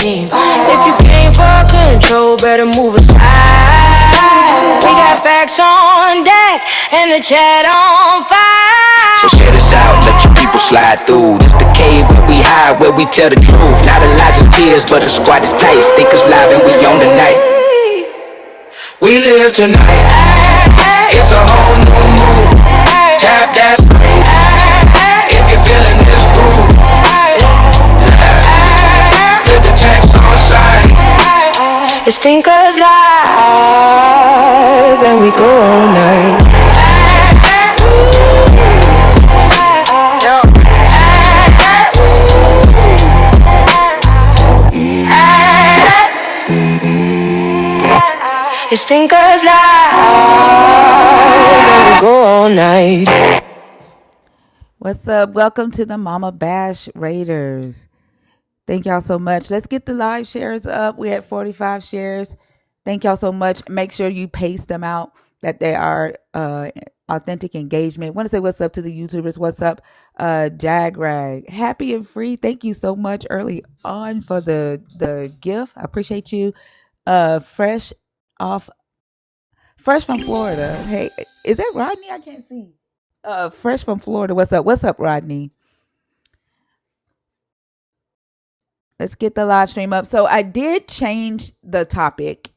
beam. If you came for control, better move aside. We got facts on deck and the chat on fire. So share this out, let your people slide through. This the cave where we hide, where we tell the truth. Not a lot, just tears, but a squad is tight. Stickers live and we on tonight. We live tonight. It's a whole new mood. Tap that screen if you're feeling this groove. Fit the text on sign. It's Thinkers Live and we go all night. It's Thinkers Live and we go all night. What's up? Welcome to the Mama Bash Raiders. Thank y'all so much. Let's get the live shares up. We're at 45 shares. Thank y'all so much. Make sure you paste them out, that they are authentic engagement. Want to say what's up to the YouTubers. What's up, Jagrag? Happy and free. Thank you so much early on for the gift. I appreciate you. Fresh from Florida. Hey, is that Rodney? I can't see. Fresh from Florida. What's up? What's up, Rodney? Let's get the live stream up. So I did change the topic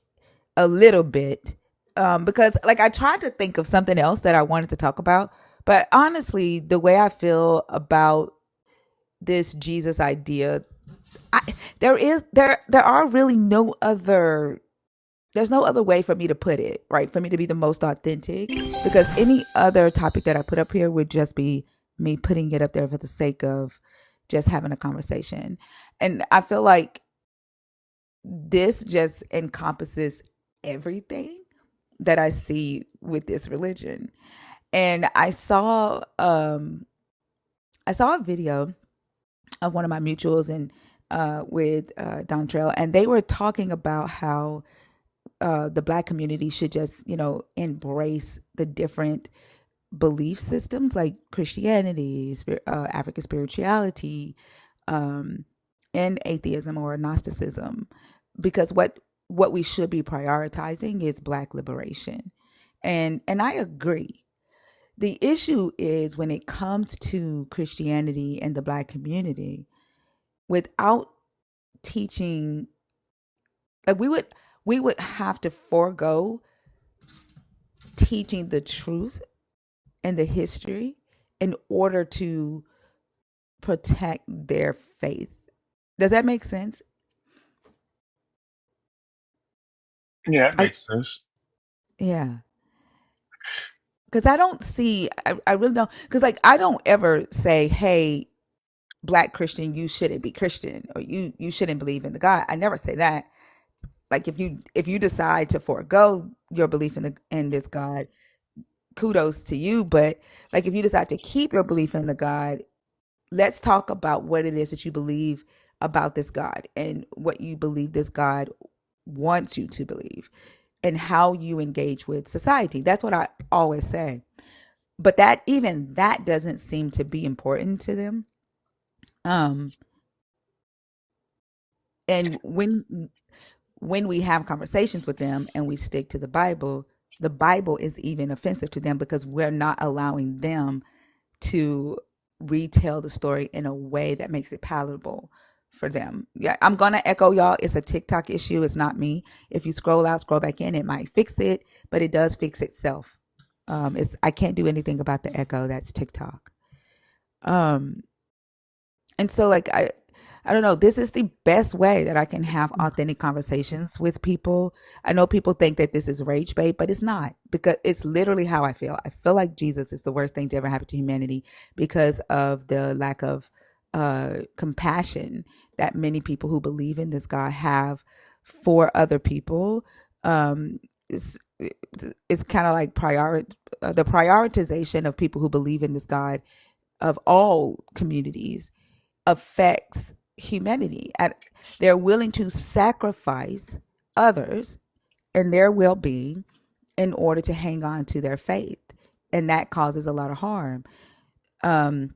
a little bit because like I tried to think of something else that I wanted to talk about. But honestly, the way I feel about this Jesus idea, there's no other way for me to put it, right? For me to be the most authentic, because any other topic that I put up here would just be me putting it up there for the sake of just having a conversation. And I feel like this just encompasses everything that I see with this religion. And I saw a video of one of my mutuals and with Dontrell, and they were talking about how the Black community should just, embrace the different belief systems like Christianity, African spirituality, and atheism or Gnosticism, because what we should be prioritizing is Black liberation. And I agree. The issue is when it comes to Christianity and the Black community, without teaching, like we would have to forego teaching the truth and the history in order to protect their faith. Does that make sense? Yeah, it makes sense. Yeah. Because I really don't, because like I don't ever say, hey, Black Christian, you shouldn't be Christian, or you shouldn't believe in the God. I never say that. Like if you decide to forego your belief in this God, kudos to you. But like if you decide to keep your belief in the God, let's talk about what it is that you believe about this God and what you believe this God wants you to believe and how you engage with society. That's what I always say. But that doesn't seem to be important to them. And when we have conversations with them and we stick to the Bible is even offensive to them because we're not allowing them to retell the story in a way that makes it palatable for them. Yeah, I'm gonna echo y'all. It's a TikTok issue. It's not me. If you scroll back in, it might fix it, but it does fix itself. I can't do anything about the echo. That's TikTok. And so like I don't know. This is the best way that I can have authentic conversations with people. I know people think that this is rage bait, but it's not, because it's literally how I feel. I feel like Jesus is the worst thing to ever happen to humanity because of the lack of compassion that many people who believe in this God have for other people. It's kind of like the prioritization of people who believe in this God of all communities affects humanity. They're willing to sacrifice others and their well-being in order to hang on to their faith, and that causes a lot of harm. I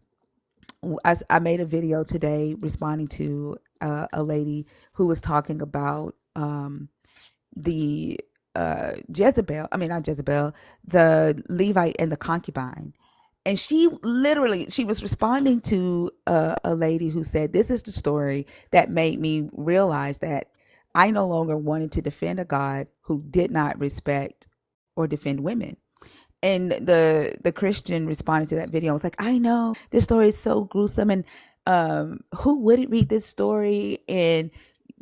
made a video today responding to a lady who was talking about the Jezebel. I mean, not Jezebel, the Levite and the concubine. And she was responding to a lady who said, "This is the story that made me realize that I no longer wanted to defend a God who did not respect or defend women." And the Christian responded to that video and was like, "I know this story is so gruesome, and who wouldn't read this story and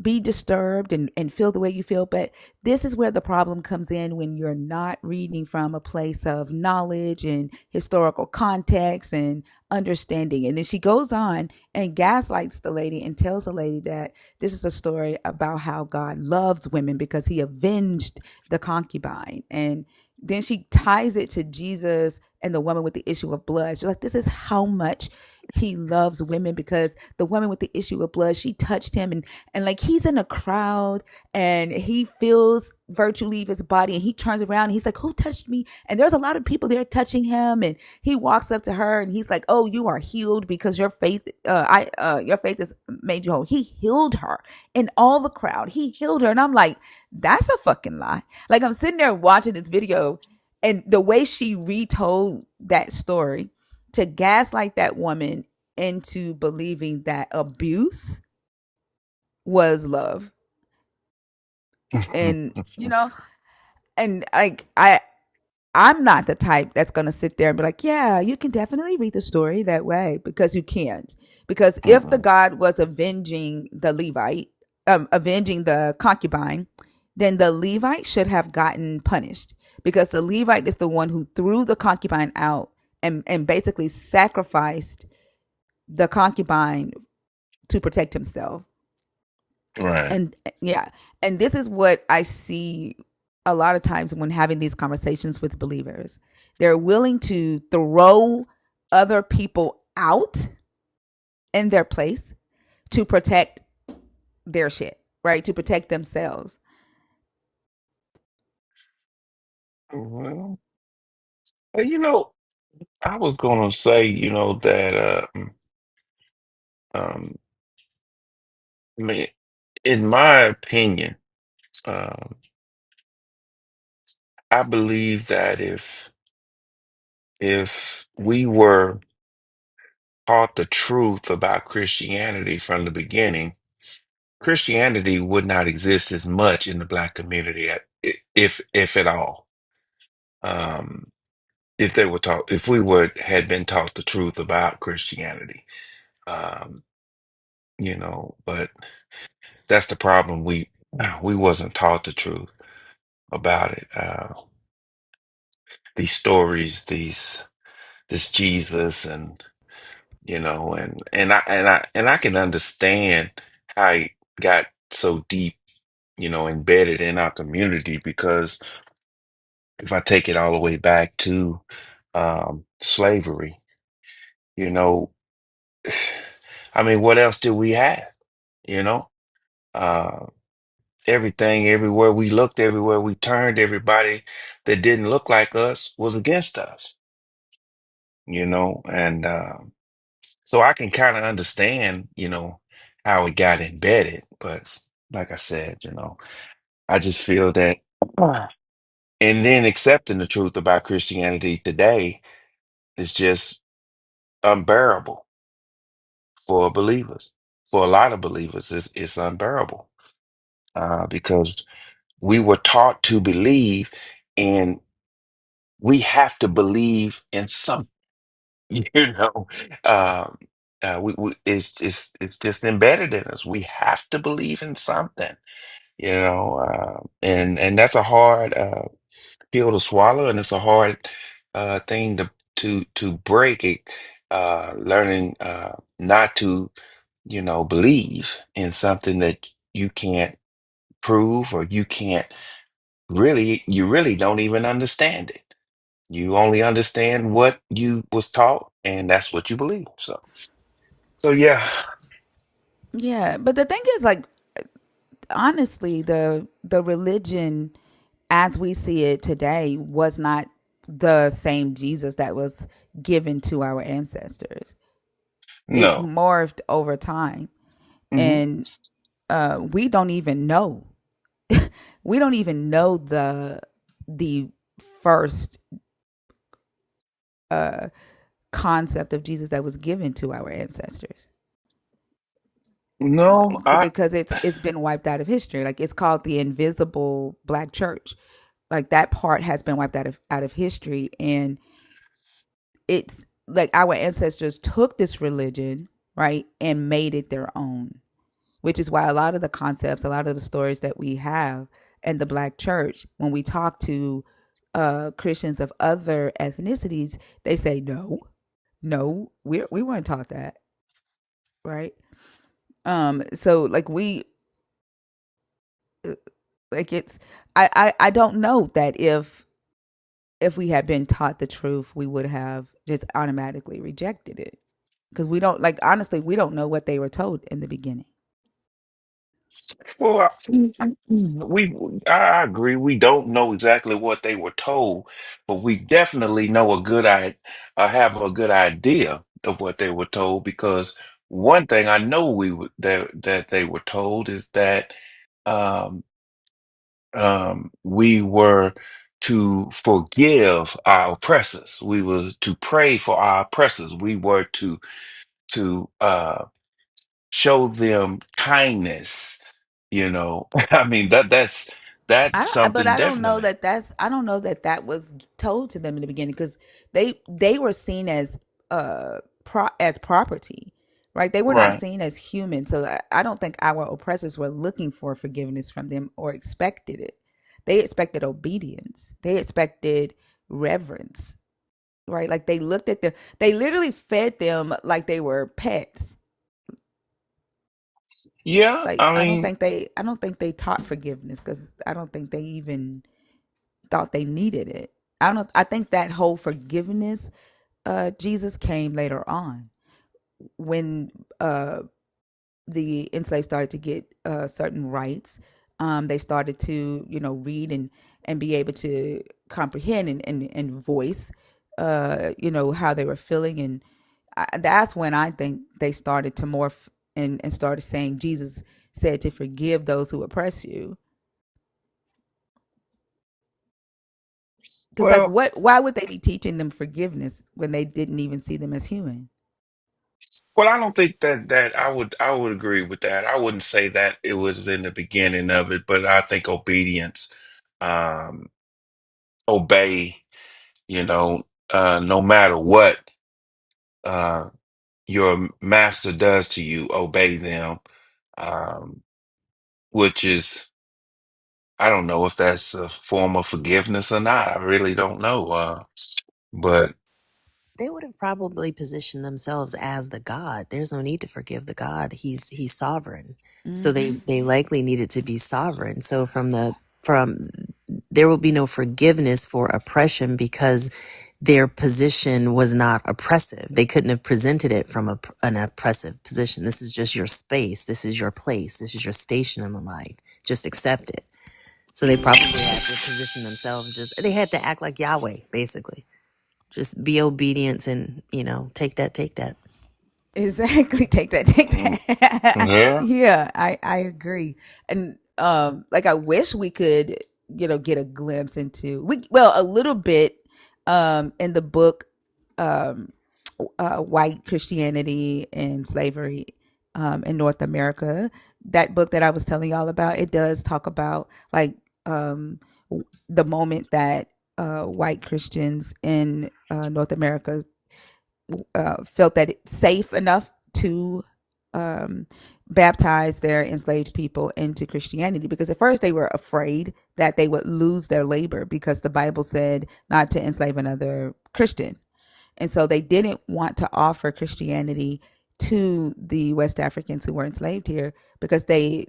be disturbed and feel the way you feel? But this is where the problem comes in when you're not reading from a place of knowledge and historical context and understanding." And then she goes on and gaslights the lady and tells the lady that this is a story about how God loves women because he avenged the concubine. And then she ties it to Jesus and the woman with the issue of blood. She's like, this is how much he loves women, because the woman with the issue of blood, she touched him, and like he's in a crowd and he feels virtue leave his body, and he turns around and he's like, who touched me? And there's a lot of people there touching him, and he walks up to her and he's like, oh, you are healed because your faith your faith has made you whole. He healed her in all the crowd. He healed her. And I'm like, that's a fucking lie. Like, I'm sitting there watching this video, and the way she retold that story to gaslight that woman into believing that abuse was love. And and like I'm not the type that's going to sit there and be like, yeah, you can definitely read the story that way, because you can't. Because if the God was avenging the Levite, avenging the concubine, then the Levite should have gotten punished, because the Levite is the one who threw the concubine out and basically sacrificed the concubine to protect himself. Right. And yeah, and this is what I see a lot of times when having these conversations with believers. They're willing to throw other people out in their place to protect their shit, right? To protect themselves. Well, you know, I was gonna say, that um, I mean, in my opinion, um, I believe that if we were taught the truth about Christianity from the beginning, Christianity would not exist as much in the Black community, if at all. Um, if they were taught, if we would had been taught the truth about Christianity, um, but that's the problem. We wasn't taught the truth about it. These stories, this Jesus, and and I can understand how it got so deep, embedded in our community, because if I take it all the way back to slavery, you know, I mean, what else did we have? You know, uh, everything, everywhere we looked, everywhere we turned, everybody that didn't look like us was against us, and so I can kind of understand, how it got embedded. But like I said, I just feel that, and then accepting the truth about Christianity today is just unbearable for believers. For a lot of believers, it's unbearable, because we were taught to believe, and we have to believe in something. you know. Um, it's just embedded in us. We have to believe in something, and that's a hard pill to swallow, and it's a hard thing to break it. Learning not to, believe in something that you can't prove, or you really don't even understand it. You only understand what you was taught, and that's what you believe. So yeah. Yeah, but the thing is, like, honestly, the religion as we see it today was not the same Jesus that was given to our ancestors. It No. morphed over time. Hmm. And we don't even know. We don't even know the first uh, concept of Jesus that was given to our ancestors, No, because it's been wiped out of history. Like, it's called the invisible black church. Like, that part has been wiped out of history, and it's like our ancestors took this religion, right, and made it their own, which is why a lot of the concepts, a lot of the stories that we have in the black church, when we talk to Christians of other ethnicities, they say no, no, we weren't taught that, right? So like like it's I don't know that if we had been taught the truth, we would have just automatically rejected it, because we don't, like, honestly, we don't know what they were told in the beginning. well, we I agree. We don't know exactly what they were told, but we definitely know have a good idea of what they were told, because one thing I know that they were told is that um, we were to forgive our oppressors. We were to pray for our oppressors. We were to show them kindness. I mean that's But something I don't know definitely. that I don't know that that was told to them in the beginning, because they were seen as as property, right? They were not Right. seen as human. So I don't think our oppressors were looking for forgiveness from them or expected it. They expected obedience. They expected reverence, right? Like, they looked at them. They literally fed them like they were pets. Yeah, Like, I mean, I don't think they taught forgiveness, because I don't think they even thought they needed it. I think that whole forgiveness, Jesus came later on, when the enslaved started to get certain rights. They started to, read and be able to comprehend and voice, how they were feeling. And that's when I think they started to morph and started saying Jesus said to forgive those who oppress you. Because, like, well, why would they be teaching them forgiveness when they didn't even see them as human? I don't think that I would agree with that. I wouldn't say that it was in the beginning of it, but I think obedience, um, obey, you know, no matter what uh, your master does to you, obey them, um, which is, I don't know if that's a form of forgiveness or not. I really don't know. But They would have probably positioned themselves as the God. There's no need to forgive the God. He's sovereign. So they Mm-hmm. they likely needed to be sovereign. So from there will be no forgiveness for oppression, because their position was not oppressive. They couldn't have presented it from an oppressive position. This is just your space. This is your place. This is your station in life. Just accept it. So they probably had to position themselves, they had to act like Yahweh, basically. Just be obedient and, take that, take that. Exactly. Take that. Take mm, that. yeah, Yeah, I agree. And like, I wish we could, get a glimpse into, a little bit in the book, um White Christianity and Slavery in North America. That book that I was telling y'all about, it does talk about, like, the moment that white Christians in North America felt that it's safe enough to um, baptize their enslaved people into Christianity, because at first they were afraid that they would lose their labor, because the Bible said not to enslave another Christian. And so they didn't want to offer Christianity to the West Africans who were enslaved here, because they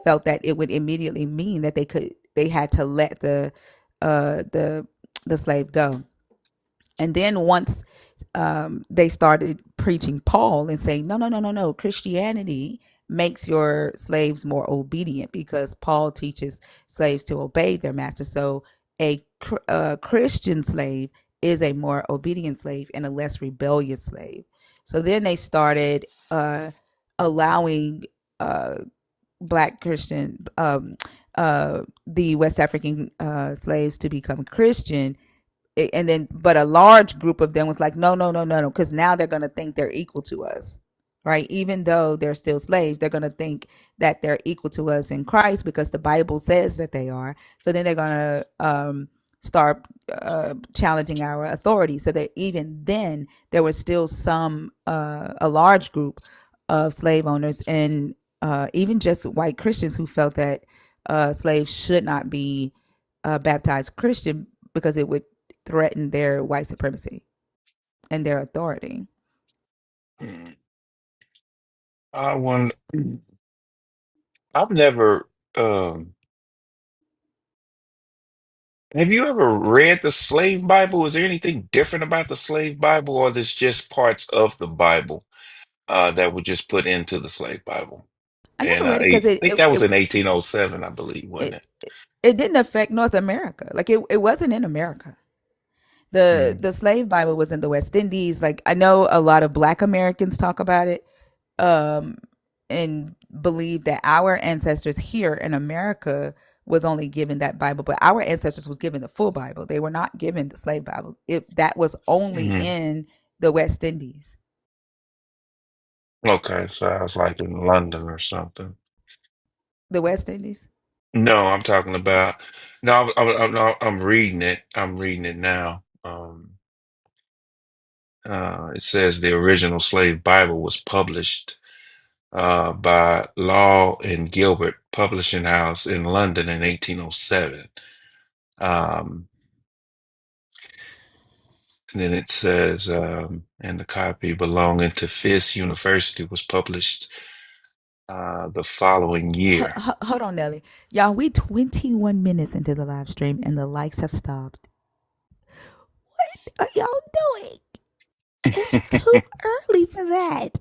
felt that it would immediately mean that they had to let uh, the the slave go. And then once they started preaching Paul and saying, no, no, no, no, no, Christianity makes your slaves more obedient, because Paul teaches slaves to obey their master. So a Christian slave is a more obedient slave and a less rebellious slave. So then they started allowing Black Christian, the West African slaves to become Christian, and then but a large group of them was like, no, no, no, no, no, because now they're going to think they're equal to us, right? Even though they're still slaves, they're going to think that they're equal to us in Christ because the Bible says that they are. So then they're going to start challenging our authority. So that even then there was still a large group of slave owners and even just white Christians who felt that slaves should not be baptized Christian because it would threaten their white supremacy and their authority. Mm. I wonder, I've never, have you ever read the Slave Bible? Is there anything different about the Slave Bible, or there's just parts of the Bible that were just put into the Slave Bible? I never And read it I because think that was in 1807, I believe, wasn't it it? it didn't affect North America. Like it wasn't in America. Mm. The slave Bible was in the West Indies. Like I know a lot of Black Americans talk about it, um, and believe that our ancestors here in America was only given that Bible, but our ancestors was given the full Bible. They were not given the slave Bible. That was only Mhm. in the West Indies. Okay, so I was like in London or something. The West Indies. No, I'm talking about. No, I'm reading it. I'm reading it now. It says the original slave Bible was published by Law and Gilbert Publishing House in London in 1807. Um, and then it says, and the copy belonging to Fisk University was published the following year. Hold on, Nelly. Y'all, we 21 minutes into the live stream and the likes have stopped. What are y'all doing? It's too early for that.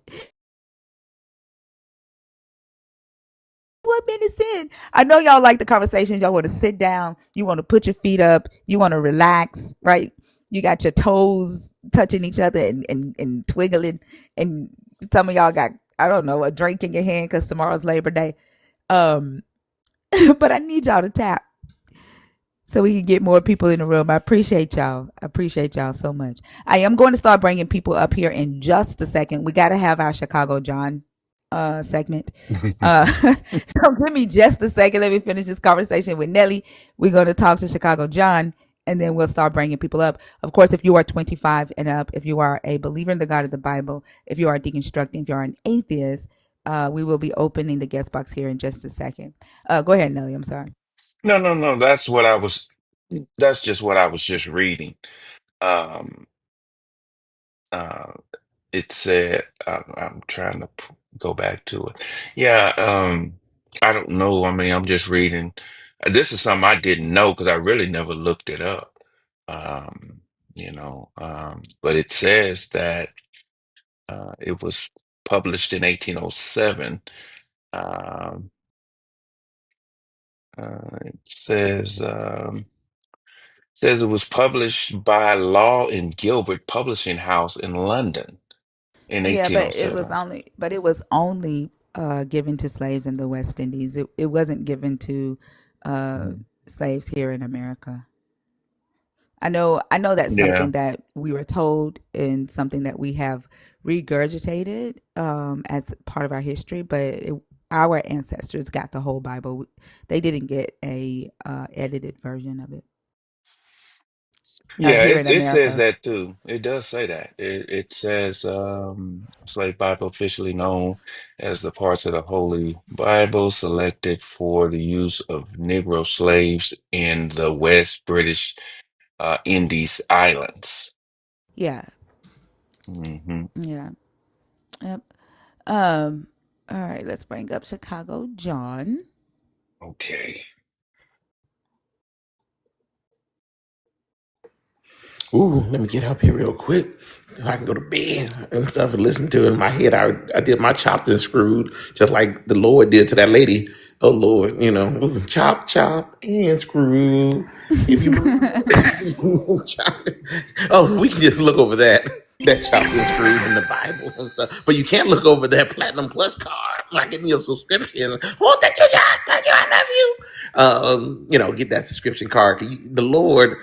1 minute in. I know y'all like the conversations. Y'all want to sit down. You want to put your feet up. You want to relax, right? You got your toes touching each other and twiggling. And some of y'all got, I don't know, a drink in your hand because tomorrow's Labor Day. Um, but I need y'all to tap so we can get more people in the room. I appreciate y'all. I appreciate y'all so much. I am going to start bringing people up here in just a second. We got to have our Chicago John segment. So give me just a second. Let me finish this conversation with Nelly. We're going to talk to Chicago John, and then we'll start bringing people up. Of course, if you are 25 and up, if you are a believer in the God of the Bible, if you are deconstructing, if you are an atheist, we will be opening the guest box here in just a second. Go ahead, Nelly. I'm sorry. No, no, no. That's just what I was just reading. Um, uh, it said, I'm trying to go back to it. Yeah, I don't know. I mean, I'm just reading. This is something I didn't know because I really never looked it up. Um, but it says that it was published in 1807. Um, it says it was published by Law and Gilbert Publishing House in London in Yeah, but it was 1807. only given to slaves in the West Indies. It wasn't given to uh, Mhm. slaves here in America. I know that's Yeah. something that we were told and something that we have regurgitated as part of our history, but our ancestors got the whole Bible. They didn't get a edited version of it Yeah, here it, in it says America. that too. It does say that. It says Slave Bible officially known as the parts of the Holy Bible selected for the use of Negro slaves in the West British Indies Islands. Yeah, Hmm. yeah, yep. Um, all right, let's bring up Chicago John. Okay. Ooh, let me get up here real quick so I can go to bed and stuff and listen to it in my head. I did my chopped and screwed just like the Lord did to that lady. Oh Lord, ooh, chop, chop and screw. If you believe, chop. Oh, we can just look over that. that chopped and screwed in the Bible and stuff. But you can't look over that Platinum Plus card, like getting your subscription. Oh, thank you, Josh. Thank you. I love you. Get that subscription card. The Lord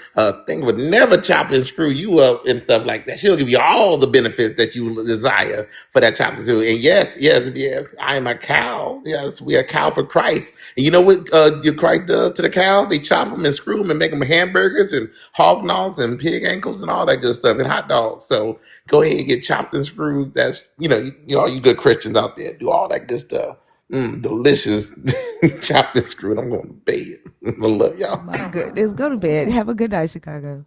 thing would never chop and screw you up and stuff like that. She'll give you all the benefits that you desire for that chop and screw. And yes, I am a cow. Yes, we are a cow for Christ. And you know what your Christ does to the cows? They chop them and screw them and make them hamburgers and hog nogs and pig ankles and all that good stuff and hot dogs. So go ahead and get chopped and screwed. That's, all you good Christians out there, do all that good stuff. Delicious chopped and screwed. I'm going to bed. I love y'all. My goodness. Go to bed. Have a good night, Chicago.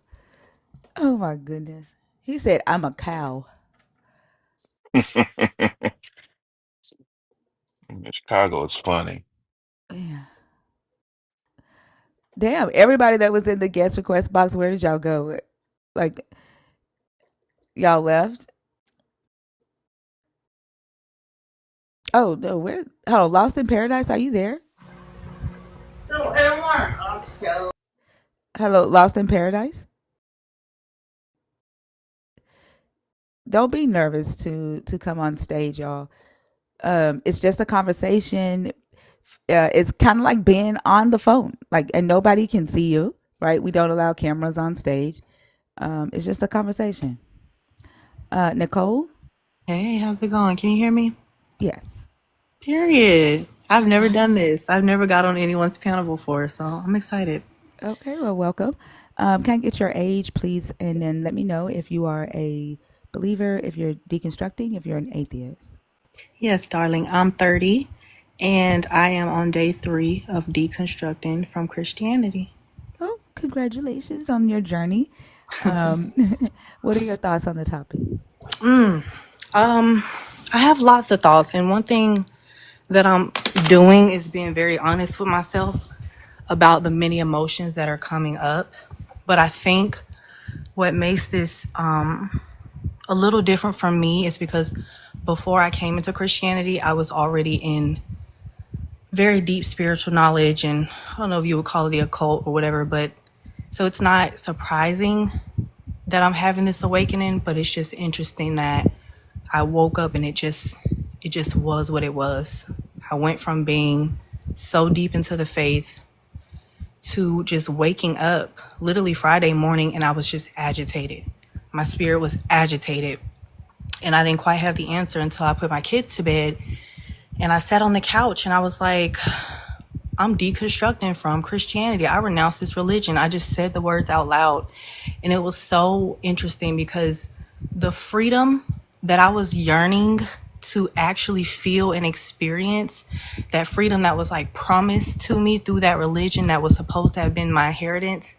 Oh my goodness. He said, I'm a cow. Chicago is funny. Yeah. Damn, everybody that was in the guest request box, where did y'all go? Like, y'all left? Oh, no, where? Oh, Lost in Paradise, are you there? Hello, Lost in Paradise? Don't be nervous to come on stage, y'all. It's just a conversation. It's kind of like being on the phone, like, and nobody can see you, right? We don't allow cameras on stage. It's just a conversation. Nicole? Hey, how's it going? Can you hear me? Yes. Period. I've never done this. I've never got on anyone's panel before, so I'm excited. Okay, well, welcome. Can I get your age, please? And then let me know if you are a believer, if you're deconstructing, if you're an atheist. Yes, darling. I'm 30, and I am on day 3 of deconstructing from Christianity. Oh, congratulations on your journey. What are your thoughts on the topic? I have lots of thoughts, and one thing that I'm doing is being very honest with myself about the many emotions that are coming up. But I think what makes this a little different from me is because before I came into Christianity, I was already in very deep spiritual knowledge, and I don't know if you would call it the occult or whatever, but so it's not surprising that I'm having this awakening, but it's just interesting that I woke up and it just was what it was. I went from being so deep into the faith to just waking up literally Friday morning, and I was just agitated. My spirit was agitated, and I didn't quite have the answer until I put my kids to bed. And I sat on the couch and I was like, I'm deconstructing from Christianity. I renounce this religion. I just said the words out loud. And it was so interesting because the freedom that I was yearning to actually feel and experience, that freedom that was like promised to me through that religion that was supposed to have been my inheritance,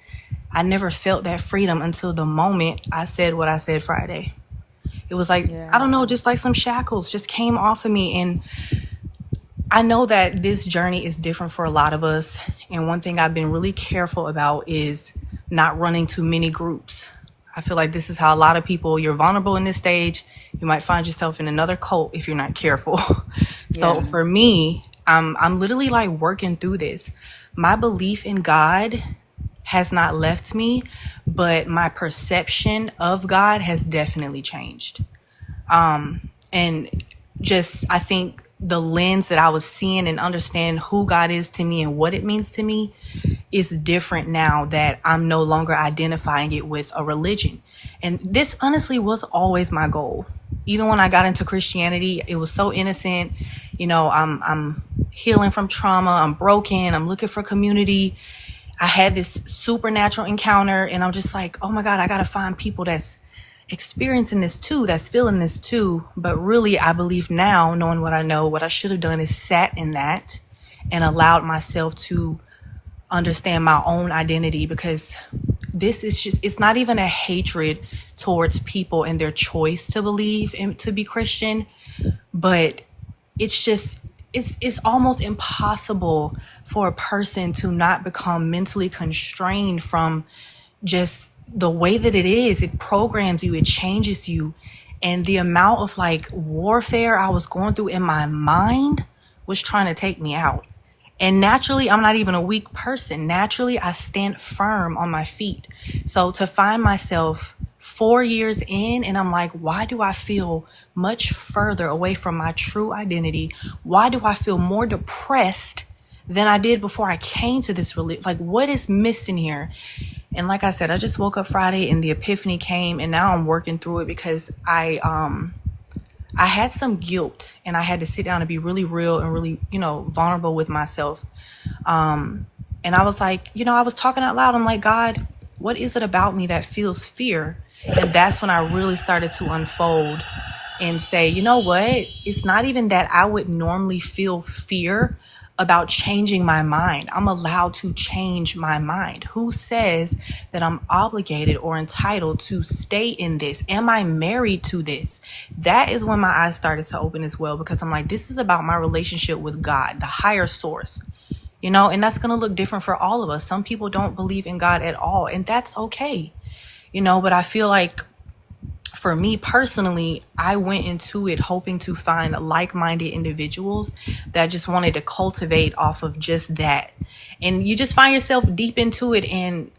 I never felt that freedom until the moment I said what I said Friday. It was like, Yeah. I don't know, just like some shackles just came off of me. And I know that this journey is different for a lot of us. And one thing I've been really careful about is not running too many groups. I feel like this is how a lot of people, you're vulnerable in this stage. You might find yourself in another cult if you're not careful. So Yeah. for me, I'm literally like working through this. My belief in God has not left me, but my perception of God has definitely changed. And just, I think the lens that I was seeing and understand who God is to me and what it means to me is different now that I'm no longer identifying it with a religion. And this honestly was always my goal. Even when I got into Christianity, it was so innocent. You know, I'm healing from trauma. I'm broken. I'm looking for community. I had this supernatural encounter and I'm just like, oh my God, I got to find people that's experiencing this too, that's feeling this too. But really, I believe now, knowing what I know, what I should have done is sat in that and allowed myself to understand my own identity, because this is just, it's not even a hatred towards people and their choice to believe and to be Christian, but it's just, it's almost impossible for a person to not become mentally constrained from just the way that it is. It programs you, it changes you. And the amount of like warfare I was going through in my mind was trying to take me out. And naturally, I'm not even a weak person. Naturally, I stand firm on my feet. So to find myself 4 years in, and I'm like, why do I feel much further away from my true identity? Why do I feel more depressed than I did before I came to this religion? Like, what is missing here? And like I said, I just woke up Friday and the epiphany came, and now I'm working through it because I had some guilt, and I had to sit down and be really real and really, vulnerable with myself. And I was like, I was talking out loud. I'm like, God, what is it about me that feels fear? And that's when I really started to unfold and say, you know what? It's not even that I would normally feel fear about changing my mind. I'm allowed to change my mind. Who says that I'm obligated or entitled to stay in this? Am I married to this? That is when my eyes started to open as well, because I'm like, this is about my relationship with God, the higher source. And that's going to look different for all of us. Some people don't believe in God at all, and that's okay. But I feel like for me personally, I went into it hoping to find like-minded individuals that just wanted to cultivate off of just that. And you just find yourself deep into it. And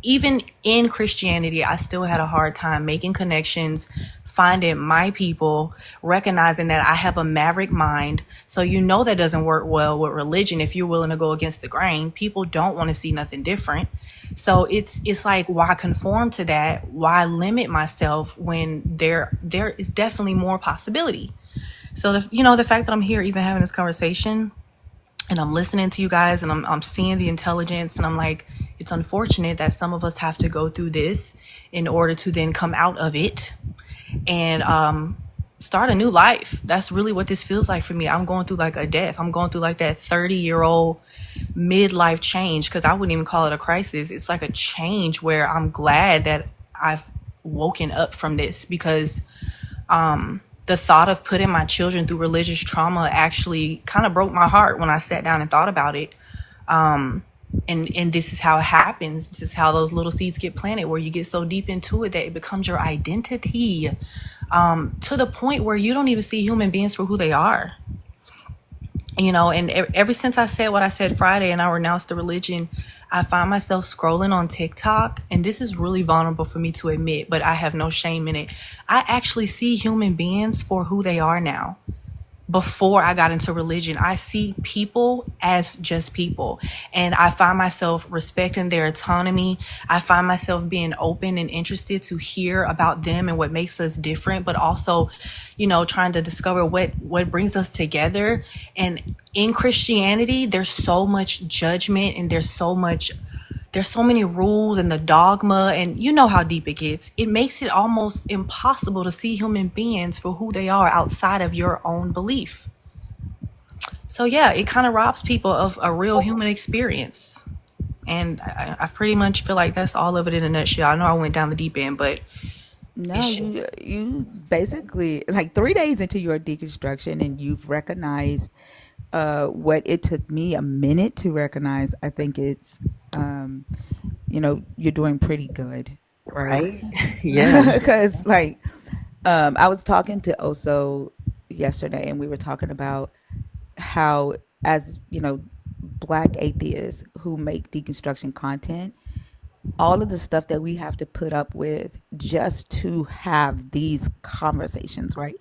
even in Christianity, I still had a hard time making connections, finding my people, recognizing that I have a maverick mind. So that doesn't work well with religion. If you're willing to go against the grain, people don't want to see nothing different. So it's like, why conform to that? Why limit myself when there is definitely more possibility? So the fact that I'm here even having this conversation and I'm listening to you guys and I'm seeing the intelligence, and I'm like, it's unfortunate that some of us have to go through this in order to then come out of it and start a new life. That's really what this feels like for me. I'm going through like a death. I'm going through like that 30-year-old midlife change, because I wouldn't even call it a crisis. It's like a change where I'm glad that I've woken up from this, because the thought of putting my children through religious trauma actually kind of broke my heart when I sat down and thought about it. And this is how it happens. This is how those little seeds get planted, where you get so deep into it that it becomes your identity, to the point where you don't even see human beings for who they are. And ever since I said what I said Friday and I renounced the religion, I find myself scrolling on TikTok, and this is really vulnerable for me to admit, but I have no shame in it. I actually see human beings for who they are now. Before I got into religion, I see people as just people, and I find myself respecting their autonomy. I find myself being open and interested to hear about them and what makes us different, but also, trying to discover what brings us together. And in Christianity, there's so much judgment, and there's so many rules and the dogma, and you know how deep it gets. It makes it almost impossible to see human beings for who they are outside of your own belief. So yeah, it kind of robs people of a real human experience. And I pretty much feel like that's all of it in a nutshell. I know I went down the deep end, but No, you basically, like 3 days into your deconstruction, and you've recognized what it took me a minute to recognize. I think it's you're doing pretty good, right? Right? Yeah. Because I was talking to Oso yesterday, and we were talking about how, as Black atheists who make deconstruction content, all of the stuff that we have to put up with just to have these conversations, right?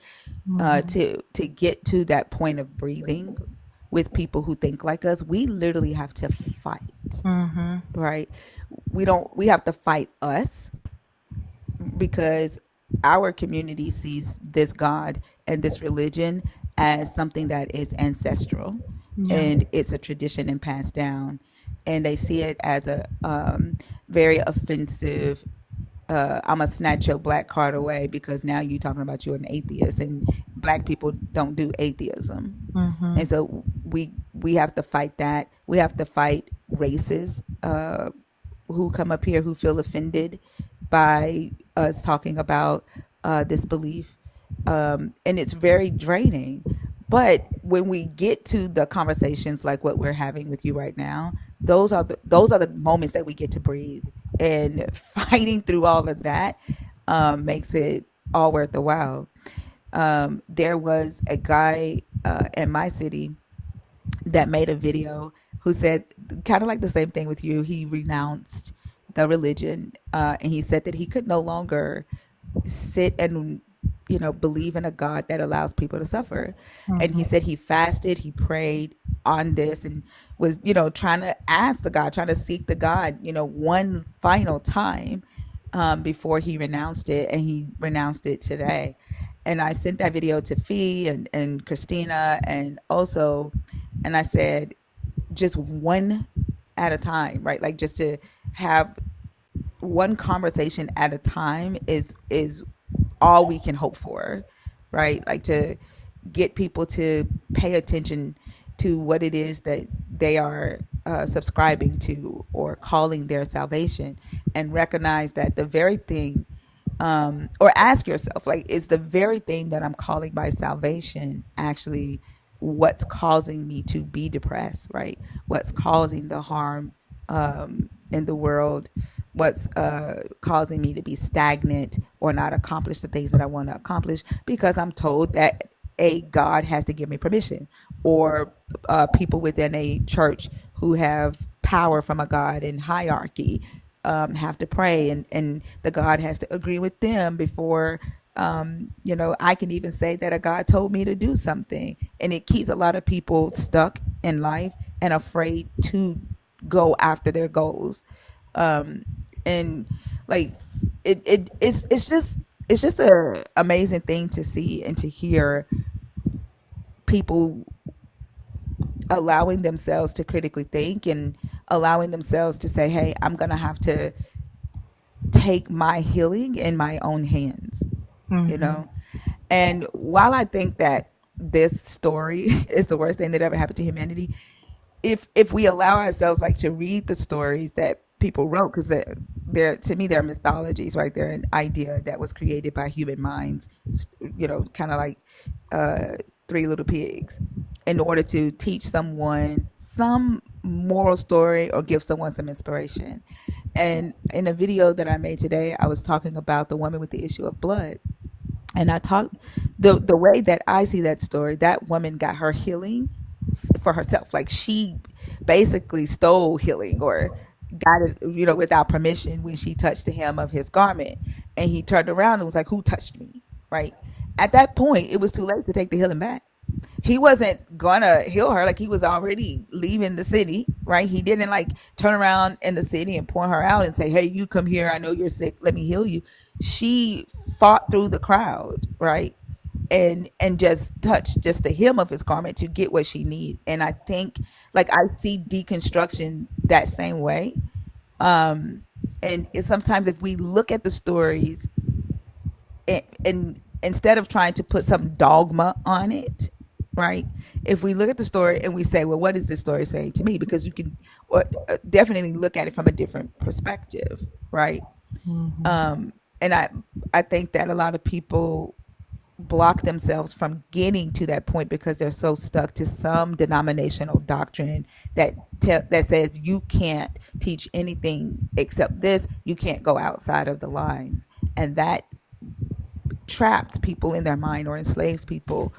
To get to that point of breathing with people who think like us, we literally have to fight, right? We have to fight us, because our community sees this God and this religion as something that is ancestral, and it's a tradition and passed down, and they see it as a very offensive. I'm gonna snatch your Black card away because now you're talking about you're an atheist, and Black people don't do atheism. And so we have to fight that. We have to fight racists who come up here who feel offended by us talking about this belief, and it's very draining. But when we get to the conversations like what we're having with you right now, those are the moments that we get to breathe, and fighting through all of that makes it all worth the while. There was a guy in my city that made a video who said kind of like the same thing with you. He renounced the religion, and he said that he could no longer sit and believe in a God that allows people to suffer. And he said he fasted, he prayed on this, and was trying to ask the God, trying to seek the God one final time, before he renounced it. And he renounced it today. And I sent that video to Fee and Christina, and also, and I said, just one at a time, right? Like, just to have one conversation at a time is all we can hope for, right? Like, to get people to pay attention to what it is that they are subscribing to or calling their salvation, and recognize that the very thing, or ask yourself, like, is the very thing that I'm calling my salvation actually what's causing me to be depressed, right? What's causing the harm in the world? What's causing me to be stagnant or not accomplish the things that I want to accomplish because I'm told that a God has to give me permission, or people within a church who have power from a God in hierarchy have to pray, and the God has to agree with them before I can even say that a God told me to do something. And it keeps a lot of people stuck in life and afraid to go after their goals. And like, it's just a amazing thing to see and to hear people allowing themselves to critically think, and allowing themselves to say, hey, I'm gonna have to take my healing in my own hands, you know? And while I think that this story is the worst thing that ever happened to humanity, if we allow ourselves, like, to read the stories that people wrote, because they're, to me, they're mythologies, right? They're an idea that was created by human minds, kind of like Three Little Pigs, in order to teach someone some moral story or give someone some inspiration. And in a video that I made today, I was talking about the woman with the issue of blood. And I talked, the way that I see that story, that woman got her healing for herself. Like, she basically stole healing, or got it, without permission, when she touched the hem of his garment. And he turned around and was like, who touched me? Right? At that point, it was too late to take the healing back. He wasn't gonna heal her. Like, he was already leaving the city, right? He didn't, like, turn around in the city and point her out and say, hey, you come here, I know you're sick, let me heal you. She fought through the crowd, right? And just touched just the hem of his garment to get what she needed. And I think, like, I see deconstruction that same way. And sometimes, if we look at the stories, and instead of trying to put some dogma on it, right? If we look at the story and we say, well, what is this story saying to me? Because you can, or definitely look at it from a different perspective, right? And I think that a lot of people block themselves from getting to that point because they're so stuck to some denominational doctrine that says you can't teach anything except this. You can't go outside of the lines, and that traps people in their mind, or enslaves people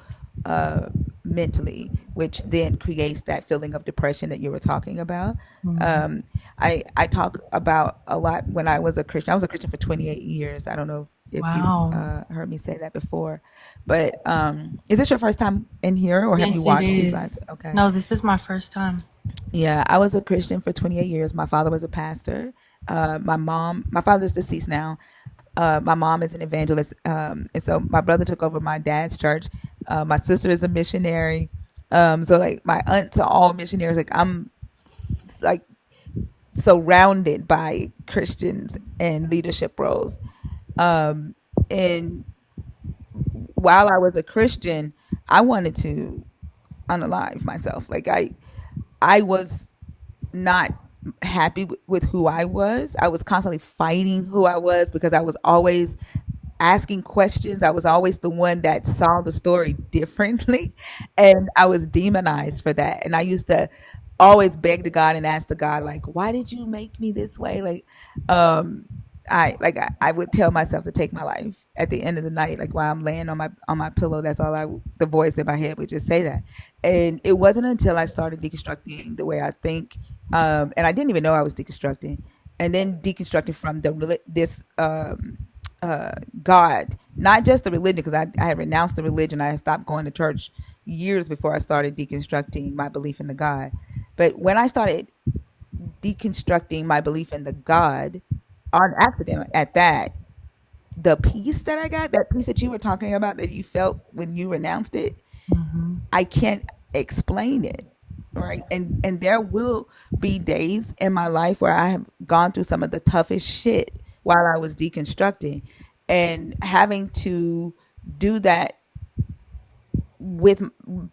mentally, which then creates that feeling of depression that you were talking about. I talk about a lot when I was a Christian. I was a Christian for 28 years. I don't know if you Wow. heard me say that before, but is this your first time in here, or have you Yes, it watched these is. lives? Okay. No, this is my first time. Yeah, I was a Christian for 28 years. My father was a pastor. My father's deceased now. My mom is an evangelist. And so my brother took over my dad's church. My sister is a missionary. So, like, my aunts are all missionaries. Like, I'm, like, surrounded by Christians and leadership roles. And while I was a Christian, I wanted to unalive myself. Like, I was not happy with who I was. I was constantly fighting who I was because I was always asking questions. I was always the one that saw the story differently, and I was demonized for that. And I used to always beg to God and ask the God, like, why did you make me this way? Like, I would tell myself to take my life at the end of the night, like, while I'm laying on my pillow. That's all the voice in my head would just say that. And it wasn't until I started deconstructing the way I think, and I didn't even know I was deconstructing, and then deconstructing from this God, not just the religion, because I had renounced the religion. I had stopped going to church years before I started deconstructing my belief in the God. But when I started deconstructing my belief in the God, on accident at that, the peace that I got, that peace that you were talking about that you felt when you renounced it, I can't explain it. Right. And there will be days in my life where I have gone through some of the toughest shit while I was deconstructing, and having to do that with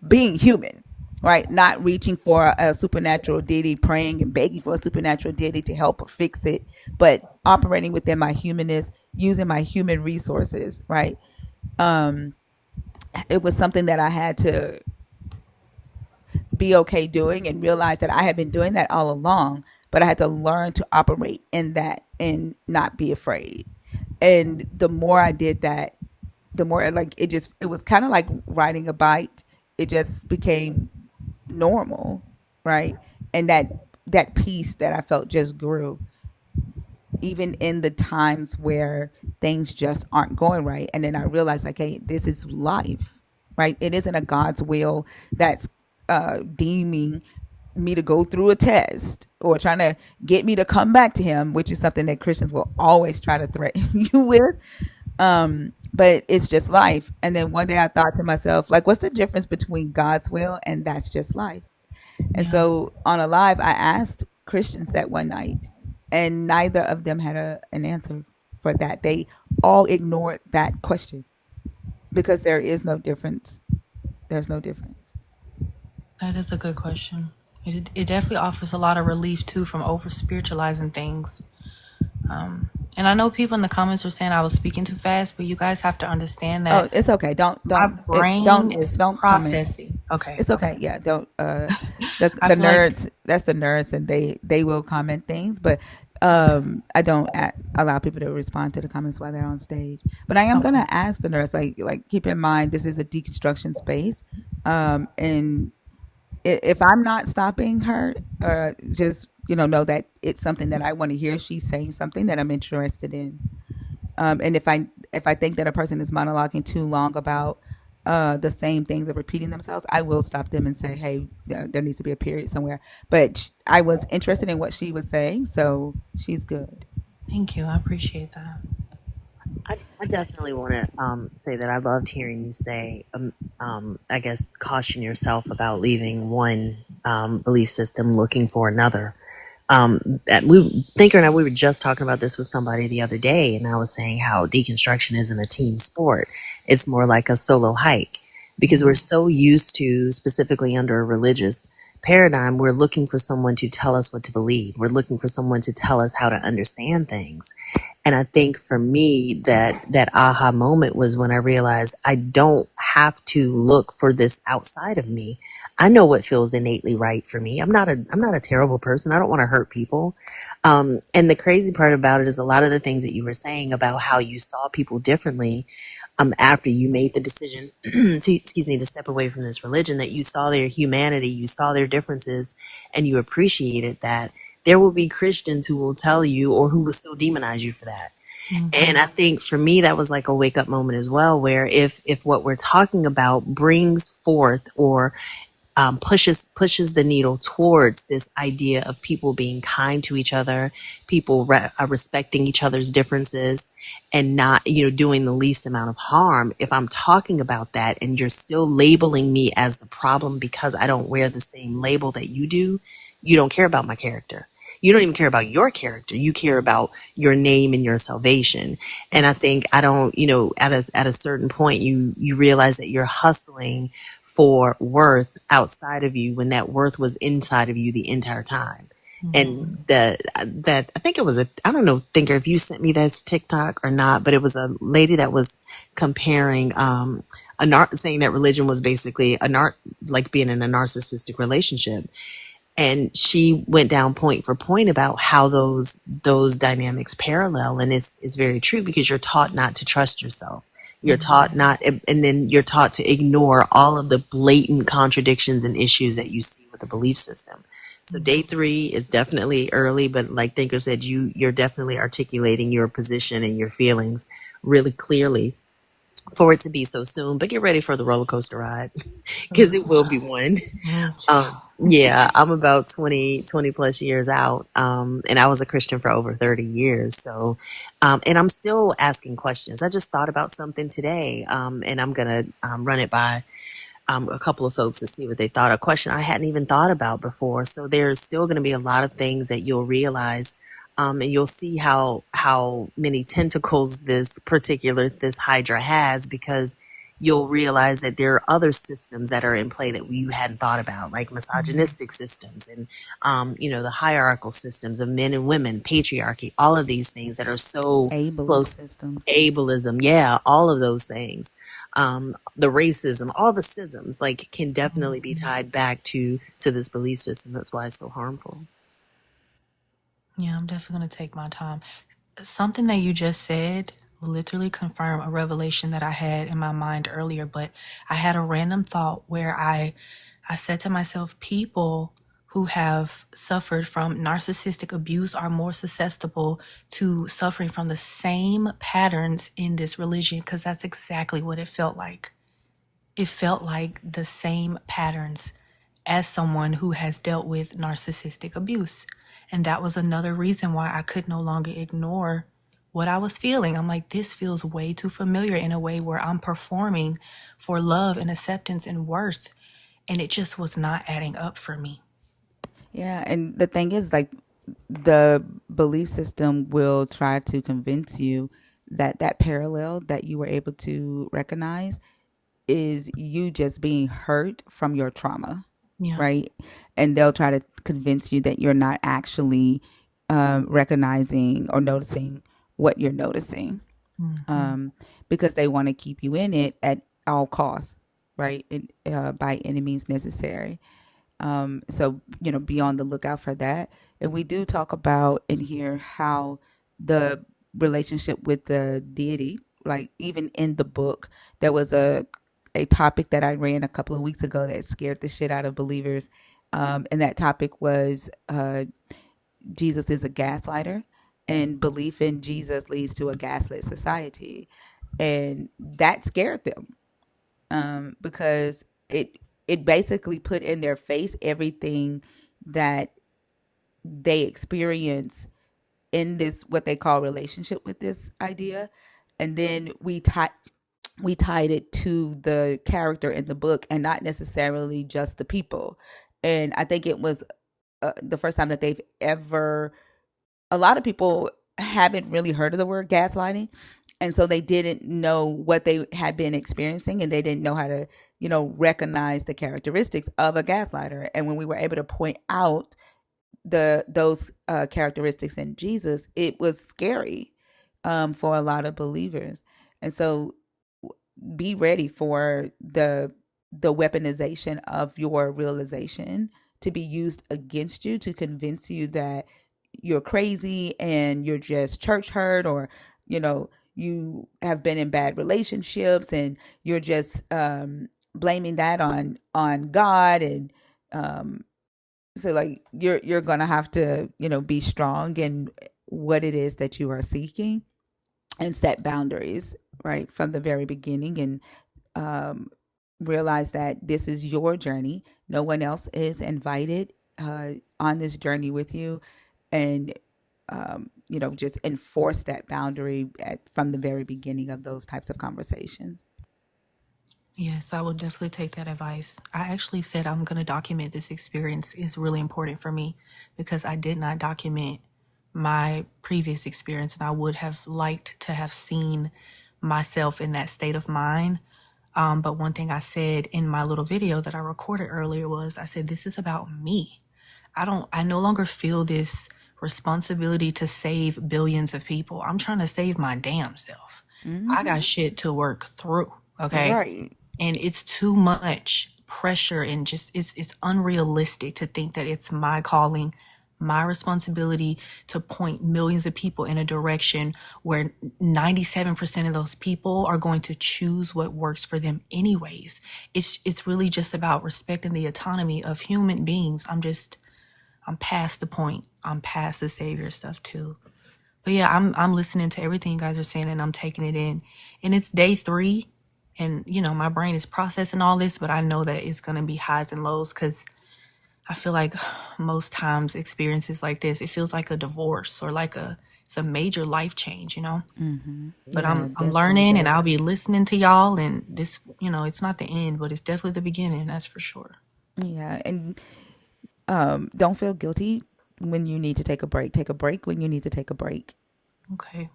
being human, right? Not reaching for a supernatural deity, praying and begging for a supernatural deity to help or fix it, but operating within my humanness, using my human resources, right? It was something that I had to be okay doing and realize that I had been doing that all along, but I had to learn to operate in that and not be afraid. And the more I did that, the more like it was kind of like riding a bike. It just became normal, right? And that peace that I felt just grew, even in the times where things just aren't going right. And then I realized, like, hey, this is life, right? It isn't a God's will that's deeming me to go through a test or trying to get me to come back to Him, which is something that Christians will always try to threaten you with. But it's just life. And then one day I thought to myself, like, what's the difference between God's will and that's just life? And Yeah. so on a live, I asked Christians that one night, and neither of them had an answer for that. They all ignored that question because there is no difference. There's no difference. That is a good question. It definitely offers a lot of relief too from over spiritualizing things. And I know people in the comments were saying I was speaking too fast, but you guys have to understand Oh, that it's okay. my brain is Don't comment. processing. Okay, It's okay. okay. Yeah, don't. I The feel like nerds. That's the nerds, and they will comment things, but I don't allow people to respond to the comments while they're on stage. But I am okay. gonna ask the nerds, like keep in mind this is a deconstruction space, and if I'm not stopping her, just know that it's something that I want to hear. She's saying something that I'm interested in. And if I think that a person is monologuing too long about the same things or repeating themselves, I will stop them and say, "Hey, there needs to be a period somewhere." But I was interested in what she was saying, so she's good. Thank you. I appreciate that. I definitely want to say that I loved hearing you say, I guess, caution yourself about leaving one belief system looking for another. Thinker and I, we were just talking about this with somebody the other day, and I was saying how deconstruction isn't a team sport. It's more like a solo hike because we're so used to, specifically under a religious paradigm, we're looking for someone to tell us what to believe. We're looking for someone to tell us how to understand things. And I think for me that aha moment was when I realized I don't have to look for this outside of me. I know what feels innately right for me. I'm not a terrible person. I don't want to hurt people. And the crazy part about it is a lot of the things that you were saying about how you saw people differently after you made the decision to step away from this religion, that you saw their humanity, you saw their differences, and you appreciated that. There will be Christians who will tell you or who will still demonize you for that. And I think for me, that was like a wake up moment as well, where if what we're talking about brings forth or pushes the needle towards this idea of people being kind to each other, people respecting each other's differences, and not doing the least amount of harm. If I'm talking about that and you're still labeling me as the problem because I don't wear the same label that you do, you don't care about my character. You don't even care about your character. You care about your name and your salvation. And I think I don't, at a certain point, you realize that you're hustling for worth outside of you when that worth was inside of you the entire time. And that I think it was I don't know, Thinker, if you sent me that TikTok or not, but it was a lady that was comparing saying that religion was basically like being in a narcissistic relationship. And she went down point for point about how those dynamics parallel, and it's very true because you're taught not to trust yourself. You're taught not, and then you're taught to ignore all of the blatant contradictions and issues that you see with the belief system. So day 3 is definitely early, but like Thinker said, you're definitely articulating your position and your feelings really clearly for it to be so soon. But get ready for the roller coaster ride because it will be one. Yeah, I'm about 20 plus years out. And I was a Christian for over 30 years. So, and I'm still asking questions. I just thought about something today, and I'm going to run it by a couple of folks to see what they thought. A question I hadn't even thought about before. So there's still going to be a lot of things that you'll realize, and you'll see how many tentacles this hydra has, because you'll realize that there are other systems that are in play that you hadn't thought about, like misogynistic systems and the hierarchical systems of men and women, patriarchy, all of these things that are so Ableist close. systems. Ableism, yeah, all of those things, the racism, all the schisms, like, can definitely be tied back to this belief system. That's why it's so harmful. Yeah, I'm definitely going to take my time. Something that you just said literally confirmed a revelation that I had in my mind earlier, but I had a random thought where I said to myself, people who have suffered from narcissistic abuse are more susceptible to suffering from the same patterns in this religion, because that's exactly what it felt like. It felt like the same patterns as someone who has dealt with narcissistic abuse. And that was another reason why I could no longer ignore what I was feeling. I'm like, this feels way too familiar, in a way where I'm performing for love and acceptance and worth. And it just was not adding up for me. Yeah, and the thing is, like, the belief system will try to convince you that that parallel that you were able to recognize is you just being hurt from your trauma, Yeah. right? And they'll try to convince you that you're not actually recognizing or noticing what you're noticing, because they want to keep you in it at all costs, right? By any means necessary. So, be on the lookout for that. And we do talk about in here how the relationship with the deity, like even in the book, there was a topic that I ran a couple of weeks ago that scared the shit out of believers. And that topic was Jesus is a gaslighter, and belief in Jesus leads to a gaslit society. And that scared them, because it basically put in their face everything that they experience in this, what they call, relationship with this idea. And then we tied it to the character in the book, and not necessarily just the people. And I think it was the first time that they've ever, a lot of people haven't really heard of the word gaslighting, and so they didn't know what they had been experiencing, and they didn't know how to recognize the characteristics of a gaslighter. And when we were able to point out those characteristics in Jesus, it was scary, for a lot of believers. And so be ready for the weaponization of your realization to be used against you, to convince you that you're crazy and you're just church hurt, or you have been in bad relationships and you're just blaming that on God. And so, like, you're gonna have to be strong in what it is that you are seeking, and set boundaries right from the very beginning, and realize that this is your journey. No one else is invited on this journey with you. And just enforce that boundary from the very beginning of those types of conversations. Yes, I will definitely take that advice. I actually said I'm going to document this experience. Is really important for me, because I did not document my previous experience, and I would have liked to have seen myself in that state of mind. But one thing I said in my little video that I recorded earlier was, I said, this is about me. I no longer feel this responsibility to save billions of people. I'm trying to save my damn self. I got shit to work through. Okay. Right. And it's too much pressure, and just it's unrealistic to think that it's my calling, my responsibility to point millions of people in a direction where 97% of those people are going to choose what works for them anyways. It's really just about respecting the autonomy of human beings. I'm past the point. I'm past the savior stuff too. But yeah, I'm listening to everything you guys are saying and I'm taking it in. And it's day 3 and my brain is processing all this, but I know that it's going to be highs and lows cuz I feel like most times experiences like this, it feels like a divorce or like it's a major life change. But Yeah, I'm definitely learning and does. I'll be listening to y'all and this, it's not the end, but it's definitely the beginning, that's for sure. Yeah, and don't feel guilty when you need to take a break. Take a break when you need to take a break. Okay.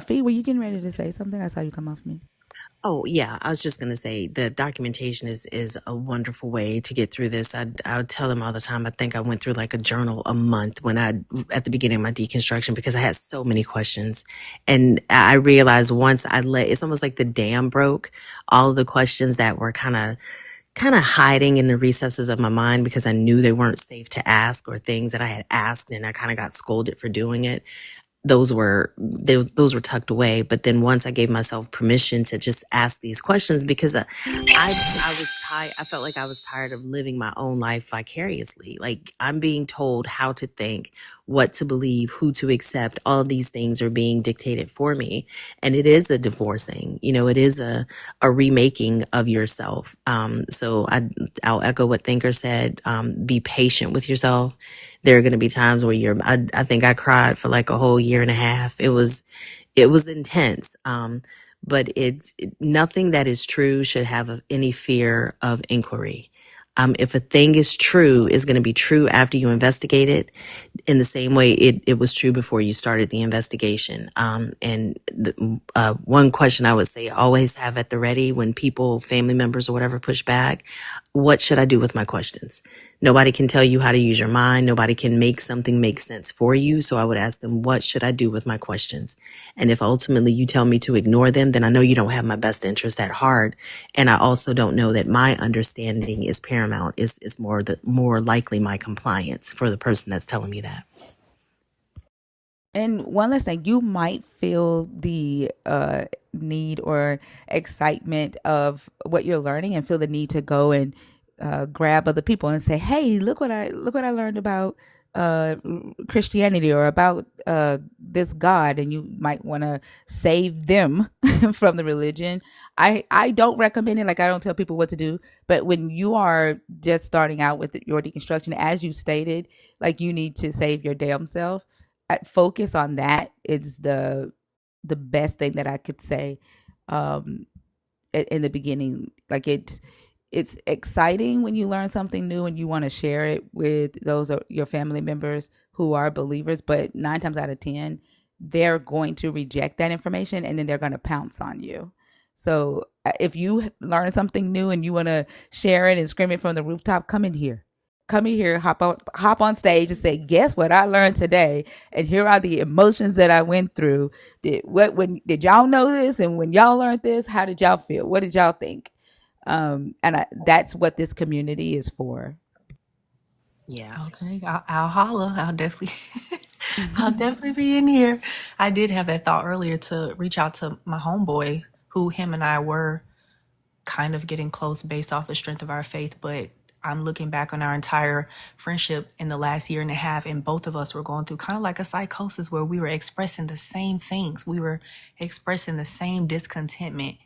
Fee, were you getting ready to say something? I saw you come off me. Oh yeah, I was just gonna say the documentation is a wonderful way to get through this. I would tell them all the time. I think I went through like a journal a month when I at the beginning of my deconstruction because I had so many questions, and I realized once I let it's almost like the dam broke. All of the questions that were kind of hiding in the recesses of my mind because I knew they weren't safe to ask or things that I had asked and I kind of got scolded for doing it, those were tucked away. But then once I gave myself permission to just ask these questions, because I was tired. I felt like I was tired of living my own life vicariously. Like I'm being told how to think, what to believe, who to accept. All of these things are being dictated for me, and it is a divorcing. It is a remaking of yourself. I'll echo what Thinker said. Be patient with yourself. There are going to be times where I think I cried for like a whole year and a half. It was intense. But nothing that is true should have any fear of inquiry. If a thing is true, it's going to be true after you investigate it in the same way it was true before you started the investigation. One question I would say always have at the ready when people, family members or whatever push back, what should I do with my questions? Nobody can tell you how to use your mind. Nobody can make something make sense for you. So I would ask them, what should I do with my questions? And if ultimately you tell me to ignore them, then I know you don't have my best interest at heart. And I also don't know that my understanding is paramount, is more likely my compliance for the person that's telling me that. And one last thing, you might feel the need or excitement of what you're learning, and feel the need to go and grab other people and say, "Hey, look what I learned about Christianity or about this God," and you might want to save them from the religion. I don't recommend it. Like, I don't tell people what to do, but when you are just starting out with your deconstruction, as you stated, like, you need to save your damn self. Focus on that is the best thing that I could say. um in the beginning, like, it's exciting when you learn something new and you want to share it with those your family members who are believers, but 9 times out of 10 they're going to reject that information and then they're going to pounce on you. So if you learn something new and you want to share it and scream it from the rooftop, come in here, hop on stage and say, "Guess what I learned today? And here are the emotions that I went through. Did y'all know this? And when y'all learned this, how did y'all feel? What did y'all think?" That's what this community is for. Yeah. Okay, I'll holler. I'll definitely, I'll definitely be in here. I did have that thought earlier to reach out to my homeboy, who him and I were kind of getting close based off the strength of our faith. But I'm looking back on our entire friendship in the last year and a half, and both of us were going through kind of like a psychosis where we were expressing the same things. We were expressing the same discontentment,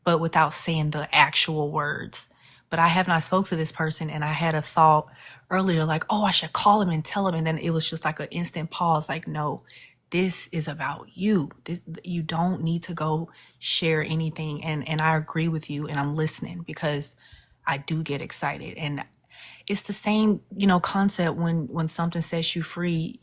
but without saying the actual words. But I have not spoke to this person, and I had a thought earlier like, oh, I should call him and tell him. And then it was just like an instant pause, like, no, this is about you. You don't need to go share anything. And I agree with you, and I'm listening because I do get excited. And it's the same, concept when something sets you free,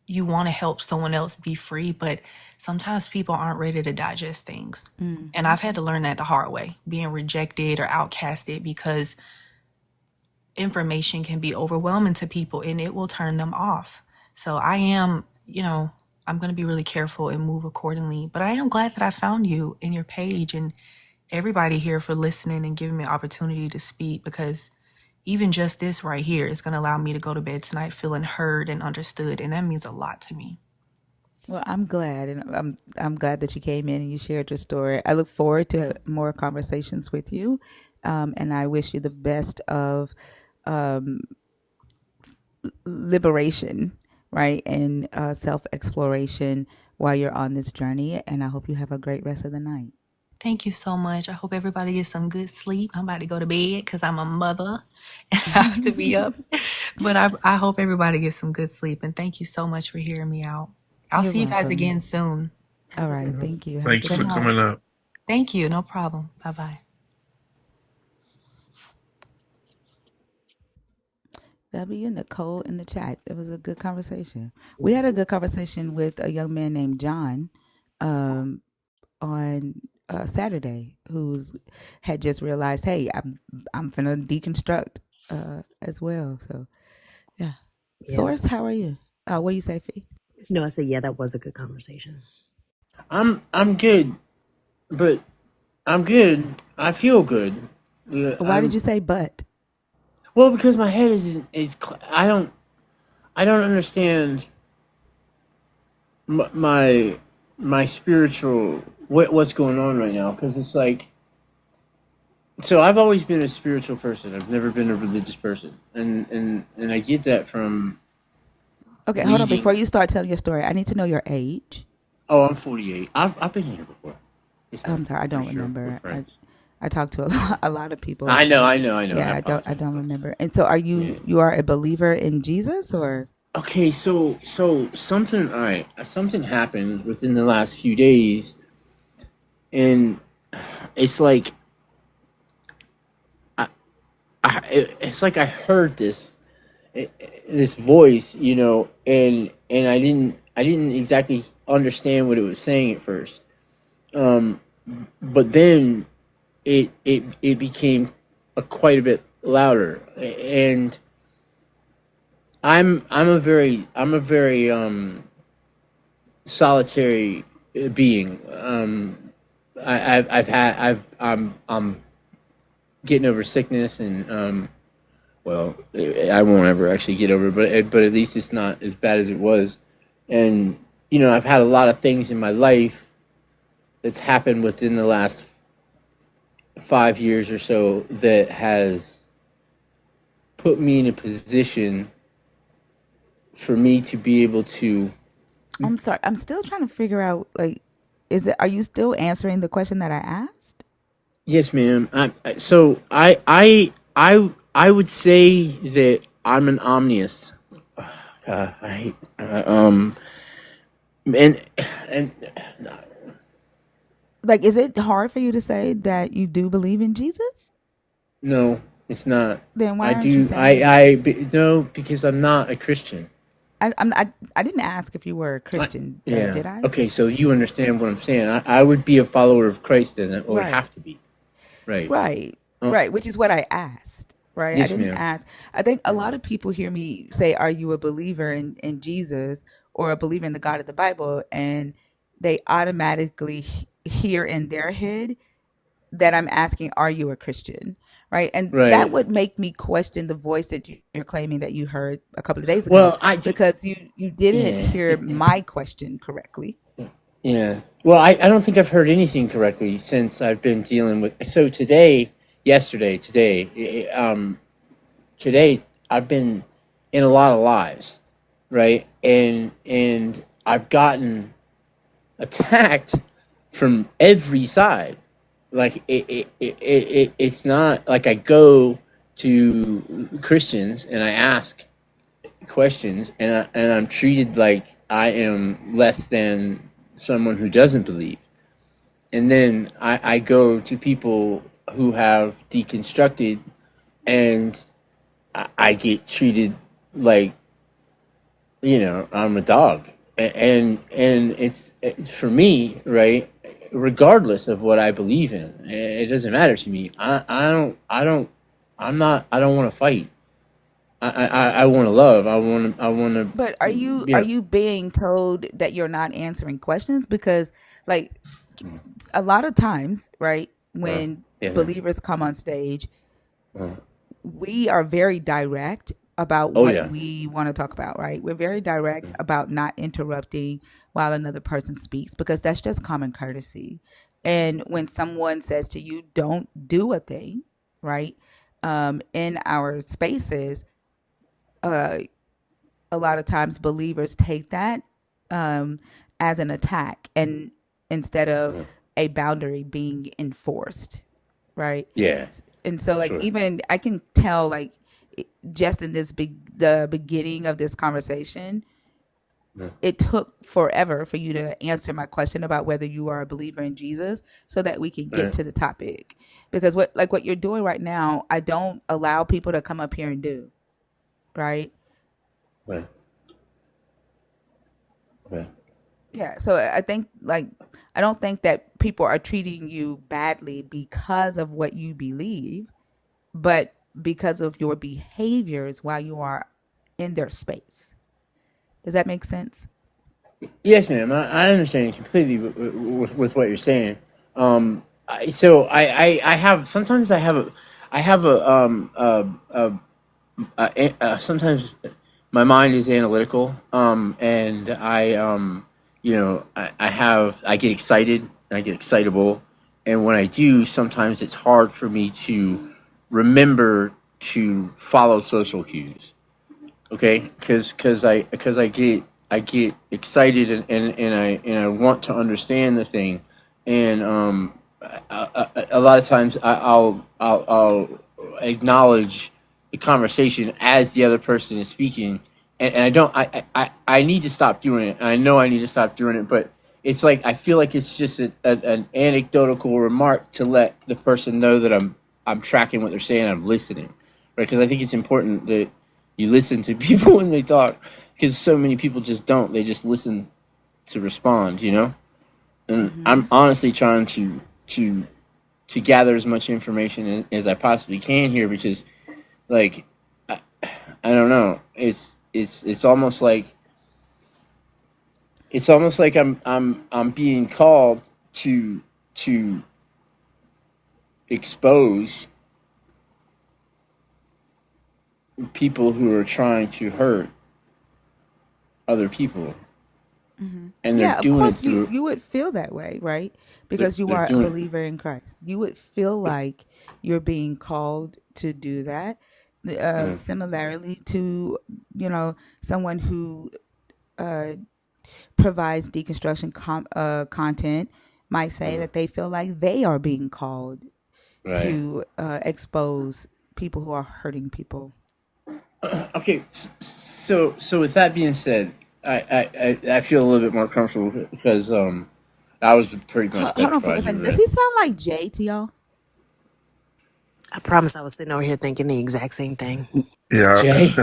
you want to help someone else be free, but sometimes people aren't ready to digest things. And I've had to learn that the hard way, being rejected or outcasted, because information can be overwhelming to people and it will turn them off. So I'm going to be really careful and move accordingly. But I am glad that I found you in your page, and everybody here for listening and giving me an opportunity to speak, because even just this right here is going to allow me to go to bed tonight feeling heard and understood. And that means a lot to me. Well, I'm glad, and I'm glad that you came in and you shared your story. I look forward to more conversations with you, and I wish you the best of liberation, right, and self exploration while you're on this journey. And I hope you have a great rest of the night. Thank you so much. I hope everybody gets some good sleep. I'm about to go to bed because I'm a mother and I have to be up. But I hope everybody gets some good sleep. And thank you so much for hearing me out. I'll You're see you guys welcome. again soon. All right. Thank you. Have a Thank you good Good for night. night. coming up. Thank you. No problem. Bye bye. W. Nicole in the chat. It was a good conversation. We had a good conversation with a young man named John on Saturday, who's had just realized, hey, I'm finna deconstruct as well. So yeah. Yes. Source, how are you? What do you say, Fee? No, I said, yeah, that was a good conversation. I'm good, but I'm good. I feel good. Yeah, Why did you say but? Well, because my head I don't understand my spiritual what's going on right now, because it's like, so I've always been a spiritual person. I've never been a religious person, and I get that from Okay, hold on. reading. Before you start telling your story, I need to know your age. Oh, I'm 48. I've been here before. Yes, I'm ma'am, sorry, I for don't sure. We're remember. friends. I talked to a lot of people. I know. And, I yeah, I apologize. don't remember. And so, are Yeah. you are a believer in Jesus, or? Okay, so something, all right, something happened within the last few days, and it's like it's like I heard this voice, and I didn't exactly understand what it was saying at first, but then it became quite a bit louder, and I'm a very solitary being. I'm getting over sickness, and well, I won't ever actually get over it, but at least it's not as bad as it was. And I've had a lot of things in my life that's happened within the last 5 years or so that has put me in a position for me to be able to. I'm sorry. I'm still trying to figure out. Like, are you still answering the question that I asked? Yes, ma'am. So I would say that I'm an omnist. I hate and Like, is it hard for you to say that you do believe in Jesus? no, it's not. Then why I aren't you do. saying? No, because I'm not a Christian. I didn't ask if you were a Christian, Yeah. did I? Okay, so you understand what I'm saying. I would be a follower of Christ, then, or would Right. have to be. Right. Right, which is what I asked, right? I Yes, didn't ma'am. ask. I think a lot of people hear me say, are you a believer in Jesus or a believer in the God of the Bible? And they automatically hear in their head that I'm asking, are you a Christian? Right. And that Right. would make me question the voice that you're claiming that you heard a couple of days ago, Well, because you didn't yeah. hear my question correctly. Yeah. Well, I don't think I've heard anything correctly since I've been dealing with. So today, today, I've been in a lot of lies, right? And I've gotten attacked from every side. Like it's not like I go to Christians and I ask questions, and I'm treated like I am less than someone who doesn't believe. And then I go to people who have deconstructed, and I get treated like I'm a dog. And it's for me, right? Regardless of what I believe in, it doesn't matter to me. I don't want to fight. I want to love. I want to. But are you being told that you're not answering questions? Because, like, a lot of times, right, when Yeah. believers come on stage, Uh, we are very direct about Oh, what yeah. we want to talk about, right? We're very direct about not interrupting while another person speaks, because that's just common courtesy. And when someone says to you, don't do a thing, right? in our spaces, a lot of times believers take that as an attack, and instead of a boundary being enforced, right? Yeah, And so, like, sure. even I can tell, like, just in the beginning of this conversation, Yeah. it took forever for you to answer my question about whether you are a believer in Jesus, so that we can get Right, to the topic. Because what you're doing right now, I don't allow people to come up here and do, right? right, right. Yeah, so I think, like, I don't think that people are treating you badly because of what you believe, but because of your behaviors while you are in their space. Does that make sense? Yes, ma'am. I understand completely with what you're saying. So I have sometimes I have sometimes my mind is analytical, and I get excited and I get excitable, and when I do, sometimes it's hard for me to remember to follow social cues. Okay, because I get excited, and I want to understand the thing, and a lot of times I'll acknowledge the conversation as the other person is speaking, and I don't I need to stop doing it. I know I need to stop doing it, but it's like I feel like it's just an anecdotal remark to let the person know that I'm tracking what they're saying. I'm listening, right? Because I think it's important that you listen to people when they talk, because so many people just don't. They just listen to respond, you know. And Mm-hmm. I'm honestly trying to gather as much information as I possibly can here, because, like, I, I don't know. It's almost like I'm being called to expose people who are trying to hurt other people, and they're Yeah, of doing it course through you would feel that way, right? Because you they're are a doing believer in Christ. You would feel like you're being called to do that. it. Similarly to, someone who provides deconstruction content might say that they feel like they are being called Right. to expose people who are hurting people. Okay. So with that being said, I feel a little bit more comfortable because I was pretty much Hold on for a petrified you second. were Does there. he sound like Jay to y'all? I promise I was sitting over here thinking the exact same thing. Yeah. Jay.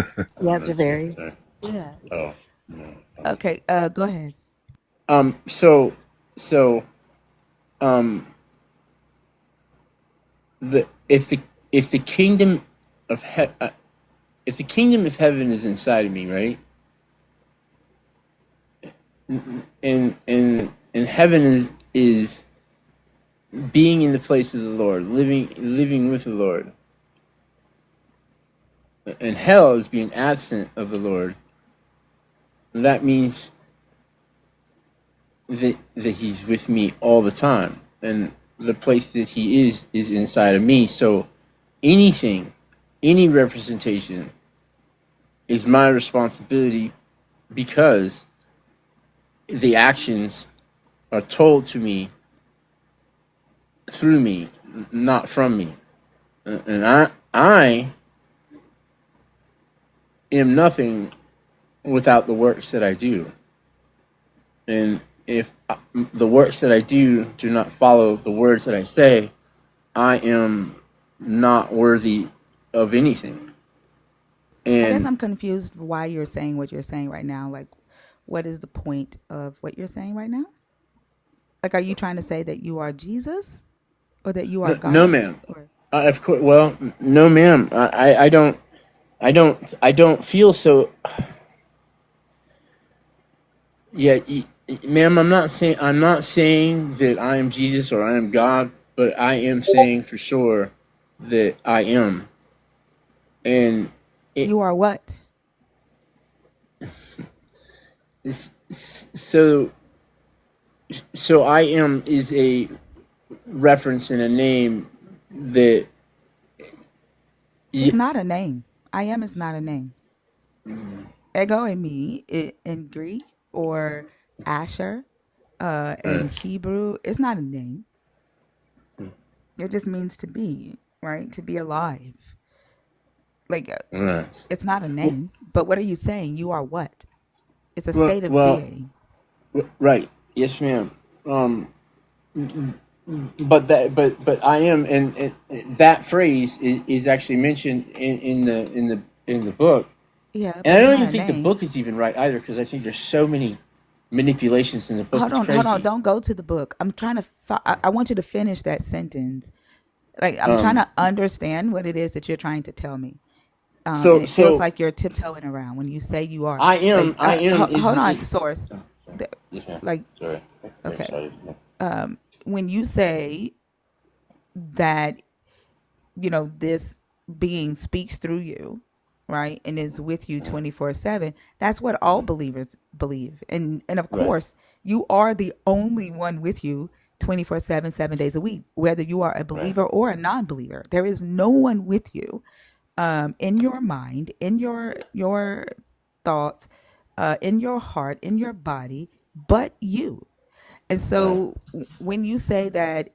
Yeah, No, Javarius. sorry. Yeah. Oh no. Okay. Go ahead. So so um the if the kingdom of if the kingdom of heaven is inside of me, right? And heaven is being in the place of the Lord, living with the Lord, and hell is being absent of the Lord. That means that He's with me all the time, and the place that He is inside of me. So anything, any representation, is my responsibility, because the actions are told to me through me, not from me, and I am nothing without the works that I do. And if the works that I do not follow the words that I say, I am not worthy of anything. I guess And I'm confused why you're saying what you're saying right now. Like, what is the point of what you're saying right now? Like, are you trying to say that you are Jesus or that you are no, God? ma'am. Or Of course, well, no, ma'am. I don't feel so. Yeah, ma'am. I'm not saying that I am Jesus or I am God, but I am saying for sure that I am. And it, you are what? so I am is a reference and a name that It's Yeah. not a name. I am is not a name. Ego and me in Greek or Asher in Right. Hebrew, it's not a name. It just means to be, right? To be alive. Like Right. it's not a Well, name. But what are you saying? You are what? It's a well, state of well, being. right. Yes, ma'am. But I am, and that phrase is actually mentioned in the book. Yeah, And but I it's don't not even a think the name. book is even right either, because I think there's so many manipulations in the book. Hold It's on, hold on. crazy. Don't go to the book. I'm trying to. I want you to finish that sentence. Like I'm trying to understand what it is that you're trying to tell me. And So it feels so like you're tiptoeing around when you say you are. I am Hold is on, source. The- yes, ma'am. Like, Sorry. Very okay, sorry. when you say that, this being speaks through you, right, and is with you 24/7. That's what all believers believe, and of Right. course, you are the only one with you 24/7, 7 days a week, whether you are a Right. believer or a non-believer. There is no one with you in your mind, in your thoughts, in your heart, in your body, but you. And Right. so when you say that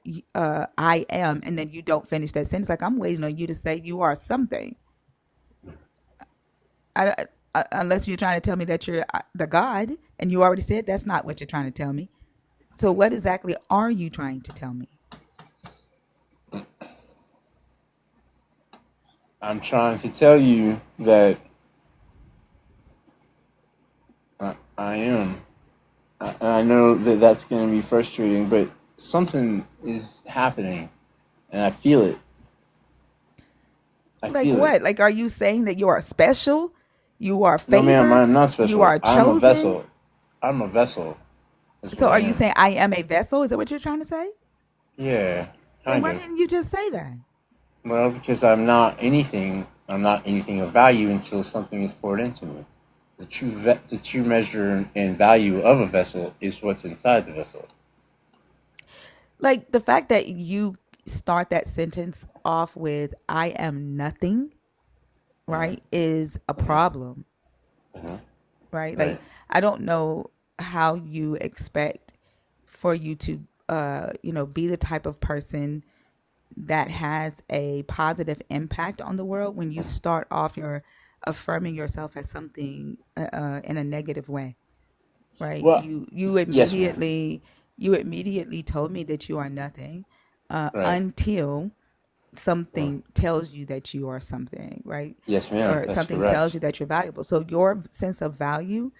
I am, and then you don't finish that sentence, like I'm waiting on you to say you are something. Unless you're trying to tell me that you're the God, and you already said that's not what you're trying to tell me. So what exactly are you trying to tell me? I'm trying to tell you that I am. I know that that's going to be frustrating, but something is happening, and I feel it. I Like feel it. what? Like are you saying that you are special? You are No, ma'am, favored? I'm not You special. are I'm a chosen? vessel. I'm a vessel. That's So what I are you am. saying I am a vessel? Is that what you're trying to say? Yeah, Then kind why of. didn't you just say that? Well, because I'm not anything. I'm not anything of value until something is poured into me. The true measure and value of a vessel is what's inside the vessel. Like the fact that you start that sentence off with I am nothing, right, is a problem, Uh-huh. right? Like Right. I don't know how you expect for you to be the type of person that has a positive impact on the world when you start off your affirming yourself as something in a negative way, right? Well, yes, ma'am. You immediately told me that you are nothing Right. until Well, something tells you that you are something, right? yes, ma'am. Or That's something tells correct. you that you're valuable. So your sense of value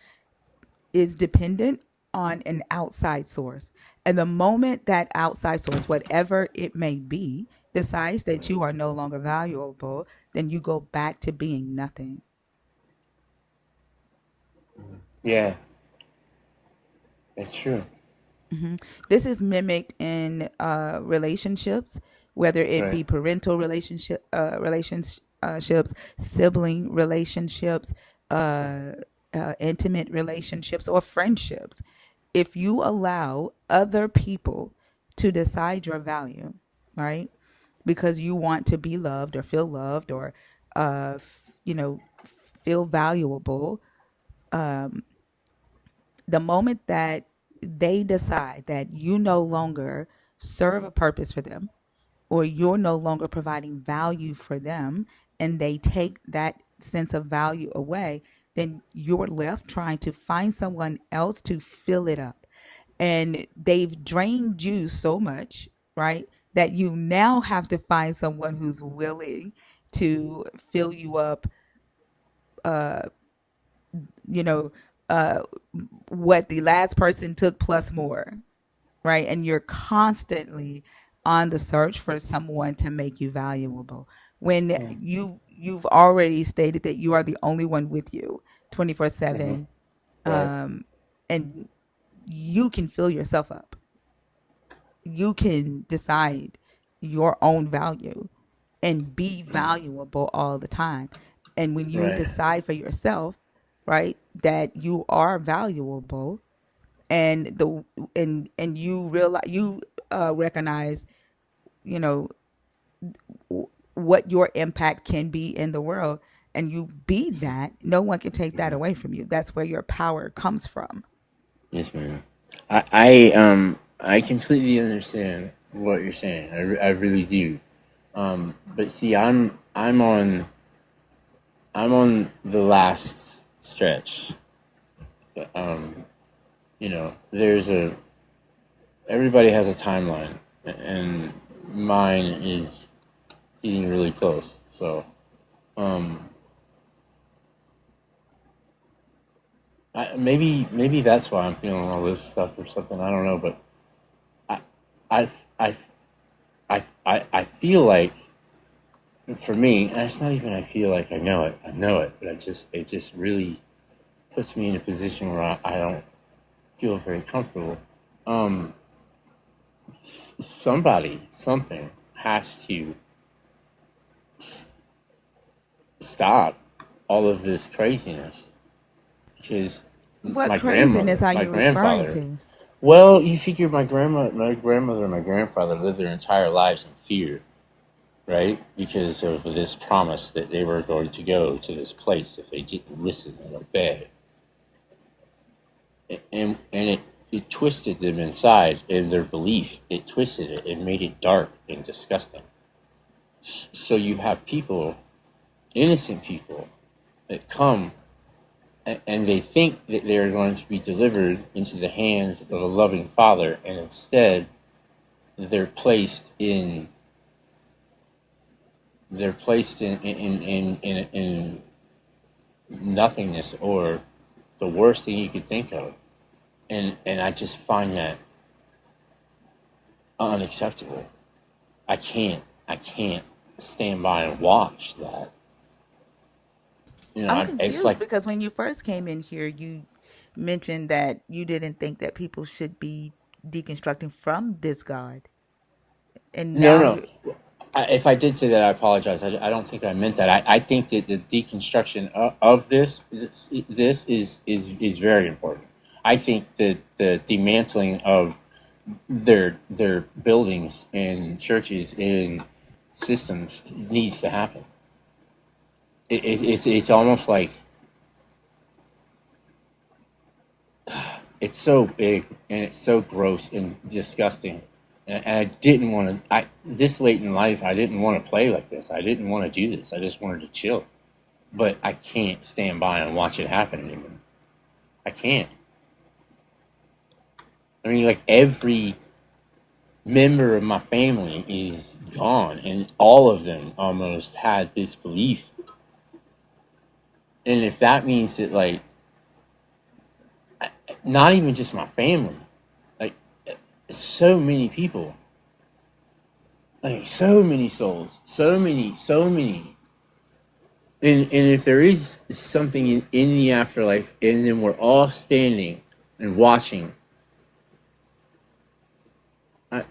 is dependent on an outside source. And the moment that outside source, whatever it may be, decides that you are no longer valuable, then you go back to being nothing. Yeah, it's true. This is mimicked in relationships, whether it Right. be parental relationships, sibling relationships, intimate relationships, or friendships. If you allow other people to decide your value, right? Because you want to be loved or feel valuable, the moment that they decide that you no longer serve a purpose for them or you're no longer providing value for them and they take that sense of value away, then you're left trying to find someone else to fill it up. And they've drained you so much, right? That you now have to find someone who's willing to fill you up, you know, uh, what the last person took plus more, right? And you're constantly on the search for someone to make you valuable when you've already stated that you are the only one with you Mm-hmm. 24/7, Right. and you can fill yourself up. You can decide your own value and be valuable all the time. And when you Right. decide for yourself, right, that you are valuable, and you realize, you recognize, you know what your impact can be in the world, and you be that, no one can take that away from you. That's where your power comes from. Yes, ma'am. I completely understand what you're saying. I really do. But see, I'm on the last stretch. You know, everybody has a timeline, and mine is getting really close. So, maybe that's why I'm feeling all this stuff or something. I don't know, but I I I I feel like, for me, and it's not even I feel like I know it, but it just really puts me in a position where I don't feel very comfortable. Um, something has to stop all of this craziness, because What craziness are my you referring grandfather. to? Well, you figure my grandmother, and my grandfather lived their entire lives in fear, right? Because of this promise that they were going to go to this place if they didn't listen and obey. And it twisted them inside in their belief. It twisted it and made it dark and disgusting. So you have people, innocent people, that come and they think that they're going to be delivered into the hands of a loving father, and instead they're placed in in nothingness, or the worst thing you could think of. And I just find that unacceptable. I can't stand by and watch that. I'm It's confused like, because when you first came in here, you mentioned that you didn't think that people should be deconstructing from this God. And no, now no. you If I did say that, I apologize. I don't think I meant that. I think that the deconstruction of this is very important. I think that the dismantling of their buildings and churches and systems needs to happen. It's almost like it's so big and it's so gross and disgusting. And I didn't want to. This late in life, I didn't want to play like this. I didn't want to do this. I just wanted to chill. But I can't stand by and watch it happen anymore. I can't. I mean, like, every member of my family is gone, and all of them almost had this belief. And if that means that, like, not even just my family, like, so many people, like, so many souls, so many. And if there is something in the afterlife, and then we're all standing and watching,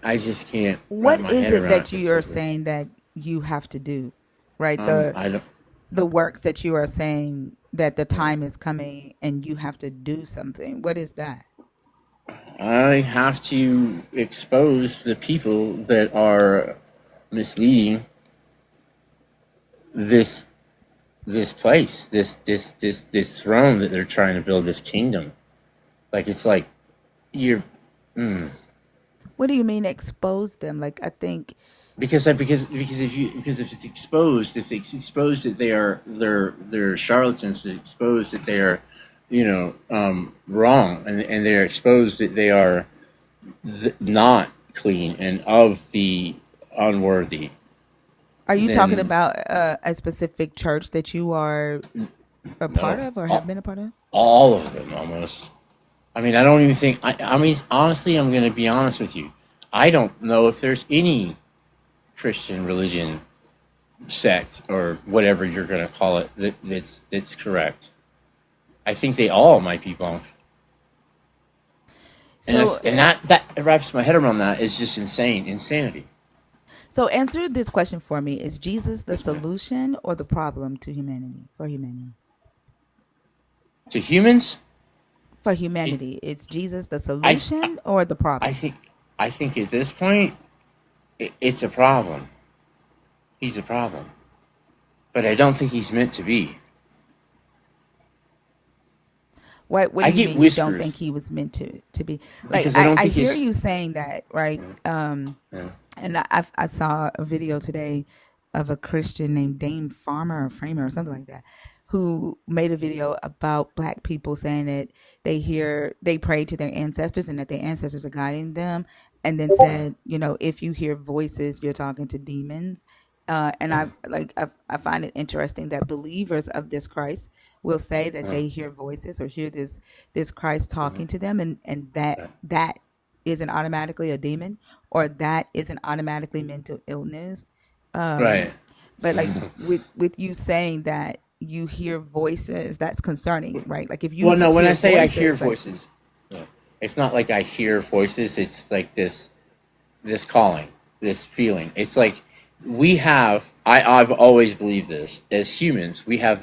I just can't wrap what my is head it around that it you are this way. saying that you have to do? Right? The I don't. the works that you are saying that the time is coming and you have to do something. What is that? I have to expose the people that are misleading this this place, this throne that they're trying to build, this kingdom. Like, it's like you're. What do you mean expose them? Like I think Because if it's exposed that they're charlatans, it's exposed that they are, wrong, and they're exposed that they are not clean and of the unworthy. are you talking Then about a specific church that you are a part no, of or have been a part of? all of them almost. I mean, I don't even think. I mean, honestly, I'm going to be honest with you. I don't know if there's any Christian religion, sect, or whatever you're going to call it, that's correct. I think they all might be bunk. And So that wraps my head around that is just insanity. so answer this question for me. Is Jesus the solution or the problem to humanity? For humanity. To humans, For it, humanity, is Jesus the I solution or the I problem? think I think at this point it's a problem. he's a problem. But I don't think he's meant to be. What I do you get mean you don't whispers think he was meant to be? Like, because I don't I think hear his. you saying that, right? Yeah. And I saw a video today of a Christian named Dame Farmer or Framer or something like that, who made a video about Black people saying that they pray to their ancestors and that their ancestors are guiding them, and then said, you know, if you hear voices, you're talking to demons. And I find it interesting that believers of this Christ will say that they hear voices or hear this Christ talking to them, and that isn't automatically a demon, or that isn't automatically mental illness. Right. But like with you saying that you hear voices, that's concerning, right? Like if Well, you no, when I hear say I hear voices, like voices, yeah, it's not like I hear voices. It's like this calling, this feeling. It's like I've always believed this. As humans, we have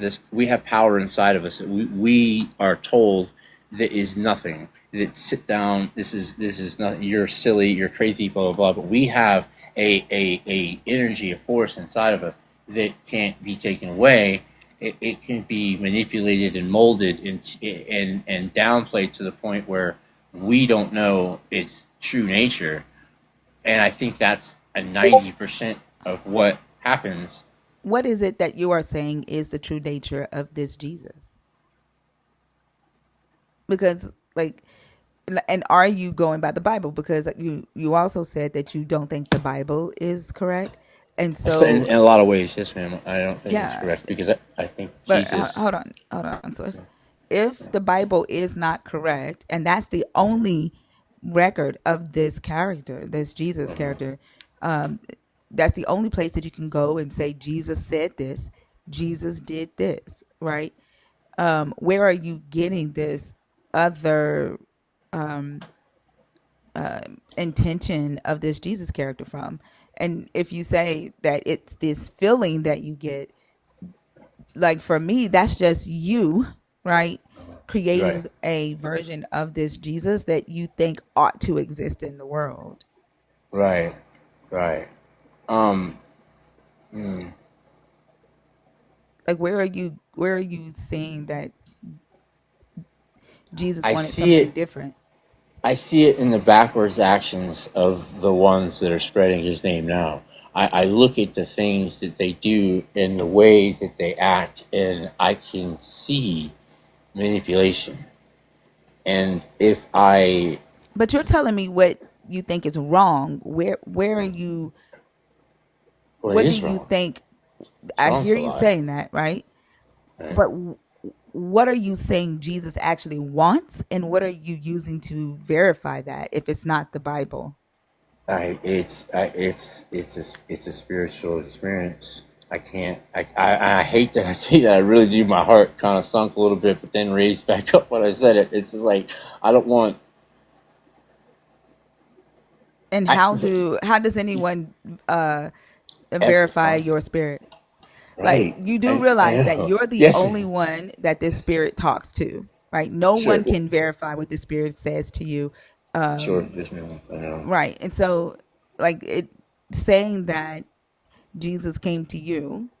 power inside of us that we are told that is nothing. That sit down, this is nothing, you're silly, you're crazy, blah blah blah. But we have a energy, a force inside of us that can't be taken away. It can be manipulated and molded and downplayed to the point where we don't know its true nature. And I think that's a 90% of what happens. what is it that you are saying is the true nature of this Jesus? Because like, and are you going by the Bible? Because you also said that you don't think the Bible is correct, and So so in a lot of ways, yes, ma'am. I don't think it's yeah. correct because I think But Jesus. hold on, source. If the Bible is not correct, and that's the only record of this character, this Jesus character, um, that's the only place that you can go and say Jesus said this, Jesus did this, right? Where are you getting this other intention of this Jesus character from? And if you say that it's this feeling that you get, like for me, that's just you, right? Right, Creating a version of this Jesus that you think ought to exist in the world. right, right. Um, hmm. Like where are you seeing that Jesus I wanted see something it. different? I see it in the backwards actions of the ones that are spreading his name now. I look at the things that they do and the way that they act, and I can see manipulation. And if I, But you're telling me what you think is wrong. Where are you, well, it what do is you wrong. think? It's I wrong hear to you lie. saying that, right? Right? But what are you saying Jesus actually wants, and what are you using to verify that if it's not the Bible? It's a spiritual experience. I can't. I hate that I say that. I really do. My heart kind of sunk a little bit, but then raised back up when I said it. It's just like I don't want. And I how does anyone uh ever verify find your spirit? Like right. you do I realize that know. you're the Yes, only ma'am. one that this spirit talks to, right? No Sure. one can verify what the spirit says to you. Sure. Um Yes, ma'am. I know. right. And so like it saying that Jesus came to you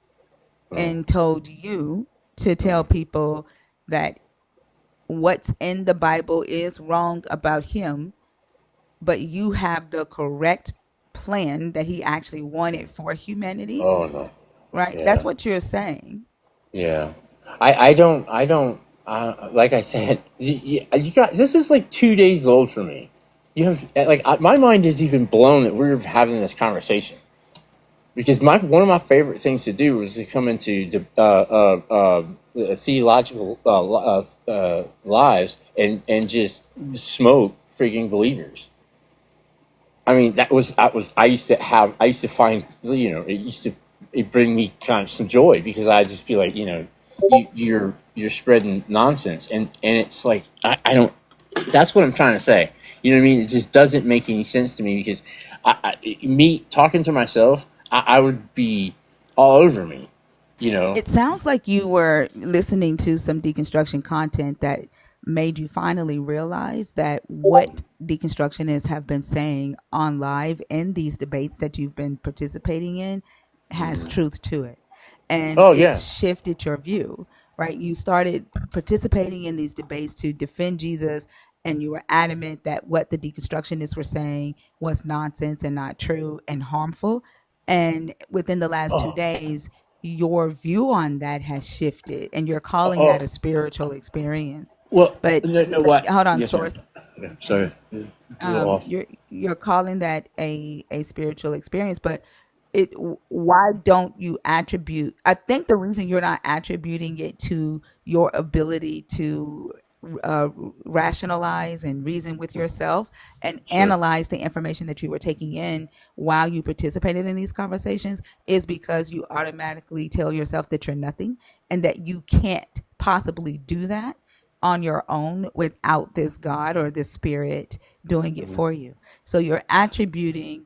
Mm, and told you to tell mm. people that what's in the Bible is wrong about him, but you have the correct plan that he actually wanted for humanity, Oh no. right? That's Yeah. what you're saying. Yeah. I don't. Like I said, you got this is like 2 days old for me. You have like my mind is even blown that we're having this conversation because my one of my favorite things to do was to come into theological lives and just smoke freaking believers. I mean, I used to find, it bring me kind of some joy because I'd just be like, you're spreading nonsense. And it's like, I don't, that's what I'm trying to say. You know what I mean? It just doesn't make any sense to me because me talking to myself, I would be all over me, you know? It sounds like you were listening to some deconstruction content that made you finally realize that what deconstructionists have been saying on live in these debates that you've been participating in has truth to it. And Oh yeah. it's shifted your view, right? You started participating in these debates to defend Jesus, and you were adamant that what the deconstructionists were saying was nonsense and not true and harmful. And within the last two Oh, days, your view on that has shifted, and you're oh, calling that a oh. spiritual experience. Well, But no, no, what? hold on, Yes, ma'am. source. Yeah, sorry, a little off. You're calling that a spiritual experience, but it why don't you attribute, I think the reason you're not attributing it to your ability to uh, rationalize and reason with yourself and Sure. analyze the information that you were taking in while you participated in these conversations is because you automatically tell yourself that you're nothing and that you can't possibly do that on your own without this God or this spirit doing it for you. So you're attributing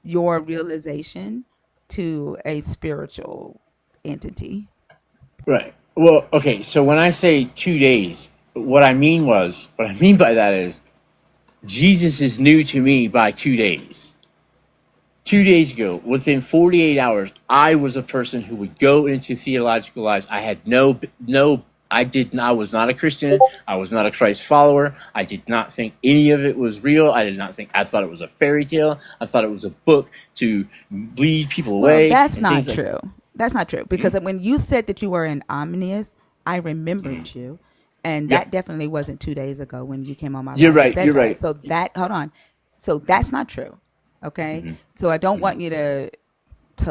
your realization to a spiritual entity. Right. Well, okay. So when I say 2 days, what I mean by that is Jesus is new to me by 2 days. 2 days ago, within 48 hours, I was a person who would go into theological lies. I had I was not a Christian. I was not a Christ follower. I did not think any of it was real. I thought it was a fairy tale. I thought it was a book to lead people Well, away that's and not things like true. That's not true because when you said that you were an omnius, I remembered you. And yeah. that definitely wasn't 2 days ago when you came on my You're live and right. said You're that. right. So hold on. So that's not true. Okay. So I don't want you to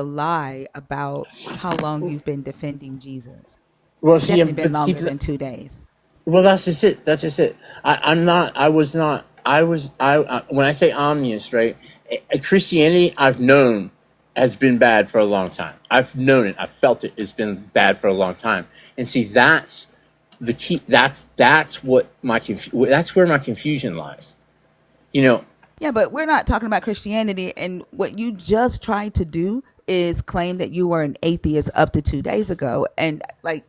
lie about how long you've been defending Jesus. Well, It's see, definitely been but see, longer than 2 days. well, that's just it. That's just it. I'm not. I was not. I was. When I say omnious, right? Christianity, I've known has been bad for a long time. I've known it. I've felt it. It's been bad for a long time. And see, that's the key. That's what that's where my confusion lies. You know. Yeah, but we're not talking about Christianity. And what you just tried to do is claim that you were an atheist up to 2 days ago. And like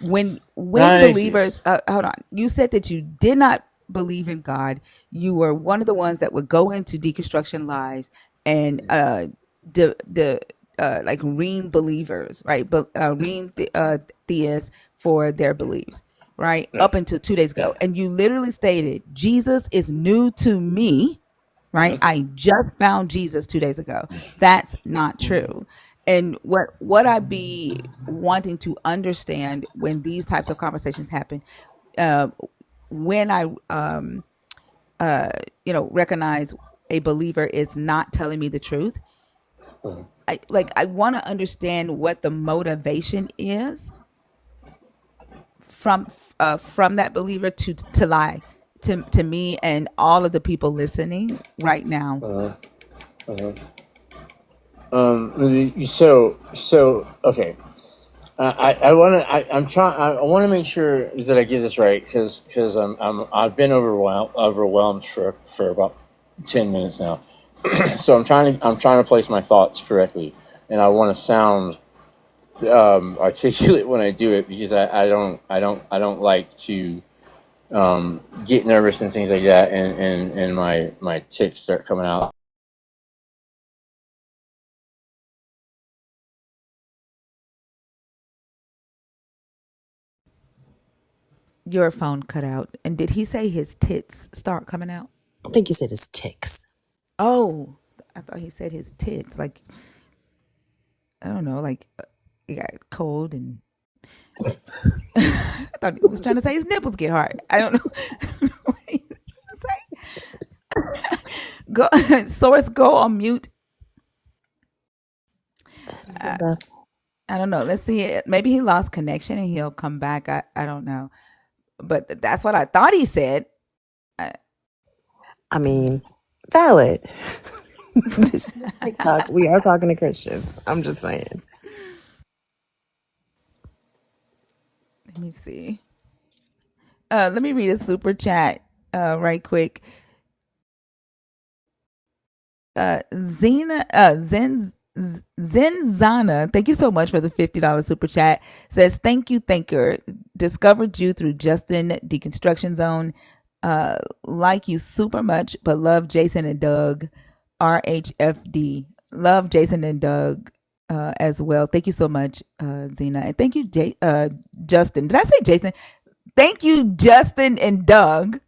when Not an believers, atheist. hold on, you said that you did not believe in God. You were one of the ones that would go into deconstruction lives and the like ream believers, right? But ream theists for their beliefs, right? Right. Up until 2 days Yeah. ago, and you literally stated Jesus is new to me, right? I just found Jesus 2 days ago. That's not true. And what I be wanting to understand when these types of conversations happen, uh, when I recognize a believer is not telling me the truth, I want to understand what the motivation is from that believer to lie to me and all of the people listening right now. So okay. I want to. I'm trying. I want to make sure that I get this right because I've been overwhelmed for about 10 minutes now. So I'm trying to place my thoughts correctly, and I want to sound articulate when I do it because I don't like to get nervous and things like that, and my tics start coming out. Your phone cut out. And did he say his tits start coming out? I think you said it's ticks. Oh, I thought he said his tits. Like, I don't know, like he got cold and I thought he was trying to say his nipples get hard. I don't know. I don't know what he's trying to say. Go, source, go on mute. I don't know. Let's see. Maybe he lost connection and he'll come back. I don't know. But that's what I thought he said. I mean, valid. This is TikTok. We are talking to Christians. I'm just saying. Let me see. Let me read a super chat right quick. Zenzana, thank you so much for the $50 super chat. Says, thank you, thanker. Discovered you through Justin Deconstruction Zone. Like you super much, but love Jason and Doug. RHFD. Love Jason and Doug. as well. Thank you so much, Zena, and thank you, Justin. Did I say Jason? Thank you, Justin and Doug,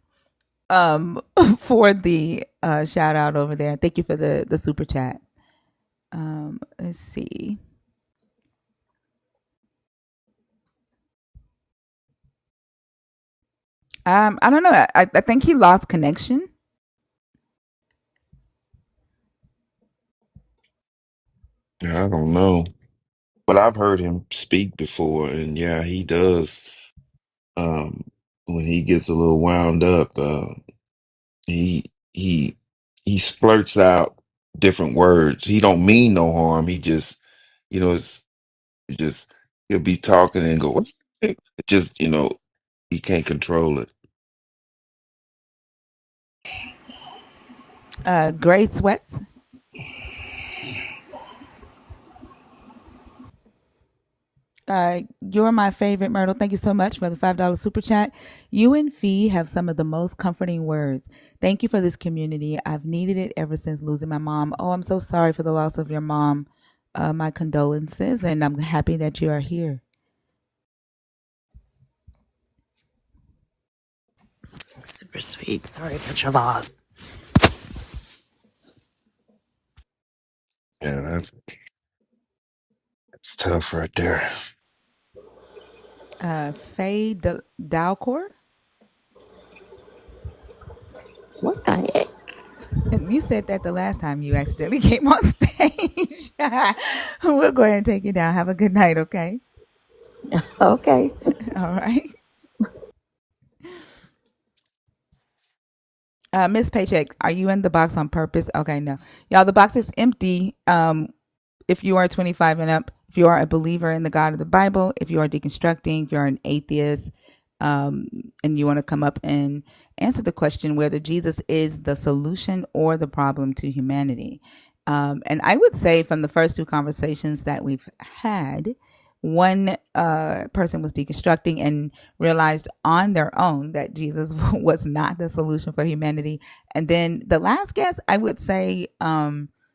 for the shout out over there. Thank you for the super chat. Let's see. I don't know. I think he lost connection. I don't know. But I've heard him speak before, and yeah, he does. Um, when he gets a little wound up, he he he splurts out different words. He don't mean no harm. He just, it's just he'll be talking and go, "What?" It just, he can't control it. Gray sweats. You're my favorite, Myrtle. Thank you so much for the $5 super chat. You and Fee have some of the most comforting words. Thank you for this community. I've needed it ever since losing my mom. Oh, I'm so sorry for the loss of your mom. My condolences, and I'm happy that you are here. Super sweet. Sorry about your loss. Yeah, that's tough right there. Faye Dalcor. What the heck? And you said that the last time you accidentally came on stage. We'll go ahead and take you down. Have a good night, okay? Okay. All right. Miss Paycheck, are you in the box on purpose? Okay, no. Y'all, the box is empty. If you are 25 and up, if you are a believer in the God of the Bible, if you are deconstructing, if you're an atheist, and you want to come up and answer the question whether Jesus is the solution or the problem to humanity. And I would say from the first two conversations that we've had, one person was deconstructing and realized on their own that Jesus was not the solution for humanity. And then the last guest, I would say,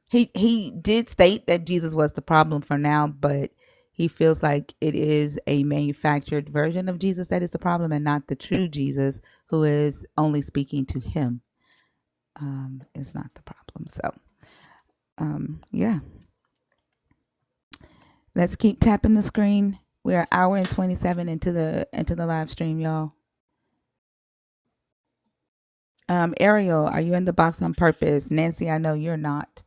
he did state that Jesus was the problem for now, but he feels like it is a manufactured version of Jesus that is the problem and not the true Jesus who is only speaking to him. Is not the problem. So, yeah. Let's keep tapping the screen. We're an hour and 27 into the live stream, y'all. Ariel, are you in the box on purpose? Nancy, I know you're not.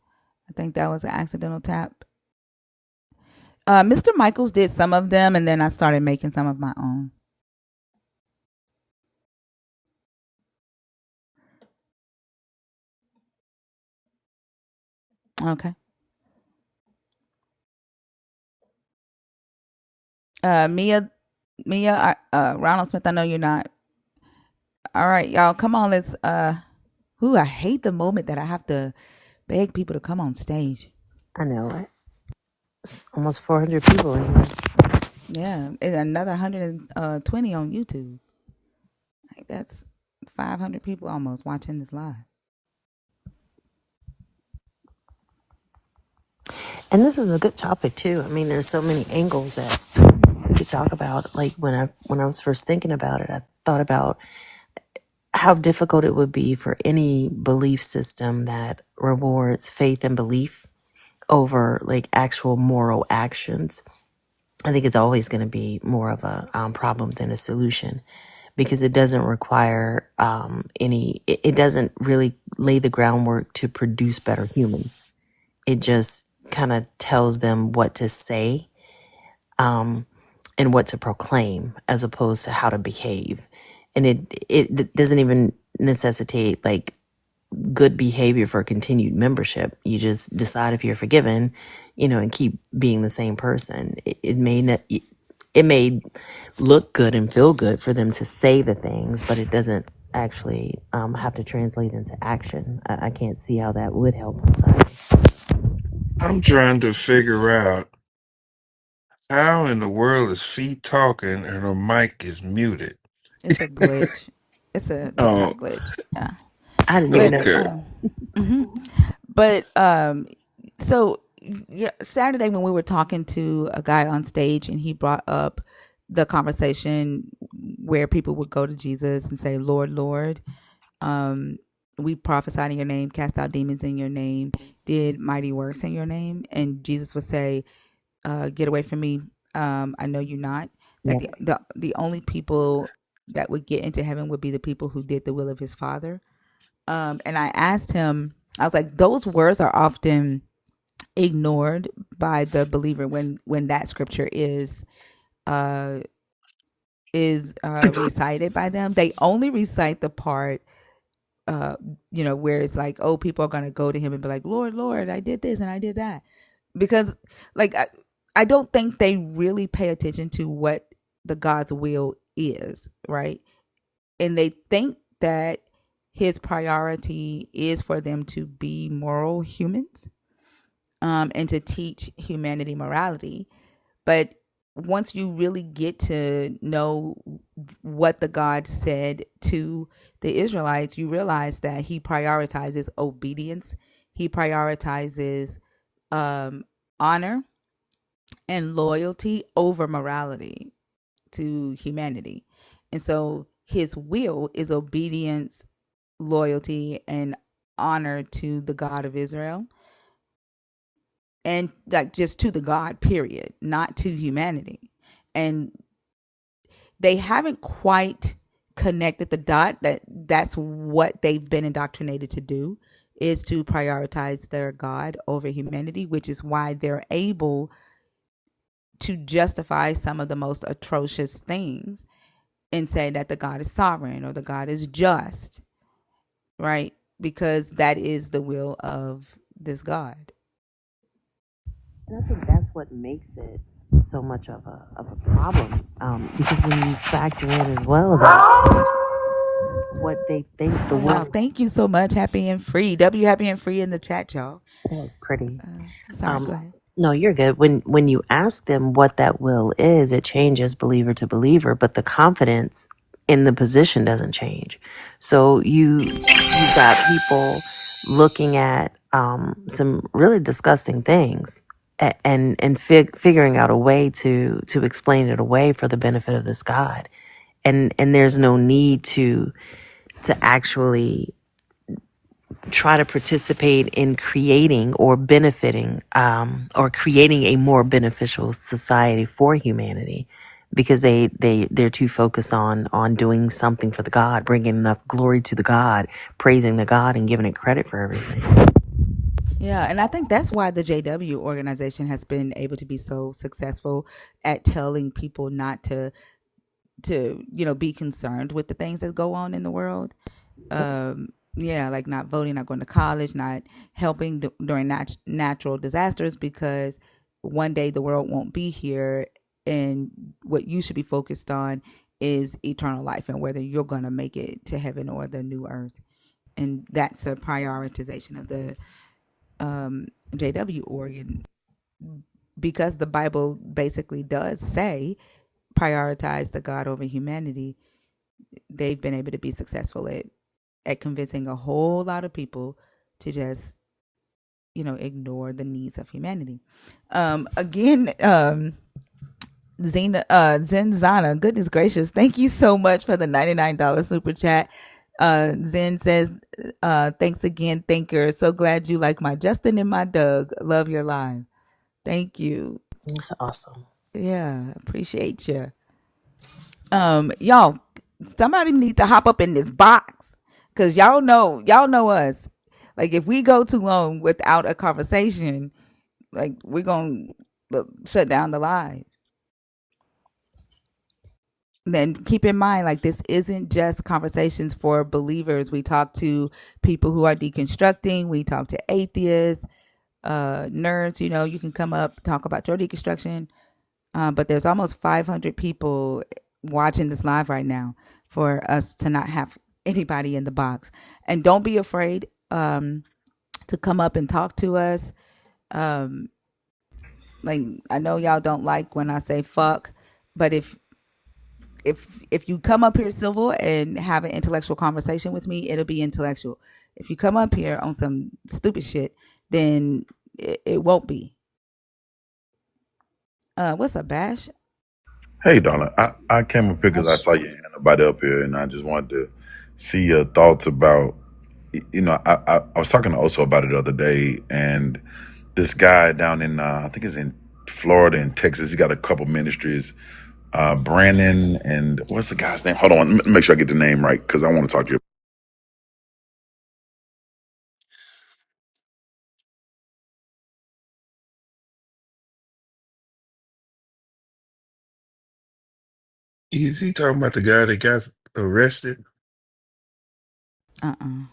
I think that was an accidental tap. Mr. Michaels did some of them, and then I started making some of my own. Okay. Mia, Ronald Smith, I know you're not. All right, y'all, come on. Let's. I hate the moment that I have to beg people to come on stage. I know, right? It's almost 400 people in here. Yeah, and another 120 on YouTube. Like that's 500 people almost watching this live. And this is a good topic too. I mean, there's so many angles that we could talk about. Like when I was first thinking about it, I thought about how difficult it would be for any belief system that rewards faith and belief over like actual moral actions. I think it's always going to be more of a problem than a solution because it doesn't require it doesn't really lay the groundwork to produce better humans. It just kind of tells them what to say and what to proclaim as opposed to how to behave. And it doesn't even necessitate like good behavior for continued membership. You just decide if you're forgiven, and keep being the same person. It may look good and feel good for them to say the things, but it doesn't actually have to translate into action. I can't see how that would help society. I'm trying to figure out how in the world is Fee talking and her mic is muted. It's a glitch. It's a TikTok Oh, glitch. Yeah, I didn't even but know. okay. but so yeah, Saturday when we were talking to a guy on stage and he brought up the conversation where people would go to Jesus and say, Lord, Lord, um, we prophesied in your name, cast out demons in your name, did mighty works in your name. And Jesus would say, get away from me. I know you not. That Yeah. the only people that would get into heaven would be the people who did the will of his Father. And I asked him, I was like, those words are often ignored by the believer when that scripture uh recited by them. They only recite the part where it's like, oh, people are gonna go to him and be like, Lord, Lord, I did this and I did that. Because like I don't think they really pay attention to what the God's will is, right? And they think that his priority is for them to be moral humans, and to teach humanity morality. But once you really get to know what the God said to the Israelites, you realize that he prioritizes obedience, he prioritizes honor and loyalty over morality to humanity. And so his will is obedience, loyalty, and honor to the God of Israel, and like just to the God, period, not to humanity. And they haven't quite connected the dot that that's what they've been indoctrinated to do, is to prioritize their God over humanity, which is why they're able to justify some of the most atrocious things and say that the God is sovereign or the God is just, right? Because that is the will of this God. And I think that's what makes it so much of a problem. Because when you factor in as well that what they think the Wow, world thank you so much, Happy and Free. W Happy and Free in the chat, y'all. is pretty. Sorry, go ahead. No, you're good. When you ask them what that will is, it changes believer to believer, but the confidence in the position doesn't change. So you've got people looking at some really disgusting things and figuring out a way to explain it away for the benefit of this God, and there's no need to actually try to participate in creating or benefiting or creating a more beneficial society for humanity, because they're too focused on doing something for the God, bringing enough glory to the God, praising the God, and giving it credit for everything. Yeah, and I think that's why the JW organization has been able to be so successful at telling people not to be concerned with the things that go on in the world. Yeah, like not voting, not going to college, not helping during natural disasters, because one day the world won't be here, and what you should be focused on is eternal life and whether you're going to make it to heaven or the new earth. And that's a prioritization of the JW organ, because the Bible basically does say prioritize the God over humanity. They've been able to be successful at convincing a whole lot of people to just ignore the needs of humanity. Again, Zenzana, goodness gracious, thank you so much for the $99 super chat. Zen says, thanks again, thinker. So glad you like my Justin and my Doug. Love your live. Thank you. It's awesome. Yeah, appreciate you. Y'all, somebody need to hop up in this box, because y'all know us. Like, if we go too long without a conversation, like, we're gonna shut down the live. Then keep in mind, like, this isn't just conversations for believers. We talk to people who are deconstructing. We talk to atheists, nerds. You can come up, talk about your deconstruction. But there's almost 500 people watching this live right now for us to not have anybody in the box. And don't be afraid to come up and talk to us. Like, I know y'all don't like when I say fuck, but if you come up here civil and have an intellectual conversation with me, it'll be intellectual. If you come up here on some stupid shit, then it won't be. What's up, Bash? Hey, Donna. I came up here because I saw you and nobody up here, and I just wanted to see your thoughts about. I was talking to Oso about it the other day, and this guy down in I think it's in Florida and Texas. He got a couple ministries. Brandon and what's the guy's name? Hold on, let me make sure I get the name right because I want to talk to you. Is he talking about the guy that got arrested? Uh-uh.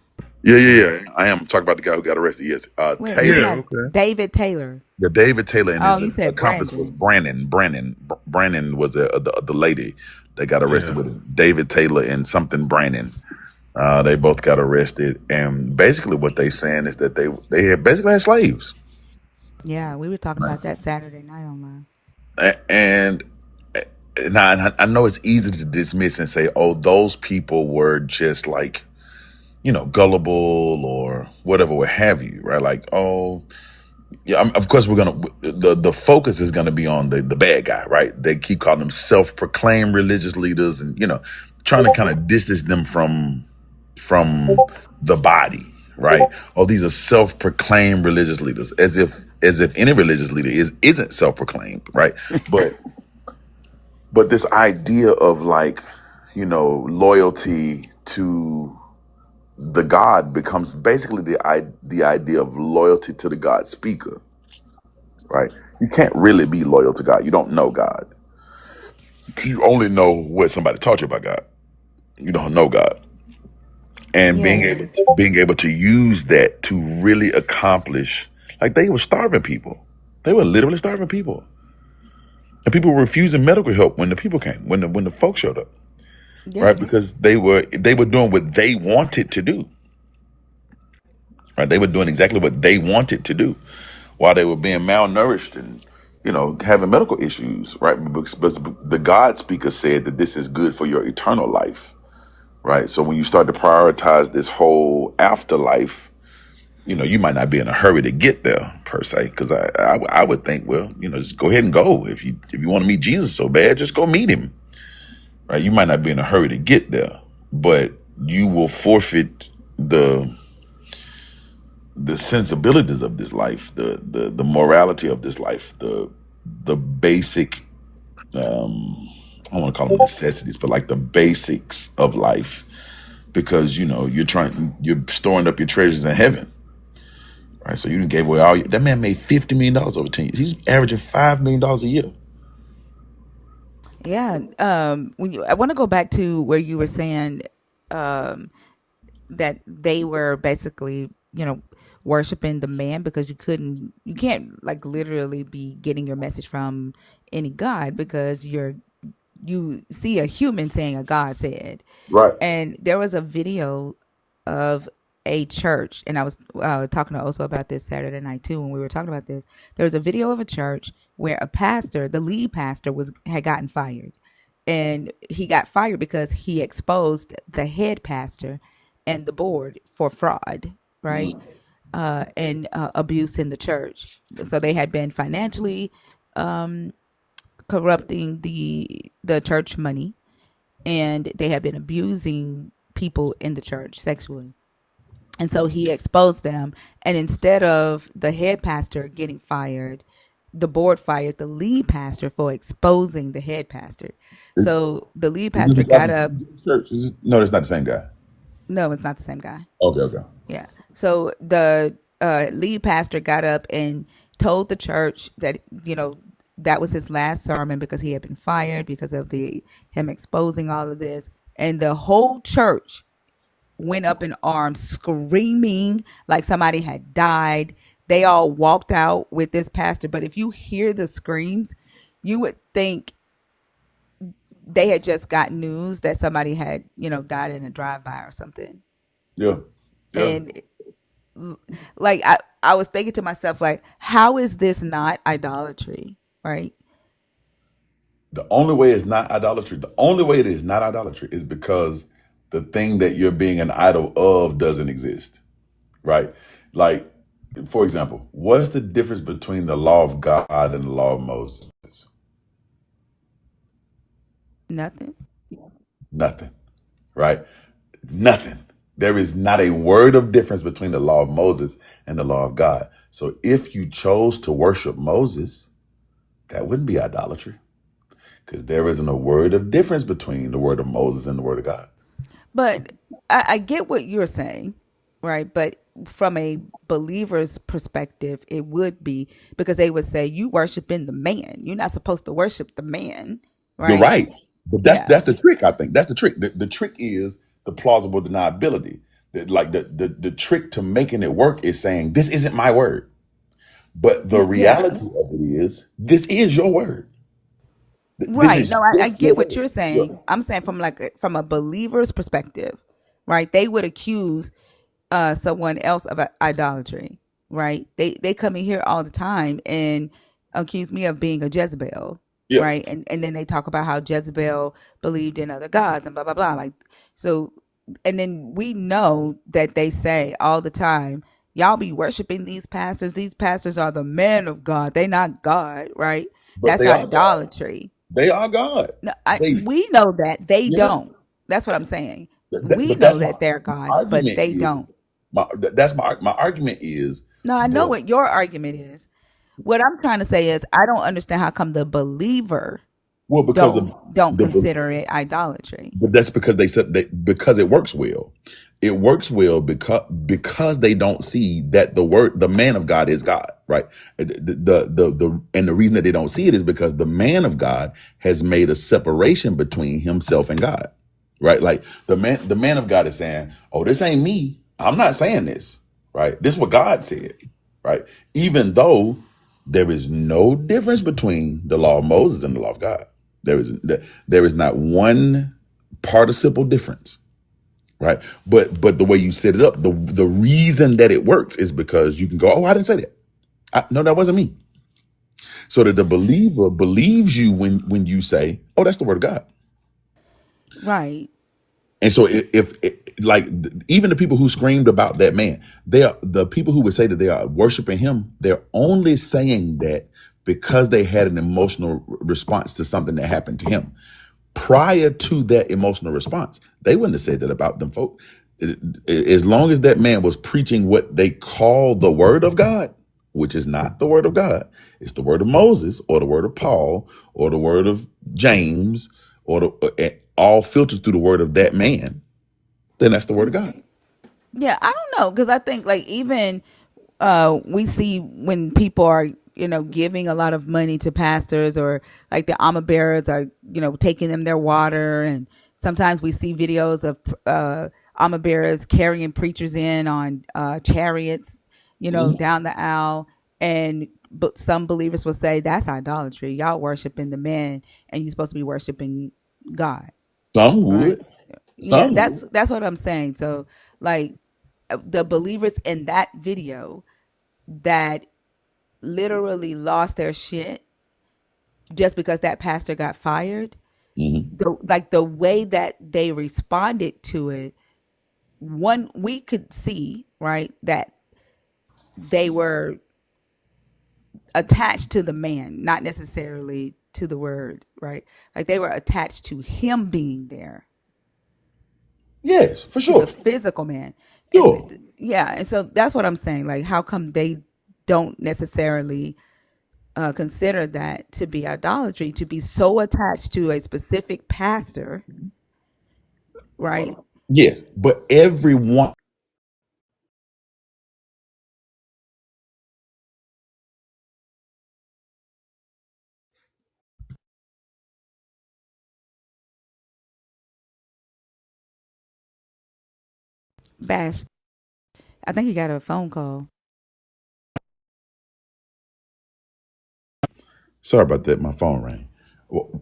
Yeah. I am talking about the guy who got arrested. Yes, Wait, you're Yeah, Taylor. not okay. David Taylor. Yeah, David Taylor and Oh, his you said accomplice was Brandon. Brandon. Brandon was the lady that got arrested Yeah. with it. David Taylor and something Brandon. They both got arrested, and basically what they saying is that they had basically had slaves, Yeah, we were talking right? about that Saturday night online. And now I know it's easy to dismiss and say, "Oh, those people were just like gullible or whatever, what have you," right? Like, oh, yeah. Of course, we're gonna the focus is gonna be on the bad guy, right? They keep calling them self-proclaimed religious leaders, and trying to kind of distance them from the body, right? Oh, these are self-proclaimed religious leaders, as if any religious leader isn't self-proclaimed, right? But this idea of like, loyalty to the God becomes basically the idea of loyalty to the God speaker, right? You can't really be loyal to God. You don't know God. You only know what somebody taught you about God. You don't know God. And being Yeah. able to use that to really accomplish, like they were starving people. They were literally starving people. And people were refusing medical help when the people came, when the folks showed up, right? Yeah. Because they were doing what they wanted to do. Right? They were doing exactly what they wanted to do while they were being malnourished and having medical issues, right? Because the God speaker said that this is good for your eternal life, right? So when you start to prioritize this whole afterlife, you might not be in a hurry to get there per se, because I would think, well, just go ahead and go. If you want to meet Jesus so bad, just go meet him, right? You might not be in a hurry to get there, but you will forfeit the sensibilities of this life, the morality of this life, the basic, I don't want to call them necessities, but like the basics of life, because you're storing up your treasures in heaven, right? So you done gave away that man made $50 million over 10 years. He's averaging $5 million a year. Yeah. I want to go back to where you were saying that they were basically, worshiping the man because you can't like literally be getting your message from any god because you see a human saying a god said. Right. And there was a video of a church, and I was talking to Oso about this Saturday night too when we were talking about this. There was a video of a church where a pastor, the lead pastor, had gotten fired, and he got fired because he exposed the head pastor and the board for fraud, right? And abuse in the church. So they had been financially corrupting the church money, and they had been abusing people in the church sexually. And so he exposed them. And instead of the head pastor getting fired, the board fired the lead pastor for exposing the head pastor. Is, So the lead is it pastor the guy got from up. church? No, it's not the same guy. No, it's not the same guy. Okay. Yeah. So the lead pastor got up and told the church that that was his last sermon because he had been fired because of the him exposing all of this, and the whole church went up in arms, screaming like somebody had died. They all walked out with this pastor, but if you hear the screams, you would think they had just got news that somebody had died in a drive-by or something. Yeah. Yeah. And like I was thinking to myself, like, how is this not idolatry, right? The only way it's not idolatry, the only way it is not idolatry is because the thing that you're being an idol of doesn't exist, right? Like, for example, what's the difference between the law of God and the law of Moses? Nothing. Nothing, right? Nothing. There is not a word of difference between the law of Moses and the law of God. So if you chose to worship Moses, that wouldn't be idolatry because there isn't a word of difference between the word of Moses and the word of God. But I get what you're saying, right? But from a believer's perspective, it would be because they would say you worshiping the man. You're not supposed to worship the man, You're right? right. But Yeah. that's the trick, I think. That's the trick. The trick is the plausible deniability. Like the trick to making it work is saying, this isn't my word. But the Yeah. reality of it is, this is your word. This Right. is No, I just your get what word. you're saying. I'm saying from a believer's perspective, right? They would accuse someone else of idolatry, right? They come in here all the time and accuse me of being a Jezebel, Yeah. right? And then they talk about how Jezebel believed in other gods and blah blah blah. Like so, and then we know that they say all the time, y'all be worshiping these pastors. These pastors are the men of God. They not God, right? But That's they are God. idolatry. They are God. No, They, we know that they yeah. don't. That's what I'm saying. We But know that's my that they're God, but argument they is, don't. that's my argument is No, I know the, what your argument is. What I'm trying to say is I don't understand how come the believer well, because don't the consider it idolatry. but that's because they said that because it works well. It works well because they don't see that the man of God is God, right? And the reason that they don't see it is because the man of God has made a separation between himself and God, right? Like the man of God is saying, "Oh, this ain't me. I'm not saying this, right? This is what God said, right? Even though there is no difference between the law of Moses and the law of God. There is not one participle difference, right? But the way you set it up, the reason that it works is because you can go, oh, I didn't say that. No, that wasn't me. So that the believer believes you when you say, oh, that's the word of God. Right. And so like even the people who screamed about that man, they are the people who would say that they are worshiping him. They're only saying that because they had an emotional response to something that happened to him. Prior to that emotional response, they wouldn't have said that about them folk. As long as that man was preaching what they call the word of God, which is not the word of God, it's the word of Moses or the word of Paul or the word of James or all filtered through the word of that man, then that's the word of God. Yeah, I don't know because I think like even we see when people are giving a lot of money to pastors or like the armor bearers are taking them their water, and sometimes we see videos of armor bearers carrying preachers in on chariots Mhm. down the aisle, and but some believers will say that's idolatry. Y'all worshiping the man and you're supposed to be worshiping God, Some right? would. Yeah, Some would. that's what I'm saying. So like the believers in that video that literally lost their shit just because that pastor got fired, Mhm. the way that they responded to it, one we could see, right, that they were attached to the man, not necessarily to the word, right? Like they were attached to him being there, Yes, for to the sure. physical man. And Sure. yeah, and so that's what I'm saying. Like, how come they don't necessarily consider that to be idolatry, to be so attached to a specific pastor, right? Yes, but everyone. Bash, I think you got a phone call. Sorry about that. My phone rang.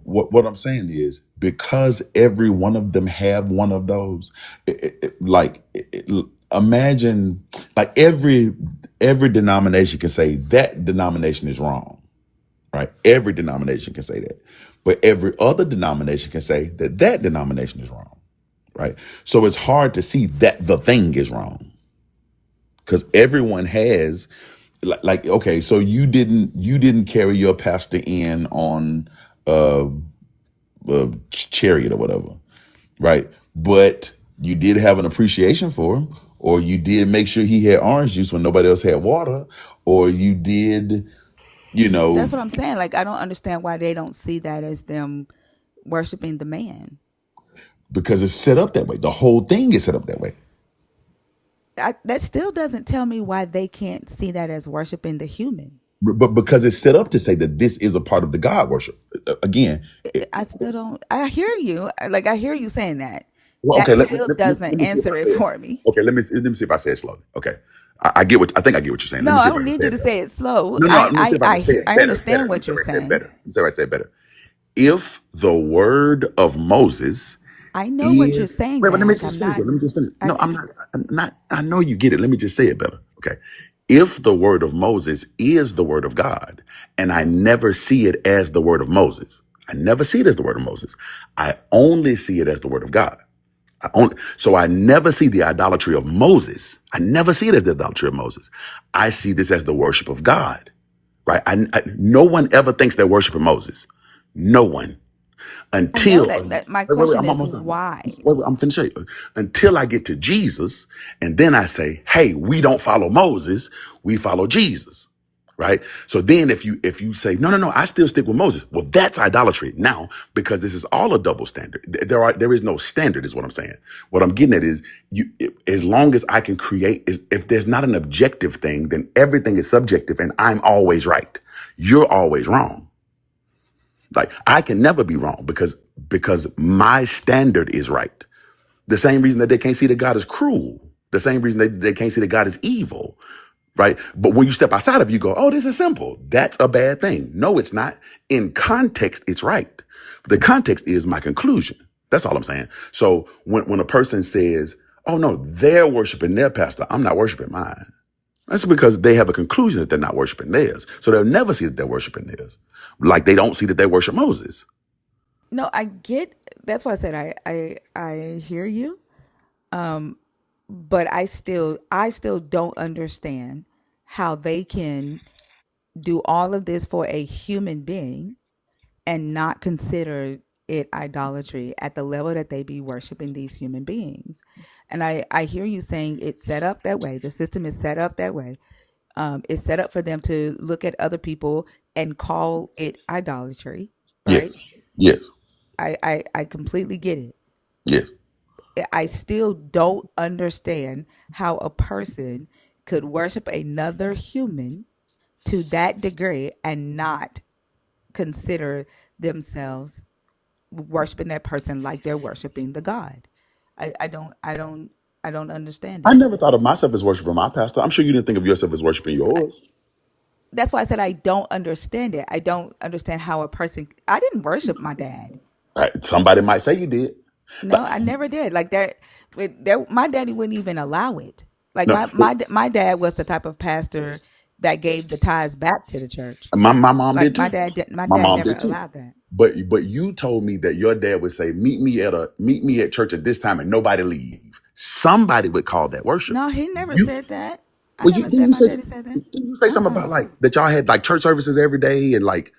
What I'm saying is because every one of them have one of those, imagine like every denomination can say that denomination is wrong, right? Every denomination can say that, but every other denomination can say that that denomination is wrong, right? So it's hard to see that the thing is wrong because everyone has like okay, so you didn't carry your pastor in on chariot or whatever, right? But you did have an appreciation for him, or you did make sure he had orange juice when nobody else had water, or you did, you That's know, what I'm saying. Like, I don't understand why they don't see that as them worshiping the man. because it's set up that way. The whole thing is set up that way. That still doesn't tell me why they can't see that as worshiping the human. But because it's set up to say that this is a part of the God worship. Again, I still don't. I hear you. Like, I hear you saying that. well, okay, That still let doesn't me see if answer I it say it. for me. Okay, let me see if I say it slowly. Okay, I think I get what you're saying. Let No, me see I if I don't can need say you it to better. say it slow. No, let me see if I can say it I better. Better. understand Let me what see you're if I say it saying. better. Let me see if I say it better. If the word of Moses I know what you're is saying, wait, but let me Mac. just I'm finish it. not. Let me just finish. No, I I'm not. I know you get it. Let me just say it better. Okay. If the word of Moses is the word of God, and I never see it as the word of Moses, I never see it as the word of Moses. I only see it as the word of God. So I never see the idolatry of Moses. I never see it as the idolatry of Moses. I see this as the worship of God, right? No one ever thinks they're worshiping Moses. No one know until that. My wait, question I'm is almost done. why. I'm finna show you. Until I get to Jesus, and then I say, "Hey, we don't follow Moses, we follow Jesus." Right. So then, if you say no, I still stick with Moses. Well, that's idolatry now because this is all a double standard. There is no standard, is what I'm saying. What I'm getting at is as long as I can create, if there's not an objective thing, then everything is subjective, and I'm always right. You're always wrong. Like I can never be wrong because my standard is right. The same reason that they can't see that God is cruel. The same reason they can't see that God is evil. Right. But when you step outside of you go, oh, this is simple. That's a bad thing. No, it's not. In context, it's right. The context is my conclusion. That's all I'm saying. So when a person says, oh no, they're worshiping their pastor, I'm not worshiping mine. That's because they have a conclusion that they're not worshiping theirs. So they'll never see that they're worshiping theirs. Like they don't see that they worship Moses. No, I get. That's why I said I hear you. But I still don't understand how they can do all of this for a human being and not consider it idolatry at the level that they be worshiping these human beings. And I hear you saying it's set up that way. The system is set up that way. It's set up for them to look at other people and call it idolatry, Yes. right? Yes. I completely get it. Yes. I still don't understand how a person could worship another human to that degree and not consider themselves worshiping that person like they're worshiping the God. I don't understand I it. never thought of myself as worshiping my pastor. I'm sure you didn't think of yourself as worshiping yours. That's why I said I don't understand it. I don't understand how a person. I didn't worship my dad. Right. Somebody might say you did. No, Like, I never did. Like that, my daddy wouldn't even allow it. Like no, my dad was the type of pastor that gave the tithes back to the church. my mom Like did my too. dad, my My dad mom never did too. allowed that. But you told me that your dad would say, meet me at church at this time and nobody leave. Somebody would call that worship. No, he never You said that. I well you never didn't said you my say daddy said that. didn't you say something about like that y'all had like church services every day and like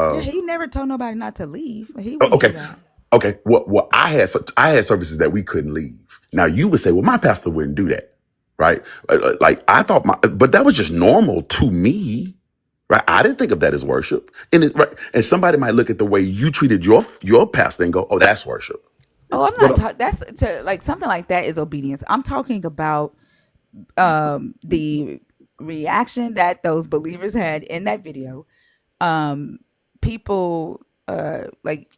Yeah, uh he never told nobody not to leave. He wouldn't do okay. that. Okay. What I had services that we couldn't leave. Now you would say, well, my pastor wouldn't do that. Right. Like I thought but that was just normal to me. Right. I didn't think of that as worship. Right. And somebody might look at the way you treated your pastor and go, oh, that's worship. Oh, I'm What not talking. That's to like something like that is obedience. I'm talking about the reaction that those believers had in that video. Um, People like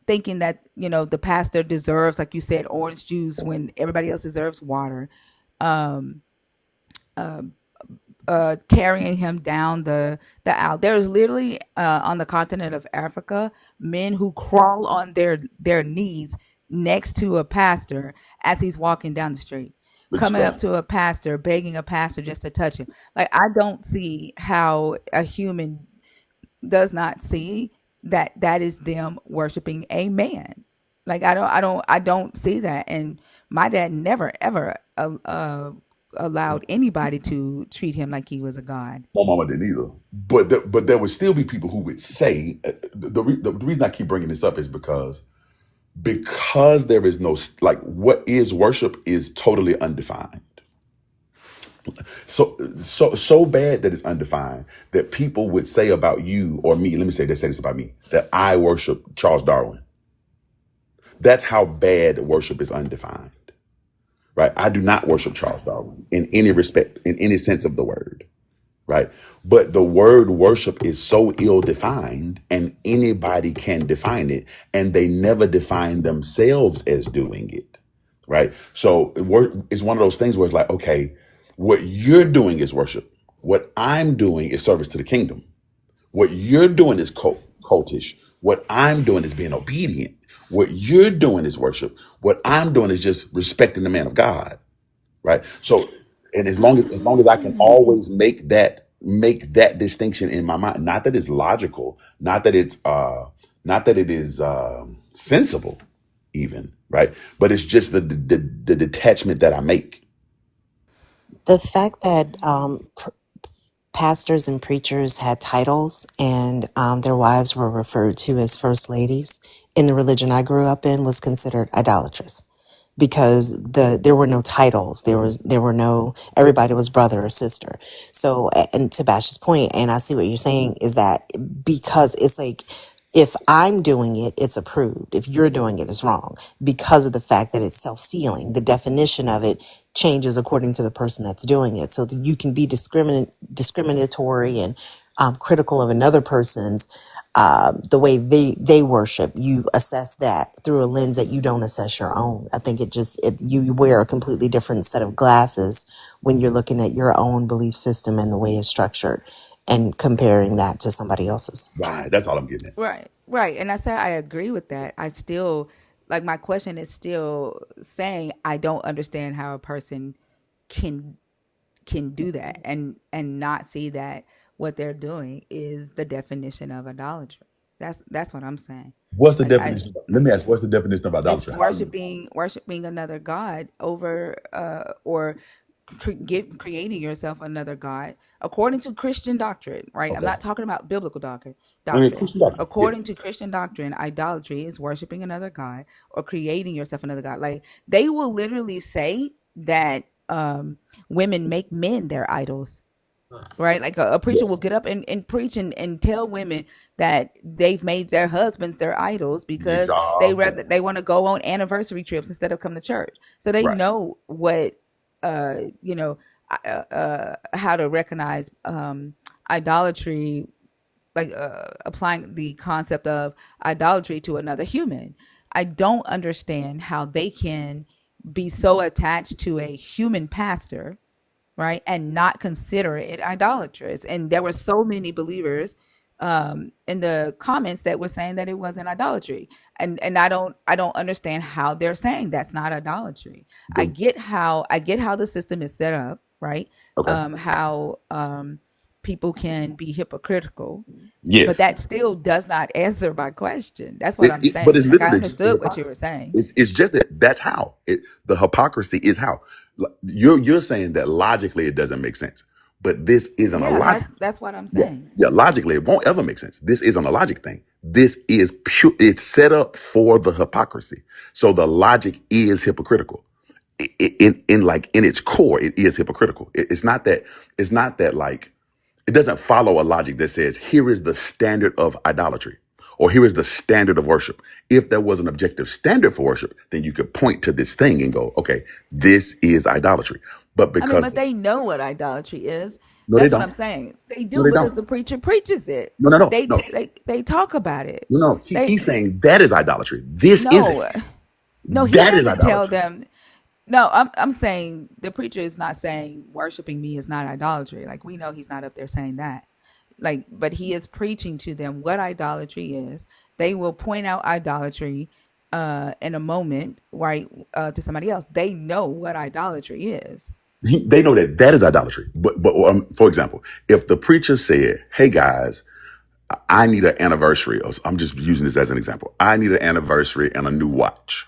thinking that the pastor deserves, like you said, orange juice when everybody else deserves water. Carrying him down the aisle. There's literally on the continent of Africa men who crawl on their knees next to a pastor as he's walking down the street, but coming up to a pastor, begging a pastor just to touch him. Like I don't see how a human does not see that that is them worshiping a man. Like I don't see that. And my dad never ever allowed anybody to treat him like he was a god. My mama didn't either. But there would still be people who would say the reason I keep bringing this up is because there is no, like, what is worship is totally undefined. So bad that it's undefined that people would say about you or me. Let me say this about me, that I worship Charles Darwin. That's how bad worship is undefined, right? I do not worship Charles Darwin in any respect, in any sense of the word, right? But the word worship is so ill-defined, and anybody can define it, and they never define themselves as doing it, right? So it's one of those things where it's like, okay, what you're doing is worship. What I'm doing is service to the kingdom. What you're doing is cultish. What I'm doing is being obedient. What you're doing is worship. What I'm doing is just respecting the man of God, right? So, and as long as I can always make that distinction in my mind, not that it's logical, not that it is sensible, even, right? But it's just the detachment that I make. The fact that pastors and preachers had titles and their wives were referred to as first ladies in the religion I grew up in was considered idolatrous, because there were no titles. There were no, everybody was brother or sister. So, and to Bash's point, and I see what you're saying, is that because it's like, if I'm doing it, it's approved. If you're doing it, it's wrong, because of the fact that it's self-sealing. The definition of it changes according to the person that's doing it. So that you can be discriminatory and critical of another person's the way they worship. You assess that through a lens that you don't assess your own. I think you wear a completely different set of glasses when you're looking at your own belief system and the way it's structured and comparing that to somebody else's. Right. That's all I'm getting at. Right. And I said I agree with that. I still, like, my question is still saying I don't understand how a person can do that and not see that what they're doing is the definition of idolatry. That's what I'm saying. What's the I definition? Let me ask, what's the definition of It's idolatry? How do you? worshiping another god over or creating yourself another god according to Christian doctrine, right? I'm Okay. not talking about biblical doctrine. I mean, Doctrine. Christian doctrine. Yeah. According to Christian doctrine, idolatry is worshiping another god or creating yourself another god. Like, they will literally say that women make men their idols, right? Like a preacher will Yes. get up and preach and tell women that they've made their husbands their idols Get because y'all. they want to go on anniversary trips instead of come to church. So they Right. know what you know how to recognize idolatry, like applying the concept of idolatry to another human. I don't understand how they can be so attached to a human pastor, right, and not consider it idolatrous. And there were so many believers in the comments that were saying that it wasn't idolatry, and I don't understand how they're saying that's not idolatry. The I get how the system is set up, right? Okay. How people can be hypocritical, but Yes. that still does not answer my question. That's what I'm But saying. it's Like, I literally just the understood what you were hypocrisy. saying. It's just that's how the hypocrisy is how. You're saying that logically it doesn't make sense, but this isn't a Yeah, logic. that's what I'm Yeah, saying. yeah. Logically, it won't ever make sense. This isn't a logic thing. This is pure. It's set up for the hypocrisy. So the logic is hypocritical. In its core, it is hypocritical. It's not that. It's not that, like, it doesn't follow a logic that says here is the standard of idolatry or here is the standard of worship. If there was an objective standard for worship, then you could point to this thing and go, okay, this is idolatry. But I mean, because but they know what idolatry is. no, they That's what I'm don't. saying. They No, do they because don't. the preacher preaches it. No, no, no, They no, they talk about it. no, no. He's They saying that is idolatry. This isn't. no no he That is doesn't tell idolatry. them. No, I'm saying the preacher is not saying worshiping me is not idolatry. Like, we know he's not up there saying that. Like, but he is preaching to them what idolatry is. They will point out idolatry in a moment, right, to somebody else. They know what idolatry is. They know that that is idolatry. But for example, if the preacher said, "Hey guys, I need an anniversary," or I'm just using this as an example. I need an anniversary and a new watch.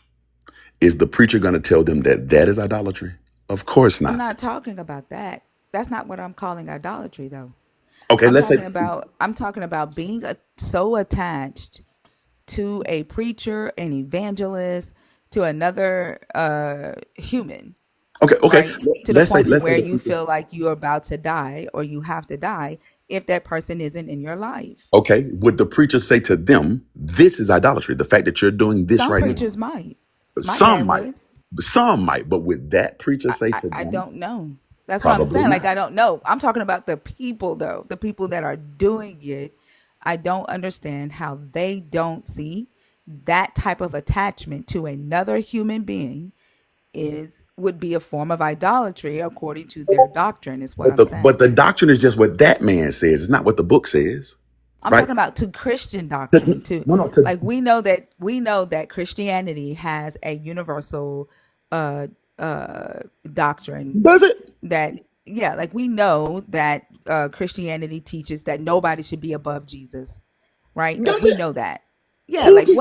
Is the preacher going to tell them that that is idolatry? Of course I'm not. not talking about that. That's not what I'm calling idolatry, though. Okay, let's say I'm talking about being so attached to a preacher, an evangelist, to another human, okay. right? To the Let's say point to let's say where the you preacher. feel like you're about to die or you have to die if that person isn't in your life. Okay, would the preacher say to them, "This is idolatry"? The fact that you're doing this Some right now. preachers might. My Some dad might, would. but would that preacher say to I them? don't know. That's what I'm Probably saying. Like, not. I don't know. I'm talking about the people, though. The people that are doing it. I don't understand how they don't see that type of attachment to another human being is would be a form of idolatry according to their doctrine, is what But I'm the saying. doctrine is just what that man says. It's not what the book says, I'm right? talking about to Christian doctrine. To, To no, no. To, like we know that Christianity has a universal uh doctrine does it? that, yeah, like we know that Christianity teaches that nobody should be above Jesus, right? Like Does we it? know that. Yeah, Who like teaches?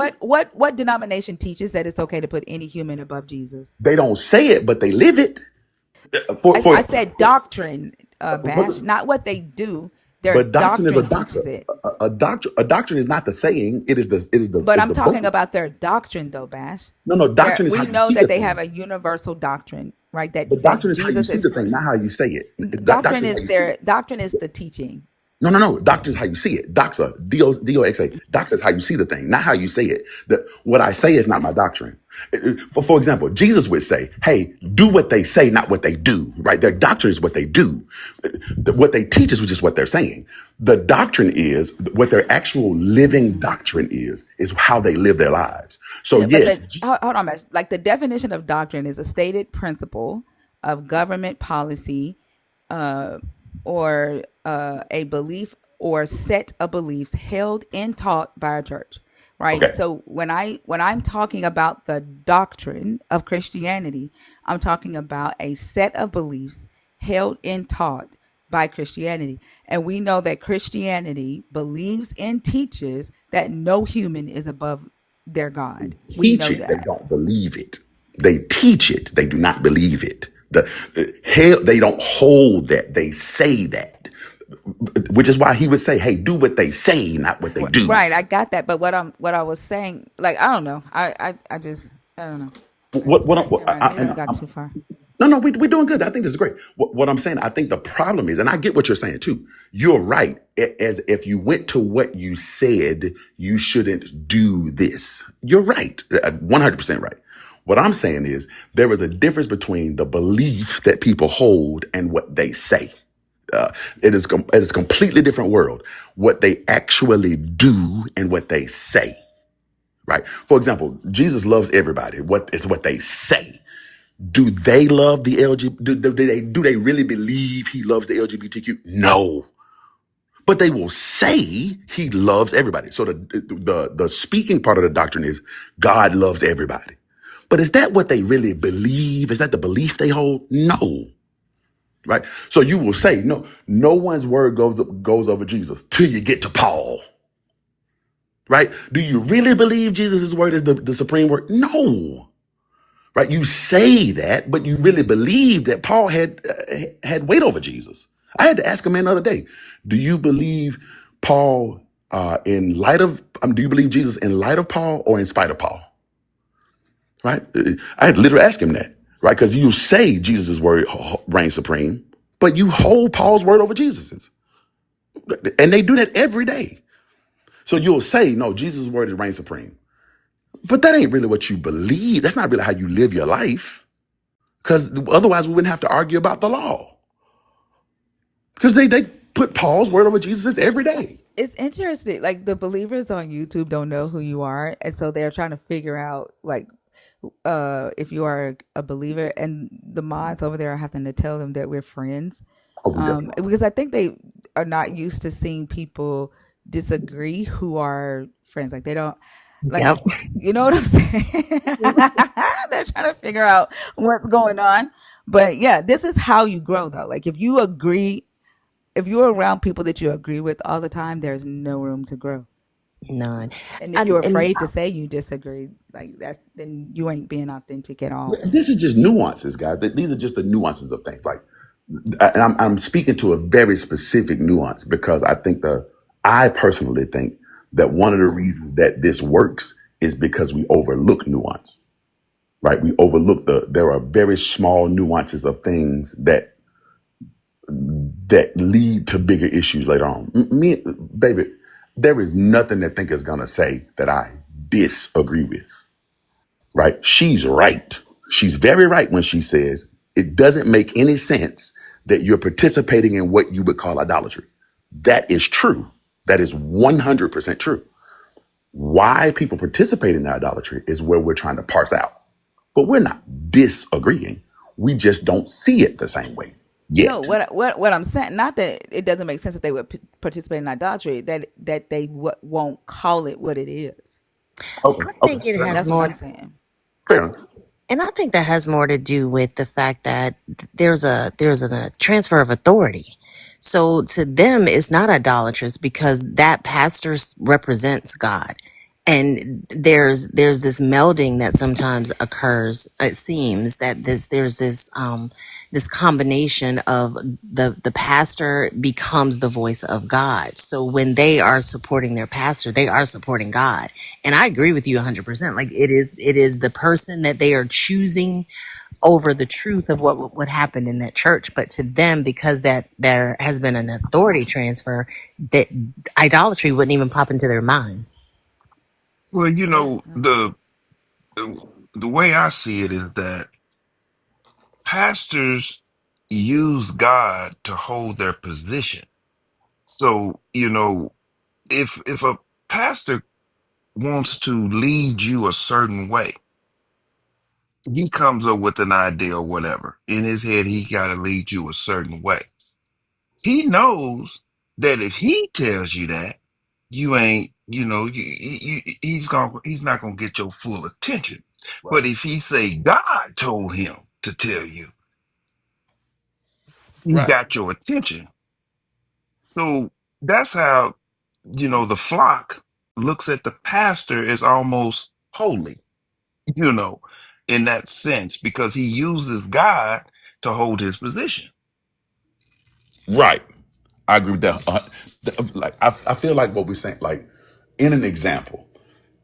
what denomination teaches that it's okay to put any human above Jesus? They don't say it, but they live it. For I said doctrine, Bash, but, not what they do. Their but doctrine is a doctrine doctrine. teaches it. A doctrine is not the saying. But Is I'm the talking belief. about their doctrine, though, Bash. No, no. There, Doctrine is how we you know see the that they thing. have a universal doctrine, right? But That doctrine is how you Jesus see is the thing, not first. how you say it. Doctrine Doctrine is how is you see it. their doctrine is the teaching. No, no, no. Doctrine is how you see it. Doxa, D-O-X-A. Doxa is how you see the thing, not how you say it. What I say is not my doctrine. For example, Jesus would say, hey, do what they say, not what they do, right? Their doctrine is what they do. What they teach is just what they're saying. The doctrine is what their actual living doctrine is how they live their lives. So Yeah, but yes, the hold on, Bash. Like the definition of doctrine is a stated principle of government policy, uh, or a belief or set of beliefs held and taught by a church, right? okay. So when I'm talking about the doctrine of Christianity, I'm talking about a set of beliefs held and taught by Christianity. And we know that Christianity believes and teaches that no human is above their God. We Teach know it, they that. don't believe it. They teach it, they do not believe it. The hell, they don't hold that. They say that, which is why he would say, "Hey, do what they say, not what they do." Right, I got that. But what I was saying, like, I don't know. I just I don't know. What You're right. Maybe I got too far. no, no, we're doing good. I think this is great. What I'm saying, I think the problem is, and I get what you're saying too. You're right. As if you went to what you said, you shouldn't do this. You're right. 100% right. What I'm saying is there is a difference between the belief that people hold and what they say. It is a completely different world. What they actually do and what they say. Right. For example, Jesus loves everybody. What is what they say? Do they love the LGBT? Do they really believe he loves the LGBTQ? No, but they will say he loves everybody. So the speaking part of the doctrine is God loves everybody. But is that what they really believe? Is that the belief they hold? No. Right. So you will say no. No one's word goes over Jesus till you get to Paul. Right? Do you really believe Jesus' word is the supreme word? No. Right? You say that, but you really believe that Paul had weight over Jesus. I had to ask a man the other day, do you believe Paul in light of, do you believe Jesus in light of Paul or in spite of Paul? Right? I had to literally ask him that, right? Because you say Jesus' word reigns supreme, but you hold Paul's word over Jesus's. And they do that every day. So you'll say, no, Jesus' word is reign supreme. But that ain't really what you believe. That's not really how you live your life. Because otherwise we wouldn't have to argue about the law. Because they put Paul's word over Jesus every day. It's interesting. Like the believers on YouTube don't know who you are, and so they're trying to figure out like if you are a believer, and the mods over there are having to tell them that we're friends, Oh, we definitely. because I think they are not used to seeing people disagree who are friends. Like they don't like, Yep. you know what I'm saying? They're trying to figure out what's going on. But yeah, this is how you grow though. Like if you're around people that you agree with all the time, there's no room to grow. None. And if you're And afraid to say you disagree, like that, then you ain't being authentic at all. This is just nuances, guys. These are just the nuances of things. Like, and I'm speaking to a very specific nuance because I personally think that one of the reasons that this works is because we overlook nuance, right? We overlook there are very small nuances of things that lead to bigger issues later on. Me, baby, there is nothing that Think is gonna say that I disagree with, right? She's right. She's very right when she says it doesn't make any sense that you're participating in what you would call idolatry. That is true. That is 100% true. Why people participate in idolatry is where we're trying to parse out. But we're not disagreeing. We just don't see it the same way No, yet. what I'm saying, not that it doesn't make sense that they would participate in idolatry, that they won't call it what it is. Okay. I Okay. think it Fair enough. has That's what more. I'm saying. I, Fair enough. and I think that has more to do with the fact that there's a transfer of authority. So to them, it's not idolatrous because that pastor represents God, and there's this melding that sometimes occurs. It seems that there's this combination of the pastor becomes the voice of God. So when they are supporting their pastor, they are supporting God. And I agree with you 100%. Like it is the person that they are choosing over the truth of what happened in that church. But to them, because that there has been an authority transfer, that idolatry wouldn't even pop into their minds. Well, Yeah. the way I see it is that pastors use God to hold their position. So, if a pastor wants to lead you a certain way, he comes up with an idea or whatever. In his head, he got to lead you a certain way. He knows that if he tells you that, you ain't, he's not gonna get your full attention. Right. But if he say God told him to tell you, he Right. got your attention. So that's how, the flock looks at the pastor as almost holy, you know, in that sense, because he uses God to hold his position. Right. I agree with that. Like I feel like what we're saying, like in an example,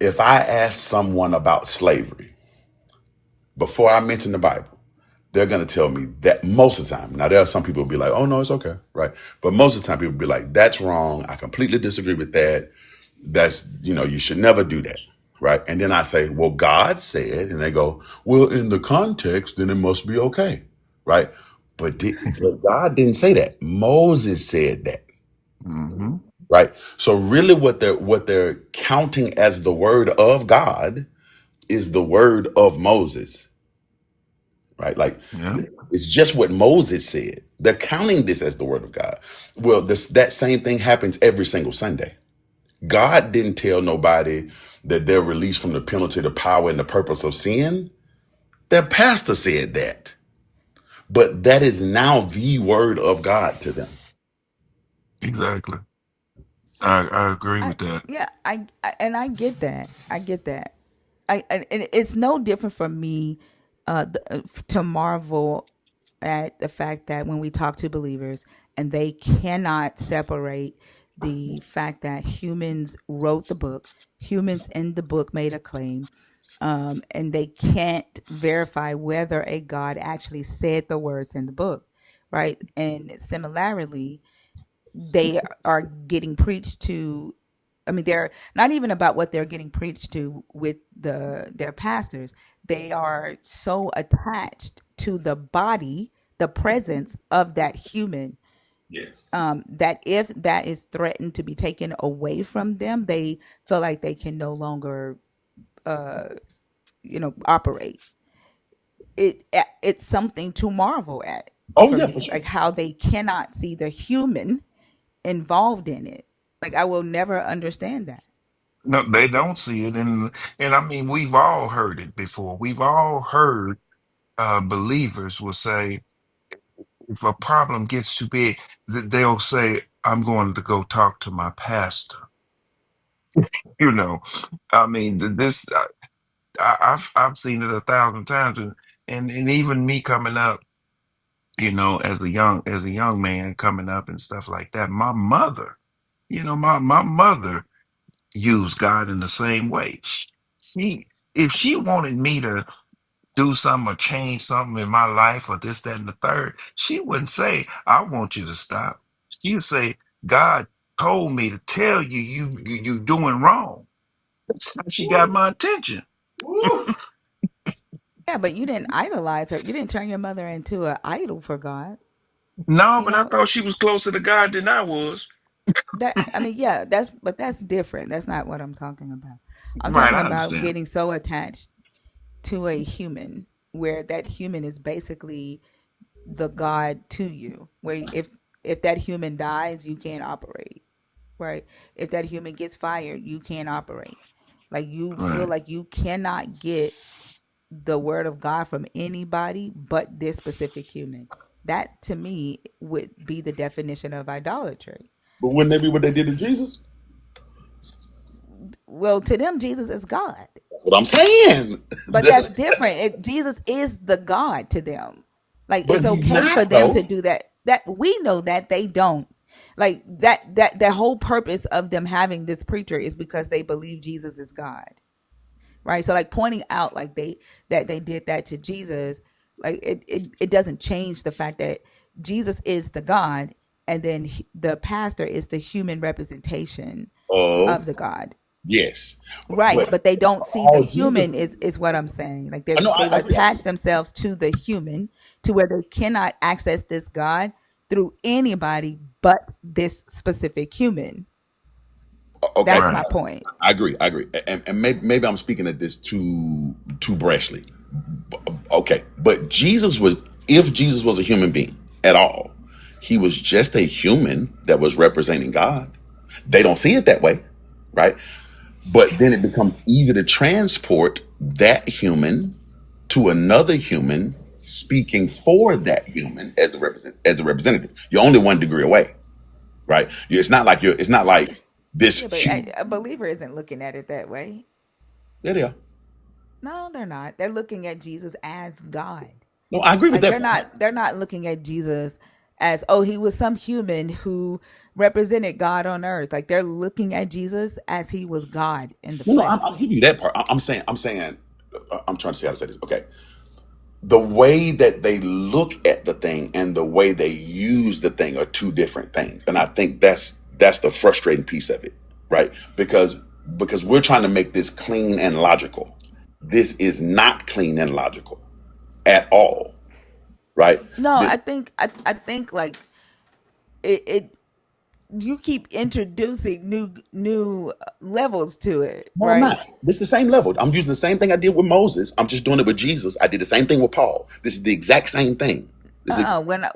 if I ask someone about slavery before I mention the Bible, they're gonna tell me that most of the time. Now there are some people who be like, "Oh no, it's okay," right? But most of the time, people be like, "That's wrong. I completely disagree with that. That's you should never do that." Right. And then I say, well, God said, and they go, well, in the context, then it must be okay. Right. But God didn't say that. Moses said that. Hmm. Right. So really what they're counting as the word of God is the word of Moses. Right. Like Yeah. it's just what Moses said. They're counting this as the word of God. Well, that same thing happens every single Sunday. God didn't tell nobody that they're released from the penalty, the power, and the purpose of sin. Their pastor said that. But that is now the word of God to them. Exactly. I agree I with that. yeah, and I get that. I get that. And it's no different for me to marvel at the fact that when we talk to believers and they cannot separate the fact that humans wrote the book, humans in the book made a claim, and they can't verify whether a God actually said the words in the book, right? And similarly, they are getting preached to. I mean, they're not even about what they're getting preached to with their pastors. They are so attached to the body, the presence of that human, Yes. that if that is threatened to be taken away from them, they feel like they can no longer, operate. It's something to marvel at Oh for yeah, for me, sure. like how they cannot see the human involved in it. Like I will never understand that. No, they don't see it, and I mean we've all heard it before. We've all heard believers will say if a problem gets too big, they'll say, "I'm going to go talk to my pastor." You know, I mean, this I've seen it 1,000 times, and even me coming up, as a young man coming up and stuff like that. My mother, my mother used God in the same way. She, if she wanted me to do something or change something in my life or this, that, and the third, she wouldn't say, "I want you to stop." She would say, "God told me to tell you you doing wrong." That's how she got my attention. Yeah, but you didn't idolize her. You didn't turn your mother into an idol for God. No, You but I know thought she was closer to God than I was. that. I mean, yeah, that's different. That's not what I'm talking about. I'm Right, talking I about understand. getting so attached to a human, where that human is basically the God to you. Where if that human dies, you can't operate. Right? If that human gets fired, you can't operate. Like you feel Right. like you cannot get the word of God from anybody but this specific human. That to me would be the definition of idolatry. But wouldn't that be what they did to Jesus? Well, to them, Jesus is God, That's what I'm saying. but that's different. Jesus is the God to them. Like But it's he's okay for not them to though. do that. That we know that they don't. Like that whole purpose of them having this preacher is because they believe Jesus is God. Right, so like pointing out like they did that to Jesus, like it doesn't change the fact that Jesus is the God, and then the pastor is the human representation Of of the God. yes, Right, but but they don't see the all Jesus. human is what I'm saying. Like I know. they've I agree. attached themselves to the human to where they cannot access this God through anybody but this specific human. Okay, That's Right. my point. I agree. I agree. And maybe I'm speaking of this too brashly. Okay, but Jesus was, if Jesus was a human being at all, he was just a human that was representing God. They don't see it that way, right? But then it becomes easy to transport that human to another human speaking for that human as the representative. You're only 1 degree away, right? It's not like it's not like this Yeah, but huge. a believer isn't looking at it that way. There they are. No, they're not. They're looking at Jesus as God. No, I agree with Like that part. they're not looking at Jesus as, oh, he was some human who represented God on earth. Like they're looking at Jesus as he was God in the No, no, flesh. I'll give you that part. I'm trying to see how to say this. Okay, the way that they look at the thing and the way they use the thing are two different things, and I think that's the frustrating piece of it, right? Because we're trying to make this clean and logical. This is not clean and logical at all, right? No, This, I think like it you keep introducing new levels to it, no, I'm right? not. This is the same level. I'm using the same thing I did with Moses. I'm just doing it with Jesus. I did the same thing with Paul. This is the exact same thing. This is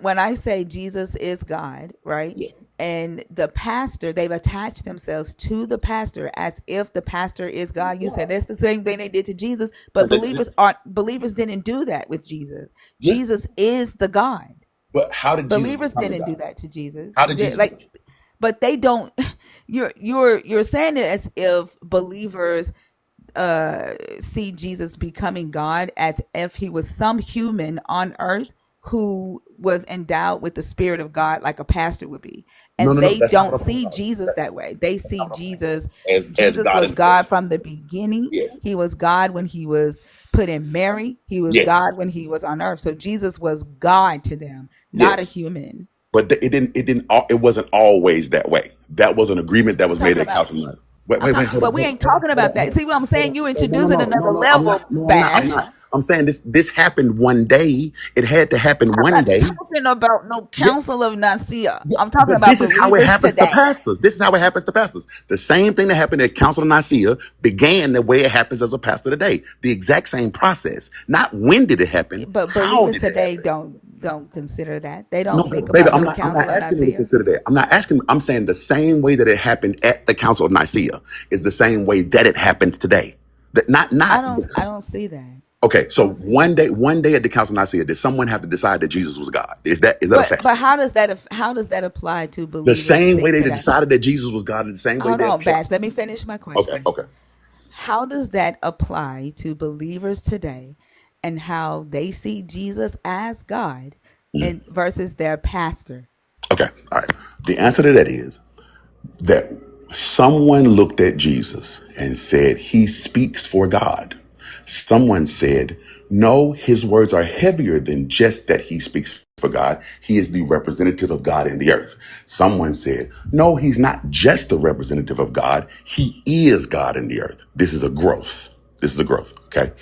When I say Jesus is God, right? yeah. And the pastor, they've attached themselves to the pastor as if the pastor is God. You said that's the same thing they did to Jesus, but But believers didn't do that with Jesus. just Jesus is the God. but how did Jesus Believers become the didn't do God? that to Jesus. How did Jesus become? Like, but they don't. You're saying it as if believers see Jesus becoming God as if he was some human on earth who was endowed with the spirit of God like a pastor would be. No, And no, no. they That's not don't what I'm talking see about. Jesus that way. They That's see not what I'm Jesus. saying. As Jesus God was in the flesh. God from the beginning. Yes. He was God when he was put in Mary. He was Yes. God when he was on earth. So Jesus was God to them, not a Yes. human. But it wasn't always that way. That was an agreement that I'm was made talking at about. Council. Wait, hold But on, we ain't talking about that. See what I'm saying? You No, no, introducing no, no, another no. I'm level, not. No, I'm not. I'm Bash. not. I'm saying this happened one day. It had to happen I'm one not day. talking about no Yeah, Council of Nicaea. yeah. I'm talking But about this is how it believers happens to today. pastors. This is how it happens to pastors. The same thing that happened at Council of Nicaea began the way it happens as a pastor today. The exact same process. Not when did it happen? But How believers did it today happen? don't consider that. They No, don't think baby, about no I'm not Council of asking you to Nicaea. consider that. I'm not asking. I'm saying the same way that it happened at the Council of Nicaea is the same way that it happens today. That not I don't see that. Okay, so one day at the Council of Nicaea, did someone have to decide that Jesus was God? Is that a fact? But how does that apply to The believers same way they today? decided that Jesus was God, the same way Hold they on, kept. Bash. Let me finish my Okay, question. okay. How does that apply to believers today, and how they see Jesus as God, and versus their pastor? Okay, all right. The answer to that is that someone looked at Jesus and said, he speaks for God. Someone said, no, his words are heavier than just that he speaks for God. He is the representative of God in the earth. Someone said, no, he's not just the representative of God. He is God in the earth. This is a growth. This is a growth. Okay.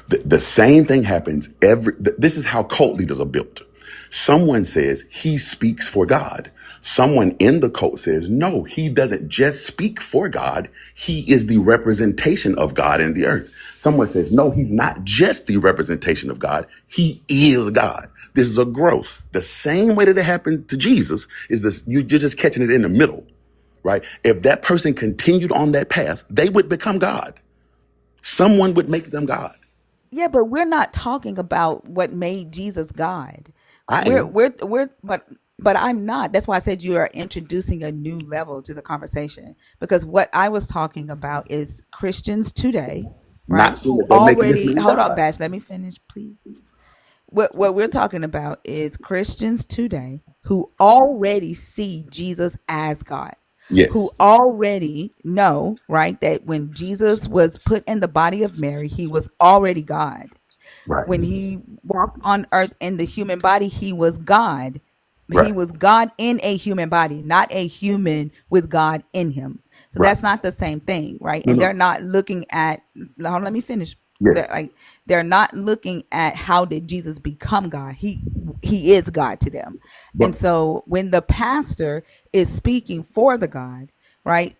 The same thing happens this is how cult leaders are built. Someone says he speaks for God. Someone in the cult says, no, he doesn't just speak for God. He is the representation of God in the earth. Someone says, no, he's not just the representation of God. He is God. This is a growth. The same way that it happened to Jesus is this. You're just catching it in the middle, right? If that person continued on that path, they would become God. Someone would make them God. Yeah, but we're not talking about what made Jesus God. I We're am. we're we're but I'm not. That's why I said you are introducing a new level to the conversation, because what I was talking about is Christians today, Not right? saying Who that they're making this already, man hold on, God. Bash, let me finish, please. What we're talking about is Christians today who already see Jesus as God, who Yes. already know, right, that when Jesus was put in the body of Mary, he was already God. Right. When he walked on earth in the human body, he was God. He Right. was God in a human body, not a human with God in him. So Right. that's not the same thing, right? No, And they're no. not looking at, hold on, let me finish. They're Yes. like, they're not looking at how did Jesus become God. He is God to them. But And so when the pastor is speaking for the God, right?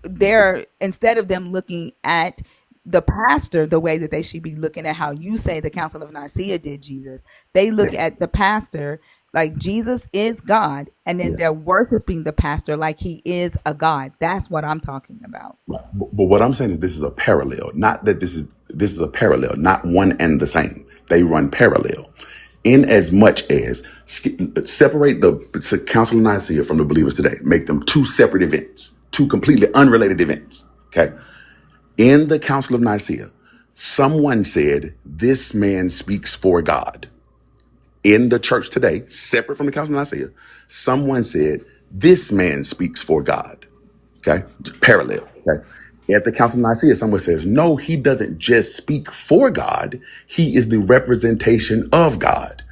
They're, instead of them looking at the pastor the way that they should be looking at how you say the Council of Nicaea did Jesus, they look yes. at the pastor like Jesus is God, and then Yes. they're worshiping the pastor like he is a God. That's what I'm talking about. Right. But what I'm saying is this is a parallel. Not that this is a parallel, not one and the same. They run parallel. In as much as separate the Council of Nicaea from the believers today, make them two separate events, two completely unrelated events. Okay. In the Council of Nicaea, someone said, this man speaks for God. In the church today, separate from the Council of Nicaea, someone said, this man speaks for God. Okay. Parallel. Okay. At the Council of Nicaea, someone says, no, he doesn't just speak for God. He is the representation of God.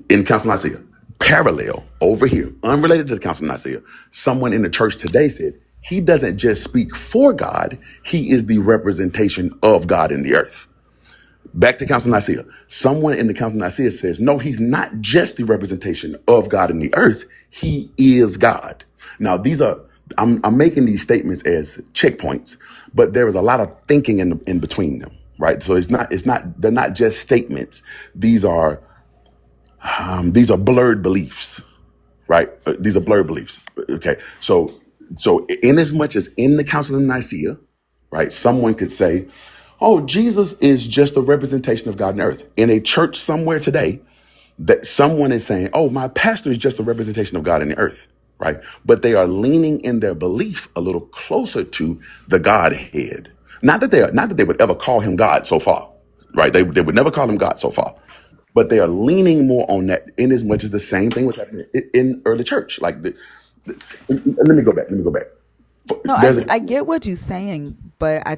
In Council of Nicaea, parallel over here, unrelated to the Council of Nicaea, someone in the church today said, he doesn't just speak for God. He is the representation of God in the earth. Back to Council of Nicaea. Someone in the Council of Nicaea says, no, he's not just the representation of God in the earth. He is God. Now, I'm making these statements as checkpoints, but there is a lot of thinking in between them, right? So they're not just statements. These are blurred beliefs, right? These are blurred beliefs. Okay. So in as much as in the Council of Nicaea, right, someone could say, oh, Jesus is just a representation of God on earth. In a church somewhere today, that someone is saying, oh, my pastor is just a representation of God in the earth, right? But they are leaning in their belief a little closer to the Godhead. Not that they would ever call him God so far, right? They would never call him God so far. But they are leaning more on that in as much as the same thing was happening in early church. Let me go back. No, There's I get what you're saying, but I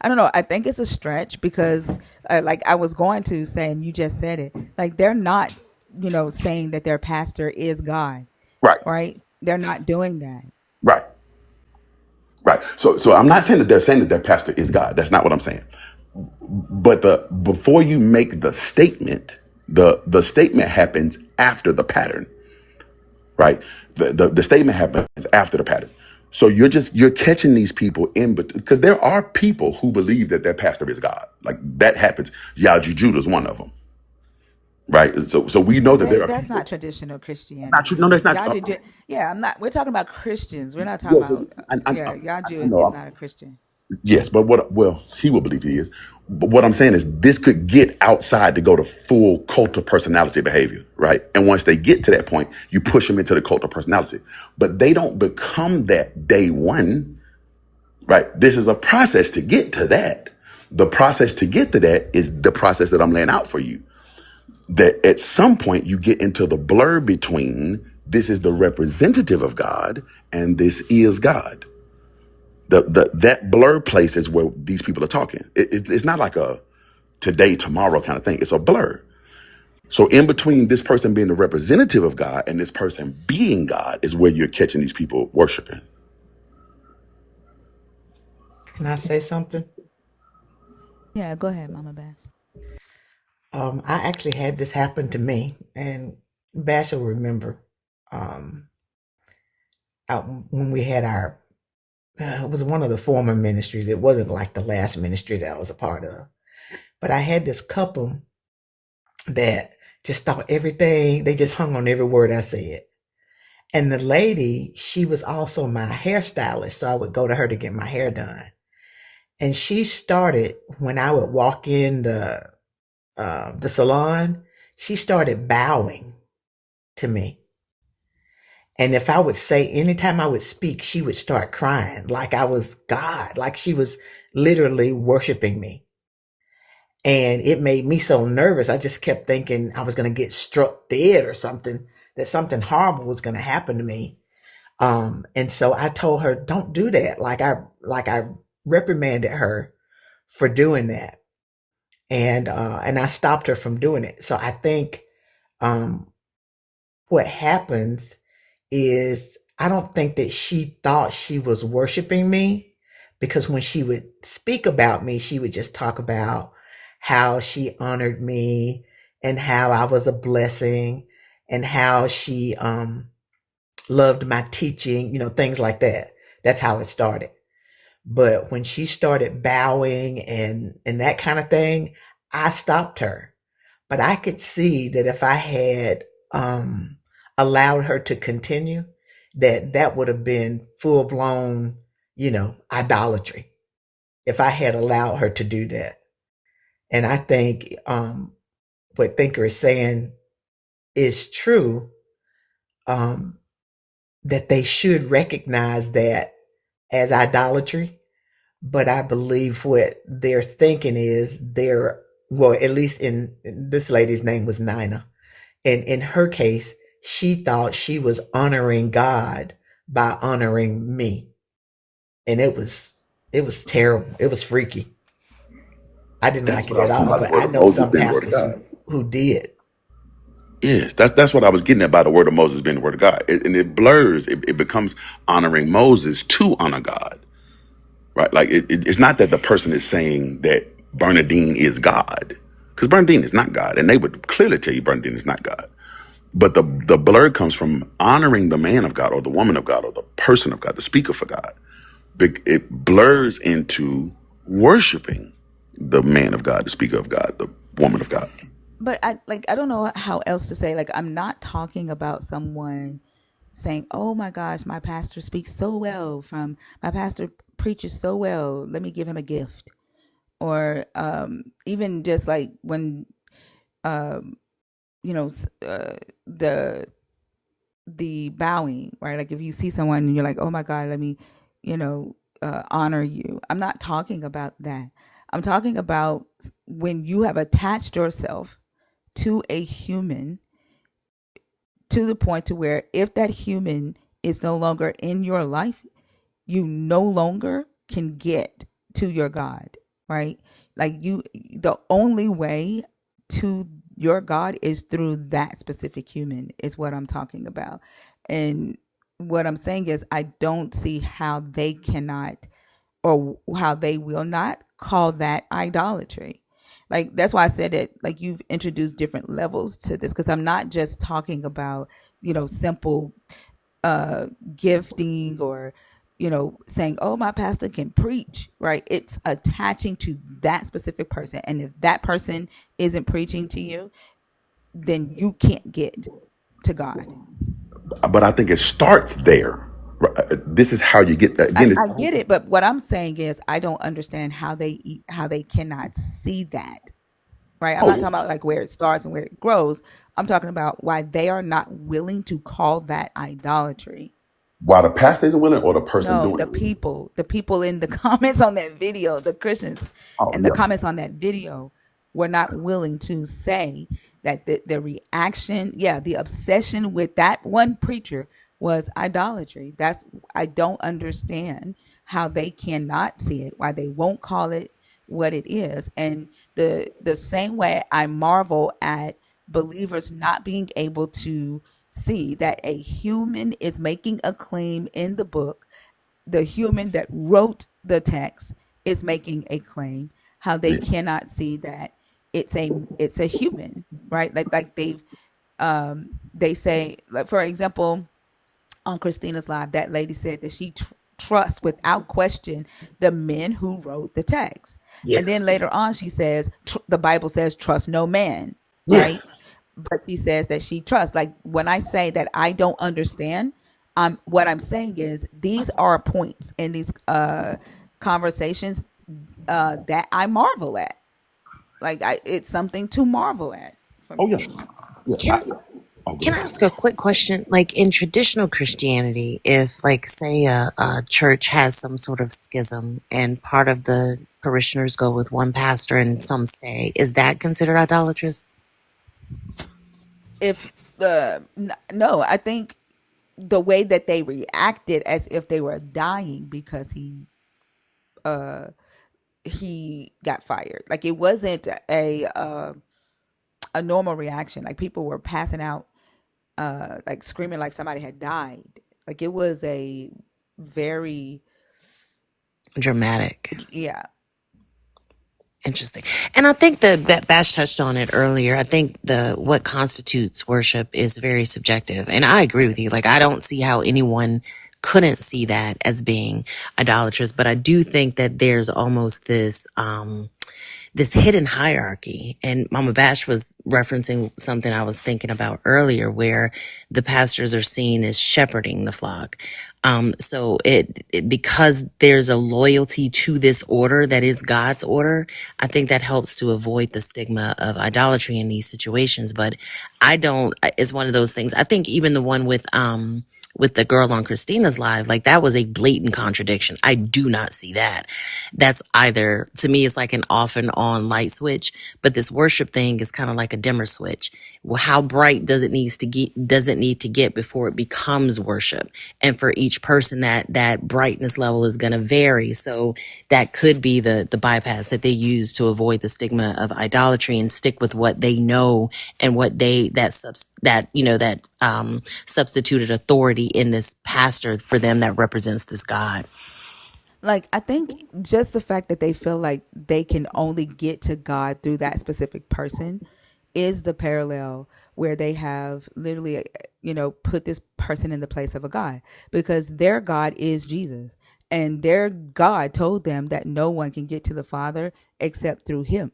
don't know. I think it's a stretch because, like I was going to say, and you just said it, like they're not, saying that their pastor is God, right, right? They're not doing that. right, right. So I'm not saying that they're saying that their pastor is God. That's not what I'm saying. But before you make the statement, the statement happens after the pattern, right? The statement happens after the pattern. So you're catching these people in, because there are people who believe that their pastor is God. Like that happens. Yaji Judah is one of them, right? So we know that there are That's not people. traditional Not true. No, Christianity. that's not. Yeah, I'm not. We're talking about Christians. We're not talking Yes, about. I Yeah, Yaju know. is not a Christian. Yes, but he will believe he is. But what I'm saying is this could get outside to go to full cult of personality behavior, right? And once they get to that point, you push them into the cult of personality. But they don't become that day one, right? This is a process to get to that. The process to get to that is the process that I'm laying out for you. That at some point you get into the blur between this is the representative of God and this is God. That blur place is where these people are talking. It's not like a today, tomorrow kind of thing. It's a blur. So in between this person being the representative of God and this person being God is where you're catching these people worshiping. Can I say something? Yeah, go ahead, Mama Bash. I actually had this happen to me, and Bash will remember. Um, when we had it was one of the former ministries. It wasn't like the last ministry that I was a part of, but I had this couple that just thought everything. They just hung on every word I said. And the lady, she was also my hairstylist, so I would go to her to get my hair done. And she started when I would walk in the salon. She started bowing to me. And if I would say, anytime I would speak, she would start crying like I was God, like she was literally worshiping me. And it made me so nervous. I just kept thinking I was going to get struck dead or something, that something horrible was going to happen to me. And so I told her, don't do that. Like I reprimanded her for doing that. And I stopped her from doing it. So I think, what happens is I don't think that she thought she was worshiping me, because when she would speak about me, she would just talk about how she honored me and how I was a blessing and how she loved my teaching, things like that. That's how it started. But when she started bowing and that kind of thing, I stopped her. But I could see that if I had allowed her to continue, that would have been full blown, idolatry. If I had allowed her to do that. And I think what Thinker is saying is true, that they should recognize that as idolatry. But I believe what they're thinking is well, at least in this lady's name was Nina. And in her case, she thought she was honoring God by honoring me. And it was terrible. It was freaky. I didn't That's like it what I at was talking all, about, the but word I of know Moses some being the word of pastors God. who did. Yes, that's what I was getting at by the word of Moses being the word of God. And it blurs, it becomes honoring Moses to honor God, right? Like it's not that the person is saying that Bernadine is God, because Bernadine is not God. And they would clearly tell you Bernadine is not God. But the blur comes from honoring the man of God or the woman of God or the person of God, the speaker for God. It blurs into worshiping the man of God, the speaker of God, the woman of God. But I don't know how else to say. Like, I'm not talking about someone saying, "Oh my gosh, my pastor speaks so well. From my pastor preaches so well. Let me give him a gift." Or even just like when you know the bowing, right? Like if you see someone and you're like, "Oh my God, let me, honor you." I'm not talking about that. I'm talking about when you have attached yourself to a human to the point to where if that human is no longer in your life, you no longer can get to your God, right? Like the only way to your God is through that specific human, is what I'm talking about. And what I'm saying is, I don't see how they cannot, or how they will not call that idolatry. Like, that's why I said that, like, you've introduced different levels to this, because I'm not just talking about, simple gifting, or saying, "Oh, my pastor can preach," right? It's attaching to that specific person, and if that person isn't preaching to you, then you can't get to God. But I think it starts there. This is how you get that. Again, I get it, but what I'm saying is I don't understand how they cannot see that. Right? I'm oh, not yeah. talking about like where it starts and where it grows. I'm talking about why they are not willing to call that idolatry. Why the pastor isn't willing or the person No, doing it? the people in the comments on that video, the Christians Oh, and the yeah. comments on that video were not willing to say that the reaction, yeah, the obsession with that one preacher was idolatry. I don't understand how they cannot see it, why they won't call it what it is. And the same way I marvel at believers not being able to see that a human is making a claim in the book, the human that wrote the text is making a claim, how they Yeah. cannot see that it's a human, right? Like they say, like, for example, on Christina's live, that lady said that she trusts without question the men who wrote the text. And then Yes. later on, she says, the Bible says, trust no man, right? Yes. But she says that she trusts. Like when I say that I don't understand, what I'm saying is these are points in these conversations that I marvel at. Like it's something to marvel at for Oh, me. yeah. Yeah. Can Oh, go Can I ahead. ask a quick question? Like in traditional Christianity, if like say a church has some sort of schism and part of the parishioners go with one pastor and some stay, is that considered idolatrous? If no, I think the way that they reacted as if they were dying because he got fired. Like it wasn't a normal reaction. Like people were passing out, like screaming like somebody had died. Like it was a very, Dramatic. yeah. Interesting. And I think that Bash touched on it earlier. I think the what constitutes worship is very subjective. And I agree with you. Like I don't see how anyone couldn't see that as being idolatrous, but I do think that there's almost this hidden hierarchy. And Mama Bash was referencing something I was thinking about earlier, where the pastors are seen as shepherding the flock. So it because there's a loyalty to this order that is God's order, I think that helps to avoid the stigma of idolatry in these situations. But I don't, it's one of those things. I think even the one with the girl on Christina's live, like that was a blatant contradiction. I do not see that. That's either, to me, it's like an off and on light switch, but this worship thing is kind of like a dimmer switch. Well, how bright does it need to get before it becomes worship? And for each person, that brightness level is going to vary. So that could be the bypass that they use to avoid the stigma of idolatry and stick with what they know and what substituted authority in this pastor for them that represents this God. Like I think just the fact that they feel like they can only get to God through that specific person is the parallel where they have literally, put this person in the place of a God, because their God is Jesus, and their God told them that no one can get to the Father except through him,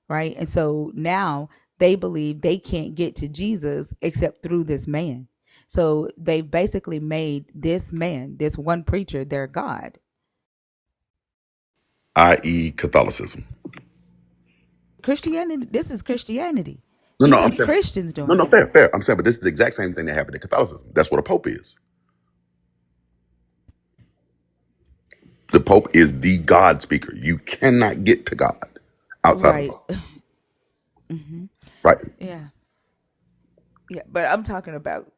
right? And so now they believe they can't get to Jesus except through this man. So they've basically made this man, this one preacher, their God. I.e., Catholicism. Christianity, this is Christianity. No, no, These are I'm saying, Christians no, doing no, it. fair, fair. I'm saying, but this is the exact same thing that happened in Catholicism. That's what a pope is. The pope is the God speaker. You cannot get to God outside of Right. God. Right. Yeah. Yeah. But I'm talking about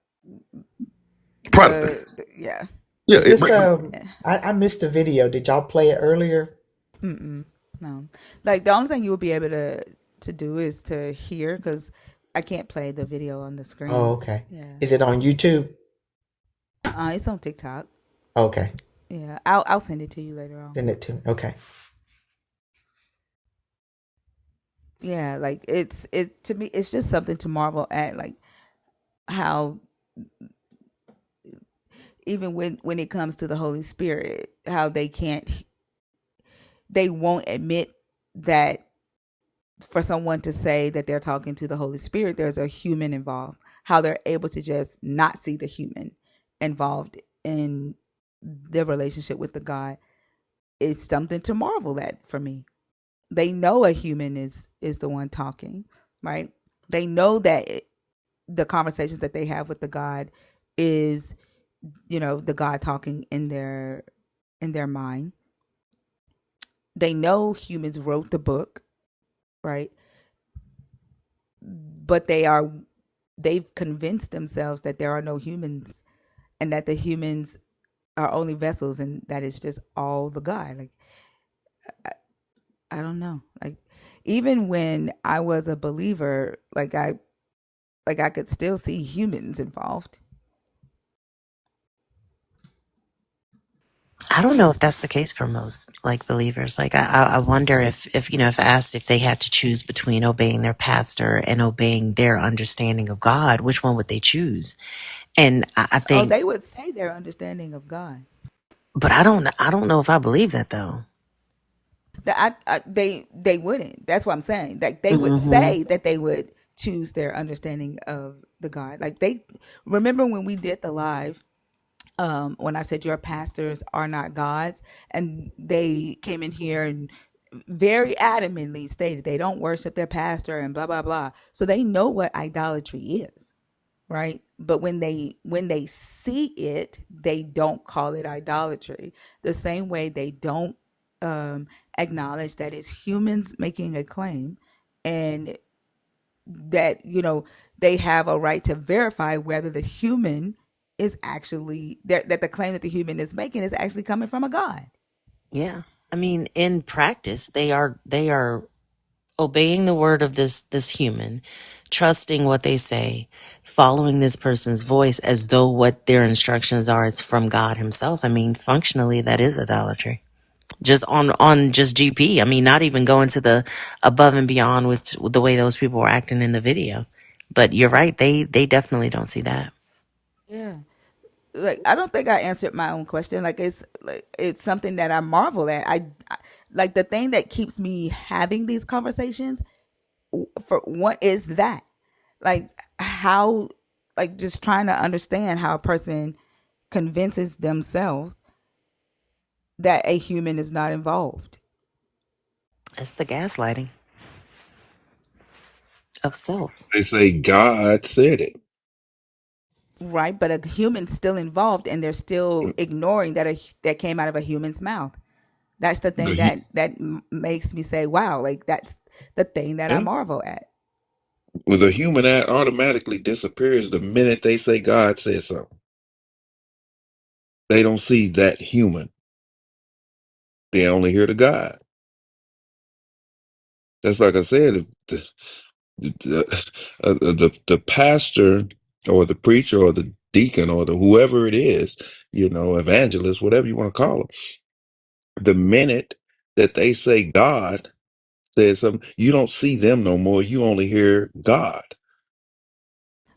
Protestant. yeah. Yeah. Is this Yeah. I missed the video. Did y'all play it earlier? No. Like the only thing you will be able to do is to hear, because I can't play the video on the Oh, screen. okay. Yeah. Is it on YouTube? It's on TikTok. Okay. Yeah. I'll send it to you later on. Send it to me. Okay. Yeah, like it to me it's just something to marvel at, like how even when it comes to the Holy Spirit, how they won't admit that for someone to say that they're talking to the Holy Spirit, there's a human involved. How they're able to just not see the human involved in their relationship with the God is something to marvel at for me. They know a human is the one talking, right? They know that the conversations that they have with the God is, the God talking in their mind. They know humans wrote the book, right? But they've convinced themselves that there are no humans, and that the humans are only vessels, and that it's just all the God. Like, I don't know. Like, even when I was a believer, I could still see humans involved. I don't know if that's the case for most like believers. Like I wonder if if asked if they had to choose between obeying their pastor and obeying their understanding of God, which one would they choose? And I Oh, think, they would say their understanding of God. but I don't know if I believe that though. That they wouldn't. That's what I'm saying. Like, they would Hmm. say that they would choose their understanding of the God. Like, they remember when we did the live, when I said your pastors are not gods, and they came in here and very adamantly stated they don't worship their pastor and blah blah blah. So they know what idolatry is, right? But when they see it, they don't call it idolatry. The same way they don't acknowledge that it's humans making a claim, and that they have a right to verify whether the human is actually that the claim that the human is making is actually coming from a god. Yeah. I mean, in practice, they are obeying the word of this human, trusting what they say, following this person's voice as though what their instructions are it's from God himself. I mean, functionally that is idolatry. Just on just GP. I mean, not even going to the above and beyond with the way those people were acting in the video. But you're right, they definitely don't see that. Yeah. Like, I don't think I answered my own question. It's something that I marvel at. I like, the thing that keeps me having these conversations, for one, is that, like, how, like, just trying to understand how a person convinces themselves that a human is not involved. It's the gaslighting of self. They say God said it. Right, but a human's still involved, and they're still ignoring that came out of a human's mouth. That's the The thing hu- that makes me say, "Wow!" Like, that's the thing that I yeah. marvel at. Well, the human act automatically disappears the minute they say God said something. They don't see that human. They only hear the God. That's like I said. If the pastor or the preacher or the deacon or the whoever it is, evangelist, whatever you want to call them, the minute that they say God said something, you don't see them no more. You only hear God.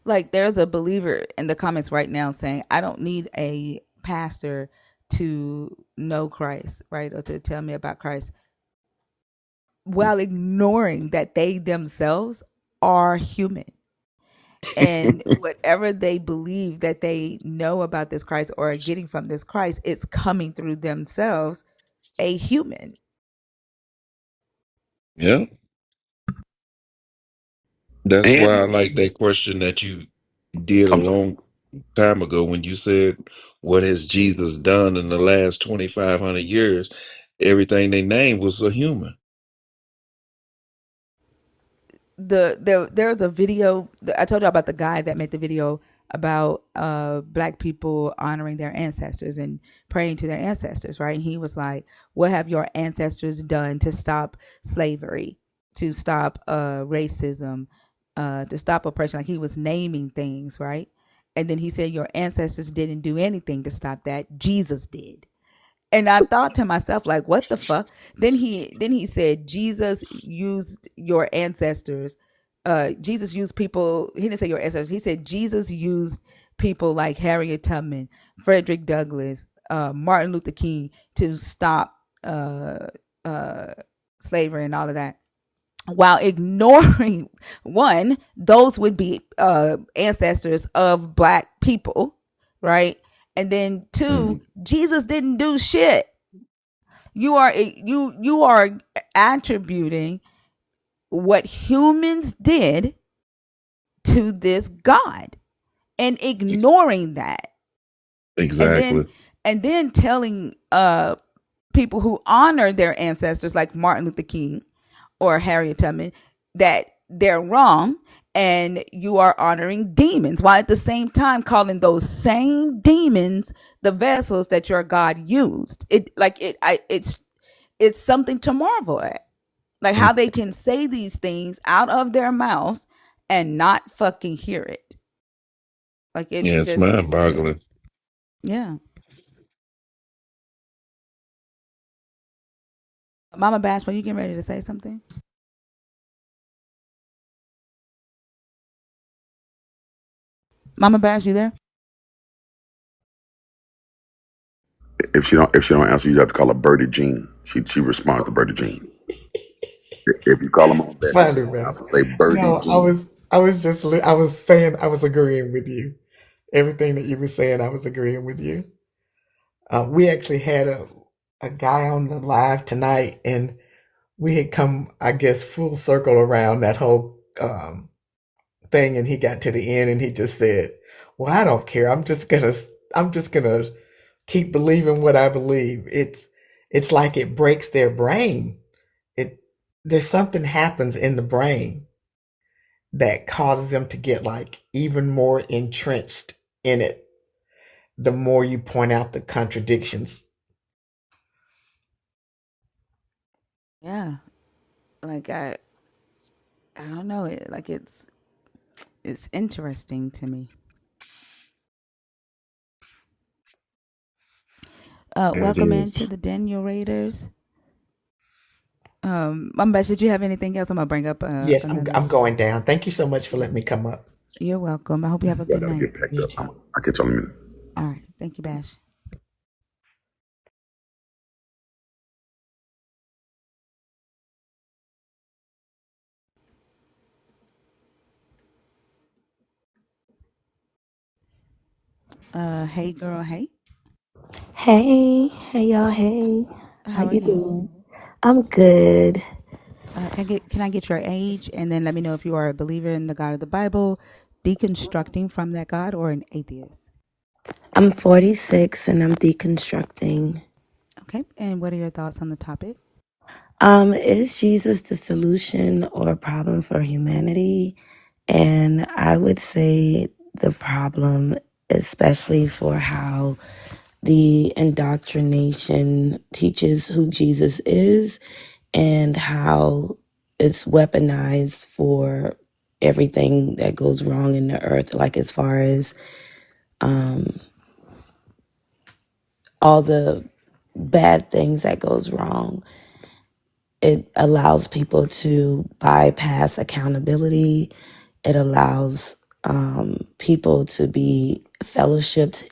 Like, there's a believer in the comments right now saying, "I don't need a pastor to know Christ, right, or to tell me about Christ," while ignoring that they themselves are human, and whatever they believe that they know about this Christ or are getting from this Christ, it's coming through themselves, a human. Yeah. That's why And I like that question that you did a I'm sorry. long time ago when you said, "What has Jesus done in the last 2,500 years?" Everything they named was a human. There's a video. I told you about the guy that made the video about black people honoring their ancestors and praying to their ancestors, right? And he was like, "What have your ancestors done to stop slavery, to stop racism, to stop oppression?" Like, he was naming things, right? And then he said, "Your ancestors didn't do anything to stop that. Jesus did." And I thought to myself, like, what the fuck? Then he said, Jesus used your ancestors. Jesus used people. He didn't say your ancestors. He said Jesus used people like Harriet Tubman, Frederick Douglass, Martin Luther King to stop uh, uh, slavery and all of that, while ignoring those would be ancestors of black people, right? And then Mhm. two, Jesus didn't do shit. You are attributing what humans did to this God and ignoring that. And then Exactly. telling people who honor their ancestors like Martin Luther King or Harriet Tubman that they're wrong, and you are honoring demons while at the same time calling those same demons the vessels that your God used. It's something to marvel at. Like how they can say these things out of their mouths and not fucking hear it. Like it's Yeah, it's just, mind-boggling. yeah. Mama Bash, were you getting ready to say something? Mama Bash, you there? If she don't answer, you have to call her Birdie Jean. She responds to Birdie Jean. If you call them on that and she Funny, don't man. answer, say Birdie No, I Jean. was I was just I was saying I was agreeing with you. Everything that you were saying, I was agreeing with you. We actually had a guy on the live tonight, and we had come, I guess, full circle around that whole thing, and he got to the end, and he just said, "Well, I don't care. I'm just gonna keep believing what I believe." It's like it breaks their brain. It There's something happens in the brain that causes them to get like even more entrenched in it the more you point out the contradictions. Yeah. Like I don't know it. Like it's interesting to me. Yeah, it Welcome into is. the Daniel Raiders. Mama Bash, did you have anything else? I'm gonna bring up Yes, I'm another. going down. Thank you so much for letting me come up. You're welcome. I hope you have a Yeah, I good gotta night. get packed You up. too. I'll catch y'all in a minute. All right. Thank you, Bash. Hey girl, hey. Hey y'all, hey. How How are you you? doing? I'm good. Can I get your age and then let me know if you are a believer in the God of the Bible, deconstructing from that God, or an atheist? I'm 46 and I'm deconstructing. Okay. And what are your thoughts on the topic? Is Jesus the solution or a problem for humanity? And I would say the problem, especially for how the indoctrination teaches who Jesus is and how it's weaponized for everything that goes wrong in the earth, like as far as all the bad things that goes wrong. It allows people to bypass accountability. It allows people to be fellowshipped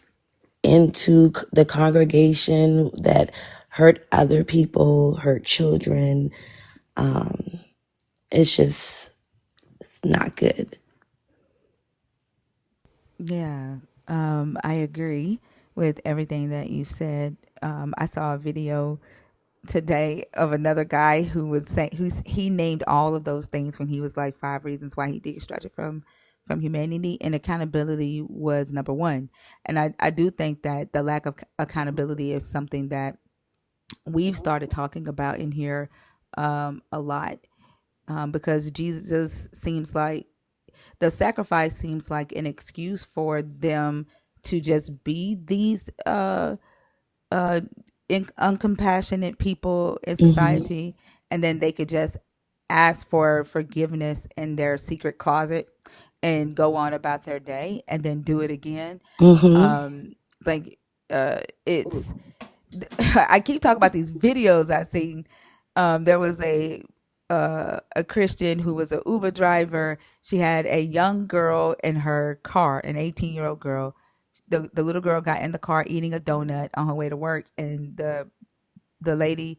into the congregation that hurt other people, hurt children. It's not good. Yeah, I agree with everything that you said. I saw a video today of another guy who was saying he named all of those things when he was like 5 reasons why he deconstructed from humanity, and accountability was number one. And I do think that the lack of accountability is something that we've started talking about in here a lot, because Jesus seems like the sacrifice seems like an excuse for them to just be these uh uncompassionate people in Hmm. society, and then they could just ask for forgiveness in their secret closet and go on about their day and then do it again. Hmm. Like it's I keep talking about these videos I seen. There was a Christian who was an Uber driver. She had a young girl in her car, an 18-year-old girl. The little girl got in the car eating a donut on her way to work, and the lady,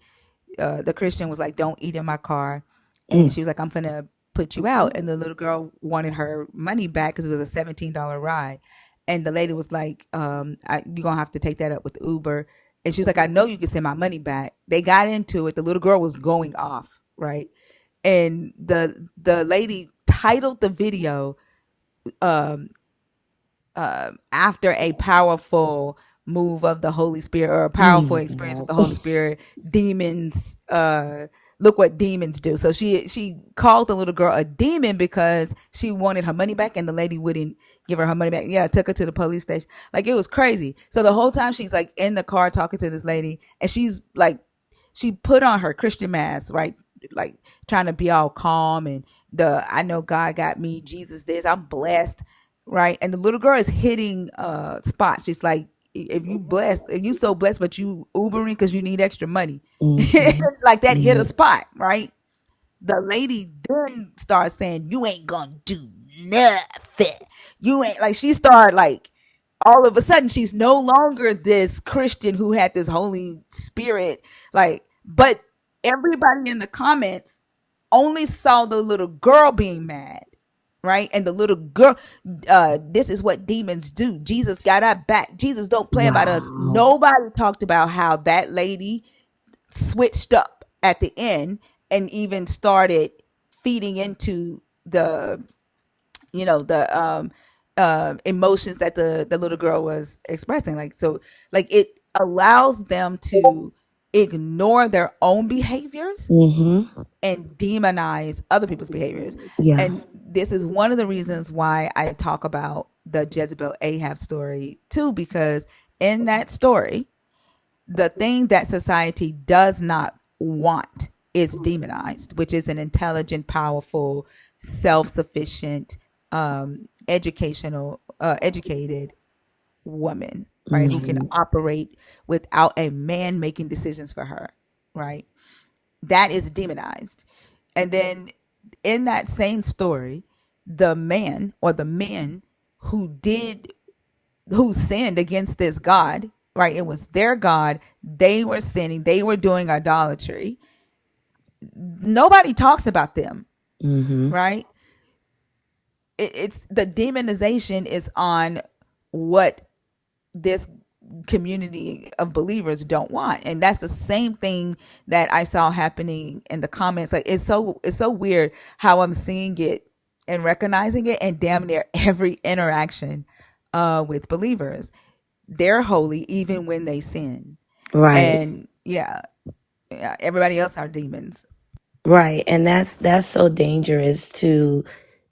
the Christian, was like, "Don't eat in my car," and she was like, "I'm gonna put you out." And the little girl wanted her money back because it was a $17 ride, And the lady was like, you're gonna have to take that up with Uber. And she was like, I know you can send my money back. They got into it. The little girl was going off, right? And the lady titled the video, after a powerful move of the Holy Spirit, or a powerful experience with the Holy Spirit, demons, look what demons do. So she called the little girl a demon because she wanted her money back, and the lady wouldn't give her money back. Yeah, took her to the police station. Like, it was crazy. So the whole time she's like in the car talking to this lady, and she's like, she put on her Christian mask, right? Like, trying to be all calm, and I know God got me, Jesus this, I'm blessed, right? And the little girl is hitting spots. She's like, if you so blessed, but you Ubering because you need extra money. Like, that hit a spot, right? The lady then starts saying, you ain't gonna do nothing. You ain't, like, she started, like, all of a sudden she's no longer this Christian who had this Holy Spirit, like, but everybody in the comments only saw the little girl being mad, right? And the little girl, this is what demons do. Jesus got our back. Jesus don't play about us. Nobody talked about how that lady switched up at the end and even started feeding into the, emotions that the little girl was expressing. Like, so, like, it allows them to ignore their own behaviors and demonize other people's behaviors. Yeah. And this is one of the reasons why I talk about the Jezebel Ahab story too, because in that story, the thing that society does not want is demonized, which is an intelligent, powerful, self-sufficient, educated woman, right? Who can operate without a man making decisions for her, right? That is demonized. And then in that same story, the man or the men who sinned against this God, right? It was their God. They were sinning. They were doing idolatry. Nobody talks about them, right? It's the demonization is on what this community of believers don't want, and that's the same thing that I saw happening in the comments. Like, it's so weird how I'm seeing it and recognizing it, and damn near every interaction with believers, they're holy even when they sin. Right. And everybody else are demons. Right. And that's so dangerous to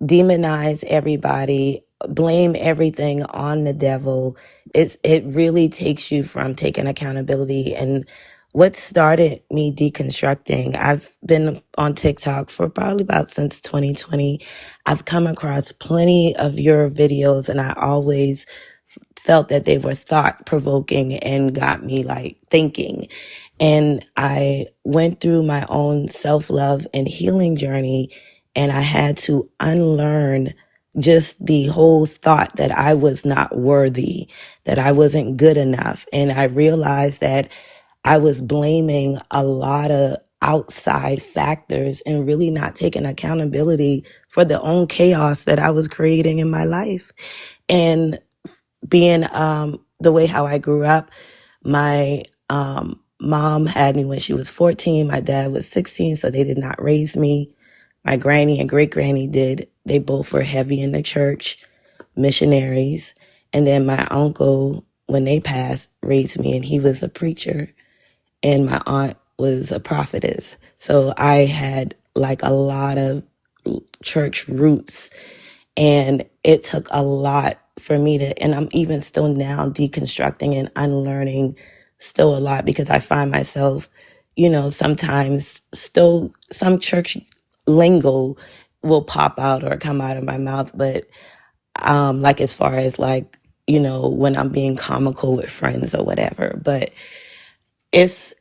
demonize everybody, blame everything on the devil. It really takes you from taking accountability. And what started me deconstructing, I've been on TikTok for probably about since 2020. I've come across plenty of your videos, and I always felt that they were thought provoking and got me like thinking. And I went through my own self-love and healing journey, and I had to unlearn just the whole thought that I was not worthy, that I wasn't good enough. And I realized that I was blaming a lot of outside factors and really not taking accountability for the own chaos that I was creating in my life. And being the way how I grew up, my mom had me when she was 14. My dad was 16, so they did not raise me. My granny and great granny did. They both were heavy in the church, missionaries. And then my uncle, when they passed, raised me, and he was a preacher. And my aunt was a prophetess. So I had like a lot of church roots. And it took a lot for me and I'm even still now deconstructing and unlearning still a lot, because I find myself, sometimes still some church lingo will pop out or come out of my mouth. But like, as far as like, when I'm being comical with friends or whatever, but it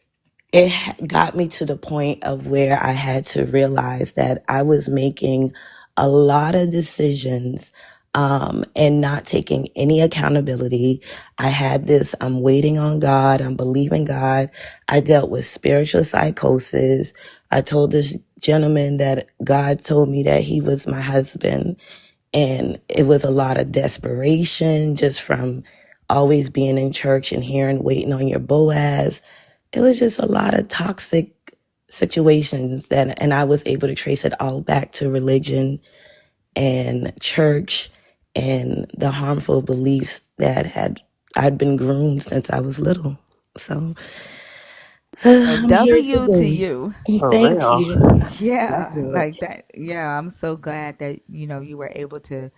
got me to the point of where I had to realize that I was making a lot of decisions and not taking any accountability. I had this, I'm waiting on God, I'm believing God. I dealt with spiritual psychosis. I told this gentleman that God told me that he was my husband. And it was a lot of desperation just from always being in church and hearing waiting on your Boaz. It was just a lot of toxic situations and I was able to trace it all back to religion and church and the harmful beliefs that I'd been groomed since I was little. So So I'm here W to today. you. For Thank real. you. Yeah, Definitely. like that. Yeah, I'm so glad that you were able to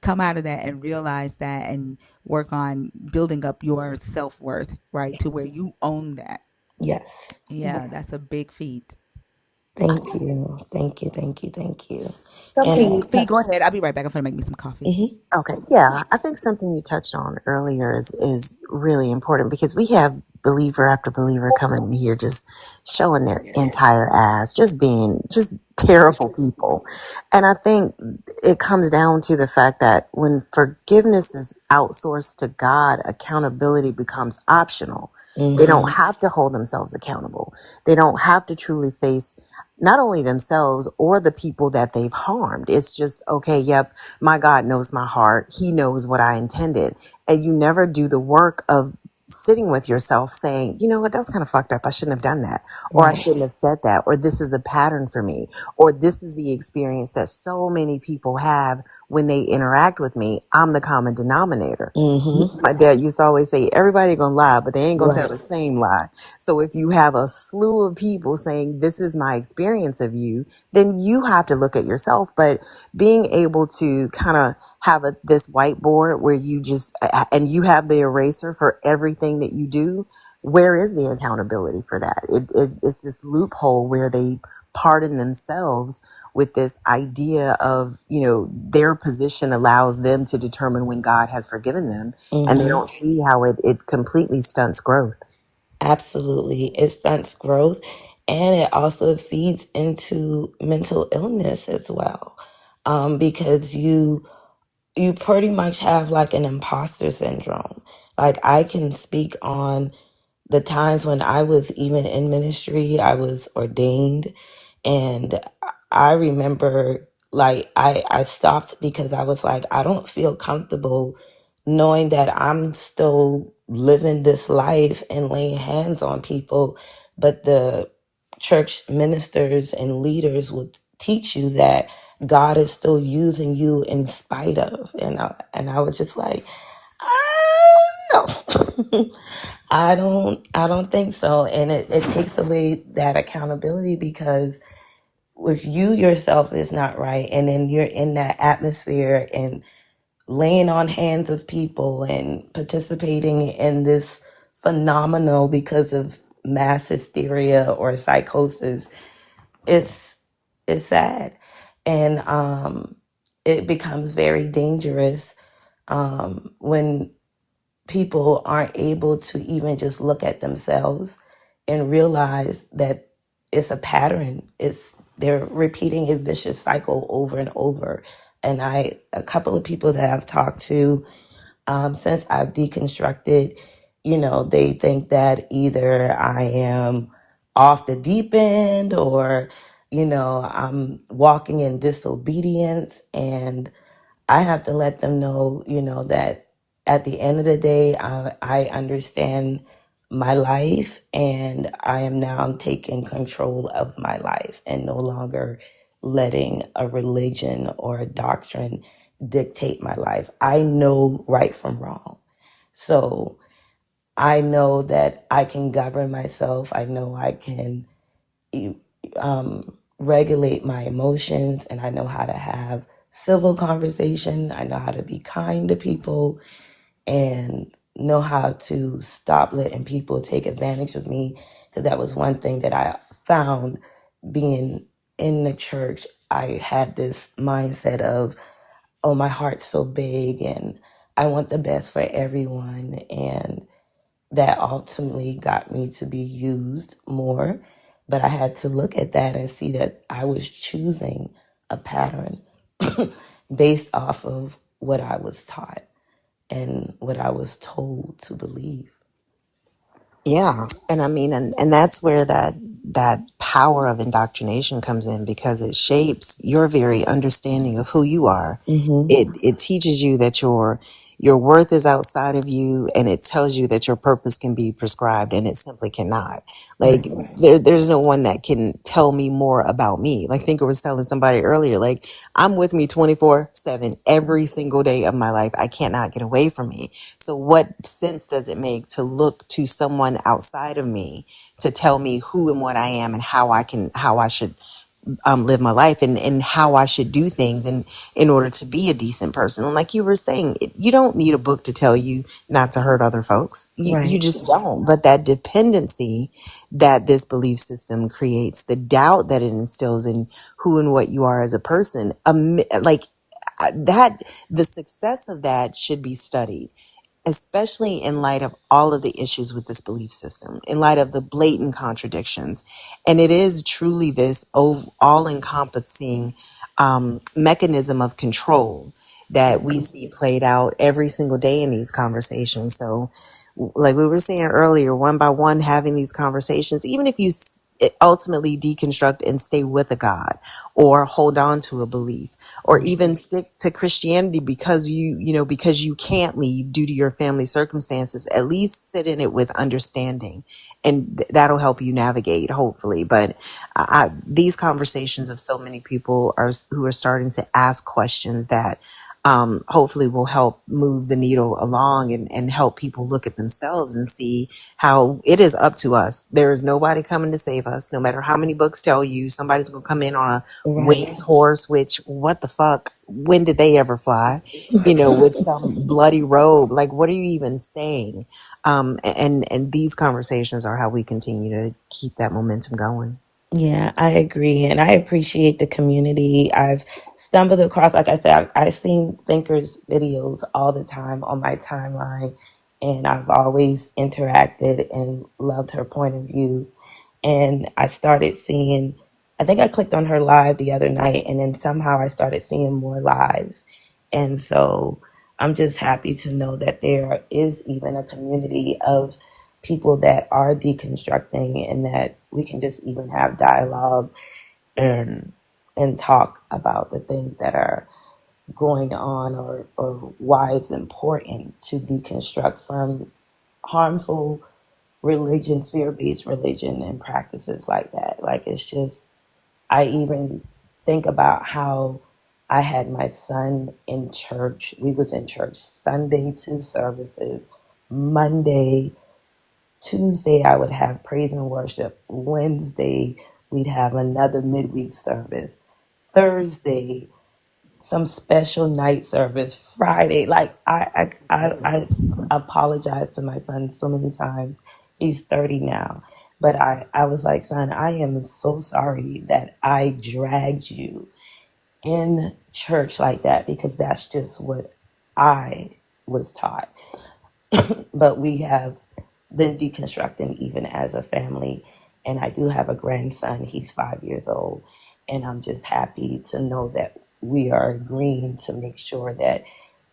come out of that and realize that and work on building up your self-worth, right? To where you own that. Yes. Yeah, Yes. that's a big feat. Thank you. Thank you. Thank you. Thank you. And Something you Fee, touched. go ahead. I'll be right back. I'm gonna make me some coffee. mhm. Okay, yeah, I think something you touched on earlier is really important because we have believer after believer coming in here just showing their entire ass, just being just terrible people. And I think it comes down to the fact that when forgiveness is outsourced to God, accountability becomes optional. They don't have to hold themselves accountable. They don't have to truly face not only themselves or the people that they've harmed. It's just, okay, yep, my God knows my heart. He knows what I intended. And you never do the work of sitting with yourself saying, you know what, that was kind of fucked up. I shouldn't have done that. Or I Right. shouldn't have said that. Or this is a pattern for me. Or this is the experience that so many people have when they interact with me. I'm the common denominator. Mm-hmm. My dad used to always say, everybody gonna lie, but they ain't gonna tell Right. the same lie. So if you have a slew of people saying, this is my experience of you, then you have to look at yourself. But being able to kind of have this whiteboard where you just, and you have the eraser for everything that you do, where is the accountability for that? It's this loophole where they pardon themselves with this idea of, their position allows them to determine when God has forgiven them, and they Mm-hmm. don't see how it completely stunts growth. Absolutely. It stunts growth and it also feeds into mental illness as well. Because you pretty much have like an imposter syndrome. Like I can speak on the times when I was even in ministry, I was ordained. And I remember like I stopped because I was like, I don't feel comfortable knowing that I'm still living this life and laying hands on people. But the church ministers and leaders would teach you that God is still using you in spite of. And I was just like, no. I don't think so. And it takes away that accountability because if you yourself is not right and then you're in that atmosphere and laying on hands of people and participating in this phenomenal because of mass hysteria or psychosis, it's it's sad. And it becomes very dangerous when people aren't able to even just look at themselves and realize that it's a pattern. They're repeating a vicious cycle over and over. And a couple of people that I've talked to since I've deconstructed, they think that either I am off the deep end or, I'm walking in disobedience. And I have to let them know, that at the end of the day, I understand my life and I am now taking control of my life and no longer letting a religion or a doctrine dictate my life. I know right from wrong. So I know that I can govern myself. I know I can regulate my emotions and I know how to have civil conversation. I know how to be kind to people and know how to stop letting people take advantage of me. Because that was one thing that I found being in the church. I had this mindset of, oh, my heart's so big and I want the best for everyone. And that ultimately got me to be used more. But I had to look at that and see that I was choosing a pattern based off of what I was taught and what I was told to believe. Yeah. And I mean, and that's where that power of indoctrination comes in, because it shapes your very understanding of who you are. Mm-hmm. It teaches you that your worth is outside of you, and it tells you that your purpose can be prescribed, and it simply cannot. Like, Right. there's no one that can tell me more about me. Like Thinker was telling somebody earlier, like, I'm with me 24/7 every single day of my life. I cannot get away from me. So what sense does it make to look to someone outside of me to tell me who and what I am, and how I should live my life, and how I should do things in order to be a decent person? And like you were saying, you don't need a book to tell you not to hurt other folks. You Right. just don't. But that dependency that this belief system creates, the doubt that it instills in who and what you are as a person, like that, the success of that should be studied, especially in light of all of the issues with this belief system, in light of the blatant contradictions. And it is truly this all encompassing mechanism of control that we see played out every single day in these conversations. So, like we were saying earlier, one by one, having these conversations, even if you ultimately deconstruct and stay with a God, or hold on to a belief, or even stick to Christianity because because you can't leave due to your family circumstances, at least sit in it with understanding, and that'll help you navigate, hopefully. But these conversations of so many people who are starting to ask questions that hopefully will help move the needle along, and help people look at themselves and see how it is up to us. There is nobody coming to save us. No matter how many books tell you somebody's going to come in on a Right. winged horse, which, what the fuck? When did they ever fly? With some bloody robe. Like, what are you even saying? And these conversations are how we continue to keep that momentum going. Yeah, I agree. And I appreciate the community. I've stumbled across, like I said, I've seen Thinkers videos all the time on my timeline, and I've always interacted and loved her point of views. And I started seeing, I think I clicked on her live the other night, and then somehow I started seeing more lives. And so I'm just happy to know that there is even a community of people that are deconstructing, and that we can just even have dialogue and talk about the things that are going on, or why it's important to deconstruct from harmful religion, fear-based religion, and practices like that. Like, it's just, I even think about how I had my son in church. We was in church Sunday, 2 services, Monday, Tuesday, I would have praise and worship. Wednesday, we'd have another midweek service. Thursday, some special night service. Friday, like I apologize to my son so many times. He's 30 now. But I was like, son, I am so sorry that I dragged you in church like that, because that's just what I was taught. But we have been deconstructing even as a family. And I do have a grandson, he's 5 years old. And I'm just happy to know that we are agreeing to make sure that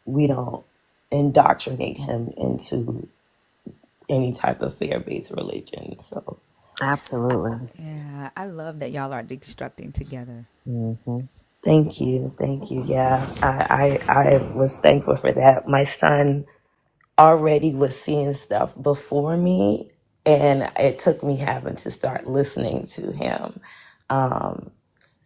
we don't indoctrinate him into any type of fear based religion. So Absolutely. Yeah, I love that y'all are deconstructing together. Hmm. thank you. Thank you. Yeah, I was thankful for that. My son already was seeing stuff before me, and it took me having to start listening to him,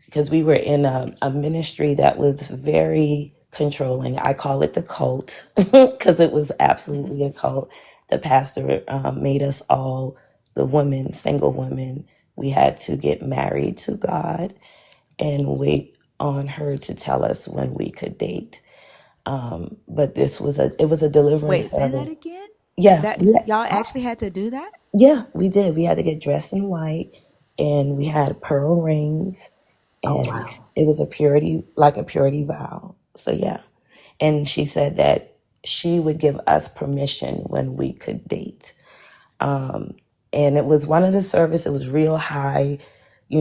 because we were in a ministry that was very controlling. I call it the cult because it was absolutely a cult. The pastor made us all, the women, single women, we had to get married to God and wait on her to tell us when we could date. But it was a deliverance Wait, say that service. again? Yeah, That y'all actually had to do that? yeah, we did. We had to get dressed in white, and we had pearl rings, Oh, and wow. it was a purity vow. So yeah. And she said that she would give us permission when we could date. And it was one of the service, it was real high. They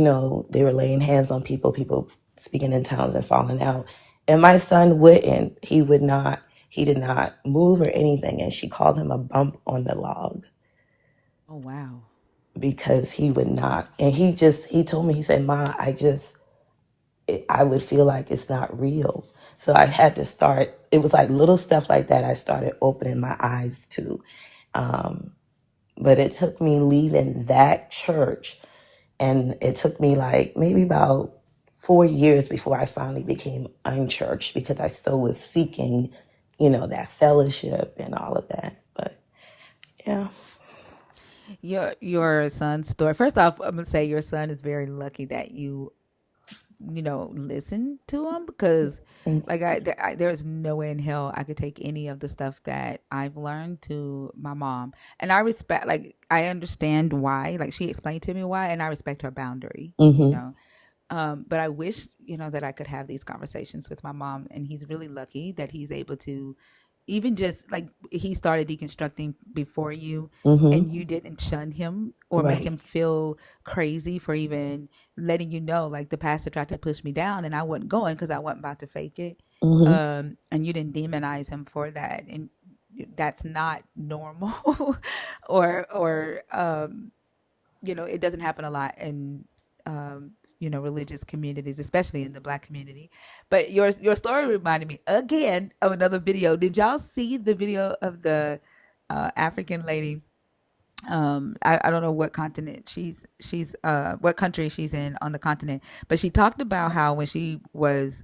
were laying hands on people speaking in tongues and falling out. And my son wouldn't, he did not move or anything. And she called him a bump on the log. Oh wow. because he would not. And he told me, he said, "Ma, I would feel like it's not real." So I had to start, it was like little stuff like that I started opening my eyes to. But it took me leaving that church, and it took me like maybe about 4 years before I finally became unchurched, because I still was seeking, that fellowship and all of that. But yeah. Your son's story. First off, I'm gonna say your son is very lucky that you listen to him, because like there's no way in hell I could take any of the stuff that I've learned to my mom. And I respect, like, I understand why, like, she explained to me why, and I respect her boundary, Mm-hmm. but I wish, that I could have these conversations with my mom. And he's really lucky that he's able to, even just like, he started deconstructing before you, Mm-hmm. and you didn't shun him or make Right. him feel crazy for even letting like, the pastor tried to push me down and I wasn't going because I wasn't about to fake it. Mm-hmm. And you didn't demonize him for that. And that's not normal. Or it doesn't happen a lot in religious communities, especially in the Black community. But your story reminded me again of another video. Did y'all see the video of the African lady? I don't know what continent she's what country she's in on the continent, but she talked about how when she was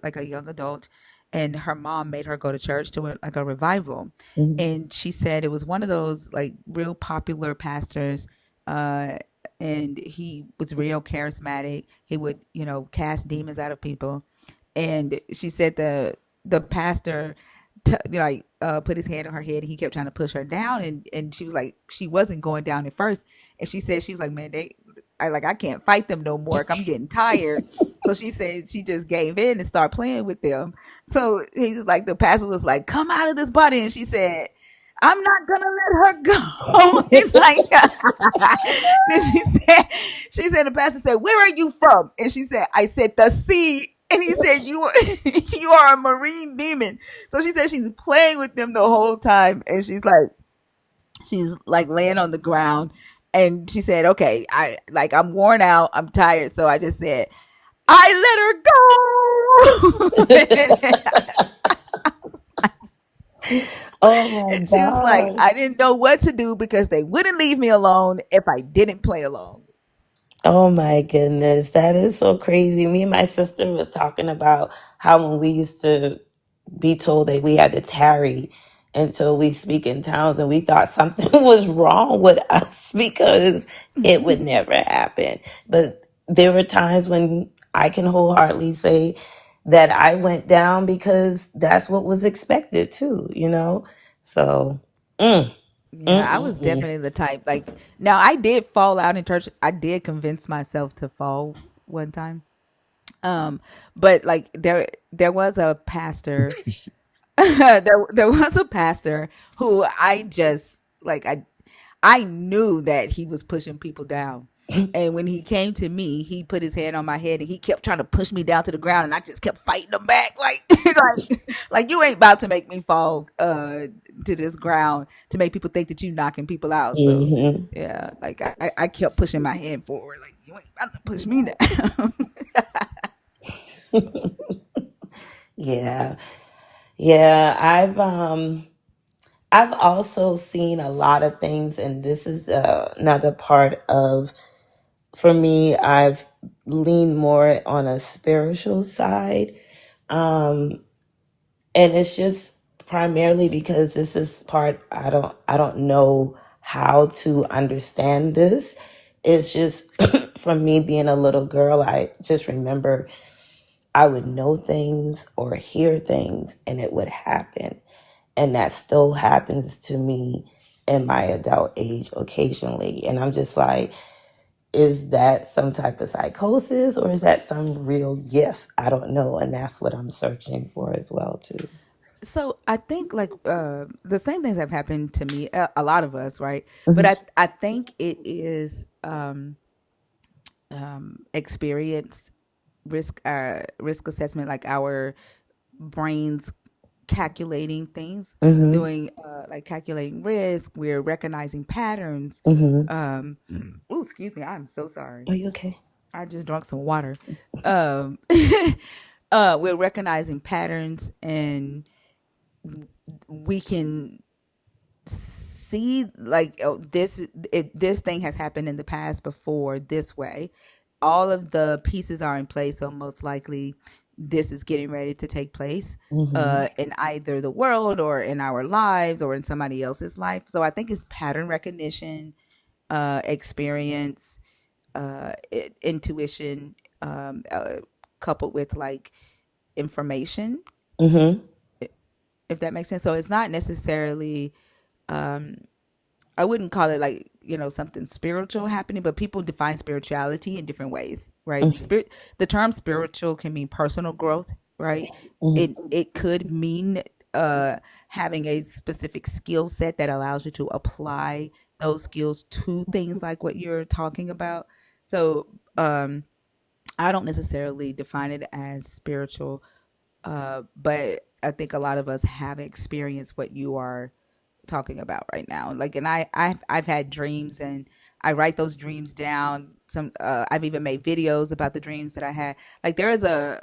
like a young adult, and her mom made her go to church to like a revival, Mm-hmm. and she said it was one of those like real popular pastors, uh and he was real charismatic. He would cast demons out of people. And she said the pastor put his hand on her head, and he kept trying to push her down, and she was like, she wasn't going down at first, and she said, she was like, man, I can't fight them no more, I'm getting tired. So she said she just gave in and started playing with them. So he's like, the pastor was like, come out of this body, and she said, I'm not gonna let her go. He's like, then she said, the pastor said, where are you from? And she said, I said, the sea. And he said, you are a marine demon. So she said she's playing with them the whole time. And she's like laying on the ground. And she said, okay, I'm worn out. I'm tired. So I just said, I let her go. Oh my She was like, gosh. I didn't know what to do because they wouldn't leave me alone if I didn't play along. Oh my goodness. That is so crazy. Me and my sister was talking about how when we used to be told that we had to tarry until we speak in tongues, and we thought something was wrong with us because it would never happen. But there were times when I can wholeheartedly say that I went down because that's what was expected too. So, mm, Yeah, I was mm. definitely the type. Like, now I did fall out in church. I did convince myself to fall one time. But like there was a pastor there was a pastor who I just like I knew that he was pushing people down. And when he came to me, he put his hand on my head and he kept trying to push me down to the ground, and I just kept fighting him back like like you ain't about to make me fall to this ground to make people think that you knocking people out. So Hmm. yeah, like I kept pushing my hand forward, like you ain't about to push me down. Yeah. Yeah, I've also seen a lot of things, and this is another part of, for me, I've leaned more on a spiritual side. Um, and it's just primarily because this is part I don't know how to understand this. It's just from me being a little girl, I just remember I would know things or hear things and it would happen. And that still happens to me in my adult age occasionally. And I'm just like, is that some type of psychosis or is that some real gift? I don't know. And that's what I'm searching for as well, too. So I think like the same things have happened to me, a lot of us, right? But Mhm. I think it is experience, risk assessment, like our brains calculating things, Mm-hmm. doing like calculating risk. We're recognizing patterns. Mm-hmm. Oh, excuse me. I'm so sorry. Are you okay? I just drank some water. Um, we're recognizing patterns, and we can see like, oh, this thing has happened in the past before this way. All of the pieces are in place, so most likely this is getting ready to take place Mm-hmm. in either the world or in our lives or in somebody else's life. So I think it's pattern recognition, experience, intuition, coupled with like information, Mm-hmm. if that makes sense. So it's not necessarily, I wouldn't call it like, something spiritual happening, but people define spirituality in different ways, right? The term spiritual can mean personal growth, right? It could mean having a specific skill set that allows you to apply those skills to things like what you're talking about. So I don't necessarily define it as spiritual, but I think a lot of us have experienced what you are talking about right now. Like, and I've had dreams, and I write those dreams down. I've even made videos about the dreams that I had. Like, there is a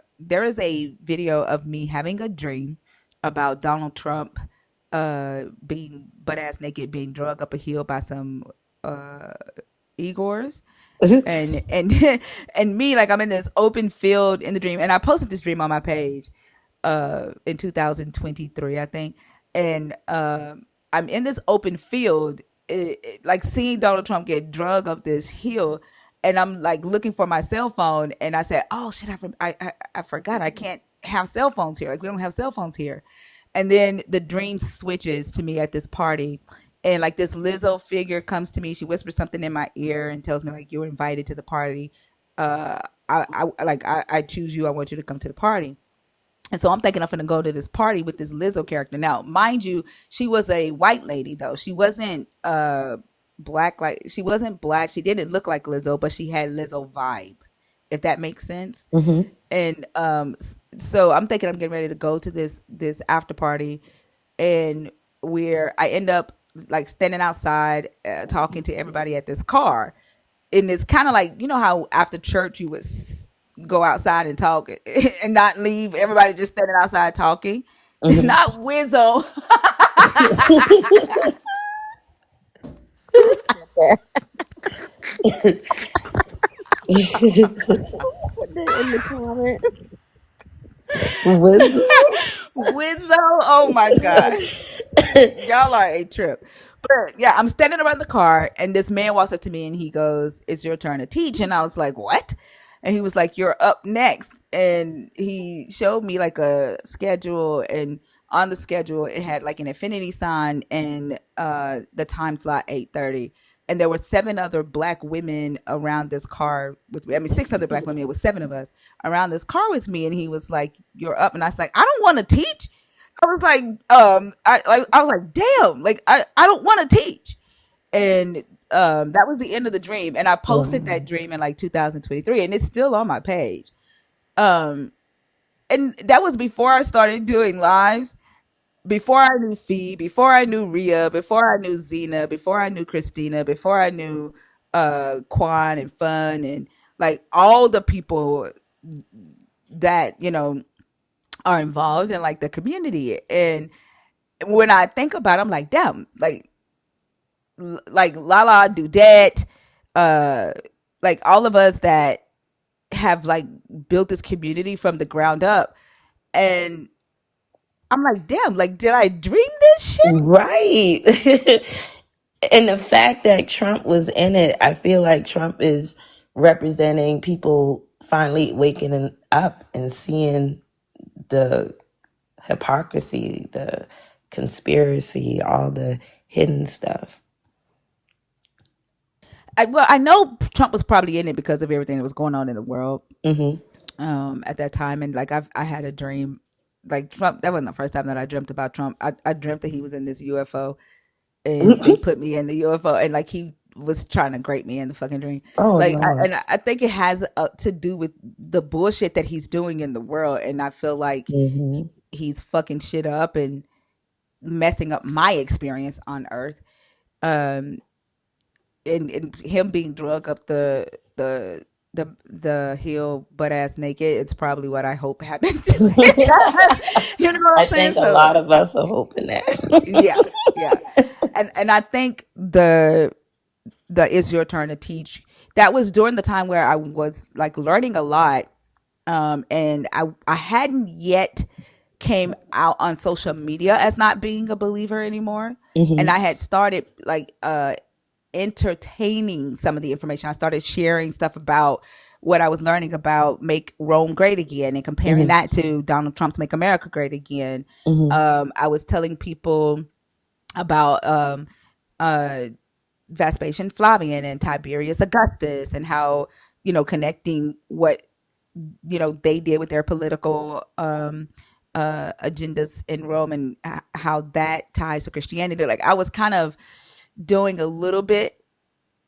video of me having a dream about Donald Trump being butt ass naked, being drugged up a hill by some Igors, and and me, like, I'm in this open field in the dream, and I posted this dream on my page in 2023, I think. And I'm in this open field, like seeing Donald Trump get drugged up this hill, and I'm like looking for my cell phone, and I said, "Oh shit, I forgot, I can't have cell phones here. Like, we don't have cell phones here." And then the dream switches to me at this party, and like this Lizzo figure comes to me. She whispers something in my ear and tells me like, "You're invited to the party. I choose you. I want you to come to the party." And so I'm thinking I'm going to go to this party with this Lizzo character. Now, mind you, she was a white lady though. She wasn't black. Like, she wasn't black. She didn't look like Lizzo, but she had Lizzo vibe, if that makes sense. Mm-hmm. And so I'm thinking I'm getting ready to go to this after party, and where I end up like standing outside talking to everybody at this car. And it's kind of like, how after church you would go outside and talk and not leave, everybody just standing outside talking. It's Mm-hmm. not Wizzo. Put that in the comments. Whistle. Wizzo, oh my god, y'all are a trip. But yeah, I'm standing around the car, and this man walks up to me and he goes, "It's your turn to teach." And I was like, "What?" And he was like, "You're up next." And he showed me like a schedule, and on the schedule it had like an infinity sign and the time slot 8:30. And there were seven other black women around this car with me. I mean, six other black women. It was seven of us around this car with me. And he was like, "You're up." And I was like, "I don't want to teach." I was like, I was like, damn, like I don't want to teach. And that was the end of the dream. And I posted that Wow. dream in like 2023, and it's still on my page. Um, and that was before I started doing lives, before I knew Fee, before I knew Ria, before I knew Zena, before I knew Christina, before I knew Quan and Fun, and like all the people that are involved in like the community. And when I think about it, I'm like, damn, like Lala Dudette, uh, like all of us that have like built this community from the ground up. And I'm like, damn, like, did I dream this shit? Right. And the fact that Trump was in it, I feel like Trump is representing people finally waking up and seeing the hypocrisy, the conspiracy, all the hidden stuff. I know Trump was probably in it because of everything that was going on in the world Mm-hmm. at that time. And like, I had a dream, like Trump. That wasn't the first time that I dreamt about Trump. I dreamt that he was in this UFO, and they put me in the UFO, and like he was trying to grate me in the fucking dream. Oh Like, Lord. I think it has to do with the bullshit that he's doing in the world, and I feel like Mm-hmm. he's fucking shit up and messing up my experience on earth. Um, and him being drug up the hill butt ass naked, it's probably what I hope happens to him. You know what I I'm saying? think a So lot of us are hoping that. yeah, yeah. And I think the It's Your Turn to Teach, that was during the time where I was like learning a lot. And I hadn't yet came out on social media as not being a believer anymore. And Hmm. I had started like entertaining some of the information. I started sharing stuff about what I was learning about Make Rome Great Again and comparing Hmm. that to Donald Trump's Make America Great Again. Hmm. I was telling people about uh, Vespasian Flavian and Tiberius Augustus, and how, connecting what, they did with their political agendas in Rome, and how that ties to Christianity. Like, I was kind of doing a little bit,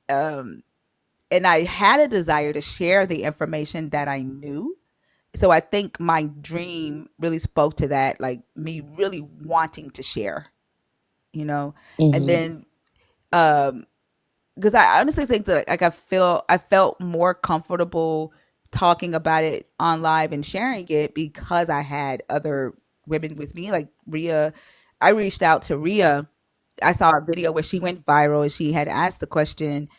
and I had a desire to share the information that I knew. So I think my dream really spoke to that, like me really wanting to share, and Hmm. then because I honestly think that, like, I felt more comfortable talking about it on live and sharing it because I had other women with me, like Ria. I reached out to Ria. I saw a video where she went viral, and she had asked the question,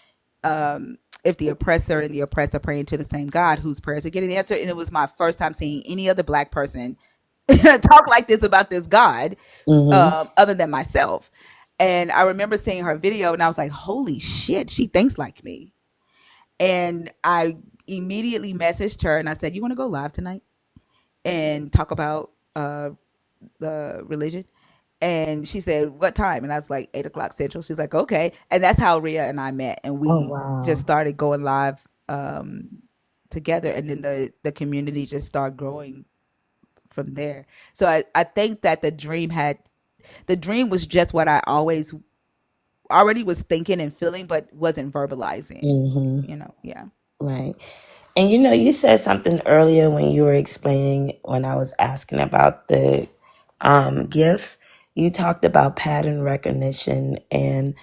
if the oppressor and the oppressor praying to the same God, whose prayers are getting answered. And it was my first time seeing any other Black person talk like this about this God, Hmm. other than myself. And I remember seeing her video, and I was like, holy shit, she thinks like me. And I immediately messaged her and I said, you want to go live tonight and talk about the religion? And she said, what time? And I was like, 8 o'clock Central. She's like, okay. And that's how Ria and I met. And Oh, we just wow. started going live together. And then the community just started growing from there. So I think that the dream was just what I always already was thinking and feeling, but wasn't verbalizing, Hmm. Yeah. Right. And you said something earlier when you were explaining, when I was asking about the gifts. You talked about pattern recognition, and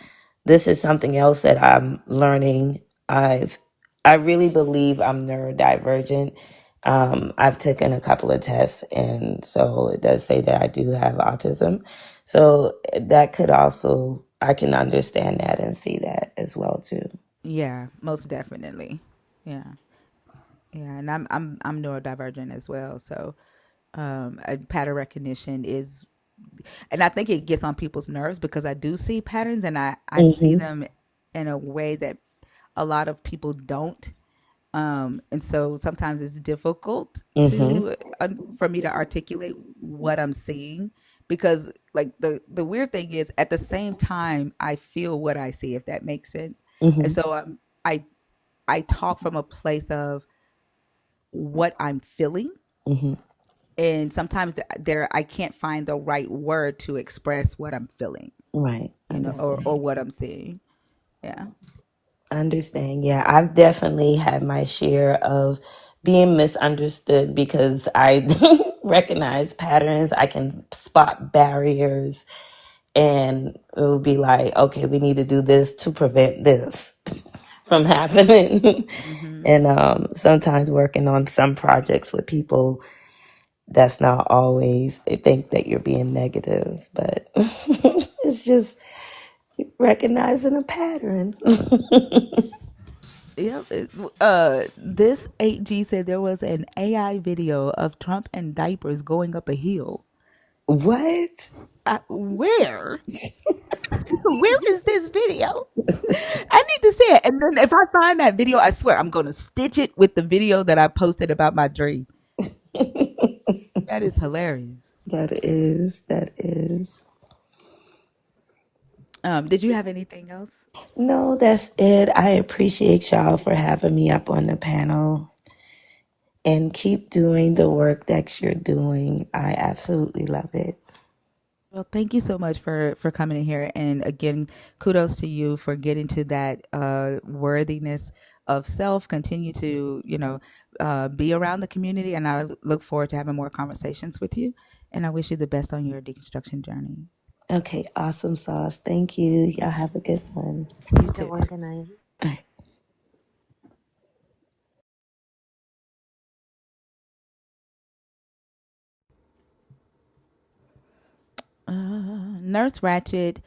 this is something else that I'm learning. I really believe I'm neurodivergent. I've taken a couple of tests, and so it does say that I do have autism. So that could also, I can understand that and see that as well too. Yeah, most definitely. Yeah. Yeah, and I'm neurodivergent as well. So pattern recognition is, and I think it gets on people's nerves because I do see patterns, and I see Hmm. them in a way that a lot of people don't. And so sometimes it's difficult Hmm. to for me to articulate what I'm seeing, because like the weird thing is, at the same time I feel what I see, if that makes sense. And Hmm. so I I talk from a place of what I'm feeling, Hmm. and sometimes there I can't find the right word to express what I'm feeling, Right. or Understand. what I'm seeing. Yeah. Understand. Yeah, I've definitely had my share of being misunderstood because I recognize patterns. I can spot barriers, and it will be like, okay, we need to do this to prevent this from happening. Hmm. And sometimes working on some projects with people, that's not always, they think that you're being negative, but it's just recognizing a pattern. Yep. This 8G said there was an AI video of Trump and diapers going up a hill. What? Where? Where is this video? I need to see it. And then if I find that video, I swear I'm going to stitch it with the video that I posted about my dream. That is hilarious. That is. Did you have anything else? No, that's it. I appreciate y'all for having me up on the panel, and keep doing the work that you're doing. I absolutely love it. Well, thank you so much for coming in here, and again, kudos to you for getting to that worthiness of self. Continue to be around the community, and I look forward to having more conversations with you. And I wish you the best on your deconstruction journey. Okay, awesome sauce. Thank you. Y'all have a good one. You Good too. one. Good night. All right. Nurse Ratchet,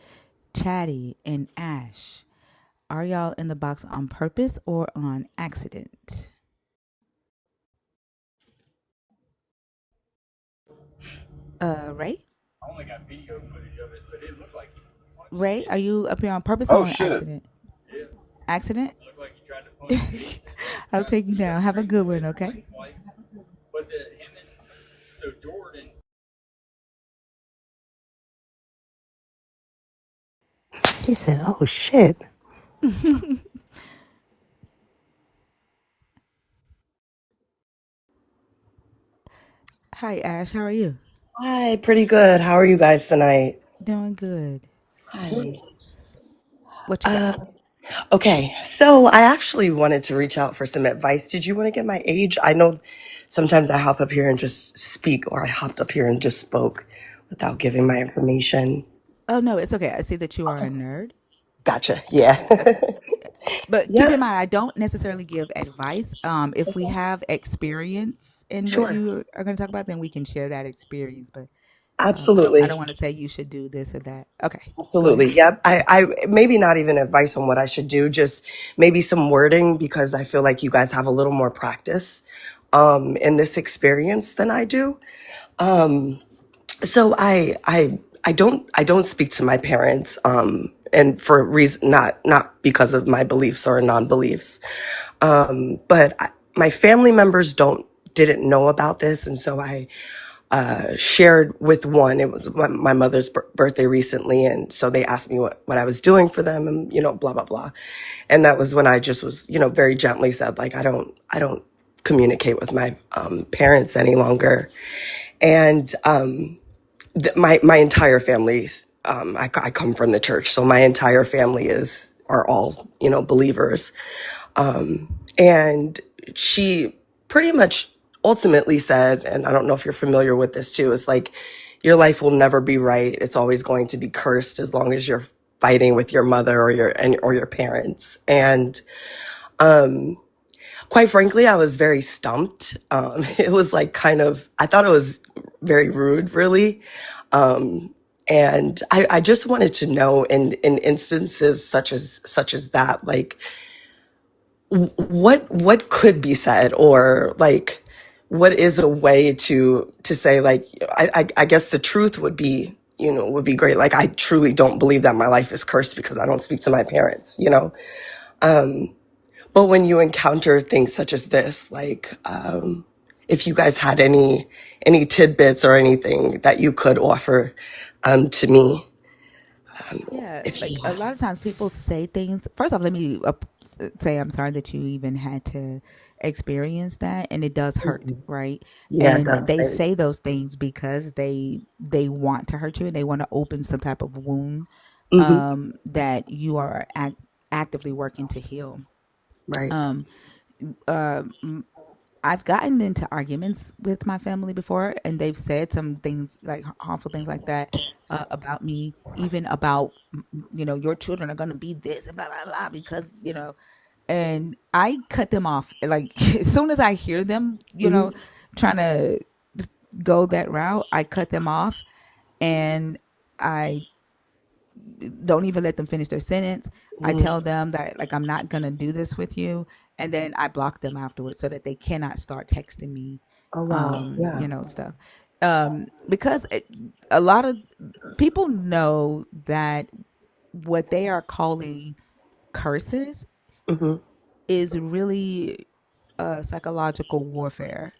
Chatty, and Ash. Are y'all in the box on purpose or on accident? Ray? Ray, are you up here on purpose or Oh on shit. accident? Accident? I'll take you down. Have a good one, okay? He said, "Oh shit." Hi, Ash. How are you? Hi, pretty good. How are you guys tonight? Doing good. Hi. What you got? Okay, so I actually wanted to reach out for some advice. Did you want to get my age? I know sometimes I hop up here and just speak, or I hopped up here and just spoke without giving my information. Oh, no, it's okay. I see that you are a nerd. Gotcha. Yeah. But keep Yeah, in mind, I don't necessarily give advice. If we have experience in what sure. you are going to talk about, then we can share that experience. But I Absolutely. don't want to say you should do this or that. Okay, go ahead. Absolutely. Yep. I maybe not even advice on what I should do, just maybe some wording because I feel like you guys have a little more practice in this experience than I do. So I don't speak to my parents and for a reason not because of my beliefs or non-beliefs. But my family members don't didn't know about this, and so I shared with one. It was my mother's birthday recently, and so they asked me what I was doing for them, and blah blah blah. And that was when I just was very gently said like I don't communicate with my parents any longer. And my entire family, I come from the church, so my entire family are all believers. And she pretty much ultimately said, and I don't know if you're familiar with this too, is like your life will never be right. It's always going to be cursed as long as you're fighting with your mother or your parents. And quite frankly, I was very stumped. It was like I thought it was very rude, really. And I just wanted to know in instances such as that, like what could be said, or like what is a way to say like I guess the truth would be great. Like I truly don't believe that my life is cursed because I don't speak to my parents. But when you encounter things such as this, like if you guys had any tidbits or anything that you could offer to me, Yeah, if like you a lot of times people say things. First off, let me say I'm sorry that you even had to experience that, and it does hurt, right? yeah, And that's they say thanks. those things because they want to hurt you and they want to open some type of wound Hmm. that you are actively working to heal. Right. Um, I've gotten into arguments with my family before, and they've said some things like harmful things like that about me, even about your children are going to be this and blah blah blah because and I cut them off like as soon as I hear them, Hmm. trying to just go that route, I cut them off, and I don't even let them finish their sentence. I Hmm. tell them that like I'm not gonna do this with you, and then I block them afterwards so that they cannot start texting me, Oh wow. Yeah. stuff. Because a lot of people know that what they are calling curses Hmm. is really psychological warfare,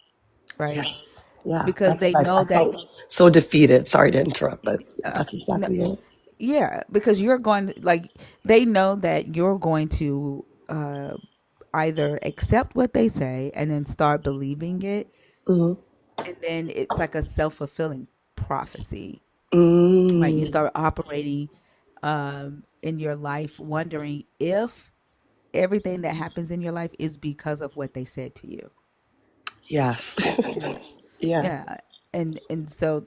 right? Yes. Yeah. Because That's they what know I that felt so defeated. Sorry to interrupt, but that's no, exactly it. yeah, because you're going to like they know that you're going to either accept what they say and then start believing it, Hmm. and then it's like a self-fulfilling prophecy, right? You Mm. start operating in your life wondering if everything that happens in your life is because of what they said to you, Yes. you know. Yeah. Yeah, And so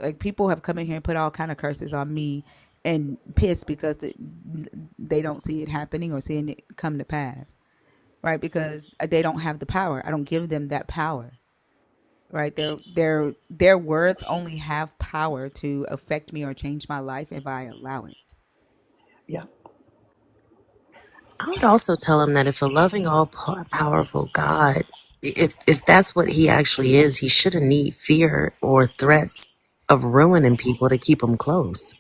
like people have come in here and put all kind of curses on me and pissed because they don't see it happening or seeing it come to pass, right? Because they don't have the power. I don't give them that power, right? Their words only have power to affect me or change my life if I allow it. Yeah. I would also tell him that if a loving, all powerful God, if that's what he actually is, he shouldn't need fear or threats of ruining people to keep them close.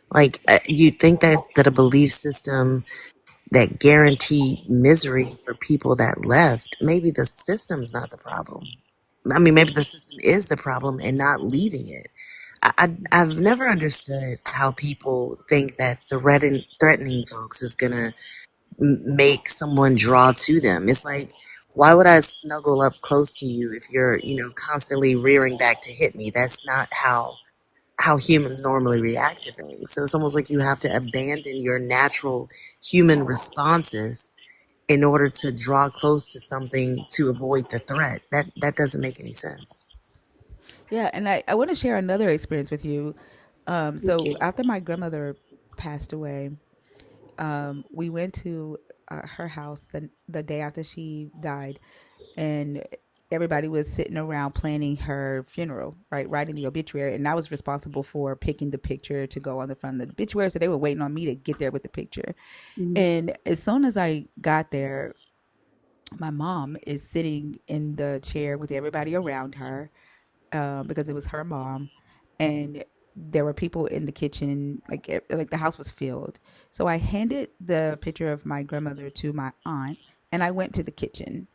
Like you'd think that a belief system that guaranteed misery for people that left, maybe the system's not the problem. I mean, maybe the system is the problem and not leaving it. I've never understood how people think that threatening folks is gonna make someone draw to them. It's like, why would I snuggle up close to you if you're, constantly rearing back to hit me? That's not how humans normally react to things. So it's almost like you have to abandon your natural human responses in order to draw close to something to avoid the threat. That doesn't make any sense. Yeah, and I want to share another experience with you. Thank So you. after my grandmother passed away, we went to her house the day after she died, and everybody was sitting around planning her funeral, right, writing the obituary, and I was responsible for picking the picture to go on the front of the obituary. So they were waiting on me to get there with the picture, Mm. and as soon as I got there, my mom is sitting in the chair with everybody around her, because it was her mom, and there were people in the kitchen, like the house was filled. So I handed the picture of my grandmother to my aunt, and I went to the kitchen,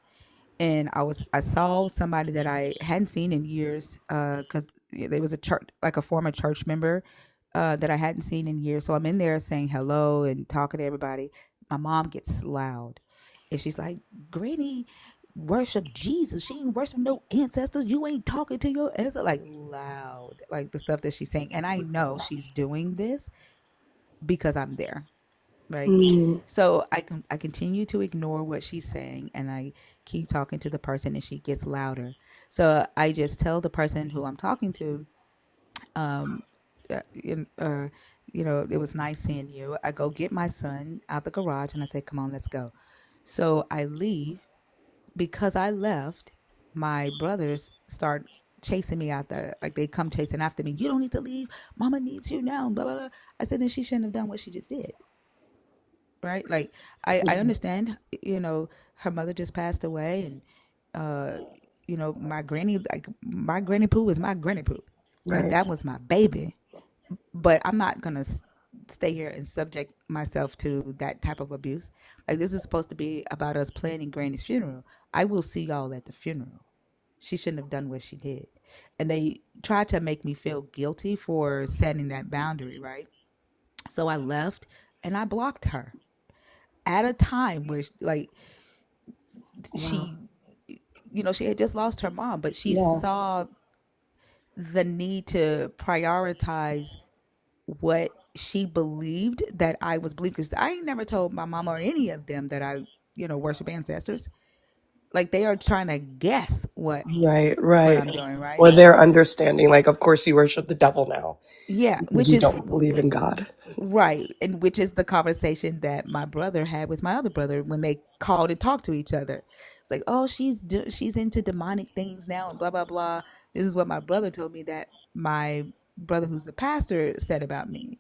and I saw somebody that I hadn't seen in years, because there was a church, like a former church member, that I hadn't seen in years. So I'm in there saying hello and talking to everybody. My mom gets loud, and she's like, "Granny, worship Jesus. She ain't worship no ancestors. You ain't talking to your ancestors." Like loud, like the stuff that she's saying, and I know she's doing this because I'm there, right? Mm. So I continue to ignore what she's saying, and I keep talking to the person, and she gets louder. So I just tell the person who I'm talking to, um, uh, uh, it was nice seeing you. I go get my son out the garage, and I say, "Come on, let's go." So I leave. Because I left, my brothers start chasing me out the, like, they come chasing after me. "You don't need to leave. Mama needs you now. Blah blah blah." I said, then she shouldn't have done what she just did, right? Like, I understand, her mother just passed away, and my granny, like, my granny poo is my granny poo, right? Right. That was my baby, but I'm not gonna stay here and subject myself to that type of abuse. Like, this is supposed to be about us planning Granny's funeral. I will see y'all at the funeral. She shouldn't have done what she did, and they tried to make me feel guilty for setting that boundary, right? So I left, and I blocked her at a time where, like, Wow. she, she had just lost her mom, but she Yeah. saw the need to prioritize what she believed that I was believing, because I ain't never told my mama or any of them that I, worship ancestors. Like, they are trying to guess Right. what Right. I'm doing, right? Or their understanding, like, of course you worship the devil now Yeah, because which you is don't believe in God. right, and which is the conversation that my brother had with my other brother when they called and talked to each other. It's like, "Oh, she's into demonic things now," and blah blah blah. This is what my brother told me that my brother, who's a pastor, said about me.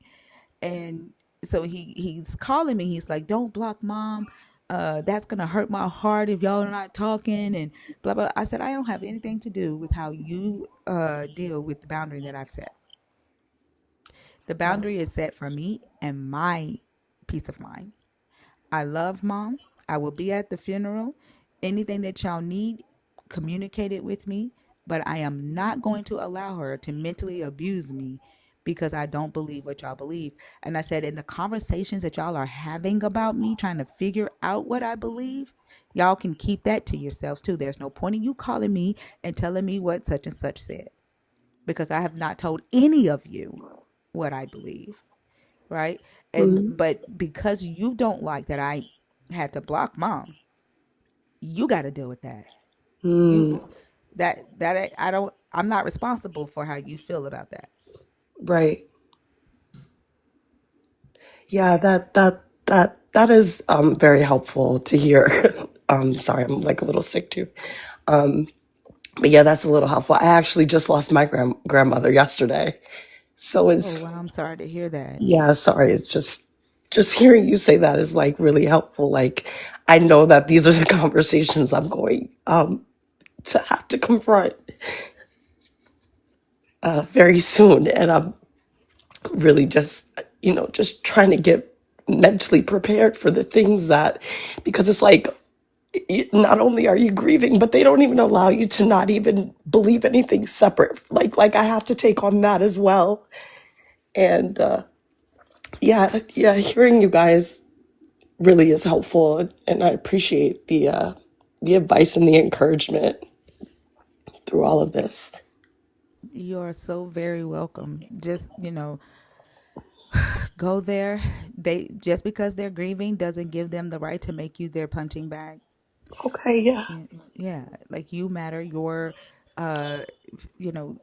And so he's calling me. He's like, "Don't block mom. That's gonna hurt my heart if y'all are not talking," and blah blah. I said, "I don't have anything to do with how you deal with the boundary that I've set. The Wow. boundary is set for me and my peace of mind. I love mom. I will be at the funeral. Anything that y'all need, communicate it with me. But I am not going to allow her to mentally abuse me because I don't believe what y'all believe." And I said, in the conversations that y'all are having about me, trying to figure out what I believe, y'all can keep that to yourselves too. There's no point in you calling me and telling me what such and such said, because I have not told any of you what I believe, right? And Mm. but because you don't like that I had to block mom, you got to deal with that. You Mm. that I don't. I'm not responsible for how you feel about that. Right. Yeah, that is very helpful to hear. Sorry, I'm like a little sick too. Um, but yeah, that's a little helpful. I actually just lost my grandmother yesterday, so Oh it's wow, I'm sorry to hear that. yeah. Sorry, it's just hearing you say that is like really helpful. Like I know that these are the conversations I'm going to have to confront very soon, and I'm really just just trying to get mentally prepared for the things that because it's like not only are you grieving, but they don't even allow you to not even believe anything separate. Like I have to take on that as well. And yeah, hearing you guys really is helpful, and I appreciate the advice and the encouragement through all of this. You are so very welcome. Just, go there. They just because they're grieving doesn't give them the right to make you their punching bag. Okay, yeah. Yeah, like you matter. Your, uh, you know,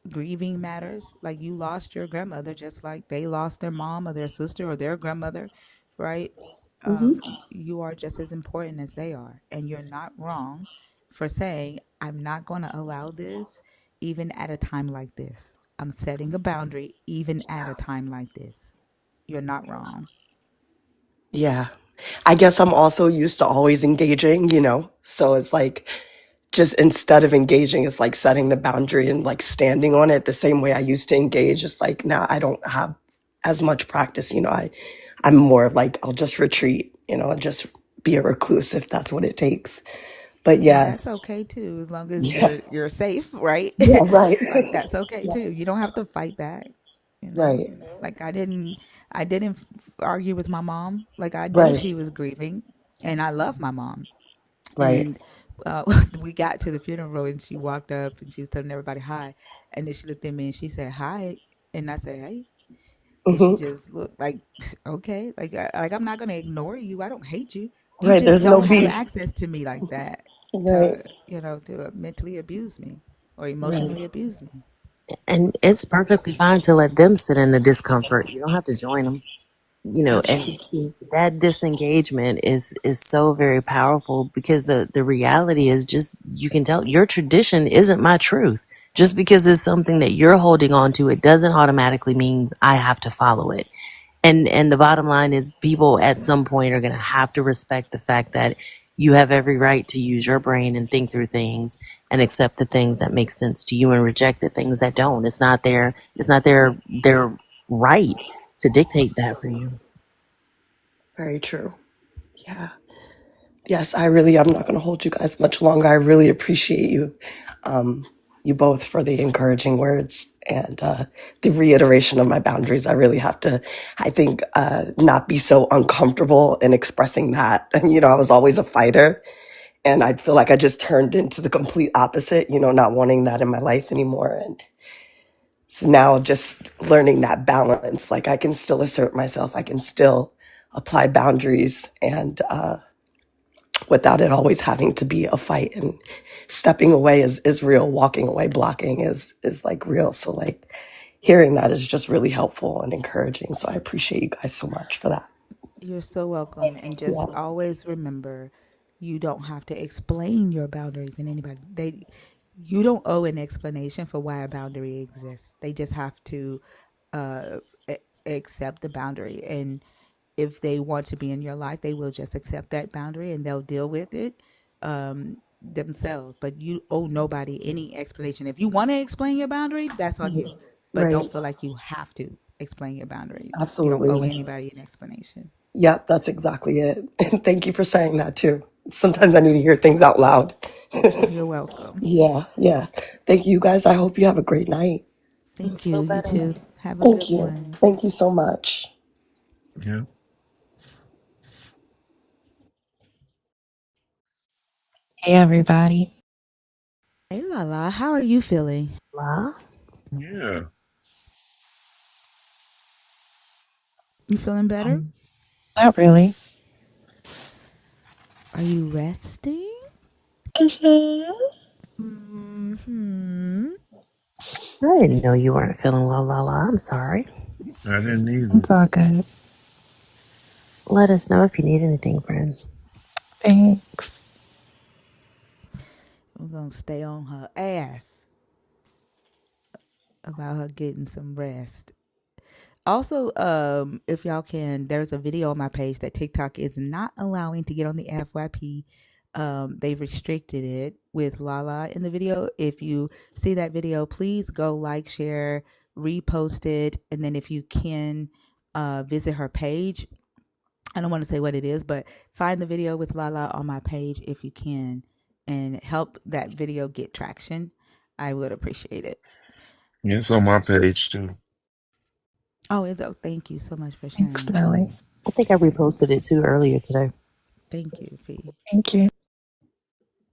grieving matters. Like you lost your grandmother, just like they lost their mom or their sister or their grandmother, right? You are just as important as they are, and you're not wrong for saying, "I'm not going to allow this, even at a time like this. I'm setting a boundary, even at a time like this." You're not wrong. Yeah. I guess I'm also used to always engaging, so it's like just instead of engaging, it's like setting the boundary and like standing on it the same way I used to engage. It's like now I don't have as much practice. I'm more of like I'll just retreat, and just be a recluse if that's what it takes. But And that's yes, okay too, as long as yeah, you're safe, right? yeah, right, Like that's okay yeah, too. You don't have to fight back, right, Like I didn't argue with my mom. Like I knew right, she was grieving, and I love my mom. right. And we got to the funeral, and she walked up and she was telling everybody hi, and then she looked at me and she said hi, and I said hey, and she Hmm. just looked like okay, like I'm not gonna ignore you. I don't hate you. You Right. just There's no don't have beef. access to me like that Right, to mentally abuse me or right, emotionally abuse me. And it's perfectly fine to let them sit in the discomfort. You don't have to join them. that's true And too. that disengagement is so very powerful because the reality is just you can tell your tradition isn't my truth. Just because it's something that you're holding on to, it doesn't automatically mean I have to follow it. And the bottom line is people at some point are going to have to respect the fact that you have every right to use your brain and think through things and accept the things that make sense to you and reject the things that don't. It's not their right to dictate that for you. Very true. Yeah. Yes, I'm not going to hold you guys much longer. I really appreciate you both for the encouraging words and the reiteration of my boundaries. I really have to, I think, not be so uncomfortable in expressing that. And, I was always a fighter, and I feel like I just turned into the complete opposite, not wanting that in my life anymore. And so now just learning that balance, like I can still assert myself, I can still apply boundaries and, without it always having to be a fight, and stepping away is real, walking away, blocking is like real. So like hearing that is just really helpful and encouraging, so I appreciate you guys so much for that. You're so welcome. And just Yeah. always remember, you don't have to explain your boundaries in anybody. You don't owe an explanation for why a boundary exists. They just have to uh, accept the boundary. And if they want to be in your life, they will just accept that boundary and they'll deal with it themselves. But you owe nobody any explanation. If you want to explain your boundary, that's on you. But Right. don't feel like you have to explain your boundary. You don't owe Absolutely. anybody an explanation. Yep, that's exactly it. And thank you for saying that too. Sometimes I need to hear things out loud. You're welcome. Yeah, yeah. Thank you guys. I hope you have a great night. Thank you. Feel You better. too. Have a Thank good you. one. Thank you so much. Yeah. Hey everybody. Hey, Lala, how are you feeling? Well, Yeah. You feeling better? Not really. Are you resting? Mhm. Hmm. I didn't know you weren't feeling well, Lala. I'm sorry. I didn't either. It's all good. Let us know if you need anything, friend. Thanks. We're gonna stay on her ass about her getting some rest. Also, if y'all can, there's a video on my page that TikTok is not allowing to get on the FYP. They've restricted it with Lala in the video. If you see that video, please go like, share, repost it, and then if you can, visit her page. I don't want to say what it is, but find the video with Lala on my page if you can, and help that video get traction. I would appreciate it. Yeah, it's on my page too. Oh, Izzo, thank you so much for Thanks, sharing. Nelly. I think I reposted it too earlier today. Thank you, Fee. Thank you.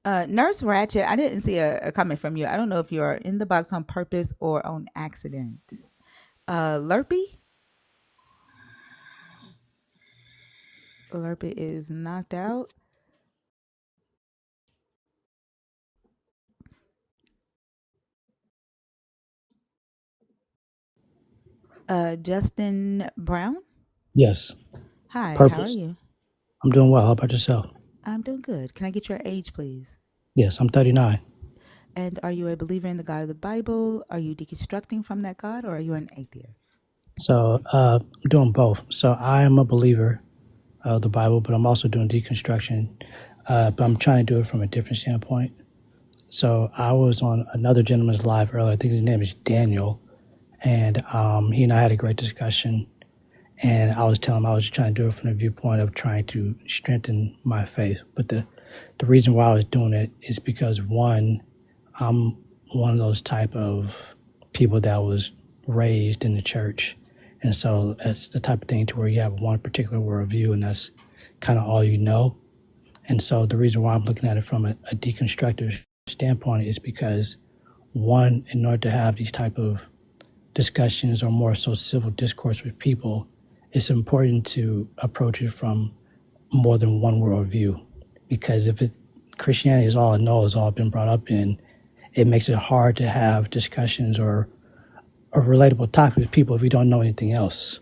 Nurse Ratchet, I didn't see a comment from you. I don't know if you are in the box on purpose or on accident. Lurpy? Lurpy is knocked out. Justin Brown? Yes. Hi, how are Purpose. you? I'm doing well. How about yourself? I'm doing good. Can I get your age, please? Yes, I'm 39. And are you a believer in the God of the Bible? Are you deconstructing from that God, or are you an atheist? So I'm doing both. So I am a believer of the Bible, but I'm also doing deconstruction. But I'm trying to do it from a different standpoint. So I was on another gentleman's live earlier. I think his name is Daniel. And he and I had a great discussion. And I was telling him I was trying to do it from the viewpoint of trying to strengthen my faith. But the reason why I was doing it is because, one, I'm one of those type of people that was raised in the church. And so that's the type of thing to where you have one particular worldview and that's kind of all you know. And so the reason why I'm looking at it from a deconstructive standpoint is because, one, in order to have these type of discussions or more so civil discourse with people, it's important to approach it from more than one worldview. Because if Christianity is all I know, has all been brought up in, it makes it hard to have discussions or relatable topics with people if we don't know anything else.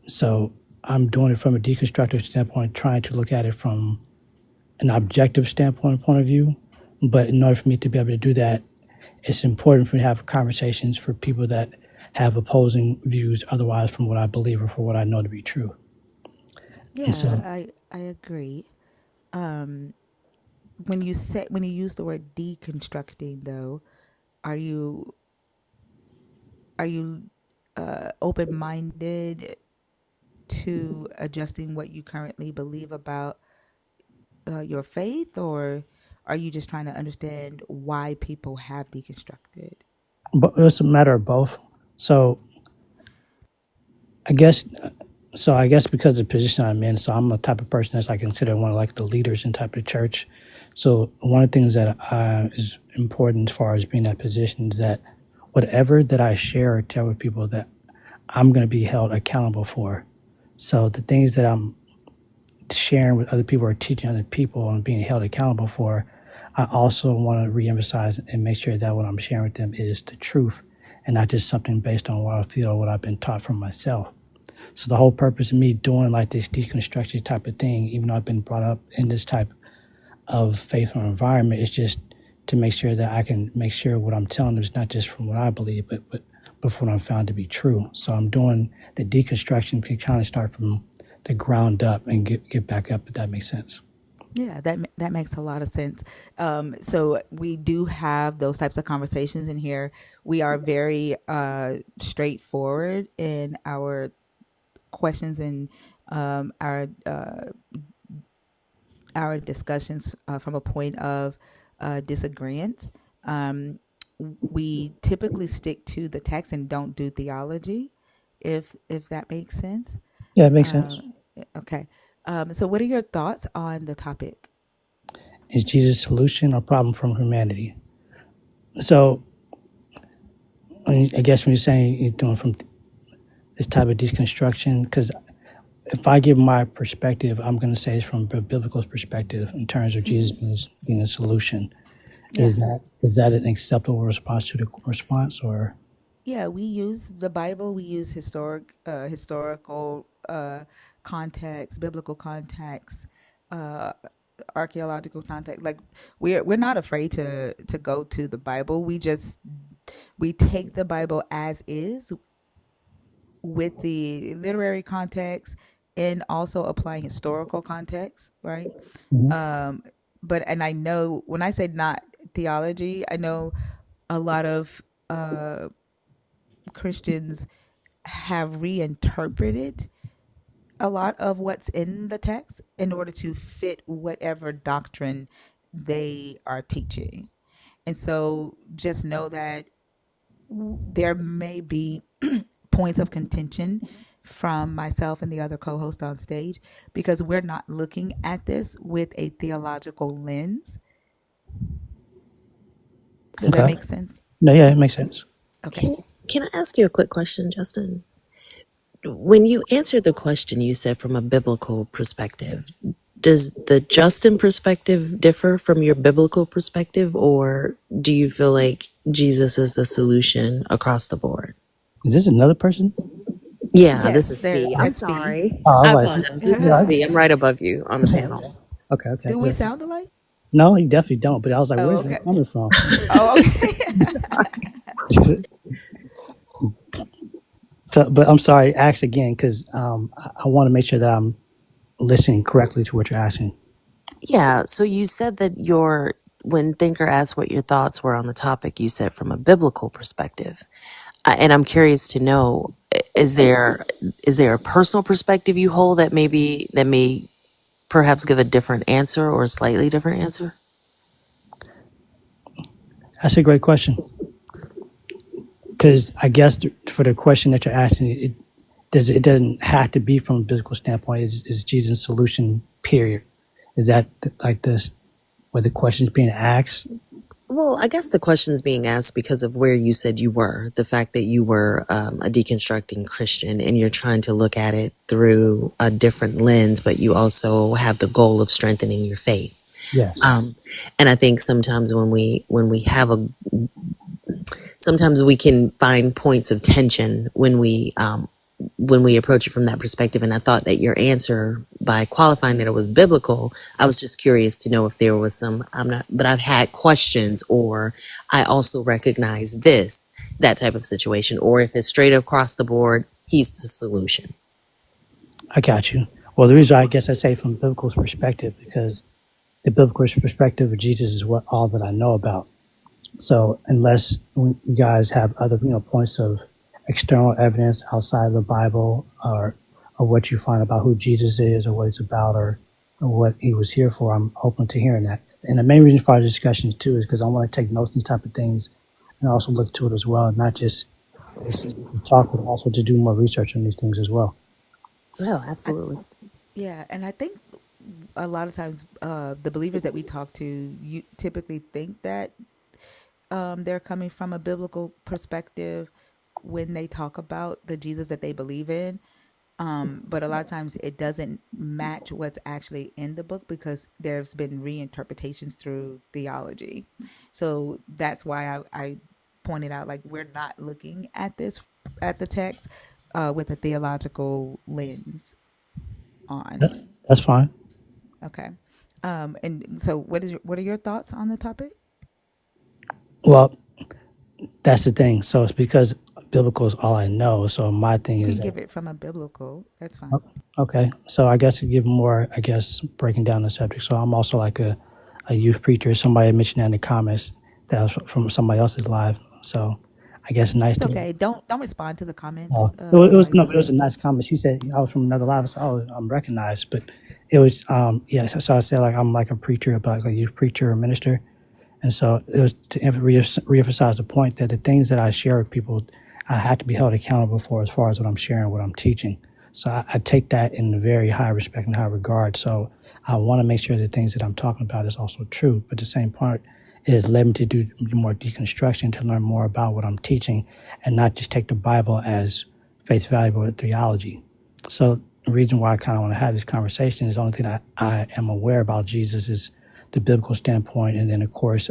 So I'm doing it from a deconstructive standpoint, trying to look at it from an objective standpoint point of view. But in order for me to be able to do that, it's important for me to have conversations for people that have opposing views otherwise from what I believe or for what I know to be true. And Yeah, so I agree. When you use the word deconstructing, though, are you open minded to adjusting what you currently believe about your faith, or are you just trying to understand why people have deconstructed? but it's a matter of both. So I guess I guess because of the position I'm in, so I'm the type of person that's like considered one of like the leaders in type of church. So one of the things that is important as far as being in that position is that whatever that I share or tell with people that I'm going to be held accountable for. So the things that I'm sharing with other people or teaching other people and being held accountable for, I also want to reemphasize and make sure that what I'm sharing with them is the truth and not just something based on what I feel or what I've been taught from myself. So the whole purpose of me doing like this deconstruction type of thing, even though I've been brought up in this type of faith or environment, is just to make sure that I can make sure what I'm telling them is not just from what I believe, but from what I'm found to be true. So I'm doing the deconstruction, trying to start from the ground up and get back up, if that makes sense. Yeah, that makes a lot of sense. So we do have those types of conversations in here. We are very straightforward in our questions and our discussions from a point of disagreement. We typically stick to the text and don't do theology, if that makes sense. Yeah, it makes sense. Okay. So what are your thoughts on the topic? Is Jesus solution or problem from humanity? So I guess when you're saying you're doing from this type of deconstruction, because if I give my perspective, I'm going to say it's from a biblical perspective in terms of Jesus being a solution. Yeah. Is that an acceptable response to the response or? Yeah, we use the Bible. We use historical context, biblical context, uh, archaeological context. Like we're not afraid to go to the Bible. We take the Bible as is with the literary context and also applying historical context, right? Mhm. But and I know when I say not theology, I know a lot of Christians have reinterpreted a lot of what's in the text in order to fit whatever doctrine they are teaching. And so just know that there may be points of contention from myself and the other co-host on stage because we're not looking at this with a theological lens. Does that Okay. make sense? No, yeah, it makes sense. Okay. Can I ask you a quick question, Justin? When you answered the question, you said from a biblical perspective. Does the Justin perspective differ from your biblical perspective, or do you feel like Jesus is the solution across the board? Is this another person? Yeah, this Yes, is Fee. I'm that's fee. sorry. Oh, I I was like, apologize. This you're is right. Fee. I'm right above you on the panel. Okay, okay, Do we good. sound alike? No, you definitely don't. But I was like, Oh, where's that okay. coming from? Oh, okay. So, but I'm sorry. Ask again because I want to make sure that I'm listening correctly to what you're asking. Yeah, so you said that when Thinker asked what your thoughts were on the topic, you said from a biblical perspective. And I'm curious to know, is there a personal perspective you hold that may perhaps give a different answer or a slightly different answer? That's a great question because I guess for the question that you're asking, it doesn't have to be from a biblical standpoint. Is Jesus' solution? Period. Is that like this? Where the question is being asked? Well, I guess the question is being asked because of where you said you were, the fact that you were a deconstructing Christian and you're trying to look at it through a different lens, but you also have the goal of strengthening your faith. Yes. And I think sometimes sometimes we can find points of tension when we approach it from that perspective. And I thought that your answer, by qualifying that it was biblical, I was just curious to know if there was but I've had questions, or I also recognize that type of situation, or if it's straight across the board, he's the solution. I got you. Well, the reason I guess I say from biblical perspective because the biblical perspective of Jesus is all that I know about. So unless you guys have other points of external evidence outside of the Bible or what you find about who Jesus is or what he's about or what he was here for, I'm open to hearing that. And the main reason for our discussions too is because I want to take notes on these type of things and also look to it as well, not just listen to talk, but also to do more research on these things as well. Oh, absolutely. Yeah, and I think a lot of times the believers that we talk to, you typically think that they're coming from a biblical perspective when they talk about the Jesus that they believe in. But a lot of times it doesn't match what's actually in the book because there's been reinterpretations through theology. So that's why I pointed out like we're not looking at the text with a theological lens on. That's fine. Okay. And so what are your thoughts on the topic? Well, that's the thing. So it's because biblical is all I know. So my thing You is can that give it from a biblical. That's fine. okay. So I guess to give more, I guess breaking down the subject. So I'm also like a youth preacher. Somebody mentioned that in the comments that was from somebody else's live. So I guess nice It's to. okay. Don't respond to the comments. It was Nobody no, wants but it was to. a nice comment. She said I was from another live. I said, oh, I'm recognized, but it was yeah. So I said like I'm like a preacher, but like a youth preacher or minister. And so it was to reemphasize the point that the things that I share with people, I have to be held accountable for as far as what I'm sharing, what I'm teaching. So I take that in very high respect and high regard. So I want to make sure the things that I'm talking about is also true. But the same part is led me to do more deconstruction to learn more about what I'm teaching and not just take the Bible as face value or theology. So the reason why I kind of want to have this conversation is the only thing I am aware about Jesus is the biblical standpoint, and then of course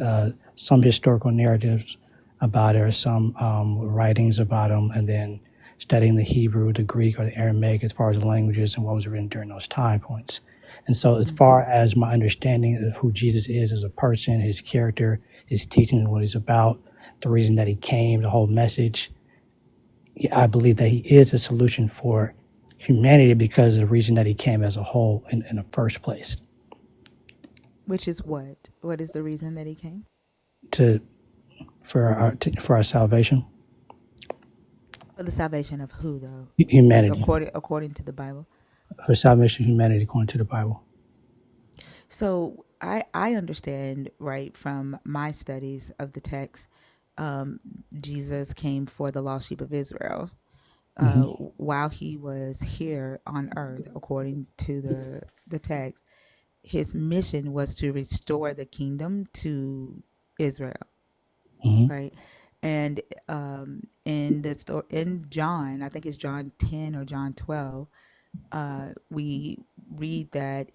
some historical narratives about it, or some writings about them, and then studying the Hebrew, the Greek, or the Aramaic as far as the languages and what was written during those time points. And so, as far as my understanding of who Jesus is as a person, his character, his teaching, what he's about, the reason that he came, the whole message, I believe that he is a solution for humanity because of the reason that he came as a whole in the first place. Which is what? What is the reason that he came? For our salvation, For the salvation of who, though? Like humanity, according to the Bible. for salvation of humanity according to the Bible. So I understand, right, from my studies of the text, Jesus came for the lost sheep of Israel. Hmm. While he was here on earth, according to the text, his mission was to restore the kingdom to Israel, Hmm. right? And in the story in John, I think it's John 10 or John 12, we read that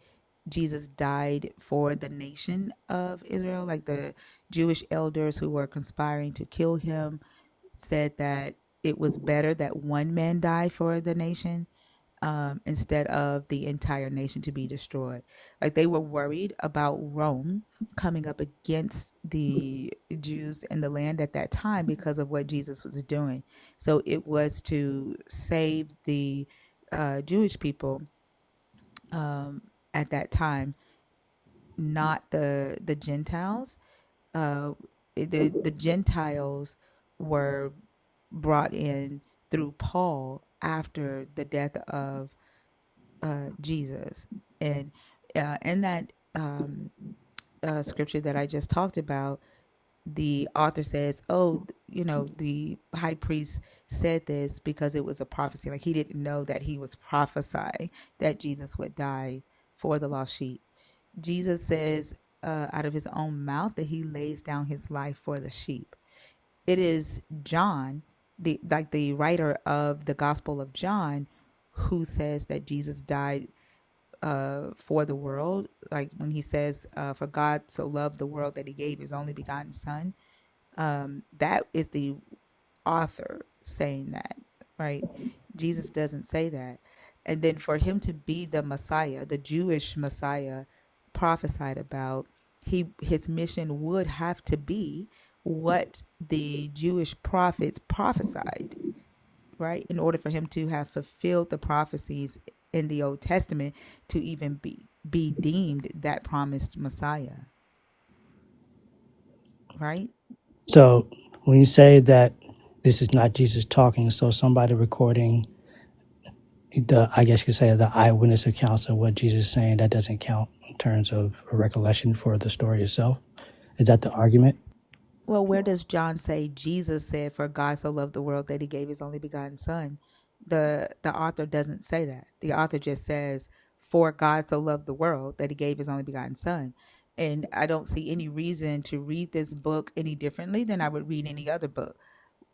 Jesus died for the nation of Israel. Like the Jewish elders who were conspiring to kill him said that it was better that one man die for the nation, instead of the entire nation to be destroyed. Like they were worried about Rome coming up against the Jews in the land at that time because of what Jesus was doing. So it was to save the Jewish people at that time, not the Gentiles. Uh, the Gentiles were brought in through Paul after the death of Jesus, and in that scripture that I just talked about, the author says, "Oh, the high priest said this because it was a prophecy. Like he didn't know that he was prophesying that Jesus would die for the lost sheep." Jesus says out of his own mouth that he lays down his life for the sheep. It is John, the writer of the Gospel of John, who says that Jesus died for the world. Like when he says, "For God so loved the world that he gave his only begotten Son." That is the author saying that, right? Jesus doesn't say that. And then for him to be the Messiah, the Jewish Messiah prophesied about, his mission would have to be what the Jewish prophets prophesied, right? In order for him to have fulfilled the prophecies in the Old Testament to even be deemed that promised Messiah, right? So when you say that this is not Jesus talking, so somebody recording I guess you could say the eyewitness accounts of what Jesus is saying, that doesn't count in terms of a recollection for the story itself. Is that the argument? Well, where does John say Jesus said, "For God so loved the world that he gave his only begotten Son"? The author doesn't say that. The author just says, "For God so loved the world that he gave his only begotten Son." And I don't see any reason to read this book any differently than I would read any other book.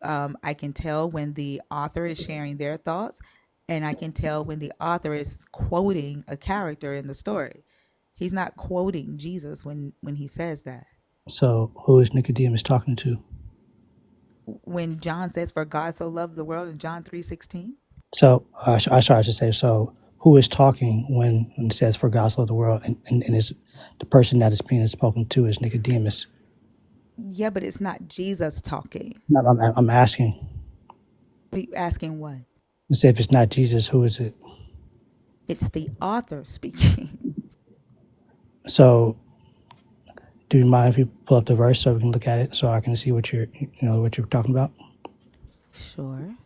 I can tell when the author is sharing their thoughts, and I can tell when the author is quoting a character in the story. He's not quoting Jesus when he says that. So who is Nicodemus talking to? When John says, "For God so loved the world" in John 3:16. So I sorry to say, so who is talking when it says for God so loved the world, and is the person that is being spoken to is Nicodemus? Yeah, but it's not Jesus talking. I'm asking. Are you asking what? You say if it's not Jesus, who is it? It's the author speaking. So do you mind if you pull up the verse so we can look at it, so I can see what you're talking about? Sure.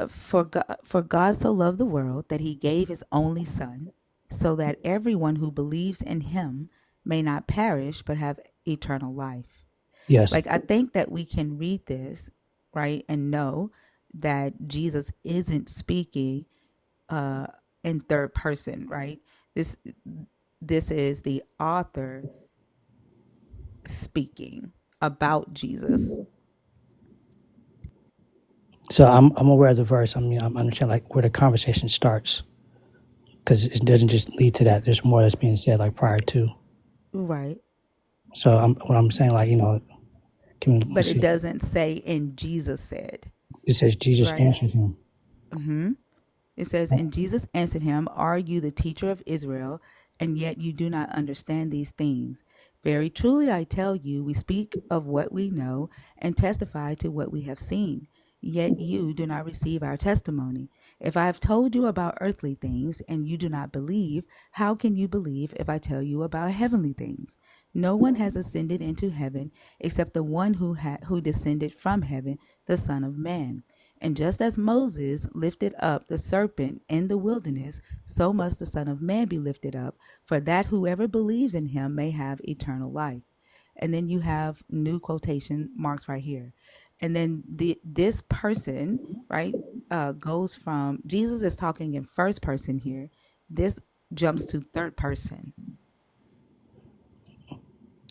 For God so loved the world that he gave his only Son, so that everyone who believes in him may not perish but have eternal life. Yes. Like I think that we can read this, right, and know that Jesus isn't speaking in third person, right? This this is the author speaking about Jesus. So I'm aware of the verse. I mean, I'm understanding like where the conversation starts, because it doesn't just lead to that. There's more that's being said like prior to. Right. So what I'm saying, like, But let's it see. doesn't say, and Jesus said, It says Jesus right? answered him. Mm-hmm. It says, and Jesus answered him, are you the teacher of Israel, and yet you do not understand these things? Very truly I tell you, we speak of what we know and testify to what we have seen, yet you do not receive our testimony. If I have told you about earthly things and you do not believe, how can you believe if I tell you about heavenly things? No one has ascended into heaven except the one who descended from heaven, the Son of Man. And just as Moses lifted up the serpent in the wilderness, so must the Son of Man be lifted up, for that whoever believes in him may have eternal life. And then you have new quotation marks right here. And then this person, right, goes from, Jesus is talking in first person here. This jumps to third person.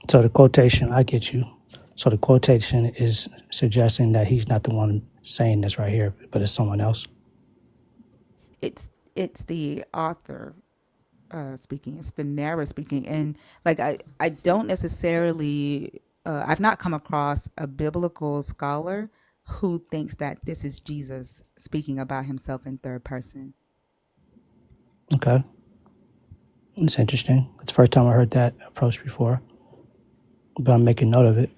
So the quotation, I get you. So the quotation is suggesting that he's not the one saying this right here, but it's someone else. It's the author speaking. It's the narrator speaking. And like I don't necessarily I've not come across a biblical scholar who thinks that this is Jesus speaking about himself in third person. Okay. It's interesting. It's the first time I heard that approach before, but I'm making note of it.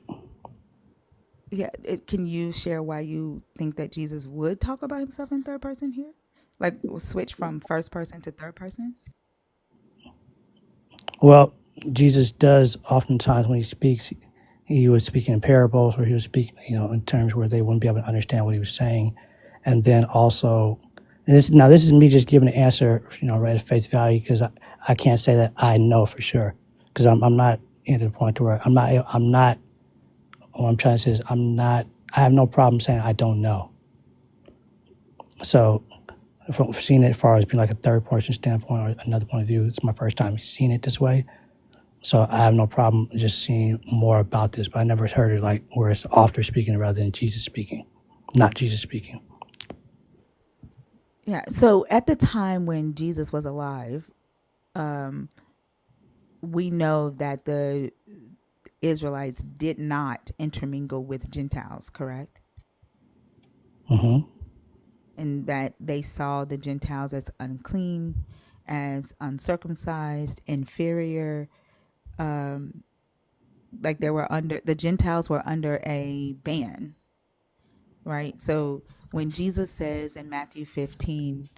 Yeah, can you share why you think that Jesus would talk about himself in third person here? Like switch from first person to third person? Well, Jesus does oftentimes when he speaks, he was speaking in parables, or he was speaking, in terms where they wouldn't be able to understand what he was saying. And then also, this is me just giving an answer, right at face value, because I can't say that I know for sure, because I'm not at the point to where I'm not, what I'm trying to say is I have no problem saying I don't know. So from seeing it as far as being like a third person standpoint or another point of view, it's my first time seeing it this way. So I have no problem just seeing more about this, but I never heard it like where it's the author speaking rather than Jesus speaking, not Jesus speaking. Yeah. So at the time when Jesus was alive, we know that the Israelites did not intermingle with Gentiles, correct? Mm-hmm. And that they saw the Gentiles as unclean, as uncircumcised, inferior. Like the Gentiles were under a ban, right? So when Jesus says in Matthew 15,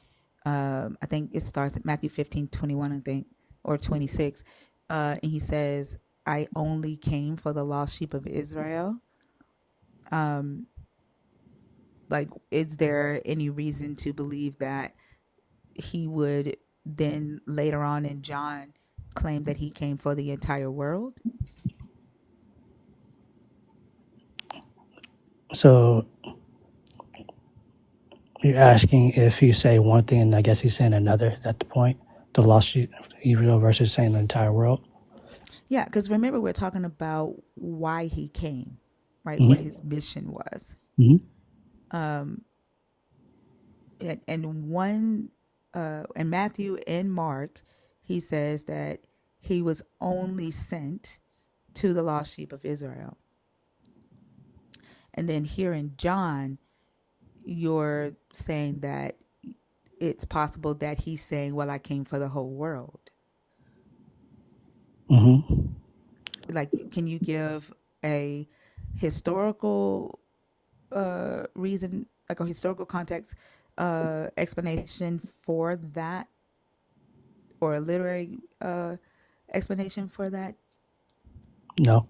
I think it starts at Matthew 15:21, I think, or 26, and he says, I only came for the lost sheep of Israel. Like, is there any reason to believe that he would then later on in John claim that he came for the entire world? So you're asking if you say one thing and I guess he's saying another. Is that the point? The lost sheep of Israel versus saying the entire world? Yeah, because remember, we're talking about why he came, right? What Mm-hmm. his mission was. Mm-hmm. And one, in Matthew and Mark, he says that he was only sent to the lost sheep of Israel. And then here in John, you're saying that it's possible that he's saying, well, I came for the whole world. Mm-hmm. Like, can you give a historical reason, like a historical context explanation for that, or a literary explanation for that? No.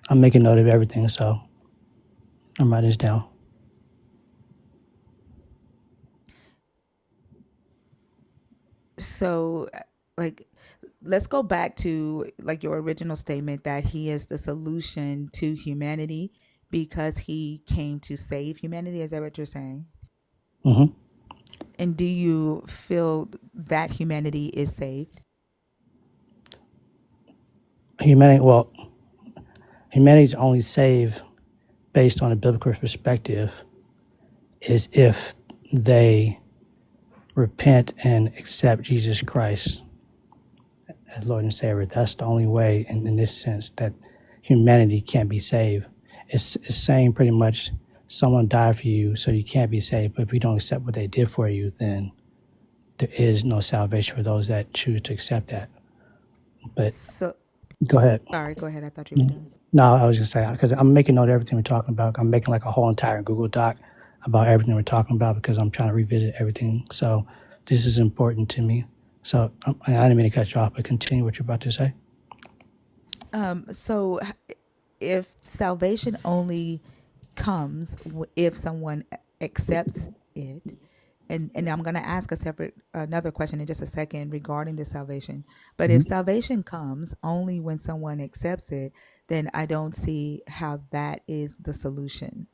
I'm making note of everything, so I'm writing this down. So, like, let's go back to like your original statement that he is the solution to humanity because he came to save humanity. Is that what you're saying? Mm-hmm. And do you feel that humanity is saved? Humanity's only saved based on a biblical perspective is if they repent and accept Jesus Christ as Lord and Savior. That's the only way, in this sense, that humanity can be saved. It's saying pretty much someone died for you, so you can't be saved. But if you don't accept what they did for you, then there is no salvation for those that choose to accept that. But So, go ahead. sorry, go ahead. I thought you were done. No, I was just saying, because I'm making note of everything we're talking about. I'm making like a whole entire Google Doc about everything we're talking about because I'm trying to revisit everything. So this is important to me. So I didn't mean to cut you off, but continue what you're about to say. So if salvation only comes if someone accepts it, and I'm going to ask another question in just a second regarding the salvation. But if salvation comes only when someone accepts it, then I don't see how that is the solution,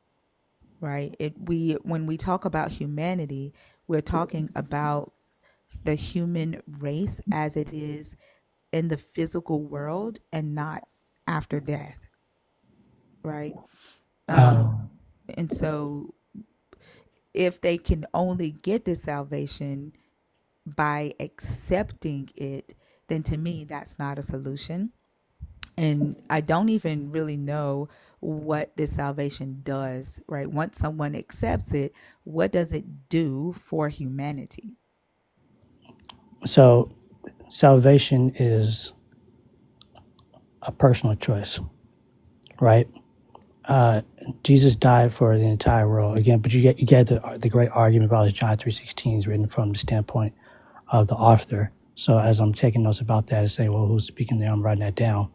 right? When we talk about humanity, we're talking about the human race as it is in the physical world and not after death, right? And so if they can only get this salvation by accepting it, then to me, that's not a solution. And I don't even really know what this salvation does, right? Once someone accepts it, what does it do for humanity? So salvation is a personal choice, right? Jesus died for the entire world again, but you get the great argument about John 3:16 is written from the standpoint of the author. So as I'm taking notes about that, I say, well, who's speaking there? I'm writing that down.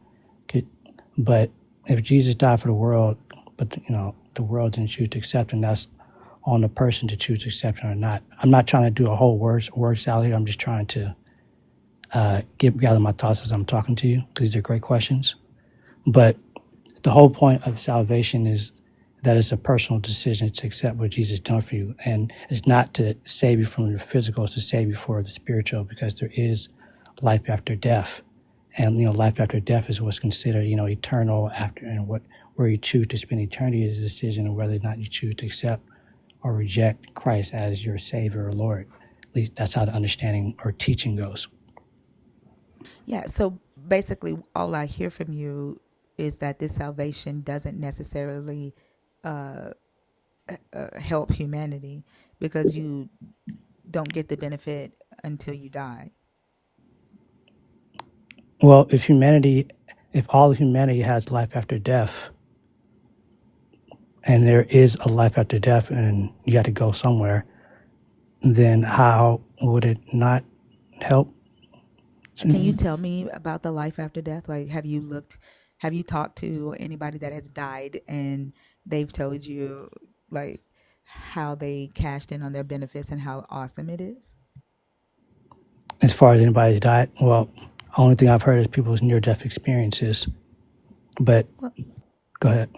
But if Jesus died for the world, but the world didn't choose to accept him, that's on the person to choose to accept him or not. I'm not trying to do a whole word salad here. I'm just trying to gather my thoughts as I'm talking to you because these are great questions. But the whole point of salvation is that it's a personal decision to accept what Jesus done for you. And it's not to save you from the physical, it's to save you for the spiritual, because there is life after death. And, life after death is what's considered, eternal after, and where you choose to spend eternity is a decision of whether or not you choose to accept or reject Christ as your Savior or Lord. At least that's how the understanding or teaching goes. Yeah, so basically, all I hear from you is that this salvation doesn't necessarily help humanity because you don't get the benefit until you die. Well, if all humanity has life after death, and there is a life after death, and you got to go somewhere, then how would it not help? Can you tell me about the life after death? Like, have you talked to anybody that has died and they've told you like how they cashed in on their benefits and how awesome it is? As far as anybody's died, well, only thing I've heard is people's near-death experiences. But Well, go ahead.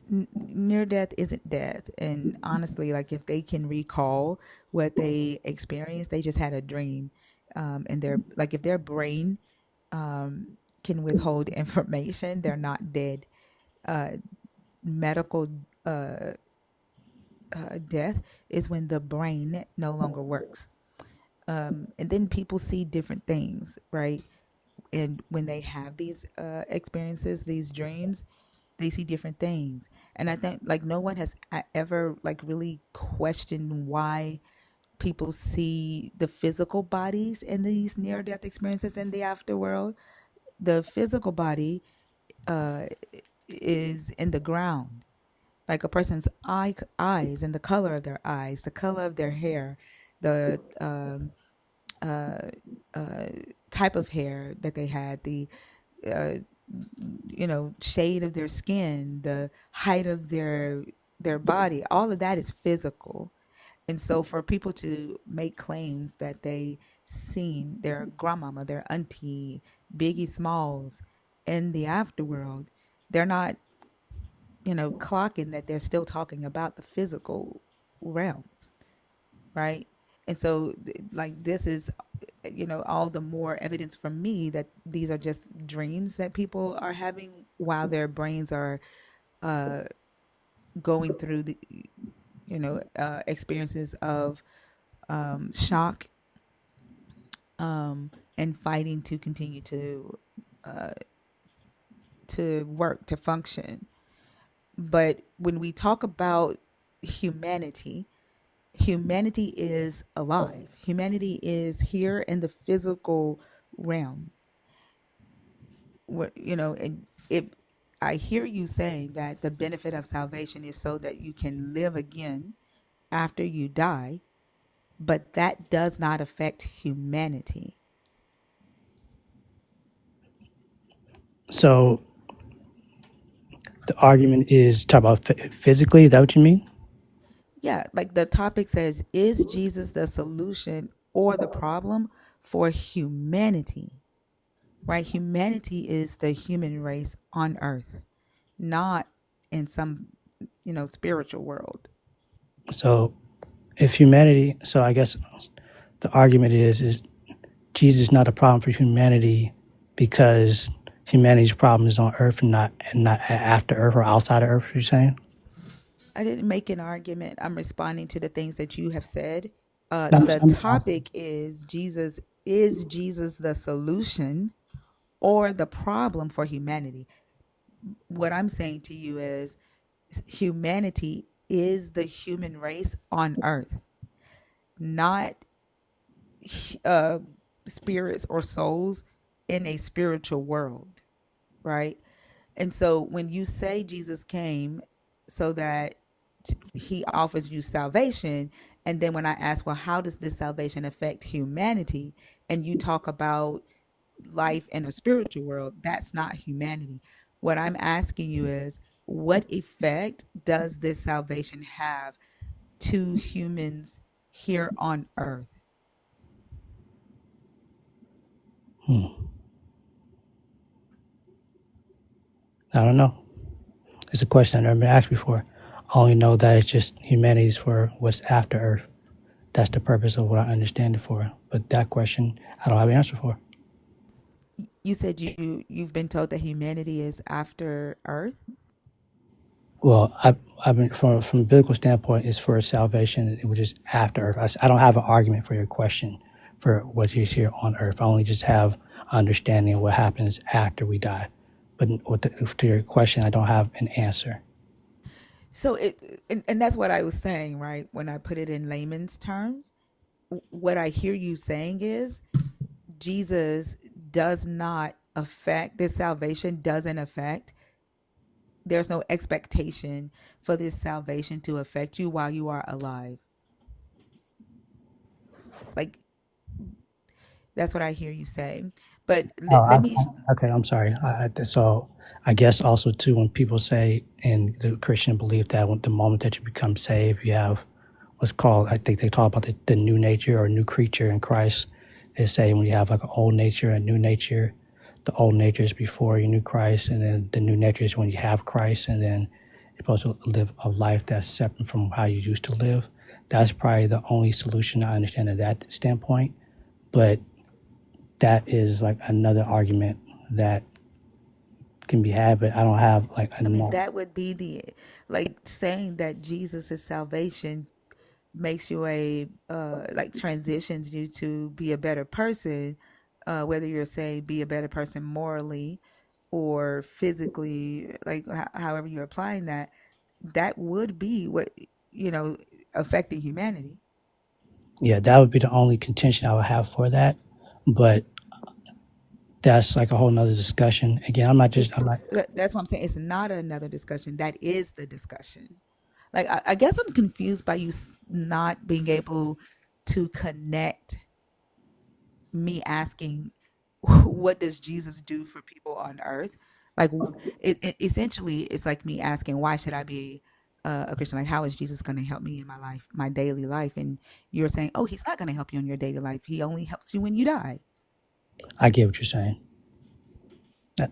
near death isn't death, and honestly, like if they can recall what they experienced, they just had a dream, and if their brain can withhold information, they're not dead. Medical death is when the brain no longer works. And then people see different things, right? And when they have these experiences, these dreams, they see different things. And I think like no one has ever like really questioned why people see the physical bodies in these near death experiences in the afterworld. The physical body is in the ground, like a person's eyes and the color of their eyes, the color of their hair, the type of hair that they had, the shade of their skin, the height of their body. All of that is physical. And so for people to make claims that they seen their grandmama, their auntie, Biggie Smalls in the afterworld, they're not, clocking that they're still talking about the physical realm, right? And so, like, this is, all the more evidence for me that these are just dreams that people are having while their brains are going through experiences of shock, and fighting to continue to work, to function. But when we talk about humanity, humanity is alive. Humanity is here in the physical realm. And if I hear you saying that the benefit of salvation is so that you can live again after you die, but that does not affect humanity. So the argument is talk about physically. Is that what you mean? Yeah, like the topic says, is Jesus the solution or the problem for humanity? Right? Humanity is the human race on earth, not in some, spiritual world. So if humanity, so I guess the argument is Jesus not a problem for humanity because humanity's problem is on earth and not after earth or outside of earth, you're saying? I didn't make an argument. I'm responding to the things that you have said. I'm, The I'm just asking. topic is Jesus the solution or the problem for humanity? What I'm saying to you is humanity is the human race on earth, not uh, spirits or souls in a spiritual world, right? And so when you say Jesus came so that he offers you salvation, and then when I ask, well, how does this salvation affect humanity? And you talk about life in a spiritual world, that's not humanity. What I'm asking you is, what effect does this salvation have to humans here on earth? I don't know. It's a question I've never been asked before. I only know that it's just humanity's for what's after earth. That's the purpose of what I understand it for. But that question, I don't have an answer for. You said you've been told that humanity is after earth. Well, I've been from a biblical standpoint, it's for salvation, which is after earth. I don't have an argument for your question for what is here on earth. I only just have understanding of what happens after we die. But to your question, I don't have an answer. So and that's what I was saying, right? When I put it in layman's terms, what I hear you saying is Jesus does not affect this salvation, doesn't affect. There's no expectation for this salvation to affect you while you are alive. Like, that's what I hear you say. But Oh, let me. okay, I'm sorry. So I guess also too, when people say in the Christian belief that when the moment that you become saved, you have what's called, I think they talk about the new nature or new creature in Christ. They say when you have like an old nature, a new nature, the old nature is before you knew Christ, and then the new nature is when you have Christ, and then you're supposed to live a life that's separate from how you used to live. That's probably the only solution I understand at that standpoint. But that is like another argument that can be had, but I don't have like I mean, enough. that would be like saying that Jesus' salvation makes you like transitions you to be a better person, whether you're saying be a better person morally or physically, like however you're applying that, that would be what, you know, affecting humanity. Yeah, that would be the only contention I would have for that. But that's like a whole nother discussion. Again, It's I'm not, that's what I'm saying. It's not another discussion. That is the discussion. Like I guess I'm confused by you not being able to connect me asking, what does Jesus do for people on earth? Like essentially, it's like me asking, why should I be a Christian? Like, how is Jesus going to help me in my life, my daily life? And you're saying, oh, he's not going to help you in your daily life. He only helps you when you die. I get what you're saying. That,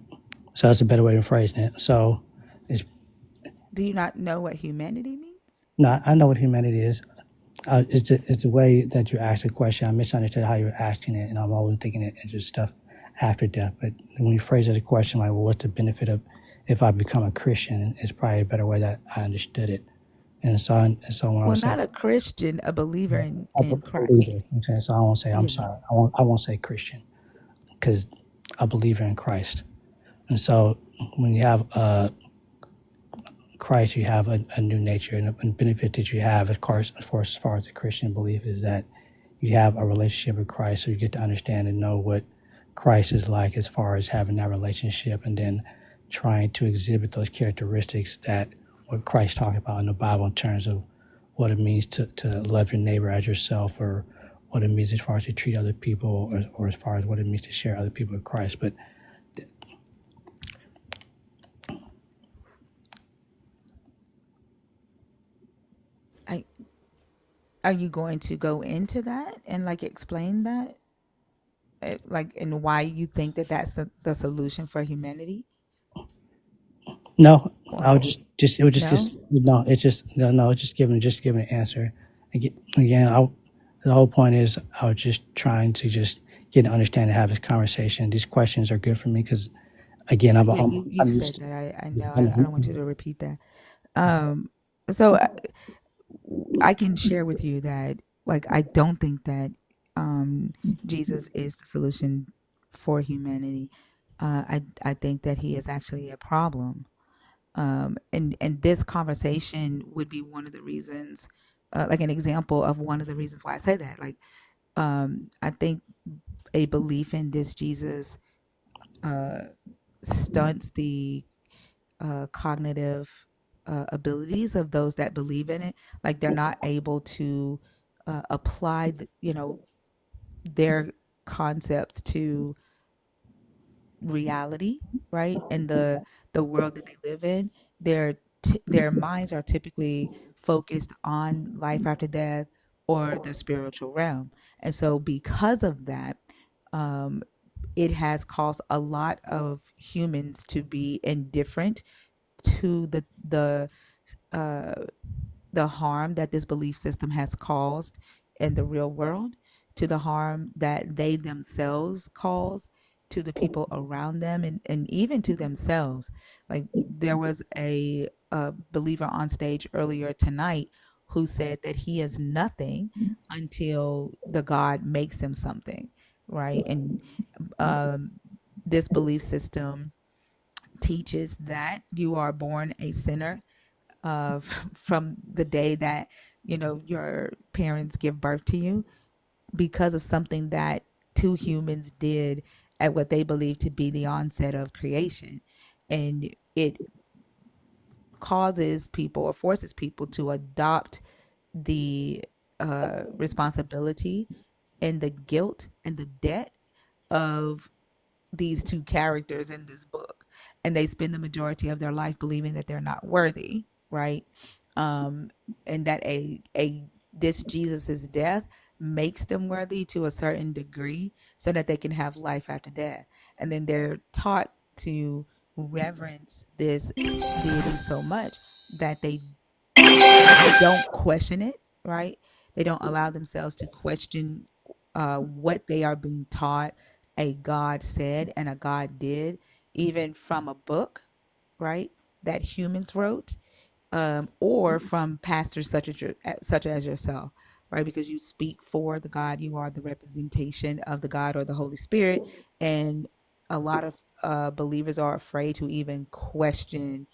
so that's a better way of phrasing it. So it's, Do you not know what humanity means? no, I know what humanity is. It's a way that you ask a question. I misunderstood how you were asking it, and I'm always thinking it as just stuff after death. But when you phrase it as a question, like, well, what's the benefit of if I become a Christian? It's probably a better way that I understood it. And so when I Well, was saying not a Christian, a believer a in believer, Christ. okay, so I won't say I'm Yeah. sorry. I won't say Christian because a believer in Christ. And so when you have Christ, you have a new nature, and the benefit that you have, of course, as far as the Christian belief, is that you have a relationship with Christ, so you get to understand and know what Christ is like as far as having that relationship, and then trying to exhibit those characteristics that what Christ talked about in the Bible in terms of what it means to love your neighbor as yourself, or what it means as far as to treat other people, or as far as what it means to share other people with Christ. But I Are you going to go into that and like explain that, like, and why you think that that's the solution for humanity? no, I Or would just it would no? just no, it's just no, it's just giving an answer. Again, the whole point is I was just trying to just get an understanding, have this conversation. These questions are good for me because again, Yeah, you've I'm said used to. that. I Yeah, know. I don't want you to repeat that. Um, so I can share with you that, like, I don't think that um, Jesus is the solution for humanity. I think that he is actually a problem. And this conversation would be one of the reasons, like an example of one of the reasons why I say that. Like, I think a belief in this Jesus stunts the cognitive abilities of those that believe in it. Like, they're not able to apply, their concepts to reality, right? And the world that they live in, their minds are typically focused on life after death or the spiritual realm. And so because of that, um, it has caused a lot of humans to be indifferent to uh, the harm that this belief system has caused in the real world, to the harm that they themselves cause to the people around them, and even to themselves. Like, there was a believer on stage earlier tonight who said that he is nothing until the God makes him something, right? And um, this belief system teaches that you are born a sinner from the day that your parents give birth to you, because of something that two humans did at what they believe to be the onset of creation. And it causes people, or forces people, to adopt the responsibility and the guilt and the debt of these two characters in this book, and they spend the majority of their life believing that they're not worthy, right? um and that a this Jesus's death makes them worthy to a certain degree, so that they can have life after death. And then they're taught to reverence this deity so much that they don't question it, right? They don't allow themselves to question what they are being taught a God said and a God did, even from a book, right, that humans wrote, or from pastors such as yourself, right? Because you speak for the God, you are the representation of the God or the Holy Spirit, and a lot of believers are afraid to even question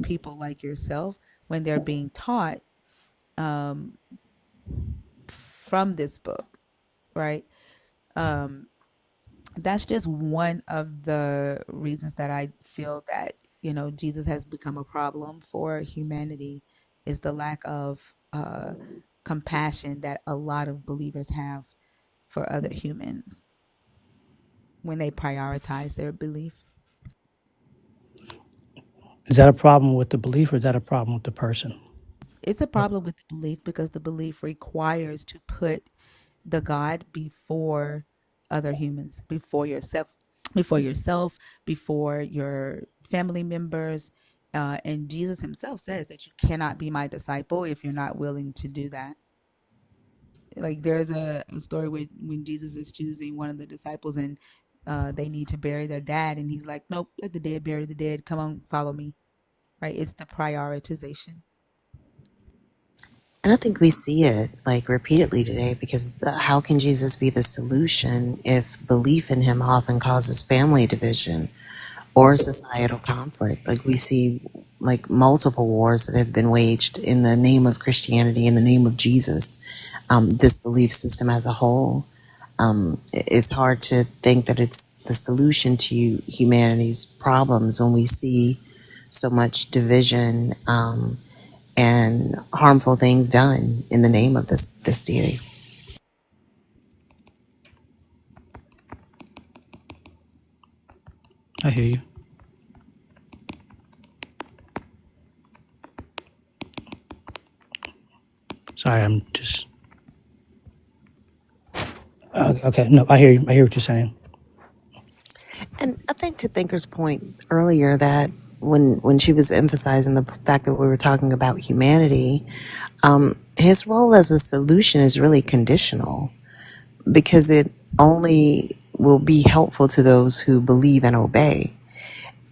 people like yourself when they're being taught from this book, right? Um, that's just one of the reasons that I feel that Jesus has become a problem for humanity, is the lack of compassion that a lot of believers have for other humans when they prioritize their belief. is that a problem with the belief, or is that a problem with the person? It's a problem with the belief because the belief requires to put the God before other humans, before your family members. And Jesus himself says that you cannot be my disciple if you're not willing to do that. Like, there's a story when Jesus is choosing one of the disciples, and they need to bury their dad, and he's like, nope, let the dead bury the dead. Come on, follow me. Right? It's the prioritization. And I think we see it like repeatedly today because how can Jesus be the solution if belief in him often causes family division or societal conflict? Like we see like multiple wars that have been waged in the name of Christianity, in the name of Jesus, this belief system as a whole. It's hard to think that it's the solution to humanity's problems when we see so much division and harmful things done in the name of this deity. I hear you. Sorry, I'm just okay. No, I hear you. I hear what you're saying. And I think to Thinker's point earlier that when she was emphasizing the fact that we were talking about humanity, his role as a solution is really conditional because it only will be helpful to those who believe and obey.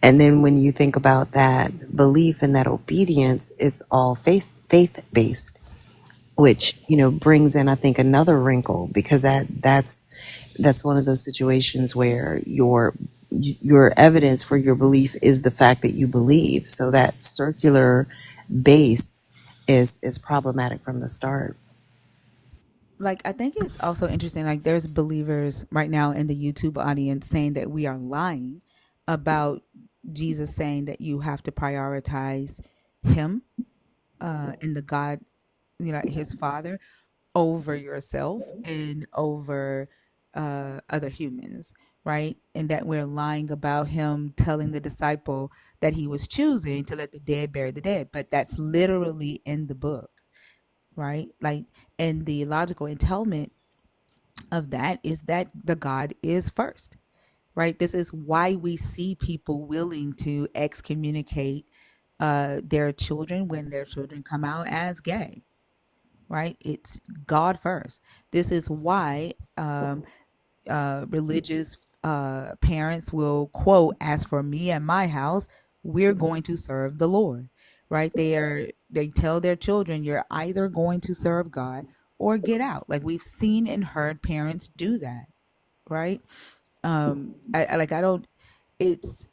And then when you think about that belief and that obedience, it's all faith based, which brings in I think another wrinkle because that's one of those situations where your evidence for your belief is the fact that you believe. So that circular base is problematic from the start. Like, I think it's also interesting. Like, there's believers right now in the YouTube audience saying that we are lying about Jesus saying that you have to prioritize him and the God, his Father over yourself and over other humans, right? And that we're lying about him telling the disciple that he was choosing to let the dead bury the dead. But that's literally in the book, right? Like, and the logical entailment of that is that the God is first, right? This is why we see people willing to excommunicate their children when their children come out as gay, right? It's God first. This is why religious parents will quote, "As for me and my house, we're going to serve the Lord." Right? They tell their children, "You're either going to serve God or get out." Like, we've seen and heard parents do that, right? I don't. It's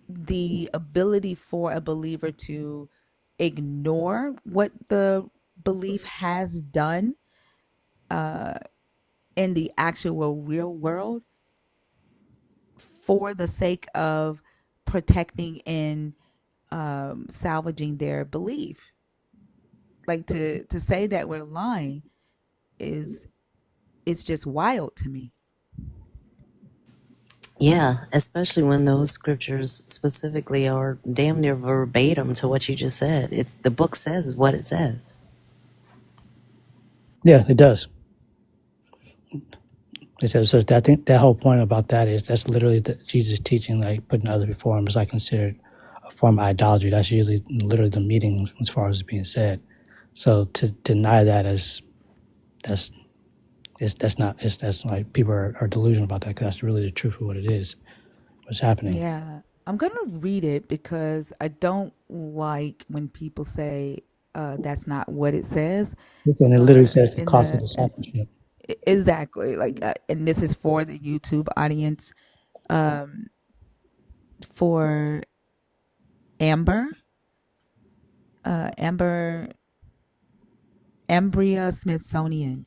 the ability for a believer to ignore what the belief has done in the actual real world for the sake of protecting and salvaging their belief. Like, to say that we're lying is it's just wild to me. Yeah, especially when those scriptures specifically are damn near verbatim to what you just said. It's the book says what it says. Yeah, it does. It says so. I think that whole point about that is that's literally Jesus teaching, like putting others before him is like considered a form of idolatry. That's usually literally the meaning as far as it's being said. So to deny that that's that's like people are delusional about that because that's really the truth of what it is, what's happening. Yeah. I'm going to read it because I don't like when people say that's not what it says. And it literally says the In cost of the discipleship. Exactly, like, and this is for the YouTube audience. For Amber, Amber Ambria Smithsonian.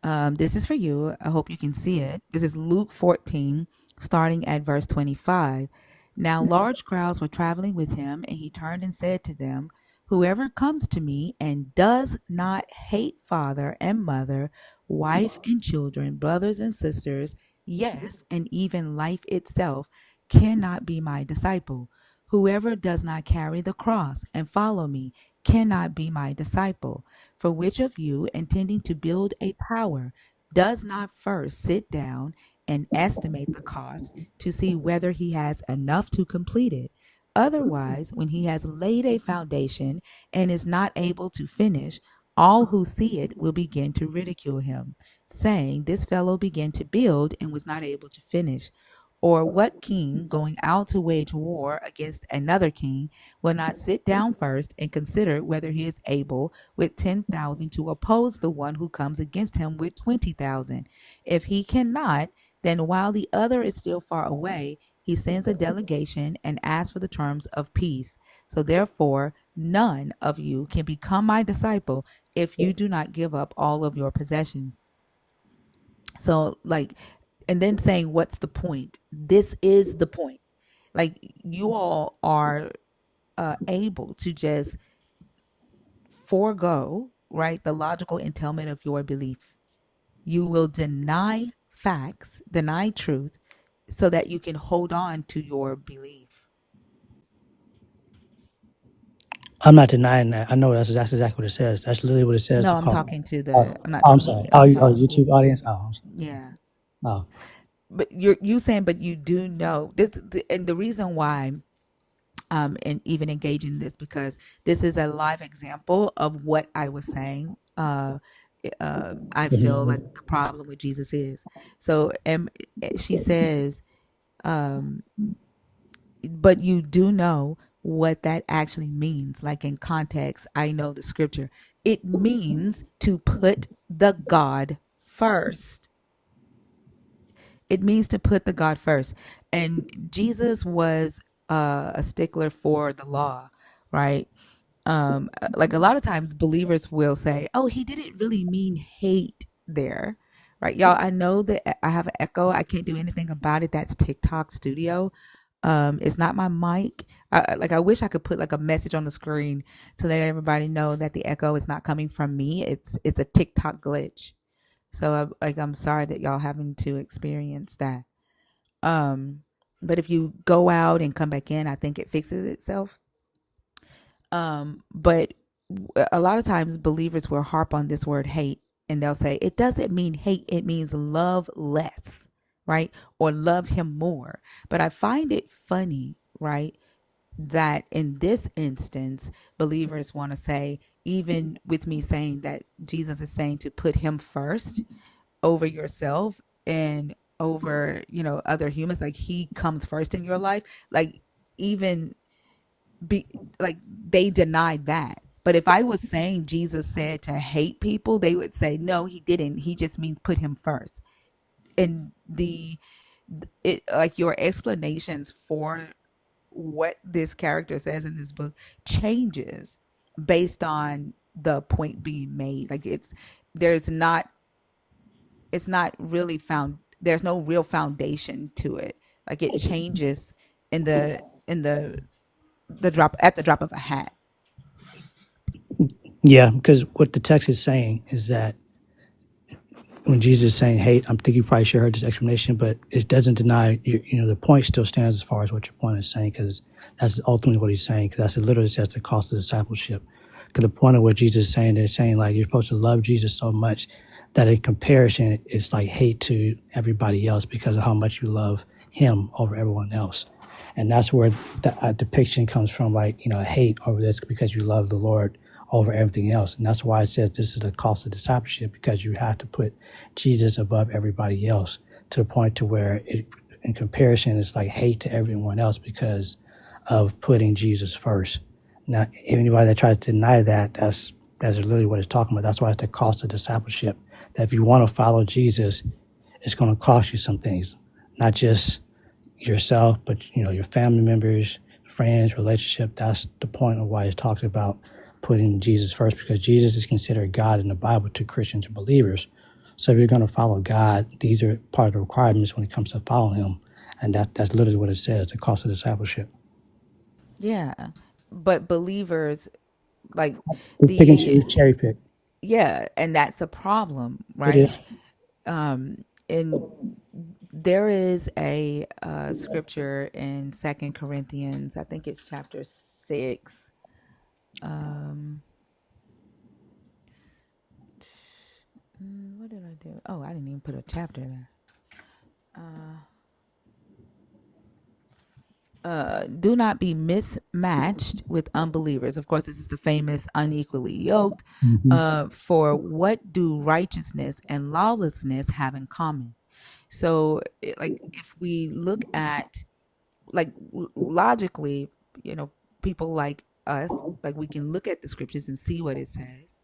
This is for you. I hope you can see it. This is Luke 14, starting at verse 25. Now, large crowds were traveling with him, and he turned and said to them, "Whoever comes to me and does not hate father and mother, wife and children, brothers and sisters, yes, and even life itself, cannot be my disciple. Whoever does not carry the cross and follow me cannot be my disciple. For which of you, intending to build a tower, does not first sit down and estimate the cost to see whether he has enough to complete it? Otherwise, when he has laid a foundation and is not able to finish, all who see it will begin to ridicule him, saying, 'This fellow began to build and was not able to finish.' Or what king going out to wage war against another king will not sit down first and consider whether he is able with 10,000 to oppose the one who comes against him with 20,000? If he cannot, then while the other is still far away, he sends a delegation and asks for the terms of peace. So therefore, none of you can become my disciple if you do not give up all of your possessions. So, like, and then saying, what's the point? This is the point. Like, you all are able to just forego, right, the logical entailment of your belief. You will deny facts, deny truth, so that you can hold on to your belief. I'm not denying that. I know that's exactly what it says. That's literally what it says No, to I'm call. talking to Oh, I'm not I'm talking to sorry. you. Oh, I'm talking YouTube to, audience. Oh, yeah. oh. But you saying, but you do know this, and the reason why and even engage in this, because this is a live example of what I was saying. I feel like Mhm. the problem with Jesus is so. She says, um, but you do know what that actually means. Like in context, I know the scripture. It means to put the God first. It means to put the God first. And Jesus was a stickler for the law, right? Like a lot of times believers will say, oh, he didn't really mean hate there, right? Y'all, I know that I have an echo. I can't do anything about it. That's TikTok studio. It's not my mic. I wish I could put like a message on the screen to let everybody know that the echo is not coming from me. It's a TikTok glitch. So I'm sorry that y'all having to experience that. Um, but if you go out and come back in, I think it fixes itself. But a lot of times believers will harp on this word hate, and they'll say it doesn't mean hate, it means love less, right? Or love him more. But I find it funny, right, that in this instance, believers want to say, even with me saying that Jesus is saying to put him first over yourself and over, other humans, like he comes first in your life, like even be like they denied that. But if I was saying Jesus said to hate people, they would say no, he didn't, he just means put him first. And it, like, your explanations for what this character says in this book changes based on the point being made. Like there's not it's not really found there's no real foundation to it. Like it changes in the drop at the drop of a hat. Yeah, because what the text is saying is that when Jesus is saying hate, I'm thinking you probably should have heard this explanation, but it doesn't deny, the point still stands as far as what your point is saying, because that's ultimately what he's saying, because that's literally says the cost of discipleship. Because the point of what Jesus is saying, they're saying like you're supposed to love Jesus so much that in comparison, it's like hate to everybody else because of how much you love him over everyone else. And that's where the depiction comes from, like, hate over this because you love the Lord over everything else. And that's why it says this is the cost of discipleship, because you have to put Jesus above everybody else to the point to where it, in comparison, it's like hate to everyone else because of putting Jesus first. Now, anybody that tries to deny that, that's literally what it's talking about. That's why it's the cost of discipleship. That if you want to follow Jesus, it's going to cost you some things, not just yourself, but your family members, friends, relationship. That's the point of why it's talking about putting Jesus first, because Jesus is considered God in the Bible to Christians and believers. So if you're going to follow God, these are part of the requirements when it comes to following him. And that's literally what it says, the cost of discipleship. Yeah. But believers, like, Pick and the choose, cherry pick. yeah, and that's a problem, It right? is. And there is a scripture in Second Corinthians, I think it's chapter 6. What did I do? Oh, I didn't even put a chapter there. Do not be mismatched with unbelievers. Of course, this is the famous unequally yoked. Mm-hmm. For what do righteousness and lawlessness have in common? So, like, if we look at, like, logically, people like us, like, we can look at the scriptures and see what it says.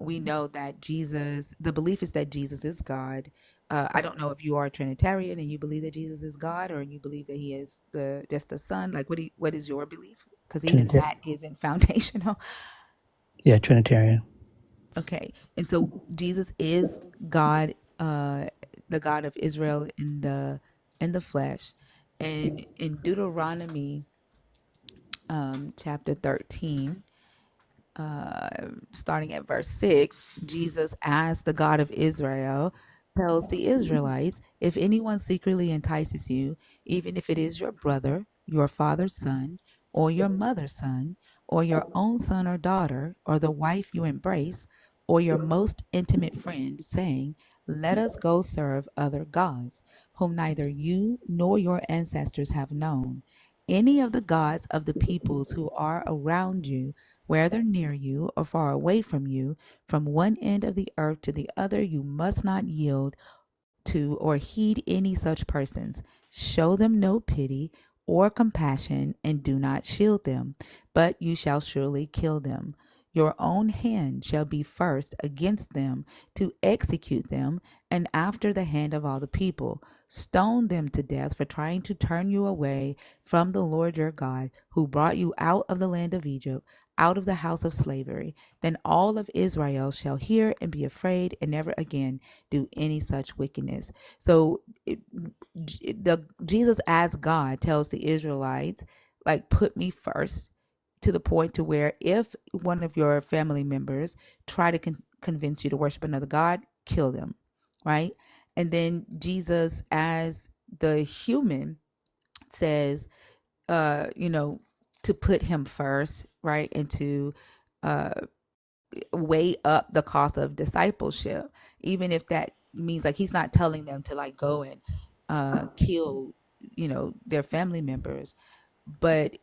We know that the belief is that Jesus is God. I don't know if you are a Trinitarian and you believe that Jesus is God, or you believe that he is just the Son. Like, what is your belief? Because even Trinitarian. that isn't foundational. Yeah, Trinitarian. Okay, and so Jesus is God, the God of Israel in the flesh, and in Deuteronomy, chapter 13, starting at verse 6, Jesus, as the God of Israel, tells the Israelites, if anyone secretly entices you, even if it is your brother, your father's son, or your mother's son, or your own son or daughter, or the wife you embrace, or your most intimate friend, saying, let us go serve other gods, whom neither you nor your ancestors have known, any of the gods of the peoples who are around you, whether near you or far away from you, from one end of the earth to the other, you must not yield to or heed any such persons. Show them no pity or compassion, and do not shield them, but you shall surely kill them. Your own hand shall be first against them to execute them, and after the hand of all the people. Stone them to death for trying to turn you away from the Lord your God, who brought you out of the land of Egypt, out of the house of slavery. Then all of Israel shall hear and be afraid, and never again do any such wickedness. So Jesus as God tells the Israelites, like, put me first, to the point to where if one of your family members try to convince you to worship another God, kill them, right? And then Jesus as the human says, to put him first, right? And to uh, weigh up the cost of discipleship, even if that means, like, he's not telling them to, like, go and kill, their family members, but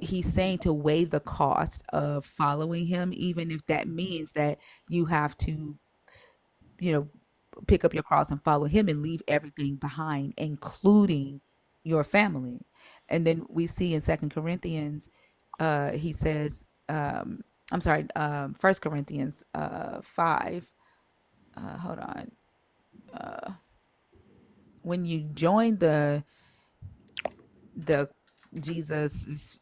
he's saying to weigh the cost of following him, even if that means that you have to, you know, pick up your cross and follow him and leave everything behind, including your family. And then we see in Second Corinthians, he says, I'm sorry, First Corinthians 5. Hold on. When you join the Jesus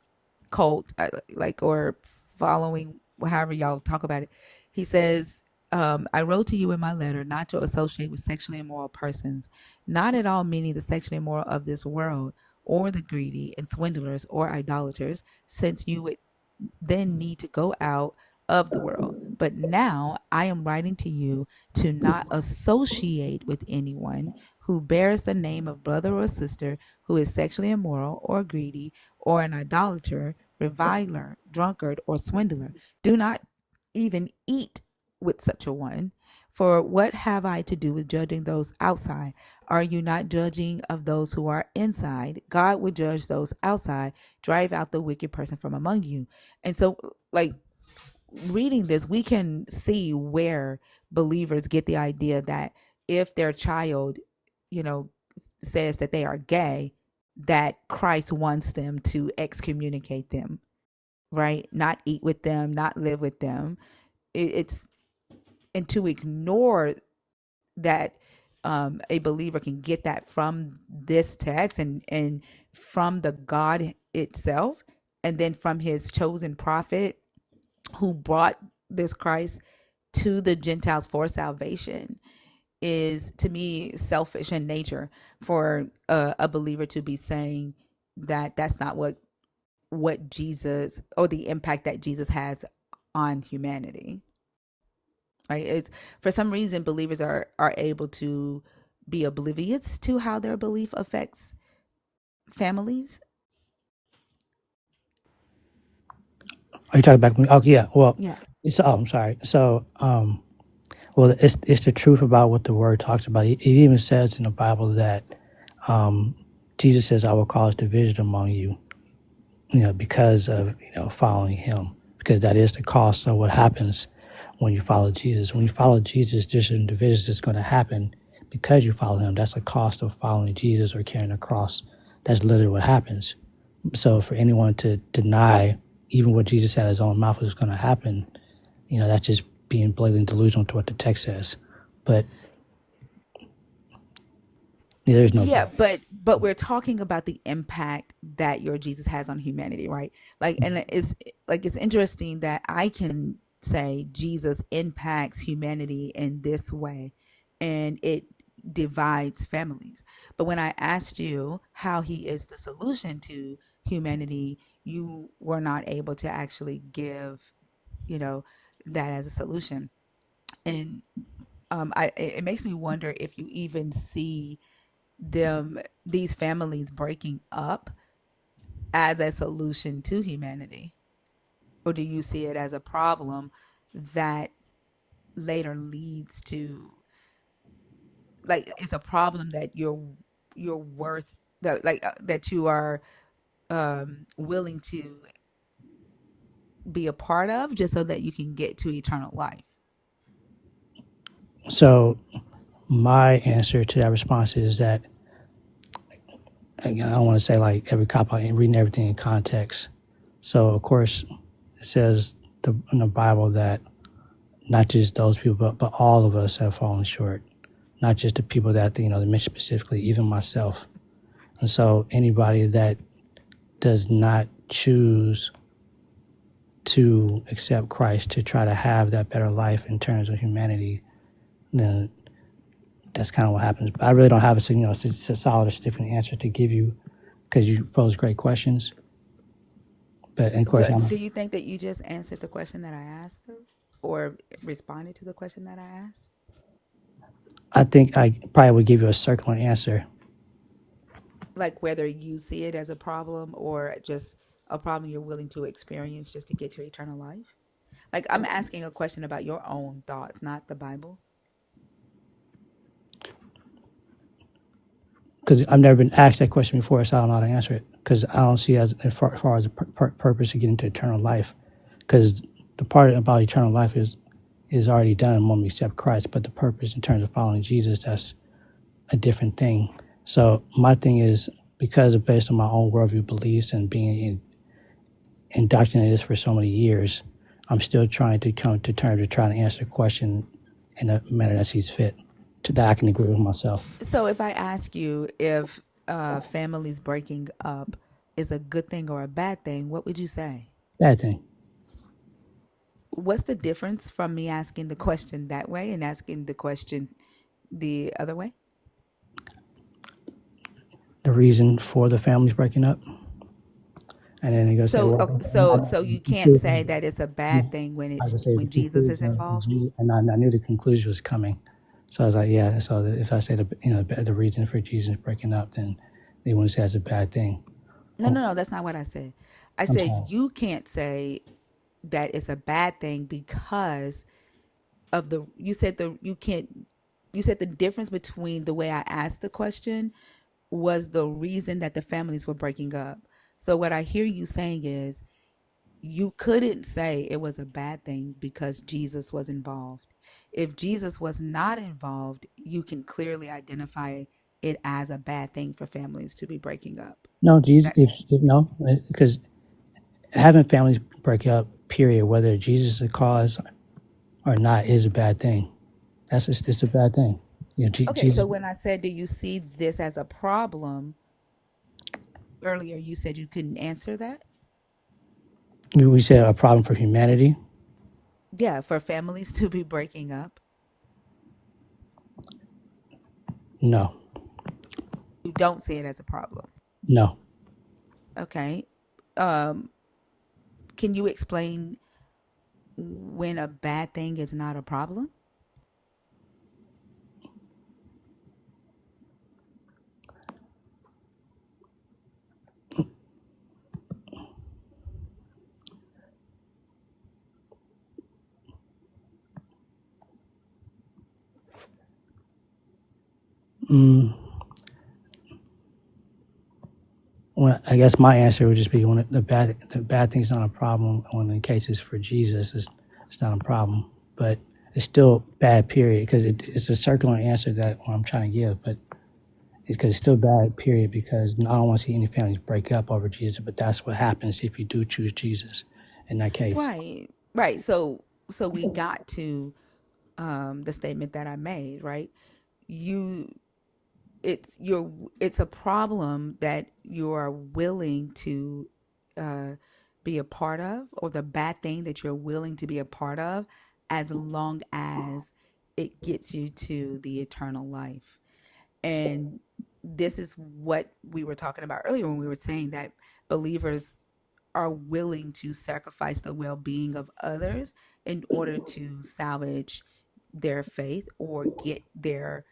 cult, like, or following, however y'all talk about it, he says, I wrote to you in my letter not to associate with sexually immoral persons, not at all meaning the sexually immoral of this world, or the greedy and swindlers or idolaters, since you would then need to go out of the world. But now I am writing to you to not associate with anyone who bears the name of brother or sister who is sexually immoral or greedy or an idolater, reviler, drunkard, or swindler. Do not even eat with such a one. For what have I to do with judging those outside? Are you not judging of those who are inside? God would judge those outside. Drive out the wicked person from among you. And so, like, reading this, we can see where believers get the idea that if their child, says that they are gay, that Christ wants them to excommunicate them, right? Not eat with them, not live with them. It's and to ignore that, a believer can get that from this text, and from the God itself, and then from his chosen prophet who brought this Christ to the Gentiles for salvation, is, to me, selfish in nature for a believer to be saying that that's not what Jesus, or the impact that Jesus has on humanity, right? It's, for some reason, believers are able to be oblivious to how their belief affects families. Are you talking about me? Oh, yeah. Well, Yeah. I'm sorry. So, well, it's the truth about what the word talks about. It even says in the Bible that um, Jesus says, "I will cause division among you," because of following Him, because that is the cost of what happens when you follow Jesus. When you follow Jesus, there's some divisions that's going to happen because you follow him. That's a cost of following Jesus or carrying a cross. That's literally what happens. So for anyone to deny even what Jesus said out of his own mouth was going to happen, that's just being blatantly delusional to what the text says. But there's no. Yeah, but we're talking about the impact that your Jesus has on humanity, right? And it's interesting that I can say Jesus impacts humanity in this way, and it divides families. But when I asked you how he is the solution to humanity, you were not able to actually give, that as a solution. And it makes me wonder if you even see these families breaking up as a solution to humanity, or do you see it as a problem that later leads to, like, it's a problem that you're worth that, that you are willing to be a part of just so that you can get to eternal life? So my answer to that response is that, again, I don't want to say like every cop out and reading everything in context. So of course it says in the Bible that not just those people, but all of us have fallen short. Not just the people that they mention specifically, even myself. And so anybody that does not choose to accept Christ to try to have that better life in terms of humanity, then that's kind of what happens. But I really don't have a solid or significant answer to give you because you pose great questions. But in course, Do you think that you just answered the question that I asked, though, or responded to the question that I asked? I think I probably would give you a circular answer. Like whether you see it as a problem or just a problem you're willing to experience just to get to eternal life? Like, I'm asking a question about your own thoughts, not the Bible. Because I've never been asked that question before, so I don't know how to answer it. Because I don't see it as far as a purpose to get into eternal life. Because the part about eternal life is already done when we accept Christ, but the purpose in terms of following Jesus, that's a different thing. So my thing is, because of based on my own worldview beliefs and being indoctrinated for so many years, I'm still trying to come to terms to try to answer the question in a manner that sees fit, that I can agree with myself. So if I ask you if families breaking up is a good thing or a bad thing, what would you say? Bad thing. What's the difference from me asking the question that way and asking the question the other way? The reason for the families breaking up. And then he goes say, well, So you can't say that it's a bad thing when I would say the Jesus is conclusion, involved. and I knew the conclusion was coming. So I was like, yeah. So if I say the reason for Jesus breaking up, then they wouldn't say it's a bad thing. No, that's not what I said. I said you can't say that it's a bad thing because of you said the difference between the way I asked the question was the reason that the families were breaking up. So what I hear you saying is you couldn't say it was a bad thing because Jesus was involved. If Jesus was not involved, you can clearly identify it as a bad thing for families to be breaking up. No, Jesus, no, because having families break up, period, whether Jesus is the cause or not, is a bad thing. It's a bad thing. Okay, Jesus, so when I said, do you see this as a problem? Earlier, you said you couldn't answer that. we said a problem for humanity. Yeah, for families to be breaking up. No. You don't see it as a problem. No. Okay. Can you explain when a bad thing is not a problem? Well, I guess my answer would just be when the bad thing's not a problem. When the case is for Jesus, it's not a problem. But it's still bad, period, because it's a circular answer that I'm trying to give, but because it's still bad, period, because I don't want to see any families break up over Jesus, but that's what happens if you do choose Jesus in that case. Right. Right. So we got to the statement that I made, right? You it's a problem that you are willing to uh be a part of, or the bad thing that you're willing to be a part of, as long as it gets you to the eternal life. And this is what we were talking about earlier when we were saying that believers are willing to sacrifice the well-being of others in order to salvage their faith or get their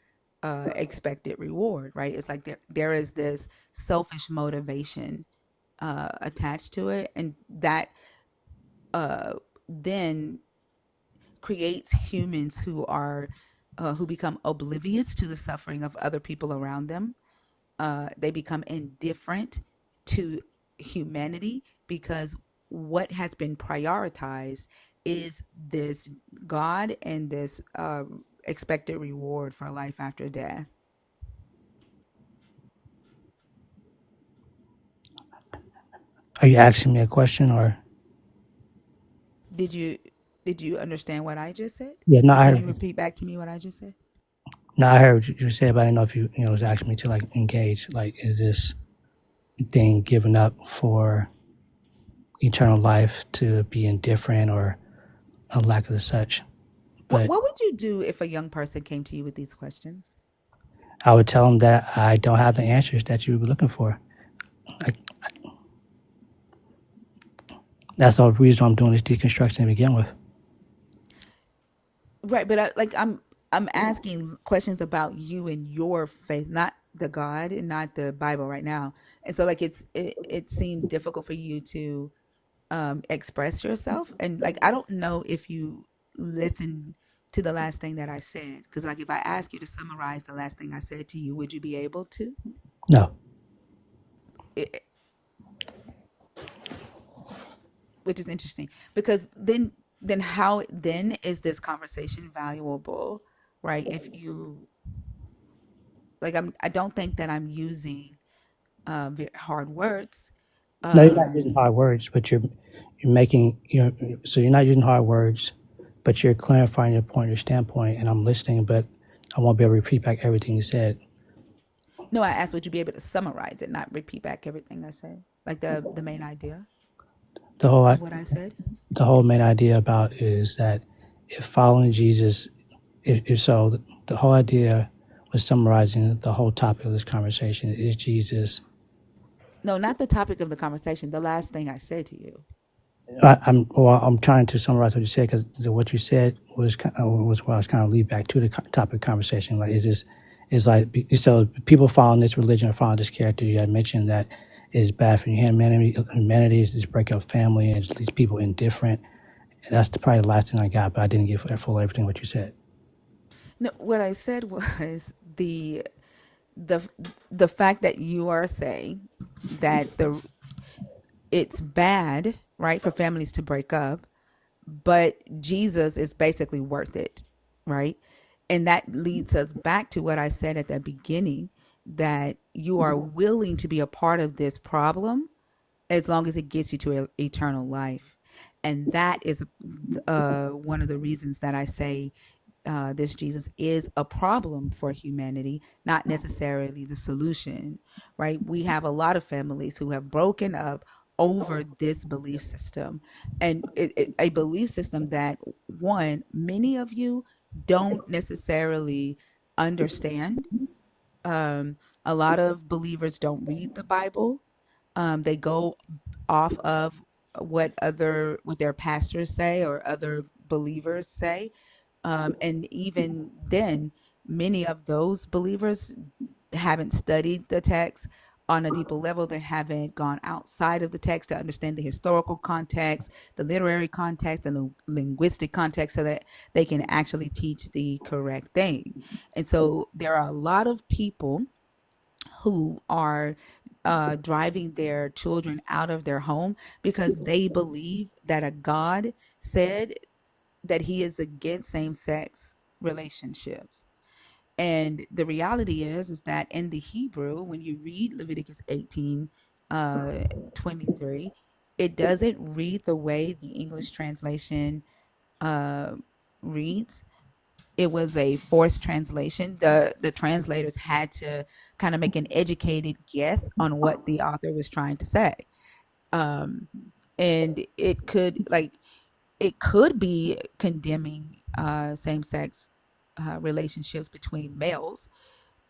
expected reward, right? It's like there is this selfish motivation attached to it, and that then creates humans who become oblivious to the suffering of other people around them. They become indifferent to humanity because what has been prioritized is this God and this expected reward for life after death. Are you asking me a question or? Did you did you understand what I just said? Yeah, no, Or I can you heard. repeat back to me what I just said? No, I heard what you said, but I didn't know if you was asking me to like engage. Like, is this thing given up for eternal life to be indifferent or a lack of the such? What But what would you do if a young person came to you with these questions? I would tell them that I don't have the answers that you were looking for. Like, that's the reason I'm doing this deconstruction to begin with. Right, but I'm asking questions about you and your faith, not the God and not the Bible right now. And so like it seems difficult for you to express yourself, and like I don't know if you listened to the last thing that I said, because like if I ask you to summarize the last thing I said to you, would you be able to? No, It, which is interesting, because then how then is this conversation valuable, right? If you like I don't think that I'm using hard words. no, you're not using Um, hard words, but you're making so you're not using hard words, but you're clarifying your point, your standpoint, and I'm listening, but I won't be able to repeat back everything you said. no, I asked, would you be able to summarize it, not repeat back everything I said, like the main idea The whole of what I said? the whole main idea about is that if following Jesus, if so, the whole idea was summarizing the whole topic of this conversation is Jesus. No, not the topic of the conversation. The last thing I said to you. I'm trying to summarize what you said because what you said was what I was kind of lead back to the topic of conversation. Like, is like so people following this religion or following this character you had mentioned that is bad for humanity. Humanity is this break up family and it leaves people indifferent. And that's probably the last thing I got, but I didn't get full everything what you said. No, what I said was the the fact that you are saying that the it's bad, right, for families to break up, but Jesus is basically worth it, right? And that leads us back to what I said at the beginning, that you are willing to be a part of this problem as long as it gets you to eternal life. And that is one of the reasons that I say this Jesus is a problem for humanity, not necessarily the solution, right? We have a lot of families who have broken up over this belief system, and a belief system that, one, many of you don't necessarily understand. A lot of believers don't read the Bible. They go off of what their pastors say or other believers say, and even then, many of those believers haven't studied the text on a deeper level. They haven't gone outside of the text to understand the historical context, the literary context, the linguistic context, so that they can actually teach the correct thing. And so there are a lot of people who are driving their children out of their home because they believe that a God said that he is against same-sex relationships. And the reality is that in the Hebrew, when you read Leviticus 18, 23, it doesn't read the way the English translation uh, reads. It was a forced translation. The translators had to kind of make an educated guess on what the author was trying to say. Um, and it could be condemning same sex relationships between males.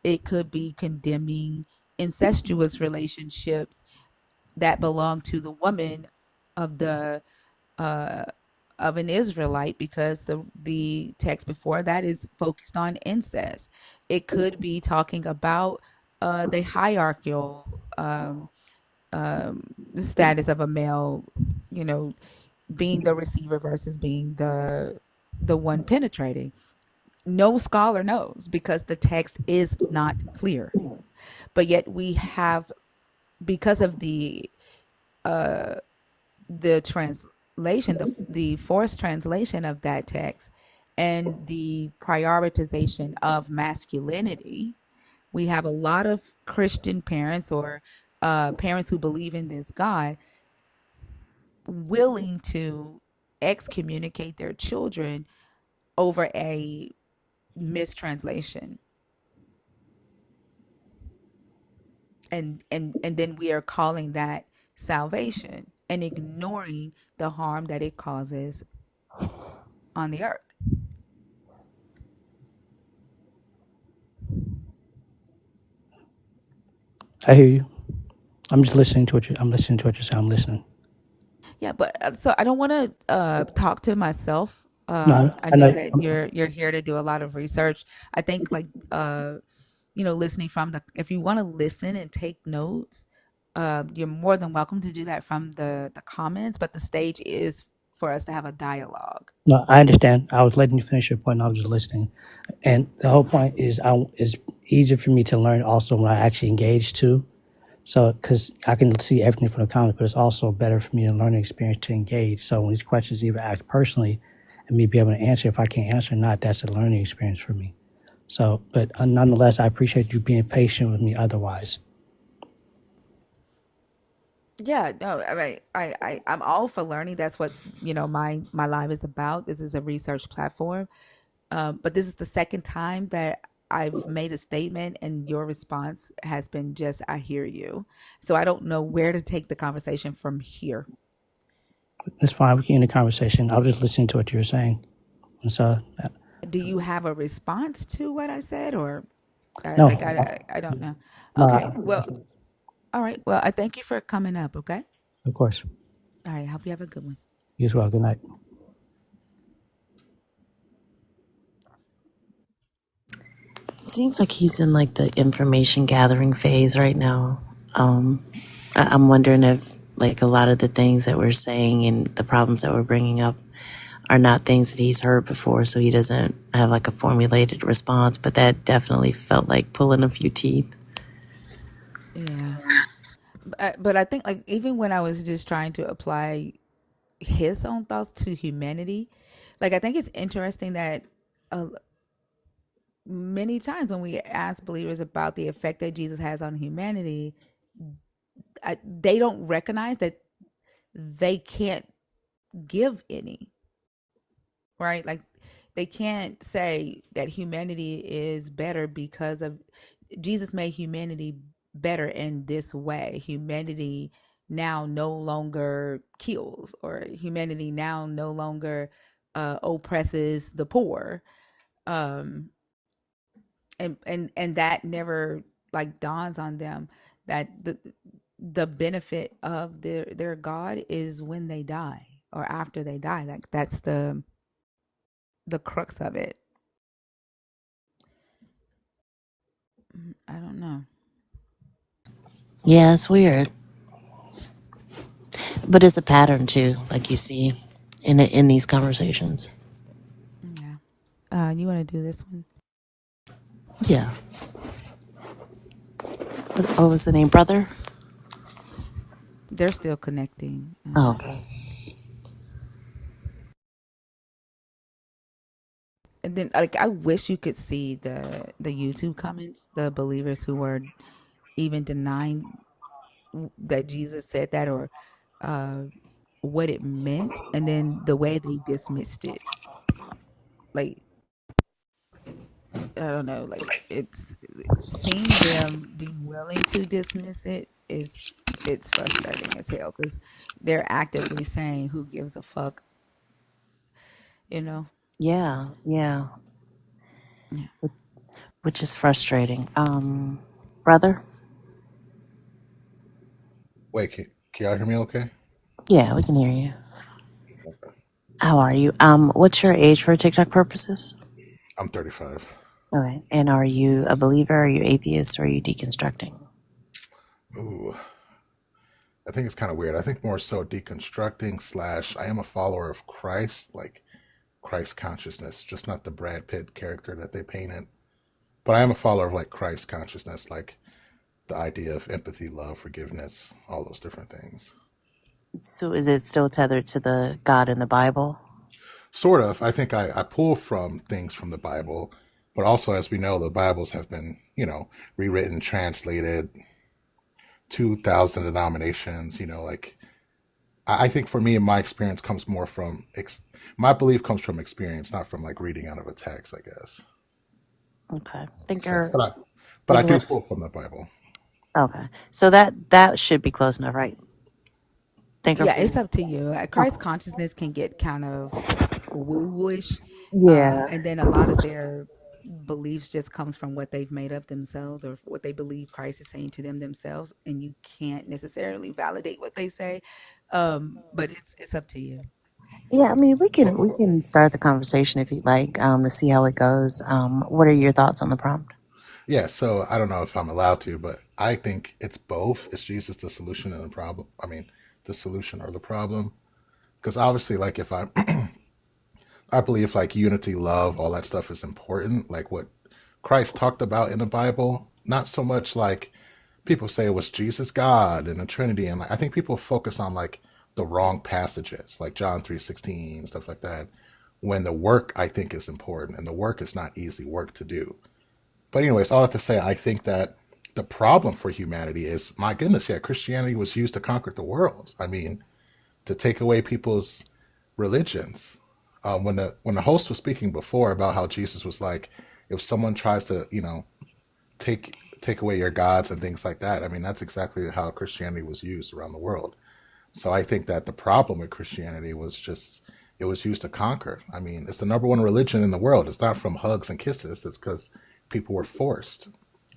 It could be condemning incestuous relationships that belong to the woman of the uh, of an Israelite, because the text before that is focused on incest. It could be talking about the hierarchical status of a male, you know, being the receiver versus being the one penetrating. No scholar knows because the text is not clear. But yet we have, because of the translation, the forced translation of that text, and the prioritization of masculinity, we have a lot of Christian parents or parents who believe in this God willing to excommunicate their children over a mistranslation. And then we are calling that salvation and ignoring the harm that it causes on the earth. I hear you. I'm just listening to what I'm listening to what you're saying. I'm listening. Yeah, but so I don't want to talk to myself. No, I I know know. that you're here to do a lot of research. I think listening from the, if you want to listen and take notes, you're more than welcome to do that from the comments. But the stage is for us to have a dialogue. No, I understand. I was letting you finish your point. And I was just listening, and the whole point is, it's easier for me to learn also when I actually engage too. So, because I can see everything from the comments, but it's also better for me to learn an experience to engage. So when these questions either asked personally, and me be able to answer, if I can't answer or not, that's a learning experience for me. So, but nonetheless, I appreciate you being patient with me. Otherwise, Yeah, no, I mean, I'm all for learning. That's what, my live is about. This is a research platform. But this is the second time that I've made a statement and your response has been just, I hear you. So I don't know where to take the conversation from here. it's fine. We can end the conversation. I was just listening to what you were saying, and so Do you have a response to what I said, or no, I don't know. Okay. no, Well, all right. Well, I thank you for coming up. Okay. of course. All right. Hope you have a good one. You as well. Good night. Seems like he's in like the information gathering phase right now. I'm wondering if like a lot of the things that we're saying and the problems that we're bringing up are not things that he's heard before, so he doesn't have like a formulated response. But that definitely felt like pulling a few teeth. Yeah. But I think, like, even when I was just trying to apply his own thoughts to humanity, like, I think it's interesting that uh, many times when we ask believers about the effect that Jesus has on humanity, they don't recognize that they can't give any, right? Like, they can't say that humanity is better because of Jesus made humanity better in this way. Humanity now no longer kills, or humanity now no longer oppresses the poor. Um, and that never, like, dawns on them that the benefit of their God is when they die or after they die. Like, that's the crux of it. I don't know. Yeah, it's weird, but it's a pattern too, like you see in these conversations. Yeah. You want to do this one? Yeah. What was the name, brother? They're still connecting. Oh, okay. And then, like, I wish you could see the YouTube comments, the believers who were even denying that Jesus said that, or uh, what it meant, and then the way they dismissed it. Like, I don't know, like, it's seeing them be willing to dismiss it is, it's frustrating as hell, because they're actively saying, "Who gives a fuck?" You know? Yeah, yeah, Yeah. which is frustrating. Brother? Wait, can y'all hear me okay? Yeah, we can hear you. How are you? What's your age for TikTok purposes? I'm 35. Okay. And are you a believer? Are you atheist? Or are you deconstructing? Ooh, I think it's kind of weird. I think more so deconstructing slash I am a follower of Christ, like Christ consciousness, just not the Brad Pitt character that they painted. But I am a follower of like Christ consciousness, like the idea of empathy, love, forgiveness, all those different things. So is it still tethered to the God in the Bible? Sort of. I think I pull from things from the Bible, but also, as we know, the Bibles have been, rewritten, translated, 2,000 denominations, like I think for me, my experience comes more from, my belief comes from experience, not from like reading out of a text, I guess. Okay. Makes sense. But I Thinker, do pull from the Bible. okay. So that should be close enough, right? Thinker Yeah, for it's you. up to you. Christ Okay. consciousness can get kind of woo-ish, Yeah. and then a lot of their beliefs just comes from what they've made up themselves, or what they believe Christ is saying to them themselves, and you can't necessarily validate what they say. But it's up to you. Yeah, I mean, we can start the conversation if you'd like, to see how it goes. What are your thoughts on the prompt? Yeah, so I don't know if I'm allowed to, but I think it's both. Is Jesus the solution and the problem? I mean, the solution or the problem? Because obviously, like if I believe like unity, love, all that stuff is important. Like what Christ talked about in the Bible, not so much like people say it was Jesus God and the Trinity, and like, I think people focus on like the wrong passages, like John 3:16, stuff like that. When the work I think is important, and the work is not easy work to do. But anyways, all that to say, I think that the problem for humanity is, my goodness, yeah, Christianity was used to conquer the world. I mean, to take away people's religions. When the host was speaking before about how Jesus was like, if someone tries to, take away your gods and things like that, I mean, that's exactly how Christianity was used around the world. So I think that the problem with Christianity was just it was used to conquer. I mean, it's the number one religion in the world. It's not from hugs and kisses. It's because people were forced.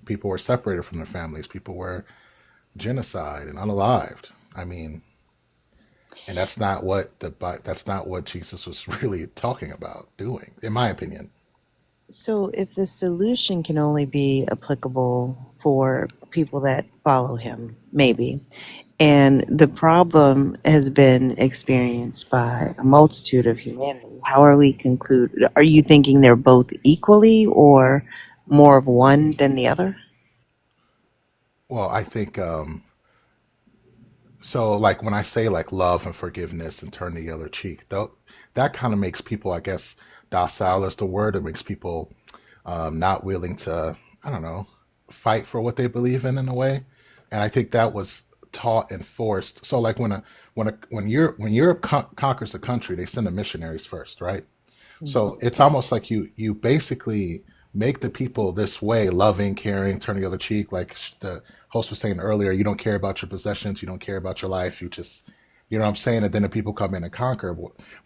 People were separated from their families. People were genocide and unalived. I mean, and that's not what Jesus was really talking about doing, in my opinion. So, if the solution can only be applicable for people that follow him, maybe, and the problem has been experienced by a multitude of humanity, how are we conclude? Are you thinking they're both equally, or more of one than the other? Well, I think so. Like when I say like love and forgiveness and turn the other cheek, though, that kind of makes people, I guess, docile is the word. It makes people not willing to, I don't know, fight for what they believe in a way. And I think that was taught and forced. So like when Europe conquers a country, they send the missionaries first, right? So it's almost like you basically make the people this way, loving, caring, turn the other cheek. Like the host was saying earlier, you don't care about your possessions, you don't care about your life, you just, you know what I'm saying? And then the people come in and conquer.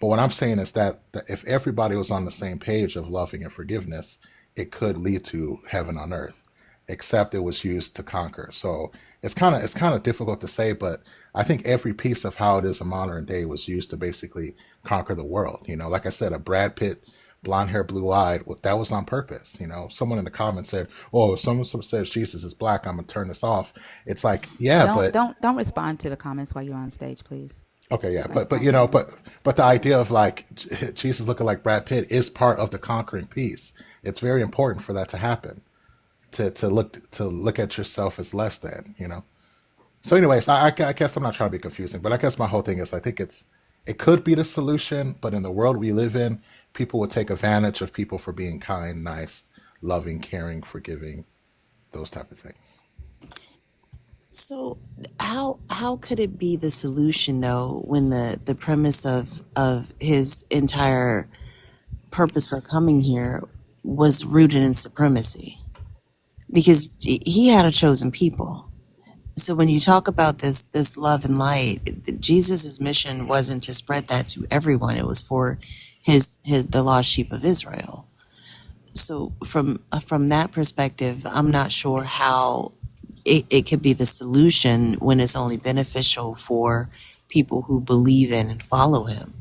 But what I'm saying is that if everybody was on the same page of loving and forgiveness, it could lead to heaven on earth, except it was used to conquer. So it's kind of difficult to say, but I think every piece of how it is in modern day was used to basically conquer the world. Like I said, a Brad Pitt, blonde hair, blue eyed, that was on purpose. Someone in the comments said, "Oh, if someone says Jesus is black, I'm gonna turn this off." It's like, yeah, Don't but don't don't respond to the comments while you're on stage, please. okay, yeah, Like, but calm down. but the idea of like Jesus looking like Brad Pitt is part of the conquering piece. It's very important for that to happen. To look at yourself as less than. So, anyways, I guess I'm not trying to be confusing, but I guess my whole thing is I think it could be the solution, but in the world we live in, people would take advantage of people for being kind, nice, loving, caring, forgiving, those type of things. So how could it be the solution though when the premise of his entire purpose for coming here was rooted in supremacy? Because he had a chosen people. So when you talk about this love and light, Jesus's mission wasn't to spread that to everyone. It was for his the lost sheep of Israel. So from that perspective, I'm not sure how it could be the solution when it's only beneficial for people who believe in and follow him.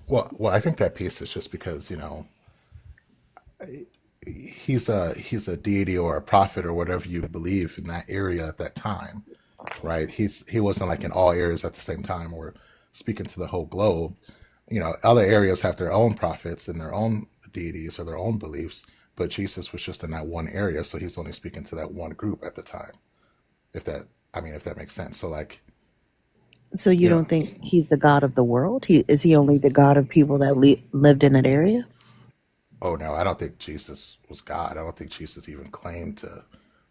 Well, I think that piece is just because he's a deity or a prophet or whatever you believe in that area at that time, right? He wasn't like in all areas at the same time or speaking to the whole globe. Other areas have their own prophets and their own deities or their own beliefs, but Jesus was just in that one area, so he's only speaking to that one group at the time. If that makes sense. So like, So you you know, don't think he's the God of the world? Is he only the God of people that lived in that area? oh no, I don't think Jesus was God. I don't think Jesus even claimed to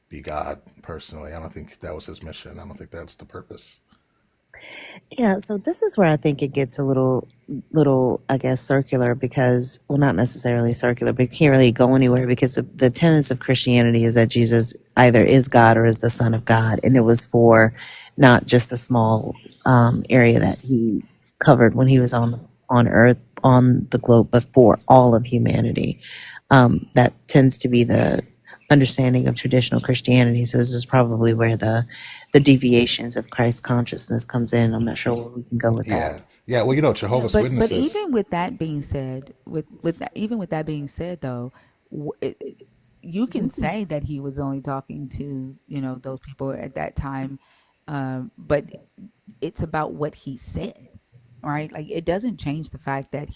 be God personally. I don't think that was his mission. I don't think that's the purpose. Yeah, so this is where I think it gets a little, I guess, circular because, well, not necessarily circular, but you can't really go anywhere because the tenets of Christianity is that Jesus either is God or is the Son of God, and it was for not just the small area that he covered when he was on Earth, on the globe, but for all of humanity. That tends to be the understanding of traditional Christianity. So this is probably where the deviations of Christ consciousness comes in. I'm not sure where we can go with that. Yeah, yeah. Well, Yeah, Jehovah's but Witnesses. even with that being said, even with that being said, though, you can say that he was only talking to those people at that time, but it's about what he said, right? Like it doesn't change the fact that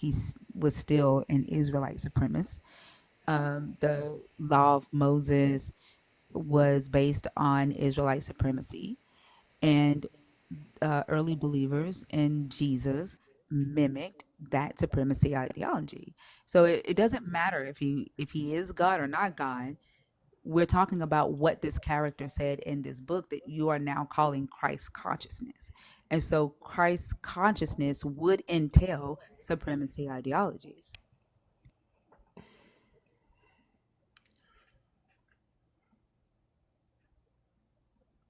was still an Israelite supremacist. The law of Moses was based on Israelite supremacy, and early believers in Jesus mimicked that supremacy ideology. So it doesn't matter if he is God or not God. We're talking about what this character said in this book that you are now calling Christ consciousness. And so Christ consciousness would entail supremacy ideologies.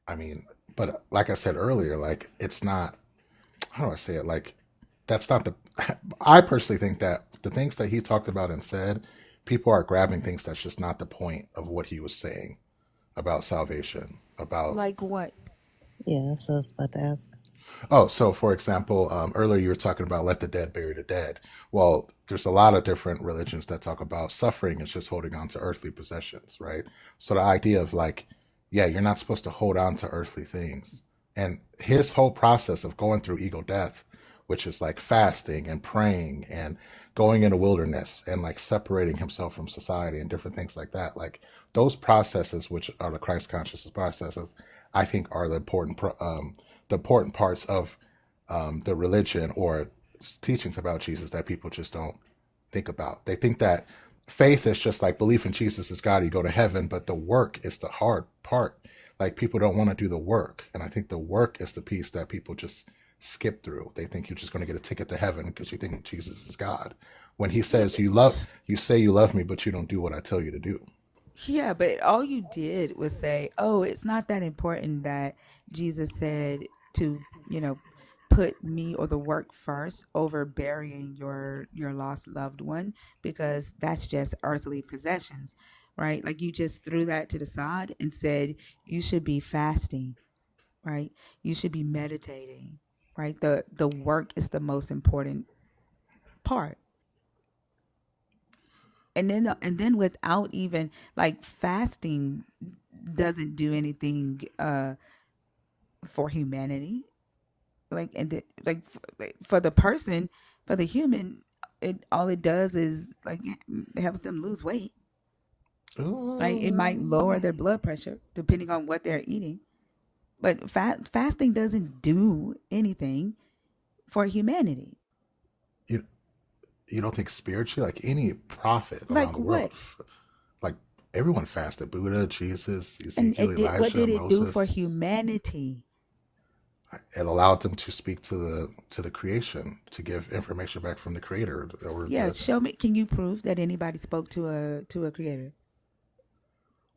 I mean, but like I said earlier, like it's not. How do I say it? Like that's not the. I personally think that the things that he talked about and said, people are grabbing things that's just not the point of what he was saying about salvation. About Like what? Yeah, so I was about to ask. Oh, so for example, earlier you were talking about let the dead bury the dead. Well, there's a lot of different religions that talk about suffering is just holding on to earthly possessions, right? So the idea of like, yeah, you're not supposed to hold on to earthly things. And his whole process of going through ego death, which is like fasting and praying and going in the wilderness and like separating himself from society and different things like that, like those processes, which are the Christ consciousness processes, I think are the important parts of the religion or teachings about Jesus that people just don't think about. They think that faith is just like belief in Jesus is God, you go to heaven, but the work is the hard part. Like people don't want to do the work. And I think the work is the piece that people just skip through. They think you're just going to get a ticket to heaven because you think Jesus is God. When he says you say you love me, but you don't do what I tell you to do. Yeah, but all you did was say, "Oh, it's not that important that Jesus said to, put me or the work first over burying your lost loved one because that's just earthly possessions." Right? Like you just threw that to the side and said you should be fasting, right? You should be meditating, right? The work is the most important part. And then without even like fasting doesn't do anything for humanity, like like, for the person, for the human, it all it does is like helps them lose weight, right? It might lower Ooh. their blood pressure depending on what they're eating, but fasting doesn't do anything for humanity. You, You don't think spiritually, like any prophet around Like the world, what? like everyone fasted. Buddha, Jesus, And Ezekiel, what Elijah, did it do for Moses. humanity? It allowed them to speak to the creation, to give information back from the creator, or Yeah, the show me. Can you prove that anybody spoke to a creator?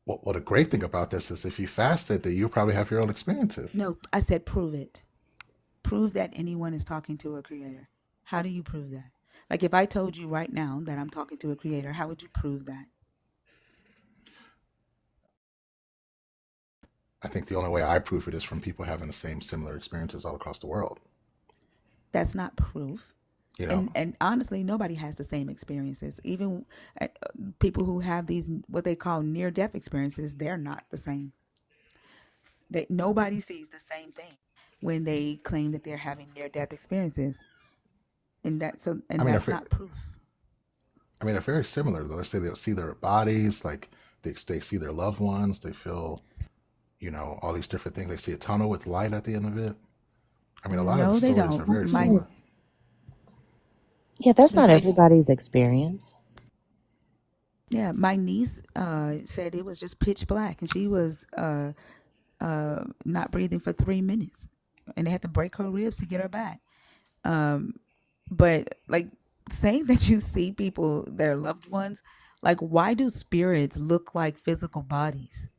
well, the great thing about this is if you fasted, that you probably have your own experiences. No, I said prove it. Prove that anyone is talking to a creator. How do you prove that? Like if I told you right now that I'm talking to a creator, how would you prove that? I think the only way I prove it is from people having the same similar experiences all across the world. That's not proof. You know, And honestly, nobody has the same experiences. Even people who have these what they call near death experiences, they're not the same. That nobody sees the same thing when they claim that they're having near death experiences, I and mean, that's not proof. they're very similar. Though. They say they'll see their bodies, like they see their loved ones. They feel, all these different things. They see a tunnel with light at the end of it. I mean, a lot of the No, they stories are don't. very That's My not, similar. yeah, that's not my everybody's experience. yeah, my niece said it was just pitch black, and she was not breathing for 3 minutes, and they had to break her ribs to get her back. But like saying that you see people, their loved ones, like why do spirits look like physical bodies?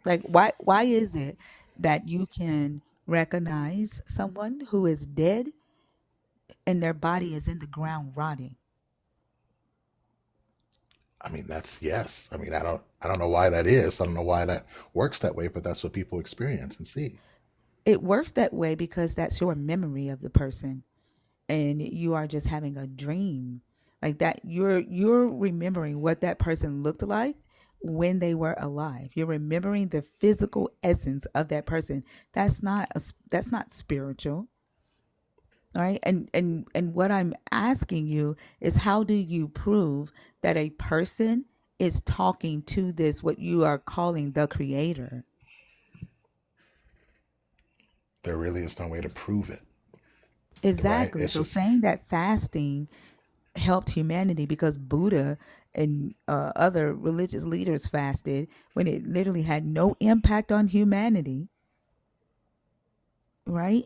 Like why is it that you can recognize someone who is dead and their body is in the ground rotting? I mean, that's yes. I mean, I don't know why that is. I don't know why that works that way, but that's what people experience and see. It works that way because that's your memory of the person, and you are just having a dream like that. You're remembering what that person looked like when they were alive. You're remembering the physical essence of that person. That's not spiritual. All right. And what I'm asking you is, how do you prove that a person is talking to this, what you are calling the creator? There really is no way to prove it, right? Exactly. It's So just saying that fasting helped humanity because Buddha and other religious leaders fasted when it literally had no impact on humanity, right?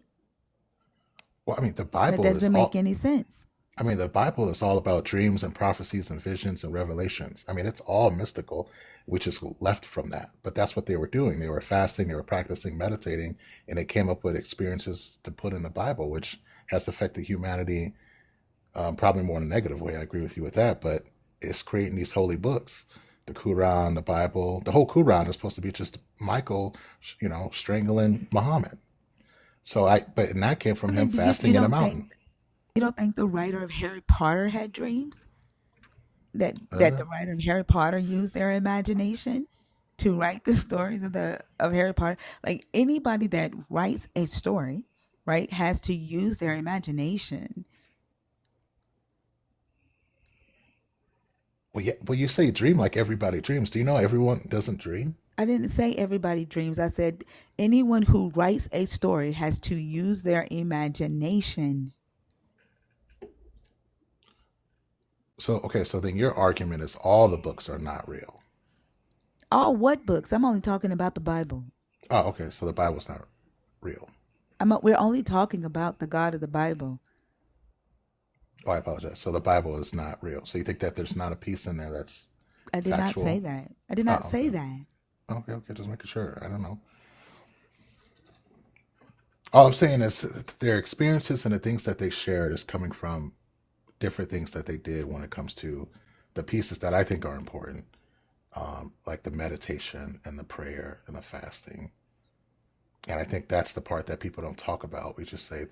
well, I mean, the That Bible is doesn't make all. any sense. I mean, the Bible is all about dreams and prophecies and visions and revelations. I mean, it's all mystical, which is left from that. But that's what they were doing. They were fasting, they were practicing, meditating, and they came up with experiences to put in the Bible, which has affected humanity probably more in a negative way. I agree with you with that. But it's creating these holy books, the Quran, the Bible. The whole Quran is supposed to be just Michael, strangling Muhammad. But and that came I from him mean, you fasting in a don't think mountain. the writer of Harry Potter had dreams? That Uh, the writer of Harry Potter used their imagination to write the stories of Harry Potter? Like anybody that writes a story, right, has to use their imagination. Well, yeah, well, you say dream like everybody dreams. Do you know everyone doesn't dream? I didn't say everybody dreams. I said anyone who writes a story has to use their imagination. So, okay, so then your argument is all the books are not real. All what books? I'm only talking about the Bible. Oh, okay, so the Bible's not real. We're only talking about the God of the Bible. Oh, I apologize. So the Bible is not real. So you think that there's not a piece in there that's I did not say factual? that. I did not Oh, say okay. that. Okay, just making sure. I don't know. All I'm saying is their experiences and the things that they shared is coming from different things that they did when it comes to the pieces that I think are important, like the meditation and the prayer and the fasting. And I think that's the part that people don't talk about. We just say,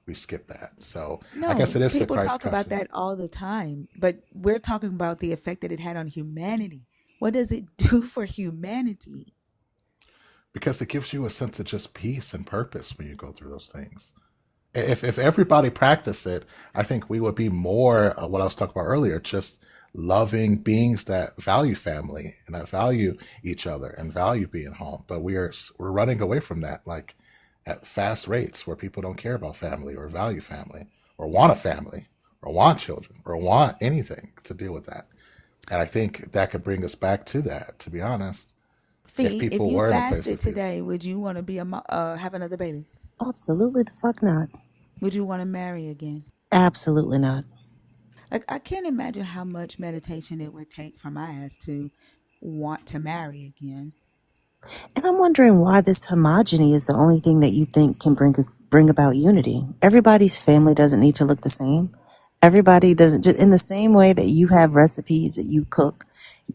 we skip that. So I guess No, it is the people Christ talk about conscious that all the time, but we're talking about the effect that it had on humanity. What does it do for humanity? because it gives you a sense of just peace and purpose when you go through those things. If everybody practiced it, I think we would be more what I was talking about earlier, just loving beings that value family and that value each other and value being home. But we're running away from that, like at fast rates, where people don't care about family or value family or want a family or want children or want anything to deal with that. And I think that could bring us back to that, to be honest, if Fee, if people you were in a place fasted of peace. today, would you want to be have another baby? Absolutely the fuck not. Would you want to marry again? Absolutely not. Like, I can't imagine how much meditation it would take for my ass to want to marry again. And I'm wondering why this homogeny is the only thing that you think can bring about unity. Everybody's family doesn't need to look the same. Everybody doesn't, just in the same way that you have recipes that you cook,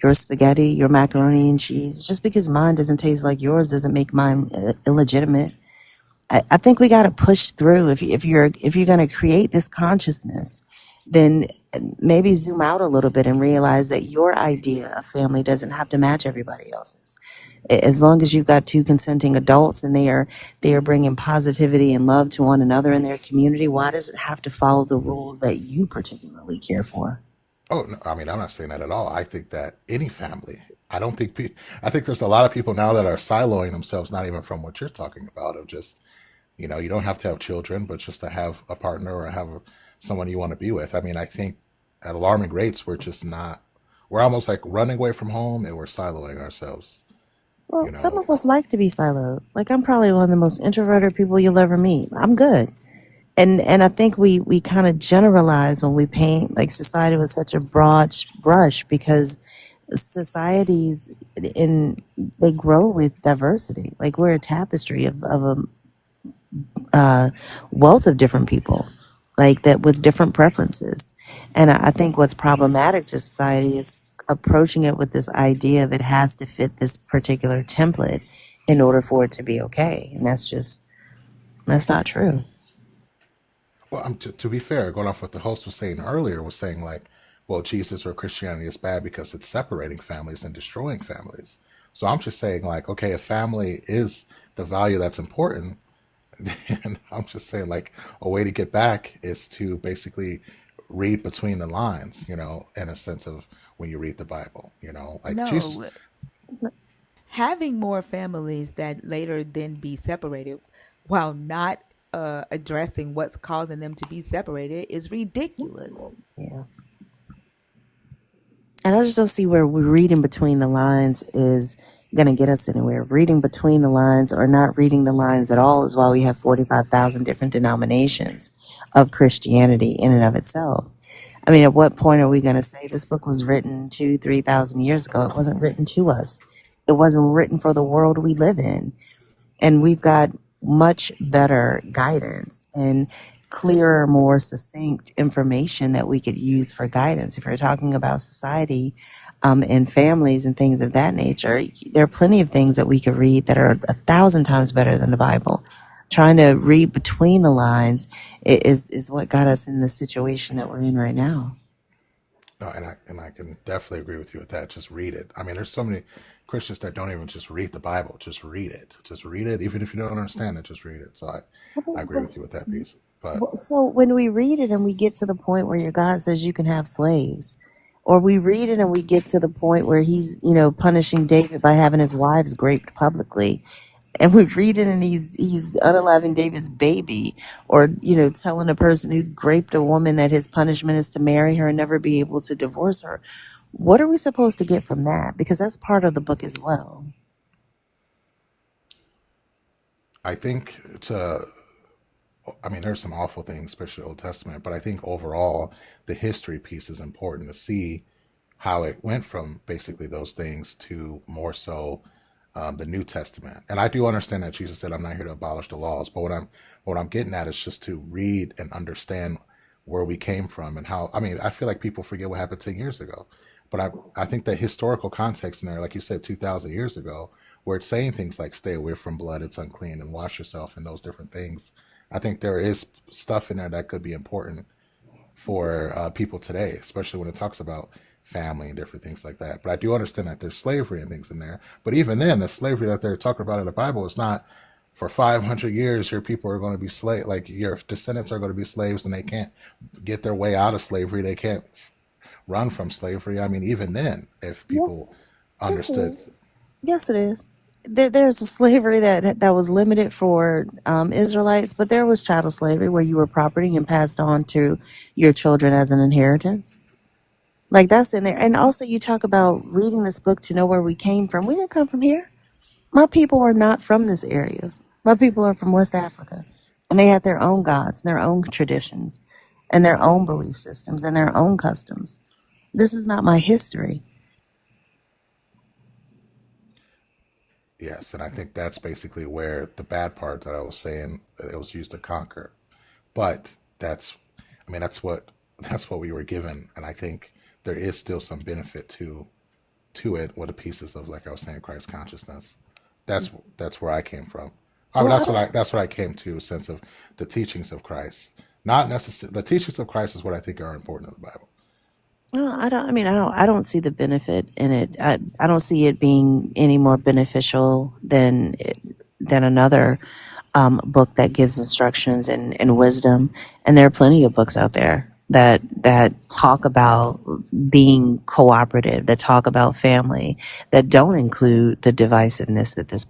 your spaghetti, your macaroni and cheese, just because mine doesn't taste like yours doesn't make mine illegitimate. I think we got to push through. If you're going to create this consciousness, then maybe zoom out a little bit and realize that your idea of family doesn't have to match everybody else's. As long as you've got two consenting adults and they are bringing positivity and love to one another in their community, why does it have to follow the rules that you particularly care for? Oh, no, I mean, I'm not saying that at all. I think that any family, I don't think, I think there's a lot of people now that are siloing themselves, not even from what you're talking about, of just, you don't have to have children, but just to have a partner or have someone you want to be with. I mean, I think at alarming rates, we're just not, we're almost like running away from home and we're siloing ourselves, Well, you some know. of us like to be siloed. Like, I'm probably one of the most introverted people you'll ever meet. I'm good. And I think we kind of generalize when we paint like society with such a broad brush, because societies in they grow with diversity. Like, we're a tapestry of a wealth of different people, like that, with different preferences. And I think what's problematic to society is approaching it with this idea of it has to fit this particular template in order for it to be okay. And that's not true. Well, to be fair, going off what the host was saying earlier, was saying like, well, Jesus or Christianity is bad because it's separating families and destroying families. So I'm just saying like, okay, if family is the value that's important, then I'm just saying like a way to get back is to basically read between the lines, in a sense of when you read the Bible, like Jesus. No, having more families that later then be separated while not addressing what's causing them to be separated is ridiculous. Yeah. And I just don't see where we reading between the lines is going to get us anywhere. Reading between the lines or not reading the lines at all is why we have 45,000 different denominations of Christianity in and of itself. I mean, at what point are we going to say this book was written 2,000-3,000 years ago? It wasn't written to us. It wasn't written for the world we live in. And we've got much better guidance and clearer, more succinct information that we could use for guidance. If you're talking about society and families and things of that nature, there are plenty of things that we could read that are 1,000 times better than the Bible. Trying to read between the lines is what got us in the situation that we're in right now. No, and I can definitely agree with you with that. Just read it. I mean, there's so many Christians that don't even just read the Bible. Just read it. Just read it. Even if you don't understand it, just read it. So I agree with you with that piece. But So when we read it and we get to the point where your God says you can have slaves, or we read it and we get to the point where he's, punishing David by having his wives raped publicly, and we read it and he's unaliving David's baby, or telling a person who raped a woman that his punishment is to marry her and never be able to divorce her. What are we supposed to get from that? Because that's part of the book as well. I think I mean, there's some awful things, especially Old Testament, but I think overall the history piece is important to see how it went from basically those things to more so the New Testament. And I do understand that Jesus said, "I'm not here to abolish the laws," but what I'm getting at is just to read and understand where we came from and how. I mean, I feel like people forget what happened 10 years ago, but I think the historical context in there, like you said, 2,000 years ago, where it's saying things like "stay away from blood, it's unclean," and "wash yourself," and those different things. I think there is stuff in there that could be important for people today, especially when it talks about family and different things like that. But I do understand that there's slavery and things in there. But even then, the slavery that they're talking about in the Bible is not for 500 years. Your people are going to be slave, like your descendants are going to be slaves, and they can't get their way out of slavery. They can't run from slavery. I mean, even then, if Yes, people yes it understood, is. Yes, it is. there's a slavery that was limited for Israelites, but there was chattel slavery where you were property and passed on to your children as an inheritance. Like that's in there. And also, you talk about reading this book to know where we came from. We didn't come from here. My people are not from this area. My people are from West Africa, and they had their own gods, and their own traditions, and their own belief systems, and their own customs. This is not my history. Yes, and I think that's basically where the bad part that I was saying it was used to conquer. But I mean, that's what we were given, and I think there is still some benefit to it with the pieces of, like I was saying, Christ consciousness. That's where I came from. I mean, Well, I don't. that's what I came to, a sense of the teachings of Christ. Not necessarily the teachings of Christ is what I think are important in the Bible. Well, I don't. I mean, I don't see the benefit in it. I don't see it being any more beneficial than another book that gives instructions and wisdom. And there are plenty of books out there that talk about being cooperative, that talk about family, that don't include the divisiveness that this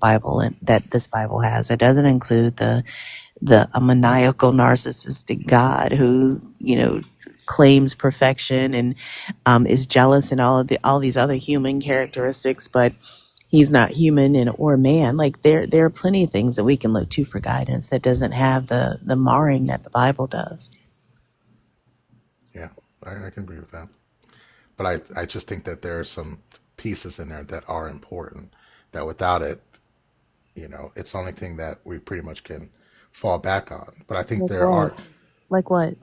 Bible has. It doesn't include the a maniacal narcissistic God who's claims perfection and is jealous and all these other human characteristics, but he's not human and or man. Like there are plenty of things that we can look to for guidance that doesn't have the marring that the Bible does. Yeah, I can agree with that. But I just think that there are some pieces in there that are important. That without it, it's the only thing that we pretty much can fall back on. But I think Like there what? are Like what?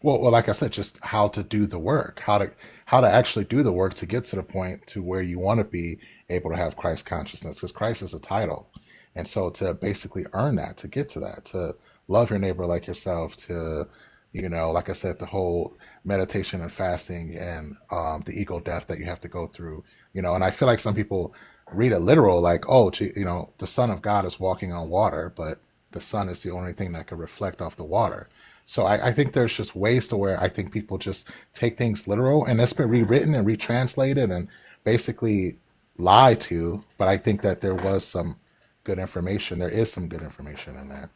well, like I said, just how to do the work, how to actually do the work to get to the point to where you want to be able to have Christ consciousness, because Christ is a title, and so to basically earn that, to get to that, to love your neighbor like yourself, to like I said, the whole meditation and fasting and the ego death that you have to go through, and I feel like some people read it literal, like, oh, the Son of God is walking on water, but the sun is the only thing that can reflect off the water. So I think there's just ways to where I think people just take things literal, and that's been rewritten and retranslated and basically lied to. But I think that there was some good information. There is some good information in there.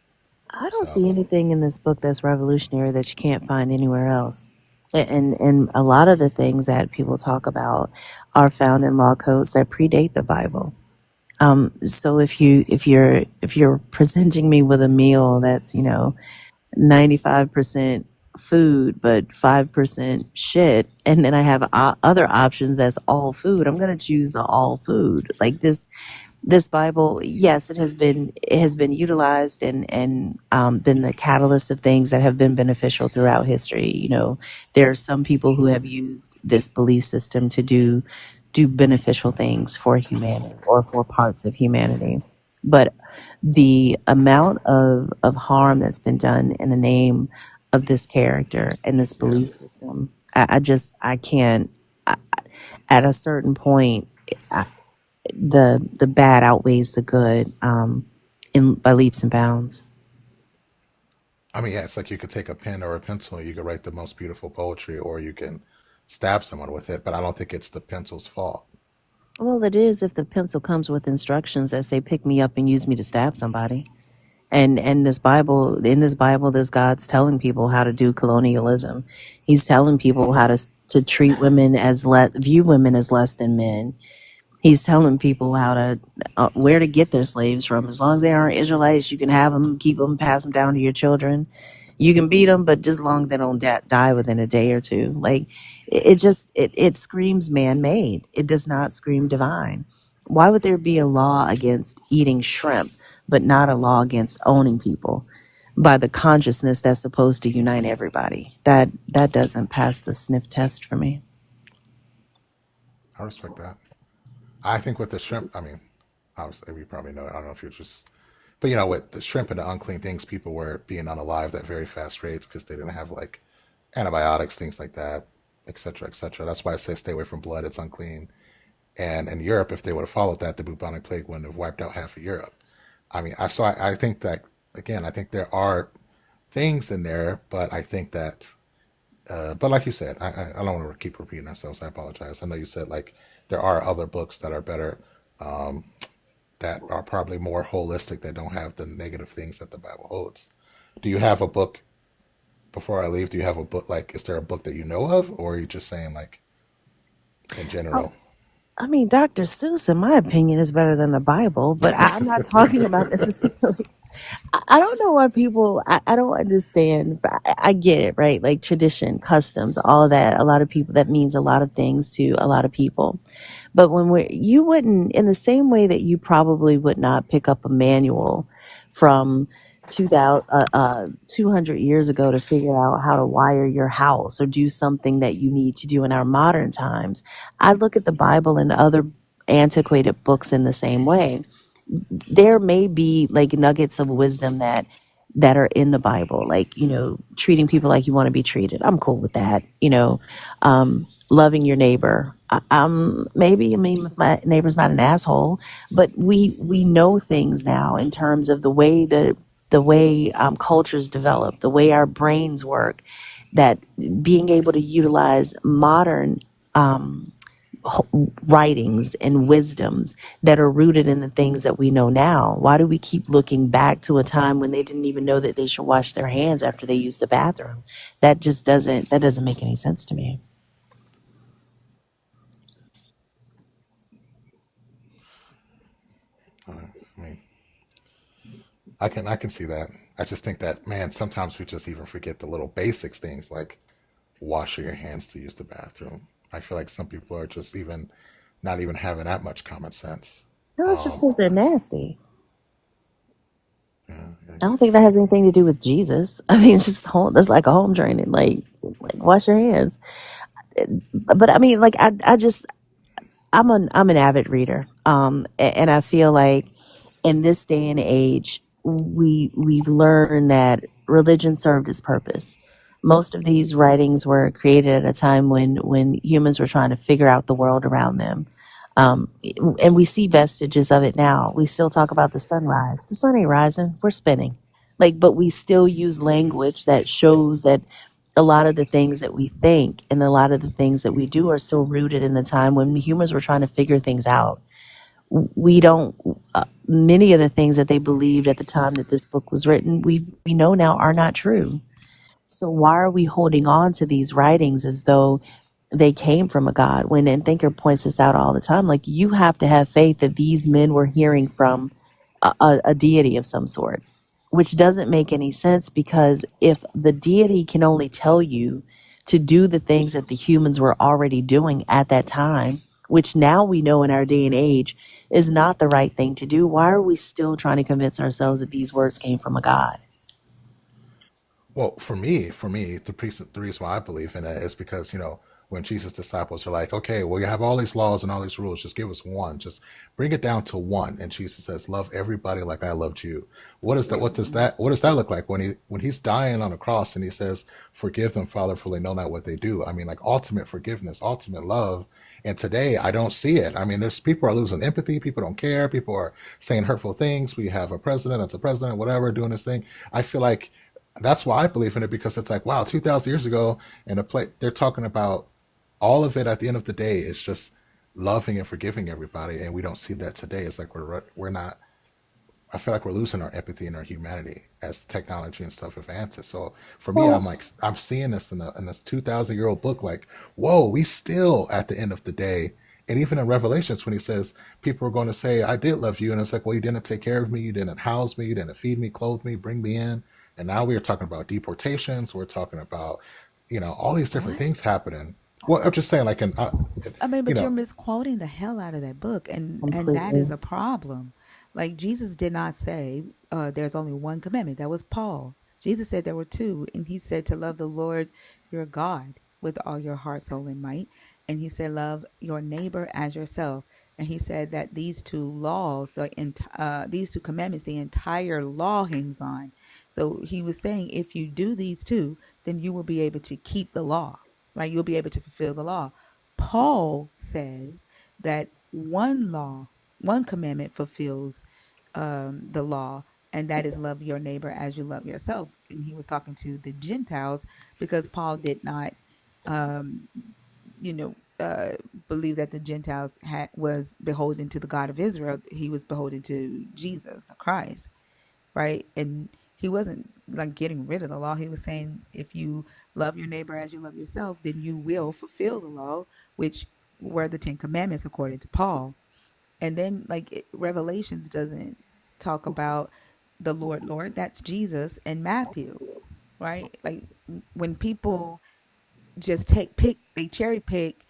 I don't So see anything in this book that's revolutionary that you can't find anywhere else. And a lot of the things that people talk about are found in law codes that predate the Bible. So if you're presenting me with a meal that's 95% food but 5% shit, and then I have other options that's all food, I'm going to choose the all food. Like this Bible, yes, it has been utilized and been the catalyst of things that have been beneficial throughout history. There are some people who have used this belief system to do beneficial things for humanity or for parts of humanity, but the amount of harm that's been done in the name of this character and this belief yes, system, I can't. At a certain point, the bad outweighs the good in by leaps and bounds. I mean, yeah, it's like you could take a pen or a pencil, and you could write the most beautiful poetry, or you can stab someone with it. But I don't think it's the pencil's fault. Well, it is if the pencil comes with instructions that say pick me up and use me to stab somebody. And in this Bible, this God's telling people how to do colonialism. He's telling people how to treat women view women as less than men. He's telling people how to where to get their slaves from. As long as they aren't Israelites, you can have them, keep them, pass them down to your children. You can beat them, but just long as they don't die within a day or two. Like it screams man-made. It does not scream divine. Why would there be a law against eating shrimp, but not a law against owning people by the consciousness that's supposed to unite everybody? That doesn't pass the sniff test for me. I respect that. I think with the shrimp, I mean, obviously we probably know it. I don't know if you're just, but with the shrimp and the unclean things, people were being unalived at very fast rates because they didn't have like antibiotics, things like that, et cetera, et cetera. That's why I say stay away from blood. It's unclean. And in Europe, if they would have followed that, the bubonic plague wouldn't have wiped out half of Europe. I mean, I think that again, I think there are things in there, but I think that, but like you said, I don't want to keep repeating ourselves. I apologize. I know you said like there are other books that are better that are probably more holistic, that don't have the negative things that the Bible holds. Do you have a book, before I leave, do you have a book, like, is there a book that you know of, or are you just saying, like, in Oh, general? I mean, Dr. Seuss, in my opinion, is better than the Bible, but I'm not talking about necessarily. I don't know why people, I don't understand. I get it, right? Like tradition, customs, all of that. A lot of people, that means a lot of things to a lot of people. But you wouldn't, in the same way that you probably would not pick up a manual from 200 years ago to figure out how to wire your house or do something that you need to do in our modern times. I look at the Bible and other antiquated books in the same way. There may be like nuggets of wisdom that are in the Bible, like, treating people like you want to be treated. I'm cool with that. Loving your neighbor. Maybe, I mean, if my neighbor's not an asshole, but we know things now in terms of the way cultures develop, the way our brains work, that being able to utilize modern writings and wisdoms that are rooted in the things that we know now. Why do we keep looking back to a time when they didn't even know that they should wash their hands after they use the bathroom? That doesn't make any sense to me. I mean, I can see that. I just think that, man, sometimes we just even forget the little basics things, like washing your hands to use the bathroom. I feel like some people are just even not even having that much common sense. No, it's just because they're nasty. Yeah, I don't think that has anything to do with Jesus. I mean, it's just home. That's like a home training. Like wash your hands. But I mean, like I'm an avid reader. And I feel like in this day and age, we've learned that religion served its purpose. Most of these writings were created at a time when humans were trying to figure out the world around them. Um, and we see vestiges of it now. We still talk about the sunrise. The sun ain't rising, we're spinning. But we still use language that shows that a lot of the things that we think and a lot of the things that we do are still rooted in the time when humans were trying to figure things out. We don't, many of the things that they believed at the time that this book was written, we know now are not true. So why are we holding on to these writings as though they came from a God? When, and Thinker points this out all the time, like, you have to have faith that these men were hearing from a deity of some sort, which doesn't make any sense, because if the deity can only tell you to do the things that the humans were already doing at that time, which now we know in our day and age is not the right thing to do, why are we still trying to convince ourselves that these words came from a God? well, for me, the reason why I believe in it is because, when Jesus' disciples are like, okay, well, you have all these laws and all these rules, just give us one, just bring it down to one. And Jesus says, love everybody like I loved you. What does that look like when he's dying on a cross and he says, forgive them, Father, for they know not what they do? I mean, like, ultimate forgiveness, ultimate love. And today I don't see it. I mean, there's people are losing empathy, people don't care, people are saying hurtful things. We have a president that's a president, whatever, doing this thing. I feel like that's why I believe in it, because it's like, wow, 2,000 years ago, in a place they're talking about, all of it at the end of the day is just loving and forgiving everybody, and we don't see that today. It's like we're not. I feel like we're losing our empathy and our humanity as technology and stuff advances. So for me, I'm Well, like, I'm seeing this in this 2,000-year-old book. Like, whoa, we still at the end of the day. And even in Revelations, when he says people are going to say, I did love you. And it's like, well, you didn't take care of me. You didn't house me. You didn't feed me, clothe me, bring me in. And now we're talking about deportations. We're talking about, all these different What? things happening. Well, I'm just saying, like, I mean, you but you're know, misquoting the hell out of that book, and that is completely. a problem. Like, Jesus did not say there's only one commandment. That was Paul. Jesus said there were two, and he said to love the Lord your God with all your heart, soul, and might, and he said love your neighbor as yourself. And he said that these two laws, these two commandments, the entire law hangs on. So he was saying, if you do these two, then you will be able to keep the law, right? You'll be able to fulfill the law. Paul says that one commandment fulfills the law, and that is love your neighbor as you love yourself. And he was talking to the Gentiles because Paul did not, um, believe that the Gentiles was beholden to the God of Israel. He was beholden to Jesus, the Christ, right? And he wasn't like getting rid of the law. He was saying, if you love your neighbor as you love yourself, then you will fulfill the law, which were the 10 Commandments according to Paul. And then Revelations doesn't talk about the Lord. That's Jesus and Matthew, right? Like when people just they cherry pick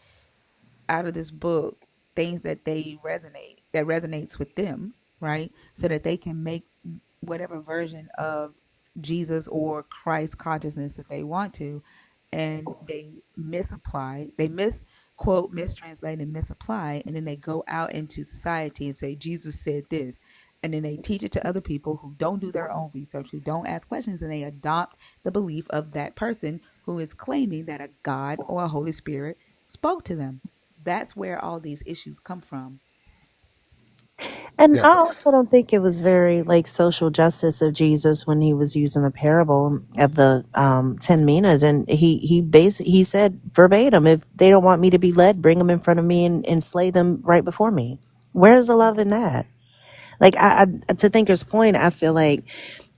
out of this book things that resonates with them, right? So that they can make whatever version of Jesus or Christ consciousness that they want to, and they misapply, they misquote, mistranslate, and misapply, and then they go out into society and say Jesus said this, and then they teach it to other people who don't do their own research, who don't ask questions, and they adopt the belief of that person who is claiming that a God or a Holy Spirit spoke to them. That's where all these issues come from. And Yeah, I also don't think it was very like social justice of Jesus when he was using the parable of the 10 minas, and he said verbatim, if they don't want me to be led, bring them in front of me and slay them right before me. Where's the love in that? Like to Thinker's point, I feel like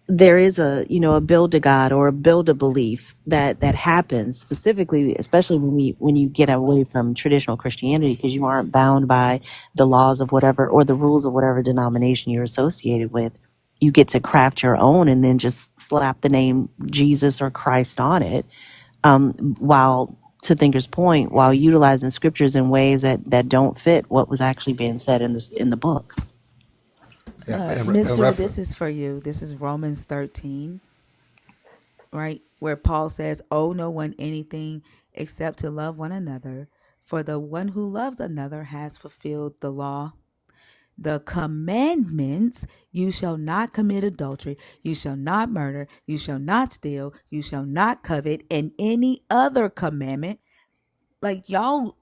there is a build to God or a build a belief that happens specifically, especially when you get away from traditional Christianity, because you aren't bound by the laws of whatever or the rules of whatever denomination you're associated with. You get to craft your own and then just slap the name Jesus or Christ on it, while, to Thinker's point, while utilizing scriptures in ways that don't fit what was actually being said in the book. yeah. Mister, this is for you. This is Romans 13, right? Where Paul says, owe no one anything except to love one another. For the one who loves another has fulfilled the law. The commandments: you shall not commit adultery, you shall not murder, you shall not steal, you shall not covet, and any other commandment. Like y'all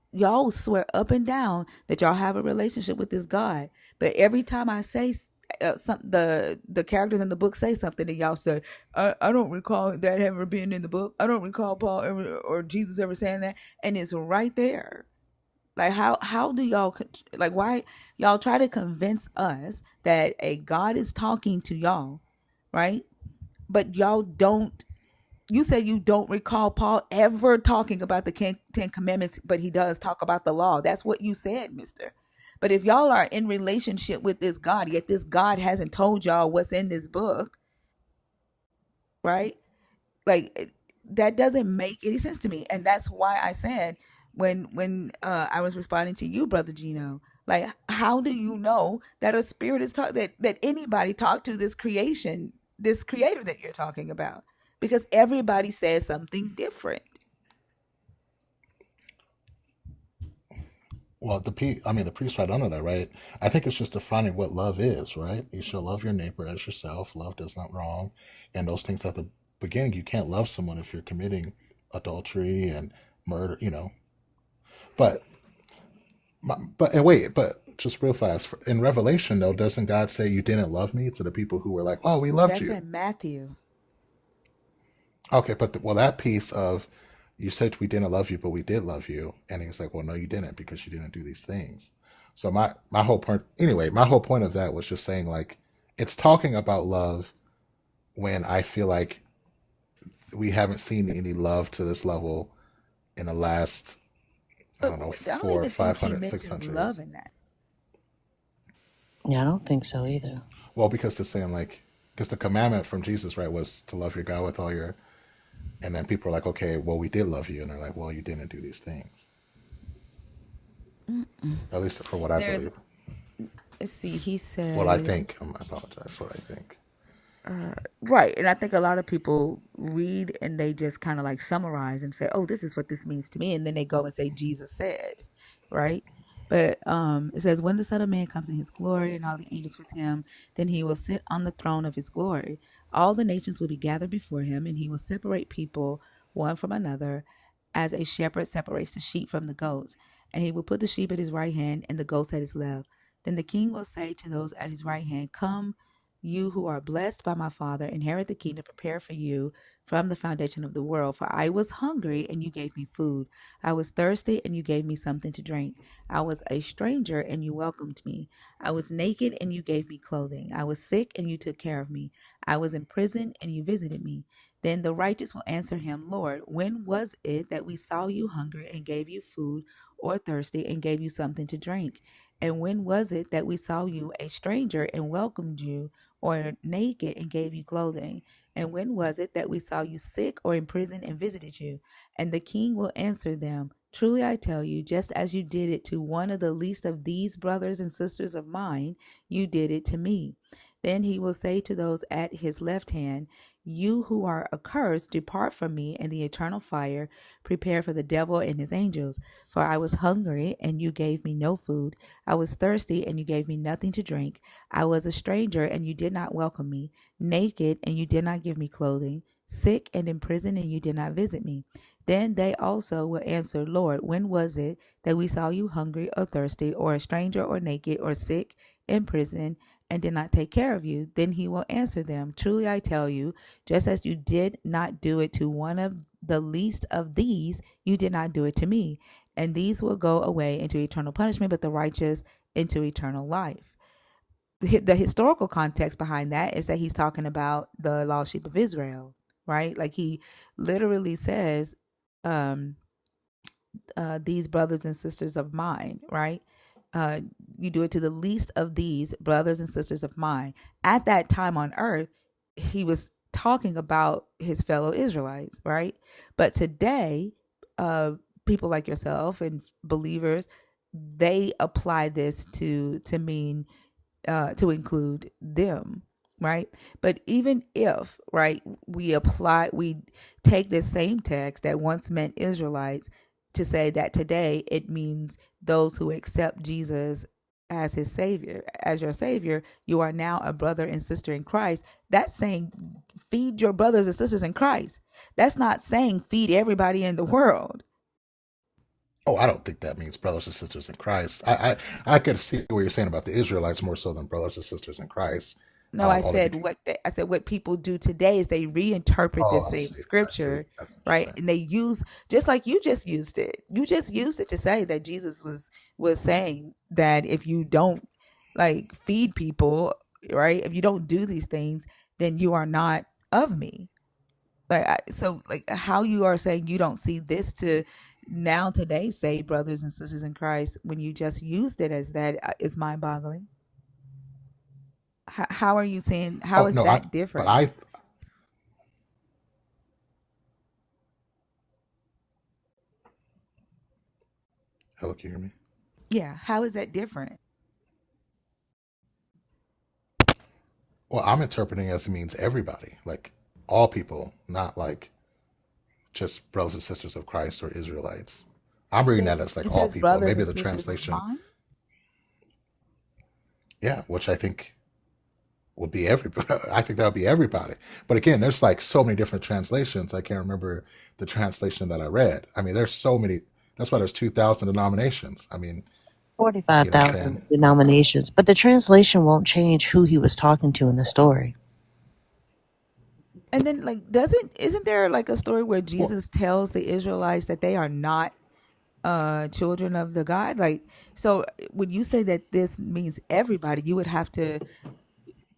swear up and down that y'all have a relationship with this God, but every time I say the characters in the book say something, and y'all say, I don't recall that ever being in the book. I don't recall Paul ever or Jesus ever saying that, and it's right there. Like how do y'all, like, why y'all try to convince us that a God is talking to y'all, right? But y'all don't. You say you don't recall Paul ever talking about the Ten Commandments, but he does talk about the law. That's what you said, mister. But if y'all are in relationship with this God, yet this God hasn't told y'all what's in this book, right? That doesn't make any sense to me. And that's why I said, when I was responding to you, brother Gino, like, how do you know that a spirit is that anybody talked to this creation, this creator that you're talking about? Because everybody says something different. well, the priest right under that, right? I think it's just defining what love is, right? You shall love your neighbor as yourself. Love does not wrong, and those things at the beginning. You can't love someone if you're committing adultery and murder, But, but just real fast in Revelation, though, doesn't God say you didn't love me to the people who were like, "Oh, we loved That's you"? in Matthew. Okay, but well, that piece of you said we didn't love you, but we did love you, and he was like, "Well, no, you didn't because you didn't do these things." So my whole point, anyway, my whole point of that was just saying like it's talking about love when I feel like we haven't seen any love to this level in the last I But don't know I don't four, even think five he hundred, six mentions hundred love years. in that. Yeah, I don't think so either. Well, because it's saying like because the commandment from Jesus, right, was to love your God with all your, and then people are like, okay, well, we did love you, and they're like, well, you didn't do these things. At least for what I There's, believe. let's see, he What I says, think. I apologize. What I think. right. And I think a lot of people read and they just kind of like summarize and say, oh, this is what this means to me. And then they go and say, Jesus said, right? But it says, when the Son of Man comes in his glory and all the angels with him, then he will sit on the throne of his glory. All the nations will be gathered before him, and he will separate people one from another, as a shepherd separates the sheep from the goats. And he will put the sheep at his right hand and the goats at his left. Then the king will say to those at his right hand, come, You who are blessed by my Father, inherit the kingdom prepared for you from the foundation of the world. For I was hungry, and you gave me food. I was thirsty, and you gave me something to drink. I was a stranger, and you welcomed me. I was naked, and you gave me clothing. I was sick, and you took care of me. I was in prison, and you visited me. Then the righteous will answer him, Lord, when was it that we saw you hungry and gave you food, or thirsty and gave you something to drink? And when was it that we saw you a stranger and welcomed you, or naked and gave you clothing? And when was it that we saw you sick or in prison and visited you? And the king will answer them, Truly I tell you, just as you did it to one of the least of these brothers and sisters of mine, you did it to me. Then he will say to those at his left hand, You who are accursed, depart from me in the eternal fire, prepared for the devil and his angels. For I was hungry, and you gave me no food. I was thirsty, and you gave me nothing to drink. I was a stranger, and you did not welcome me. Naked, and you did not give me clothing. Sick and in prison, and you did not visit me. Then they also will answer, Lord, when was it that we saw you hungry or thirsty, or a stranger, or naked, or sick, in prison, and did not take care of you? Then he will answer them, Truly I tell you, just as you did not do it to one of the least of these, you did not do it to me. And these will go away into eternal punishment, but the righteous into eternal life. The historical context behind that is that he's talking about the lost sheep of Israel, right? Like he literally says, um, these brothers and sisters of mine, right? Uh, you do it to the least of these brothers and sisters of mine. At that time on earth, he was talking about his fellow Israelites, right? But today, people like yourself and believers, they apply this to mean to include them, right? But even if, right, we take this same text that once meant Israelites to say that today it means those who accept Jesus as his savior, as your savior, you are now a brother and sister in Christ. That's saying feed your brothers and sisters in Christ. That's not saying feed everybody in the world. Oh, I don't think that means brothers and sisters in Christ. I could see what you're saying about the Israelites more so than brothers and sisters in Christ. No, I Only said because, what people do today is they reinterpret this oh, same I see. scripture, That's what you're right? saying. And they use, just like you just used it. You just used it to say that Jesus was saying that if you don't like feed people, right? If you don't do these things, then you are not of me. So like how you are saying you don't see this to now today say brothers and sisters in Christ when you just used it as that is mind-boggling. How are you saying, how Oh is no, that but different? I hello, can you hear me? Yeah, how is that different? Well, I'm interpreting as it means everybody, like all people, not like just brothers and sisters of Christ or Israelites. I'm reading that as It like all says people. brothers Maybe and the sisters of translation, mine. yeah, which I think would be everybody. I think that would be everybody. But again, there's like so many different translations. I can't remember the translation that I read. I mean, there's so many. That's why there's 2,000 denominations. I mean, you know what I'm 45,000 saying? denominations, but the translation won't change who he was talking to in the story. And then like doesn't isn't there like a story where Well, Jesus tells the Israelites that they are not children of the God? Like so when you say that this means everybody, you would have to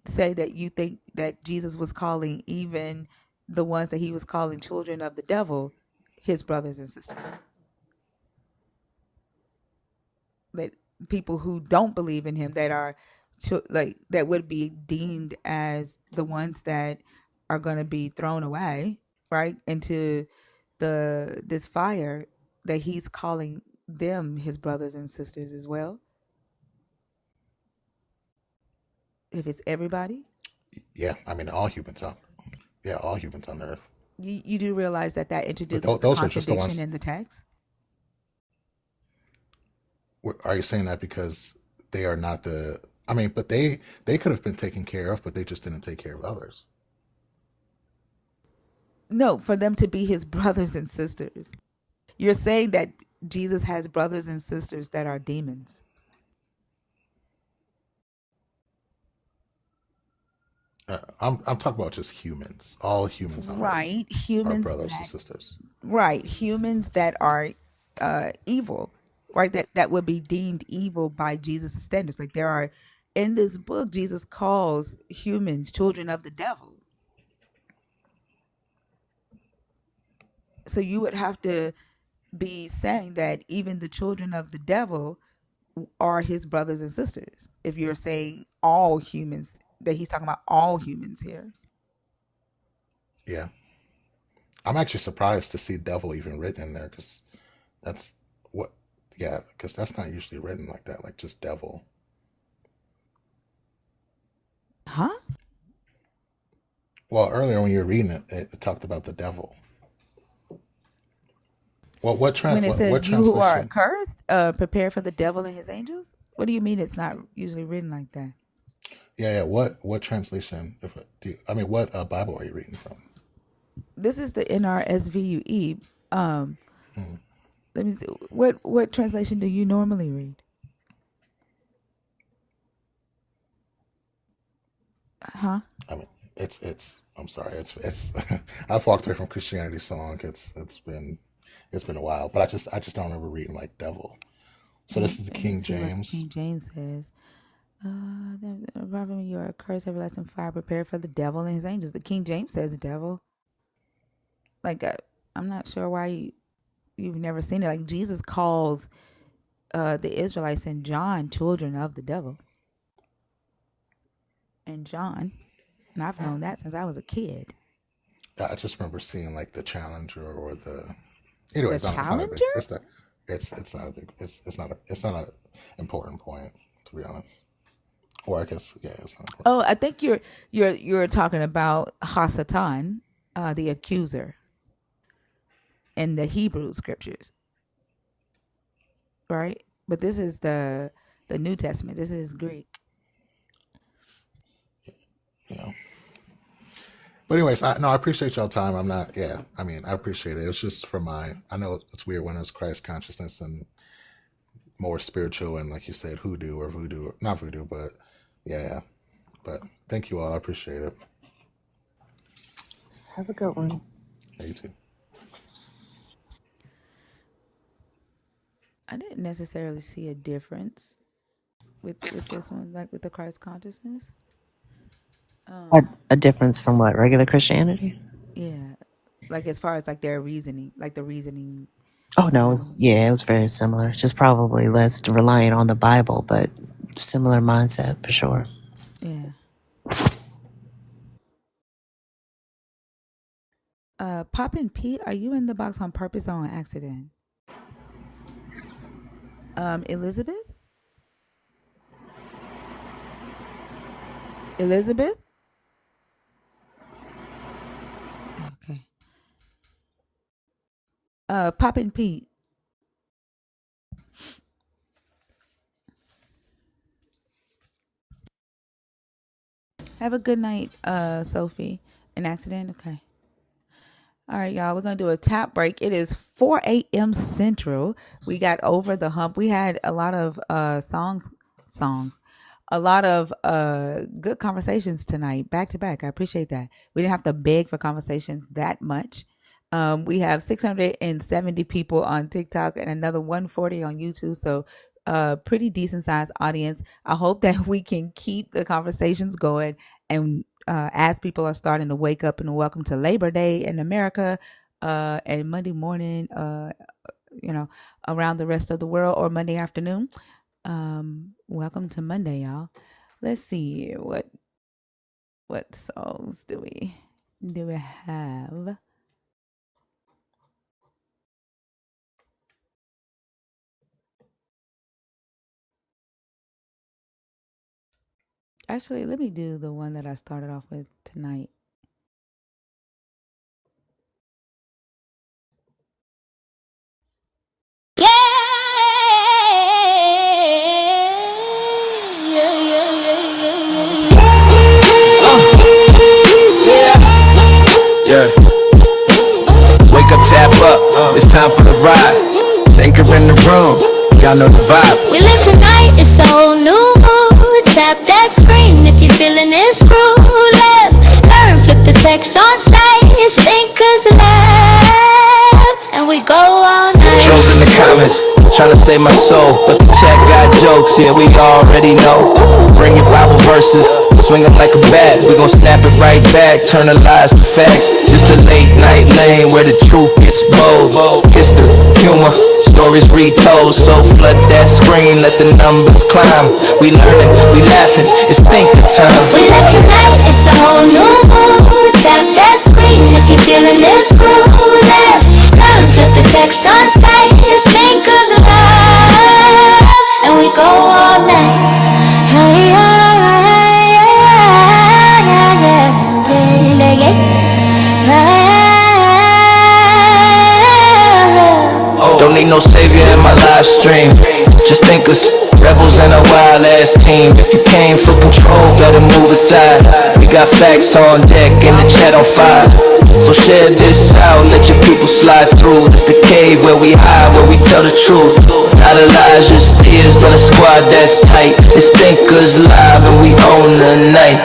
say that you think that Jesus was calling even the ones that he was calling children of the devil his brothers and sisters. That people who don't believe in him that are like that would be deemed as the ones that are going to be thrown away right into the this fire, that he's calling them his brothers and sisters as well, if it's everybody. yeah, I mean, all humans on, yeah, all humans on Earth. You do realize that that But introduces a those are just the contradiction ones. in the text. Are you saying that because they are not the? I mean, but they could have been taken care of, but they just didn't take care of others. No, for them to be his brothers and sisters. You're saying that Jesus has brothers and sisters that are demons. I'm talking about just humans. All humans on earth Right, are humans brothers and that sisters. right, humans that are evil, right? That would be deemed evil by Jesus' standards. Like there are in this book, Jesus calls humans children of the devil. So you would have to be saying that even the children of the devil are his brothers and sisters. If you're saying all humans, that he's talking about all humans here. Yeah, I'm actually surprised to see devil even written in there because that's what. Yeah, because that's not usually written like that. Like just devil. Huh? Well, earlier when you were reading it, it talked about the devil. Well, what When it what says you who are translation? accursed, prepare for the devil and his angels. What do you mean it's not usually written like that? Yeah, yeah. What translation? If I mean, what Bible are you reading from? This is the NRSVUE. Um, Mm. let me see. What translation do you normally read? Huh? I mean, it's. I'm sorry. It's. I've walked away from Christianity so long. It's been a while, but I just don't remember reading like devil. So this is the Let me King see what the James. King James says. Apart from you are accursed, everlasting fire, prepared for the devil and his angels. The King James says devil. Like I'm not sure why you've never seen it. Like Jesus calls the Israelites in John children of the devil. And John, and I've known that since I was a kid. I just remember seeing like the Challenger or the. The Anyways, it's not a big. Challenger? It's not a big. It's not a important point to be honest. Or I guess yeah, it's not important. Oh, I think you're talking about Hasatan, the accuser, in the Hebrew scriptures, right? But this is the New Testament. This is Greek. You know. But anyways, no, I appreciate y'all time. I'm not. Yeah, I mean, I appreciate it. It's just for my. I know it's weird when it's Christ consciousness and more spiritual and like you said, hoodoo or voodoo, not voodoo, but yeah. But thank you all. I appreciate it. Have a good one. Yeah, you too. I didn't necessarily see a difference with this one, like with the Christ consciousness. A difference from what regular Christianity? Yeah, like as far as like their reasoning, like the reasoning. Oh no, it was very similar. Just probably less reliant on the Bible, but similar mindset for sure. Yeah. Poppin' Pete, are you in the box on purpose or on accident? Elizabeth? Elizabeth? Okay. Poppin' Pete. Have a good night, Sophie. An accident? Okay. All right, y'all. We're gonna do a tap break. It is 4 a.m. Central. We got over the hump. We had a lot of songs, a lot of good conversations tonight, back to back. I appreciate that. We didn't have to beg for conversations that much. We have 670 people on TikTok and another 140 on YouTube. So pretty decent sized audience. I hope that we can keep the conversations going and as people are starting to wake up and welcome to Labor Day in America and Monday morning, around the rest of the world, or Monday afternoon. Welcome to Monday, y'all. Let's see what songs do we have? Actually, let me do the one that I started off with tonight. Yeah, yeah, yeah, yeah, yeah, Yeah. Wake up, tap up. It's time for the ride. Anchor in the room. Y'all know the vibe. We live tonight, it's so new. Tap that screen if you're feeling this groove. It's thinkers lab, and we go all night. Trolls in the comments, trying to save my soul, but the chat got jokes, yeah, we already know. Bring your Bible verses, swing them like a bat. We gon' snap it right back, turn the lies to facts. It's the late night lane where the truth gets bold. History, humor, stories retold. So flood that screen, let the numbers climb. We learning, we laughing, it's thinker time. We live tonight, it's a whole new mood. Tap that screen if you're feeling this groove. Laugh, learn, flip the text on stage. It's thinkers alive, and we go all night. Hey, yeah, yeah, yeah, yeah, yeah, yeah. Don't need no savior in my live stream. Just thinkers, rebels and a wild ass team. If you came for control, better move aside. We got facts on deck and the chat on fire. So share this out, let your people slide through. This the cave where we hide, where we tell the truth. Not a lie, just tears, but a squad that's tight. It's thinkers live and we own the night.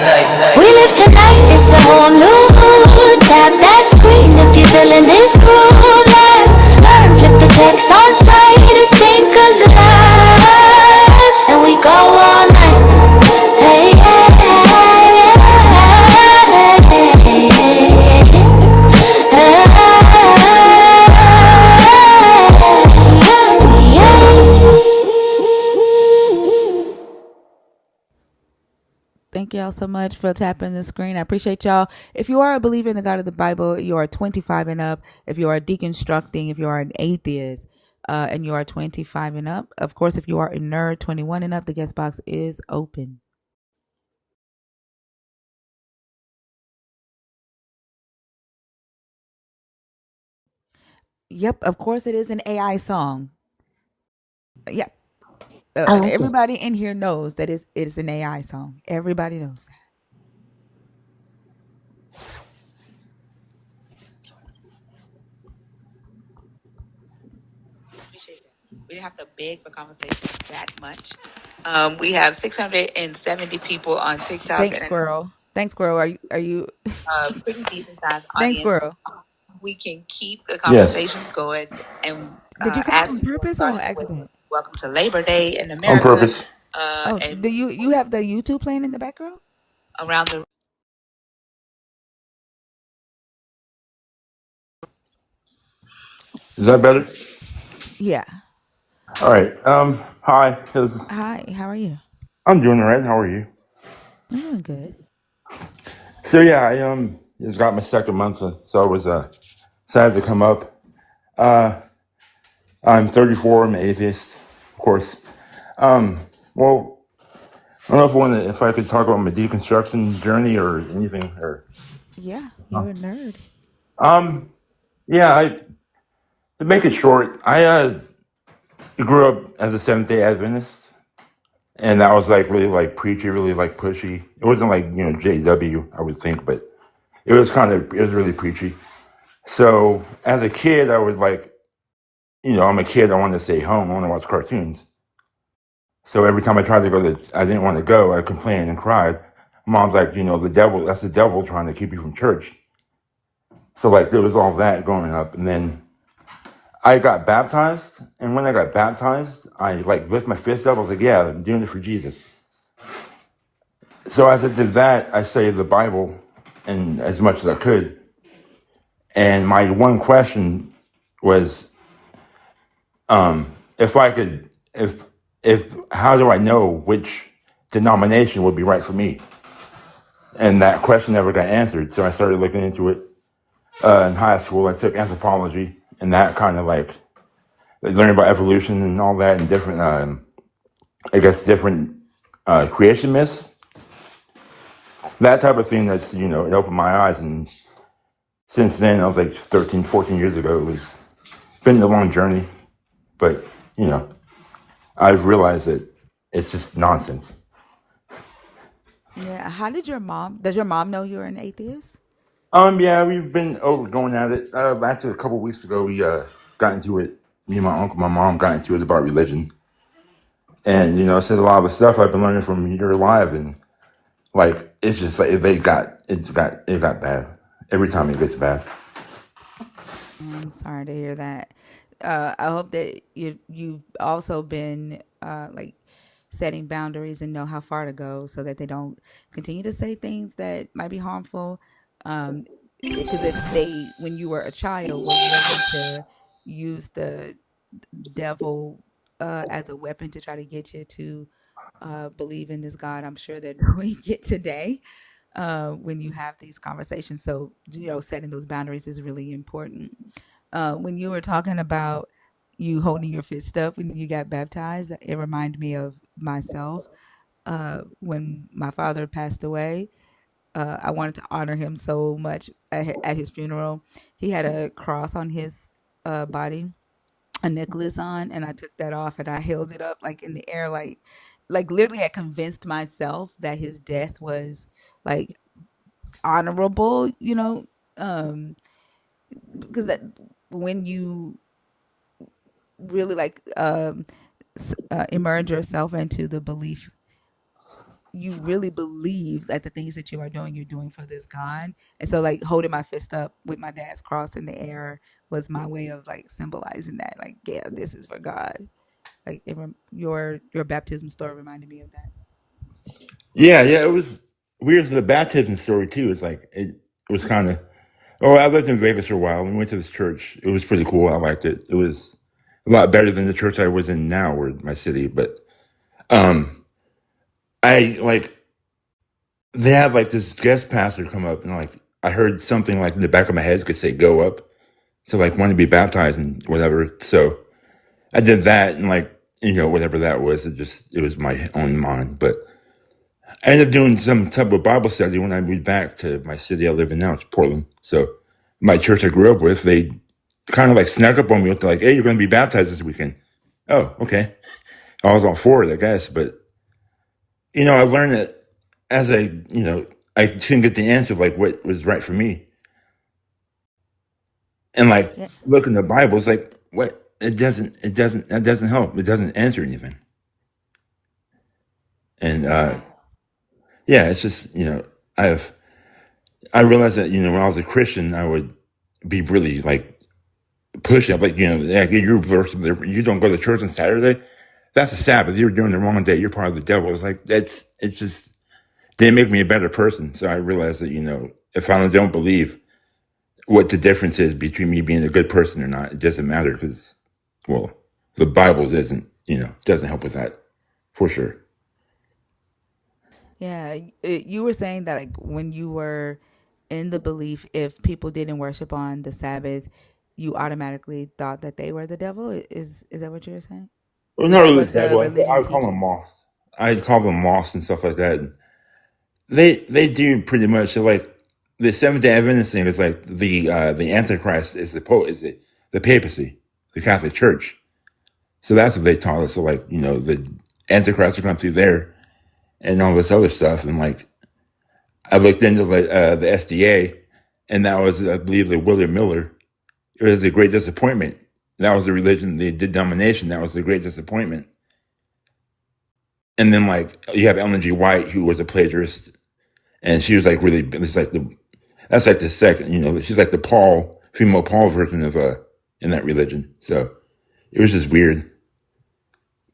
We live tonight, it's a whole new mood. Tap that screen if you're feeling this groove. Laugh, learn, flip the text on site. It's thinkers alive, and we go all night. Hey, yeah, yeah, Thank y'all so much for tapping the screen. I appreciate y'all. If you are a believer in the God of the Bible, you are 25 and up. If you are deconstructing, if you are an atheist, and you are 25 and up. Of course, if you are a nerd, 21 and up, the guest box is open. Yep, of course it is an AI song. Yep. I like it. Everybody in here knows that it's an AI song. Everybody knows that. Appreciate that. We didn't have to beg for conversation that much. We have 670 people on TikTok Thanks, and Squirrel. Thanks, Squirrel. Are you a pretty decent sized Thanks, audience. Squirrel. We can keep the Yes, conversations going. And Did you come as on we were purpose or on starting with accident? Welcome to Labor Day in on America, purpose. Oh, and do you have the YouTube playing in the background? around the Is that better? Yeah. All right. Hi. Hi, how are you? I'm doing all right. How are you? I'm doing good. So yeah, I just got my second month, so I was decided to come up. Uh, I'm 34. I'm an atheist, of course. Well, I don't know if I could talk about my deconstruction journey or anything. Or Yeah, you're a nerd. yeah, to make it short, I grew up as a Seventh Day Adventist, and that was like really like preachy, really like pushy. It wasn't like JW, I would think, but it was really preachy. So as a kid, I was like, I'm a kid. I want to stay home. I want to watch cartoons. So every time I tried to go I didn't want to go. I complained and cried. Mom's like, the devil. That's the devil trying to keep you from church. So like there was all that growing up, and then I got baptized. And when I got baptized, I like lift my fist up. I was like, yeah, I'm doing it for Jesus. So as I did that, I studied the Bible and as much as I could. And my one question was, if I could, if how do I know which denomination would be right for me? And that question never got answered. So I started looking into it in high school. I took anthropology, and that kind of like learning about evolution and all that, and different, different creation myths, that type of thing. That's it opened my eyes, and since then, I was like 13, 14 years ago. It's been a long journey, but I've realized that it's just nonsense. Yeah. How did does your mom know you're an atheist? Yeah, we've been going at it. Actually, a couple weeks ago, we got into it. Me and my uncle, my mom got into it about religion, and I said a lot of the stuff I've been learning from your live, and like it's just like it got bad. every time he gets back. I'm sorry to hear that. I hope that you've also been like setting boundaries and know how far to go so that they don't continue to say things that might be harmful. Because if they, when you were a child, were willing to use the devil as a weapon to try to get you to believe in this God, I'm sure they're doing it today when you have these conversations. So, setting those boundaries is really important. When you were talking about you holding your fist up when you got baptized, it reminded me of myself. When my father passed away, I wanted to honor him so much at his funeral. He had a cross on his body, a necklace on, and I took that off and I held it up like in the air, like literally had convinced myself that his death was like honorable, because that when you really like immerse yourself into the belief, you really believe that the things that you are doing, you're doing for this God. And so like holding my fist up with my dad's cross in the air was my way of like symbolizing that, like, yeah, this is for God. Like your baptism story reminded me of that. Yeah, yeah, it was weird. The baptism story too. It's like it was kind of. Oh, I lived in Vegas for a while. We went to this church. It was pretty cool. I liked it. It was a lot better than the church I was in now, or my city. But um, I like they have like this guest pastor come up, and like I heard something like in the back of my head could say "go up" to like want to be baptized and whatever. So I did that, and like whatever that was, it was my own mind, but. I ended up doing some type of Bible study when I moved back to my city I live in now, it's Portland. So my church I grew up with, they kind of like snuck up on me with like, hey, you're going to be baptized this weekend. Oh, okay. I was all for it, I guess. But, I learned that as I couldn't get the answer of like what was right for me. And like Yeah. look in the Bible, it's like, what? That doesn't help. It doesn't answer anything. And yeah, it's just, I realized that, when I was a Christian, I would be really like pushing up, like, like you don't go to church on Saturday. That's a Sabbath. You're doing the wrong day. You're part of the devil. It's like, it's just, didn't make me a better person. So I realized that, if I don't believe what the difference is between me being a good person or not, it doesn't matter because, well, the Bible doesn't help with that for sure. Yeah, you were saying that like when you were in the belief, if people didn't worship on the Sabbath, you automatically thought that they were the devil. Is that what you were saying? Well, Is not that really the what the devil. I religion would call them teaches? moths. I'd call them moths and stuff like that. They do pretty much like the Seventh Day Adventist thing is like the Antichrist is the papacy, the Catholic Church. So that's what they taught us. So like the Antichrist will come through there and all this other stuff. And like I looked into the SDA, and that was I believe the William Miller. It was the Great Disappointment. That was the religion, the denomination. That was the Great Disappointment. And then like you have Ellen G. White, who was a plagiarist, and she was like really. It's like that's like the second. She's like the female Paul version of in that religion. So it was just weird.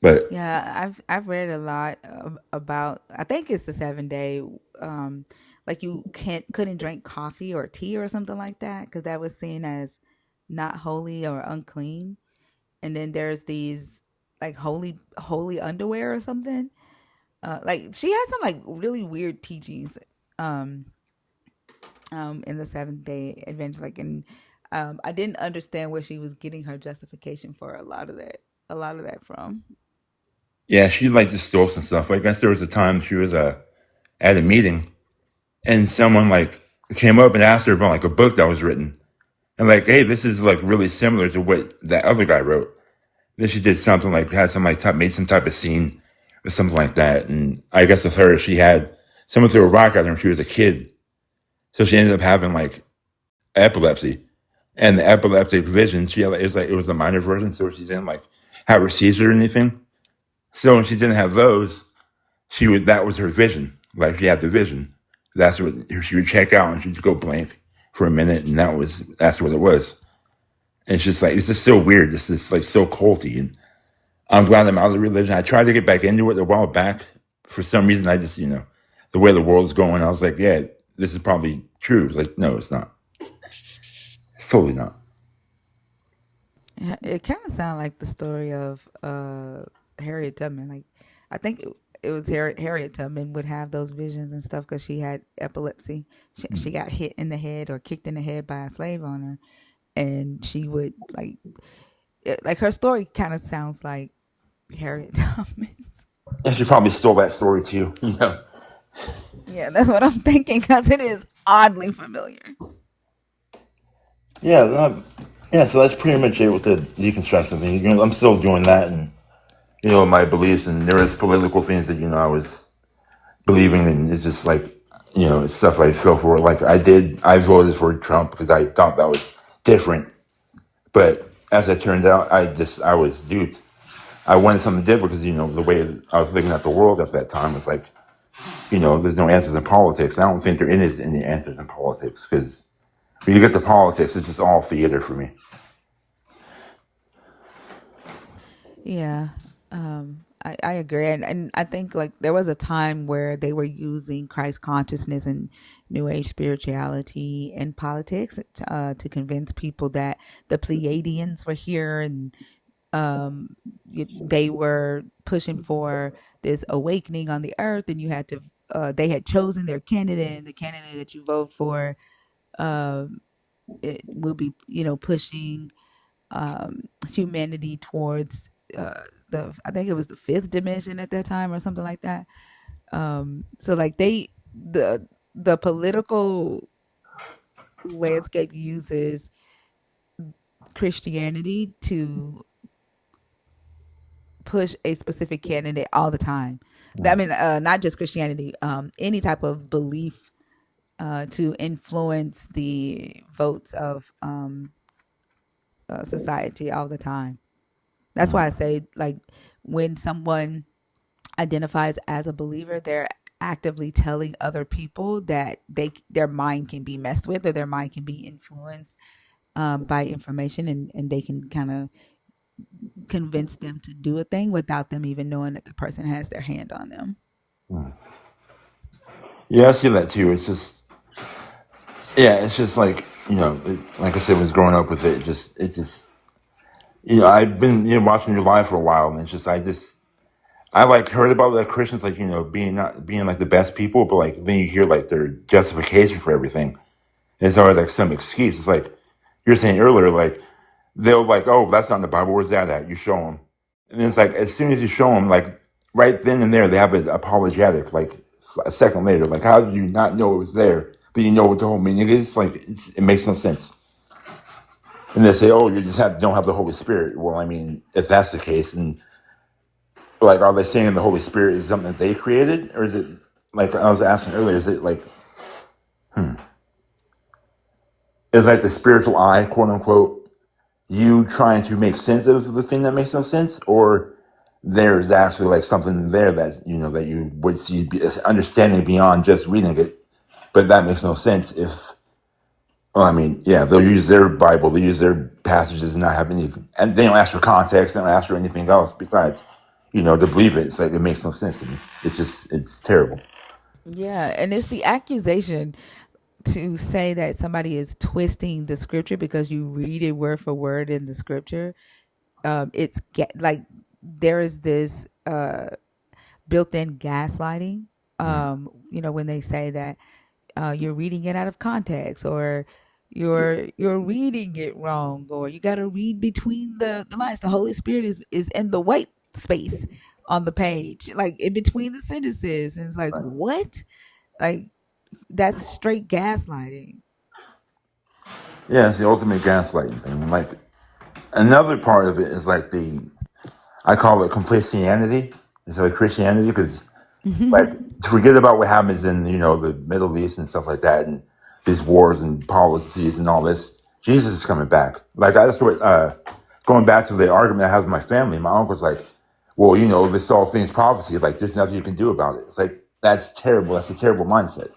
But Yeah, I've read a lot about. I think it's the 7 day. Um, like you couldn't drink coffee or tea or something like that because that was seen as not holy or unclean. And then there's these like holy underwear or something. Like she has some like really weird teachings. Um, in the 7 day adventure, like, and I didn't understand where she was getting her justification for a lot of that from. yeah, she like distorts and stuff. Like, I guess there was a time she was at a meeting, and someone like came up and asked her about like a book that was written, and like, hey, this is like really similar to what that other guy wrote. Then she did something like had some like made some type of scene or something like that, and I guess with her, she had someone threw a rock at her when she was a kid, so she ended up having like epilepsy, and the epileptic vision she had, it was a minor version, so she didn't like have her seizure or anything. So when she didn't have those, she would that was her vision. Like she had the vision. That's what she would check out and she'd go blank for a minute, and that's what it was. And it's just like, it's just so weird. It's just like so culty, and I'm glad I'm out of the religion. I tried to get back into it a while back. For some reason, I just, the way the world's going, I was like, yeah, this is probably true. It's like, no, it's not. It's totally not. Yeah, it kind of sounded like the story of Harriet Tubman. Like, I think it was Harriet Tubman would have those visions and stuff because she had epilepsy. She got hit in the head or kicked in the head by a slave owner, and she would like her story kind of sounds like Harriet Tubman's. And she probably stole that story too. Yeah, that's what I'm thinking because it is oddly familiar. Yeah, yeah. So that's pretty much it with the deconstruction thing. I'm still doing that, and my beliefs, and there is political things that I was believing, and it's just like it's stuff I feel for. Like I voted for Trump because I thought that was different, but as it turned out, I was duped. I wanted something different because the way I was looking at the world at that time was like there's no answers in politics. And I don't think there is any answers in politics because when you get to politics, it's just all theater for me. Yeah, I agree, and I think like there was a time where they were using Christ consciousness and New Age spirituality in politics to convince people that the Pleiadians were here, and they were pushing for this awakening on the earth, and you had to. They had chosen their candidate, and the candidate that you vote for, it will be pushing humanity towards I think it was the fifth dimension at that time or something like that. So like the political landscape uses Christianity to push a specific candidate all the time. I mean, not just Christianity, any type of belief to influence the votes of society all the time. That's why I say, like, when someone identifies as a believer, they're actively telling other people that their mind can be messed with or their mind can be influenced by information, and they can kind of convince them to do a thing without them even knowing that the person has their hand on them. Yeah, I see that too. It's just, yeah, it's just like like I said, was growing up with it. It just, I've been watching your live for a while, and it's just I like heard about the Christians like being not being like the best people, but like then you hear like their justification for everything. It's always like some excuse. It's like you were saying earlier, like they'll like, oh, that's not in the Bible. Where's that at? You show them, and then it's like as soon as you show them, like right then and there, they have an apologetic. Like a second later, like how did you not know it was there, but you know what the whole meaning is? Like it makes no sense. And they say, oh, you just don't have the Holy Spirit. Well, I mean, if that's the case, and like, are they saying the Holy Spirit is something that they created, or is it like I was asking earlier? Is it like, is like the spiritual eye, quote unquote, you trying to make sense of the thing that makes no sense, or there's actually like something there that that you would see understanding beyond just reading it, but that makes no sense if. Well, I mean, yeah, they'll use their Bible, they use their passages, and not have any, and they don't ask for context, they don't ask for anything else besides, to believe it. It's like it makes no sense to me. It's terrible. Yeah, and it's the accusation to say that somebody is twisting the scripture because you read it word for word in the scripture. Like there is this built-in gaslighting. When they say that you're reading it out of context, or you're reading it wrong, or you got to read between the lines. The Holy Spirit is in the white space on the page, like in between the sentences, and it's like, what? Like, that's straight gaslighting. Yeah, it's the ultimate gaslighting thing. Like another part of it is like I call it complacianity. It's like Christianity because like forget about what happens in the Middle East and stuff like that, and these wars and policies and all this. Jesus is coming back. Like that's what going back to the argument I have with my family. My uncle's like, well, this all things prophecy. Like there's nothing you can do about it. It's like that's terrible. That's a terrible mindset.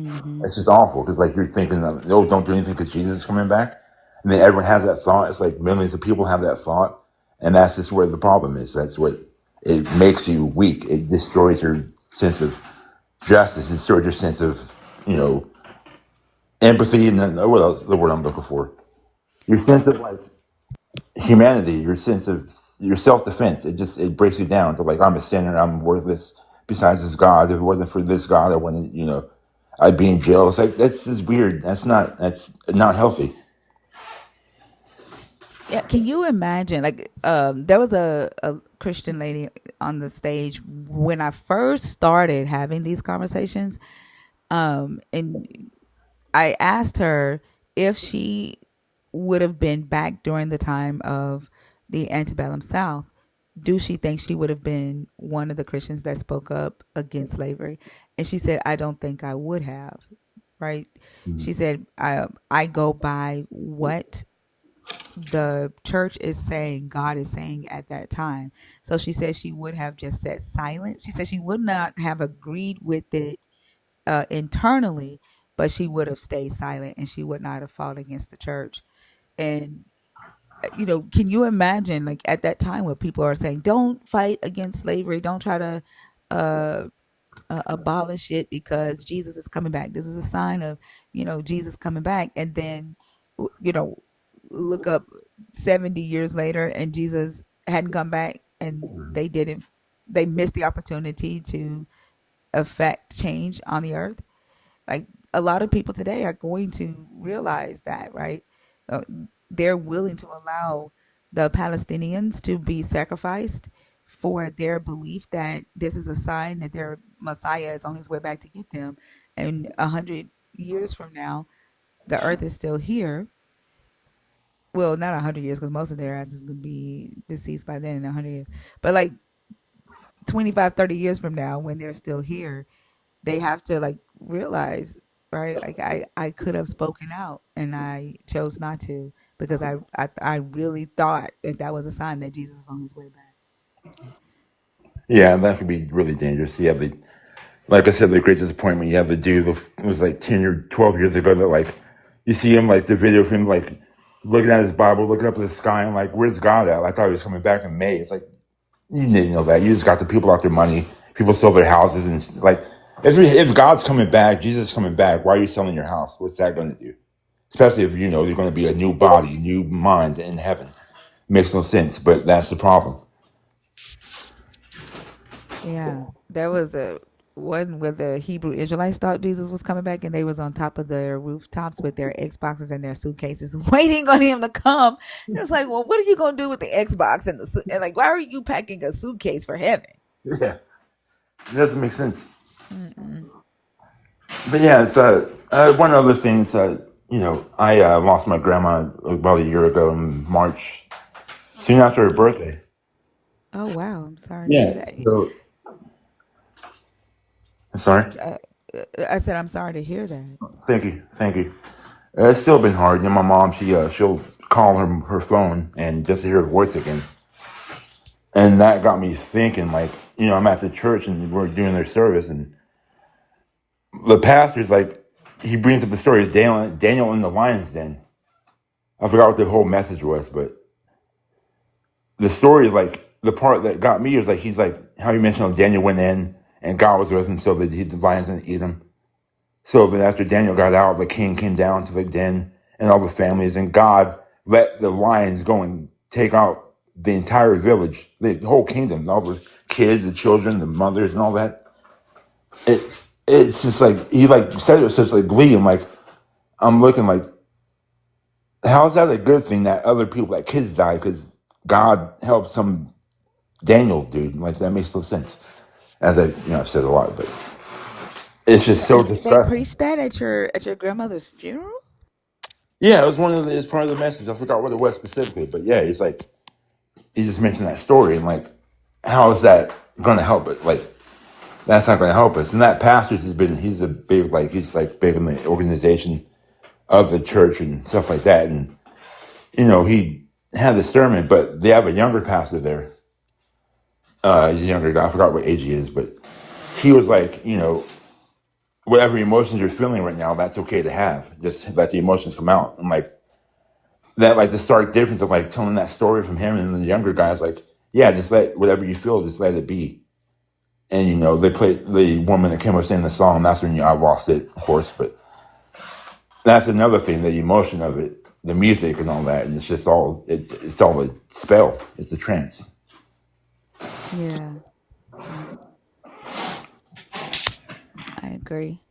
Mm-hmm. It's just awful because like you're thinking that no, don't do anything because Jesus is coming back, and then everyone has that thought. It's like millions of people have that thought, and that's just where the problem is. That's what it makes you weak. It destroys your sense of justice. It destroys your sense of empathy, and then what else? The word I'm looking for. Your sense of like humanity, your sense of your self defense. It breaks you down to like I'm a sinner, I'm worthless. Besides this God, if it wasn't for this God, I wouldn't. I'd be in jail. It's like that's just weird. That's not healthy. Yeah, can you imagine? Like, there was a Christian lady on the stage when I first started having these conversations, and I asked her if she would have been back during the time of the antebellum South. Do she think she would have been one of the Christians that spoke up against slavery? And she said, I don't think I would have. Right? She said, I go by what the church is saying, God is saying at that time. So she said she would have just sat silent. She said she would not have agreed with it internally, but she would have stayed silent and she would not have fought against the church. And can you imagine, like at that time, where people are saying, "Don't fight against slavery. Don't try to uh, abolish it because Jesus is coming back. This is a sign of Jesus coming back." And then you know look up 70 years later and Jesus hadn't come back, and they missed the opportunity to affect change on the earth. Like, a lot of people today are going to realize that, right? Uh, they're willing to allow the Palestinians to be sacrificed for their belief that this is a sign that their Messiah is on his way back to get them. And 100 years from now, the earth is still here. Well, not 100 years, because most of their ass is going to be deceased by then in 100 years. But like 25, 30 years from now, when they're still here, they have to like realize, right? Like, I could have spoken out and I chose not to, because I really thought that that was a sign that Jesus was on his way back. Yeah, that could be really dangerous. You have like I said, the great disappointment. You have the dude who was like 10 or 12 years ago that like, you see him like the video of him like looking at his Bible, looking up at the sky, and like, where's God at? I thought he was coming back in May. It's like, you didn't know that. You just got the people out their money. People sold their houses, and like, if God's coming back, Jesus is coming back, why are you selling your house? What's that going to do? Especially if you're going to be a new body, new mind in heaven. Makes no sense, but that's the problem. Yeah, there was a one where the Hebrew Israelites thought Jesus was coming back, and they was on top of their rooftops with their Xboxes and their suitcases, waiting on him to come. It was like, well, what are you gonna do with the Xbox and and like, why are you packing a suitcase for heaven? Yeah, it doesn't make sense. Mm-mm. But yeah, it's one other thing. I lost my grandma about a year ago in March, soon after her birthday. Oh wow, I'm sorry to hear Yeah. that. So, sorry. Uh, I said I'm sorry to hear that. Thank you. It's still been hard. My mom, she'll call her phone and just to hear her voice again, and that got me thinking. Like, I'm at the church and we're doing their service, and the pastor's like, he brings up the story of Daniel in the lion's den. I forgot what the whole message was, but the story is like the part that got me was like he's like how you mentioned Daniel went in and God was with him, so that the lions didn't eat him. So then after Daniel got out, the king came down to the den and all the families, and God let the lions go and take out the entire village, the whole kingdom, all the kids, the children, the mothers, and all that. It it's just like he like said it with such like glee. I'm looking like, how is that a good thing that other people, that kids die because God helped some Daniel dude? Like, that makes no sense. As I've said a lot, but it's just so They disgusting. preached that at your grandmother's funeral. Yeah, it was it's part of the message. I forgot what it was specifically, but yeah, he's like, he just mentioned that story, and like, how is that going to help it? Like, that's not going to help us. And that pastor's he's a big, like, he's like big in the organization of the church and stuff like that. And, he had the sermon, but they have a younger pastor there. He's a younger guy. I forgot what age he is, but he was like, whatever emotions you're feeling right now, that's okay to have. Just let the emotions come out. And like that, like the stark difference of like telling that story from him and the younger guys, like, yeah, just let whatever you feel, just let it be. And they played the woman that came up saying the song. That's when I lost it, of course. But that's another thing, the emotion of it, the music and all that. And it's just all it's all a spell. It's a trance. Yeah, I agree.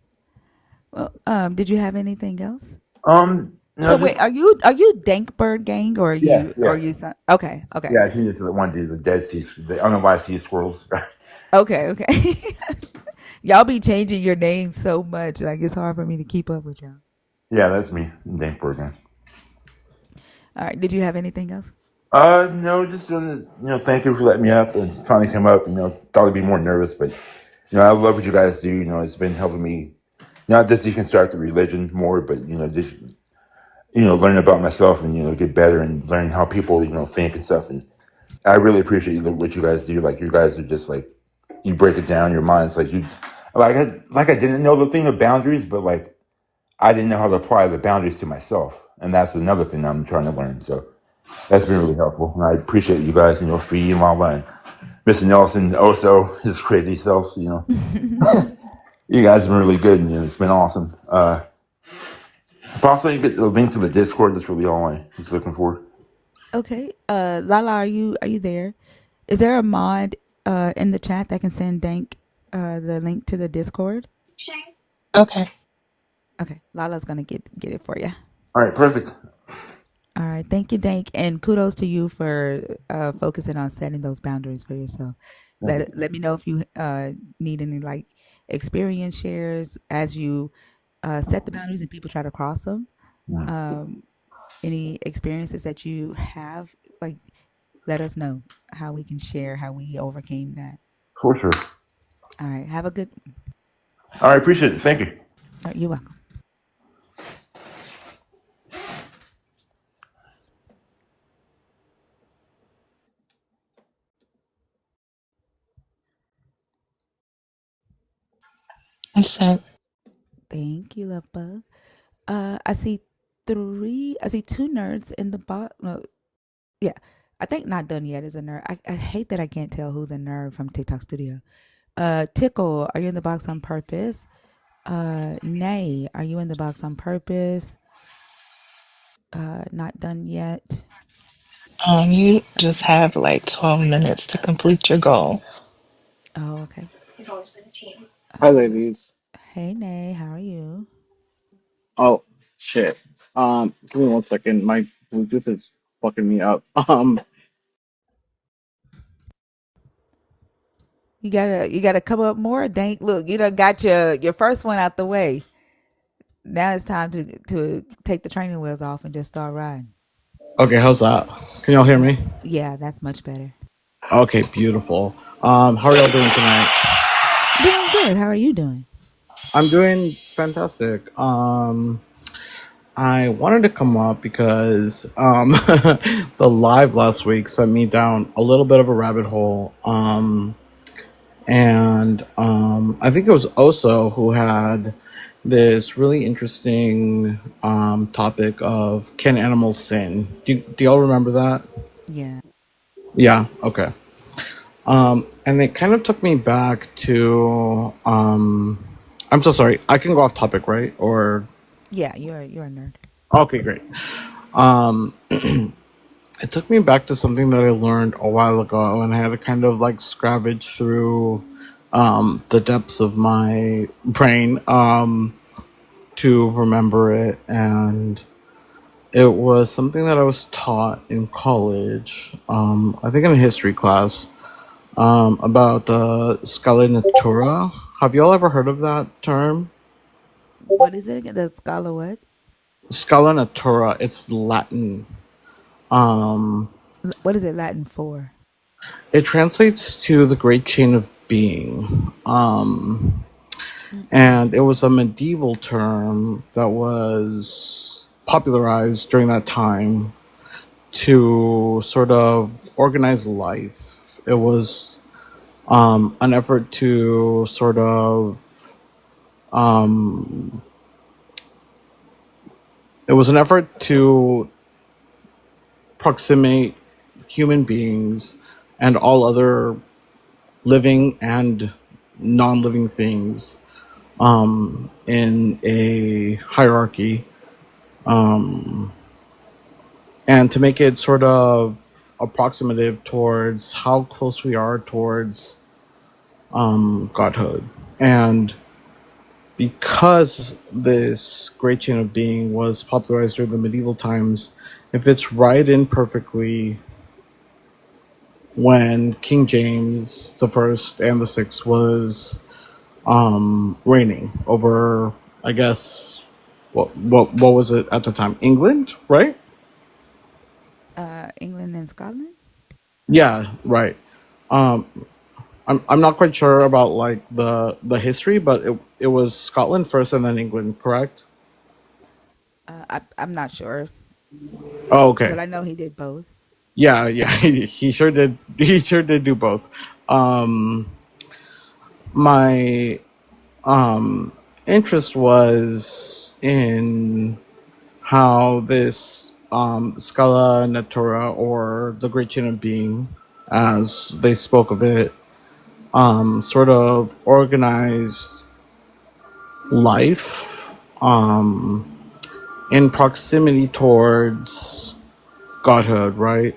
Well, did you have anything else? No, So just wait, are you Dankbird Gang or are yeah, you or yeah, are you some, okay, okay. yeah. I think it's the one dude, the Dead Sea. I don't know why sea squirrels. Okay, okay. Y'all be changing your names so much, like it's hard for me to keep up with y'all. Yeah, that's me, Dink Bergman. All right, did you have anything else? No, just thank you for letting me up and finally come up. Thought I'd be more nervous, but I love what you guys do. It's been helping me not just deconstruct the religion more, but just learn about myself and get better and learn how people think and stuff. And I really appreciate what you guys do. Like you guys are just like you break it down. Your mind's like I didn't know the thing of boundaries, but like I didn't know how to apply the boundaries to myself, and that's another thing I'm trying to learn. So that's been really helpful, and I appreciate you guys. Fee and Lala and Mr. Nelson also his crazy self. You guys have been really good, and it's been awesome. Possibly get the link to the Discord. That's really all I was looking for. Okay. Lala, are you there? Is there a mod in the chat that can send Dank the link to the Discord? Okay. Okay, Lala's gonna get it for you. All right, perfect. All right, thank you, Dank, and kudos to you for focusing on setting those boundaries for yourself. Thank you. Let me know if you need any like experience shares as you set the boundaries and people try to cross them. Yeah, Any experiences that you have, like let us know how we can share how we overcame that. for sure. All right, have a good. All right, appreciate it. Thank you. You're welcome. I sent. Thank you, love bug. I see three. I see two nerds in the box. No, yeah, I think not done yet is a nerd. I hate that I can't tell who's a nerd from TikTok Studio. Tickle, are you in the box on purpose? Nay, are you in the box on purpose? Not done yet. You just have like 12 minutes to complete your goal. Oh, okay. Hi, ladies. Hey, Nay, how are you? Oh, shit. Give me 1 second. My Bluetooth is fucking me up. You gotta come up more, Dank. Look, you done got your first one out the way. Now it's time to take the training wheels off and just start riding. Okay, how's that? Can y'all hear me? Yeah, that's much better. Okay, beautiful. How are y'all doing tonight? Doing good. How are you doing? I'm doing fantastic. I wanted to come up because the live last week sent me down a little bit of a rabbit hole. And I think it was Oso who had this really interesting topic of can animals sin? Do y'all remember that? Yeah. Yeah, okay. And it kind of took me back to I'm so sorry. I can go off topic, right? Or Yeah, you're a nerd. okay, great. Um it took me back to something that I learned a while ago, and I had to kind of like scavenge through the depths of my brain to remember it. And it was something that I was taught in college, I think in a history class, about Scala Natura. Have y'all ever heard of that term? What is it again? The scholar what? Scala Natura, it's Latin. Um, What is it Latin for? it translates to the great chain of being. Mm-mm. And it was a medieval term that was popularized during that time to sort of organize life. It was an effort to sort of Um, it was an effort to proximate human beings and all other living and non-living things in a hierarchy, and to make it sort of approximative towards how close we are towards godhood. And because this great chain of being was popularized during the medieval times, it fits right in perfectly when King James the First and the Sixth was reigning over, I guess, what was it at the time? England, right? England and Scotland. Yeah, right. Um, I'm not quite sure about like the history, but it was Scotland first and then England, correct? I'm not sure, Oh, okay. but I know he did both. Yeah, yeah, he sure did. He sure did do both. My interest was in how this Scala Natura, or the Great Chain of Being, as they spoke of it, sort of organized life in proximity towards godhood, right?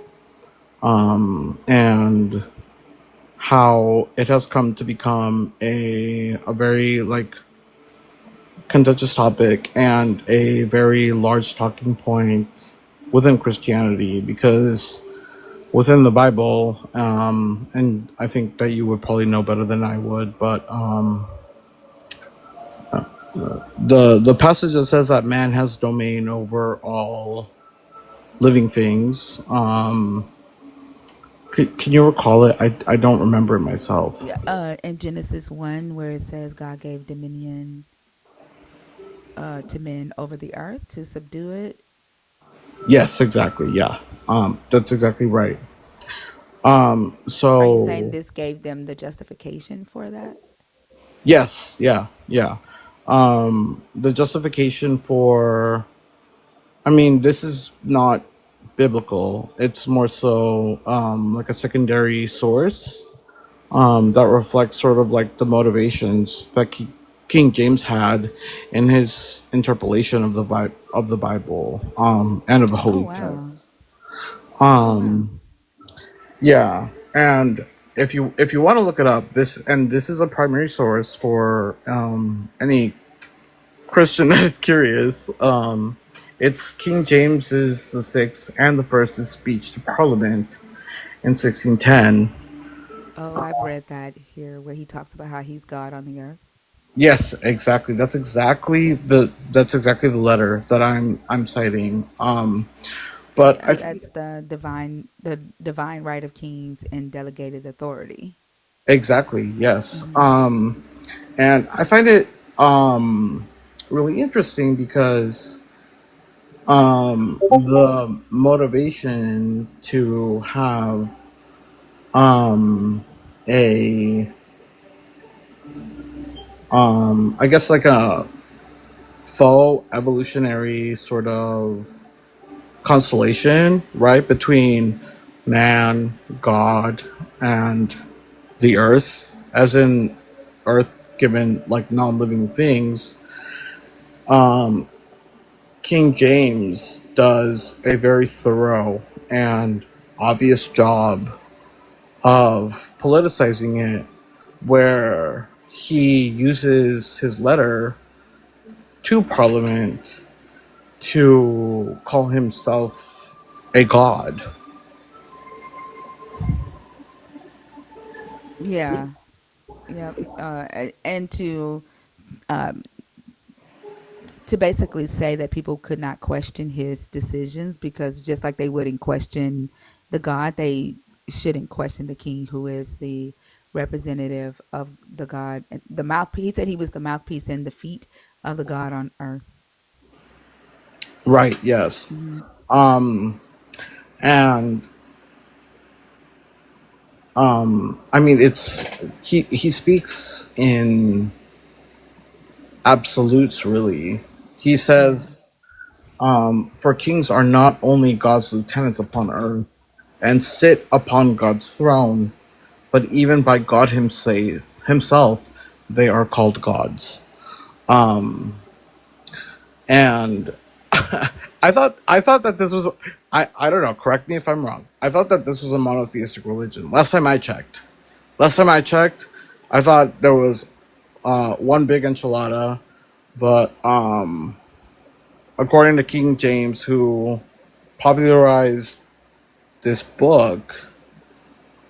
And how it has come to become a very like contentious topic and a very large talking point within Christianity, because within the Bible, and I think that you would probably know better than I would, but the passage that says that man has domain over all living things, can you recall it? I don't remember it myself. Yeah, in Genesis 1, where it says God gave dominion to men over the earth to subdue it. Yes, exactly. Yeah, that's exactly right. Are you saying So this gave them the justification for that? yes, yeah, yeah. The justification for, I mean, this is not biblical. It's more so like a secondary source that reflects sort of like the motivations that King James had in his interpolation of the Bible, and of the Oh Holy Text. wow. Oh wow. Um, yeah, and if you want to look it up, this is a primary source for any Christian that is curious. It's King James's the sixth and the first's speech to Parliament in 1610. Oh, I've read that here where he talks about how he's God on the earth. Yes, exactly. That's exactly the letter that I'm citing. But Yeah, that's the divine right of kings and delegated authority. exactly, yes. Hmm. And I find it really interesting because the motivation to have a I guess like a faux evolutionary sort of constellation, right, between man, God, and the earth, as in earth given like non-living things. King James does a very thorough and obvious job of politicizing it, where he uses his letter to Parliament to call himself a god. Yeah. Yep. And to basically say that people could not question his decisions, because just like they wouldn't question the God, they shouldn't question the king, who is the representative of the God, the mouthpiece. He said he was the mouthpiece and the feet of the God on earth. Right, yes. Hmm. Um and I mean, it's he speaks in absolutes, really. He Yeah. says, for kings are not only God's lieutenants upon earth and sit upon God's throne, but even by God himself, they are called gods. And I thought that this was, I don't know, correct me if I'm wrong. I thought that this was a monotheistic religion. Last time I checked, I thought there was one big enchilada, but according to King James, who popularized this book,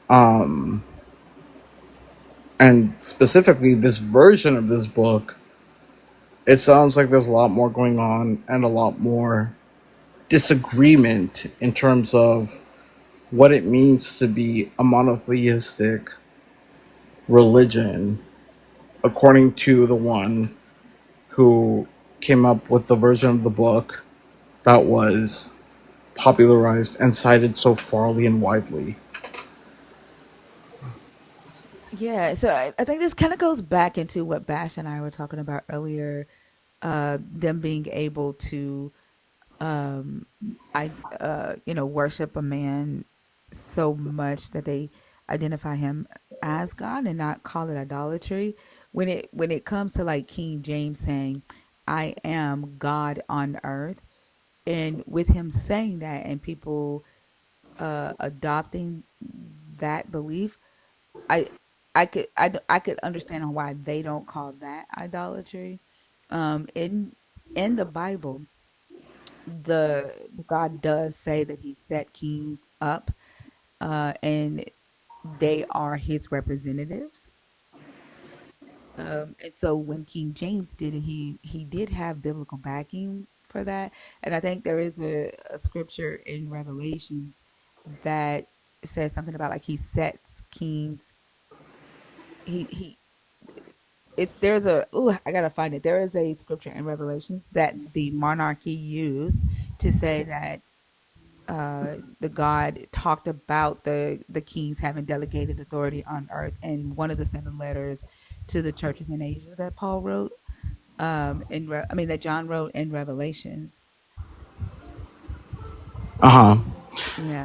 and specifically this version of this book, it sounds like there's a lot more going on and a lot more disagreement in terms of what it means to be a monotheistic religion, according to the one who came up with the version of the book that was popularized and cited so farly and widely. Yeah, so I think this kind of goes back into what Bash and I were talking about earlier, them being able to um worship a man so much that they identify him as God and not call it idolatry. When it comes to like King James saying, I am God on earth, and with him saying that and people adopting that belief, I I could understand on why they don't call that idolatry. In the Bible, the God does say that He set kings up, and they are His representatives. And so when King James did it, he did have biblical backing for that. And I think there is a scripture in Revelations that says something about like He sets kings. He it's there's a oh I gotta find it. There is a scripture in Revelations that the monarchy used to say that the God talked about the kings having delegated authority on earth, and one of the seven letters to the churches in Asia that Paul wrote, that John wrote in Revelations. Uh huh. Yeah.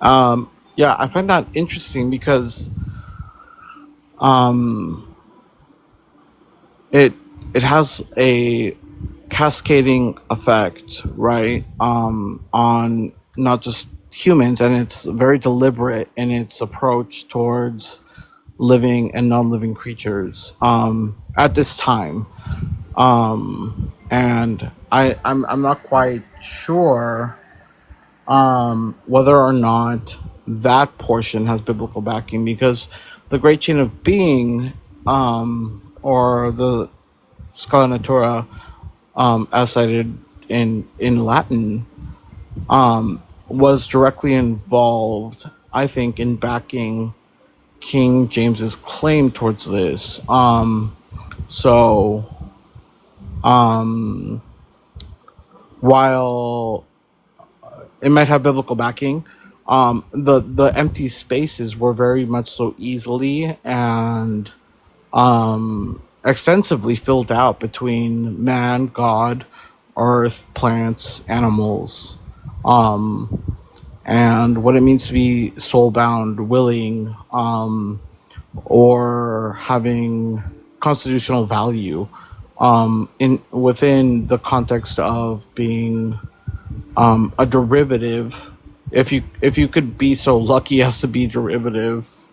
Yeah. Yeah, I find that interesting because it it has a cascading effect, right? On not just humans, and it's very deliberate in its approach towards living and non-living creatures at this time. And I'm not quite sure whether or not that portion has biblical backing, because the great chain of being, or the Scala Natura, as cited in Latin, was directly involved, I think, in backing King James's claim towards this. So while it might have biblical backing, the empty spaces were very much so easily and extensively filled out between man, God, earth, plants, animals, and what it means to be soul bound, willing, or having constitutional value, in within the context of being a derivative, if you could be so lucky as to be derivative,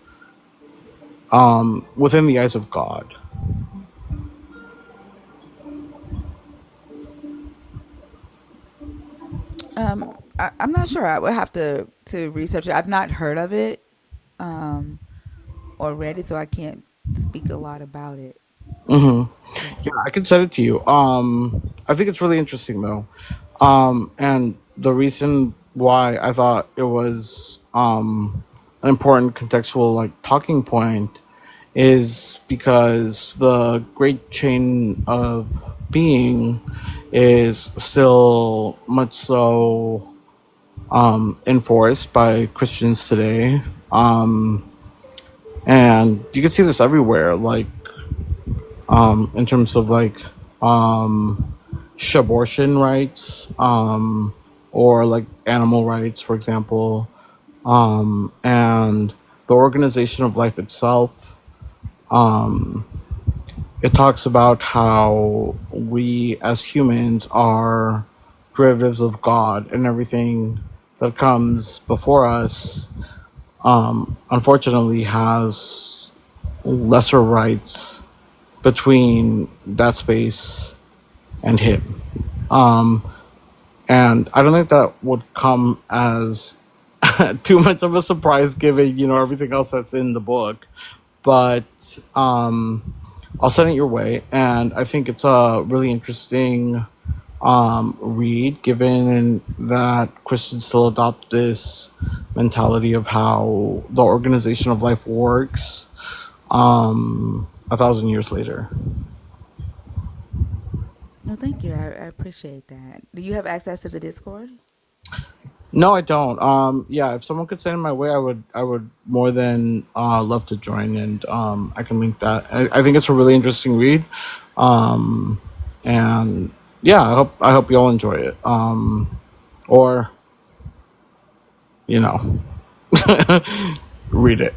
within the eyes of God. I'm not sure. I would have to research it. I've not heard of it or read it, so I can't speak a lot about it. Yeah. Yeah, I can send it to you. I think it's really interesting though, and the reason why I thought it was an important contextual like talking point is because the great chain of being is still much so enforced by Christians today. And you can see this everywhere. Like, in terms of like abortion rights, or like animal rights, for example, and the organization of life itself. It talks about how we as humans are derivatives of God, and everything that comes before us, unfortunately, has lesser rights between that space and Him. And I don't think that would come as too much of a surprise, given everything else that's in the book. But I'll send it your way, and I think it's a really interesting read, given that Christians still adopt this mentality of how the organization of life works 1,000 years later. No, thank you. I appreciate that. Do you have access to the Discord? No, I don't. Yeah, if someone could send it my way, I would more than love to join, and I can link that. I think it's a really interesting read, and yeah, I hope you all enjoy it. Or you know, read it.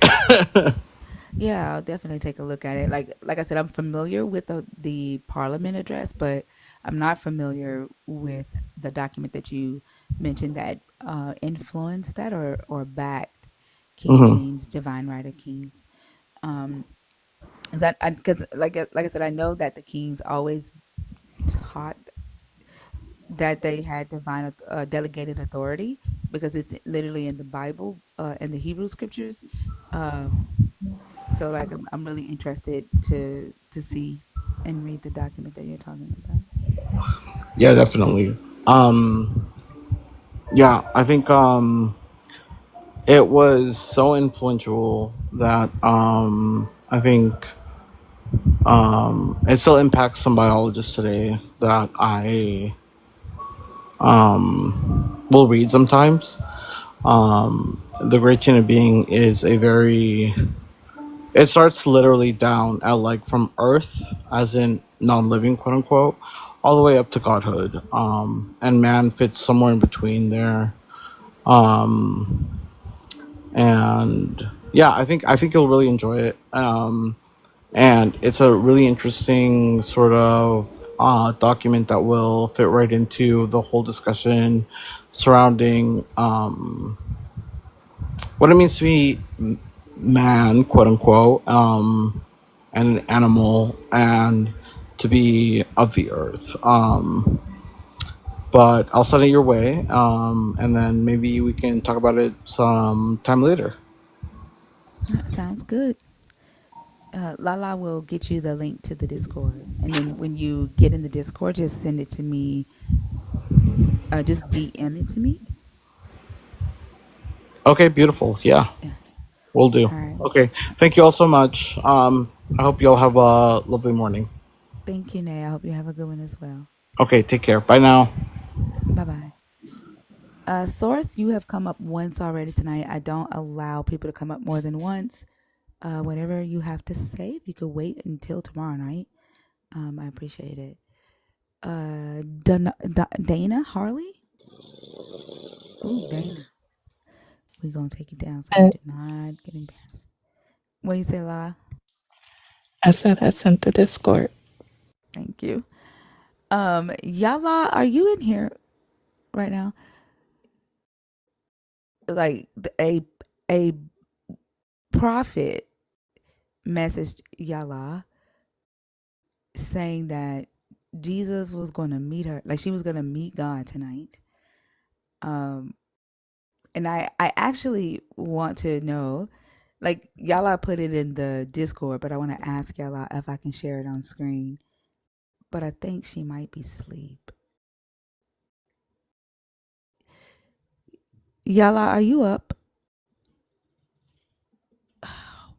Yeah, I'll definitely take a look at it. Like I said, I'm familiar with the Parliament address, but I'm not familiar with the document that you mentioned that influenced that or backed King hmm James Divine Right of Kings. Um, is that because like I said, I know that the kings always taught that they had divine delegated authority because it's literally in the Bible in the Hebrew scriptures. Um, so like I'm really interested to see and read the document that you're talking about. Yeah, definitely. Yeah, I think it was so influential that I think it still impacts some biologists today that I will read sometimes. The Great Chain of Being is a very, it starts literally down at like from Earth, as in non-living, quote unquote, all the way up to godhood. And man fits somewhere in between there. And yeah, I think you'll really enjoy it. And it's a really interesting sort of document that will fit right into the whole discussion surrounding what it means to be man, quote unquote, and an animal, and to be of the earth. But I'll send it your way, and then maybe we can talk about it some time later. That sounds good. Lala will get you the link to the Discord, and then when you get in the Discord, just send it to me. Just DM it to me. Okay, beautiful. Yeah, Yeah. we'll do. All right. Okay, thank you all so much. I hope you all have a lovely morning. Thank you, Nay. I hope you have a good one as well. Okay, take care. Bye now. Bye bye. Source, you have come up once already tonight. I don't allow people to come up more than once. Whatever you have to say, if you could wait until tomorrow night, I appreciate it. Dana Harley? Ooh, Dana. We're going to take it down so you And do not get embarrassed. What you say, La? I said I sent the Discord. Thank you. Yala, are you in here right now? Like a prophet messaged Yala saying that Jesus was going to meet her, like she was going to meet God tonight. Um, and I actually want to know, like Yala put it in the Discord, but I want to ask Yala if I can share it on screen. But I think she might be asleep. Yala, are you up? Oh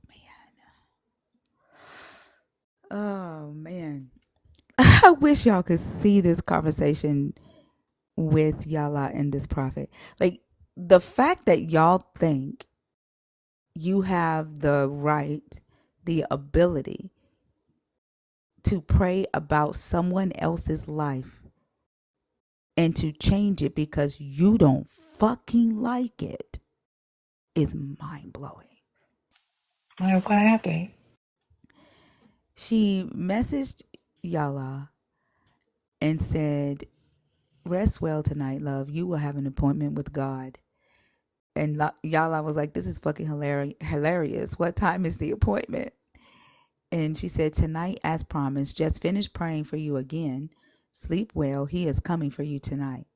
man. Oh man. I wish y'all could see this conversation with Yala and this prophet. Like the fact that y'all think you have the right, the ability to pray about someone else's life and to change it because you don't fucking like it is mind blowing. Like, what happened? She messaged Yala and said, "Rest well tonight, love. You will have an appointment with God." And Yala was like, "This is fucking hilarious. What time is the appointment?" And she said, "Tonight, as promised, just finished praying for you again. Sleep well. He is coming for you tonight."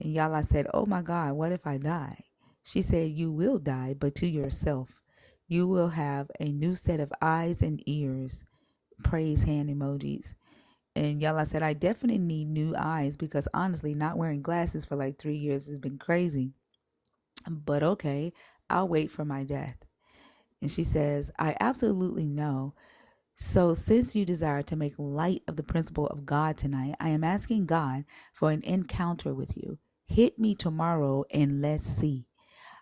And Yala said, "Oh my God, what if I die?" She said, "You will die, but to yourself. You will have a new set of eyes and ears." Praise hand emojis. And Yala said, "I definitely need new eyes because honestly, not wearing glasses for like 3 years has been crazy. But okay, I'll wait for my death." And she says, "I absolutely know. So since you desire to make light of the principle of God tonight, I am asking God for an encounter with you. Hit me tomorrow and let's see.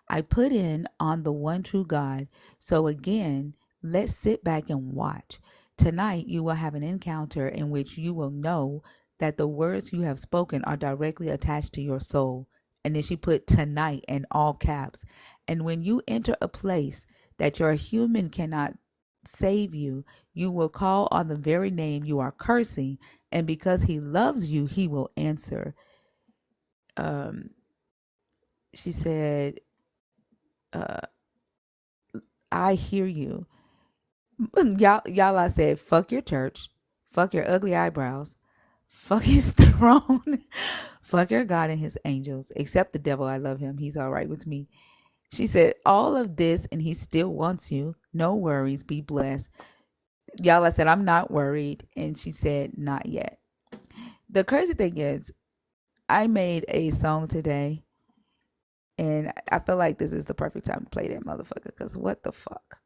I put in on the one true God. So again, let's sit back and watch. Tonight, you will have an encounter in which you will know that the words you have spoken are directly attached to your soul." And then she put "tonight" in all caps. "And when you enter a place that your human cannot save you, you will call on the very name you are cursing. And because he loves you, he will answer." She said, "I hear you." Y'all, I said, "Fuck your church. Fuck your ugly eyebrows. Fuck his throne. Fuck your God and his angels. Except the devil, I love him. He's all right with me." She said, "All of this and he still wants you. No worries. Be blessed." Y'all, I said, "I'm not worried." And she said, "Not yet." The crazy thing is, I made a song today and I feel like this is the perfect time to play that motherfucker because what the fuck?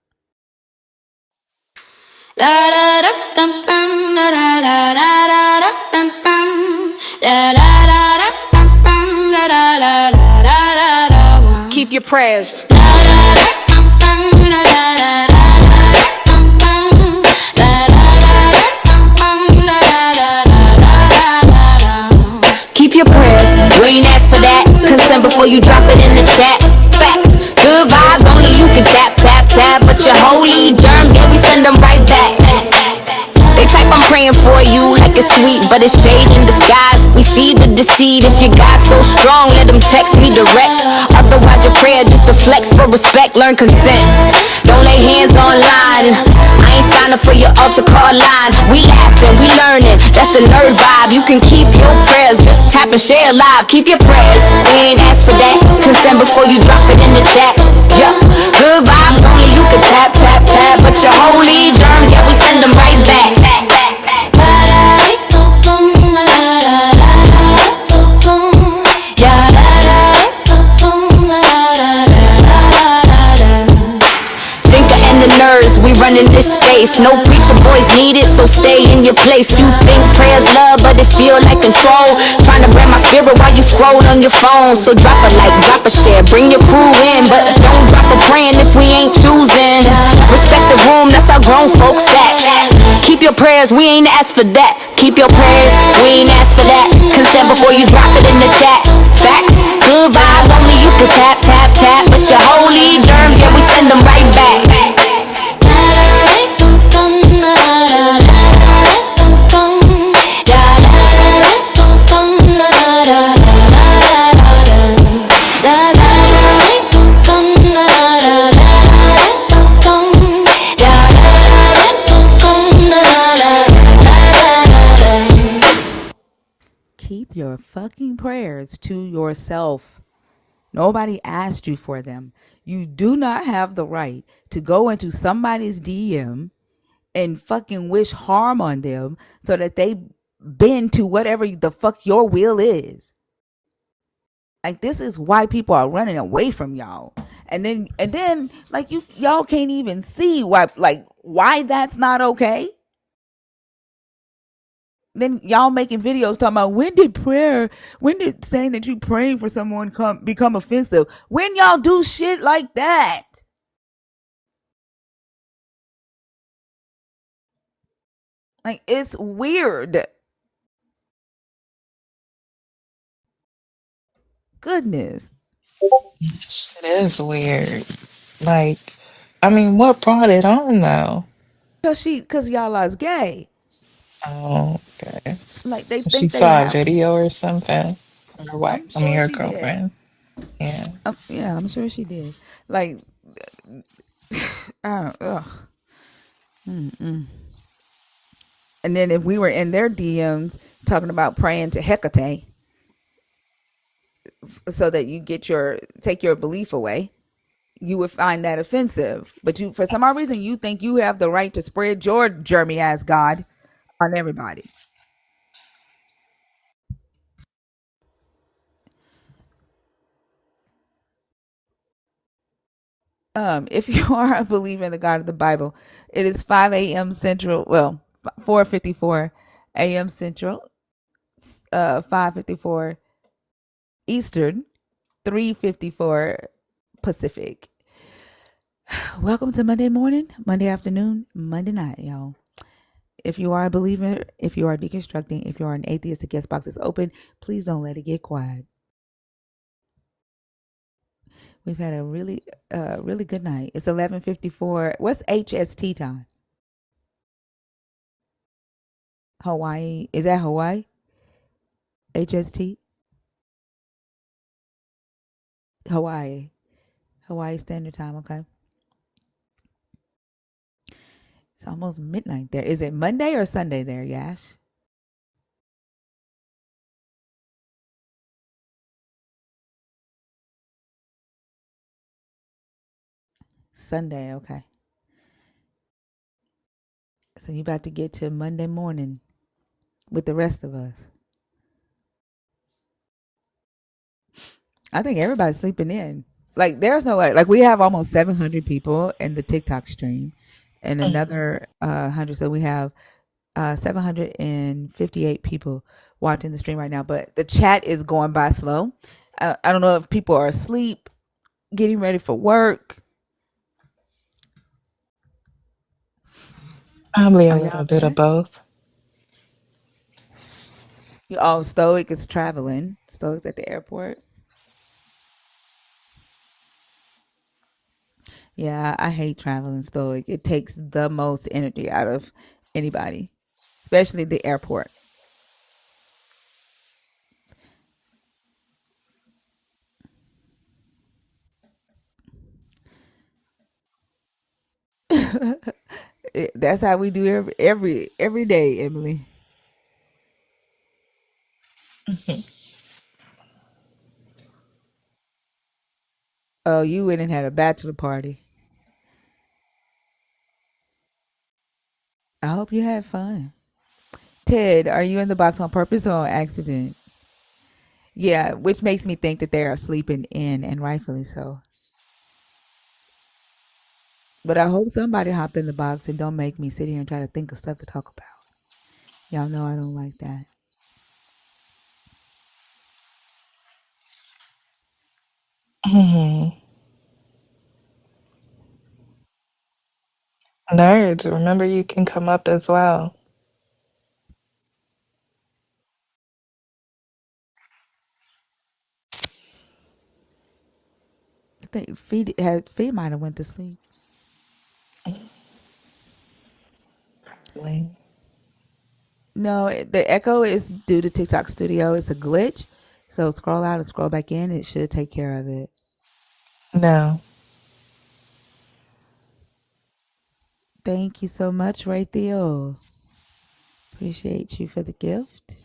Keep your prayers. Keep your prayers. You ain't asked for that. Consent before you drop it in the chat. Facts. Good vibes, only you can tap, tap, tap. But your holy germs, yeah, we send them right back. They type I'm praying for you like it's sweet, but it's shade in disguise. We see the deceit. If your God's so strong, let them text me direct. Otherwise your prayer just a flex for respect. Learn consent. Don't lay hands online. I ain't signing for your altar call line. We laughing, we learning. That's the nerd vibe. You can keep your prayers, just tap and share live. Keep your prayers. We ain't asked for that. Consent before you drop it in the chat. Yeah, good vibes, only you can tap, tap, tap. But your holy germs, yeah, we send them right back. The nerves, we running this space. No preacher boys needed, so stay in your place. You think prayers love, but it feel like control. Trying to brand my spirit while you scroll on your phone. So drop a like, drop a share, bring your crew in, but don't drop a praying if we ain't choosing. Respect the room, that's how grown folks act. Keep your prayers, we ain't asked for that. Keep your prayers, we ain't asked for that. Consent before you drop it in the chat. Facts, good vibes, only you can tap, tap, tap. But your holy germs, yeah, we send them right back. Keep your fucking prayers to yourself. Nobody asked you for them. You do not have the right to go into somebody's DM and fucking wish harm on them so that they bend to whatever the fuck your will is. Like, this is why people are running away from y'all. And then like y'all can't even see why that's not okay. Then y'all making videos talking about when did saying that you praying for someone become offensive? When y'all do shit like that. Like, it's weird. Goodness. It is weird. Like, I mean, what brought it on though? Cause y'all is gay. Oh, okay. Like, they She think they saw a have. video or something. Or what? I'm I mean, sure her she did. girlfriend. Yeah. Yeah, I'm sure she did. Like, I don't. Ugh. And then if we were in their DMs talking about praying to Hecate so that you take your belief away, you would find that offensive. But you, for some odd reason, you think you have the right to spread your germy ass God on everybody. If you are a believer in the God of the Bible, it is 5 a.m. Central. Well, 4:54 a.m. Central, 5:54 Eastern, 3:54 Pacific. Welcome to Monday morning, Monday afternoon, Monday night, y'all. If you are a believer, if you are deconstructing, if you are an atheist, the guest box is open. Please don't let it get quiet. We've had a really good night. It's 11:54. What's HST time? Hawaii. Is that Hawaii? HST? Hawaii. Hawaii Standard Time. Okay. It's almost midnight there. Is it Monday or Sunday there, Yash? Sunday. Okay. So you about to get to Monday morning with the rest of us. I think everybody's sleeping in. Like, there's no way. Like, we have almost 700 people in the TikTok stream and another 100. So we have 758 people watching the stream right now. But the chat is going by slow. I don't know if people are asleep, getting ready for work. Probably a Are y'all little bit of there? both. You all Stoic is traveling. Stoic's at the airport. Yeah, I hate traveling Stoic. It takes the most energy out of anybody, especially the airport. That's how we do every day, Emily. Oh, you went and had a bachelor party. I hope you had fun. Ted, are you in the box on purpose or on accident? Yeah, which makes me think that they are sleeping in, and rightfully so. But I hope somebody hop in the box and don't make me sit here and try to think of stuff to talk about. Y'all know I don't like that. Mhm. Nerds, remember you can come up as well. I think Feed might have went to sleep. Like, No, the echo is due to TikTok Studio. It's a glitch. So scroll out and scroll back in. It should take care of it. no. Thank you so much, Ray Theo. Appreciate you for the gift.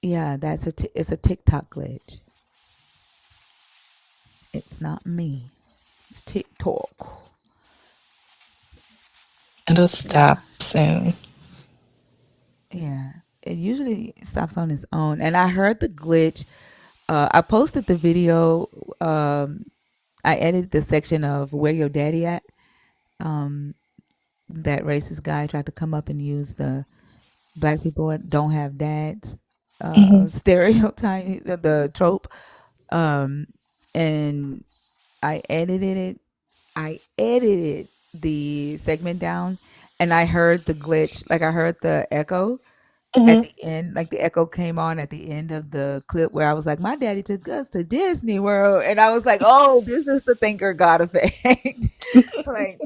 Yeah, it's a TikTok glitch. It's not me. It's TikTok. It'll Yeah. stop soon. Yeah. It usually stops on its own. And I heard the glitch. I posted the video. I edited the section of Where Your Daddy At. That racist guy tried to come up and use the black people don't have dads Hmm. stereotype, the trope. Um, and I edited it. I edited the segment down, and I heard the glitch. Like I heard the echo at Hmm. the end. Like the echo came on at the end of the clip where I was like, "My daddy took us to Disney World," and I was like, "Oh, this is the thinker God effect." Like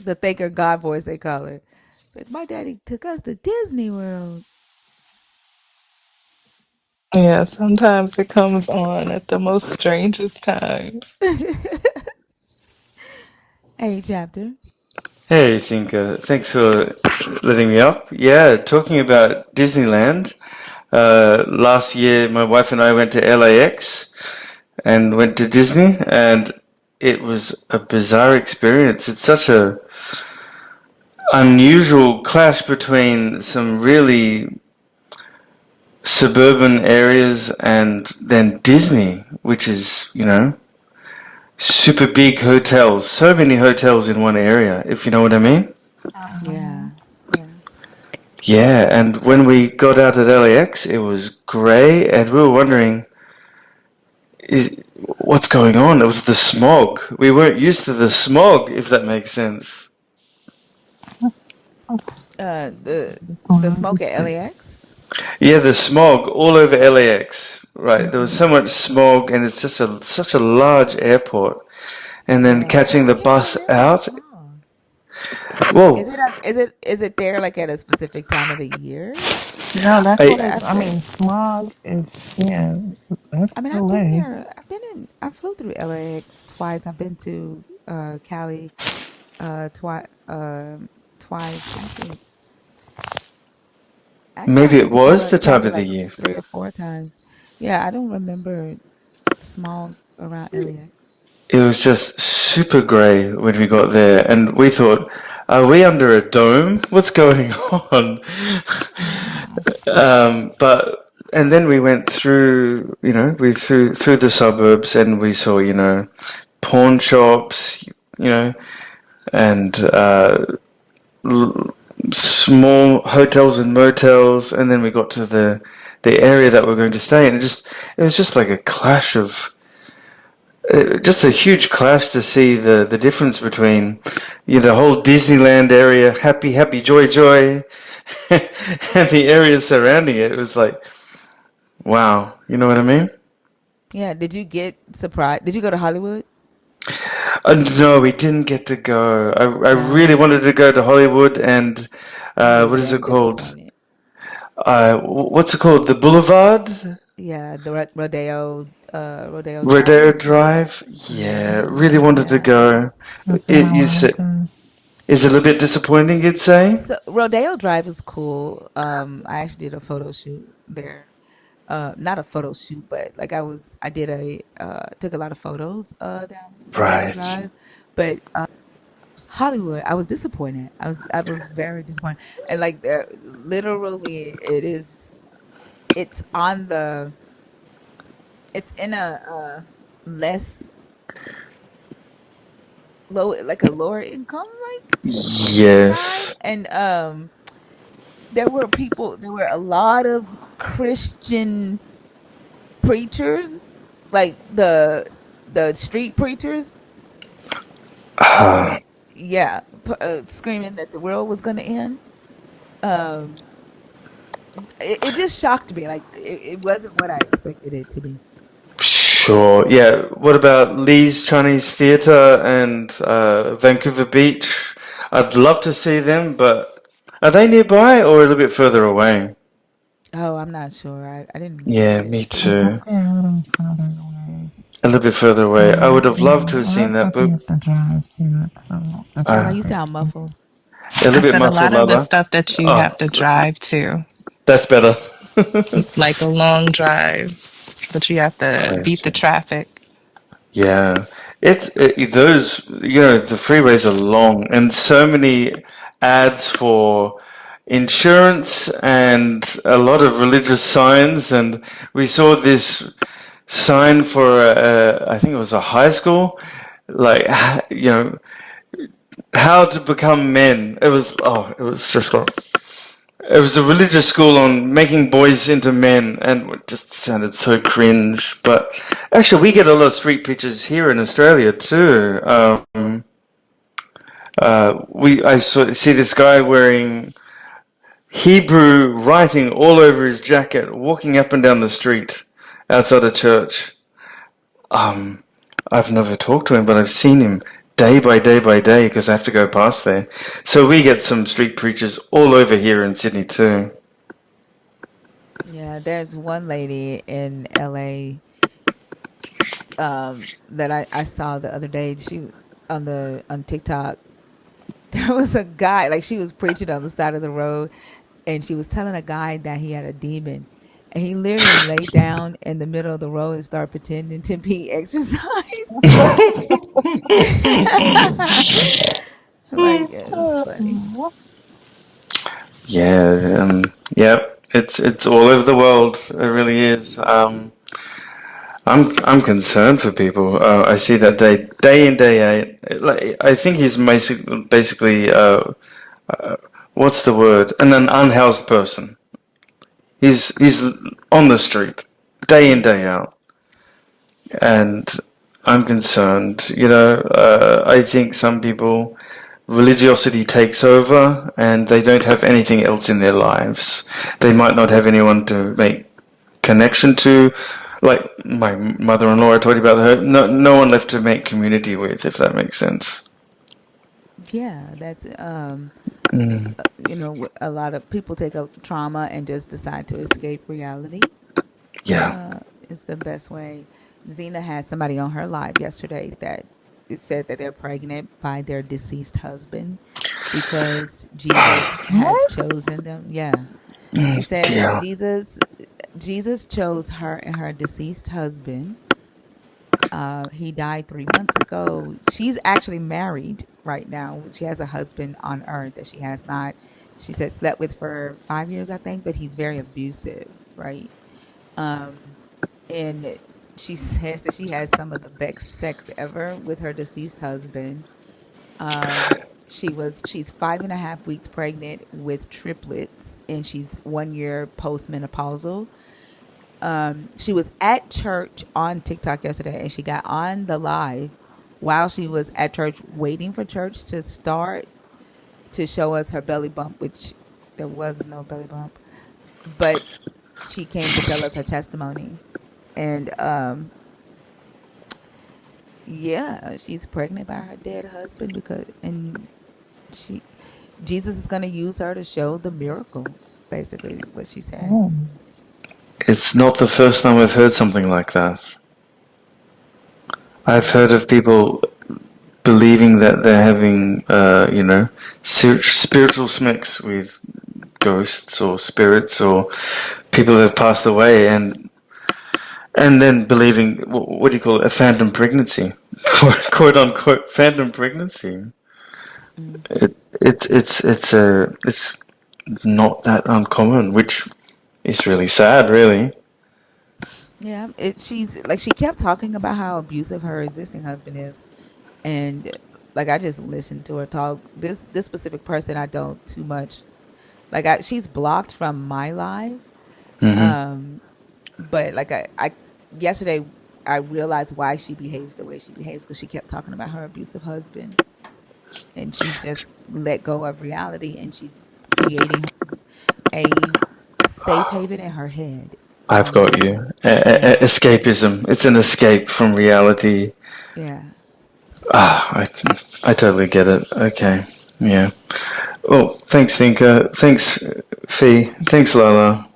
the thinker God voice they call it. Like my daddy took us to Disney World. Yeah, sometimes it comes on at the most strangest times. Hey, chapter. Hey, Thinker. Thanks for letting me up. Yeah, talking about Disneyland. Last year, my wife and I went to LAX and went to Disney, and it was a bizarre experience. It's such a unusual clash between some really suburban areas and then Disney, which is, super big hotels. So many hotels in one area, if you know what I mean. Yeah, yeah. Yeah, and when we got out at LAX, it was grey, and we were wondering, is, what's going on? It was the smog. We weren't used to the smog, if that makes sense. The smoke at LAX. Yeah, the smog all over LAX. Right, there was so much smog, and it's just such a large airport. And then Yeah, catching I the didn't know bus there was out. smog. Whoa! Is it there like at a specific time of the year? No, that's Because what I, it, I've I been, mean, smog is, yeah, that's I mean, I've been LA. there. I flew through LAX twice. I've been to Cali twice. Twice. Actually, I've maybe been it to was the time Cali of the like year. 3 or 4 times. Yeah, I don't remember smog around LAX. It was just super grey when we got there, and we thought, are we under a dome? What's going on? Wow. But and then we went through, we through the suburbs, and we saw, pawn shops, and small hotels and motels, and then we got to the area that we're going to stay in. It was just like a clash of just a huge clash to see the difference between the whole Disneyland area, happy, happy, joy, joy, and the areas surrounding it. It was like, wow, you know what I mean? Yeah. Did you get surprised? Did you go to Hollywood? No, we didn't get to go. I really Oh, wanted to go to Hollywood and I'll be what is it very called? disappointed. What's it called? The Boulevard? Yeah, the Rodeo Drive Rodeo is. Drive? Yeah, really wanted to Yeah. go. Nothing It, I you want said, to is it a little bit disappointing, you'd say? So Rodeo Drive is cool. I actually did a photo shoot there. Not a photo shoot, but like I did took a lot of photos down Rodeo Right. Drive. But Hollywood, I was disappointed. I was very disappointed. And like there literally it's on the it's in a less low, like a lower income like side. Yes. And there were a lot of Christian preachers, like the street preachers, Ah, yeah, screaming that the world was going to end. um it just shocked me. Like it wasn't what I expected it to be. sure. Yeah. What about Lee's Chinese Theatre and Vancouver Beach? I'd love to see them, but are they nearby or a little bit further away? Oh, I'm not sure. I Yeah, didn't me see I too. think they're a little further away. A little bit further away. I Yeah, would have loved to yeah. have A lot seen of that stuff you book. have to drive to, so it's Oh, Uh, you not sound very easy. muffled. a little I bit said a muffled, lot of the Lala. stuff that you Oh, have to drive to, that's better. like a long drive, but you have to I beat the see. traffic. Yeah, those the freeways are long and so many ads for insurance and a lot of religious signs. And we saw this sign for I think it was a high school, like you know how to become men. It was just like It was a religious school on making boys into men, and it just sounded so cringe. But actually, we get a lot of street preachers here in Australia too. See this guy wearing Hebrew writing all over his jacket, walking up and down the street outside a church. I've never talked to him, but I've seen him day by day by day because I have to go past there. So we get some street preachers all over here in Sydney too. Yeah, there's one lady in LA that I saw the other day. She on TikTok. There was a guy, like, she was preaching on the side of the road, and she was telling a guy that he had a demon, and he literally laid down in the middle of the road and started pretending to be exercised. Like, yeah, it's funny. Yeah, yep. It's all over the world. It really is. I'm concerned for people. I see that day in day out. Like I think he's basically what's the word? An unhoused person. He's on the street day in day out, and I'm concerned. I think some people religiosity takes over and they don't have anything else in their lives. They might not have anyone to make connection to. Like my mother-in-law, I told you about her. No one left to make community with, if that makes sense. Yeah, that's Mm. a lot of people take a trauma and just decide to escape reality. Yeah. It's the best way. Zena had somebody on her live yesterday that it said that they're pregnant by their deceased husband because Jesus has chosen them. Yeah. She said Yeah. Jesus chose her and her deceased husband. He died 3 months ago. She's actually married right now. She has a husband on earth that she has not, she said, slept with for 5 years, I think, but he's very abusive, right? And she says that she has some of the best sex ever with her deceased husband. She's 5.5 weeks pregnant with triplets, and she's 1 year postmenopausal. She was at church on TikTok yesterday, and she got on the live while she was at church waiting for church to start to show us her belly bump, which there was no belly bump, but she came to tell us her testimony. And yeah, she's pregnant by her dead husband she Jesus is going to use her to show the miracle, basically what she said. It's not the first time I've heard something like that. I've heard of people believing that they're having, spiritual smacks with ghosts or spirits or people that have passed away, and then believing what do you call it, a phantom pregnancy, quote unquote phantom pregnancy. It's not that uncommon, which is really sad, really. Yeah, she's like, she kept talking about how abusive her existing husband is, and like, I just listened to her talk. This specific person, I don't too much. Like, she's blocked from my live, Mm-hmm. but like, I yesterday I realized why she behaves the way she behaves, because she kept talking about her abusive husband, and she's just let go of reality, and she's creating a safe haven in her head. I've got you. Yeah, Escapism. It's an escape from reality. yeah. I totally get it. Okay. Yeah. Well, thanks, Vinka. Thanks, Fee. Thanks, Lala.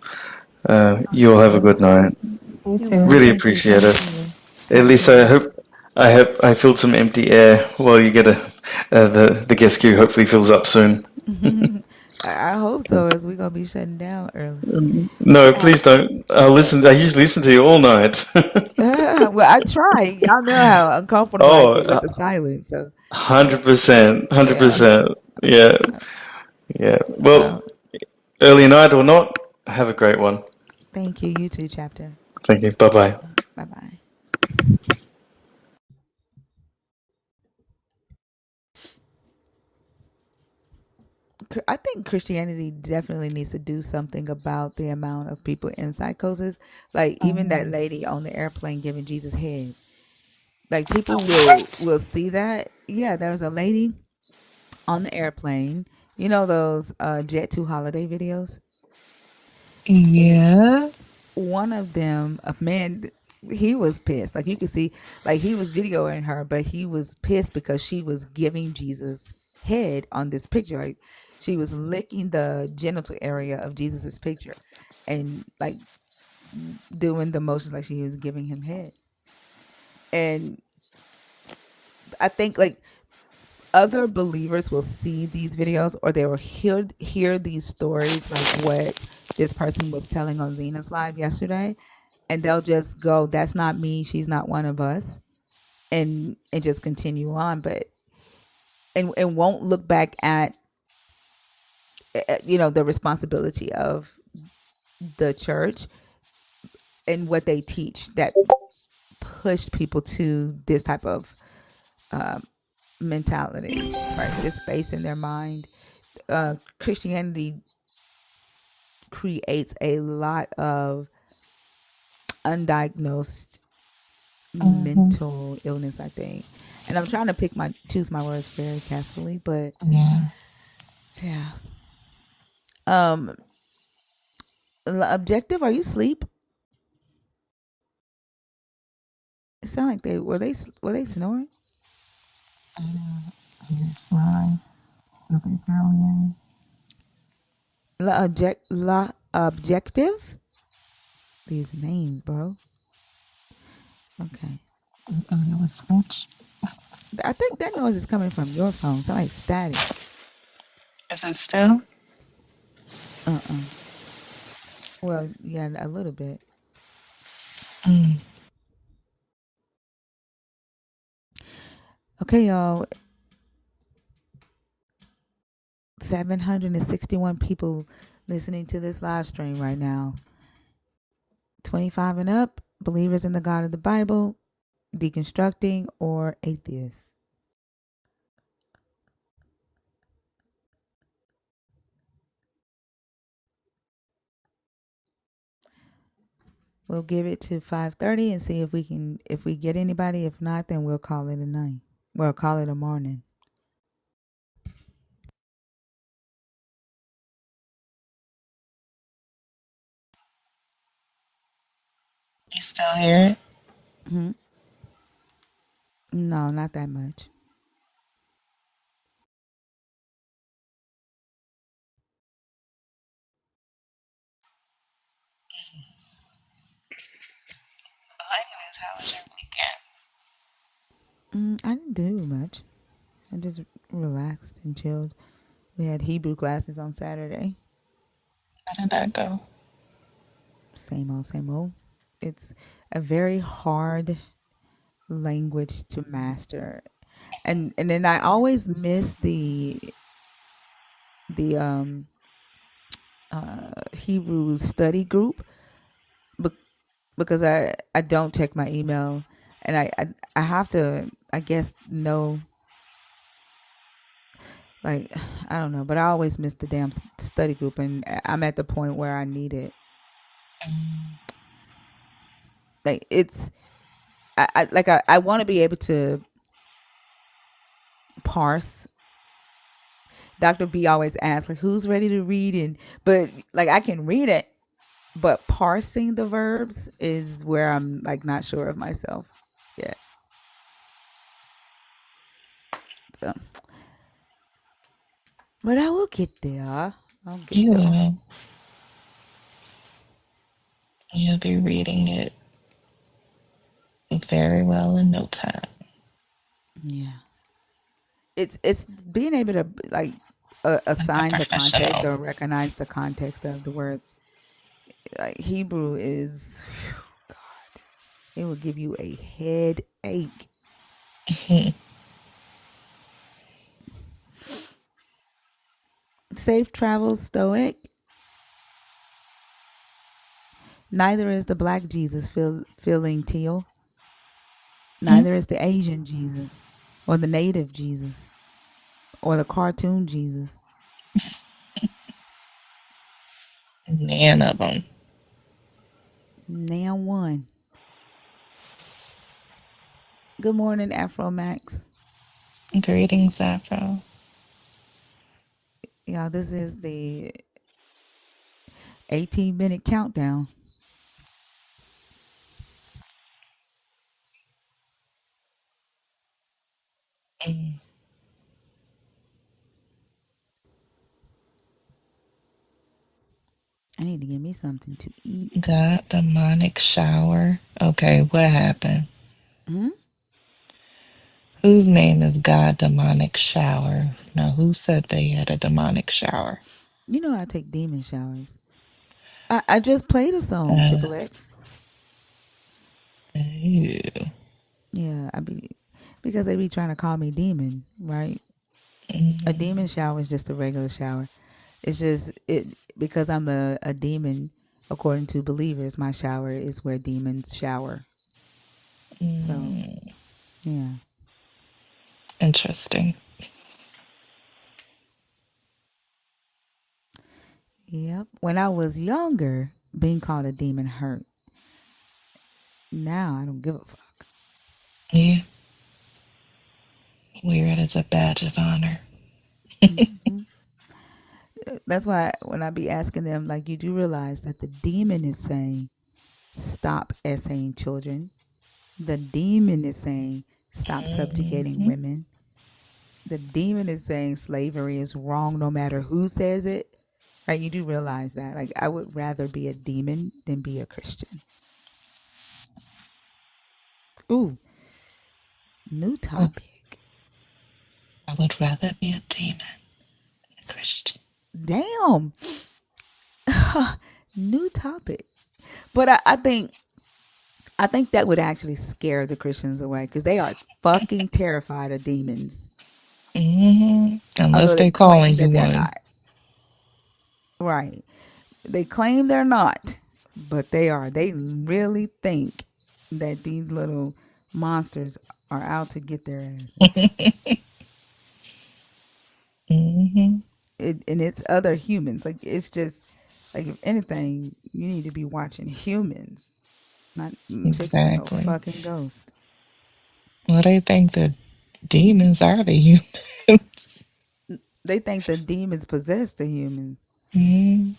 You all have a good night. You You're too. welcome. Really Thank you, appreciate sir. it. At Have a least good one. I hope I filled some empty air while you get the guest queue hopefully fills up soon. I hope so, as we're gonna be shutting down early. No, please don't. I'll listen. I usually listen to you all night. Well, I try. Y'all know how uncomfortable I get with Oh, the silence. So, 100%, yeah. 100%. Yeah, yeah. Well, Well, early night or not, have a great one. thank you. You too, chapter. Thank you. Bye bye. Bye bye. I think Christianity definitely needs to do something about the amount of people in psychosis. Like even that lady on the airplane giving Jesus head. Like people will see that. Yeah, there was a lady on the airplane. You know those Jet2 holiday videos? Yeah. One of them, a man, he was pissed. Like you could see, like he was videoing her, but he was pissed because she was giving Jesus head on this picture. Like she was licking the genital area of Jesus's picture, and like doing the motions like she was giving him head. And I think like other believers will see these videos or they will hear these stories like what this person was telling on Zena's live yesterday, and they'll just go, that's not me, she's not one of us, and just continue on, but and won't look back at the responsibility of the church and what they teach that pushed people to this type of mentality, right? This space in their mind. Christianity creates a lot of undiagnosed Hmm. mental illness, I think. And I'm trying to choose my words very carefully, but Yeah. yeah. Um, Objective, are you asleep? It sounded like were they snoring? It's mine. You'll be brilliant. Objective. These names, bro. Okay. You thought it was French? I think that noise is coming from your phone. Sound like static. Is it still? Uh-uh. Well, yeah, a little bit. Mm. Okay, y'all. 761 people listening to this live stream right now. 25 and up, believers in the God of the Bible, deconstructing, or atheists. We'll give it to 5:30 and see if we get anybody. If not, then we'll call it a night. We'll call it a morning. You still hear it? Hmm? No, not that much. Anyways, how was your I didn't do much. I just relaxed and chilled. We had Hebrew classes on Saturday. weekend? How did that go? Same old, same old. It's a very hard language to master, and then I always miss the Hebrew study group, because I don't check my email, and I have to, I guess, know, like, I don't know, but I always miss the damn study group, and I'm at the point where I need it. Like it's I want to be able to parse. Dr. B always asks like, who's ready to read, and but like I can read it, but parsing the verbs is where I'm like not sure of myself yet. So, but I will get there. I'll get You there. will. You'll be reading it very well in no time. Yeah. It's being able to like Like a assign the context professional. or recognize the context of the words. Like Hebrew is, God, it will give you a headache. Safe travels, Stoic. Neither is the black Jesus feeling teal. Neither is the Asian Jesus, or the native Jesus, or the cartoon Jesus. None of them. Now one. Good morning, Afro Max. Greetings, Afro. Y'all, this is the 18-minute countdown. Mm. I need to get me something to eat. God demonic shower. Okay, what happened? Hmm? Whose name is God demonic shower? Now, who said they had a demonic shower? You know I take demon showers. I just played a song, Uh, Triple X. ew. Yeah, because they be trying to call me demon, right? A Mm, demon shower is just a regular shower. It's just it because I'm a demon. According to believers, my shower is where demons shower. So mm, yeah, interesting. yep. When I was younger, being called a demon hurt. Now I don't give a fuck. Yeah, wear it as a badge of honor. Hmm. That's why when I be asking them, like, you do realize that the demon is saying, "Stop essaying children." The demon is saying, "Stop subjugating Mhm. women." The demon is saying slavery is wrong no matter who says it. Right? You do realize that. Like, I would rather be a demon than be a Christian. Ooh, new Well, topic. I would rather be a demon than a Christian. Damn. New topic. But I think that would actually scare the Christians away because they are fucking terrified of demons. Unless Although they they claim calling you that they're one. not. Right. They claim they're not, but they are. They really think that these little monsters are out to get their asses. Hmm. And it's other humans. Like, it's just like, if anything, you need to be watching humans, not checking for no Exactly. fucking ghost. Well, they think that demons are the humans. They think the demons possess the humans. Mm.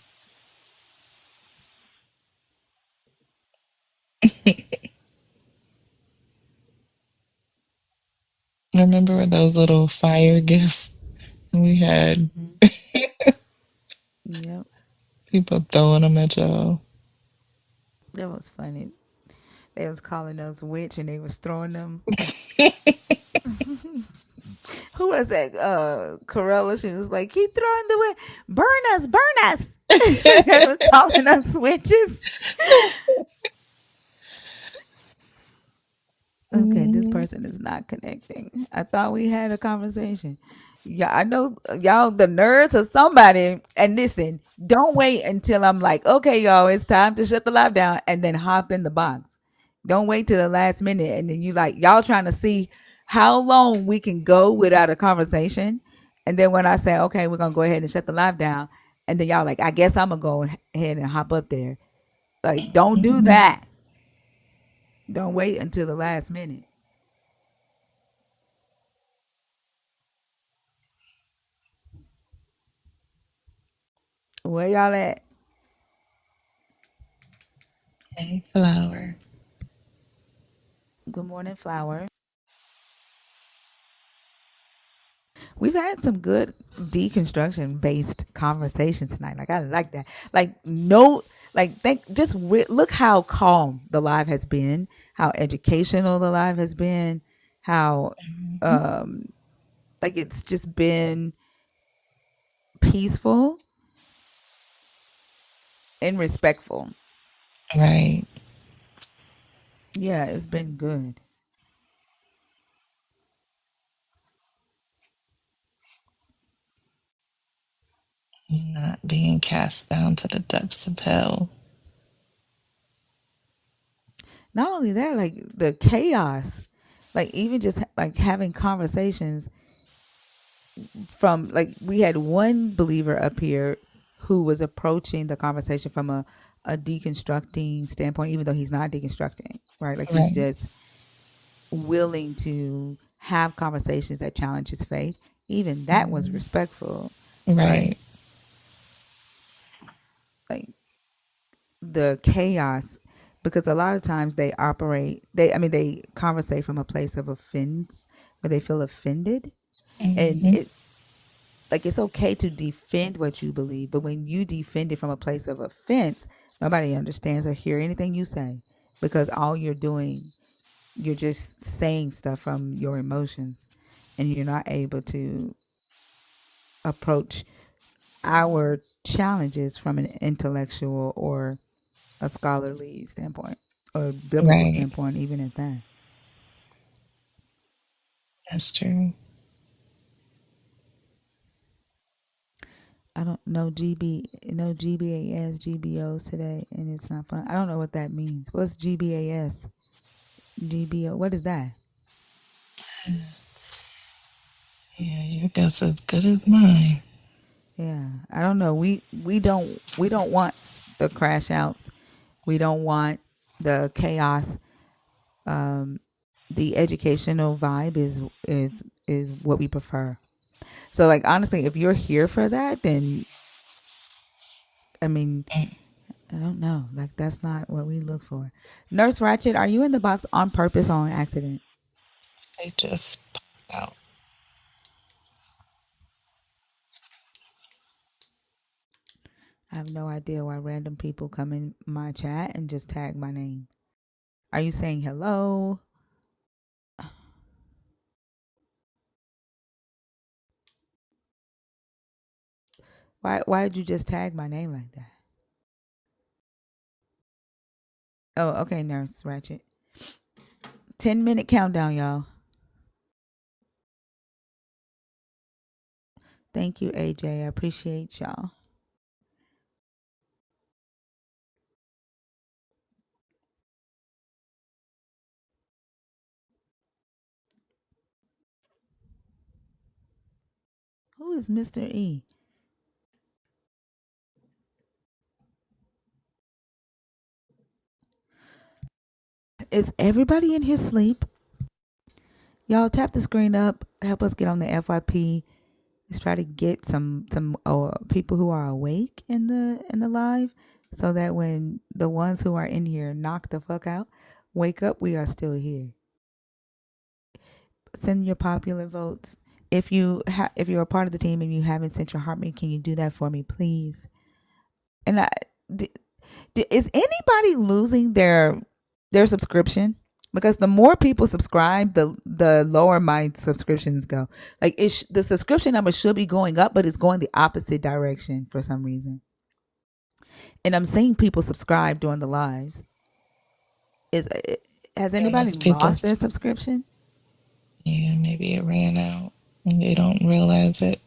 Remember those little fire gifts we had? Hmm. Yep, People throwing them at y'all. that was funny. They was calling us witch and they was throwing them. Who was that? Corella. She was like, keep throwing the witch. Burn us. They were calling us witches. Okay, this Mm. person is not connecting. I thought we had a conversation. Yeah, I know y'all, the nerds or somebody. And listen, don't wait until I'm like, okay, y'all, it's time to shut the live down and then hop in the box. Don't wait till the last minute and then you like, y'all trying to see how long we can go without a conversation. And then when I say, okay, we're gonna go ahead and shut the live down, and then y'all like, I guess I'm gonna go ahead and hop up there. Like, don't do that. Don't wait until the last minute. Where y'all at? Hey, flower. Good morning, Flower. We've had some good deconstruction based conversations tonight. Like, I like that. Like, no, like, look how calm the live has been, how educational the live has been, how Mhm. um like, it's just been peaceful and respectful. Right. Yeah, it's been good. Not being cast down to the depths of hell. Not only that, like, the chaos, like, even just like having conversations from, like, we had one believer up here who was approaching the conversation from a deconstructing standpoint, even though he's not deconstructing, right? Like he's Right. just willing to have conversations that challenge his faith. Even that was Mhm. respectful, right? Right. Like the chaos, because a lot of times they operate, they conversate from a place of offense where they feel offended. And Hmm. it's okay to defend what you believe, but when you defend it from a place of offense, nobody understands or hear anything you say, because all you're doing, you're just saying stuff from your emotions, and you're not able to approach our challenges from an intellectual or a scholarly standpoint or biblical Right. standpoint, even at that. That's true. I don't know GBAS, GBOs today, and it's not fun. I don't know what that means. What's GBAS? GBO? What is that? Yeah, your guess is as good as mine. Yeah, I don't know. We don't want the crash outs. We don't want the chaos. Um, the educational vibe is what we prefer. So, like, honestly, if you're here for that, then I mean, I don't know. Like, that's not what we look for. Nurse Ratchet, are you in the box on purpose or on accident? They just pop out. I have no idea why random people come in my chat and just tag my name. Are you saying hello? Why did you just tag my name like that? Oh, okay, Nurse Ratchet. 10-minute countdown, y'all. Thank you, AJ. I appreciate y'all. Who is Mr. E? Is everybody in his sleep? Y'all tap the screen up. Help us get on the FYP. Let's try to get some people who are awake in the live, so that when the ones who are in here knock the fuck out, wake up, we are still here. Send your popular votes. If you're a part of the team and you haven't sent your heartbeat, can you do that for me, please? And is anybody losing their subscription? Because the more people subscribe, the lower my subscriptions go. Like the subscription number should be going up, but it's going the opposite direction for some reason. And I'm seeing people subscribe during the lives. Is Has Yeah, anybody that's people. lost their subscription? Yeah, maybe it ran out and they don't realize it.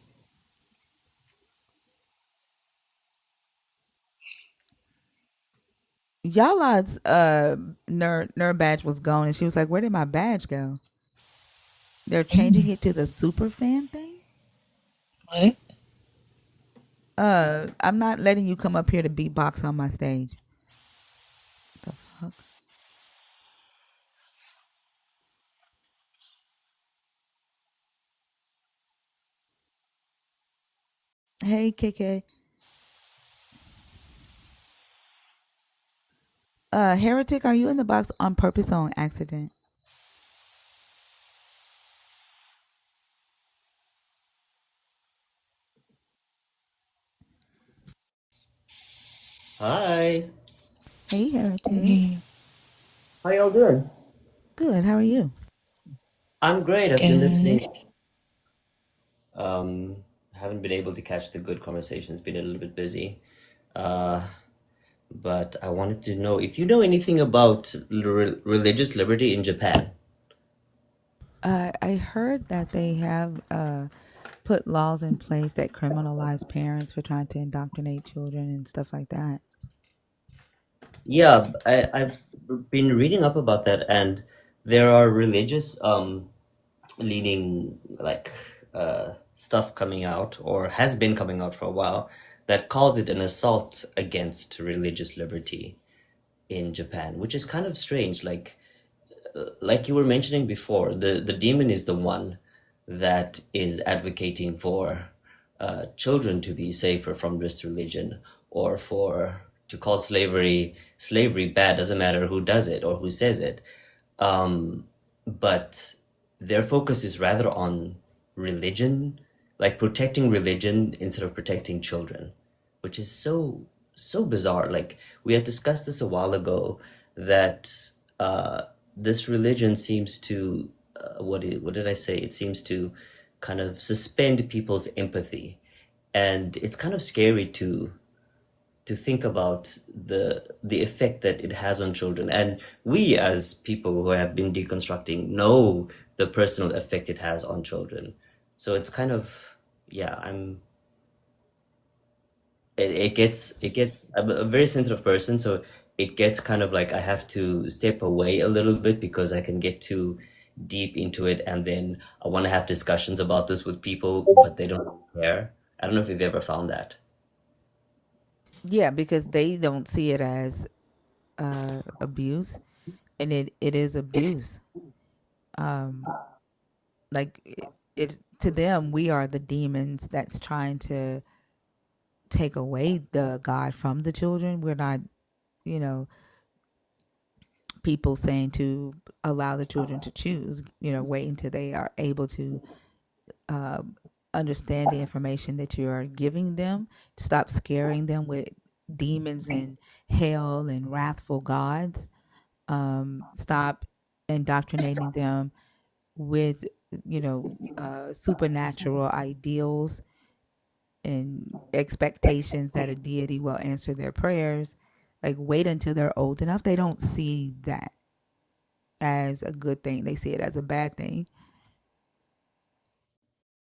Y'all's nerd badge was gone, and she was like, "Where did my badge go?" They're changing Mm. it to the super fan thing. What? I'm not letting you come up here to beatbox on my stage. The fuck? Hey, KK. Heretic, are you in the box on purpose or on accident? Hi. Hey, Heretic. Mm. How y'all doing? Good. How are you? I'm great. I've been Good. listening. Um, haven't been able to catch the good conversations. Been a little bit busy. Uh, but I wanted to know if you know anything about religious liberty in Japan. I heard that they have put laws in place that criminalize parents for trying to indoctrinate children and stuff like that. Yeah, I've been reading up about that, and there are religious leaning stuff coming out, or has been coming out for a while, that calls it an assault against religious liberty in Japan, which is kind of strange. Like you were mentioning before, the demon is the one that is advocating for children to be safer from this religion, or for to call slavery bad. Doesn't matter who does it or who says it. But their focus is rather on religion, like protecting religion instead of protecting children, which is so bizarre. Like we had discussed this a while ago, that this religion seems to what did I say? It seems to kind of suspend people's empathy, and it's kind of scary to think about the effect that it has on children. And we, as people who have been deconstructing, know the personal effect it has on children. So it's kind of, yeah, it gets I'm a very sensitive person, so it gets kind of like I have to step away a little bit because I can get too deep into it, and then I want to have discussions about this with people, but they don't care. I don't know if you've ever found that. Yeah, because they don't see it as abuse, and it is abuse. Like it's to them, we are the demons that's trying to take away the God from the children. We're not, you know, people saying to allow the children to choose. Wait until they are able to understand the information that you are giving them. Stop scaring them with demons and hell and wrathful gods. Stop indoctrinating them with supernatural ideals and expectations that a deity will answer their prayers. Like, wait until they're old enough. They don't see that as a good thing, they see it as a bad thing.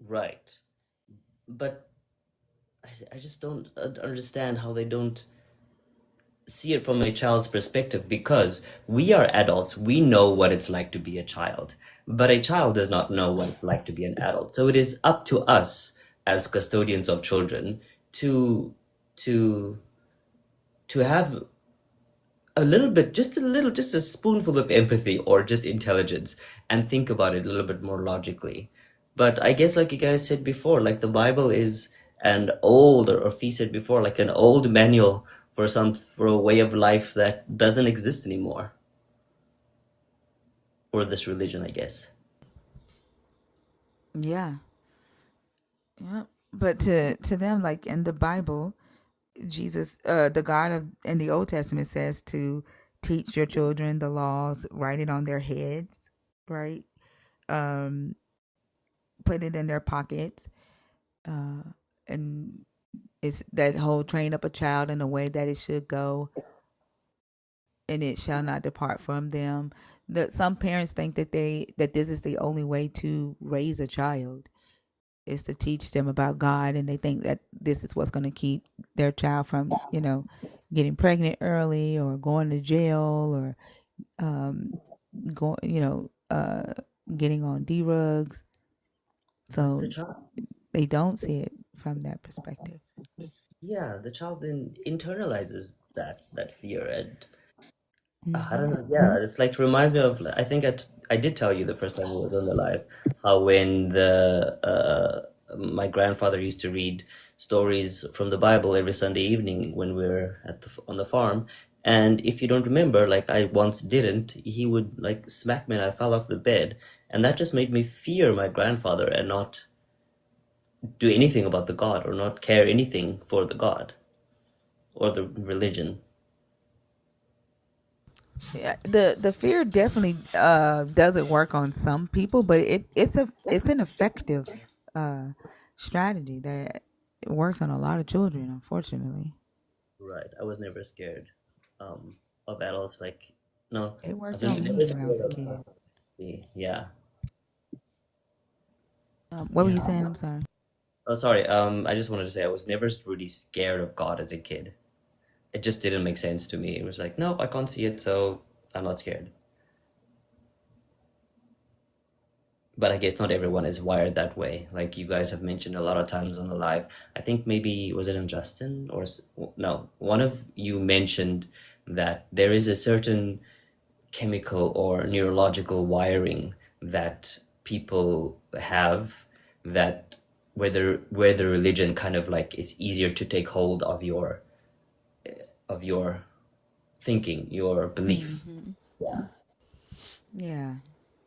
Right. But I just don't understand how they don't see it from a child's perspective, because we are adults. We know what it's like to be a child, but a child does not know what it's like to be an adult. So it is up to us as custodians of children to to to have a little bit, just a spoonful of empathy or just intelligence, and think about it a little bit more logically. But I guess, like you guys said before, like the Bible is an old, or Fee said before, like an old manual for a way of life that doesn't exist anymore, or this religion, I guess. Yeah. Yeah. But to them, like in the Bible, Jesus, the God of in the Old Testament says to teach your children the laws, write it on their heads, right? Um, put it in their pockets, and it's that whole train up a child in the way that it should go, and it shall not depart from them. That some parents think that this is the only way to raise a child, is to teach them about God, and they think that this is what's going to keep their child from, getting pregnant early or going to jail or going, getting on drugs. But the So child, they don't see it from that perspective. yeah, the child then internalizes that fear, and I Hmm. don't know. Yeah, it's like reminds me of. I think I did tell you the first time we was on the live how when the my grandfather used to read stories from the Bible every Sunday evening when we were on the farm, and if you don't remember, like I once didn't, he would like smack me and I fell off the bed, and that just made me fear my grandfather and not do anything about the God, or not care anything for the God or the religion. Yeah, the fear definitely doesn't work on some people, but it's an effective strategy that works on a lot of children, unfortunately. Right. I was never scared of adults. Like, no, It I've worked on never me when I scared was a of kid. yeah. What were you Yeah. saying? I'm sorry. Oh, sorry. I just wanted to say I was never really scared of God as a kid. It just didn't make sense to me. It was like, no, I can't see it, so I'm not scared. but I guess not everyone is wired that way. Like you guys have mentioned a lot of times on the live. I think maybe was it on Justin or no, one of you mentioned that there is a certain chemical or neurological wiring that people have that where the religion kind of like is easier to take hold of your thinking, your belief. Yeah. Yeah.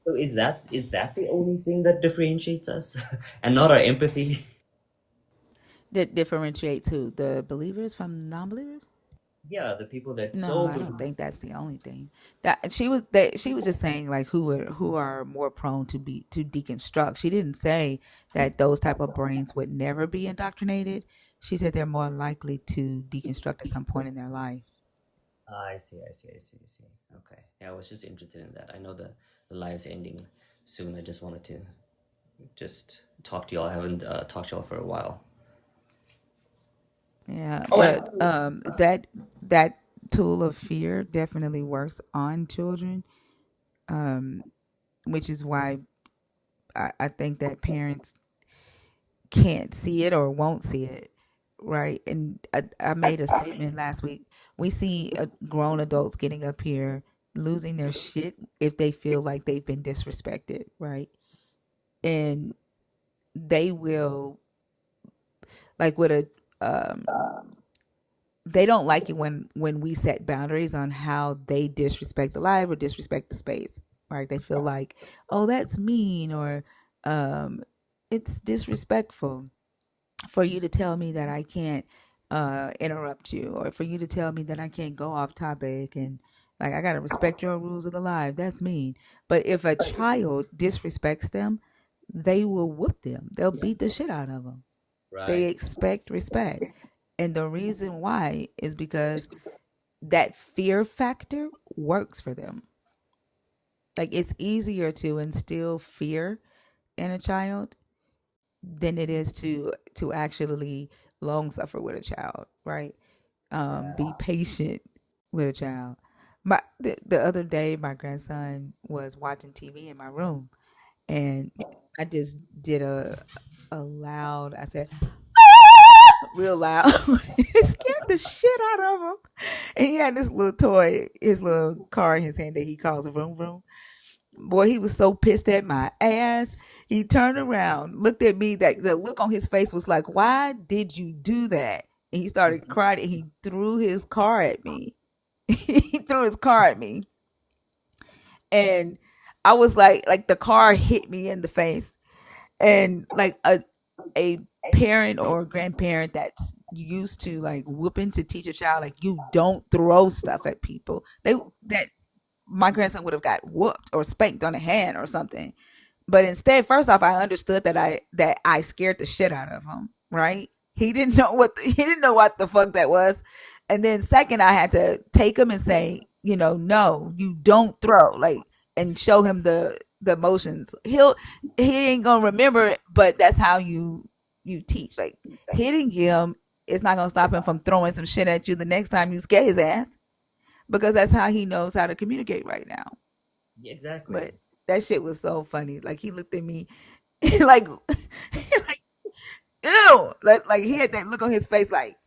So is that the only thing that differentiates us and not our empathy? That differentiates who? The believers from non-believers? Yeah, the people that No, so I don't believe. think that's the only thing. She was just saying like who are more prone to deconstruct. She didn't say that those type of brains would never be indoctrinated. She said they're more likely to deconstruct at some point in their life. I see, I see, I see, I see. Okay. Yeah, I was just interested in that. I know the live's ending soon. I just wanted to just talk to y'all. I haven't talked to y'all for a while. Yeah, Oh, and but that tool of fear definitely works on children, which is why I think that parents can't see it or won't see it, right? And I made a statement last week. We see grown adults getting up here losing their shit if they feel like they've been disrespected, right? And they will, like with a they don't like it when we set boundaries on how they disrespect the live or disrespect the space, right? They feel like, oh, that's mean, or um it's disrespectful for you to tell me that I can't interrupt you, or for you to tell me that I can't go off topic, and like I gotta respect your rules of the live. That's mean. But if a child disrespects them, they will whoop them. They'll beat the shit out of them. They right. expect respect. And the reason why is because that fear factor works for them. Like it's easier to instill fear in a child than it is to actually long suffer with a child, right? Be patient with a child. The other day, my grandson was watching TV in my room, and I just did a loud. I said, real loud. It scared the shit out of him. And he had this little toy, his little car in his hand that he calls a vroom vroom. Boy, he was so pissed at my ass. He turned around, looked at me. That the look on his face was like, "Why did you do that?" And he started crying. And he threw his car at me. He threw his car at me, and I was like the car hit me in the face, and like a parent or a grandparent that's used to like whooping to teach a child like you don't throw stuff at people. They that my grandson would have got whooped or spanked on the hand or something. But instead, first off, I understood that I scared the shit out of him. Right? He didn't know what the fuck that was. And then second, I had to take him and say, no, you don't throw, like, and show him the motions. He ain't gonna remember it, but that's how you teach. Like hitting him is not gonna stop him from throwing some shit at you the next time you scare his ass, because that's how he knows how to communicate right now. Yeah, exactly. But that shit was so funny. Like he looked at me like like ew. Like he had that look on his face like,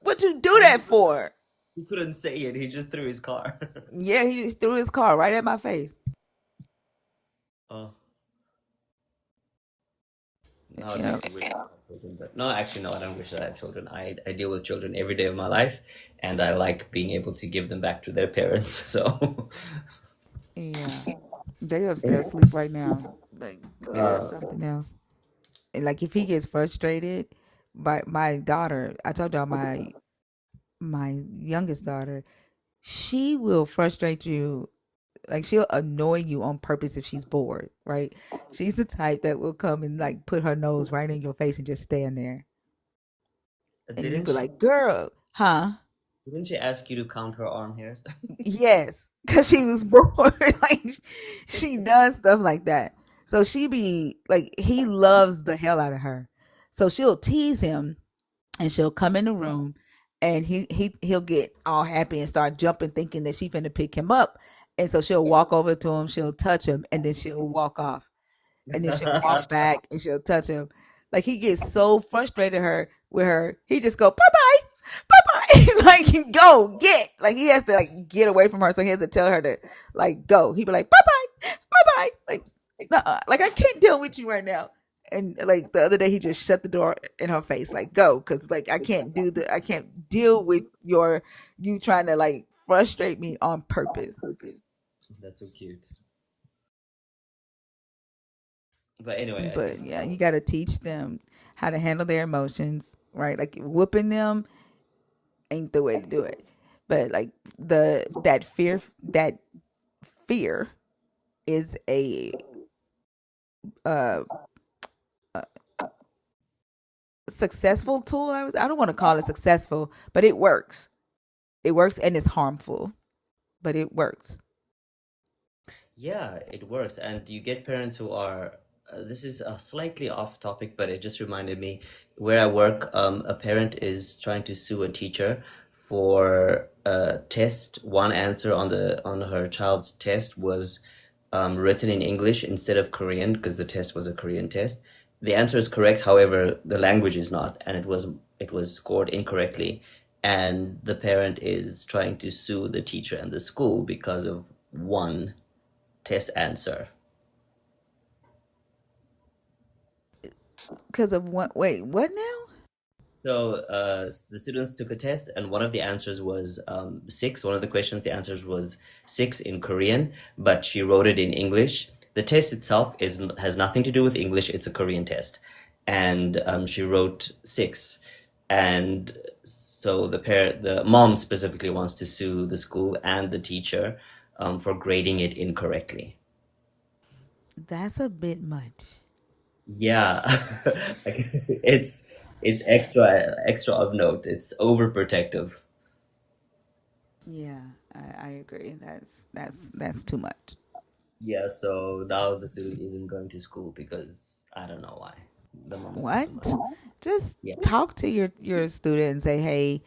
what you do that for? He couldn't say it. He just threw his car. Yeah, he just threw his car right at my face. Oh, now it Yeah. makes me wish I had children. But no, actually, no, I don't wish I had children. I deal with children every day of my life, and I like being able to give them back to their parents. So, Yeah. They upstairs asleep right now. Like they're something else. And like if he gets frustrated by my daughter, I told y'all my youngest daughter, she will frustrate you. Like she'll annoy you on purpose if she's bored, right? She's the type that will come and like put her nose right in your face and just stand there. And you didn't be she? like, girl, huh? Didn't she ask you to count her arm hairs? Yes, because she was bored. Like she does stuff like that. So she be like, he loves the hell out of her. So she'll tease him, and she'll come in the room, and he'll get all happy and start jumping, thinking that she finna pick him up. And so she'll walk over to him, she'll touch him, and then she'll walk off. and then she'll walk back and she'll touch him. Like he gets so frustrated her with her, he just go bye bye, bye bye, like go get. Like he has to like get away from her, so he has to tell her to like go. He be like bye bye, bye bye, like nuh-uh. Like I can't deal with you right now. And like the other day, he just shut the door in her face, like go, because like I can't deal with you trying to like frustrate me on purpose. That's so cute. But anyway, I But think yeah, you got to teach them how to handle their emotions, right? Like whooping them ain't the way to do it. But like that fear is uh, a successful tool. I don't want to call it successful, but it works. It works and it's harmful, but it works. yeah, it works. And you get parents who are, this is a slightly off topic, but it just reminded me where I work, a parent is trying to sue a teacher for a test. One answer on her child's test was written in English instead of Korean because the test was a Korean test. The answer is correct, however, the language is not, and it was scored incorrectly. And the parent is trying to sue the teacher and the school because of one test answer. Because of what? Wait, what now? So the students took a test, and one of the answers was six. One of the questions, the answers was six in Korean, but she wrote it in English. The test itself has nothing to do with English. It's a Korean test, and she wrote six. And so the mom specifically wants to sue the school and the teacher for grading it incorrectly. That's a bit much. Yeah, like, it's extra of note. It's overprotective. Yeah, I agree. That's too much. Yeah, so now the student isn't going to school because I don't know why. The mom wants What? too much. Just Yeah. talk to your student and say, hey,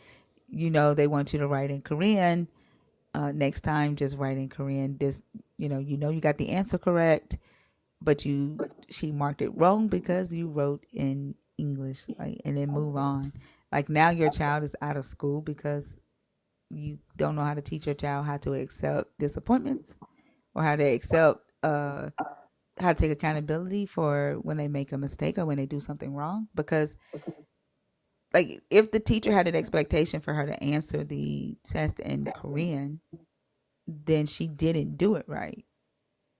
they want you to write in Korean. Next time, just write in Korean. This, you got the answer correct, but she marked it wrong because you wrote in English, like, and then move on. Like now, your child is out of school because you don't know how to teach your child how to accept disappointments or how to accept how to take accountability for when they make a mistake or when they do something wrong. Because like if the teacher had an expectation for her to answer the test in Korean, then she didn't do it right.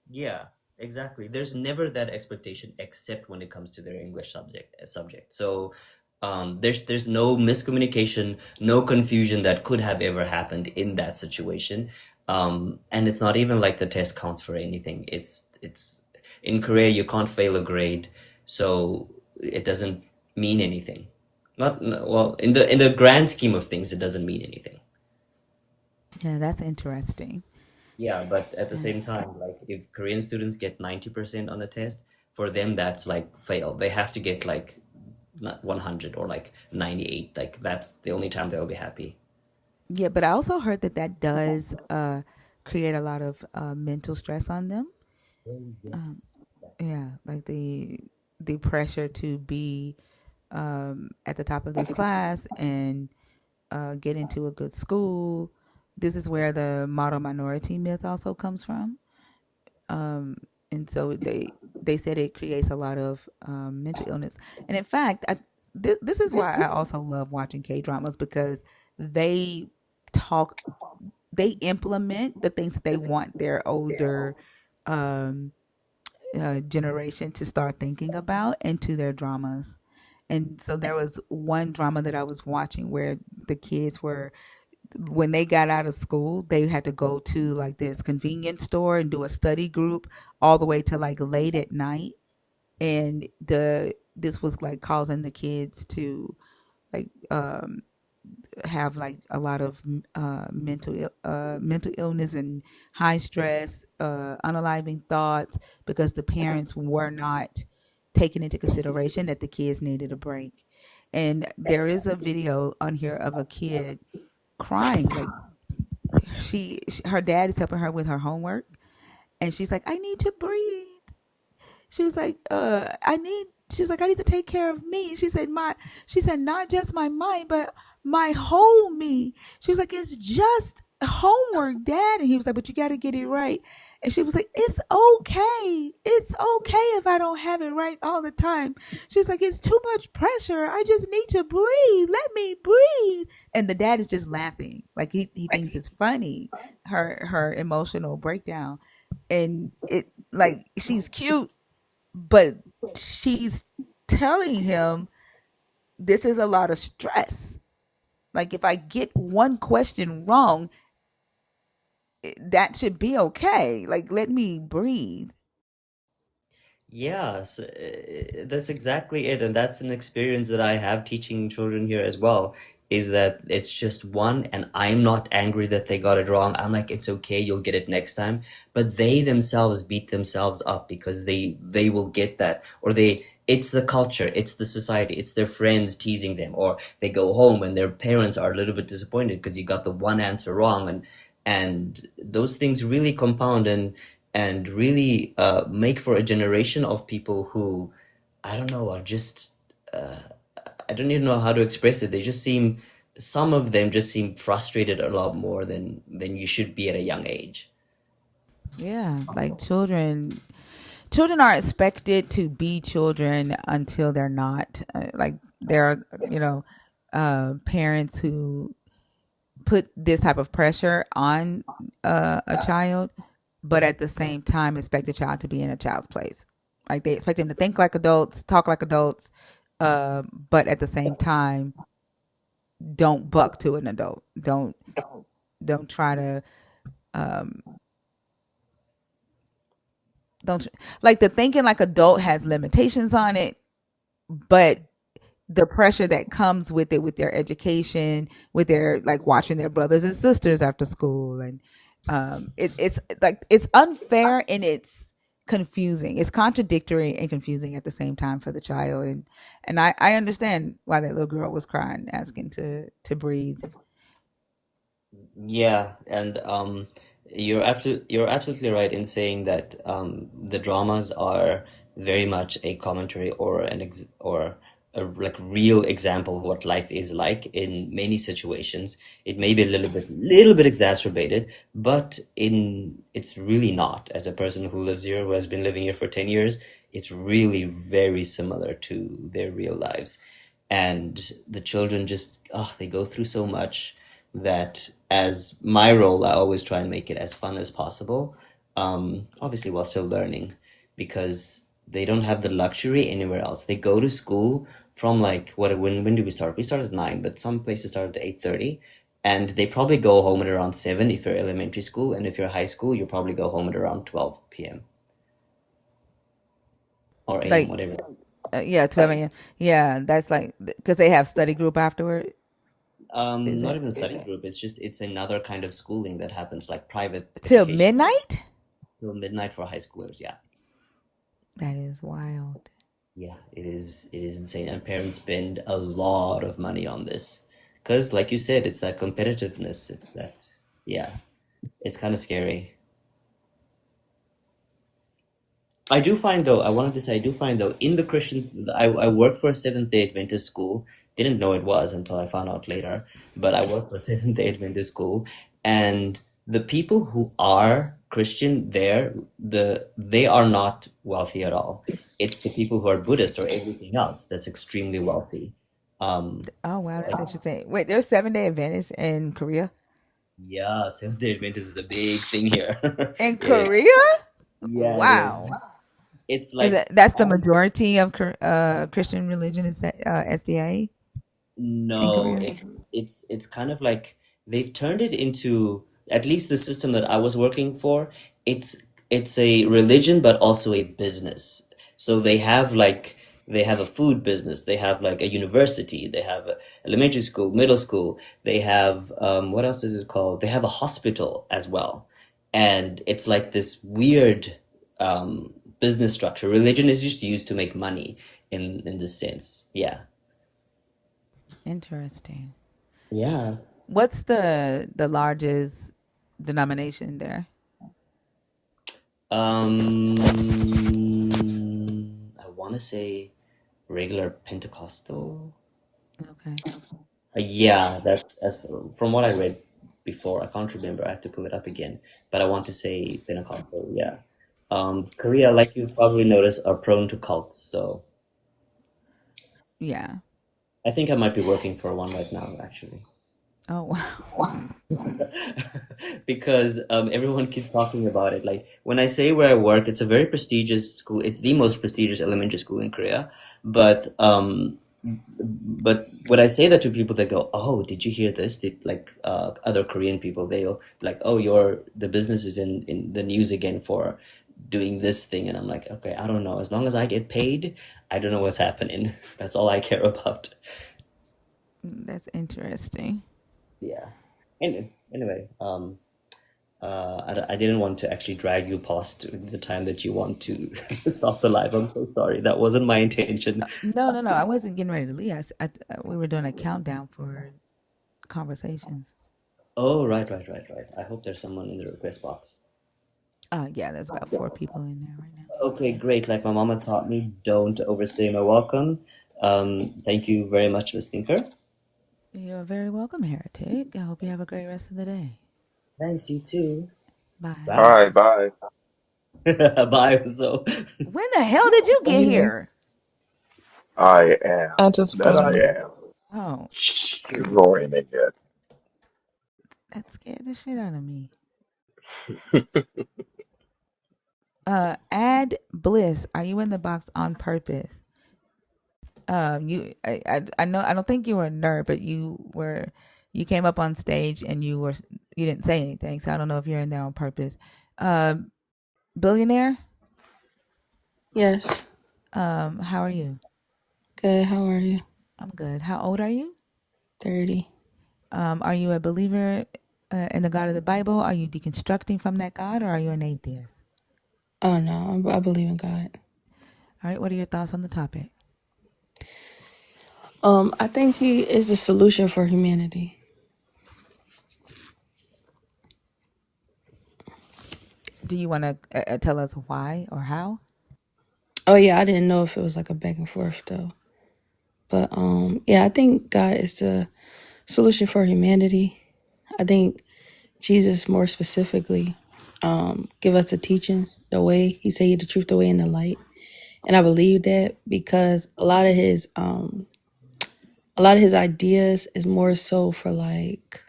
Yeah, exactly. There's never that expectation except when it comes to their English subject. So there's no miscommunication, no confusion that could have ever happened in that situation. And it's not even like the test counts for anything. It's in Korea you can't fail a grade, so it doesn't mean anything. Not well, in the grand scheme of things, it doesn't mean anything. Yeah, that's interesting. Yeah, but at the same time, like if Korean students get 90% on the test, for them that's like fail. They have to get like not 100 or like 98. Like that's the only time they'll be happy. Yeah, but I also heard that does create a lot of mental stress on them. Oh, Um, yes. yeah, like the pressure to be at the top of their class and get into a good school. This is where the model minority myth also comes from. And so they said it creates a lot of mental illness. And in fact, this is why I also love watching K dramas because they talk, they implement the things that they want their older um, generation to start thinking about into their dramas. And so there was one drama that I was watching where the kids were, when they got out of school, they had to go to like this convenience store and do a study group all the way to like late at night. And this was like causing the kids to like have like a lot of mental illness and high stress, unaliving thoughts because the parents were not taking into consideration that the kids needed a break. And there is a video on here of a kid crying like her dad is helping her with her homework and she's like, I need to breathe. She was like, she was like, I need to take care of me. She said, not just my mind, but my whole me. She was like, it's just homework, Dad. And he was like, but you got to get it right. And she was like, it's okay. It's okay if I don't have it right all the time. She's like, it's too much pressure. I just need to breathe. Let me breathe. And the dad is just laughing. Like he thinks it's funny, her emotional breakdown. And it like she's cute, but she's telling him this is a lot of stress. Like if I get one question wrong, that should be okay. Like let me breathe. Yes, that's exactly it. And that's an experience that I have teaching children here as well, is that it's just one, and I'm not angry that they got it wrong. I'm like, it's okay, you'll get it next time. But they themselves beat themselves up because they will get that, or it's the culture, it's the society, it's their friends teasing them, or they go home and their parents are a little bit disappointed because you got the one answer wrong, and those things really compound and really make for a generation of people who, I don't know, are just, I don't even know how to express it. Some of them just seem frustrated a lot more than you should be at a young age. Yeah, like children are expected to be children until they're not. Like there are, parents who put this type of pressure on a child, but at the same time expect a child to be in a child's place. Like they expect them to think like adults, talk like adults, but at the same time, don't buck to an adult. Don't try to um, don't like the thinking like adult has limitations on it, but the pressure that comes with it, with their education, with their like watching their brothers and sisters after school, and it's like it's unfair and it's confusing. It's contradictory and confusing at the same time for the child, and I understand why that little girl was crying, asking to breathe. Yeah, and you're absolutely right in saying that the dramas are very much a commentary or or a like real example of what life is like in many situations. It may be a little bit exacerbated, but it's really not. As a person who lives here, who has been living here for 10 years, it's really very similar to their real lives. And the children just, oh, they go through so much that, as my role, I always try and make it as fun as possible, obviously while still learning, because they don't have the luxury anywhere else. They go to school from like, when do we start? We start at 9, but some places start at 8:30, and they probably go home at around 7 if you're elementary school, and if you're high school, you probably go home at around 12 p.m. or a.m., Like whatever. yeah, 12 a.m. Yeah, that's like because they have study group afterward. Is Not it even study group. It's another kind of schooling that happens, like private till education midnight? till midnight for high schoolers. Yeah. That is wild. Yeah, it is insane, and parents spend a lot of money on this because, like you said, it's that competitiveness. It's that, yeah, it's kind of scary. I do find though, I wanted to say, I do find though, in the Christian, I worked for a Seventh-day Adventist school. Didn't know it was until I found out later, but I worked for a Seventh-day Adventist school, and the people who are Christian there, they are not wealthy at all. It's the people who are Buddhist or everything else that's extremely wealthy. Oh wow, Like, that's interesting. Wait, there's 7 day Adventists in Korea. yeah, Seventh-day Adventist is a big thing here. In It, Korea? yeah, it is. Wow. It's Is like, that that's the majority of Christian religion is SDA in no, Korea? it's kind of like they've turned it into, at least the system that I was working for, it's a religion but also a business. So they have a food business, they have like a university, they have a elementary school, middle school, they have what else is it called? They have a hospital as well. And it's like this weird business structure. Religion is just used to make money in this sense. Yeah. Interesting. Yeah. What's the largest denomination there? Um, want to say regular Pentecostal. Okay. Yeah, that's from what I read before. I can't remember. I have to pull it up again. But I want to say Pentecostal. Yeah. Korea, like you probably noticed, are prone to cults. So Yeah. I think I might be working for one right now, actually. Oh wow. Because everyone keeps talking about it. Like when I say where I work, it's a very prestigious school. It's the most prestigious elementary school in Korea. But when I say that to people, they go, "Oh, did you hear this?" Like other Korean people, they'll be like, "Oh, the business is in the news again for doing this thing," and I'm like, "Okay, I don't know. As long as I get paid, I don't know what's happening. That's all I care about." That's interesting. Yeah. Anyway, I didn't want to actually drag you past the time that you want to stop the live. I'm so sorry. That wasn't my intention. No. I wasn't getting ready to leave. We were doing a countdown for conversations. Oh, right. I hope there's someone in the request box. Yeah, there's about 4 people in there right now. Okay, great. Like my mama taught me, don't overstay my welcome. Thank you very much, Miss Thinker. You're very welcome, Heretic. I hope you have a great rest of the day. Thanks, you too. Bye. Bye. Bye. Bye. So, When the hell did you get here? I am. I just That brought him up. I am. Oh, Roaring again. that scared the shit out of me. Add Bliss. Are you in the box on purpose? I know I don't think you were a nerd, but you came up on stage and you didn't say anything, so I don't know if you're in there on purpose. Billionaire. Yes. How are you? Good. How are you? I'm good. How old are you? 30. Are you a believer in the God of the Bible? Are you deconstructing from that God, or are you an atheist? Oh, no. I believe in God. All right. What are your thoughts on the topic? I think he is the solution for humanity. Do you want to tell us why or how? Oh, yeah. I didn't know if it was like a back and forth, though. But, yeah, I think God is the solution for humanity. I think Jesus, more specifically, give us the teachings, the way. He said, "He the truth, the way, and the light." And I believe that because a lot of his ideas is more so for like,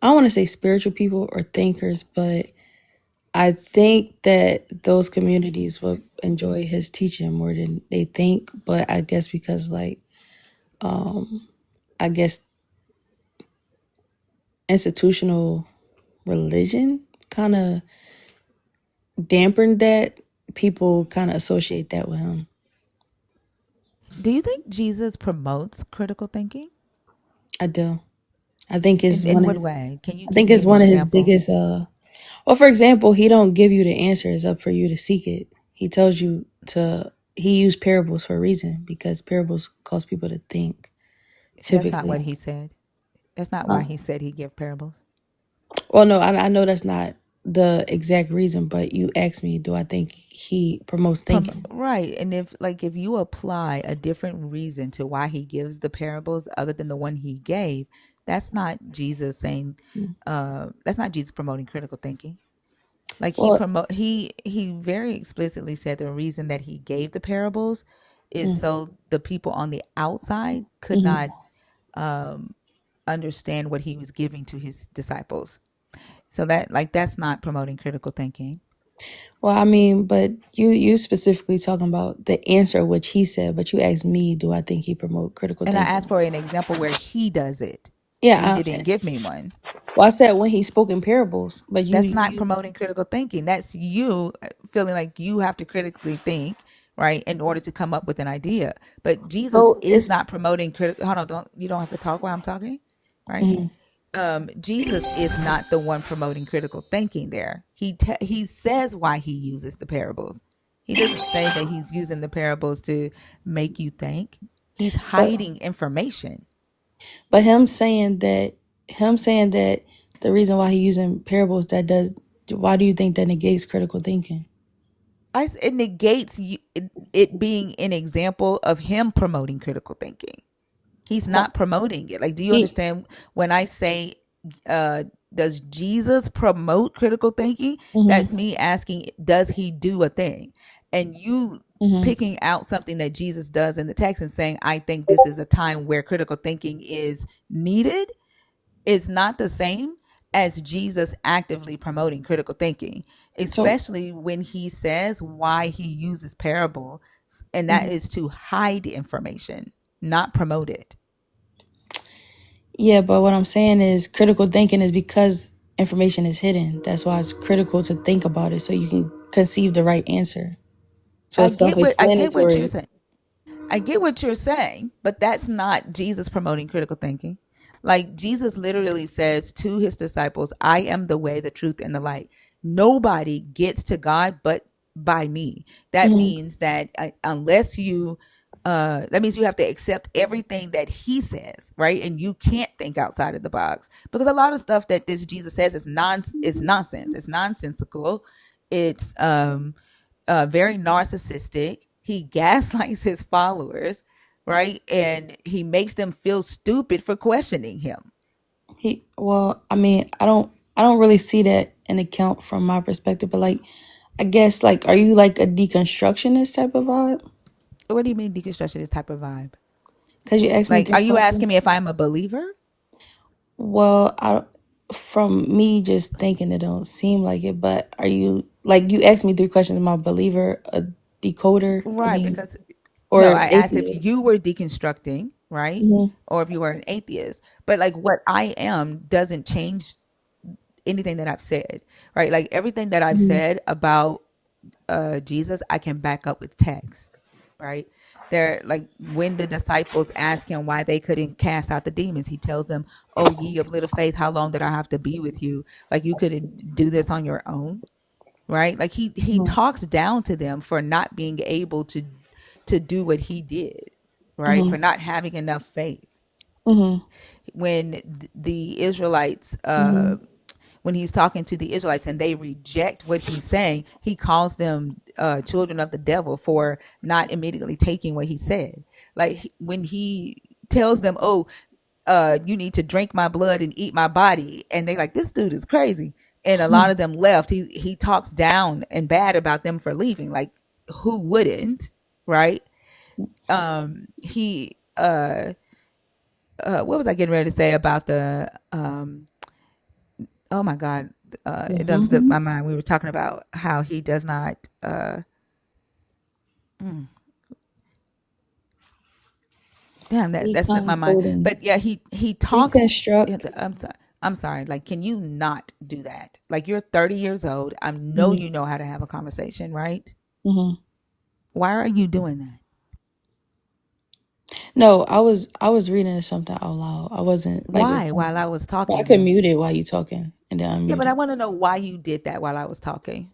I don't want to say spiritual people or thinkers, but I think that those communities will enjoy his teaching more than they think. But I guess because like, I guess institutional religion kind of dampened that, people kind of associate that with him. Do you think Jesus promotes critical thinking? I do. I think it's In one of what his. way? Can you I give think me it's an one of his example? biggest. Well, for example, he don't give you the answer. It's up for you to seek it. He tells you to. He used parables for a reason because parables cause people to think. That's not what Typically, he said. That's not why he said he give parables. well, no, I know that's not the exact reason, but you asked me, do I think he promotes thinking? Right. And if you apply a different reason to why he gives the parables other than the one he gave, that's not Jesus saying that's not Jesus promoting critical thinking. Like Well, he very explicitly said the reason that he gave the parables is so the people on the outside could mhm. not understand what he was giving to his disciples. So that's not promoting critical thinking. Well, I mean, but you specifically talking about the answer which he said, but you asked me, do I think he promote critical And I asked thinking? for an example where he does it, and Yeah. you didn't give me one. Well, I said when he spoke in parables, but That's not promoting critical thinking. That's you feeling like you have to critically think, right, in order to come up with an idea. But Jesus so is not it's promoting critical. Hold on, you don't have to talk while I'm talking, right? mhm. Jesus is not the one promoting critical thinking. There, he says why he uses the parables. He doesn't say that he's using the parables to make you think. He's but hiding information. but him saying that the reason why he using parables that does, why do you think that negates critical thinking? it negates it being an example of him promoting critical thinking. He's not promoting it. Like, do you He, understand when I say, does Jesus promote critical thinking? hmm That's me asking, does he do a thing? And you hmm picking out something that Jesus does in the text and saying, I think this is a time where critical thinking is needed, is not the same as Jesus actively promoting critical thinking, so especially when he says why he uses parable, and that mhm. is to hide information, not promote it. Yeah, but what I'm saying is critical thinking is because information is hidden. That's why it's critical to think about it so you can conceive the right answer. So I it's get what you're self-explanatory. saying. I get what you're saying, but that's not Jesus promoting critical thinking. Like, Jesus literally says to his disciples, I am the way, the truth, and the light. Nobody gets to God but by me. That hmm means that unless you, that means you have to accept everything that he says, right? And you can't think outside of the box, because a lot of stuff that this Jesus says is it's nonsense. It's nonsensical. It's very narcissistic. He gaslights his followers, right? And he makes them feel stupid for questioning him. Well, I mean, I don't really see that in account from my perspective, but like, I guess like, are you like a deconstructionist type of vibe? What do you mean deconstruction is type of vibe? Because you asked me Like, three are you asking questions. me if I'm a believer? Well, from me just thinking it don't seem like it, but are you like you asked me three questions? Am I a believer, a decoder? I Right, mean, because no, or I asked if atheist? you were deconstructing, right? hmm Or if you were an atheist. But like, what I am doesn't change anything that I've said, right? Like, everything that I've hmm said about Jesus, I can back up with text, right? They're like, when the disciples ask him why they couldn't cast out the demons, he tells them, "Oh, ye of little faith, how long did I have to be with you? Like, you couldn't do this on your own." Right? Like, he talks down to them for not being able to do what he did, right? hmm For not having enough faith. hmm When the Israelites hmm when he's talking to the Israelites and they reject what he's saying, he calls them children of the devil for not immediately taking what he said. Like, when he tells them, "Oh, you need to drink my blood and eat my body," and they like, "This dude is crazy," and a lot of them left. He talks down and bad about them for leaving. Like, who wouldn't, right? He what was I getting ready to say about the oh my god, it doesn't slip my mind. We were talking about how he does not damn, that slipped my mind. Decoding, But yeah, he talks. deconstruct. I'm sorry, like, can you not do that? Like, you're 30 years old. I know hmm you know how to have a conversation, right? hmm Why are you doing that? No, I was reading something out loud. I wasn't like Why, while responding. I was But I talking could though? mute it while you talking, and then Yeah, unmute but I it. want to know why you did that while I was talking.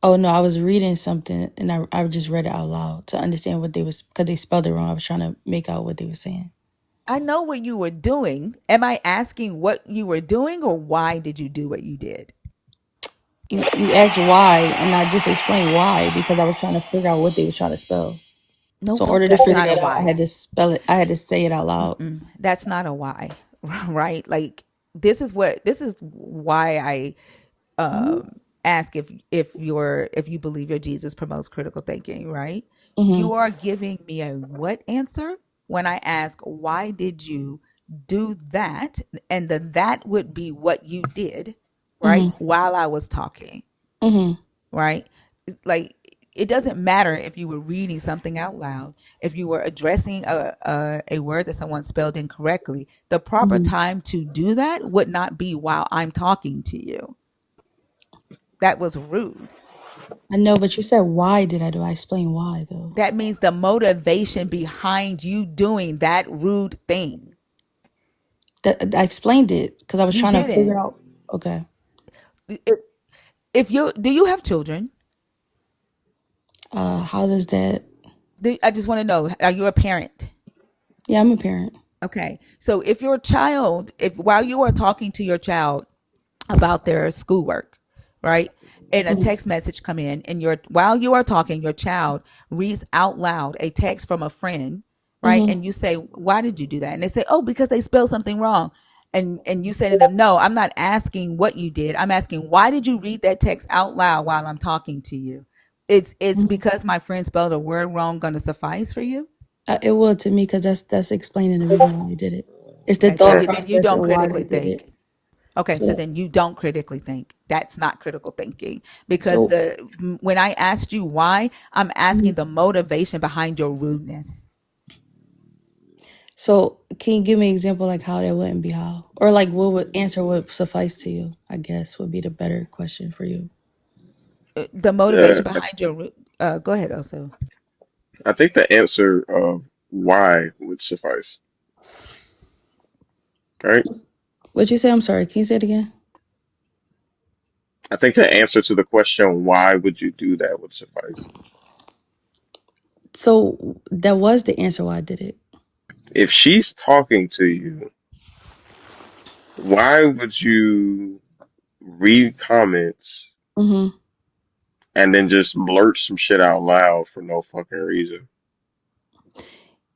Oh no, I was reading something, and I just read it out loud to understand what they was because they spelled it wrong. I was trying to make out what they were saying. I know what you were doing. Am I asking what you were doing, or why did you do what you did? You asked why, and I just explained why because I was trying to figure out what they were trying to spell. So Nope, in order to that's figure not a that out, I why. had to spell it. I had to say it out loud. That's not a why, right? Like, this is why I ask if you believe your Jesus promotes critical thinking, right? Mm-hmm. You are giving me a what answer when I ask, why did you do that? And then that would be what you did, right? Mm-hmm. While I was talking, Mm-hmm. right? Like, it doesn't matter if you were reading something out loud, if you were addressing a word that someone spelled incorrectly. The proper Mm-hmm. time to do that would not be while I'm talking to you. That was rude. I know, but you said why did I do? I explained why though. That means the motivation behind you doing that rude thing. That I explained it because I was You trying to figure didn't. out. Okay. If you do, you have children? How does that? I just want to know, are you a parent? Yeah, I'm a parent. Okay. So if while you are talking to your child about their schoolwork, right? And a Mhm. text message come in, and while you are talking, your child reads out loud a text from a friend, right? Mhm. And you say, "Why did you do that?" And they say, "Oh, because they spelled something wrong." And you say to them, "No, I'm not asking what you did. I'm asking why did you read that text out loud while I'm talking to you? It's Mhm. because my friend spelled a word wrong going to suffice for you?" It will to me because that's explaining the reason why they did it. It's the Okay, so thought then you process don't and why critically they did think. it. Okay, so So then you don't critically think. That's not critical thinking because so the when I asked you why, I'm asking mhm. the motivation behind your rudeness. So can you give me an example like how that wouldn't be how? Or like what would answer would suffice to you, I guess would be the better question for you. The Yeah, motivation behind your go ahead also. I think the answer of why would suffice, right? What you say? I'm sorry, can you say it again? I think the answer to the question, why would you do that, would suffice. So that was the answer why I did it. If she's talking to you, why would you read comments Mm-hmm. and then just blurt some shit out loud for no fucking reason?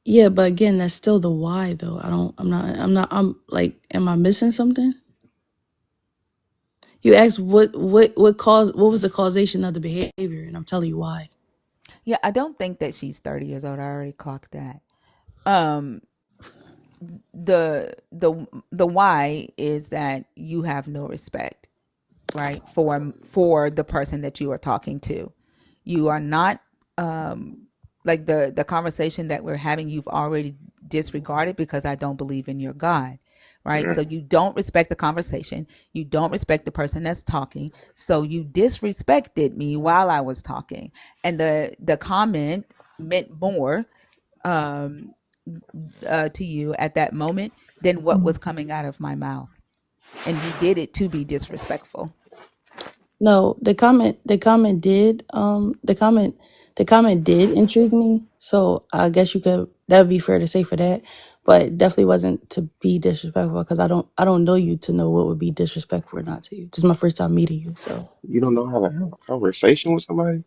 Yeah, but again, that's still the why though. I'm like, am I missing something? You asked what was the causation of the behavior, and I'm telling you why. Yeah, I don't think that she's 30 years old. I already clocked that. Um the why is that you have no respect, right, for the person that you are talking to. You are not like the conversation that we're having, you've already disregarded because I don't believe in your God, right? Yeah. So you don't respect the conversation, you don't respect the person that's talking, so you disrespected me while I was talking. And the comment meant more um to you at that moment than what was coming out of my mouth, and you did it to be disrespectful. No, the comment did intrigue me. So I guess you could that would be fair to say for that, but it definitely wasn't to be disrespectful because I don't know you to know what would be disrespectful or not to you. This is my first time meeting you, so You don't know how to have a conversation with somebody?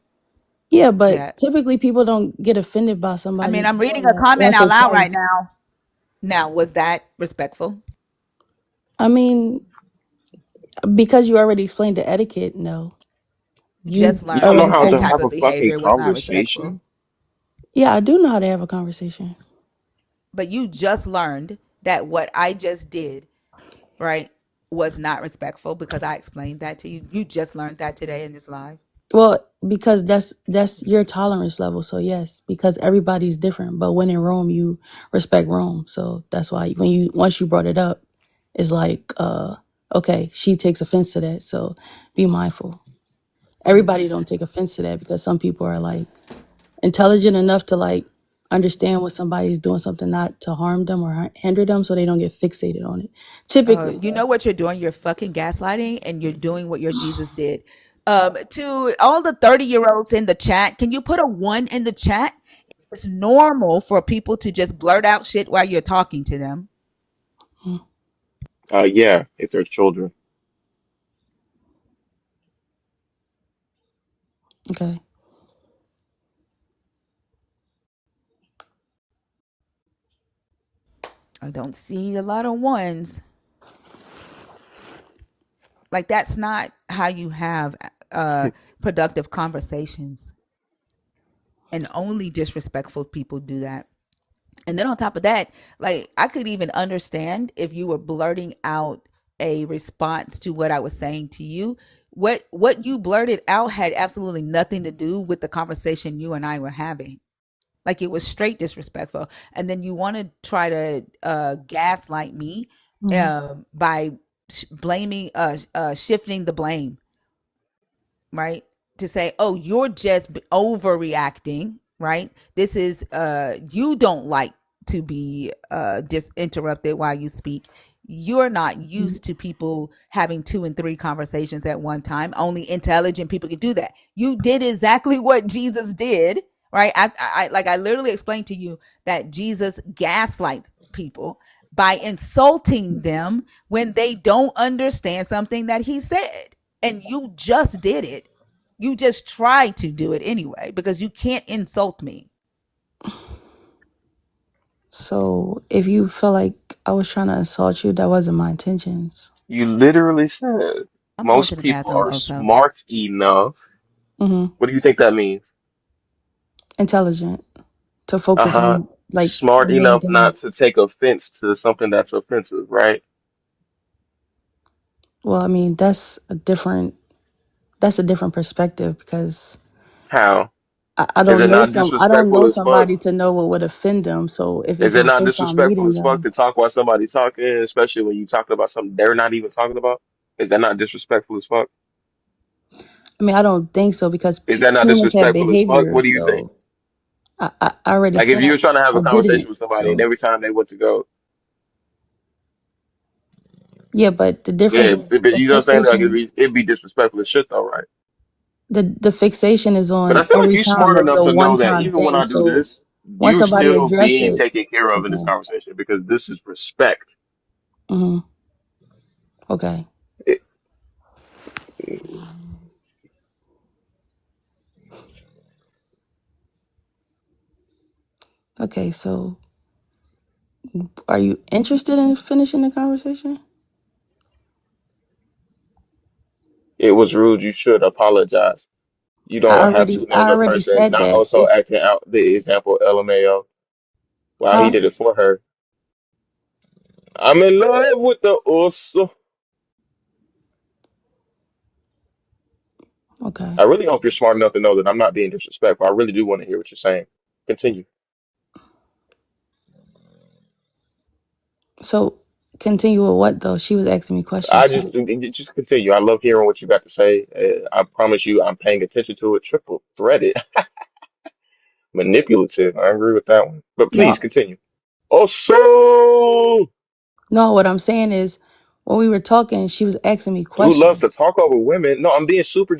yeah. But Yeah, typically people don't get offended by I mean, somebody I'm reading doing a that comment once out or loud right twice. now. Now, was that respectful? I mean, because you already explained the etiquette. No, Just you You don't learned know that already how that to said type have a of fucking behavior was not respectful. conversation? yeah. I do know how to have a conversation. But you just learned that what I just did, right, was not respectful because I explained that to you. You just learned that today in this live. Well, because that's your tolerance level. So yes, because everybody's different. But when in Rome, you respect Rome. So that's why when you once you brought it up, it's like, okay, she takes offense to that. So be mindful. Everybody don't take offense to that because some people are like intelligent enough to like understand when somebody's doing something not to harm them or hinder them, so they don't get fixated on it. Typically, You though. know what you're doing? You're fucking gaslighting, and you're doing what your Jesus did. To all the 30-year-olds in the chat, can you put a one in the chat? It's normal for people to just blurt out shit while you're talking to them. Mm, Yeah, if they're children. okay. I don't see a lot of ones. Like, that's not how you have productive conversations. And only disrespectful people do that. And then on top of that, like, I could even understand if you were blurting out a response to what I was saying to you. What you blurted out had absolutely nothing to do with the conversation you and I were having. Like, it was straight disrespectful. And then you want to try to gaslight me Mhm. by blaming shifting the blame, right? To say, "Oh, you're just overreacting," right? This is you don't like to be interrupted while you speak. You're not used to people having two and three conversations at one time. Only intelligent people can do that. You did exactly what Jesus did, right? I literally explained to you that Jesus gaslights people by insulting them when they don't understand something that he said. and you just did it. You just tried to do it anyway because you can't insult me. So if you feel like I was trying to assault you, that wasn't my intentions. You literally said I'm going to most the people bathroom are also. smart enough. Mm-hmm. What do you think that means? Intelligent to focus Uh-huh. on like the Smart main enough thing. not to take offense to something that's offensive, right? Well, I mean, that's a different perspective because How? I Is don't it know not some I don't disrespectful know as fuck? somebody to know what would offend them. So if it's Is it my not first time disrespectful meeting as fuck them, to talk while somebody's talking, especially when you talking about something they're not even talking about? Is that not disrespectful as fuck? I mean, I don't think so because Is that not humans have disrespectful as fuck? behavior. What do you think? So I already Like if said you were trying to have I a did conversation it. with somebody and So every time they went to go, yeah, but the difference yeah, is but the you know what I'm saying? Like fixation. it'd be disrespectful as shit though, right? The fixation is But I on feel like every you're time smart of enough the to one know that time even when thing. I do So this, once you're somebody still address being it, taken care of in this okay, conversation because this is respect. hmm, okay, It, okay. So are you interested in finishing the conversation? it was rude. You should apologize. You I don't have to already, I another already person said not that. also If acting out the example LMAO while he huh? did it for her. I'm in love with the oso. Okay. I really hope you're smart enough to know that I'm not being disrespectful. I really do want to hear what you're saying. Continue. So continue with what though? She was asking me I questions. just just continue. I love hearing what you got to say. I promise you, I'm paying attention to it. Triple threaded, manipulative. I agree with that one. But please No, continue. Also, no. What I'm saying is, when we were talking, she was asking me who loves to questions. talk over women? No, I'm being super.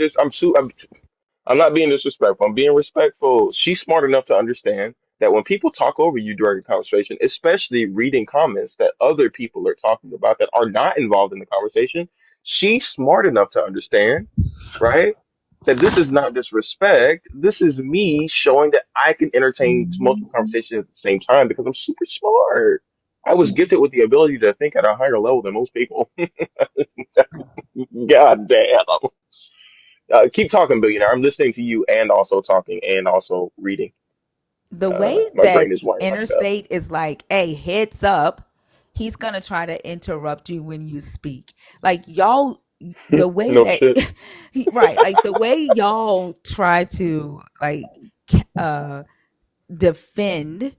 I'm not being disrespectful. I'm being respectful. She's smart enough to understand that when people talk over you during a conversation, especially reading comments that other people are talking about that are not involved in the conversation, she's smart enough to understand, right? That this is not disrespect. This is me showing that I can entertain multiple conversations at the same time because I'm super smart. I was gifted with the ability to think at a higher level than most people. God damn. Keep talking, billionaire. I'm listening to you and also talking and also reading. The way My that brain is white like that. Interstate is like, hey, heads up, he's gonna try to interrupt you when you speak. Like y'all, the way No that shit. right, like the way y'all try to like uh defend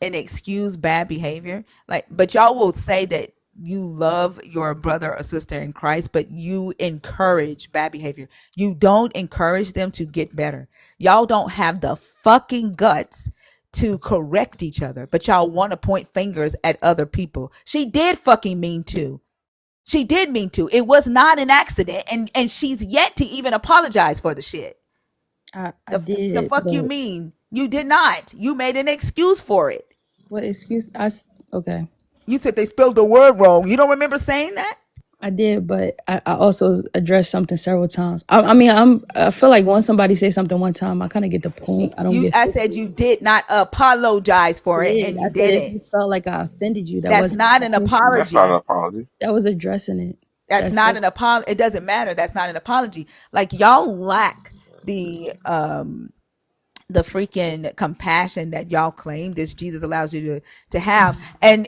and excuse bad behavior. Like, but y'all will say that you love your brother or sister in Christ, but you encourage bad behavior. You don't encourage them to get better. Y'all don't have the fucking guts to correct each other, but y'all want to point fingers at other people. She did fucking mean to. She did mean to. It was not an accident, and she's yet to even apologize for the shit. I The did, fuck you but mean? You did not. You made an excuse for it. what excuse? Okay. You said they spelled the word wrong. You don't remember saying that? I did, but I also addressed something several times. I mean, I feel like once somebody says something one time, I kind of get the point. I don't get I said fixated. you did not apologize for it, and I you said if didn't. you felt like I offended you, that That's wasn't not my an intention. That's not an apology. apology. That was addressing it. That's That's not it. an apology. It doesn't matter. That's not an apology. Like y'all lack the freaking compassion that y'all claim this Jesus allows you to have. And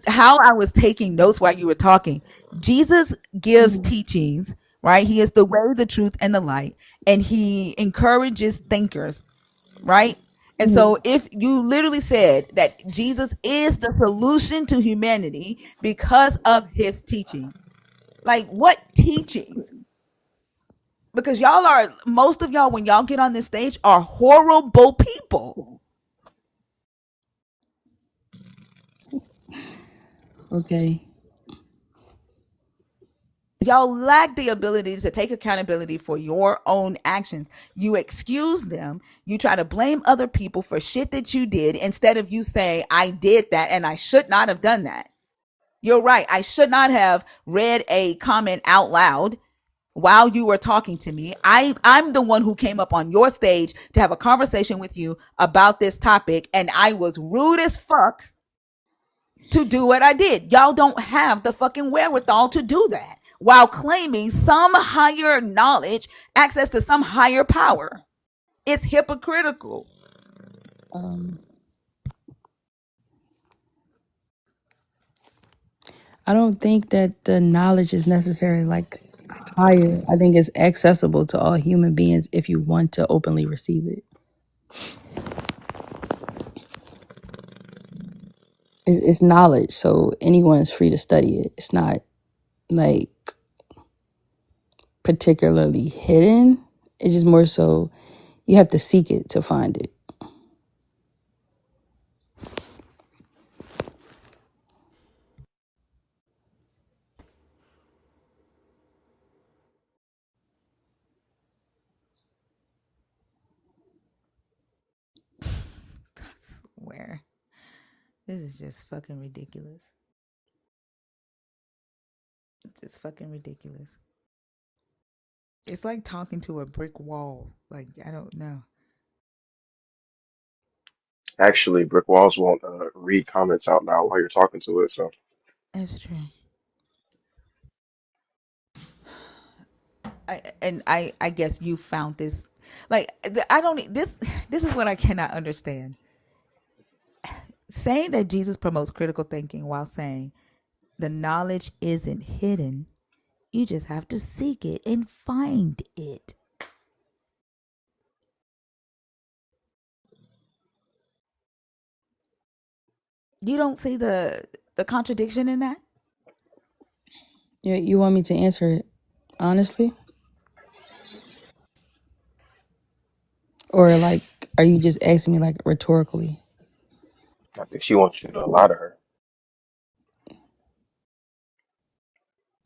how I was taking notes while you were talking, Jesus gives Mhm. teachings, right? He is the way, the truth, and the light, and he encourages thinkers, right? And Mhm. so if you literally said that Jesus is the solution to humanity because of his teachings, like what teachings? Because y'all are, most of y'all when y'all get on this stage are horrible people. Okay. Y'all lack the ability to take accountability for your own actions. You excuse them. You try to blame other people for shit that you did instead of you saying, I did that and I should not have done that. You're right. I should not have read a comment out loud while you were talking to me. I'm the one who came up on your stage to have a conversation with you about this topic, and I was rude as fuck to do what I did. Y'all don't have the fucking wherewithal to do that while claiming some higher knowledge, access to some higher power. It's hypocritical. I don't think that the knowledge is necessarily like higher. I think it's accessible to all human beings if you want to openly receive it. It's knowledge, so anyone's free to study it. It's not like particularly hidden. It's just more so you have to seek it to find it. I swear. This is just fucking ridiculous. It's just fucking ridiculous. It's like talking to a brick wall. Like, I don't know. Actually, brick walls won't read comments out loud while you're talking to it. So It's true. I guess you found this. Like, I don't. This is what I cannot understand. Saying that Jesus promotes critical thinking while saying the knowledge isn't hidden, you just have to seek it and find it. You don't see the contradiction in that? You want me to answer it honestly? Or like, are you just asking me like rhetorically? I think she wants you to lie to her.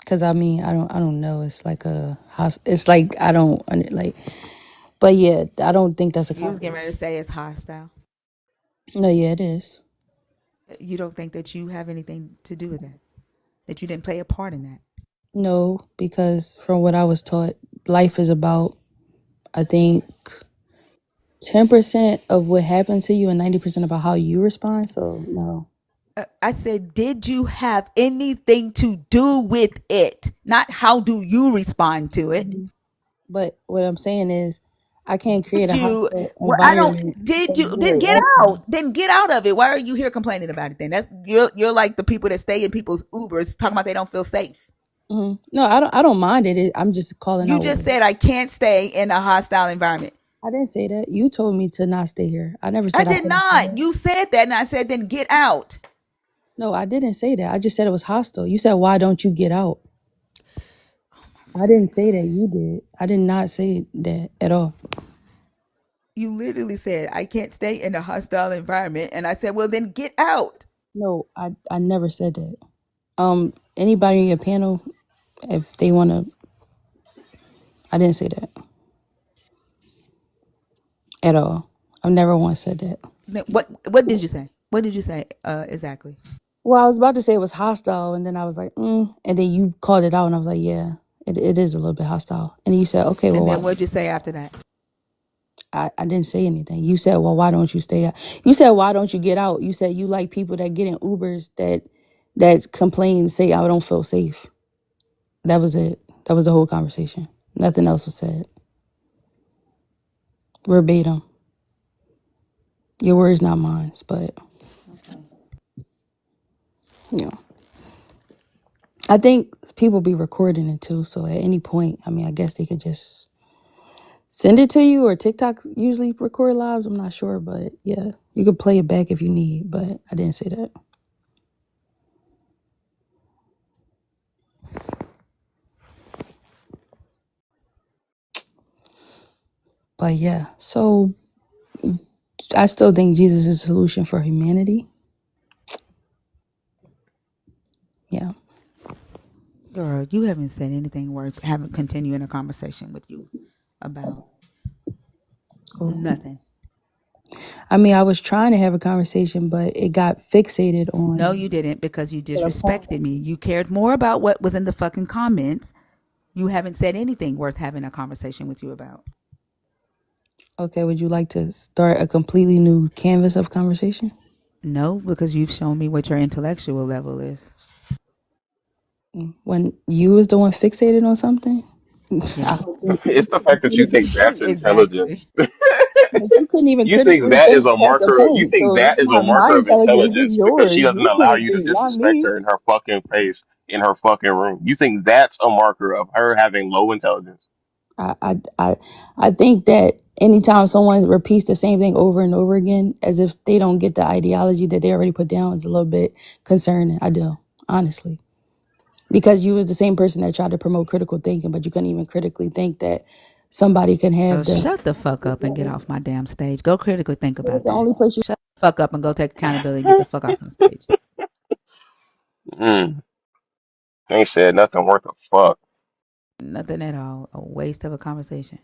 Because I mean, I don't know. It's like it's like I don't like. But yeah, I don't think that's a You was getting contradiction. ready to say it's hostile. No, yeah, it is. You don't think that you have anything to do with that? That you didn't play a part in that? No, because from what I was taught, life is about, I think, 10% of what happened to you and 90% about how you respond. So no. I said, did you have anything to do with it? Not how do you respond to it? Mhm. But what I'm saying is, I can't create Did a you? hostile Well, I don't. environment Did and you? you Then are get asking me. out. Then get out of it. Why are you here complaining about it? Then that's you're like the people that stay in people's Ubers talking about they don't feel safe. No, I don't mind it. I'm just calling You out just what said I can't stay in a hostile environment. I didn't say that. You told me to not stay here. I never I said I did couldn't stay not. here. You said that, and I said then get out. No, I didn't say that. I just said it was hostile. You said, why don't you get out? I didn't say that. You did. I did not say that at all. You literally said I can't stay in a hostile environment, and I said, well, then get out. No, I never said that. Anybody in your panel, if they want to, I didn't say that at all. I've never once said that. Then what did you say? What did you say exactly? Well, I was about to say it was hostile, and then I was like, and then you called it out, and I was like, yeah, it is a little bit hostile. And then you said, okay, well, And why? then what did you say after that? I didn't say anything. You said, well, why don't you stay out? You said, why don't you get out? You said you like people that get in Ubers that complain, say, I don't feel safe. That was it. That was the whole conversation. Nothing else was said. Verbatim. Your words, not mine, but Okay. you know. I think people be recording it too, so at any point, I mean, I guess they could just send it to you, or TikTok usually record lives. I'm not sure, but yeah, you could play it back if you need, but I didn't say that. But yeah, so I still think Jesus is a solution for humanity. Yeah. Girl, you haven't said anything worth having continuing a conversation with you about. Cool. Nothing. I mean, I was trying to have a conversation, but it got fixated No, on you didn't because you the point. disrespected me. You cared more about what was in the fucking comments You haven't said anything worth having a conversation with you about. Okay, would you like to start a completely new canvas of conversation? No, because you've shown me what your intellectual level is. When you was the one fixated on something? Yeah, I hope you It's the fact that you think that's exactly. intelligence. but you couldn't even You think critically that is think a past a marker. You point. think So that it's is a not my marker of intelligence, it's intelligence because she yours. doesn't You allow can't you to think, not disrespect me. her in her fucking face in her fucking room. You think that's a marker of her having low intelligence. I, I, I, I think that anytime someone repeats the same thing over and over again, as if they don't get the ideology that they already put down, is a little bit concerning. I do, honestly. Because you was the same person that tried to promote critical thinking, but you couldn't even critically think that somebody can So have the. shut the fuck up and get off my damn stage. Go critically think It's about the that. only place you. Shut the fuck up and go take accountability and get the fuck off my stage. Mm, ain't said nothing worth a fuck. Nothing at all. A waste of a conversation.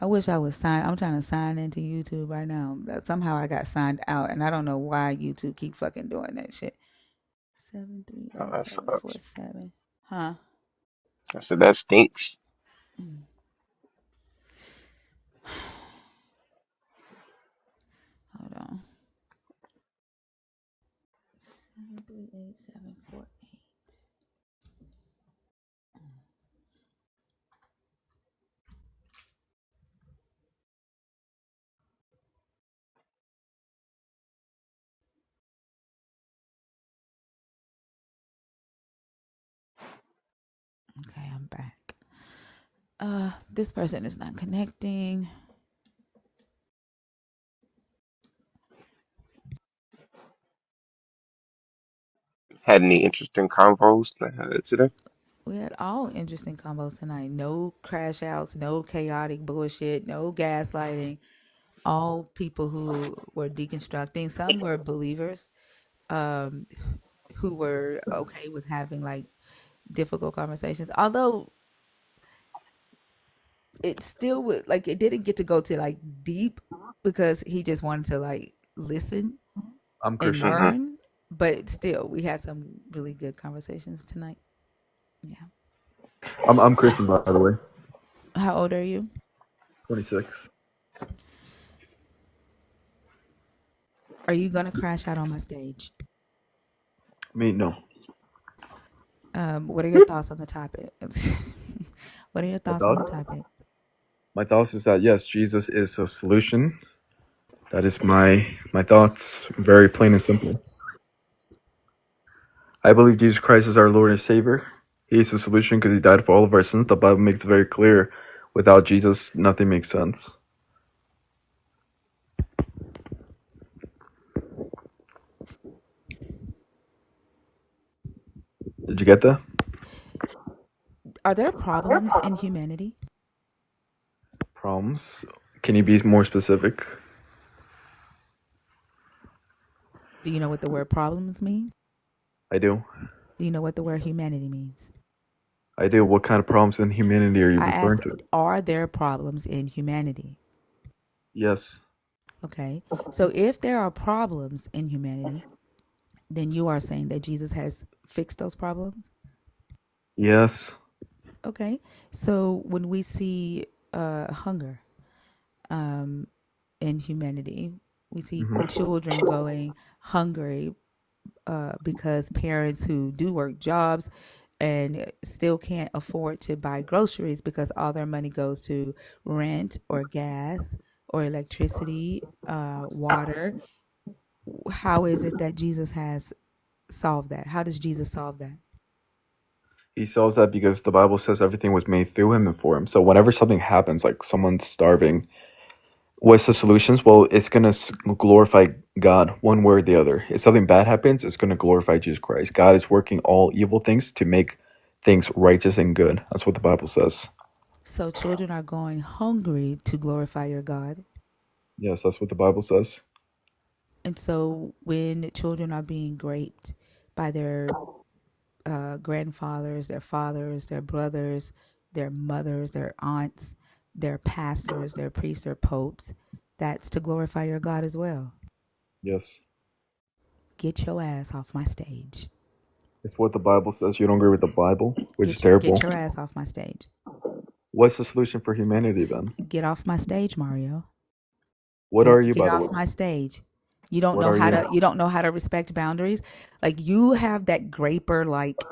I wish I was signed. I'm trying to sign into YouTube right now. Somehow I got signed out, and I don't know why YouTube keep fucking doing that shit. Oh, that sucks. 730747. Huh? I said that stinks. Mm, hold on. 738748. Okay, I'm back. This person is not connecting. Had any interesting convos today? We had all interesting combos tonight. No crash outs, no chaotic bullshit, no gaslighting. All people who were deconstructing. Some were believers, um, who were okay with having like difficult conversations. Although it still would like it didn't get to go to like deep because he just wanted to like listen I'm and Christian. Hmm. learn. But still, we had some really good conversations tonight. Yeah. I'm Christian, by the way. How old are you? 26. Are you gonna crash out on my stage? Me, no. What are your thoughts on the topic? What are your My thoughts on the thoughts? topic? My thoughts is that yes, Jesus is a solution. That is my thoughts. Very plain and simple. I believe Jesus Christ is our Lord and Savior. He is the solution because He died for all of our sins. The Bible makes it very clear. Without Jesus, nothing makes sense. Did you get that? Are there problems in humanity? Problems? Can you be more specific? Do you know what the word problems mean? I do. Do you know what the word humanity means? I do. What kind of problems in humanity are you I referring asked, to? are there problems in humanity? Yes. Okay. So if there are problems in humanity, then you are saying that Jesus has fixed those problems? Yes. Okay. So when we see hunger um, in humanity, we see Hmm. children going hungry because parents who do work jobs and still can't afford to buy groceries because all their money goes to rent or gas or electricity, water. How is it that Jesus has solved that? How does Jesus solve that? He sells that because the Bible says everything was made through him and for him. So whenever something happens, like someone's starving, what's the solutions? Well, it's going to glorify God one way or the other. If something bad happens, it's going to glorify Jesus Christ. God is working all evil things to make things righteous and good. That's what the Bible says. So children are going hungry to glorify your God. Yes, that's what the Bible says. And so when children are being raped by their grandfathers, their fathers, their brothers, their mothers, their aunts, their pastors, their priests, their popes, that's to glorify your God as well. Yes. Get your ass off my stage. It's what the Bible says. You don't agree with the Bible, which is terrible. Get your ass off my stage. What's the solution for humanity then? Get off my stage, Mario. What are you, Get by the off way? my stage. You don't What know are how you? to respect boundaries. Like you have that graper like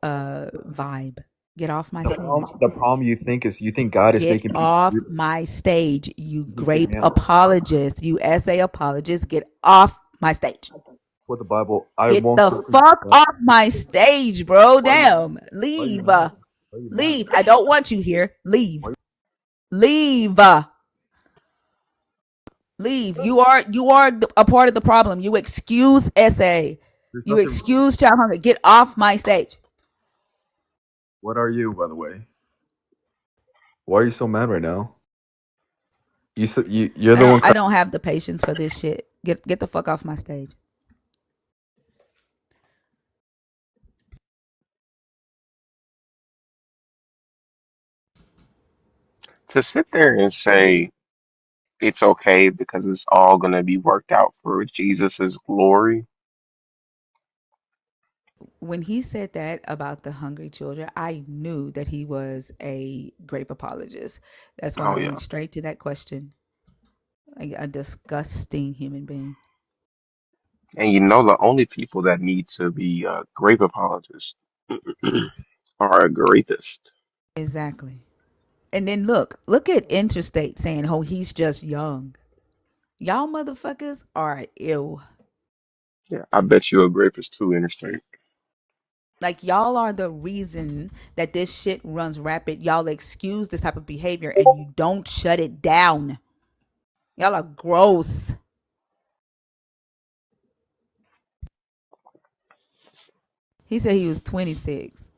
vibe. Get off my stage. The problem you think is you think God is Get making people off do this. my stage, you You think, grape man, apologist, you essay apologist. Get off my stage. what the Bible, I Get won't the disagree with fuck that. off my stage, bro. Why are you? Damn. Why are you Leave. mad? Why are you mad? Leave. I don't want you here. Leave. Why Leave. Leave. You are a part of the problem. You excuse essay. there's You nothing. excuse child hunger. Get off my stage. What are you, by the way? Why are you so mad right now? You said you're the one. I don't have the patience for this shit. Get the fuck off my stage. To sit there and say it's okay because it's all going to be worked out for Jesus's glory. When he said that about the hungry children, I knew that he was a grape apologist. That's why Oh I yeah. went straight to that question. Like a disgusting human being. And you know the only people that need to be grape apologists are a rapist. Exactly. And then look at Interstate saying, "Oh, he's just young." Y'all motherfuckers are ill. Yeah, I bet you a rapist too, Interstate. Like y'all are the reason that this shit runs rapid. Y'all excuse this type of behavior and you don't shut it down. Y'all are gross. He said he was 26.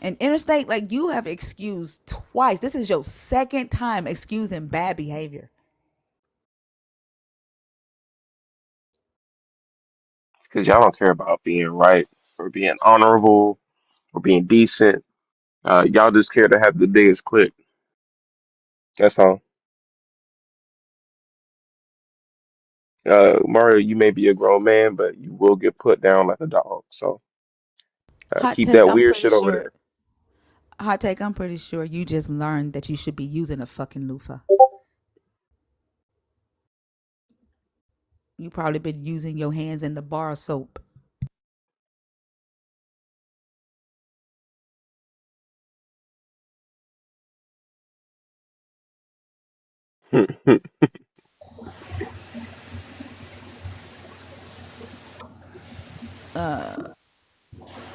And Interstate, like you have excused twice. This is your second time excusing bad behavior. Because y'all don't care about being right or being honorable or being decent. Y'all just care to have the biggest clip. That's all. Mario, you may be a grown man, but you will get put down like a dog. So Hot keep take, that I'm weird pretty shit over sure. there. Hot take, I'm pretty sure you just learned that you should be using a fucking loofah. You probably been using your hands in the bar of soap.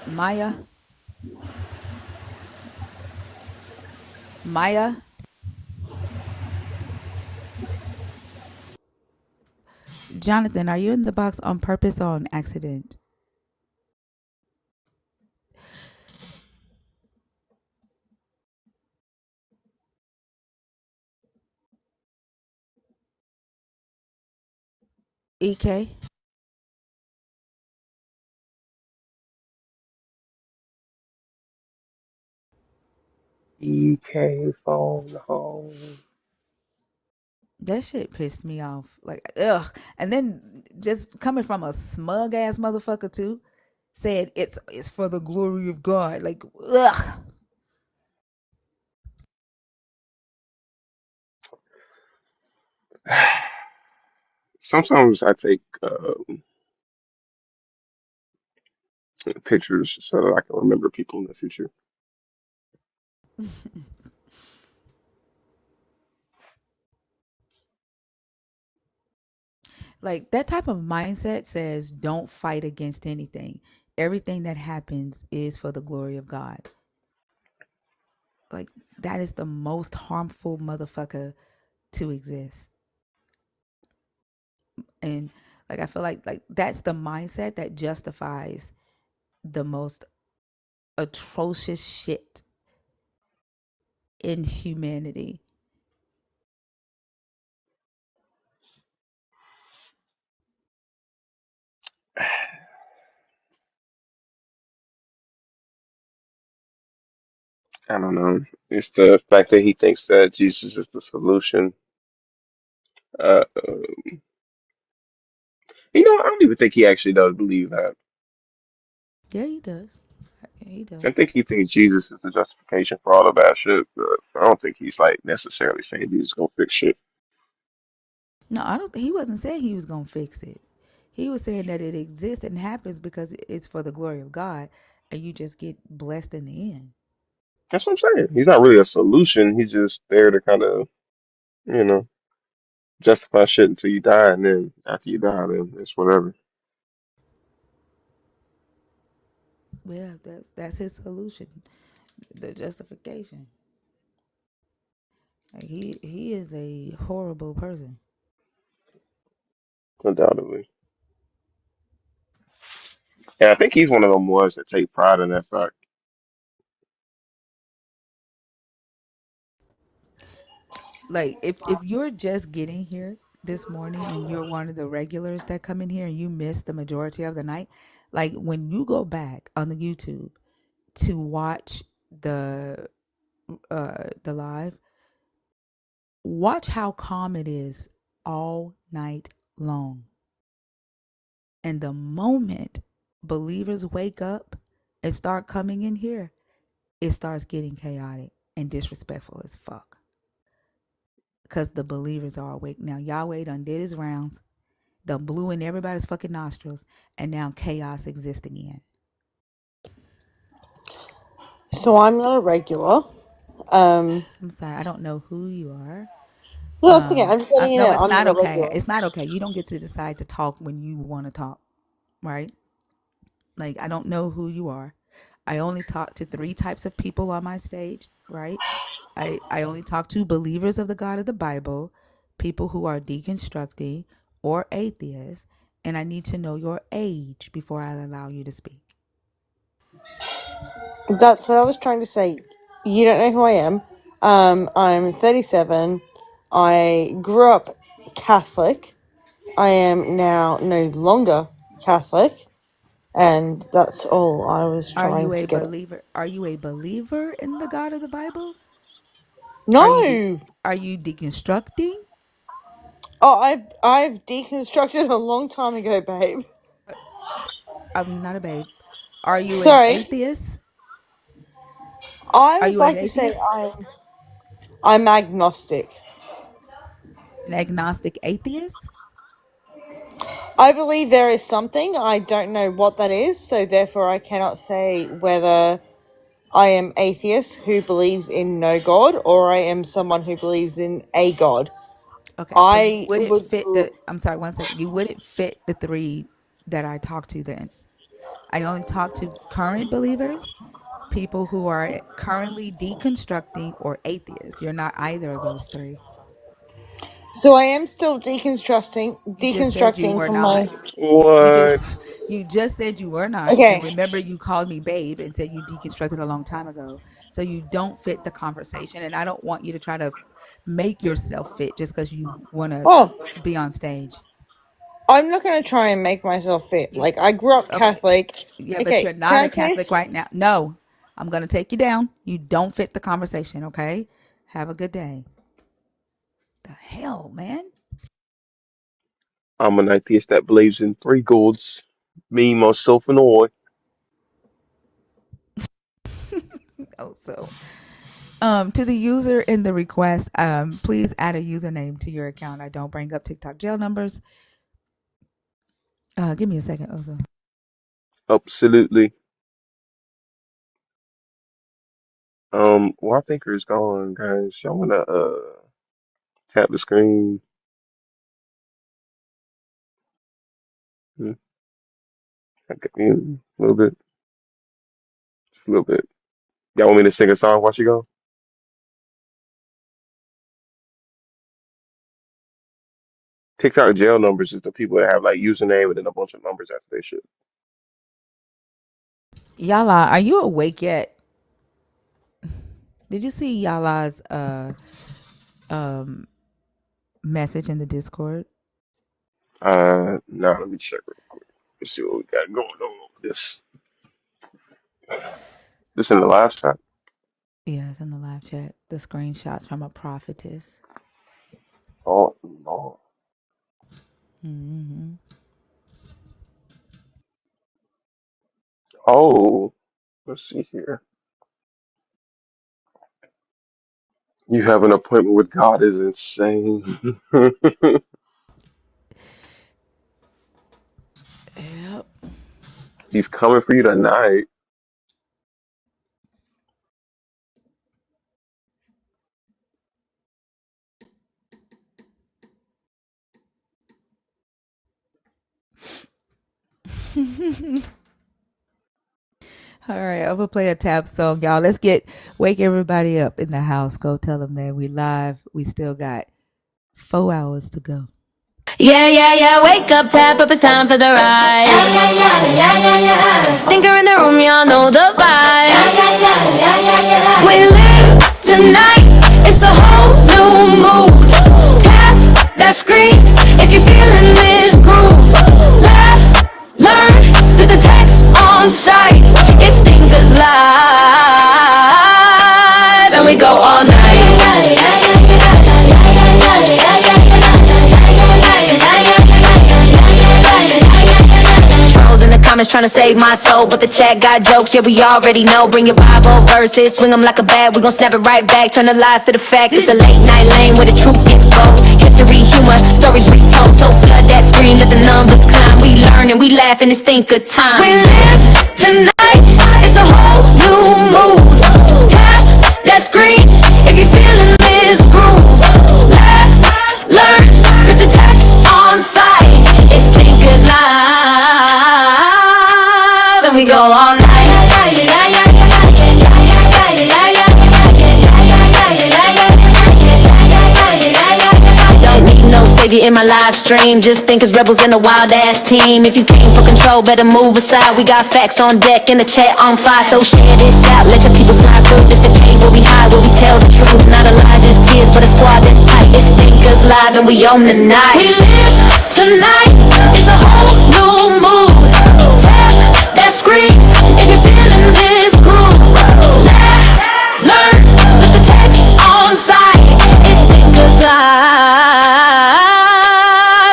Maya, Maya, Jonathan, are you in the box on purpose or on accident? EK? EK phone home. That shit pissed me off. Like, ugh. And then just coming from a smug ass motherfucker too, said it's for the glory of God. Like, ugh. Sometimes I take pictures so that I can remember people in the future. Like that type of mindset says don't fight against anything. Everything that happens is for the glory of God. Like that is the most harmful motherfucker to exist. And like I feel like that's the mindset that justifies the most atrocious shit in humanity. I don't know. It's the fact that he thinks that Jesus is the solution. Uh, I don't even think he actually does believe that. Yeah, he does. Yeah, he I does. think he thinks Jesus is the justification for all the bad shit, but I don't think he's like necessarily saying Jesus gonna fix shit. No, I don't. He wasn't saying he was gonna fix it. He was saying that it exists and happens because it's for the glory of God, and you just get blessed in the end. That's what I'm saying. He's not really a solution. He's just there to kind of, you know, justify shit until you die, and then after you die, then it's whatever. Yeah, that's his solution, the justification. Like he is a horrible person. Undoubtedly. And I think he's one of them ones that take pride in that fact. Like if you're just getting here this morning and you're one of the regulars that come in here and you miss the majority of the night, like when you go back on the YouTube to watch the live, watch how calm it is all night long. And the moment believers wake up and start coming in here, it starts getting chaotic and disrespectful as fuck. Because the believers are awake. Now, Yahweh done did his rounds, done blew in everybody's fucking nostrils, and now chaos exists again. So I'm not a regular. I'm sorry, I don't know who you are. No, that's okay. I'm just letting you No, know it's I'm not not a okay. regular. It's not okay. You don't get to decide to talk when you want to talk, right? Like, I don't know who you are. I only talk to three types of people on my stage, right? I only talk to believers of the God of the Bible, people who are deconstructing or atheists, and I need to know your age before I allow you to speak. That's what I was trying to say. You don't know who I am. I'm 37. I grew up Catholic. I am now no longer Catholic, and that's all I was Are trying you to a get at. believer? Are you a believer in the God of the Bible? Are you No! are you deconstructing? Oh, I've deconstructed a long time ago, babe. I'm not a babe. Are you an Sorry. atheist? I Are would you an like to say atheist? I'm agnostic. An agnostic atheist? I believe there is something. I don't know what that is, so therefore I cannot say whether I am atheist who believes in no God or I am someone who believes in a God. Okay, so you I wouldn't would. fit the. I'm sorry, one second. You wouldn't fit the three that I talk to then. I only talk to current believers, people who are currently deconstructing or atheists. You're not either of those three. So I am still deconstructing, You just said you deconstructing were from my. not. You just What? you just said you were not. And Okay. remember you called me babe and said you deconstructed a long time ago. So you don't fit the conversation and I don't want you to try to make yourself fit just cuz you want to Well, be on stage. I'm not going to try and make myself fit. You Like, I grew up okay. Catholic. Yeah, but Okay, you're can not I a Catholic finish? right now. No. I'm going to take you down. You don't fit the conversation, okay? Have a good day. The hell, man? I'm an atheist that believes in three gods, me, myself, and I. Oh, so to the user in the request, please add a username to your account. I don't bring up TikTok jail numbers. Give me a second, also. Absolutely. Well, I think it's gone, guys. Y'all wanna tap the screen? Hmm, okay, a little bit, just a little bit. Y'all want me to sing a song while she go? TikTok jail numbers is the people that have like username and then a bunch of numbers after they shit. Yala, are you awake yet? Did you see Yala's um message in the Discord? Now let me check real quick. Let's see what we got going on with this. This in the live chat. Yeah, it's in the live chat. The screenshots from a prophetess. Oh, Lord. Mm-hmm. Oh, let's see here. You have an appointment with God is insane. Yep. He's coming for you tonight. All right, I'm gonna play a tap song, y'all. Let's wake everybody up in the house. Go tell them that we live. We still got 4 hours to go. Yeah, yeah, yeah, wake up, tap up, it's time for the ride. Yeah, yeah, yeah, yeah, yeah, yeah. Thinker in the room, y'all know the vibe. Yeah, yeah, yeah, yeah, yeah, yeah. We live tonight, it's a whole new mood. Tap that screen if you're feeling this groove. Laugh, learn through the text on site. It's Thinkers Live, and we go all night. Yeah, yeah, yeah, yeah, yeah, yeah, yeah, yeah, yeah. Trolls in the comments trying to save my soul, but the chat got jokes, yeah, we already know. Bring your Bible verses, swing them like a bat, we gon' snap it right back. Turn the lies to the facts, it's the late night lane where the truth gets bold. History, humor, stories retold, so flood that screen, let the numbers climb. We learn and we laugh and it's think of time. We live tonight, it's a whole new mood. Tap that screen if you're feeling this groove. Laugh, learn, flip the text on site. It's Thinkers Live, and we go all night. Don't need no savior in my live stream. Just think as rebels in a wild ass team. If you came for control, better move aside. We got facts on deck and the chat on fire. So share this out, let your people slide through. This the cave where we hide, where we tell the truth. Not a lie, just tears, but a squad that's tight. It's Thinkers Live and we own the night. We live tonight, it's a whole new mood. Tap that screen if you're feeling this groove. Laugh, learn, put the text on site. It's Thinkers Live,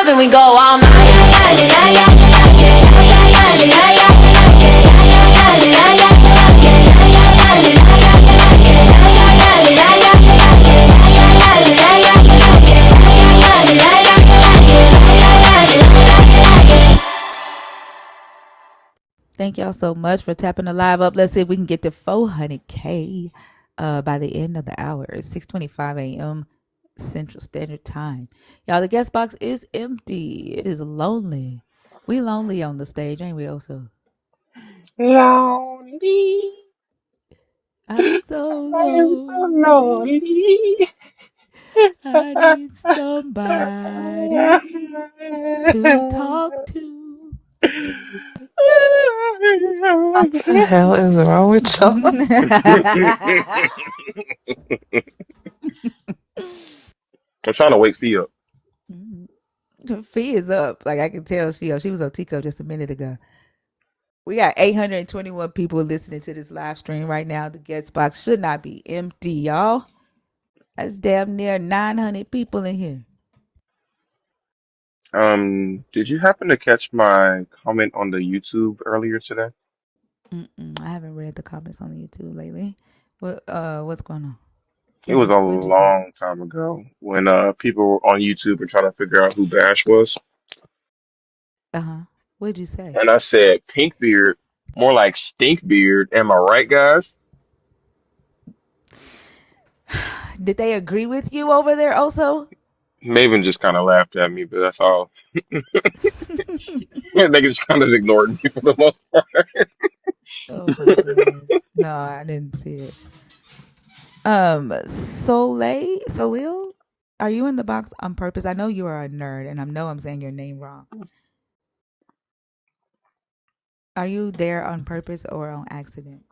and we go all night. Thank y'all so much for tapping the live up. Let's see if we can get to 400K by the end of the hour. It's 6:25 a.m. Central Standard Time. Y'all, the guest box is empty. It is lonely. We lonely on the stage, ain't we? Also, Lonely. I'm so I am so lonely. lonely. I need somebody to talk to. What the hell is wrong with y'all? I'm trying to wake Fee up. Her fee is up. Like I can tell she was on Tico just a minute ago. We got 821 people listening to this live stream right now. The guest box should not be empty, y'all. That's damn near 900 people in here. Did you happen to catch my comment on the YouTube earlier today? I haven't read the comments on YouTube lately. What's going on? It was a What'd you say? long time ago when people were on YouTube and trying to figure out who Bash was. What'd you say? And I said pink beard, more like stink beard. Am I right, guys? Did they agree with you over there also? Maven just kind of laughed at me, but that's all. They just kind of ignored me for the most Oh my goodness. No, I didn't see it. Soleil, are you in the box on purpose? I know you are a nerd, and I know I'm saying your name wrong. Are you there on purpose or on accident?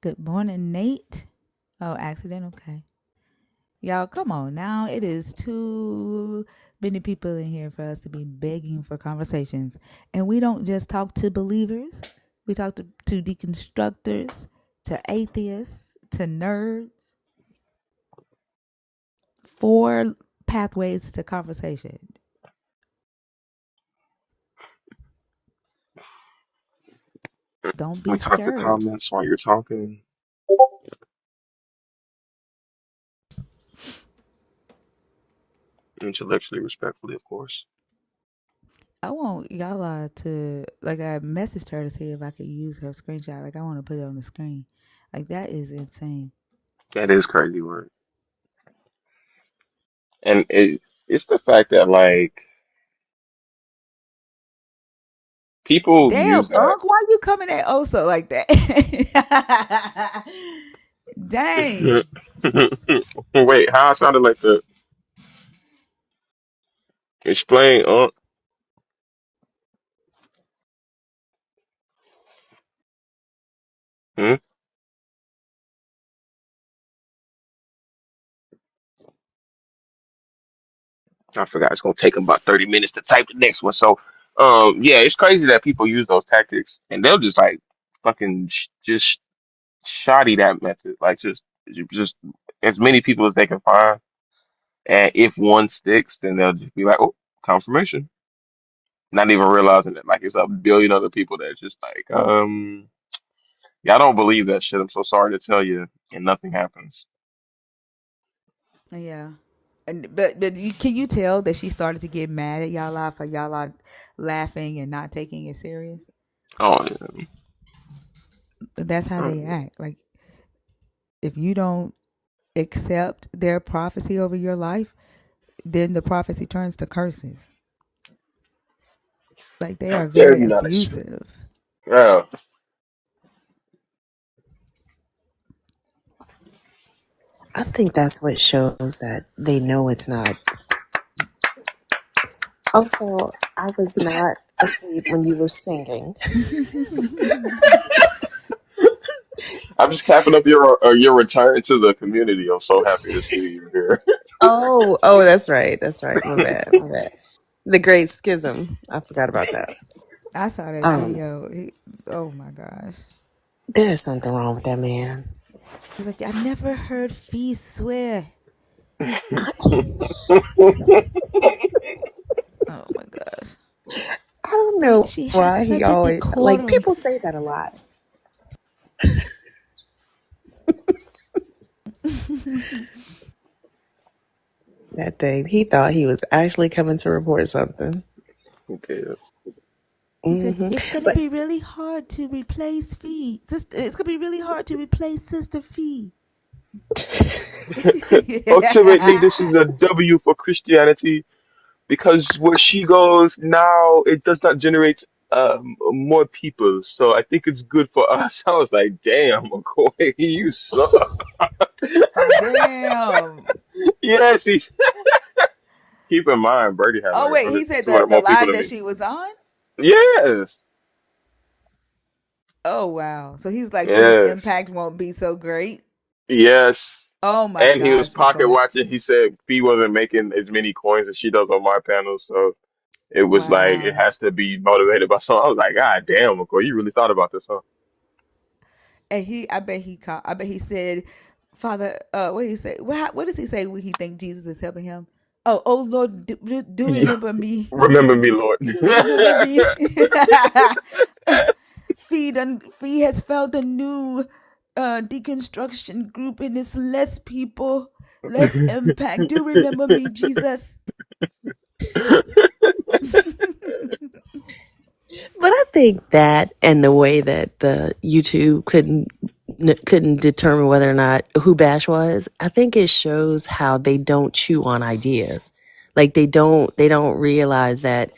Good morning, Nate. Oh, accident. Okay, y'all, come on now. It is too many people in here for us to be begging for conversations, and we don't just talk to believers. We talk to deconstructors, to atheists, to nerds. 4 pathways to conversation. Don't be I type the scared. comments while you're talking. Intellectually, respectfully, of course. I want y'all to, like, I messaged her to see if I could use her screenshot. Like, I want to put it on the screen. Like, that is insane. That is crazy work. And it's the fact that like people use Damn, that. Unc, why you coming at Oso like that? Dang. Wait, how I sounded like the explain hmm? I forgot it's gonna take them about 30 minutes to type the next one. So yeah, it's crazy that people use those tactics and they'll just like fucking just shoddy that method. Like just as many people as they can find. And if one sticks, then they'll just be like, oh, confirmation. Not even realizing that like it's a billion other people that's just like, yeah, I don't believe that shit. I'm so sorry to tell you, and nothing happens. Yeah. But can you tell that she started to get mad at y'all for y'all laughing and not taking it serious? Oh yeah. That's how they act. Like, if you don't accept their prophecy over your life, then the prophecy turns to curses. Like, they How are dare very you not accept? abusive. Yeah. I think that's what shows that they know it's not. Also, I was not asleep when you were singing. I'm just capping up your return to the community. I'm so happy to see you here. Oh, that's right. That's right. My bad. My bad. The Great Schism. I forgot about that. I saw that Um, video. Oh my gosh. there's something wrong with that man. He's like, I never heard Fee swear. I, Oh my gosh. I don't know She has why he such a always like decorum. people say that a lot. That thing. He thought he was actually coming to report something. Okay. He said, hmm it's going to But be really hard to replace Fee. Sister, it's going to be really hard to replace Sister Fee. Ultimately, this is a W for Christianity because where she goes now, it does not generate more people. So I think it's good for us. I was like, damn, McCoy, you suck. Damn. Yes, he's. Keep in mind, Birdie had Oh, like wait. He said 200 the more people live than that me. she was on? Yes, Oh, wow. So he's like, Fee's yes, impact won't be so great. yes. Oh my And he was gosh, pocket McCoy. watching. He said Fee wasn't making as many coins as she does on my panel, so it was like it Wow. has to be motivated by something. I was like, God damn, McCoy, you really thought about this, huh? And I bet he said, Father, what did he say? What does he say when he think Jesus is helping him? Oh Lord, do Yeah. remember me. Remember me, Lord. Remember me. Fee has found a new deconstruction group and it's less people, less impact. Do remember me, Jesus. But I think that and the way that the YouTube couldn't determine whether or not who Bash was, I think it shows how they don't chew on ideas. Like they don't realize that,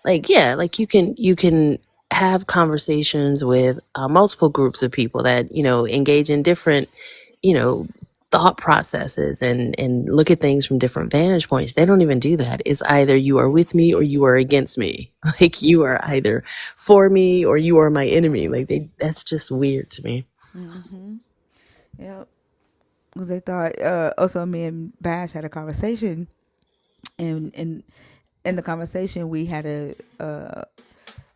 like, yeah, like you can have conversations with multiple groups of people that engage in different you know thought processes and look at things from different vantage points. They don't even do that. It's either you are with me or you are against me. Like, you are either for me or you are my enemy. Like, that's just weird to me. Mm-hmm. Yep. They thought also me and Bash had a conversation, and in the conversation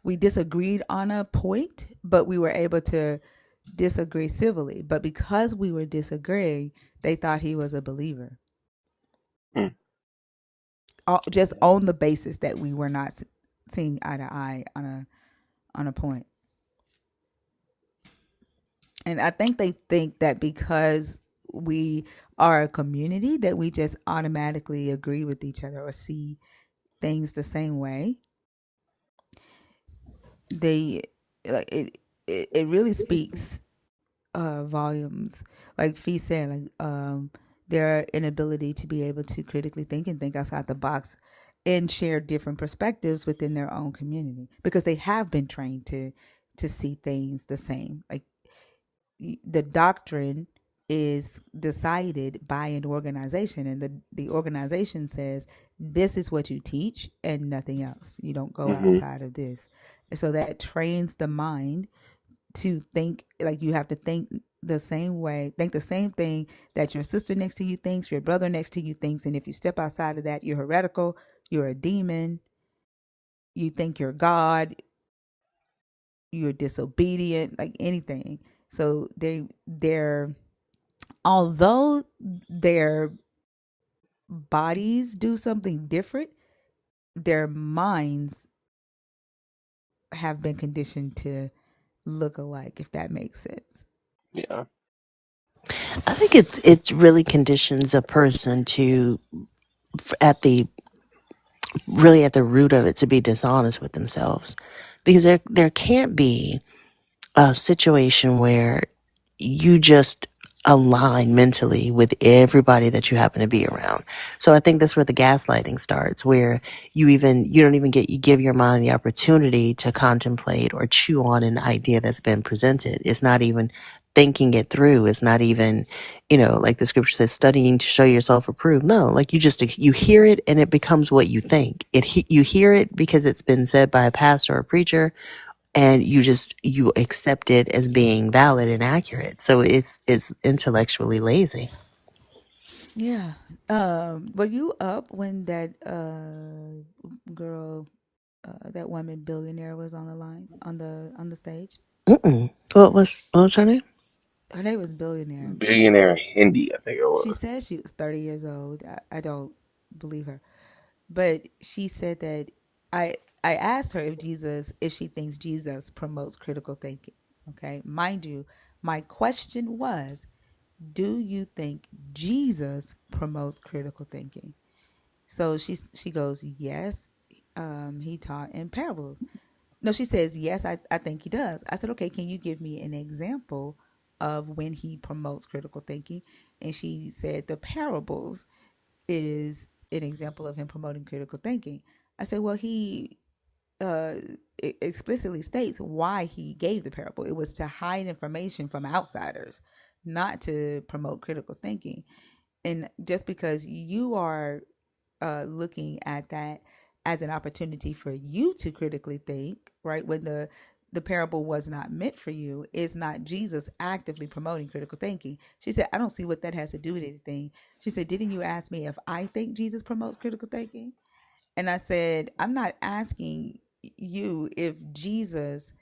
we disagreed on a point, but we were able to disagree civilly. But because we were disagreeing, they thought he was a believer. Hmm. just on the basis that we were not seeing eye to eye on a point. And I think they think that because we are a community that we just automatically agree with each other or see things the same way. They like it really speaks volumes. Like Fee said, their inability to be able to critically think and think outside the box and share different perspectives within their own community because they have been trained to see things the same. Like the doctrine is decided by an organization, and the organization says this is what you teach and nothing else. You don't go Hmm. outside of this. And so that trains the mind to think, like you have to think the same way, think the same thing that your sister next to you thinks, your brother next to you thinks, and if you step outside of that, you're heretical, you're a demon, you think you're God, you're disobedient, like anything. So they're although their bodies do something different, their minds have been conditioned to look alike, if that makes sense. Yeah. I think it really conditions a person to at the really at the root of it to be dishonest with themselves, because there can't be a situation where you just align mentally with everybody that you happen to be around. So I think that's where the gaslighting starts, where you don't even you give your mind the opportunity to contemplate or chew on an idea that's been presented. It's not even thinking it through. It's not even, like the scripture says, studying to show yourself approved. No, like you hear it and it becomes what you think. You hear it because it's been said by a pastor or a preacher, and you accept it as being valid and accurate. So it's intellectually lazy. Yeah. Were you up when that girl, that woman billionaire was on the line on the stage? Mm-mm. What was her name? Her name was Billionaire. Billionaire Hindi, I think it She was. said she was 30 years old. I don't believe her, but she said that I I asked her if she thinks Jesus promotes critical thinking. Okay, mind you, my question was, do you think Jesus promotes critical thinking? So she goes, yes. He taught in parables. No, she says, yes, I think he does. I said, okay, can you give me an example of when he promotes critical thinking? And she said, the parables is an example of him promoting critical thinking. I said, well, he uh, explicitly states why he gave the parable. It was to hide information from outsiders, not to promote critical thinking. And just because you are looking at that as an opportunity for you to critically think, right? When the parable was not meant for you, is not Jesus actively promoting critical thinking. She said, I don't see what that has to do with anything. She said, didn't you ask me if I think Jesus promotes critical thinking? And I said, I'm not asking you if Jesus'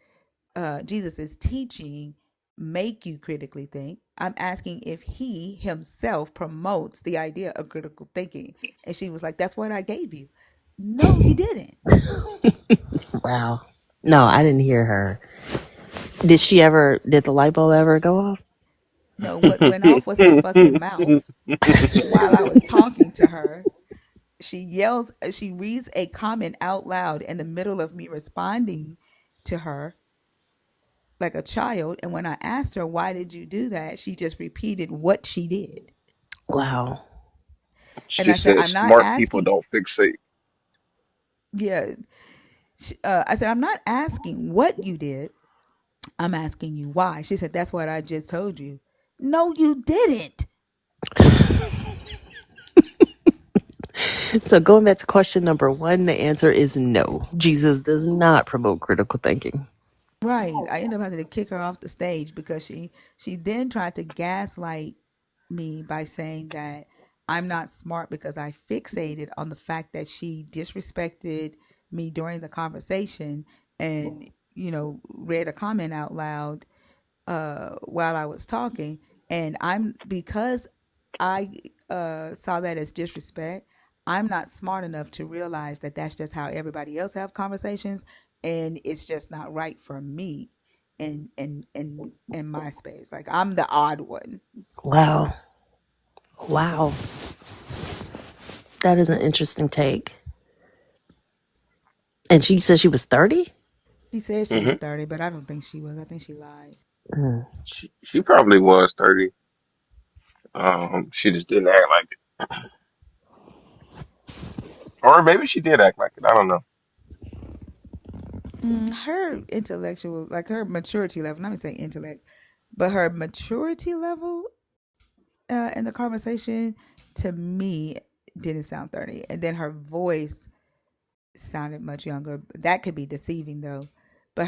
teaching make you critically think. I'm asking if he himself promotes the idea of critical thinking. And she was like, that's what I gave you. No, you didn't. Wow. No, I didn't hear her. Did the light bulb ever go off? No, what went off was her fucking mouth. While I was talking to her, she reads a comment out loud in the middle of me responding to her like a child. And when I asked her, why did you do that? She just repeated what she did. Wow. And She I said, says I'm not smart people asking, don't fixate. yeah. I said, I'm not asking what you did. I'm asking you why. She said, that's what I just told you. No, you didn't. So going back to question number one, the answer is no. Jesus does not promote critical thinking. Right. I ended up having to kick her off the stage because she then tried to gaslight me by saying that I'm not smart because I fixated on the fact that she disrespected me during the conversation and, read a comment out loud while I was talking. And because I saw that as disrespect, I'm not smart enough to realize that that's just how everybody else have conversations, and it's just not right for me in my space. Like I'm the odd one. Wow. Wow. That is an interesting take. And she said she was 30? She said she was Hmm. 30, but I don't think she was. I think she lied. Mm. She probably was 30. She just didn't act like it, or maybe she did act like it. I don't know. Her intellectual, like her maturity level, not even say intellect, but her maturity level in the conversation to me didn't sound 30. And then her voice sounded much younger. That could be deceiving though. But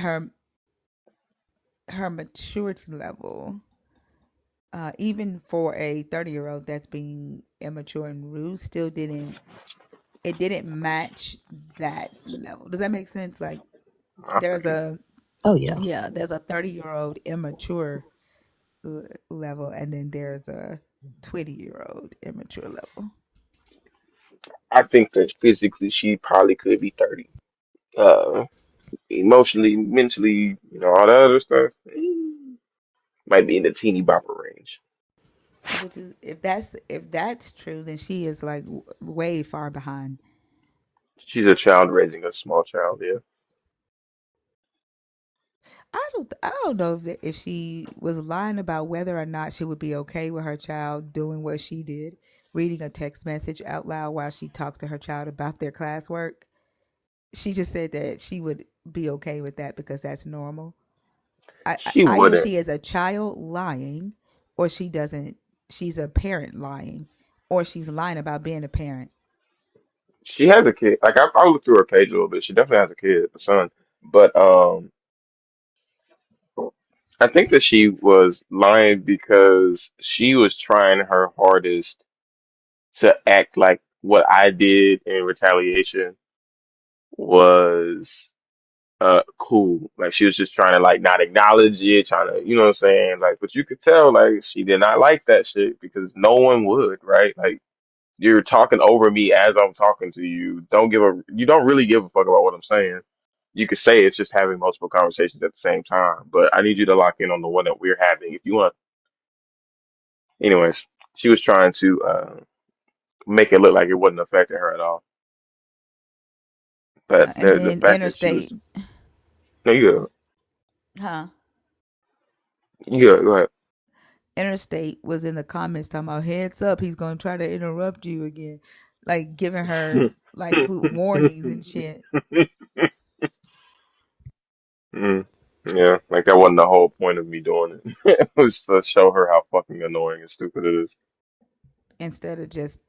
her maturity level, even for a 30-year-old that's being immature and rude, still didn't it didn't match that level. Does that make sense? Like I there's feel you. a Oh, yeah. yeah, there's a 30-year-old immature level, and then there's a 20-year-old immature level. I think that physically she probably could be 30. Uh, Emotionally, mentally, all that other stuff, might be in the teeny bopper range. Which is if that's true, then she is like way far behind. She's a child raising a small child, yeah. I don't know if she was lying about whether or not she would be okay with her child doing what she did, reading a text message out loud while she talks to her child about their classwork. She just said that she would be okay with that because that's normal. She Either wouldn't. she is a child lying, or she doesn't. She's a parent lying, or she's lying about being a parent. She has a kid. Like I looked through her page a little bit. She definitely has a kid, a son. But I think that she was lying because she was trying her hardest to act like what I did in retaliation was cool. Like she was just trying to like not acknowledge it, trying to, you know what I'm saying? Like, but you could tell like she did not like that shit because no one would, right? Like you're talking over me as I'm talking to you. You don't really give a fuck about what I'm saying. You could say it's just having multiple conversations at the same time, but I need you to lock in on the one that we're having if you want. Anyways, she was trying to make it look like it wasn't affecting her at all. But And the then fact that she was, interstate, no, huh? you good, go Interstate was in the comments talking about heads up, he's gonna try to interrupt you again, like giving her like warnings and shit. ahead. Mm, yeah, like that wasn't the whole point of me doing it. It was to show her how fucking annoying and stupid it is. Instead of just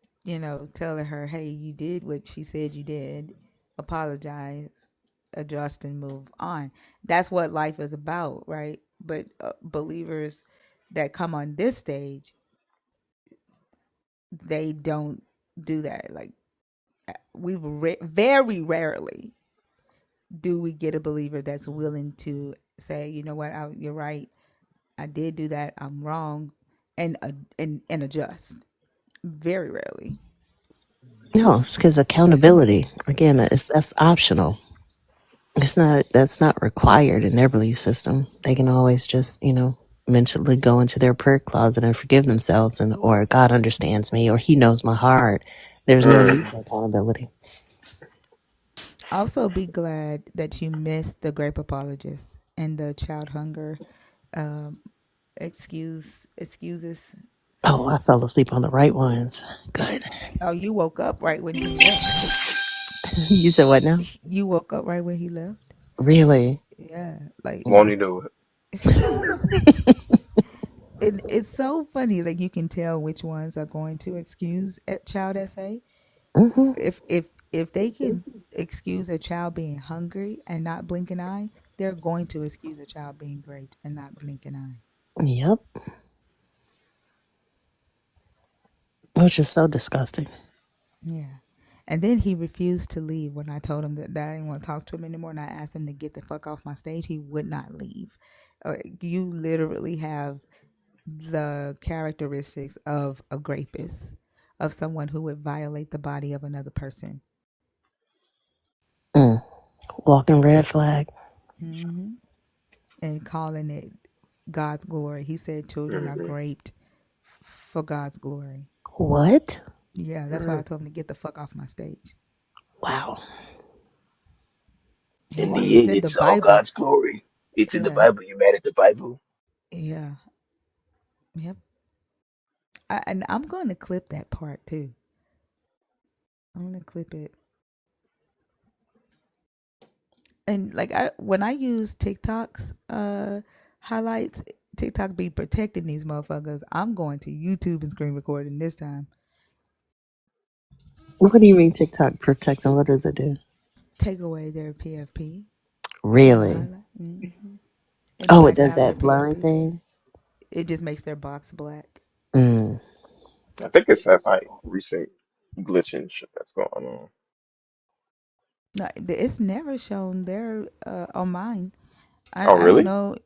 telling her, hey, you did what she said you did, apologize, adjust, and move on. That's what life is about, right? But believers that come on this stage, they don't do that. Like very rarely do we get a believer that's willing to say, you know what, you're right, I did do that, I'm wrong, and adjust. Very rarely. No, it's because accountability, again, that's optional. It's not, that's not required in their belief system. They can always just, mentally go into their prayer closet and forgive themselves, and or God understands me, or He knows my heart. There's no need Mm. for accountability. Also, be glad that you missed the grape apologists and the child hunger um, excuses. Oh, I fell asleep on the right ones. Good. Oh, you woke up right when he left. You said what now? You woke up right when he left. Really? Yeah, like Won't he do it? it's so funny. Like you can tell which ones are going to excuse a child essay. Hmm. If they can excuse a child being hungry and not blink an eye, they're going to excuse a child being great and not blink an eye. Yep. Which is so disgusting. Yeah. And then he refused to leave when I told him that I didn't want to talk to him anymore, and I asked him to get the fuck off my stage. He would not leave. You literally have the characteristics of a rapist, of someone who would violate the body of another person. Walking red flag. Hmm. And calling it God's glory. He said children are Hmm. graped for God's glory. What? Yeah, that's why I told him to get the fuck off my stage. Wow. He In said the it's end, in the it's all Bible. God's glory. It's in the Yeah, Bible. You mad at the Bible? yeah, yep. And I'm going to clip that part too. I'm going to clip it. And like when I use TikTok's highlights, TikTok be protecting these motherfuckers. I'm going to YouTube and screen recording this time. What do you mean TikTok protects them? What does it do? Take away their PFP on the Really? highlight. It Oh, it black does out their that blurry PFP. thing? It just makes their box black. Mm. I think it's that like recent glitching shit that's going on. No, it's never shown there on mine. Oh, I don't really? know.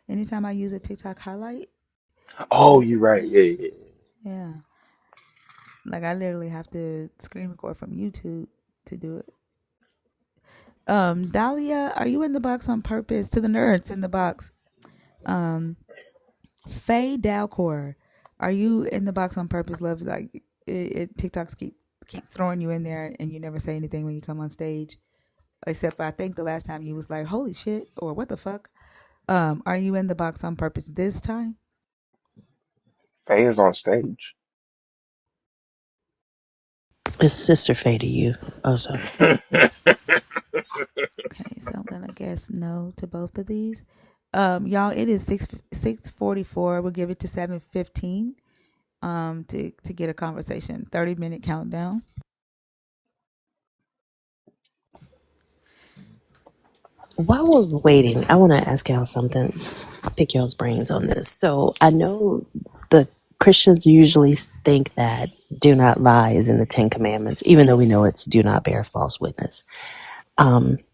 Anytime I use a TikTok highlight, Oh, it you're right. Yeah, yeah, yeah. yeah. Like I literally have to screen record from YouTube to do it. Dahlia, are you in the box on purpose? To the nerds in the box. Um, Faye Dalcor, are you in the box on purpose? Love, like TikToks keep throwing you in there, and you never say anything when you come on stage. Except for I think the last time you was like, "Holy shit," or "What the fuck." Are you in the box on purpose this time? Faye is on stage. It's Sister Faye to you also. Okay, so I'm gonna guess no to both of these. Y'all, it is 6:44. We'll give it to 7:15. To get a conversation. 30-minute countdown. While we're waiting, I want to ask y'all something. Pick y'all's brains on this. So I know the Christians usually think that do not lie is in the Ten Commandments, even though we know it's do not bear false witness.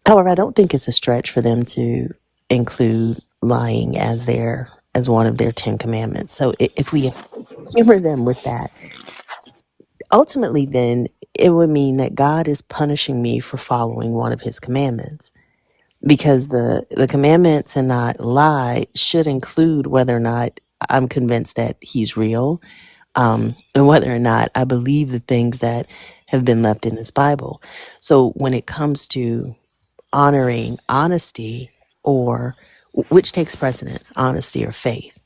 However, I don't think it's a stretch for them to include lying as one of their Ten Commandments. So if we humor them with that, ultimately, then it would mean that God is punishing me for following one of His commandments. Because the commandment to not lie should include whether or not I'm convinced that He's real, and whether or not I believe the things that have been left in this Bible. So when it comes to honoring honesty, or which takes precedence, honesty or faith?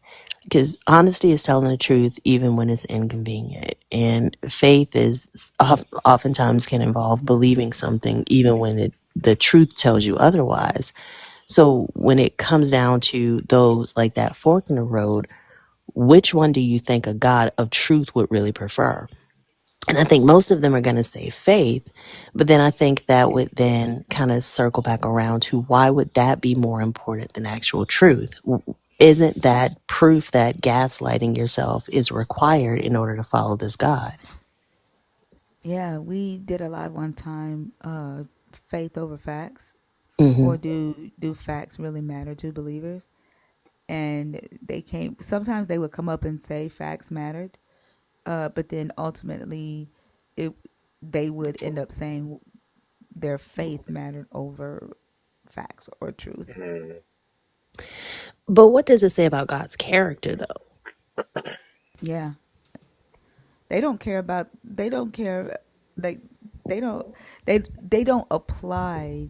Because honesty is telling the truth even when it's inconvenient, and faith is oftentimes can involve believing something even when the truth tells you otherwise. So when it comes down to those like that fork in the road, which one do you think a God of truth would really prefer? And I think most of them are going to say faith, but then I think that would then kind of circle back around to why would that be more important than actual truth? Isn't that proof that gaslighting yourself is required in order to follow this God? Yeah, we did a live one time. Faith over facts, Hmm. or do facts really matter to believers? And they came. Sometimes they would come up and say facts mattered, but then ultimately, it they would end up saying their faith mattered over facts or truth. Mhm. But what does it say about God's character, though? Yeah, they don't care about. They don't care. They they don't they don't apply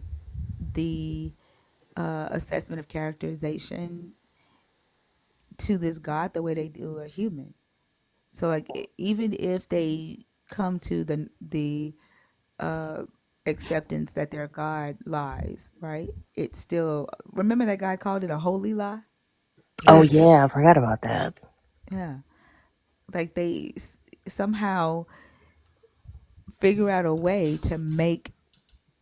the assessment of characterization to this God the way they do a human. So like even if they come to the uh, acceptance that their God lies, right? It's still, remember that guy called it a holy lie. Oh, Mhm. yeah, I forgot about that. Yeah, like they somehow figure out a way to make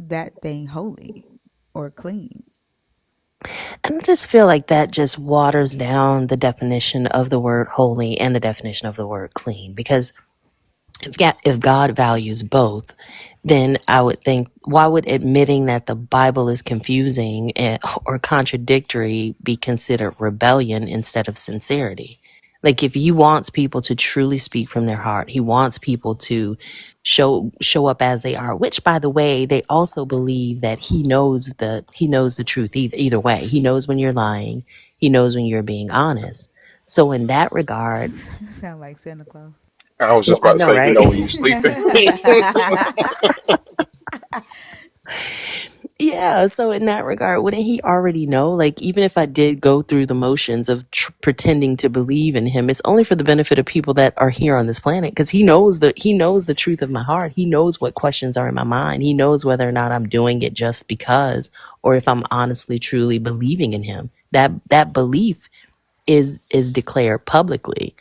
that thing holy or clean. And I just feel like that just waters down the definition of the word holy and the definition of the word clean. Because if God values both, then I would think, why would admitting that the Bible is confusing or contradictory be considered rebellion instead of sincerity? Like if he wants people to truly speak from their heart, he wants people to show up as they are, which by the way, they also believe that he knows the truth either way. He knows when you're lying. He knows when you're being honest. So in that regard, Sound like Santa Claus. I was yeah, just I about to know, say, he right? know when you sleeping. Yeah, so in that regard, wouldn't he already know? Like, even if I did go through the motions of pretending to believe in him, it's only for the benefit of people that are here on this planet, because he knows the truth of my heart. He knows what questions are in my mind. He knows whether or not I'm doing it just because, or if I'm honestly, truly believing in him. That belief is declared publicly,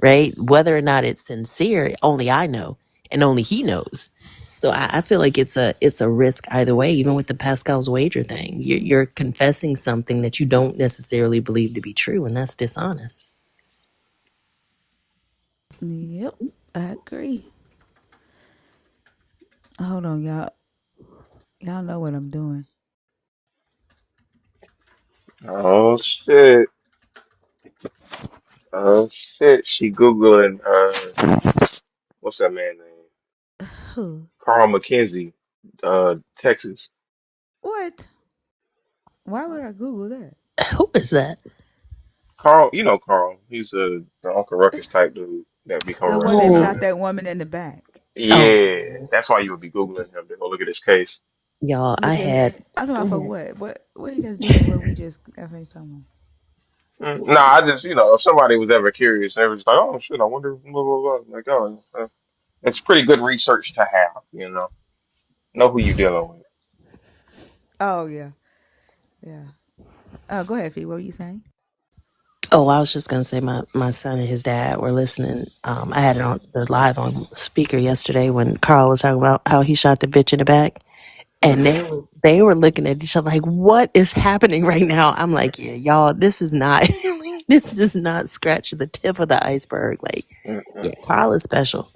right? Whether or not it's sincere, only I know, and only he knows. So I feel like it's a risk either way. Even with the Pascal's wager thing, you're confessing something that you don't necessarily believe to be true, and that's dishonest. Yep, I agree. Hold on, y'all. Y'all know what I'm doing. Oh shit. Oh shit. She Googling what's that man name? Who? Carl McKenzie, Texas. What? Why would I Google that? Who is that? Carl, you know Carl. He's the Uncle Ruckus type dude that be coming The around one that here Oh, shot now. that woman in the back. oh my Yeah, goodness, that's why you would be Googling him to go look at his case. y'all! I Look at. had I'm talking about for Mhm. what? What he got to do with what we just got finished talking Nah, I just, if somebody was ever curious and everybody's like, oh shit, I wonder, blah, blah, blah. Like, oh, it's pretty good research to have, know who you dealing with. about? Oh yeah, yeah. Go ahead, Fee. What were you saying? Oh, I was just gonna say my son and his dad were listening. I had it on the live on speaker yesterday when Carl was talking about how he shot the bitch in the back. And Hmm. they were looking at each other like, what is happening right now? I'm like, yeah, y'all, this is not this does not scratch the tip of the iceberg. Like, yeah, Carl is special.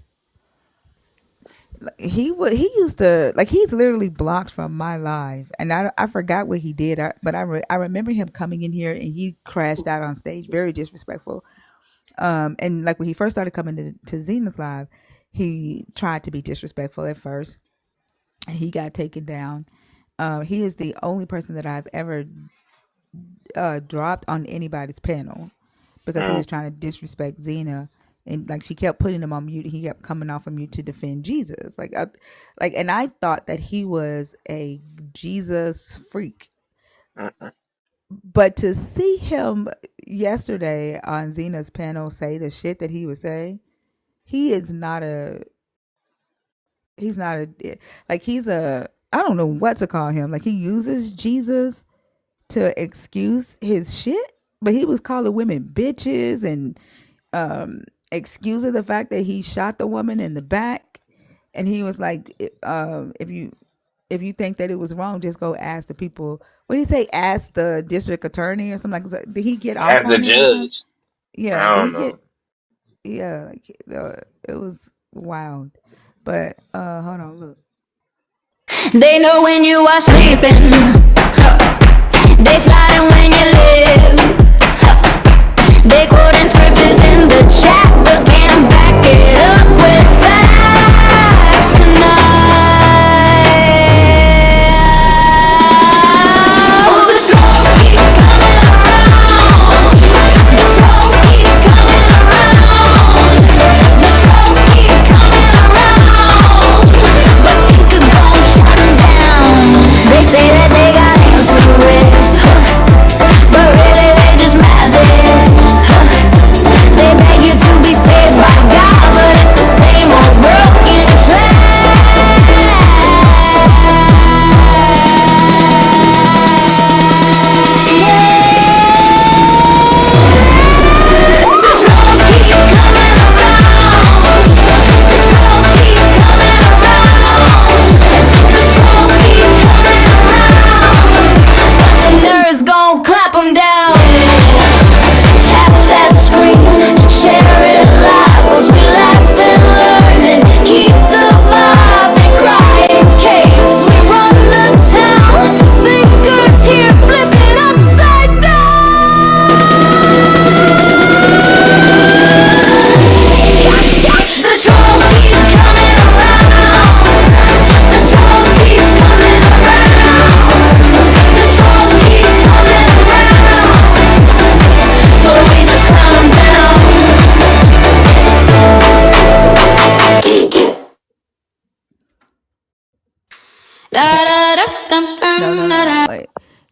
He used to like he's literally blocked from my live, and I forgot what he did, but I remember him coming in here and he crashed out on stage, very disrespectful. And like when he first started coming to Zena's live, he tried to be disrespectful at first, and he got taken down. He is the only person that I've ever dropped on anybody's panel because he was trying to disrespect Zena, and like she kept putting him on mute. He kept coming off of mute to defend Jesus. And I thought that he was a Jesus freak, but to see him yesterday on Zena's panel say the shit that he was saying, he is not a. He's not a like he's a. I don't know what to call him. Like he uses Jesus to excuse his shit, but he was calling women bitches and excusing the fact that he shot the woman in the back. And he was like, if you think that it was wrong, just go ask the people. What did he say? Ask the district attorney or something like that. Did he get off As a on it or something? judge, Yeah. I Did don't he get? know. Yeah. Like it was wild. But hold on, look. They know when you are sleeping. They sliding when you live. They quoting scriptures in the chat, but can't back it up with facts tonight. Oh, the trolls keep coming around. The trolls keep coming around. The trolls keep coming around. But thinkers gon' shut 'em down. They say that they got answers, but really they just mad. They beg you to be saved by God, but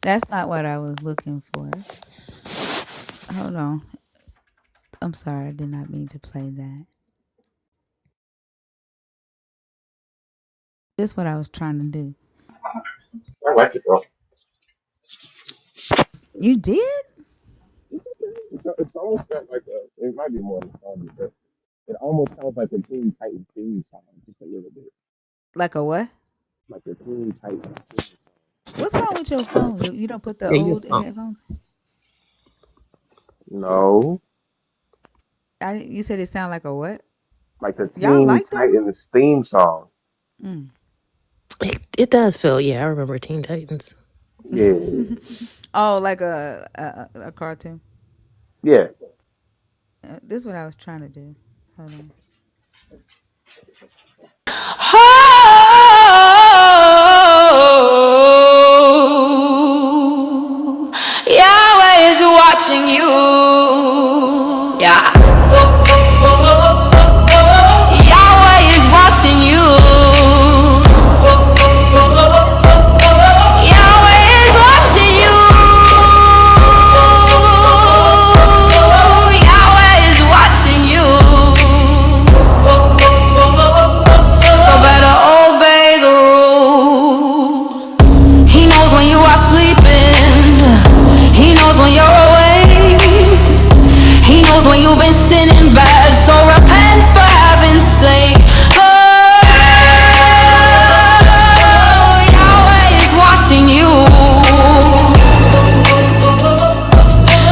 That's not what I was looking for. Hold on. I'm sorry. I did not mean to play that. This is what I was trying to do. I like it though. You did? It's almost got like a. It might be more nostalgic, but it almost sounds like a Teen Titans theme song, just a little bit, Like a what? like a Teen Titans. Theme. What's wrong with your phone? You don't put the Yeah, your old phone. headphones? No, You said it sound like a what? like a Y'all Teen like that one? Titans theme song. Mm. It does feel, yeah, I remember Teen Titans. Yeah, Oh, like a cartoon. yeah. This is what I was trying to do. Hold on. Oh, Yahweh is watching you. Yeah. Yahweh is watching you. Yahweh is watching you. Yahweh is watching you. So better obey the rules. He knows when you are sleeping. He knows when you're awake. He knows when you've been sinning bad. So repent for heaven's sake. Oh, Yahweh is watching you.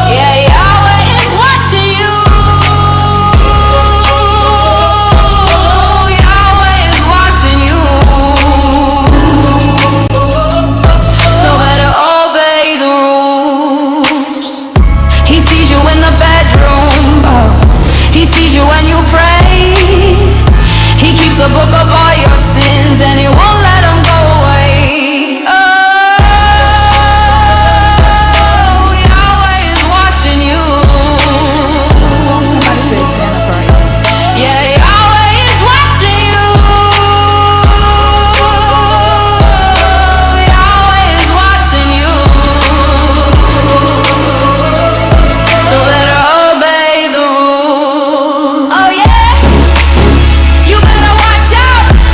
Yeah, Yahweh is watching you. Yahweh is watching you. So better obey the rules. He sees you in the bedroom. He sees you when you pray. He keeps a book of all your sins and he won't let them go away. Oh, Yahweh is watching you. Somebody said Santa Claus. Yeah, Yahweh is watching you. Yahweh is watching you. So better obey the rules. Oh yeah, you better watch out.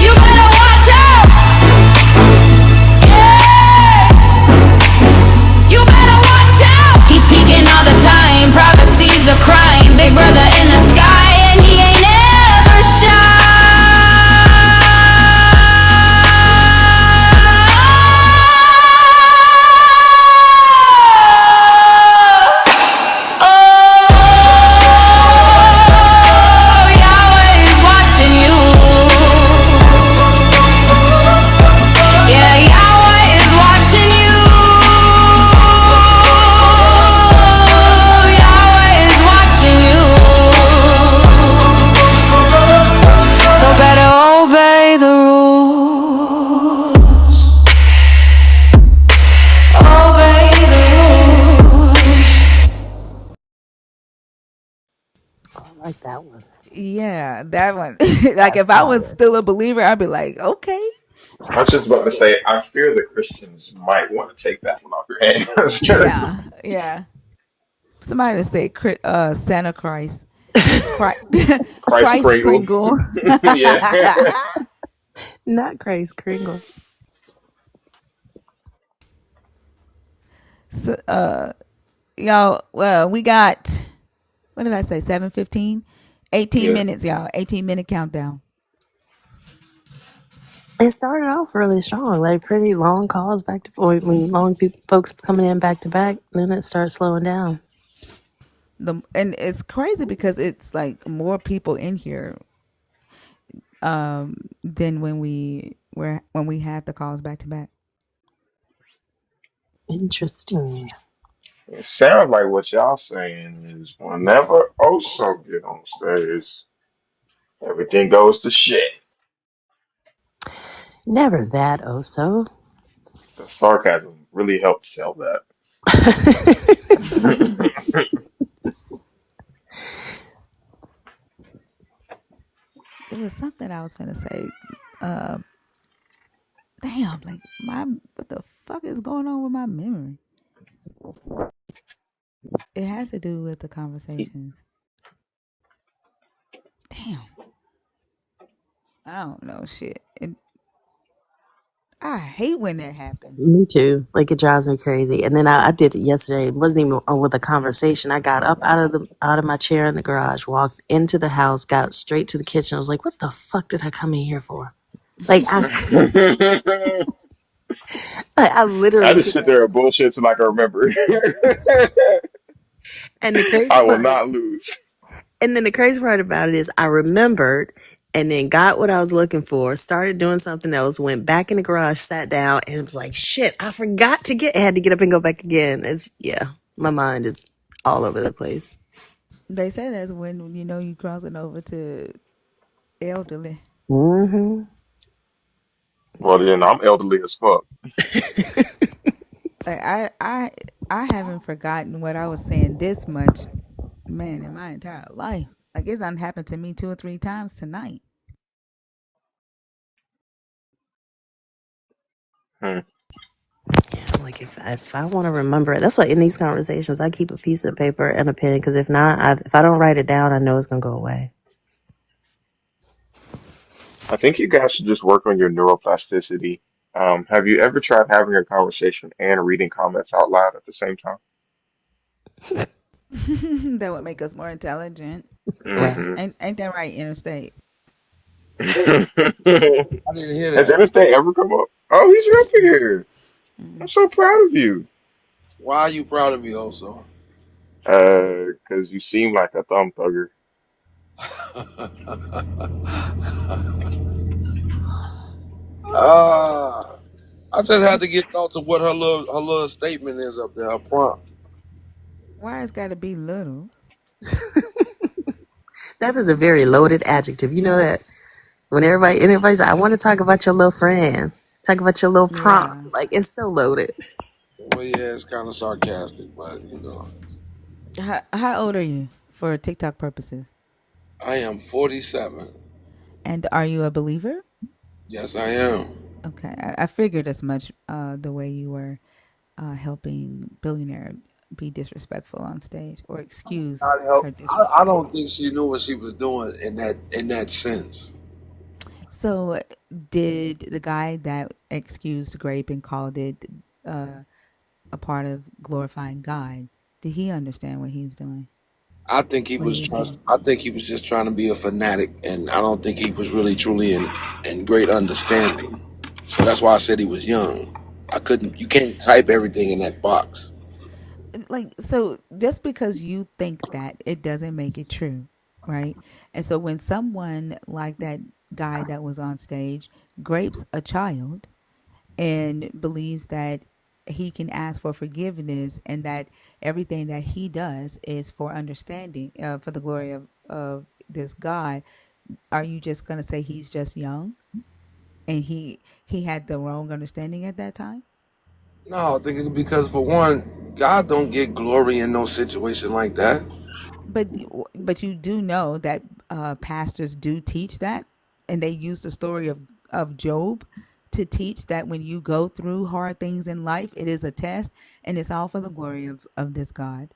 You better watch out. Yeah, you better watch out. He's speaking all the time. Prophecies of crime. Big brother in the sky, and he ain't never shy. Oh, Yahweh is watching you. Yeah, Yahweh is watching you. Yahweh is watching you. So better obey the rules. Obey the rules. I like that one. Yeah, that one. Like That's if I was fire. still a believer, I'd be like, okay. I was just about to say, I fear the Christians might want to take that one off your hands. Yeah, yeah. Somebody say Santa Christ. Christ, Christ Christ Kringle. Kringle. Yeah. Not Grace Kringle. So, y'all, well, we got, what did I say, 7:15? 18 Yeah. minutes, y'all. 18-minute countdown. It started off really strong, like pretty long calls back to, or I mean, long people, folks coming in back to back. Then it started slowing down. And it's crazy because it's like more people in here than when we had the calls back to back. Interesting. It sounds like what y'all saying is whenever Oso get on stage, everything goes to shit. Never that, oh so. The sarcasm really helped sell that. It was something I was gonna say. Damn, like what the fuck is going on with my memory? It has to do with the conversations. Damn, I don't know shit. I hate when that happens. Me too. Like it drives me crazy. And then I did it yesterday. It wasn't even with a conversation. I got up out of my chair in the garage, walked into the house, got straight to the kitchen. I was like, "What the fuck did I come in here for?" Like I I literally just could sit not. there and bullshit till I can remember. And the crazy I will part, not lose. and then the crazy part about it is, I remembered, and then got what I was looking for. Started doing something else. Went back in the garage, sat down, and it was like, "Shit, I forgot to get." I had to get up and go back again. It's yeah, my mind is all over the place. They say that's when you know you crossing over to elderly. Mm-hmm. Well, then I'm elderly as fuck. Like I haven't forgotten what I was saying this much, man, in my entire life. Like it's done happened to me 2 or 3 times tonight. Hmm. I'm like, if I want to remember it, that's why in these conversations I keep a piece of paper and a pen, because if not, if I don't write it down, I know it's gonna go away. I think you guys should just work on your neuroplasticity. Have you ever tried having a conversation and reading comments out loud at the same time? That would make us more intelligent. Right. Hmm. Ain't that right, Interstate? I didn't hear Has that. anything ever come up? Oh, he's up here. I'm so proud of you. Why are you proud of me, also? Because you seem like a thumb thugger. uh, I just had to get thoughts of what her little statement is up there, her prompt. Why it's got to be little? That is a very loaded adjective. You know that when everybody's like, "I want to talk about your little friend, talk about your little prompt," Yeah. like it's so loaded. Well, yeah, it's kind of sarcastic, but How old are you for TikTok purposes? I am 47. And are you a believer? Yes, I am. Okay, I figured as much. The way you were helping billionaire be disrespectful on stage or excuse I help. her I disrespect. don't think she knew what she was doing in that sense. So, did the guy that excused grape and called it uh, a part of glorifying God? Did he understand what he's doing? I think he What he was was trying. saying? I think he was just trying to be a fanatic, and I don't think he was really truly in great understanding. So that's why I said he was young. I couldn't. You can't type everything in that box. Like, so just because you think that, it doesn't make it true, right? And so when someone like that guy that was on stage grapes a child and believes that he can ask for forgiveness and that everything that he does is for understanding, for the glory of this God, are you just going to say he's just young and he had the wrong understanding at that time? No, I think because for one, God don't get glory in no situation like that. But you do know that pastors do teach that, and they use the story of Job to teach that when you go through hard things in life, it is a test, and it's all for the glory of this God.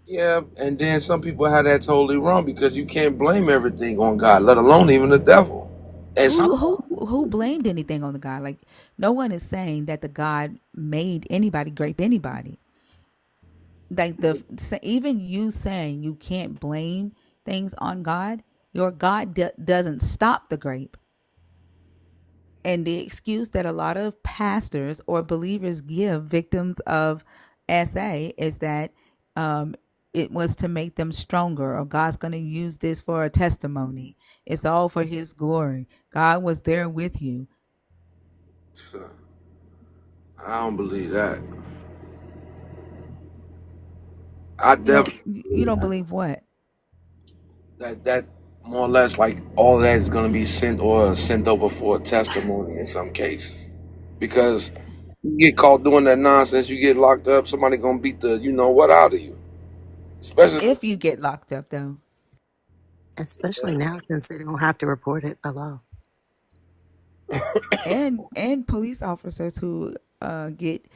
Yeah, and then some people have that totally wrong because you can't blame everything on God, let alone even the devil. And some, Who blamed anything on the God? Like, no one is saying that the God made anybody grape anybody. Like even you saying you can't blame things on God, your God doesn't stop the grape. And the excuse that a lot of pastors or believers give victims of SA is that it was to make them stronger, or God's going to use this for a testimony. It's all for his glory. God was there with you. I don't believe that. I definitely You believe don't believe what? that more or less like all of that is going to be sent over for a testimony in some case, because you get caught doing that nonsense, you get locked up, somebody gonna beat the you know what out of you, especially. If you get locked up, though. Especially now since they don't have to report it by law. And police officers who get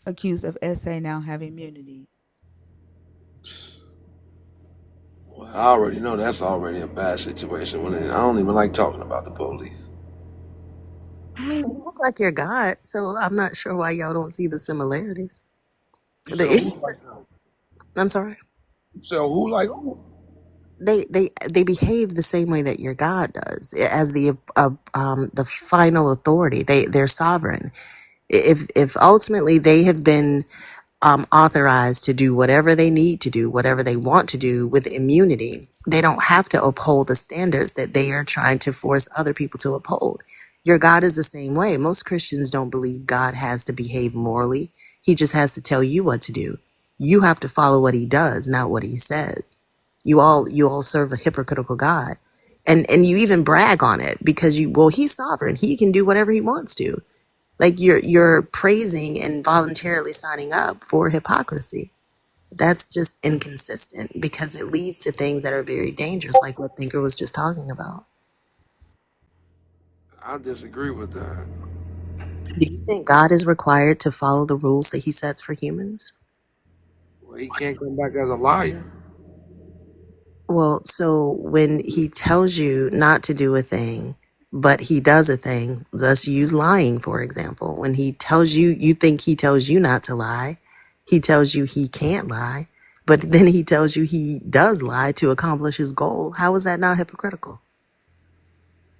accused of SA now have immunity. Well, I already know that's already a bad situation. When I don't even like talking about the police. I mean, you look like you're God, so I'm not sure why y'all don't see the similarities. You The said who issue, like them? I'm sorry. You said who like who? They behave the same way that your God does as the final authority. They're sovereign. If ultimately they have been authorized to do whatever they need to do, whatever they want to do with immunity, they don't have to uphold the standards that they are trying to force other people to uphold. Your God is the same way. Most Christians don't believe God has to behave morally. He just has to tell you what to do. You have to follow what he does, not what he says. You all serve a hypocritical God. And you even brag on it because he's sovereign. He can do whatever he wants to. Like you're praising and voluntarily signing up for hypocrisy. That's just inconsistent because it leads to things that are very dangerous, like what Thinker was just talking about. I disagree with that. Do you think God is required to follow the rules that he sets for humans? Well, he can't come back as a liar. Well, so when he tells you not to do a thing, but he does a thing, let's use lying, for example. When he tells you, you think he tells you not to lie, he tells you he can't lie, but then he tells you he does lie to accomplish his goal. How is that not hypocritical?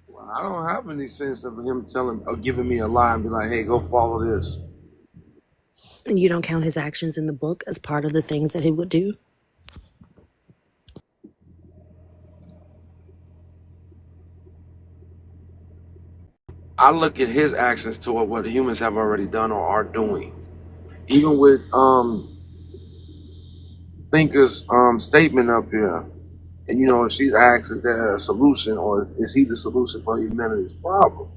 Well, I don't have any sense of him telling or giving me a lie and be like, "Hey, go follow this." And you don't count his actions in the book as part of the things that he would do? I look at his actions toward what humans have already done or are doing. Even with Thinker's statement up here, and she asks, "Is there a solution, or is he the solution for humanity's problem?"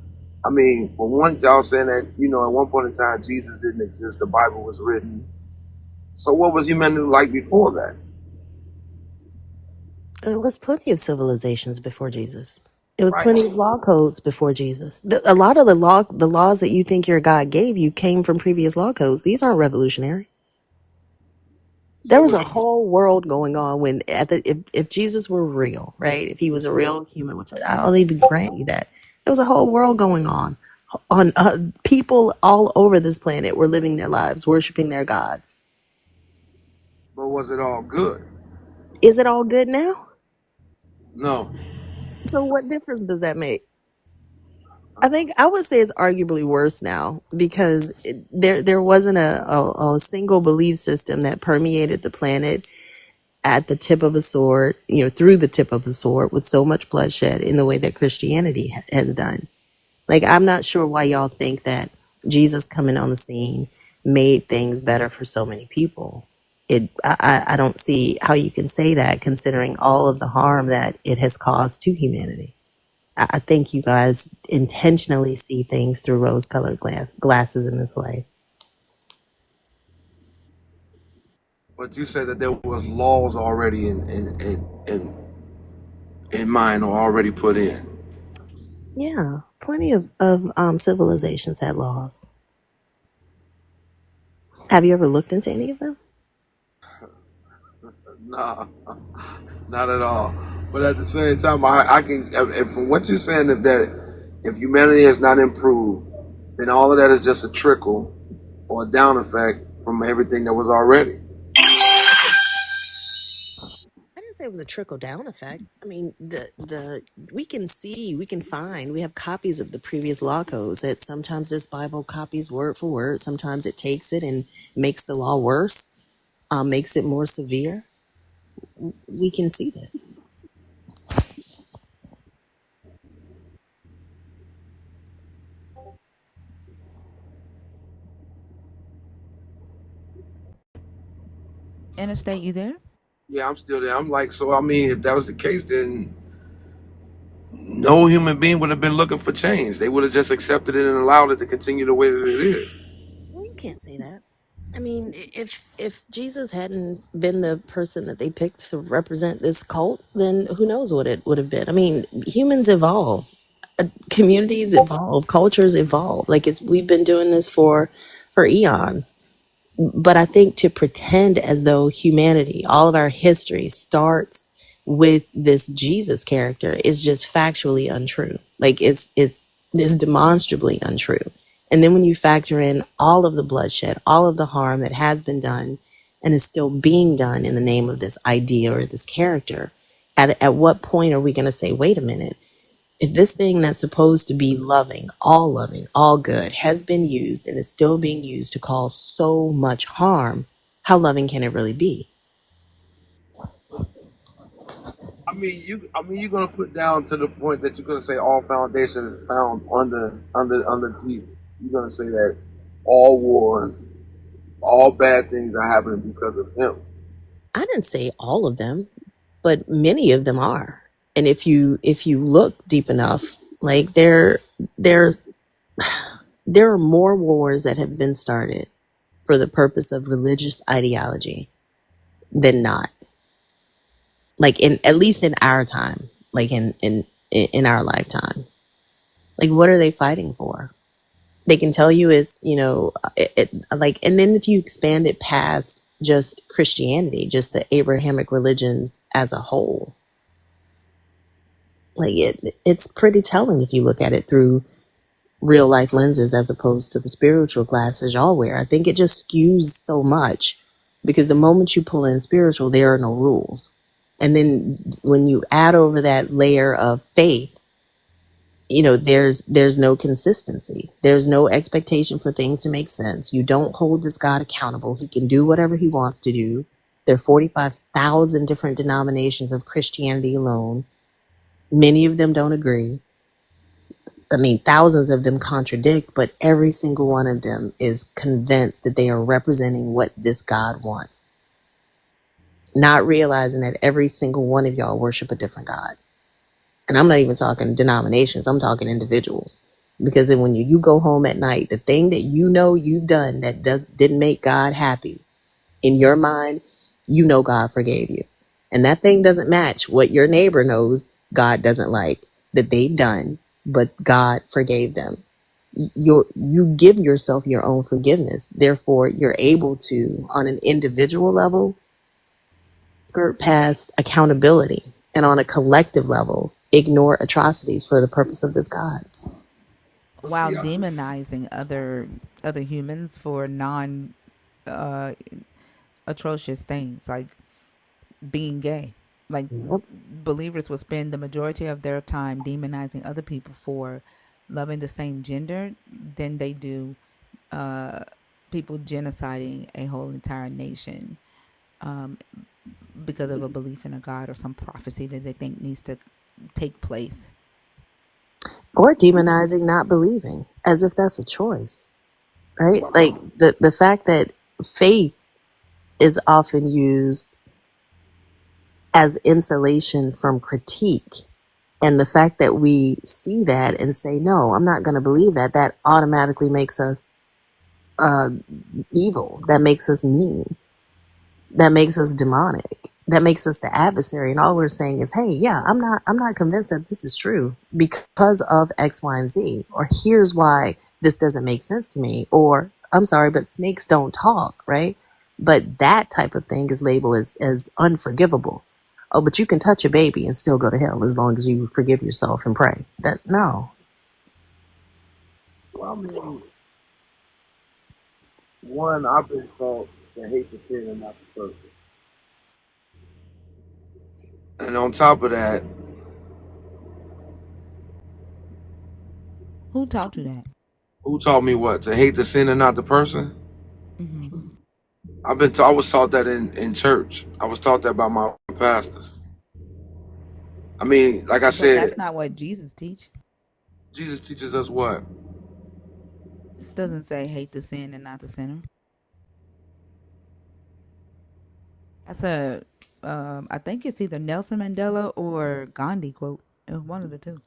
I mean, for one, y'all saying that at one point in time Jesus didn't exist, the Bible was written. So what was humanity like before that? It was plenty of civilizations before Jesus. It was Right. plenty of law codes before Jesus. A lot of the laws that you think your God gave you came from previous law codes. These aren't revolutionary. There So was was a whole world going on when if Jesus were real, right? If he was a real human, which I'll even grant you that, there was a whole world going on. People all over this planet were living their lives, worshiping their gods. but was it all good? Is it all good now? No. So what difference does that make? I think I would say it's arguably worse now because there wasn't a single belief system that permeated the planet at the tip of a sword, through the tip of the sword with so much bloodshed in the way that Christianity has done. Like, I'm not sure why y'all think that Jesus coming on the scene made things better for so many people. I don't see how you can say that considering all of the harm that it has caused to humanity. I think you guys intentionally see things through rose-colored glasses in this way. But you said that there was laws already in mind or already put in. Yeah, plenty of civilizations had laws. Have you ever looked into any of them? Nah, not at all. But at the same time, I can, if from what you're saying, if humanity has not improved, then all of that is just a trickle or a down effect from everything that was already. I didn't say it was a trickle down effect. I mean, the we can see, we can find, we have copies of the previous law codes that sometimes this Bible copies word for word. Sometimes it takes it and makes the law worse, makes it more severe. We can see this. Interstate, you there? Yeah, I'm still there. I'm like, so I mean, if that was the case, then no human being would have been looking for change. They would have just accepted it and allowed it to continue the way that it is. Well, you can't say that. I mean, if Jesus hadn't been the person that they picked to represent this cult, then who knows what it would have been. I mean, humans evolve. Communities evolve, cultures evolve. Like we've been doing this for eons. But I think to pretend as though humanity, all of our history starts with this Jesus character is just factually untrue. Like it's demonstrably untrue. And then when you factor in all of the bloodshed, all of the harm that has been done and is still being done in the name of this idea or this character, at what point are we going to say, wait a minute, if this thing that's supposed to be loving, all good, has been used and is still being used to cause so much harm, how loving can it really be? You're gonna put down to the point that you're gonna say all foundation is found under Jesus. You're gonna say that all wars, all bad things are happening because of him. I didn't say all of them, but many of them are. And if you look deep enough, like there's there are more wars that have been started for the purpose of religious ideology than not. Like in at least in our time, like in our lifetime. Like what are they fighting for? They can tell you is, like, and then if you expand it past just Christianity, just the Abrahamic religions as a whole, like it's pretty telling if you look at it through real life lenses as opposed to the spiritual glasses y'all wear. I think it just skews so much because the moment you pull in spiritual, there are no rules. And then when you add over that layer of faith, there's no consistency. There's no expectation for things to make sense. You don't hold this God accountable. He can do whatever he wants to do. There are 45,000 different denominations of Christianity alone. Many of them don't agree. I mean, thousands of them contradict, but every single one of them is convinced that they are representing what this God wants, not realizing that every single one of y'all worship a different God. And I'm not even talking denominations, I'm talking individuals. Because then when you go home at night, the thing that you know you've done that didn't make God happy, in your mind, God forgave you. And that thing doesn't match what your neighbor knows God doesn't like that they've done, but God forgave them. You give yourself your own forgiveness. Therefore, you're able to, on an individual level, skirt past accountability, and on a collective level, ignore atrocities for the purpose of this God. While demonizing other humans for non uh, atrocious things like being gay. Like Yep. believers will spend the majority of their time demonizing other people for loving the same gender than they do people genociding a whole entire nation because of a belief in a God or some prophecy that they think needs to take place. Or demonizing not believing, as if that's a choice, right? Like the fact that faith is often used as insulation from critique. And the fact that we see that and say, no, I'm not going to believe that, that automatically makes us evil. That makes us mean. That makes us demonic. That makes us the adversary. And all we're saying is, hey, yeah, I'm not convinced that this is true because of X, Y, and Z. Or here's why this doesn't make sense to me. Or I'm sorry, but snakes don't talk, right? But that type of thing is labeled as unforgivable. Oh, but you can touch a baby and still go to hell as long as you forgive yourself and pray. That no. Well, one, I've been taught to hate the sin and not the person. And on top of that, Who taught you that? who taught me what? To hate the sin and not the person? Hmm. I was taught that in church. I was taught that by my pastors. I mean, like I But said, that's not what Jesus teach. Jesus teaches us what? This doesn't say hate the sin and not the sinner. That's I think it's either Nelson Mandela or Gandhi quote. It was one of the two.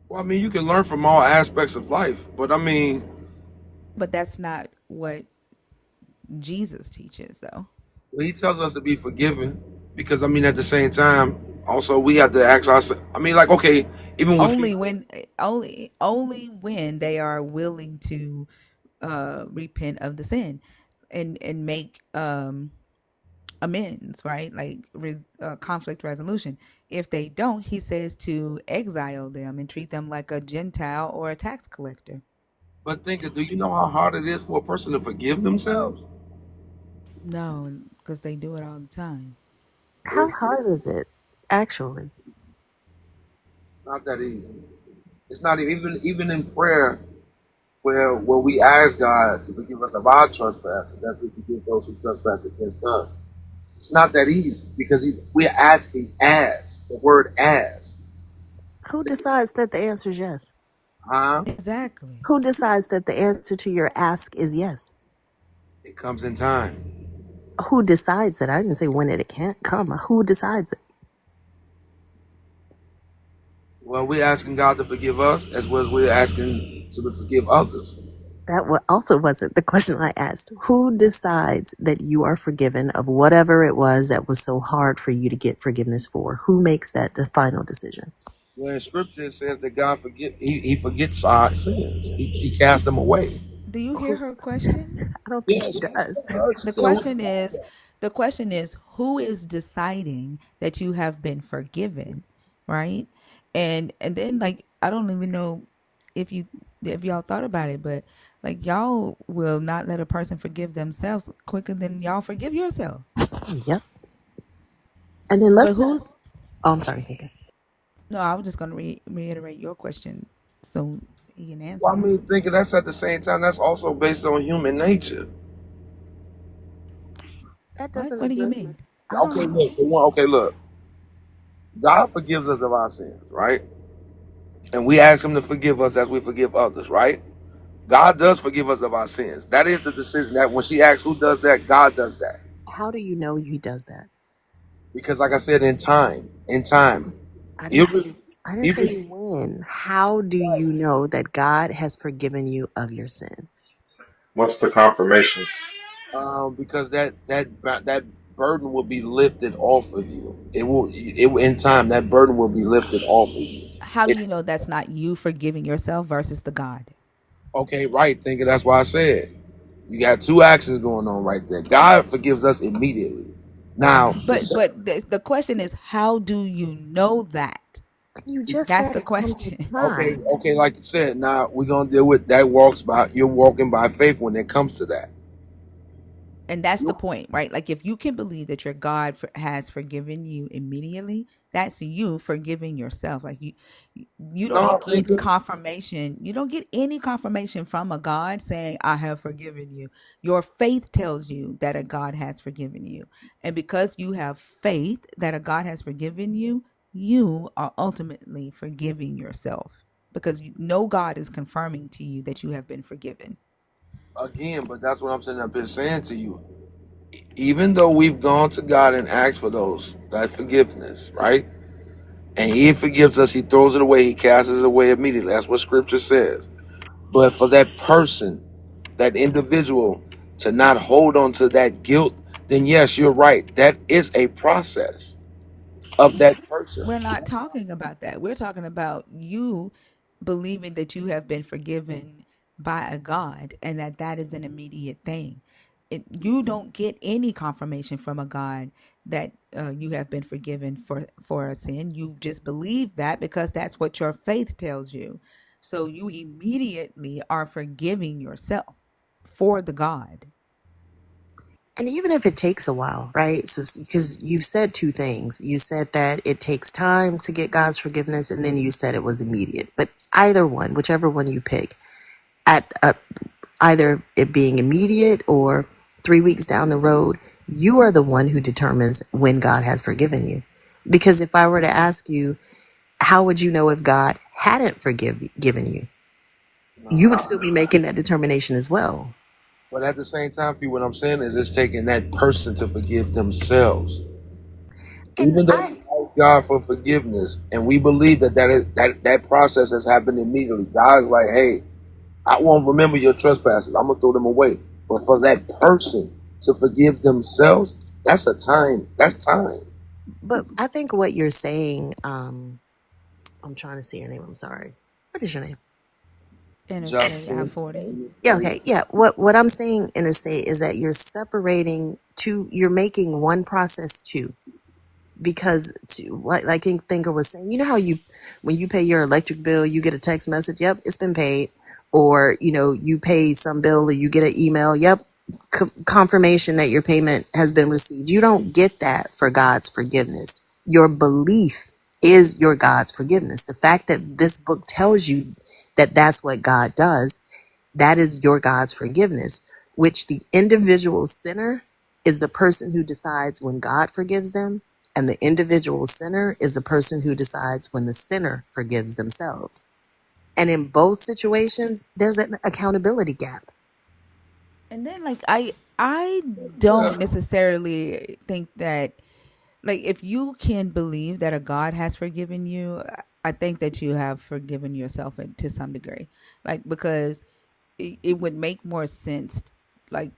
Well, you can learn from all aspects of life, but But that's not what Jesus teaches, though. he tells us to be forgiven because at the same time, Also, we have to ask ourselves. I mean, like, okay, even with Only when only when they are willing to repent of the sin and make amends, right? Like conflict resolution. If they don't, he says to exile them and treat them like a Gentile or a tax collector. but think, do you know how hard it is for a person to forgive themselves? No, because they do it all the time. How hard is it, actually? It's not that easy. It's not even in prayer where we ask God to forgive us of our trespasses, that we forgive those who trespass against us. It's not that easy because we're asking as the word as. Who decides that the answer is yes? Huh? Exactly. Who decides that the answer to your ask is yes? It comes in time. Who decides it? I didn't say when it can't come. Who decides it? Well, we're asking God to forgive us as well as we're asking to forgive others. Also wasn't the question I asked. Who decides that you are forgiven of whatever it was that was so hard for you to get forgiveness for? Who makes that the final decision? Well, in Scripture it says that God he forgets our sins. He casts them away. Do you hear Who? her question? I don't think he Yes. does. The So question is the question is who is deciding that you have been forgiven, right? And then like I don't even know if you if y'all thought about it, but like y'all will not let a person forgive themselves quicker than y'all forgive yourself. Yep. And then But let's not. who's Oh, I'm sorry. Thinking. no, I was just going to reiterate your question so he can answer well, I it. mean, thinking that's at the same time, that's also based on human nature. That What? doesn't What do you address. mean? I Okay, don't. look, for one, okay, look. God forgives us of our sins, right? And we ask Him to forgive us as we forgive others, right? God does forgive us of our sins. That is the decision that when she asks who does that, God does that. How do you know he does that? Because, like I said, in time, I didn't He'll, say. I didn't he'll, say when. How do you know that God has forgiven you of your sin? What's the confirmation? because that burden will be lifted off of you. In time that burden will be lifted off of you. How do It, you know that's not you forgiving yourself versus the God? okay, right? Thinking that's why I said you got two actions going on right there. God forgives us immediately. Now, But the question is how do you know that? You just That's said the it comes with question. okay, time. okay, like you said, now we're gonna deal with that. Walks by you're walking by faith when it comes to that. And that's the point, right? Like if you can believe that your God has forgiven you immediately, that's you forgiving yourself. Like you don't No, get confirmation. You don't get any confirmation from a God saying I have forgiven you. Your faith tells you that a God has forgiven you. And because you have faith that a God has forgiven you, you are ultimately forgiving yourself because no God is confirming to you that you have been forgiven. again, but that's what I'm saying. I've been saying to you. Even though we've gone to God and asked for that forgiveness, right? And He forgives us, He throws it away, He casts it away immediately. That's what Scripture says. But for that person, that individual, to not hold on to that guilt, then yes, you're right. That is a process of that person. We're not talking about that. We're talking about you believing that you have been forgiven by a God and that that is an immediate thing. You don't get any confirmation from a God that you have been forgiven for a sin. You just believe that because that's what your faith tells you. So you immediately are forgiving yourself for the God. And even if it takes a while, right? So, because you've said two things. You said that it takes time to get God's forgiveness, and then you said it was immediate. But either one, whichever one you pick, at either it being immediate or 3 weeks down the road, you are the one who determines when God has forgiven you. Because if I were to ask you, how would you know if God hadn't given you? You would still be making that determination as well. But at the same time, for you, what I'm saying is it's taking that person to forgive themselves. And Even though we ask God for forgiveness and we believe that process has happened immediately, God's like, hey, I won't remember your trespasses. I'm gonna throw them away. But for that person to forgive themselves, that's time. But I think what you're saying, I'm trying to see your name. I'm sorry. What is your name? Interstate Justin. I-40. Yeah, okay. Yeah. What I'm saying, interstate, is that you're separating two, you're making one process two. Because like King Thinker was saying, you know how you, when you pay your electric bill, you get a text message, yep, it's been paid. Or, you pay some bill or you get an email, yep, confirmation that your payment has been received. You don't get that for God's forgiveness. Your belief is your God's forgiveness. The fact that this book tells you that that's what God does, that is your God's forgiveness, which the individual sinner is the person who decides when God forgives them, and the individual sinner is the person who decides when the sinner forgives themselves. And in both situations, there's an accountability gap. And then like I don't necessarily think that, like, if you can believe that a God has forgiven you, I think that you have forgiven yourself to some degree. Like, because it would make more sense, like,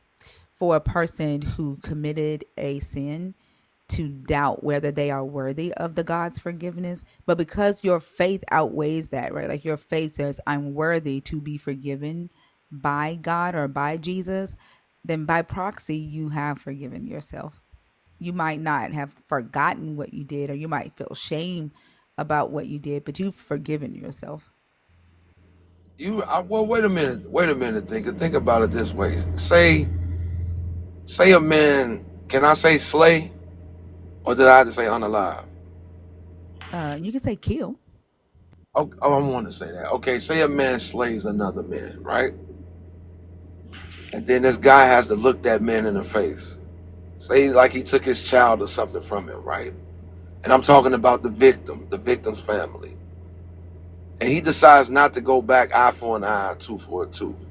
for a person who committed a sin to doubt whether they are worthy of the God's forgiveness. But because your faith outweighs that, right? Like, your faith says, I'm worthy to be forgiven by God or by Jesus, then by proxy, you have forgiven yourself. You might not have forgotten what you did, or you might feel shame about what you did, but you've forgiven yourself. Well, wait a minute. Think about it this way. Say a man. Can I say slay, or did I have to say unalive? You could say kill. Oh, I want to say that. Okay, say a man slays another man, right? And then this guy has to look that man in the face. Say like he took his child or something from him, right? And I'm talking about the victim's family. And he decides not to go back eye for an eye, tooth for a tooth.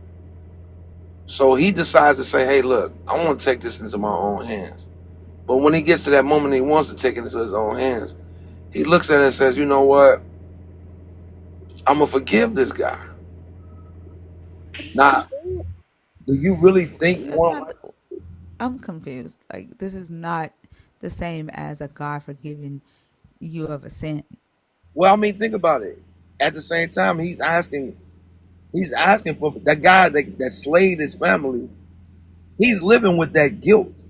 So he decides to say, hey, look, I want to take this into my own hands. But when he gets to that moment he wants to take it into his own hands, he looks at it and says, you know what? I'm going to forgive this guy. Now, do you really think That's one? not. I'm confused. Like, this is not the same as a God forgiving you of a sin. Well, I mean, think about it. At the same time, he's asking for that guy that slayed his family. He's living with that guilt. You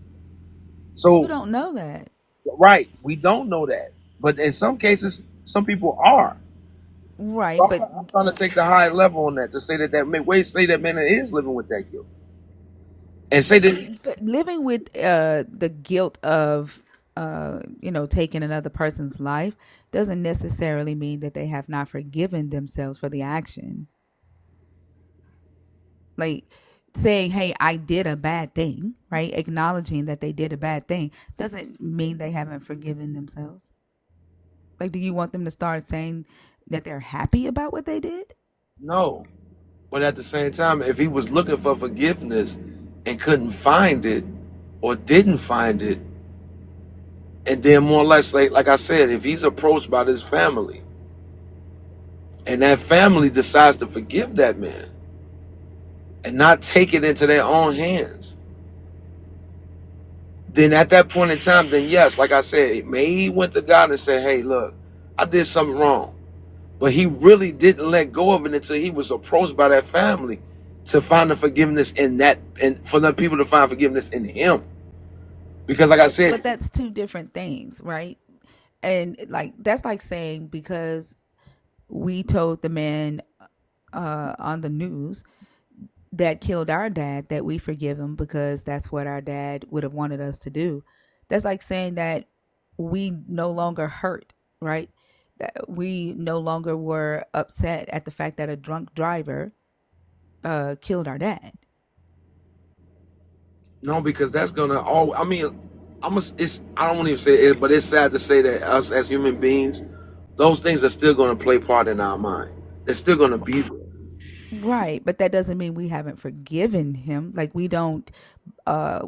So, don't know that. right, we don't know that. But in some cases, some people are. So Right, but I'm trying to take the high level on that to say say that man is living with that guilt. And say that, but living with the guilt of taking another person's life doesn't necessarily mean that they have not forgiven themselves for the action. Like, saying, hey, I did a bad thing, right? Acknowledging that they did a bad thing doesn't mean they haven't forgiven themselves. Like, do you want them to start saying that they're happy about what they did? no. But at the same time, if he was looking for forgiveness and couldn't find it or didn't find it, and then more or less, like I said, if he's approached by this family and that family decides to forgive that man and not take it into their own hands, then at that point in time, then yes, like I said, maybe he went to God and said, hey, look, I did something wrong. But he really didn't let go of it until he was approached by that family to find the forgiveness in that, and for the people to find forgiveness in him. Because like I But said, that's two different things, right? And like, that's like saying, because we told the man on the news that killed our dad that we forgive him because that's what our dad would have wanted us to do. That's like saying that we no longer hurt, right? That we no longer were upset at the fact that a drunk driver killed our dad. no, because that's gonna all. I mean, it's. I don't want to even say it, but it's sad to say that us as human beings, those things are still gonna play part in our mind. They're still gonna be there. Right, but that doesn't mean we haven't forgiven him. Like, we don't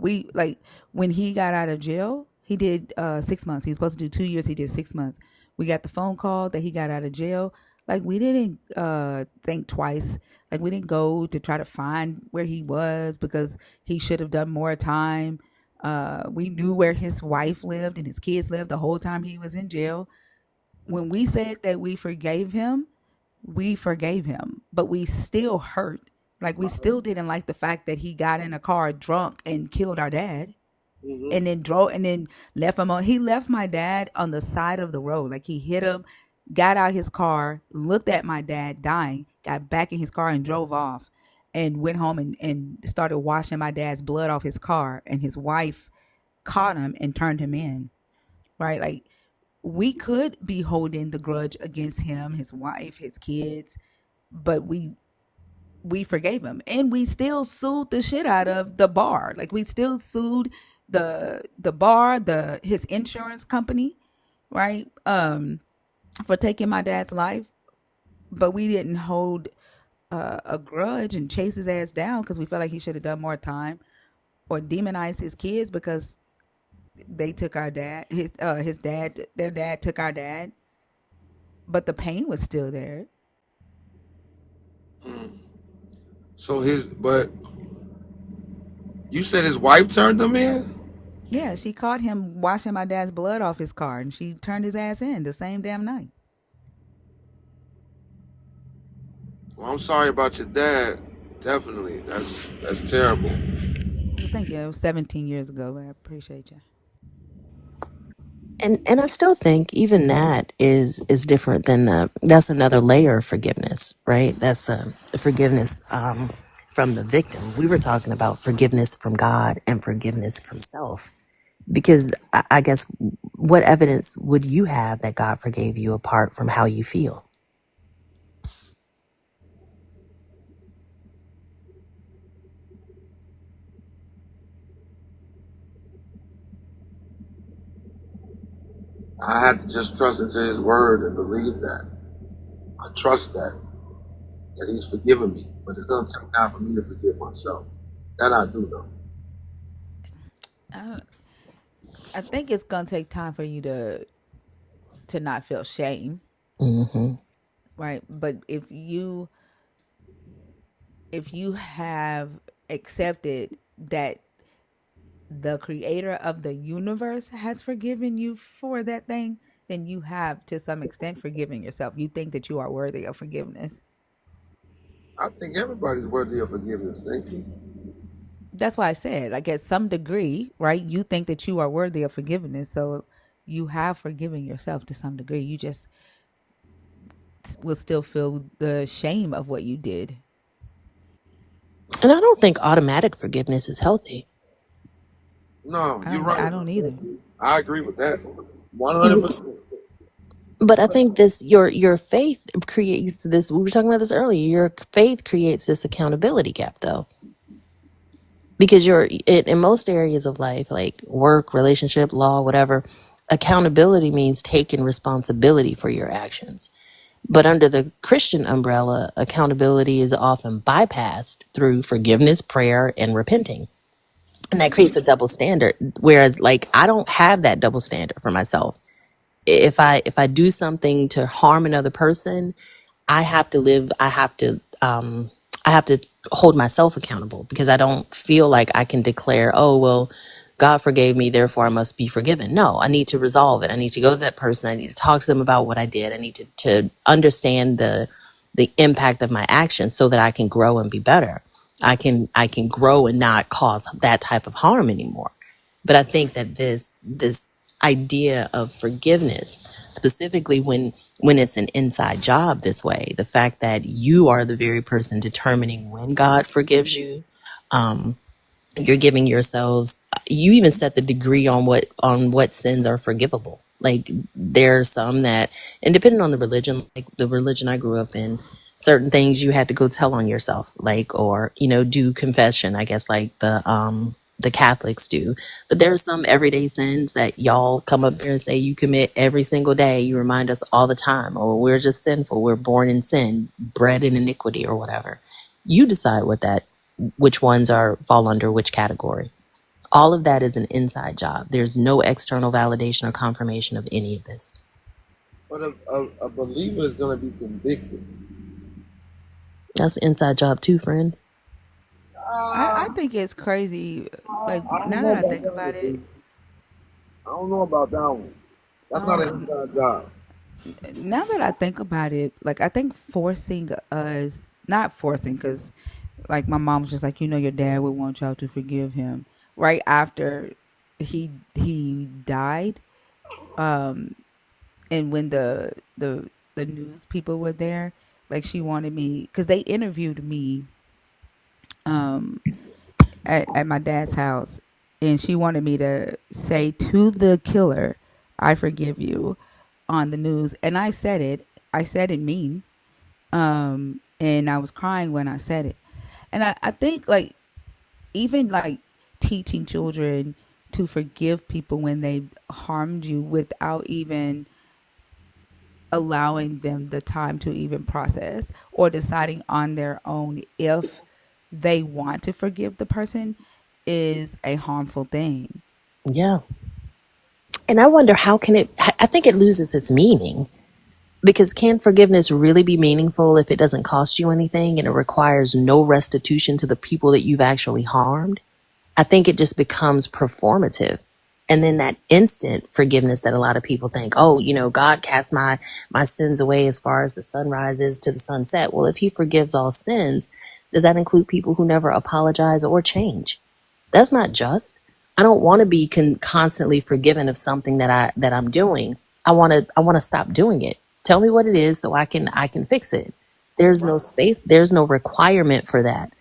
we like, when he got out of jail, he did 6 months. He's supposed to do 2 years, he did 6 months. We got the phone call that he got out of jail. Like, we didn't think twice. Like, we didn't go to try to find where he was because he should have done more time. We knew where his wife lived and his kids lived the whole time he was in jail. When we said that we forgave him, but we still hurt. Like, we still didn't like the fact that he got in a car drunk and killed our dad, Hmm. and then drove and then left him on. He left my dad on the side of the road. Like, he hit him, got out his car, looked at my dad dying, got back in his car and drove off, and went home and started washing my dad's blood off his car. And his wife caught him and turned him in. Right? Like, we could be holding the grudge against him, his wife, his kids, but we forgave him, and we still sued the shit out of the bar. Like, we still sued the bar, the his insurance company, right? For taking my dad's life, but we didn't hold a grudge and chase his ass down because we felt like he should have done more time, or demonize his kids because they took our dad, his dad, their dad took our dad, but the pain was still there. So but you said his wife turned him in? Yeah, she caught him washing my dad's blood off his car, and she turned his ass in the same damn night. Well, I'm sorry about your dad. Definitely. That's terrible. Well, thank you. It was 17 years ago, but I appreciate you. And I still think even that is different than that's another layer of forgiveness, right? That's forgiveness from the victim. We were talking about forgiveness from God and forgiveness from self. Because I guess what evidence would you have that God forgave you apart from how you feel? I had to just trust into his word and believe that. I trust that he's forgiven me. But it's gonna take time for me to forgive myself. That I do though. I, I think it's gonna take time for you to not feel shame, Hmm. right? But if you have accepted that the creator of the universe has forgiven you for that thing, then you have to some extent forgiven yourself. You think that you are worthy of forgiveness. I think everybody's worthy of forgiveness, thank you. That's why I said, like, at some degree, right? You think that you are worthy of forgiveness, so you have forgiven yourself to some degree. You just will still feel the shame of what you did. And I don't think automatic forgiveness is healthy. No, I you're don't. right. I don't either. I agree with that. 100%. But I think this your faith creates this. We were talking about this earlier. Your faith creates this accountability gap, though, because in most areas of life, like work, relationship, law, whatever. Accountability means taking responsibility for your actions. But under the Christian umbrella, accountability is often bypassed through forgiveness, prayer, and repenting. And that creates a double standard. Whereas, like, I don't have that double standard for myself. If I do something to harm another person, I have to live, I have to hold myself accountable because I don't feel like I can declare, oh, well, God forgave me, therefore I must be forgiven. No, I need to resolve it. I need to go to that person. I need to talk to them about what I did. I need to understand the impact of my actions so that I can grow and be better. I can grow and not cause that type of harm anymore. But I think that this idea of forgiveness, specifically when it's an inside job this way, the fact that you are the very person determining when God forgives you, you're giving yourselves, you even set the degree on what sins are forgivable. Like, there's some that, and depending on the religion, like the religion I grew up in, certain things you had to go tell on yourself, like, or do confession, I guess, like the Catholics do. But there's some everyday sins that y'all come up here and say you commit every single day. You remind us all the time, or we're just sinful, we're born in sin, bred in iniquity, or whatever. You decide which ones fall under which category. All of that is an inside job. There's no external validation or confirmation of any of this. But a believer is going to be convicted. That's an inside job too, friend. I think it's crazy. Like I don't now know that I about think that one, about it, dude. I don't know about that one. That's not an um, inside job. now that I think about it, like I think forcing us, not forcing, because like my mom was just like, your dad would want y'all to forgive him right after he died. Um, and when the news people were there, like she wanted me because they interviewed me um at my dad's house, and she wanted me to say to the killer, "I forgive you," on the news, and I said it. I said it mean, and I was crying when I said it, and I think like even like teaching children to forgive people when they harmed you without even allowing them the time to even process or deciding on their own if they want to forgive the person is a harmful thing. Yeah. And I wonder how can it, I think it loses its meaning because can forgiveness really be meaningful if it doesn't cost you anything and it requires no restitution to the people that you've actually harmed? I think it just becomes performative. And then that instant forgiveness that a lot of people think, oh, God cast my sins away as far as the sun rises to the sunset. Well, if he forgives all sins, does that include people who never apologize or change? That's not just. I don't want to be constantly forgiven of something that I'm doing. I want to stop doing it. Tell me what it is so I can fix it. There's no space, there's no requirement for that.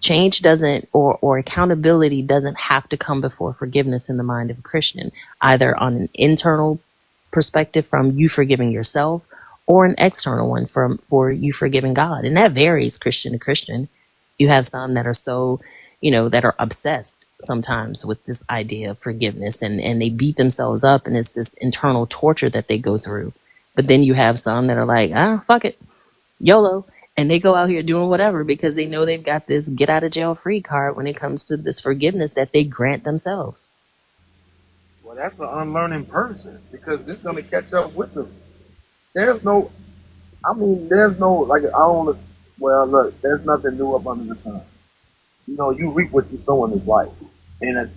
Change doesn't or accountability doesn't have to come before forgiveness in the mind of a Christian, either on an internal perspective from you forgiving yourself or an external one from for you forgiving God. And that varies Christian to Christian. You have some that are so, that are obsessed sometimes with this idea of forgiveness and they beat themselves up and it's this internal torture that they go through. But then you have some that are like, fuck it. YOLO. And they go out here doing whatever because they know they've got this get out of jail free card when it comes to this forgiveness that they grant themselves. Well, that's an unlearning person because this gonna catch up with them. There's no, I mean, there's no like I don't. Well, look, there's nothing new up under the sun. You reap what you sow in this life, and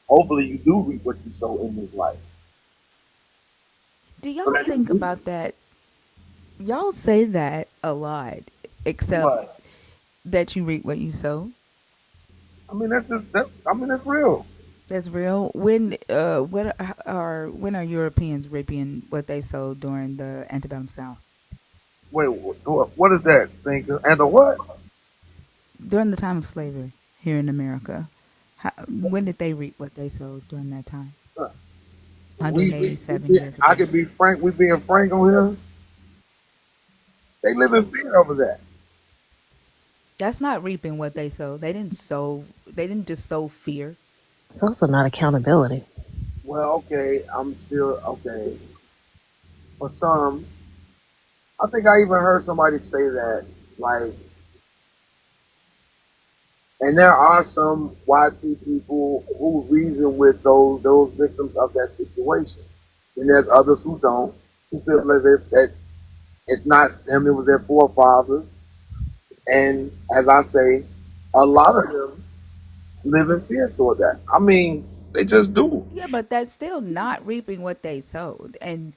hopefully you do reap what you sow in this life. Do So y'all that think about that? Y'all say that a lot, except what that you reap what you sow. I mean, that's real. That's real. When are Europeans reaping what they sowed during the antebellum South? Wait, what is that thing? And the what? During the time of slavery here in America. When did they reap what they sowed during that time? We 187 be, years I ago. could be frank. We being frank on here. They live in fear over that. That's not reaping what they sowed. They didn't sow. They didn't just sow fear. It's also not accountability. Well, okay, I'm still okay. For some, I think I even heard somebody say that, like, and there are some YT people who reason with those victims of that situation, and there's others who don't, who feel as if that it's not them, it was their forefathers, and as I say, a lot of them live in fear toward that. I mean, they just do. Yeah, but that's still not reaping what they sowed. And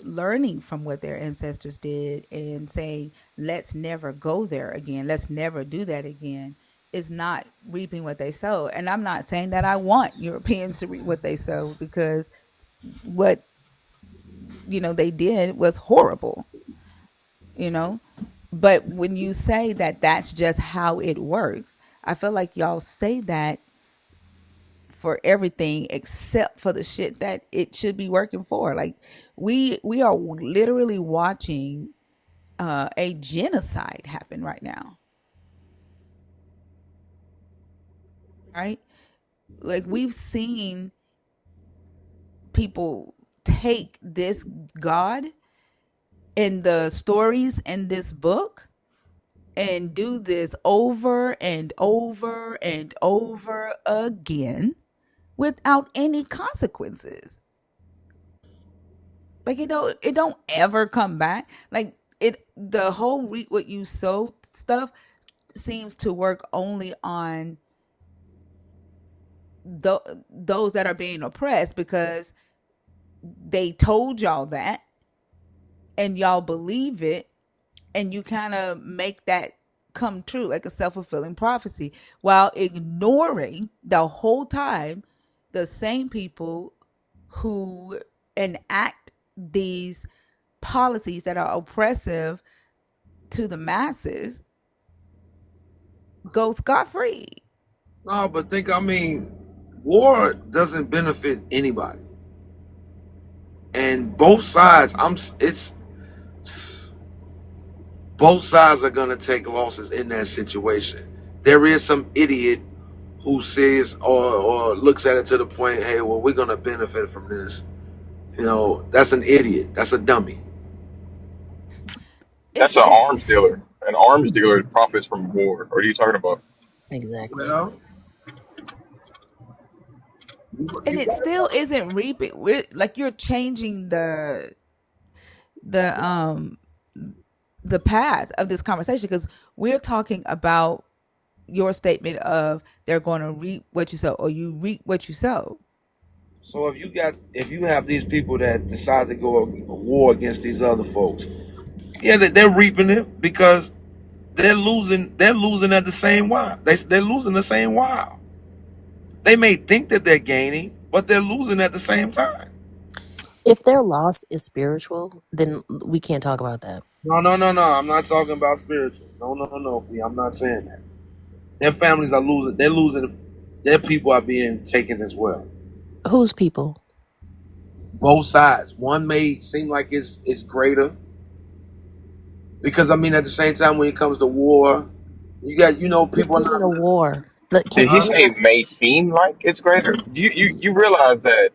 learning from what their ancestors did and saying, let's never go there again, let's never do that again, is not reaping what they sowed. And I'm not saying that I want Europeans to reap what they sowed because what they did was horrible, you know. But when you say that that's just how it works, I feel like y'all say that for everything except for the shit that it should be working for. Like we are literally watching a genocide happen right now, right? Like we've seen people take this God and the stories in this book and do this over and over and over again without any consequences. Like it don't ever come back. Like it the whole reap what you sow stuff seems to work only on those that are being oppressed because they told y'all that and y'all believe it, and you kind of make that come true like a self-fulfilling prophecy while ignoring the whole time the same people who enact these policies that are oppressive to the masses go scot-free. No, but war doesn't benefit anybody, and both sides. It's both sides are gonna take losses in that situation. There is some idiot who says or looks at it to the point, hey, well, we're gonna benefit from this. That's an idiot. That's a dummy. it, That's an it arms dealer. An arms dealer profits from war. What are you talking about? Exactly. Well, and you it got still isn't reaping. We're like, you're changing the the path of this conversation because we're talking about your statement of they're going to reap what you sow, or you reap what you sow. So if you have these people that decide to go a war against these other folks, yeah, they're reaping it because they're losing. They're losing at the same while. They're losing the same while. They may think that they're gaining, but they're losing at the same time. If their loss is spiritual, then we can't talk about that. No, no, no, no. I'm not talking about spiritual. No, no, no, no. I'm not saying that. Their families are losing. They're losing. Their people are being taken as well. Whose people? Both sides. One may seem like it's greater because at the same time when it comes to war, you got This people are isn't a not. war. Look, Did he Huh? say it may seem like it's greater? You realize that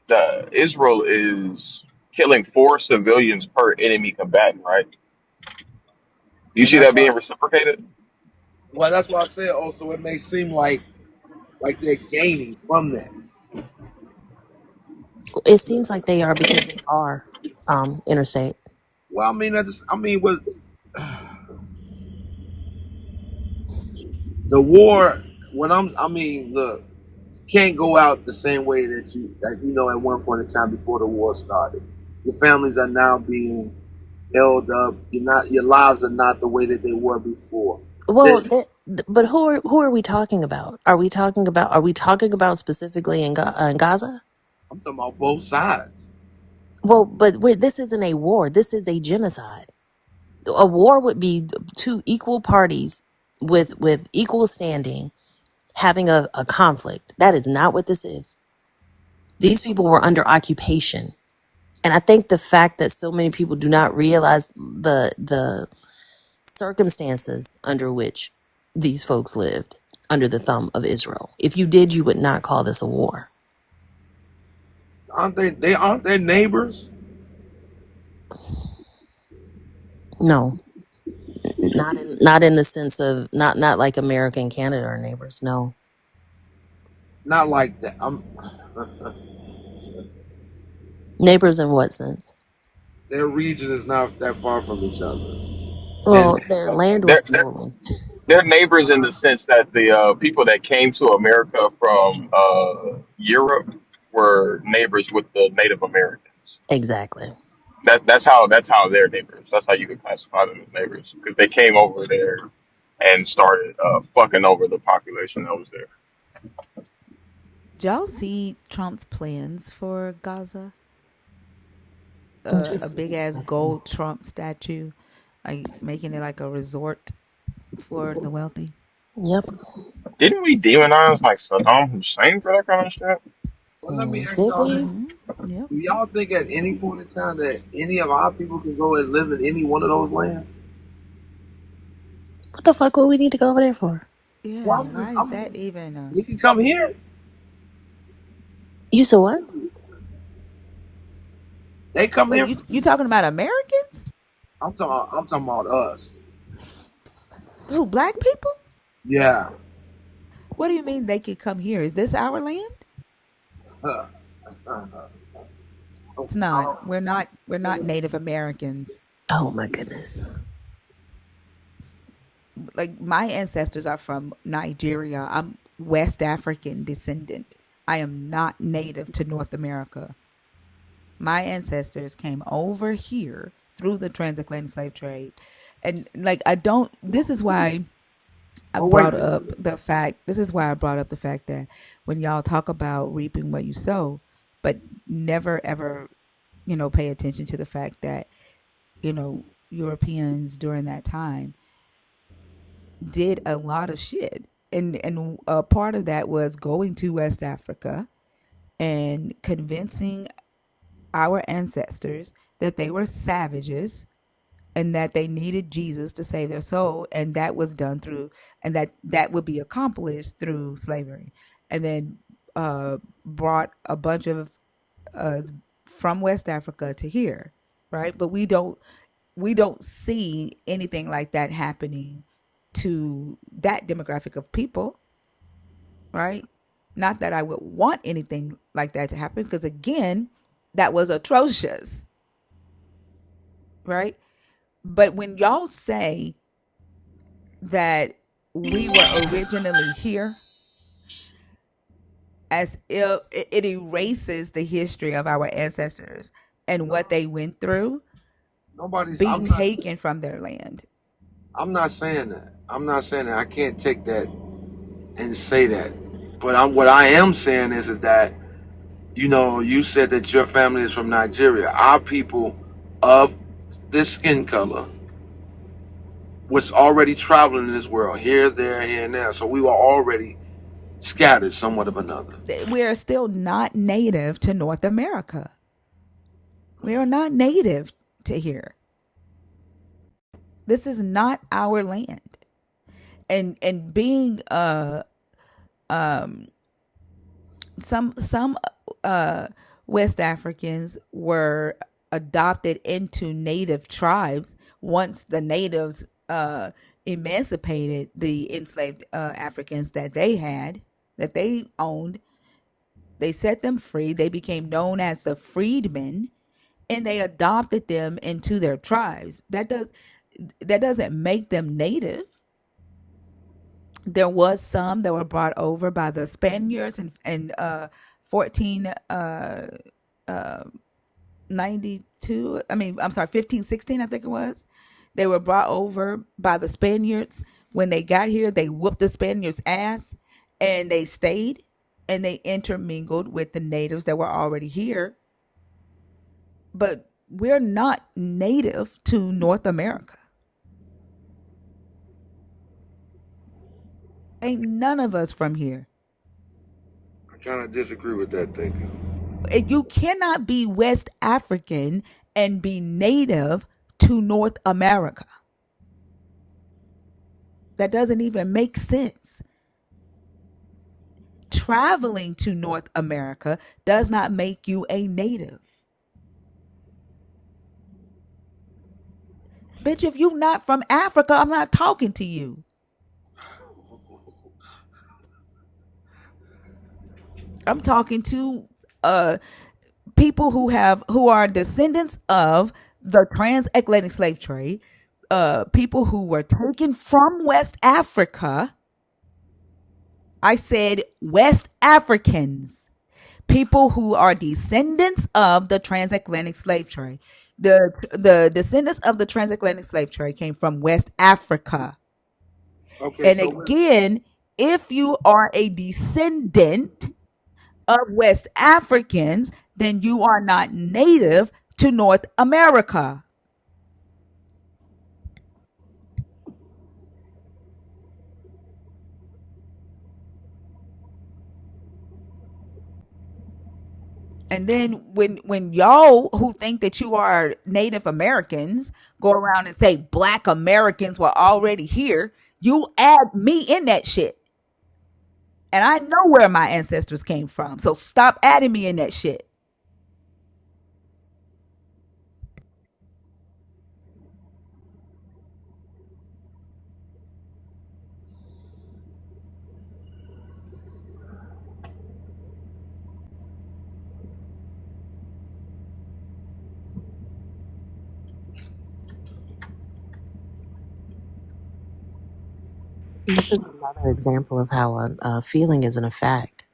the Israel is killing 4 civilians per enemy combatant, right? Do you And see that's that why. being reciprocated? Well, that's why I said also it may seem like they're gaining from that. it seems like they are because they are interstate. Well, what the war when look, you can't go out the same way that at one point in time before the war started. Your families are now being held up. Your lives are not the way that they were before. Well, That but who are we talking about? Are we talking about specifically in Gaza? I'm talking about both sides. Well, but this isn't a war. This is a genocide. A war would be two equal parties with equal standing having a conflict. That is not what this is. These people were under occupation. And I think the fact that so many people do not realize the circumstances under which these folks lived under the thumb of Israel. If you did, you would not call this a war. Aren't they? They aren't their neighbors. No, not in the sense of not like America and Canada are neighbors. No. Not like that. Neighbors in what sense? Their region is not that far from each other, and Well, their land was They're stolen. they're neighbors in the sense that the people that came to America from Europe were neighbors with the Native Americans. Exactly. That's how they're neighbors. That's how you could classify them as neighbors because they came over there and started fucking over the population that was there. Did y'all see Trump's plans for Gaza? A Just big ass disgusting. gold Trump statue, like making it like a resort for the wealthy. Yep. Didn't we demonize like Saddam Hussein for that kind of shit? well, let me ask Did y'all this: we? Mm-hmm. Yep. do y'all think at any point in time that any of our people can go and live in any one of those lands? What the fuck would we need to go over there for? Yeah. Well, Why is that even a? they can come here. You said what? They come Wait, here. you talking about Americans? I'm talking about us. Who, black people? Yeah. What do you mean they could come here? Is this our land? It's not. We're not. We're not Native Americans. Oh my goodness. like my ancestors are from Nigeria. I'm West African descendant. I am not native to North America. My ancestors came over here through the transatlantic slave trade. And like I don't this is why I Well, wait. brought up the fact this is why I brought up the fact that when y'all talk about reaping what you sow, but never ever, pay attention to the fact that, Europeans during that time did a lot of shit. And a part of that was going to West Africa and convincing our ancestors that they were savages and that they needed Jesus to save their soul, and that was done through, and that would be accomplished through slavery, and then brought a bunch of us from West Africa to here, right? But we don't see anything like that happening to that demographic of people, right? Not that I would want anything like that to happen, because again, that was atrocious, right? But when y'all say that we were originally here, as if it erases the history of our ancestors and what they went through Nobody's. being taken from their land. I'm not saying that. I'm not saying that. I can't take that and say that. But what I am saying is that you said that your family is from Nigeria. Our people of this skin color was already traveling in this world, here, there, here, and there. So we were already scattered somewhat of another. We are still not native to North America. We are not native to here. This is not our land. And being some West Africans were adopted into native tribes once the natives emancipated the enslaved Africans that they owned. They set them free. They became known as the freedmen, and they adopted them into their tribes. That doesn't make them native. There was some that were brought over by the Spaniards in 1492. I'm sorry, 1516, I think it was. They were brought over by the Spaniards. When they got here, they whooped the Spaniards' ass, and they stayed, and they intermingled with the natives that were already here. But we're not native to North America. Ain't none of us from here. I kind of disagree with that thinking. You cannot be West African and be native to North America. That doesn't even make sense. Traveling to North America does not make you a native. Bitch, if you're not from Africa, I'm not talking to you. I'm talking to people who are descendants of the transatlantic slave trade, people who were taken from West Africa. I said West Africans, people who are descendants of the transatlantic slave trade. The descendants of the transatlantic slave trade came from West Africa. Okay, And so again, if you are a descendant of West Africans, then you are not native to North America. And then when y'all who think that you are Native Americans go around and say Black Americans were already here, you add me in that shit. And I know where my ancestors came from. So stop adding me in that shit. This is another example of how a feeling isn't a fact,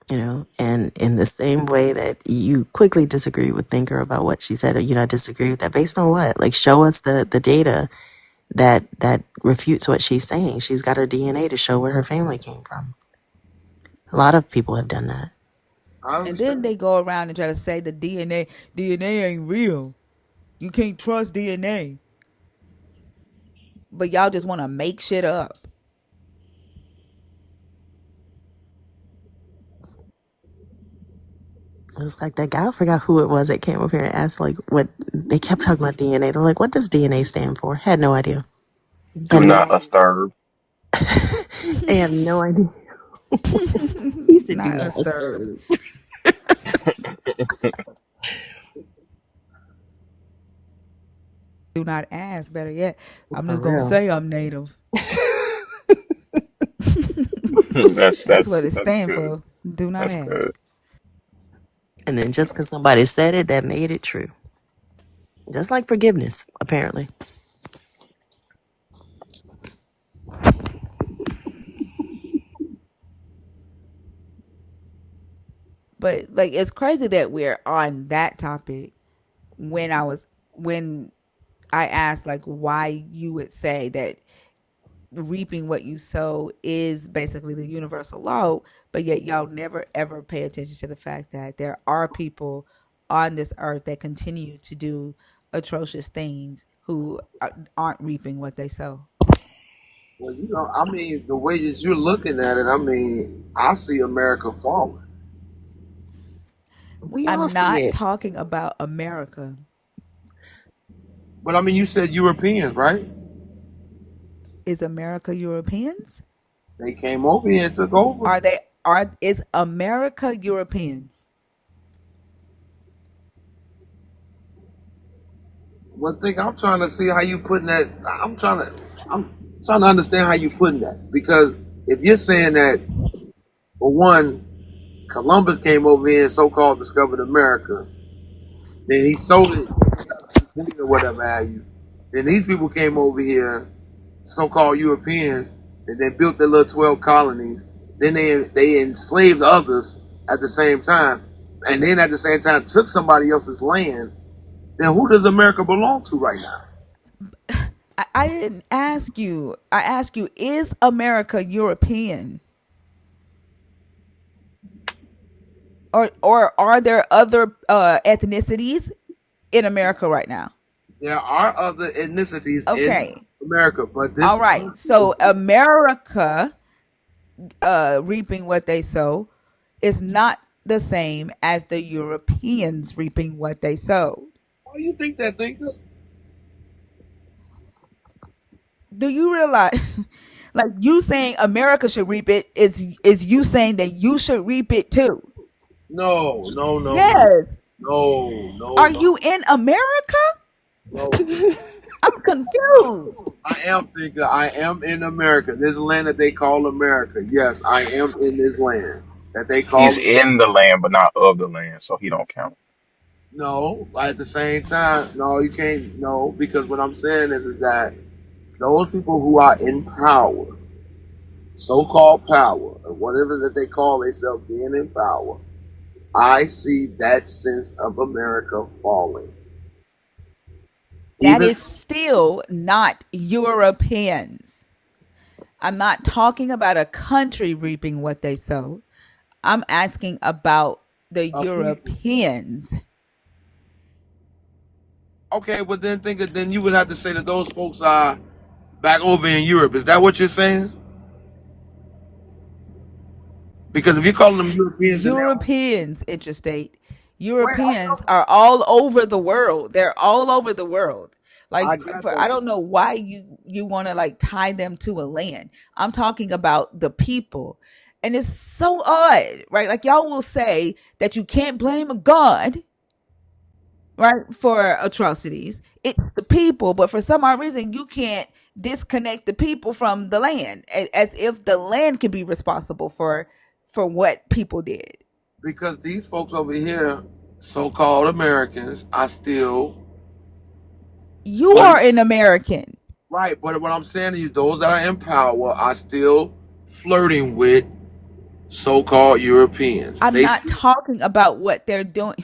you know, and in the same way that you quickly disagree with Thinker about what she said, or you not disagree with that based on what? Like, show us the data that refutes what she's saying. She's got her DNA to show where her family came from. A lot of people have done that. I And then understand. they go around and try to say the DNA ain't real. You can't trust DNA. But y'all just want to make shit up. It was like that guy, I forgot who it was that came up here and asked, like, what they kept talking about DNA. They're like, what does DNA stand for? Had no idea. Do Had no not idea. disturb. They have no idea. He said, do Not not disturb. disturb. Do not ask. Better yet, I'm For just gonna real. say I'm native. that's That's what that's it that's stands good. for. Do not That's good. ask. And then just because somebody said it, that made it true. Just like forgiveness, apparently. But like, it's crazy that we're on that topic when I asked like why you would say that reaping what you sow is basically the universal law, but yet y'all never ever pay attention to the fact that there are people on this earth that continue to do atrocious things who aren't reaping what they sow. Well, I mean, the way that you're looking at it, I mean, I see America falling. We all I'm see not it. talking about America. But I mean, you said Europeans, right? Is America Europeans? They came over here and took over. Are they are is America Europeans? One thing I'm trying to see how you putting that. I'm trying to understand how you putting that because if you're saying that for one, Columbus came over here and so-called discovered America, then he sold it or whatever have you. Then these people came over here, so-called Europeans, and they built their little 12 colonies. Then they enslaved others at the same time, and then at the same time took somebody else's land. Then who does America belong to right now? I didn't ask you. I asked you, is America European? Or are there other ethnicities in America right now? There are other ethnicities in Okay. America, but this All right. group So America reaping what they sow is not the same as the Europeans reaping what they sow. why do you think that thinker? Do you realize like you saying America should reap it is you saying that you should reap it too? No, no, no, no, Yes. no, no, Are no, you in America? no. I'm confused. I am thinker. I am in America. This land that they call America. Yes, I am in this land that they He's call. in the land, but not of the land, so he don't count. No, at the same time, no, you can't. No, because what I'm saying is that those people who are in power, so-called power, or whatever that they call themselves being in power, I see that sense of America falling. That Even is still not Europeans. I'm not talking about a country reaping what they sow. I'm asking about the people. Europeans. Okay, but then think of, then you would have to say that those folks are back over in Europe. Is that what you're saying? Because if you're calling them Europeans, then they're Europeans, interstate. wait. Europeans are all over the world. They're all over the world. I Like got for I that. don't know why you want to like tie them to a land. I'm talking about the people. And it's so odd, right? Like y'all will say that you can't blame a god, right, for atrocities. It's the people, but for some odd reason you can't disconnect the people from the land as if the land can be responsible for what people did. Because these folks over here, so-called Americans, are still You what? are an American. Right, but what I'm saying to you, those that are in power are still flirting with so-called Europeans. I'm They not still talking about what they're doing.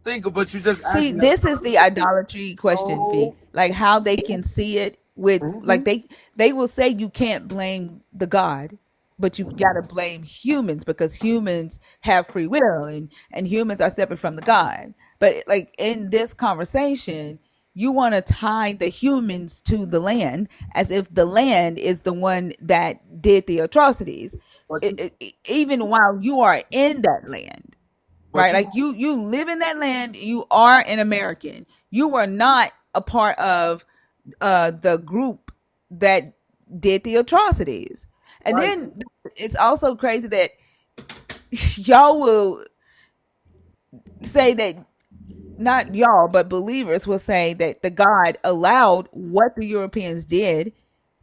think, but you just See, asked me. this is the idolatry question, Fee. No. Like how they can see it with Hmm. like they will say you can't blame the God, but you gotta blame humans because humans have free will and humans are separate from the God. But like in this conversation, you want to tie the humans to the land as if the land is the one that did the atrocities, But you, even while you are in that land, but right? you, Like you live in that land, you are an American. You were not a part of the group that did the atrocities. And right? then it's also crazy that y'all will say that, not y'all, but believers will say that the God allowed what the Europeans did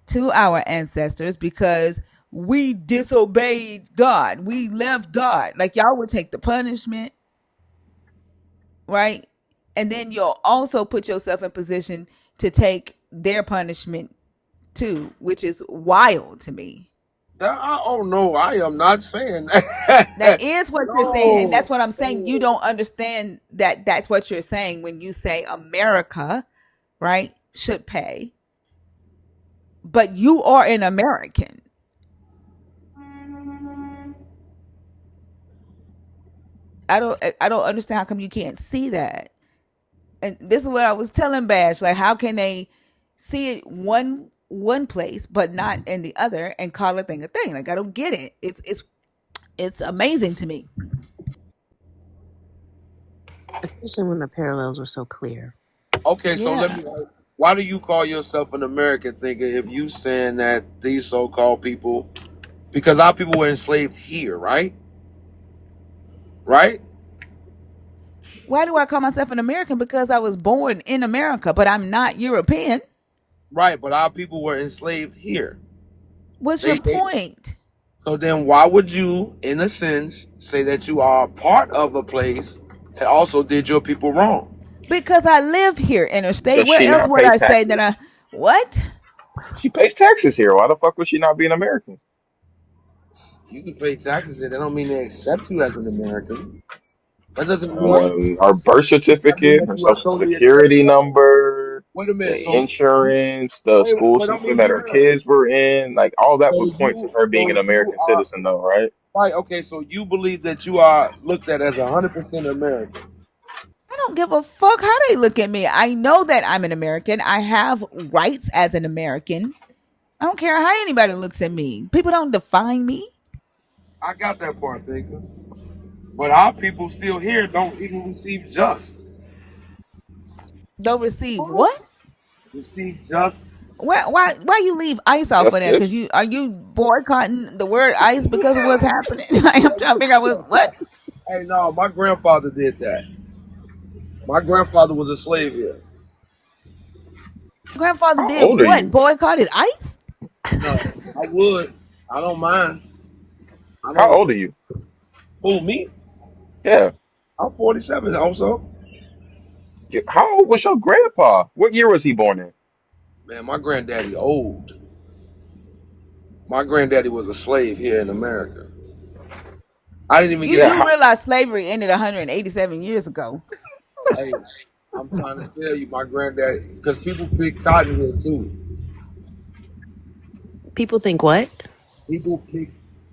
to our ancestors because we disobeyed God. We left God. Like y'all would take the punishment, right? And then you'll also put yourself in position to take their punishment too, which is wild to me. Oh no, I am not saying That that. is what you're saying, and No, that's what I'm saying. You no. don't understand that that's what you're saying when you say America, right, should pay, but you are an American. I don't understand how come you can't see that. And this is what I was telling Bash. Like, how can they see it one place but not in the other and call a thing a thing? Like, I don't get it. It's amazing to me. especially when the parallels were so clear. Okay, so let Yeah. me. Why do you call yourself an American thinker if you saying that these so-called people, because our people were enslaved here, right? Right, Why do I call myself an American? Because I was born in America, but I'm not European. right. But our people were enslaved here. What's your They. point? So then, why would you, in a sense, say that you are part of a place that also did your people wrong? Because I live here, interstate. Does Where she else not would pay I say that taxes? I what? She pays taxes here. Why the fuck would she not be an American? You can pay taxes here. That don't mean they accept you as an American. That doesn't mean Her birth that mean certificate, that her you are social totally accepted security as an American. number, Wait a minute. the So insurance, the wait. school But I system mean, that be her real. kids were in, like all that would point to her being So an you American are citizen, though, right? right. Okay. So you believe that you are looked at as 100% American. I don't give a fuck how they look at me. I know that I'm an American. I have rights as an American. I don't care how anybody looks at me. People don't define me. I got that part, thinker. But our people still here don't even receive just. Don't receive what? Receive just. Why you leave ice off of there? Because Justice. you are you boycotting the word ice because of what's happening? I'm trying to figure out what Hey, no, my grandfather did that. My grandfather was a slave here. grandfather How did. old are What you? boycotted ice? No, I would. I don't mind. I How don't. old are you? Who, me? Yeah. I'm 47 also. How old was your grandpa? What year was he born in? Man, my granddaddy old. My granddaddy was a slave here in America. I didn't even You get Yeah. to. do realize slavery ended 187 years ago. Hey, I'm trying to tell you, my granddaddy, because people pick cotton here too. People think what?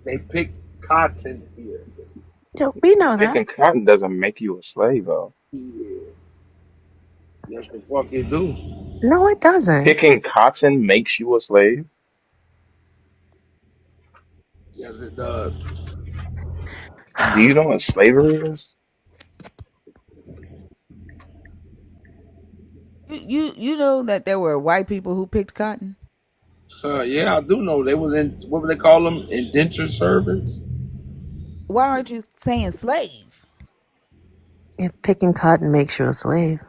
They pick cotton here. Yeah, we know Picking that. cotton doesn't make you a slave, though. Yeah, yes, the fuck it do. No, it doesn't. Picking cotton makes you a slave? Yes, it does. Do you know what slavery is? You know that there were white people who picked cotton. Yeah, I do know they was in what would they call them? Indentured servants. Why aren't you saying slave? If picking cotton makes you a slave.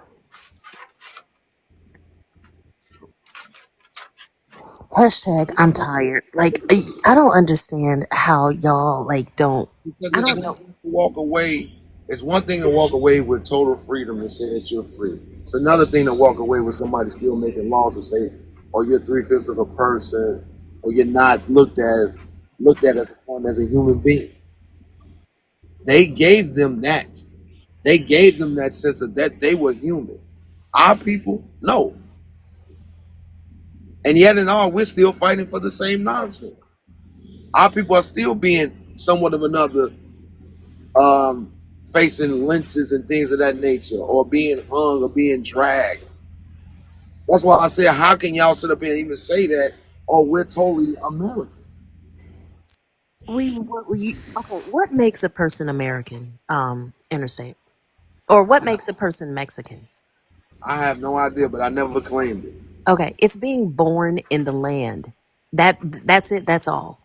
Hashtag I'm tired. Like I don't understand how y'all like don't. Because I it's don't one know. thing to walk away. It's one thing to walk away with total freedom and say that you're free. It's another thing to walk away with somebody still making laws to say or you're 3/5 of a person, or you're not looked at as one as a human being. They gave them that. They gave them that sense of that they were human. Our people, no. And yet in all, we're still fighting for the same nonsense. Our people are still being somewhat of another, um, facing lynches and things of that nature, or being hung or being dragged. That's why I said, how can y'all sit up here and even say that? Oh, we're totally American. Okay, what makes a person American? Interstate, or what makes a person Mexican? I have no idea, but I never claimed it. Okay, it's being born in the land. That's it. That's all.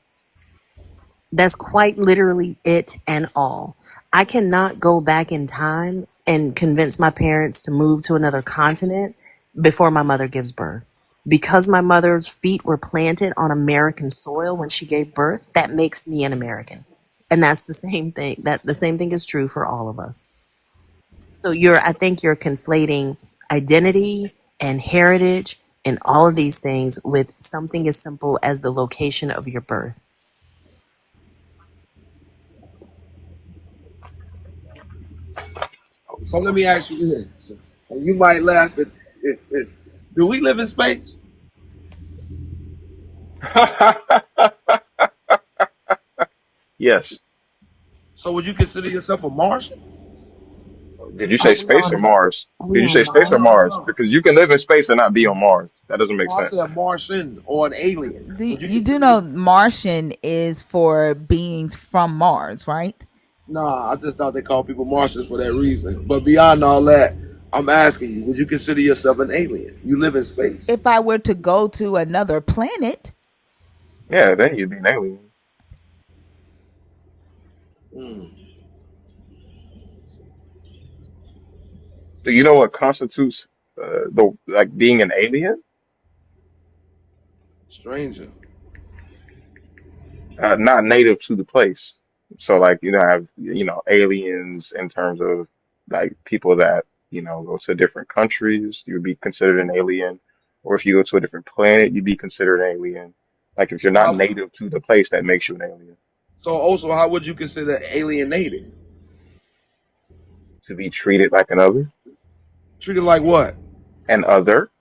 That's quite literally it and all. I cannot go back in time and convince my parents to move to another continent before my mother gives birth. Because my mother's feet were planted on American soil when she gave birth, that makes me an American. And that's the same thing. That the same thing is true for all of us. So I think you're conflating identity and heritage and all of these things with something as simple as the location of your birth. So let me ask you this, and you might laugh at do we live in space? Yes. So would you consider yourself a Martian? Did you Are say we space or on? Mars? Are Did we you say on space or Mars? Mars? Because you can live in space and not be on Mars. That doesn't make No, I sense. said Martian or an alien. Would you You do consider know yourself? Martian is for beings from Mars, right? Nah, I just thought they called people Martians for that reason. But beyond all that, I'm asking you, would you consider yourself an alien? You live in space. If I were to go to another planet, Yeah, then you'd be an alien. Hmm, Do you know what constitutes the like being an alien? stranger. Not native to the place. So like have aliens in terms of like people that go to different countries, you'd be considered an alien, or if you go to a different planet, you'd be considered an alien. Like if So you're not how? native to the place, that makes you an alien. So also, how would you consider alienated? To be treated like another, Treated like what? an other.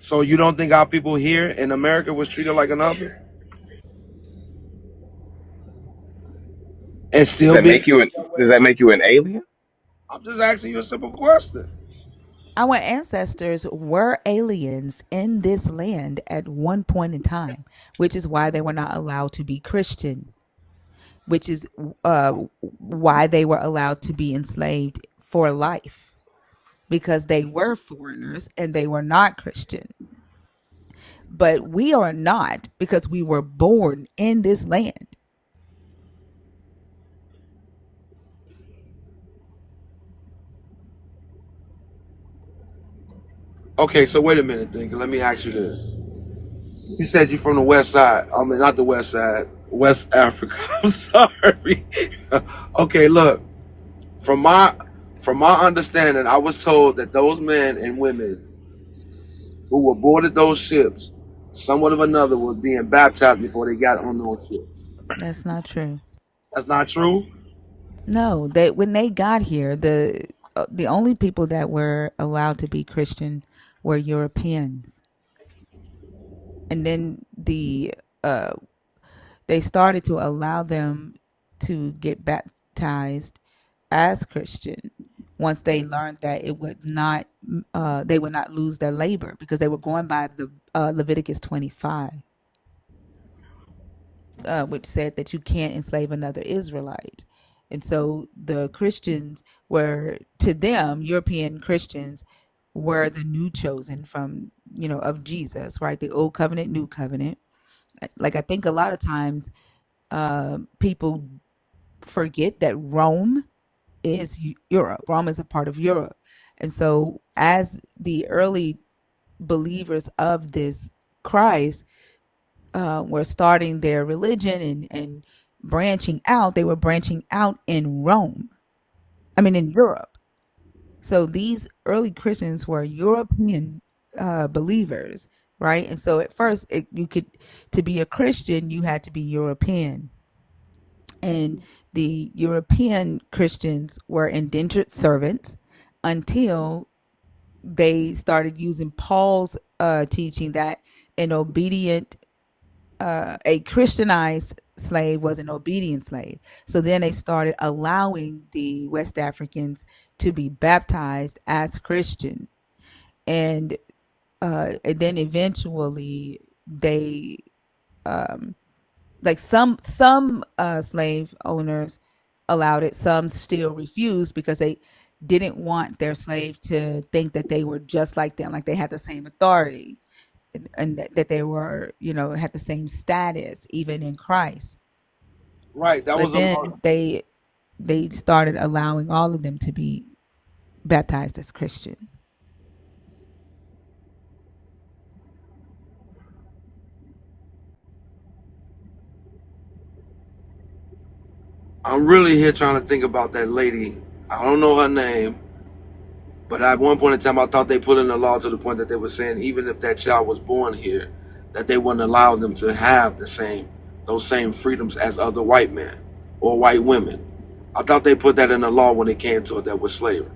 So you don't think our people here in America was treated like another, and Does still that being make you treated an that Does way? that make you an alien? I'm just asking you a simple question. our ancestors were aliens in this land at one point in time, which is why they were not allowed to be Christian, which is why they were allowed to be enslaved for life, because they were foreigners and they were not Christian. But we are not, because we were born in this land. Okay, so wait a minute, think. Let me ask you this. You said you're from the West Side. I mean, not the West Side, West Africa. I'm sorry. Okay, look. From my from my understanding, I was told that those men and women who were boarded those ships, somewhat of another, was being baptized before they got on those ships. That's not true. That's not true. No, they when they got here, the only people that were allowed to be Christian were Europeans, and then uh they started to allow them to get baptized as Christian once they learned that it would not they would not lose their labor, because they were going by the Leviticus 25, which said that you can't enslave another Israelite. And so the Christians were, to them, European Christians were the new chosen from, of Jesus, right? The old covenant, new covenant. Like, I think a lot of times people forget that Rome is Europe. Rome is a part of Europe. And so as the early believers of this Christ were starting their religion and branching out, they were branching out in Rome. I mean, in Europe. So these early Christians were European believers right? And so at first, to be a Christian, you had to be European, and the European Christians were indentured servants until they started using Paul's teaching that an obedient, a Christianized slave was an obedient slave. So then they started allowing the West Africans to be baptized as Christian, and then eventually they, like some slave owners allowed it, some still refused because they didn't want their slave to think that they were just like them, like they had the same authority, and that they were, had the same status even in Christ. Right. That But was a then lot. they started allowing all of them to be baptized as Christian. I'm really here trying to think about that lady. I don't know her name, but at one point in time, I thought they put in the law to the point that they were saying even if that child was born here, that they wouldn't allow them to have those same freedoms as other white men or white women. I thought they put that in the law when it came to it that was slavery,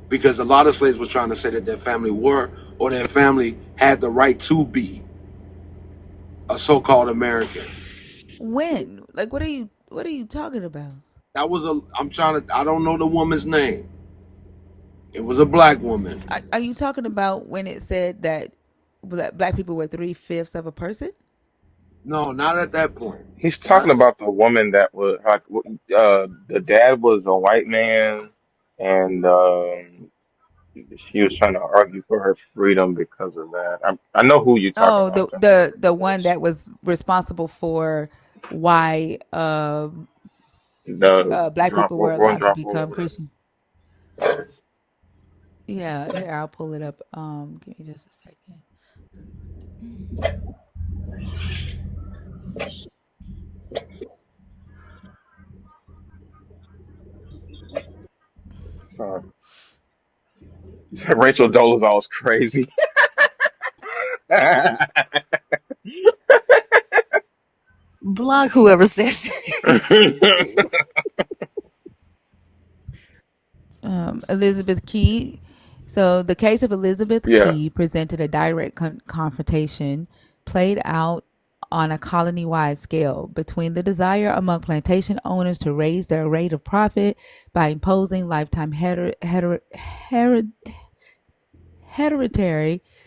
because a lot of slaves were trying to say that their family were or their family had the right to be a so-called American. When? Like, what are you talking about? That was a. I'm trying to. I don't know the woman's name. It was a black woman. Are you talking about when it said that black people were 3/5 of a person? No, not at that point. He's Huh? talking about the woman that was like, the dad was a white man, and she was trying to argue for her freedom because of that. I know who you're talking Oh, about. I'm the trying to think of the what the it one was. that was responsible for why The black drop people were one allowed to drop or become whatever. Christian. Yeah, here, I'll pull it up. Give me just a second. Sorry. Rachel Dolezal's crazy. Block whoever says Elizabeth Key. So the case of Elizabeth Yeah, Key presented a direct confrontation played out on a colony-wide scale between the desire among plantation owners to raise their rate of profit by imposing lifetime hereditary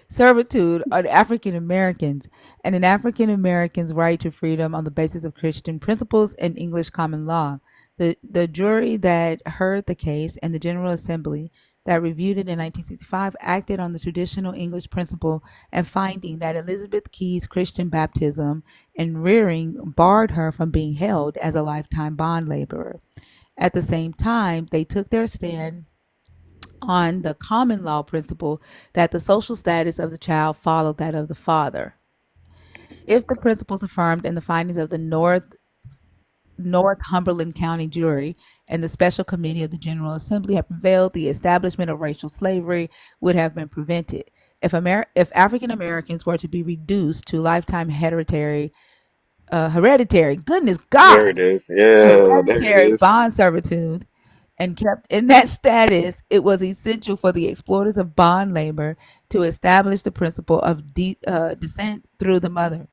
servitude on African Americans and an African American's right to freedom on the basis of Christian principles and English common law. The jury that heard the case and the General Assembly that reviewed it in 1965 acted on the traditional English principle and finding that Elizabeth Key's Christian baptism and rearing barred her from being held as a lifetime bond laborer. At the same time, they took their stand on the common law principle that the social status of the child followed that of the father. If the principles affirmed in the findings of the Northumberland County jury and the special committee of the General Assembly had prevailed, the establishment of racial slavery would have been prevented. If African Americans were to be reduced to lifetime hereditary, goodness there God, it is. Yeah, there it hereditary is. bond servitude and kept in that status, it was essential for the exploiters of bond labor to establish the principle of descent through the mother.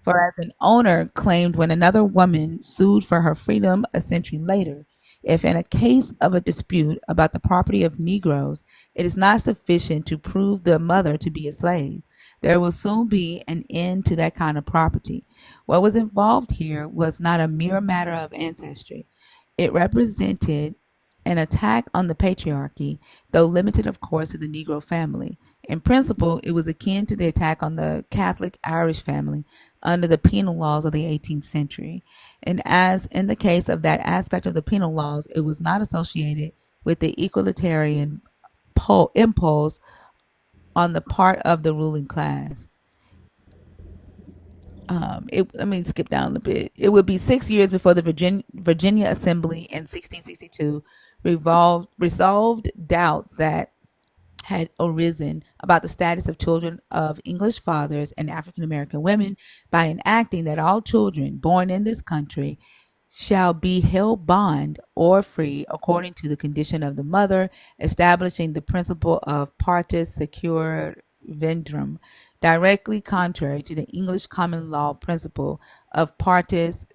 For as an owner claimed when another woman sued for her freedom a century later, if in a case of a dispute about the property of Negroes, it is not sufficient to prove the mother to be a slave, there will soon be an end to that kind of property. What was involved here was not a mere matter of ancestry. It represented an attack on the patriarchy, though limited, of course, to the Negro family. In principle, it was akin to the attack on the Catholic Irish family under the penal laws of the 18th century. And as in the case of that aspect of the penal laws, it was not associated with the egalitarian impulse on the part of the ruling class. Let me skip down a little bit. It would be 6 years before the Virginia Assembly in 1662 resolved doubts that had arisen about the status of children of English fathers and African American women by enacting that all children born in this country shall be held bond or free according to the condition of the mother, establishing the principle of partus securendum, directly contrary to the English common law principle of partus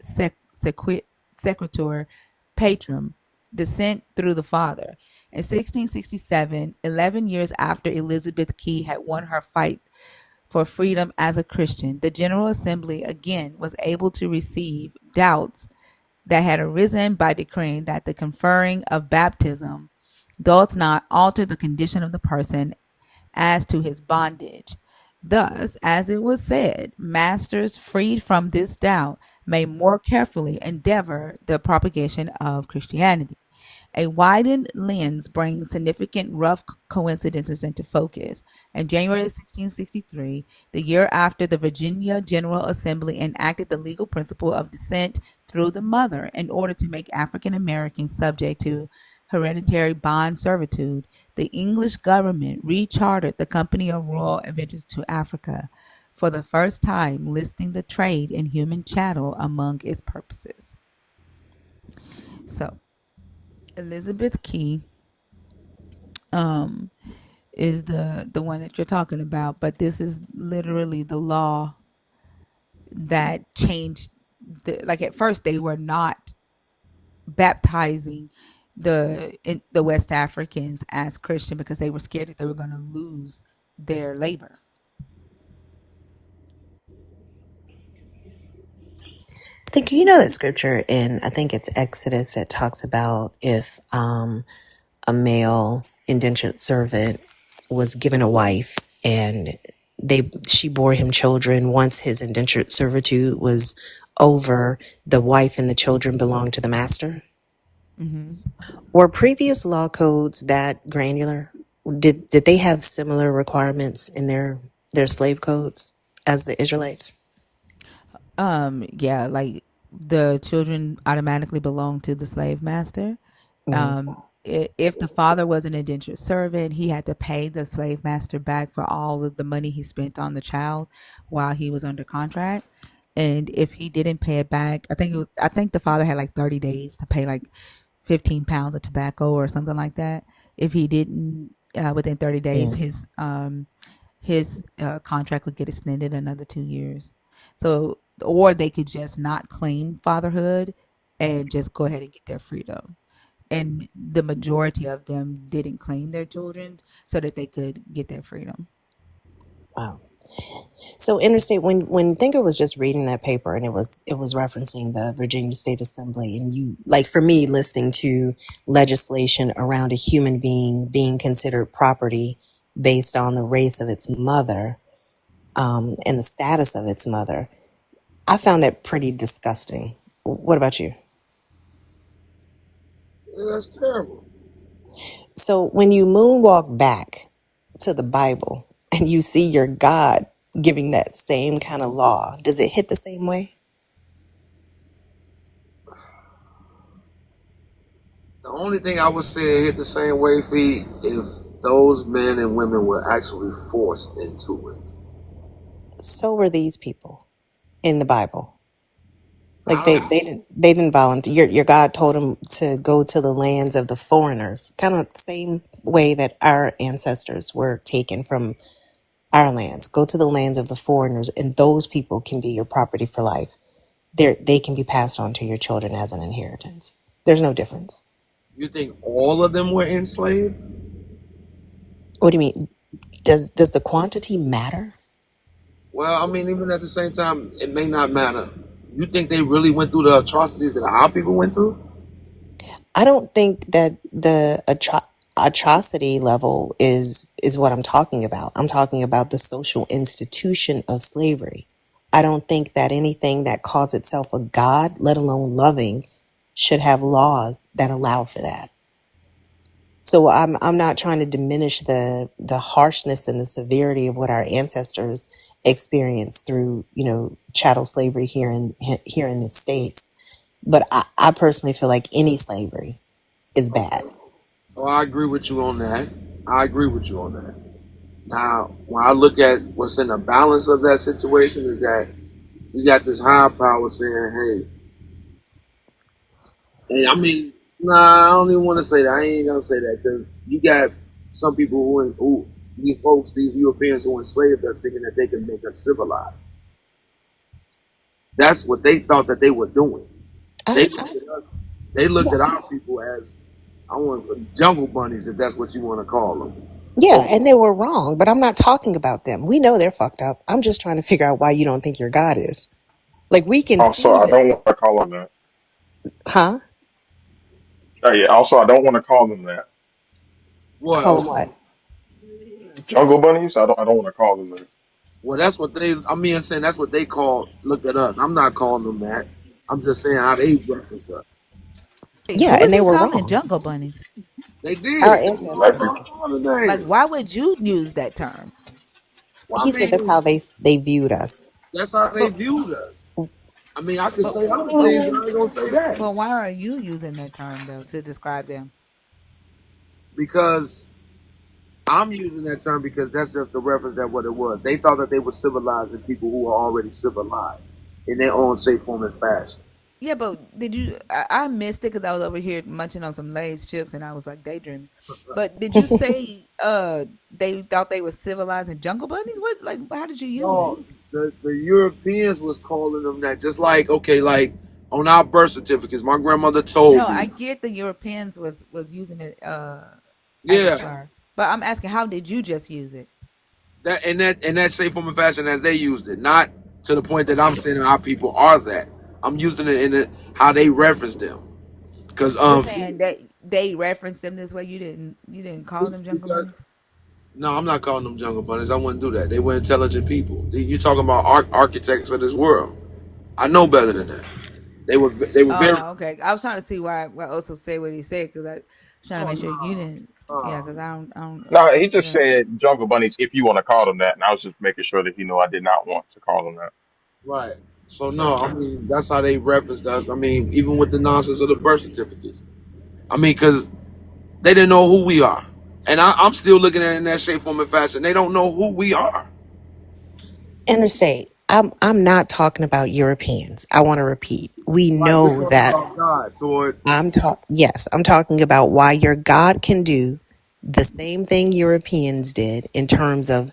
sequitur patrum, descent through the father. In 1667, 11 years after Elizabeth Key had won her fight for freedom as a Christian, the General Assembly again was able to receive doubts that had arisen by decreeing that the conferring of baptism doth not alter the condition of the person as to his bondage. Thus, as it was said, masters freed from this doubt may more carefully endeavor the propagation of Christianity. A widened lens brings significant rough coincidences into focus. In January 1663, the year after the Virginia General Assembly enacted the legal principle of descent through the mother in order to make African Americans subject to hereditary bond servitude, the English government rechartered the Company of Royal Adventures to Africa, for the first time listing the trade in human chattel among its purposes. So, Elizabeth Key is the one that you're talking about, but this is literally the law that changed like at first they were not baptizing the West Africans as Christian because they were scared that they were going to lose their labor. I think you know that scripture in, I think it's Exodus, that talks about if a male indentured servant was given a wife and she bore him children. Once his indentured servitude was over, the wife and the children belonged to the master. Mm-hmm. Were previous law codes that granular? Did they have similar requirements in their slave codes as the Israelites? Yeah, like the children automatically belong to the slave master. Mhm. If the father was an indentured servant, he had to pay the slave master back for all of the money he spent on the child while he was under contract. And if he didn't pay it back, I think the father had like 30 days to pay like 15 pounds of tobacco or something like that. If he didn't within 30 days, Yeah. his contract would get extended another 2 years. So, or they could just not claim fatherhood and just go ahead and get their freedom. And the majority of them didn't claim their children so that they could get their freedom. Wow. So interstate, when Thinker was just reading that paper and it was referencing the Virginia State Assembly, and you, like, for me, listening to legislation around a human being considered property based on the race of its mother, and the status of its mother, I found that pretty disgusting. What about you? Yeah, that's terrible. So when you moonwalk back to the Bible and you see your God giving that same kind of law, does it hit the same way? The only thing I would say it hit the same way, Fee, if those men and women were actually forced into it. So were these people in the Bible. Like I they don't. didn't volunteer. Your God told them to go to the lands of the foreigners, kind of the same way that our ancestors were taken from our lands. Go to the lands of the foreigners, and those people can be your property for life. They can be passed on to your children as an inheritance. There's no difference. You think all of them were enslaved? What do you mean? Does the quantity matter? Well, I mean, even at the same time, it may not matter. You think they really went through the atrocities that our people went through? I don't think that the atrocity level is what I'm talking about. I'm talking about the social institution of slavery. I don't think that anything that calls itself a god, let alone loving, should have laws that allow for that. So I'm not trying to diminish the harshness and the severity of what our ancestors experienced through, chattel slavery here in the States. But I personally feel like any slavery is bad. So I agree with you on that. I agree with you on that. Now, when I look at what's in the balance of that situation, is that you got this high power saying, hey, I mean, nah, I don't even want to say that. I ain't gonna say that because you got some people who these folks, these Europeans who enslaved us, thinking that they can make us civilized. That's what they thought that they were doing. They looked at us, they looked Yeah, at our people as I want jungle bunnies, if that's what you want to call them. yeah, Or and they were wrong, but I'm not talking about them. We know they're fucked up. I'm just trying to figure out why you don't think your God is. Like we can Also, see I that, don't want to call them that. huh? Yeah. Also, I don't want to call them that. what? Call them what? Jungle bunnies. I don't want to call them that. Well, that's what they. I mean, I'm saying that's what they call. Look at us. I'm not calling them that. I'm just saying how they reference us. Wait, Yeah, who and is they he were calling wrong. jungle bunnies? They Our did. They Black ancestors. people. called all the Like, names. why would you use that term? Well, I He said that's mean, how they viewed us. that's how they But viewed us. I mean, I could but say other things, but I ain't gonna say that but why are you using that term though to describe them? because I'm using that term because that's just the reference that what it was. They thought that they were civilizing people who were already civilized in their own shape, form, and fashion. Yeah, but did you? I missed it because I was over here munching on some Lay's chips and I was like daydreaming. But did you say they thought they were civilizing jungle bunnies? What, like, how did you use it? No, the Europeans was calling them that. Just like okay, like on our birth certificates, my grandmother No, told I me. get the Europeans was using it as a Yeah, slur, but I'm asking how did you just use it? that shape, form, and fashion as they used it, not to the point that I'm saying our people are that. I'm using it in how they reference them. Because You're saying that they referenced them this way. You didn't call them jungle because bunnies. no, I'm not calling them jungle bunnies. I wouldn't do that. They were intelligent people. You talking about architects of this world? I know better than that. They were very. Oh, okay. I was trying to see why also say what he said because I was trying to Oh make sure you no, didn't. Yeah, because I don't. No, he just Yeah. said jungle bunnies. If you want to call them that, and I was just making sure that he knew I did not want to call them that. right. So no, I mean that's how they referenced us. I mean, even with the nonsense of the birth certificates. I mean, because they didn't know who we are, and I'm still looking at it in that shape, form, and fashion. They don't know who we are. Interstate. I'm not talking about Europeans. I want to repeat. We Right. We're know talking that about God, toward I'm talking about why your God can do the same thing Europeans did in terms of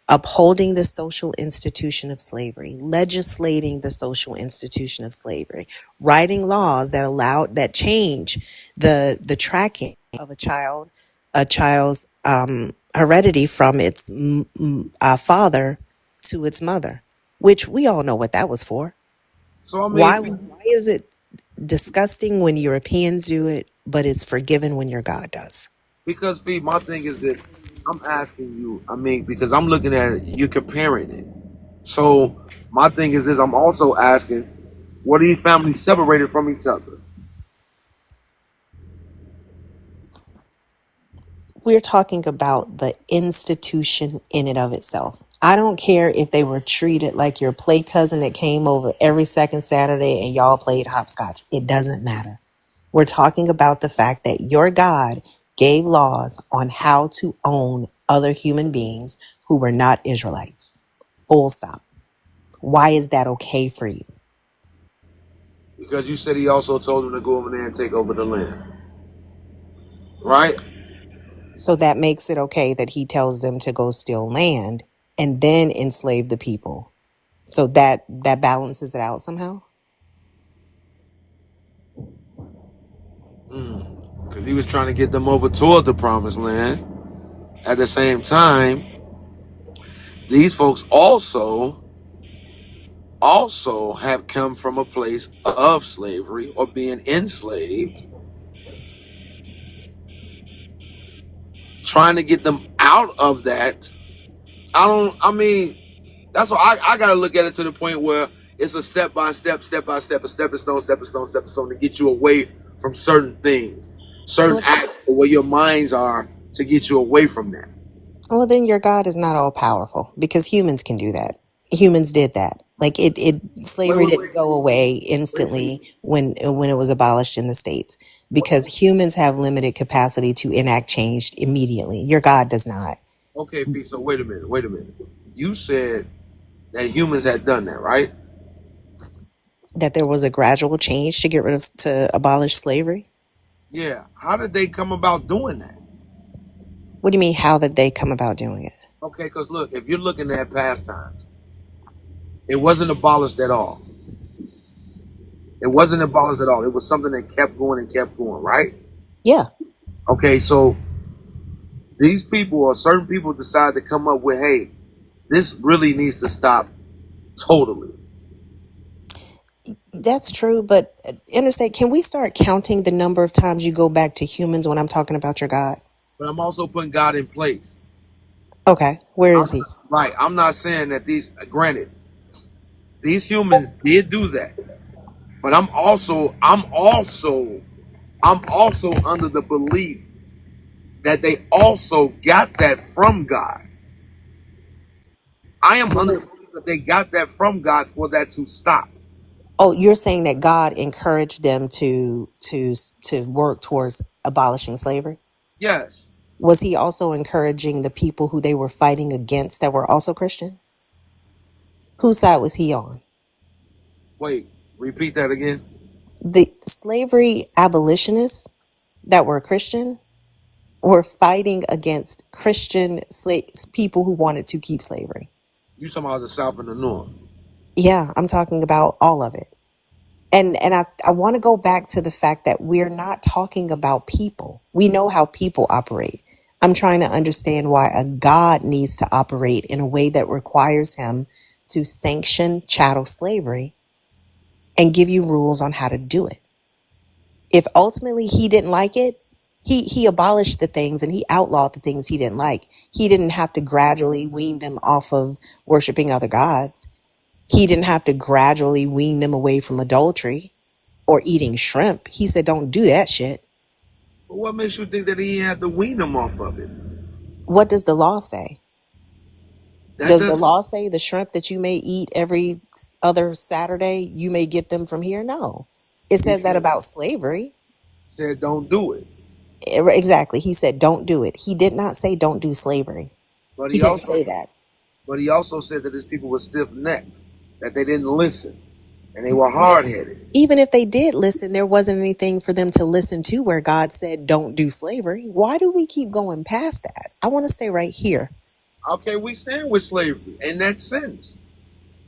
upholding the social institution of slavery, legislating the social institution of slavery, writing laws that change the tracking of a child's heredity from its father to its mother, which we all know what that was for. So I mean, Why is it disgusting when Europeans do it, but it's forgiven when your God does? because Fee, my thing is this. I'm asking you. I mean, because I'm looking at it, you're comparing it. So my thing is this. I'm also asking, what are these families separated from each other? We're talking about the institution in and of itself. I don't care if they were treated like your play cousin that came over every second Saturday and y'all played hopscotch. It doesn't matter. We're talking about the fact that your God gave laws on how to own other human beings who were not Israelites. Full stop. Why is that okay for you? Because you said he also told them to go over there and take over the land, right? So that makes it okay that he tells them to go steal land and then enslave the people. So that balances it out somehow. Because he was trying to get them over toward the promised land. At the same time, these folks also have come from a place of slavery or being enslaved, trying to get them out of that. I mean, that's why I gotta look at it to the point where it's a step by step, a stepping stone, to get you away from certain things, certain Well, acts, or where your minds are to get you away from that. well, then your God is not all powerful because humans can do that. Humans did that. Like Wait, slavery wait, didn't wait, go away wait, Fee. instantly when it was abolished in the States, because humans have limited capacity to enact change immediately. Your God does not. Okay, Fee. So wait a minute. Wait a minute. You said that humans had done that, right? That there was a gradual change to to abolish slavery. Yeah. How did they come about doing that? What do you mean? How did they come about doing it? Okay, because look, if you're looking at past times, it wasn't abolished at all. It wasn't abolished at all. It was something that kept going and kept going, right? Yeah. Okay, so these people or certain people decide to come up with, hey, this really needs to stop totally. That's true, but interstate, can we start counting the number of times you go back to humans when I'm talking about your God? But I'm also putting God in place. Okay, where is he? Right. I'm not saying that granted, these humans did do that. But I'm also under the belief that they also got that from God. I am under the belief that they got that from God for that to stop. Oh, you're saying that God encouraged them to work towards abolishing slavery? Yes. Was he also encouraging the people who they were fighting against that were also Christian? Whose side was he on? Wait, repeat that again. The slavery abolitionists that were Christian were fighting against Christian people who wanted to keep slavery. You talking about the South and the North. Yeah, I'm talking about all of it. And I want to go back to the fact that we're not talking about people. We know how people operate. I'm trying to understand why a God needs to operate in a way that requires him to sanction chattel slavery and give you rules on how to do it. If ultimately he didn't like it, he abolished the things and he outlawed the things he didn't like. He didn't have to gradually wean them off of worshiping other gods. He didn't have to gradually wean them away from adultery or eating shrimp. He said, don't do that shit. But what makes you think that he had to wean them off of it? What does the law say? That Does the doesn't law say the shrimp that you may eat every other Saturday, you may get them from here? No. It he says that about slavery. said don't do it. Exactly. He said, don't do it. He did not say, don't do slavery. But He he didn't also say that. but he also said that his people were stiff necked, that they didn't listen, and they were hard headed. Even if they did listen, there wasn't anything for them to listen to where God said, don't do slavery. Why do we keep going past that? I want to stay right here. Okay, we stand with slavery in that sense.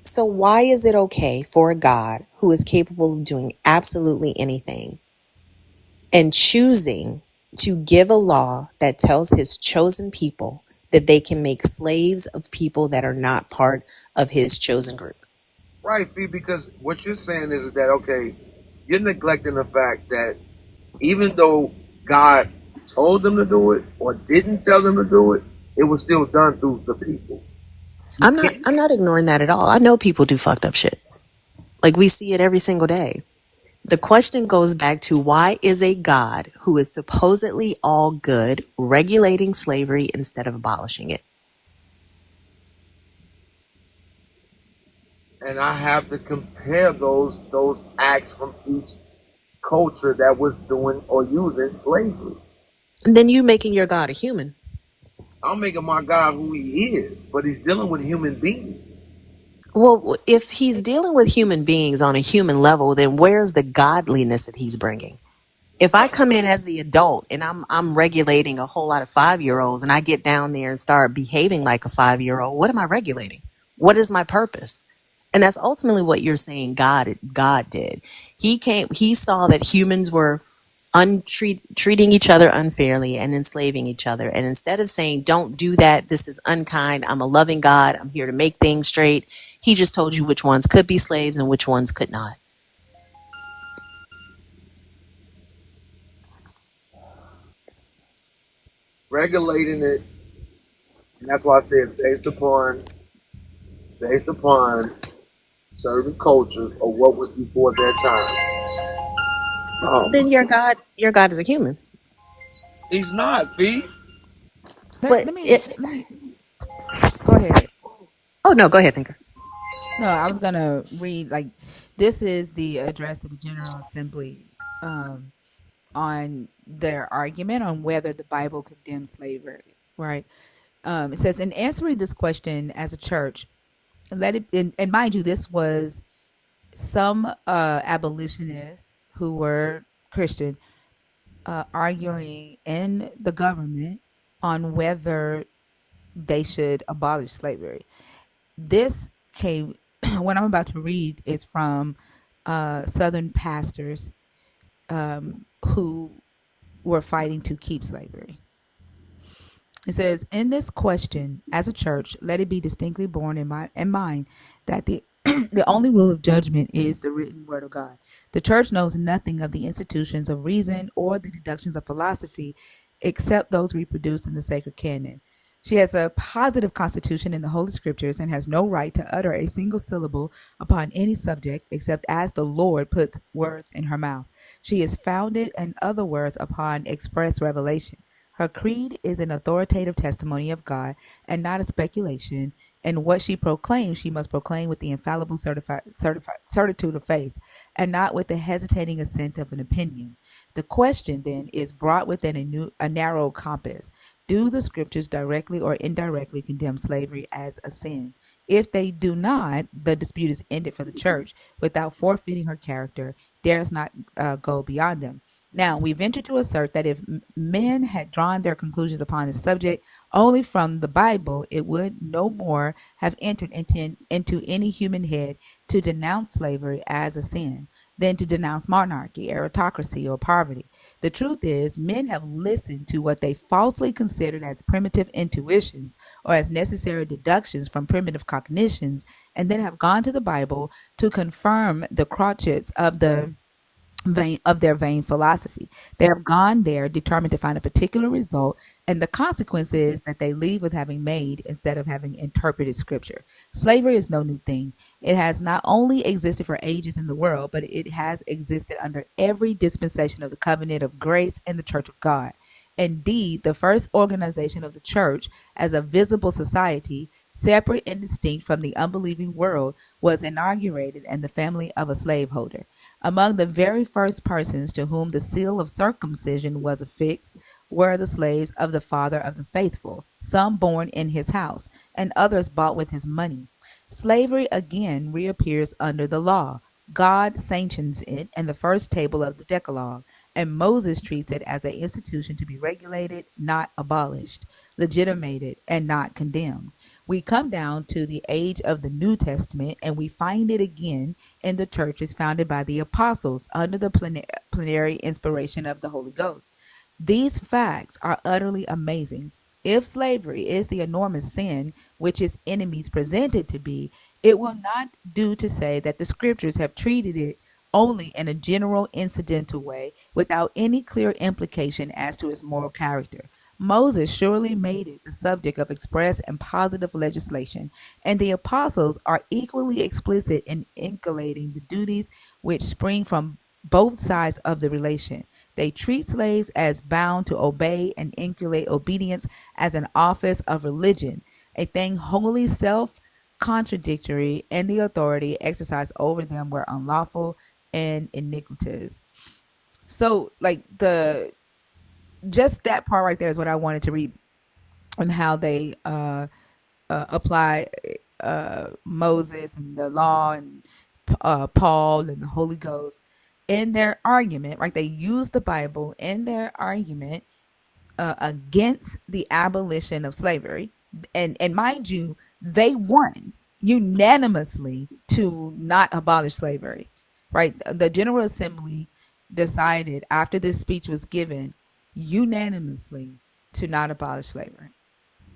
So why is it okay for a God who is capable of doing absolutely anything and choosing to give a law that tells his chosen people that they can make slaves of people that are not part of his chosen group? Right, Fee, because what you're saying is that, okay, you're neglecting the fact that even though God told them to do it or didn't tell them to do it, it was still done through the people. You can't. I'm not ignoring that at all. I know people do fucked up shit. Like we see it every single day. The question goes back to, why is a God who is supposedly all good regulating slavery instead of abolishing it? And I have to compare those acts from each culture that was doing or using slavery. And then you making your God a human. I'm making my God who he is, but he's dealing with human beings. Well, if he's dealing with human beings on a human level, then where's the godliness that he's bringing? If I come in as the adult and I'm regulating a whole lot of 5-year-olds and I get down there and start behaving like a 5-year-old, what am I regulating? What is my purpose? And that's ultimately what you're saying God did. He saw that humans were treating each other unfairly and enslaving each other. And instead of saying, don't do that, this is unkind, I'm a loving God, I'm here to make things straight, he just told you which ones could be slaves and which ones could not. Regulating it, and that's why I said based upon certain cultures or what was before their time. Then your God is a human. He's not, Fee. Let, But let me it let me go ahead. Oh no, go ahead, thinker. No, I was gonna read like this is the address of the General Assembly um, on their argument on whether the Bible condemns slavery. Right. It says in answering this question as a church, let it and mind you, this was some abolitionists who were Christian arguing in the government on whether they should abolish slavery. This came, what I'm about to read is from Southern pastors who were fighting to keep slavery. It says, in this question, as a church, let it be distinctly borne in mind that the the only rule of judgment is the written word of God. The church knows nothing of the institutions of reason or the deductions of philosophy except those reproduced in the sacred canon. She has a positive constitution in the Holy Scriptures and has no right to utter a single syllable upon any subject except as the Lord puts words in her mouth. She is founded, in other words, upon express revelation. Her creed is an authoritative testimony of God and not a speculation, and what she proclaims, she must proclaim with the infallible certitude of faith, and not with the hesitating assent of an opinion. The question, then, is brought within a narrow compass. Do the scriptures directly or indirectly condemn slavery as a sin? If they do not, the dispute is ended for the church without forfeiting her character, dares not go beyond them. Now, we venture to assert that if men had drawn their conclusions upon this subject only from the Bible, it would no more have entered into any human head to denounce slavery as a sin than to denounce monarchy, aristocracy, or poverty. The truth is, men have listened to what they falsely considered as primitive intuitions or as necessary deductions from primitive cognitions, and then have gone to the Bible to confirm the crotchets of their vain philosophy. They have gone there determined to find a particular result, and the consequence is that they leave with having made instead of having interpreted scripture. Slavery is no new thing. It has not only existed for ages in the world, but it has existed under every dispensation of the covenant of grace and the church of God. Indeed, the first organization of the church as a visible society, separate and distinct from the unbelieving world, was inaugurated in the family of a slaveholder. Among the very first persons to whom the seal of circumcision was affixed were the slaves of the father of the faithful, some born in his house, and others bought with his money. Slavery again reappears under the law. God sanctions it in the first table of the Decalogue, and Moses treats it as an institution to be regulated, not abolished, legitimated, and not condemned. We come down to the age of the New Testament, and we find it again in the churches founded by the apostles under the plenary inspiration of the Holy Ghost. These facts are utterly amazing. If slavery is the enormous sin which its enemies present it to be, it will not do to say that the scriptures have treated it only in a general incidental way without any clear implication as to its moral character. Moses surely made it the subject of express and positive legislation, and the apostles are equally explicit in inculcating the duties which spring from both sides of the relation. They treat slaves as bound to obey and inculcate obedience as an office of religion, a thing wholly self contradictory, and the authority exercised over them were unlawful and iniquitous. So, like the just that part right there is what I wanted to read on how they apply Moses and the law and Paul and the Holy Ghost in their argument. Right, they use the Bible in their argument against the abolition of slavery, and mind you, they won unanimously to not abolish slavery. Right, the General Assembly decided after this speech was given unanimously to not abolish slavery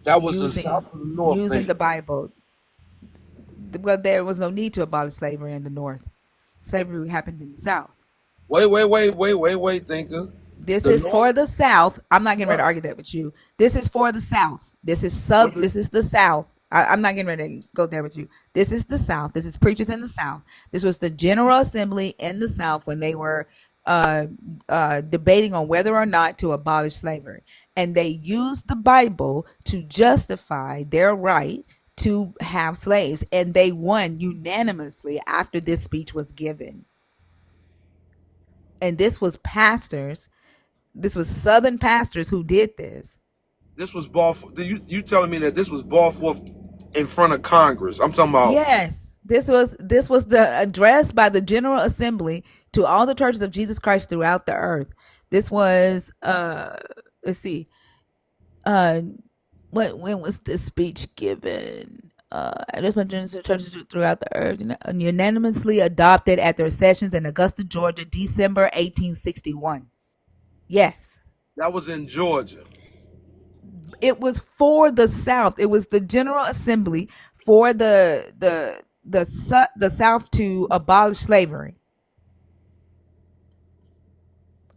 That was the using South or the North thing. the Bible. Well, there was no need to abolish slavery in the North. Slavery happened in the South. Wait, thinker. This The is North, for the South. I'm not getting ready right? to argue that with you. This is for the South. This is But sub. This is the South. I'm not getting ready to go there with you. This is the South. This is preachers in the South. This was the General Assembly in the South when they were debating on whether or not to abolish slavery, and they used the Bible to justify their right to have slaves, and they won unanimously after this speech was given. And this was pastors, this was Southern pastors who did this. This was ball. You telling me that this was ball forth in front of Congress? I'm talking about. Yes, this was the address by the General Assembly to all the churches of Jesus Christ throughout the earth. This was let's see, uh when was this speech given? I just mentioned to churches throughout the earth, unanimously adopted at their sessions in Augusta, Georgia, December 1861. Yes, That was in Georgia. it was for the South. It was the General Assembly for the South to abolish slavery,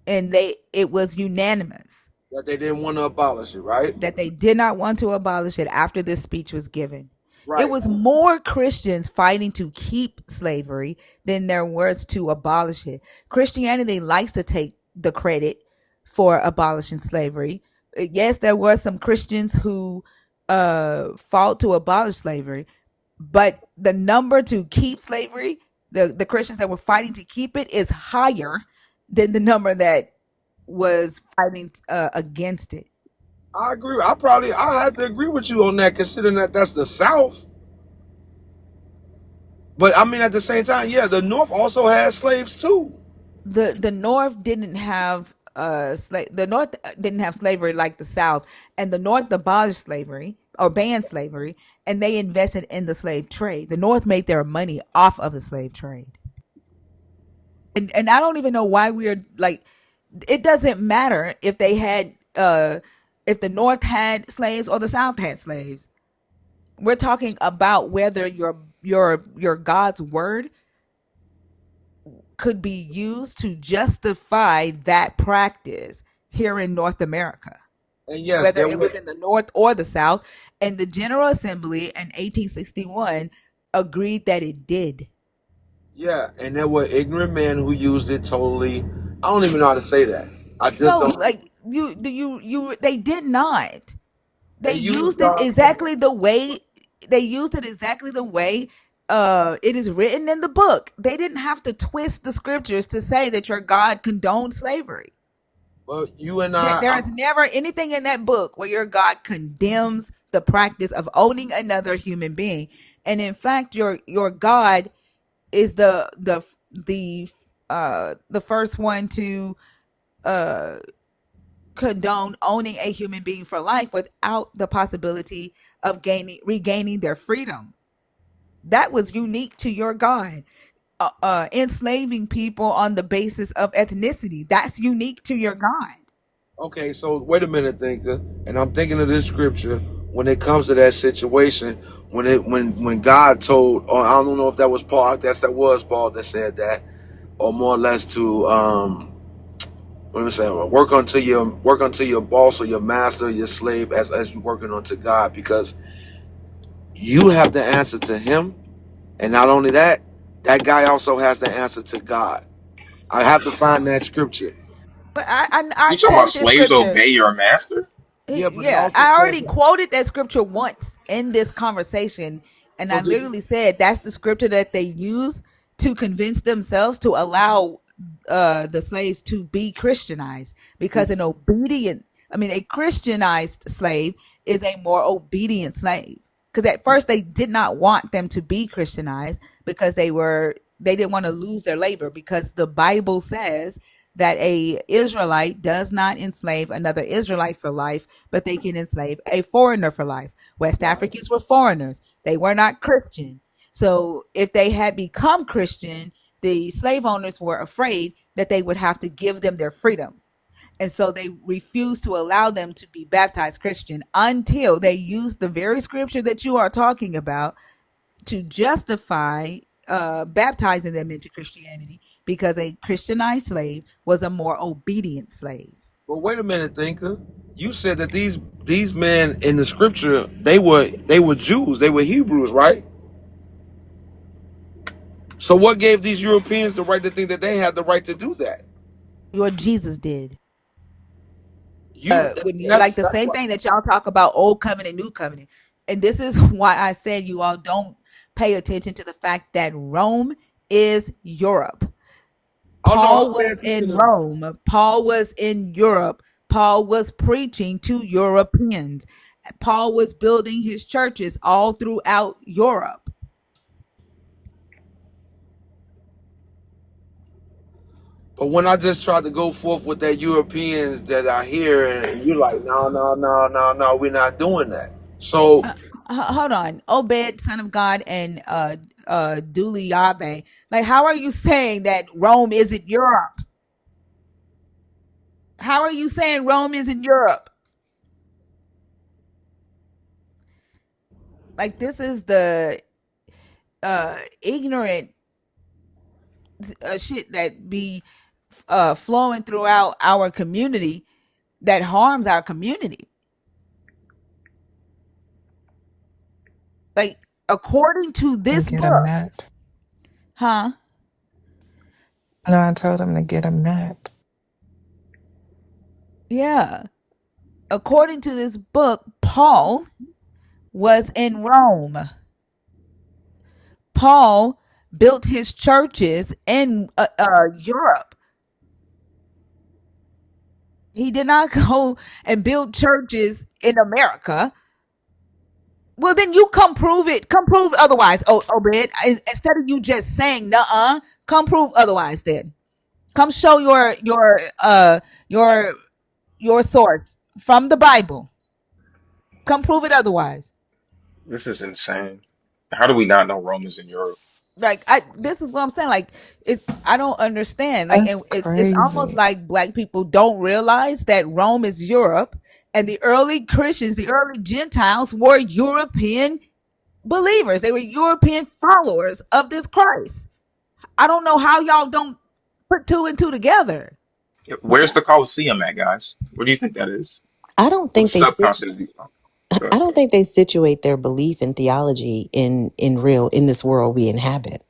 and it was unanimous That they didn't want to abolish it, right? that they did not want to abolish it after this speech was given. It Right. was more Christians fighting to keep slavery than there was to abolish it. Christianity likes to take the credit for abolishing slavery. Yes, there were some Christians who fought to abolish slavery, but the number to keep slavery, the Christians that were fighting to keep it, is higher than the number that was fighting against it. I agree. I had to agree with you on that, considering that that's the South. But I mean, at the same time, yeah, the North also had slaves too. The North didn't have the North didn't have slavery like the South, and the North abolished slavery or banned slavery, and they invested in the slave trade. The North made their money off of the slave trade. And I don't even know why we're like, it doesn't matter if they had if the North had slaves or the South had slaves. We're talking about whether your God's word could be used to justify that practice here in North America, And yes, whether there it were. was in the North or the South. And the General Assembly in 1861 agreed that it did. Yeah, and there were ignorant men who used it totally. I don't even know how to say that. I just No, don't. like they did not. They They used used it God. exactly the way they used it exactly the way it is written in the book. They didn't have to twist the scriptures to say that your God condoned slavery. But you and There is never anything in that book where your God condemns the practice of owning another human being. And in fact, your God is the first one to condone owning a human being for life without the possibility of regaining their freedom. That was unique to your God. Enslaving people on the basis of ethnicity, that's unique to your God. Okay, so wait a minute, thinker. And I'm thinking of this scripture when it comes to that situation. When God told, or I don't know if that was Paul. I guess that was Paul that said that, or more or less to what am I saying? Work unto your boss or your master, your slave, as you working unto God, because you have the answer to Him, and not only that, that guy also has the answer to God. I have to find that scripture. But I You talking about quoted this slaves scripture. obey your master? Yeah, but it Yeah, also I says already quoted that scripture once in this conversation, and so. I literally said that's the scripture that they use to convince themselves to allow the slaves to be Christianized, because a Christianized slave is a more obedient slave. Because at first they did not want them to be Christianized because they didn't want to lose their labor, because the Bible says that a Israelite does not enslave another Israelite for life, but they can enslave a foreigner for life. West Africans were foreigners. They were not Christian. So if they had become Christian, the slave owners were afraid that they would have to give them their freedom. And so they refused to allow them to be baptized Christian until they used the very scripture that you are talking about to justify baptizing them into Christianity, because a Christianized slave was a more obedient slave. But wait a minute, thinker. You said that these men in the scripture, they were Jews, they were Hebrews, right? So what gave these Europeans the right to think that they had the right to do that? Your Jesus did. You When you that's like the that's same what. thing that y'all talk about, old covenant, new covenant. and this is why I said you all don't pay attention to the fact that Rome is Europe. Oh no, Paul I'm paying was attention in to. Rome. Paul was in Europe. Paul was preaching to Europeans. Paul was building his churches all throughout Europe. But when I just tried to go forth with that Europeans that are here, and you're like, no, no, no, no, no, we're not doing that. So Hold on, Obed, son of God, and Duli Yahweh. Like, how are you saying that Rome isn't Europe? How are you saying Rome isn't Europe? Like, this is the ignorant shit that be flowing throughout our community that harms our community. Like, according to this Get a book, map. huh? No, I told him to get a map. Yeah. According to this book, Paul was in Rome. Paul built his churches in Europe. He did not go and build churches in America. Well, then you come prove it. Come prove otherwise, Obed. Instead of you just saying "nuh-uh," come prove otherwise. Then come show your your source from the Bible. Come prove it otherwise. This is insane. How do we not know Rome is in Europe? Like, this is what I'm saying. Like, I don't understand. Like, and That's it's almost crazy. like black people don't realize that Rome is Europe, and the early Christians, the early Gentiles, were European believers. They were European followers of this Christ. I don't know how y'all don't put two and two together. Where's the Colosseum at, guys? Where do you think that is? I don't What think they subcontinent? I don't think they situate their belief in theology in this world we inhabit.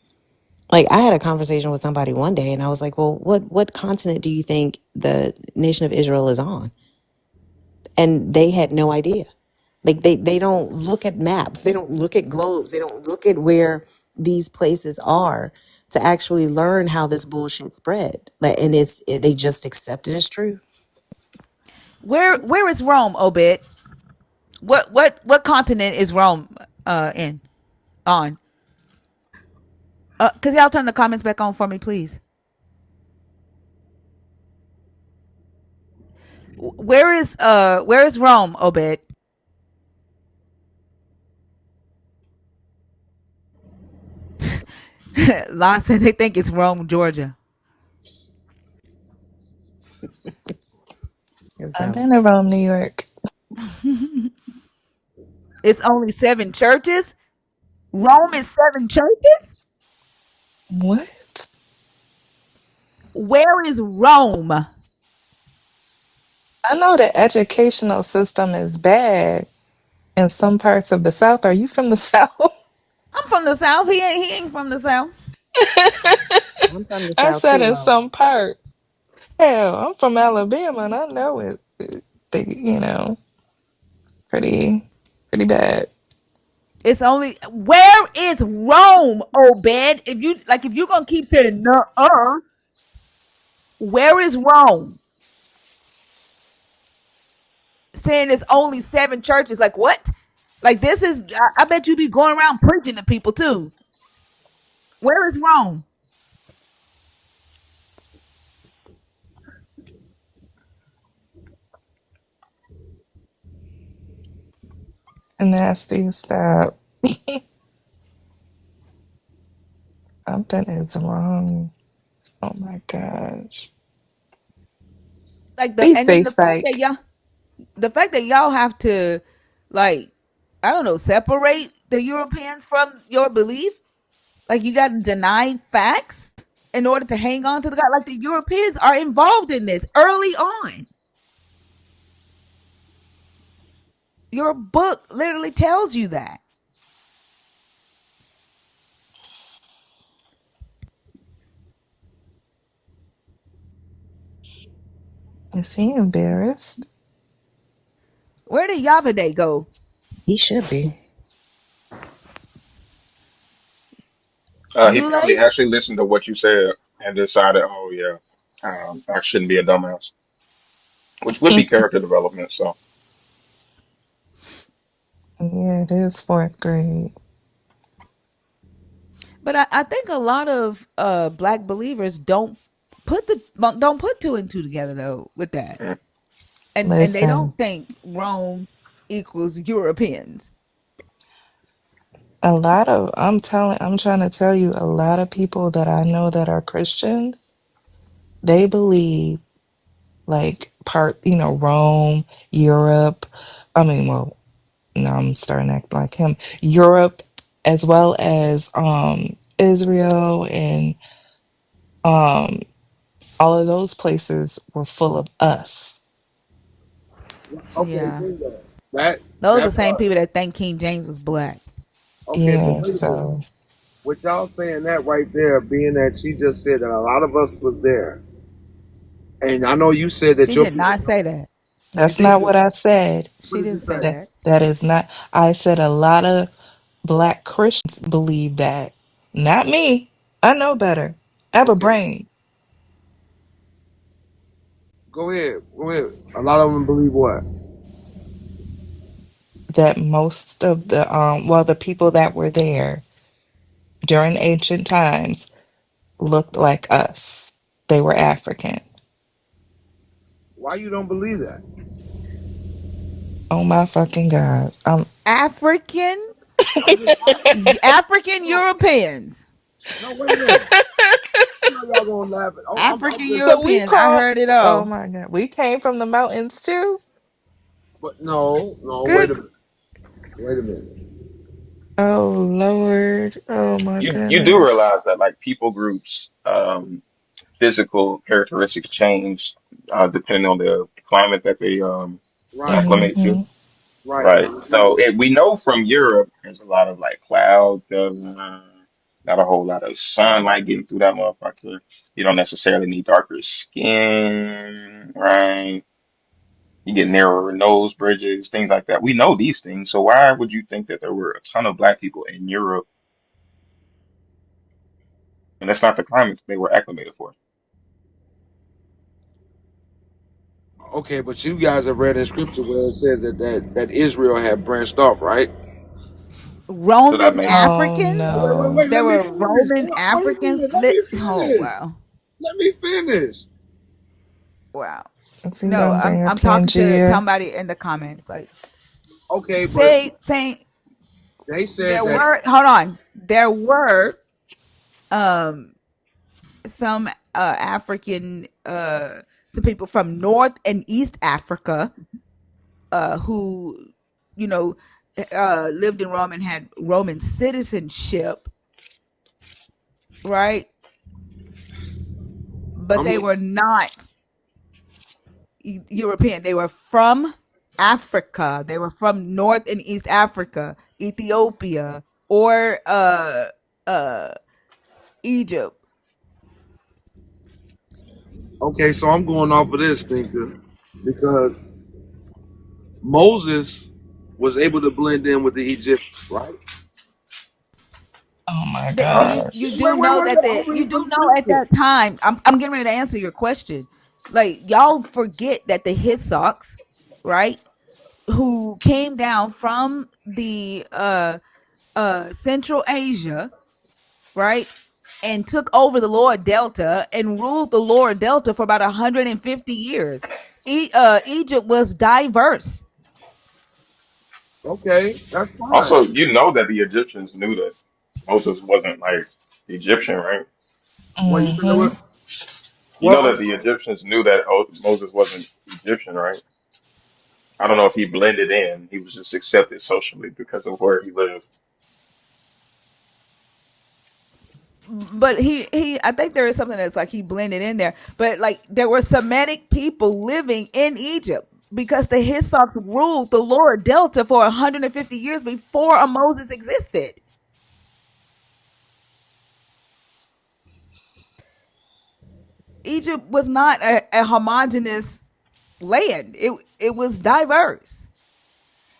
Like, I had a conversation with somebody one day and I was like, well, what continent do you think the nation of Israel is on? And they had no idea. Like, they don't look at maps, they don't look at globes, they don't look at where these places are to actually learn how this bullshit spread. Like, and they just accept it as true. Where is Rome, Obed? What continent is Rome in on? Cause y'all turn the comments back on for me, please. Where is Rome, Obed? Lon said they think it's Rome, Georgia. It's I've valid. been to Rome, New York. It's only 7 churches. Rome is 7 churches. What? Where is Rome? I'm I know the educational system is bad in some parts of the South. Are you from the South? from the South. He ain't from the South. I'm from the I South said too, in Mo. some parts. Hell, I'm from Alabama and I know they, pretty, pretty bad. It's only where is Rome, Obed? If you're gonna keep saying no, where is Rome? Saying it's only 7 churches. Like, what? Like, this is. I bet you be going around preaching to people too. Where is Rome? Nasty, stop. Something is wrong. Oh my gosh. Like, Be and then safe, psych. the fact that y'all have to, like, I don't know, separate the Europeans from your belief. Like, you got to deny facts in order to hang on to the God. Like, the Europeans are involved in this early on. Your book literally tells you that. Is he embarrassed? Where did Yavade go? He should be. He You probably late? actually listened to what you said and decided, oh yeah, I shouldn't be a dumbass, which would be character development. So Yeah, it is fourth grade. But I think a lot of black believers don't put two and two together though with that, mm. and they Listen, don't think Rome equals Europeans. I'm trying to tell you, a lot of people that I know that are Christians, they believe like Rome, Europe. I mean, well, now I'm starting to act like him. Europe, as well as Israel and um all of those places were full of us. Okay, Yeah, bingo. That those are that the same part. people that think King James was black. Okay, but Yeah, wait a minute. so With y'all saying that right there, being that she just said that a lot of us was there, and I know you said that She your did people. not say that. She that's did. not what I said. What She did you didn't say say? That that. that is not. I said a lot of black Christians believe that. Not me. I know better. I have a Okay, brain. go ahead. Go ahead. A lot of them believe what? That most of the people that were there during ancient times looked like us. They were African. Why you don't believe that? Oh my fucking God. African, I'm just asking. African No, Europeans, no, wait a minute. I know y'all gonna laugh at. I'm African just. So we Europeans. I call, heard it oh all. my God. We came from the mountains too? But no, no. Wait a Good. minute. Wait a minute. Oh Lord. Oh my You do goodness. realize that like people groups, physical characteristics change depending on the climate that they Right, acclimate to. Hmm. right. And I Right. agree with So that. we know from Europe there's a lot of like cloud cover, not a whole lot of sunlight getting through that motherfucker. You don't necessarily need darker skin, right? You get narrower nose bridges, things like that. We know these things. So why would you think that there were a ton of black people in Europe and that's not the climate they were acclimated for? Okay, but you guys have read in scripture where it says that Israel had branched off, right? So that Roman makes Oh Africans. no. Let There me were finish. Roman Wait a Africans. minute. Let me Oh finish. wow, Let me finish. wow. Is he No, gonna I'm bring a I'm talking to Pangea? somebody in the comments. Like Okay, but saying they said there that. were. Hold on. There were um some African some people from North and East Africa who you know lived in Rome and had Roman citizenship, right? But I'm they were not European. They were from Africa. They were from North and East Africa, Ethiopia, or uh Egypt. okay. So I'm going off of this thinker because Moses was able to blend in with the Egyptians, right? Oh my You gosh. do know that I'm you reading do from know at scripture. that time. I'm getting ready to answer your question. Like y'all forget that the Hissox, right, who came down from the Central Asia, right, and took over the lower delta and ruled the lower delta for about 150 years. Egypt was diverse. Okay, that's fine. also you know that the Egyptians knew that Moses wasn't like the Egyptian, right? What you said? Hmm. You Well, know I'm that the sorry. Egyptians knew that Moses wasn't Egyptian, right? I don't know if he blended in. He was just accepted socially because of where he lived. But I think there is something that's like he blended in there. But like there were Semitic people living in Egypt because the Hissox ruled the lower delta for 150 years before a Moses existed. Egypt was not a homogenous land. It was diverse.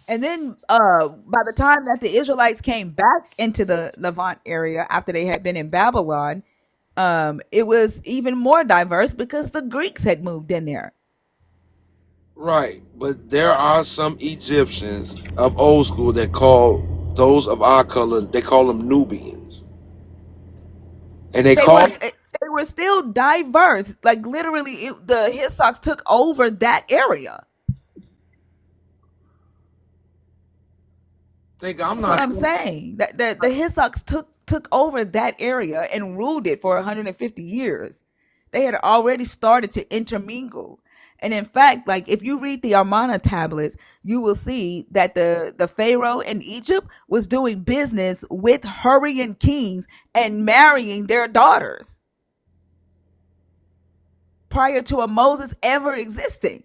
And then by the time that the Israelites came back into the Levant area after they had been in Babylon, it was even more diverse because the Greeks had moved in there. Right, but there are some Egyptians of old school that call those of our color, they call them Nubians, and they They call were they were still diverse. Like literally, the Hissox took over that area. think I'm That's what not I'm saying saying. That the Hissox took over that area and ruled it for 150 years. They had already started to intermingle. And in fact, like if you read the Amarna tablets, you will see that the Pharaoh in Egypt was doing business with Hurrian kings and marrying their daughters prior to a Moses ever existing.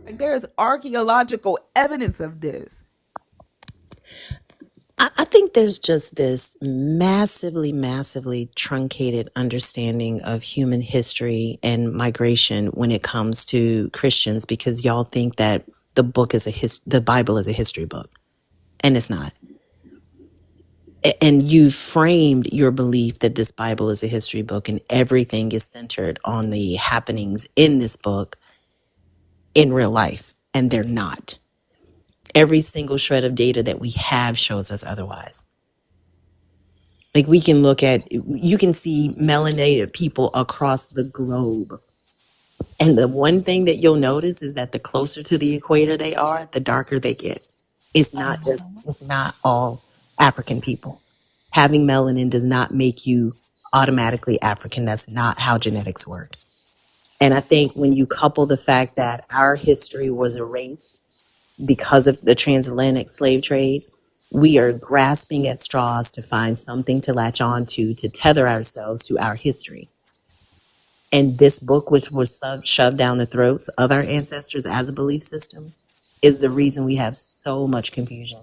Like there is archaeological evidence of this. I think there's just this massively, massively truncated understanding of human history and migration when it comes to Christians because y'all think that the Bible is a history book, and it's not. And you framed your belief that this Bible is a history book and everything is centered on the happenings in this book in real life, and they're not. Every single shred of data that we have shows us otherwise. Like you can see melanated people across the globe. And the one thing that you'll notice is that the closer to the equator they are, the darker they get. It's not all African people. Having melanin does not make you automatically African. That's not how genetics work. And I think when you couple the fact that our history was erased because of the transatlantic slave trade, we are grasping at straws to find something to latch on to tether ourselves to our history. And this book, which was shoved down the throats of our ancestors as a belief system, is the reason we have so much confusion.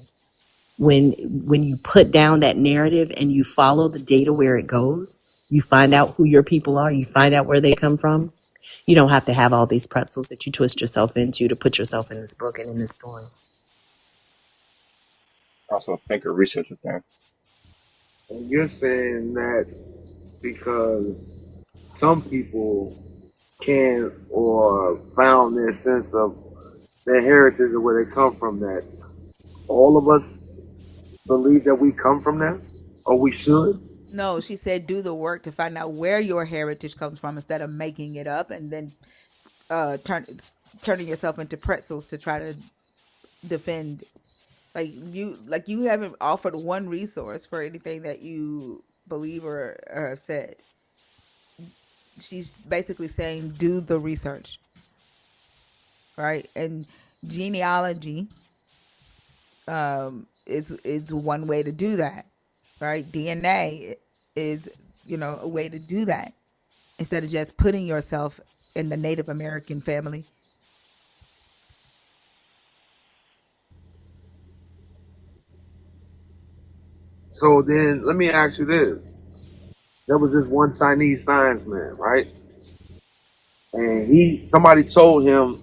When you put down that narrative and you follow the data where it goes, you find out who your people are, you find out where they come from. You don't have to have all these pretzels that you twist yourself into to put yourself in this book and in this story. Also, think a researcher thing. and you're saying that because some people can or found their sense of their heritage or where they come from, that all of us believe that we come from that, or we should. No, she said do the work to find out where your heritage comes from instead of making it up and then turning yourself into pretzels to try to defend. Like you haven't offered one resource for anything that you believe or have said. She's basically saying do the research, right? And genealogy is one way to do that, right? DNA is a way to do that instead of just putting yourself in the Native American family. So then let me ask you this. There was this one Chinese science man, right? And somebody told him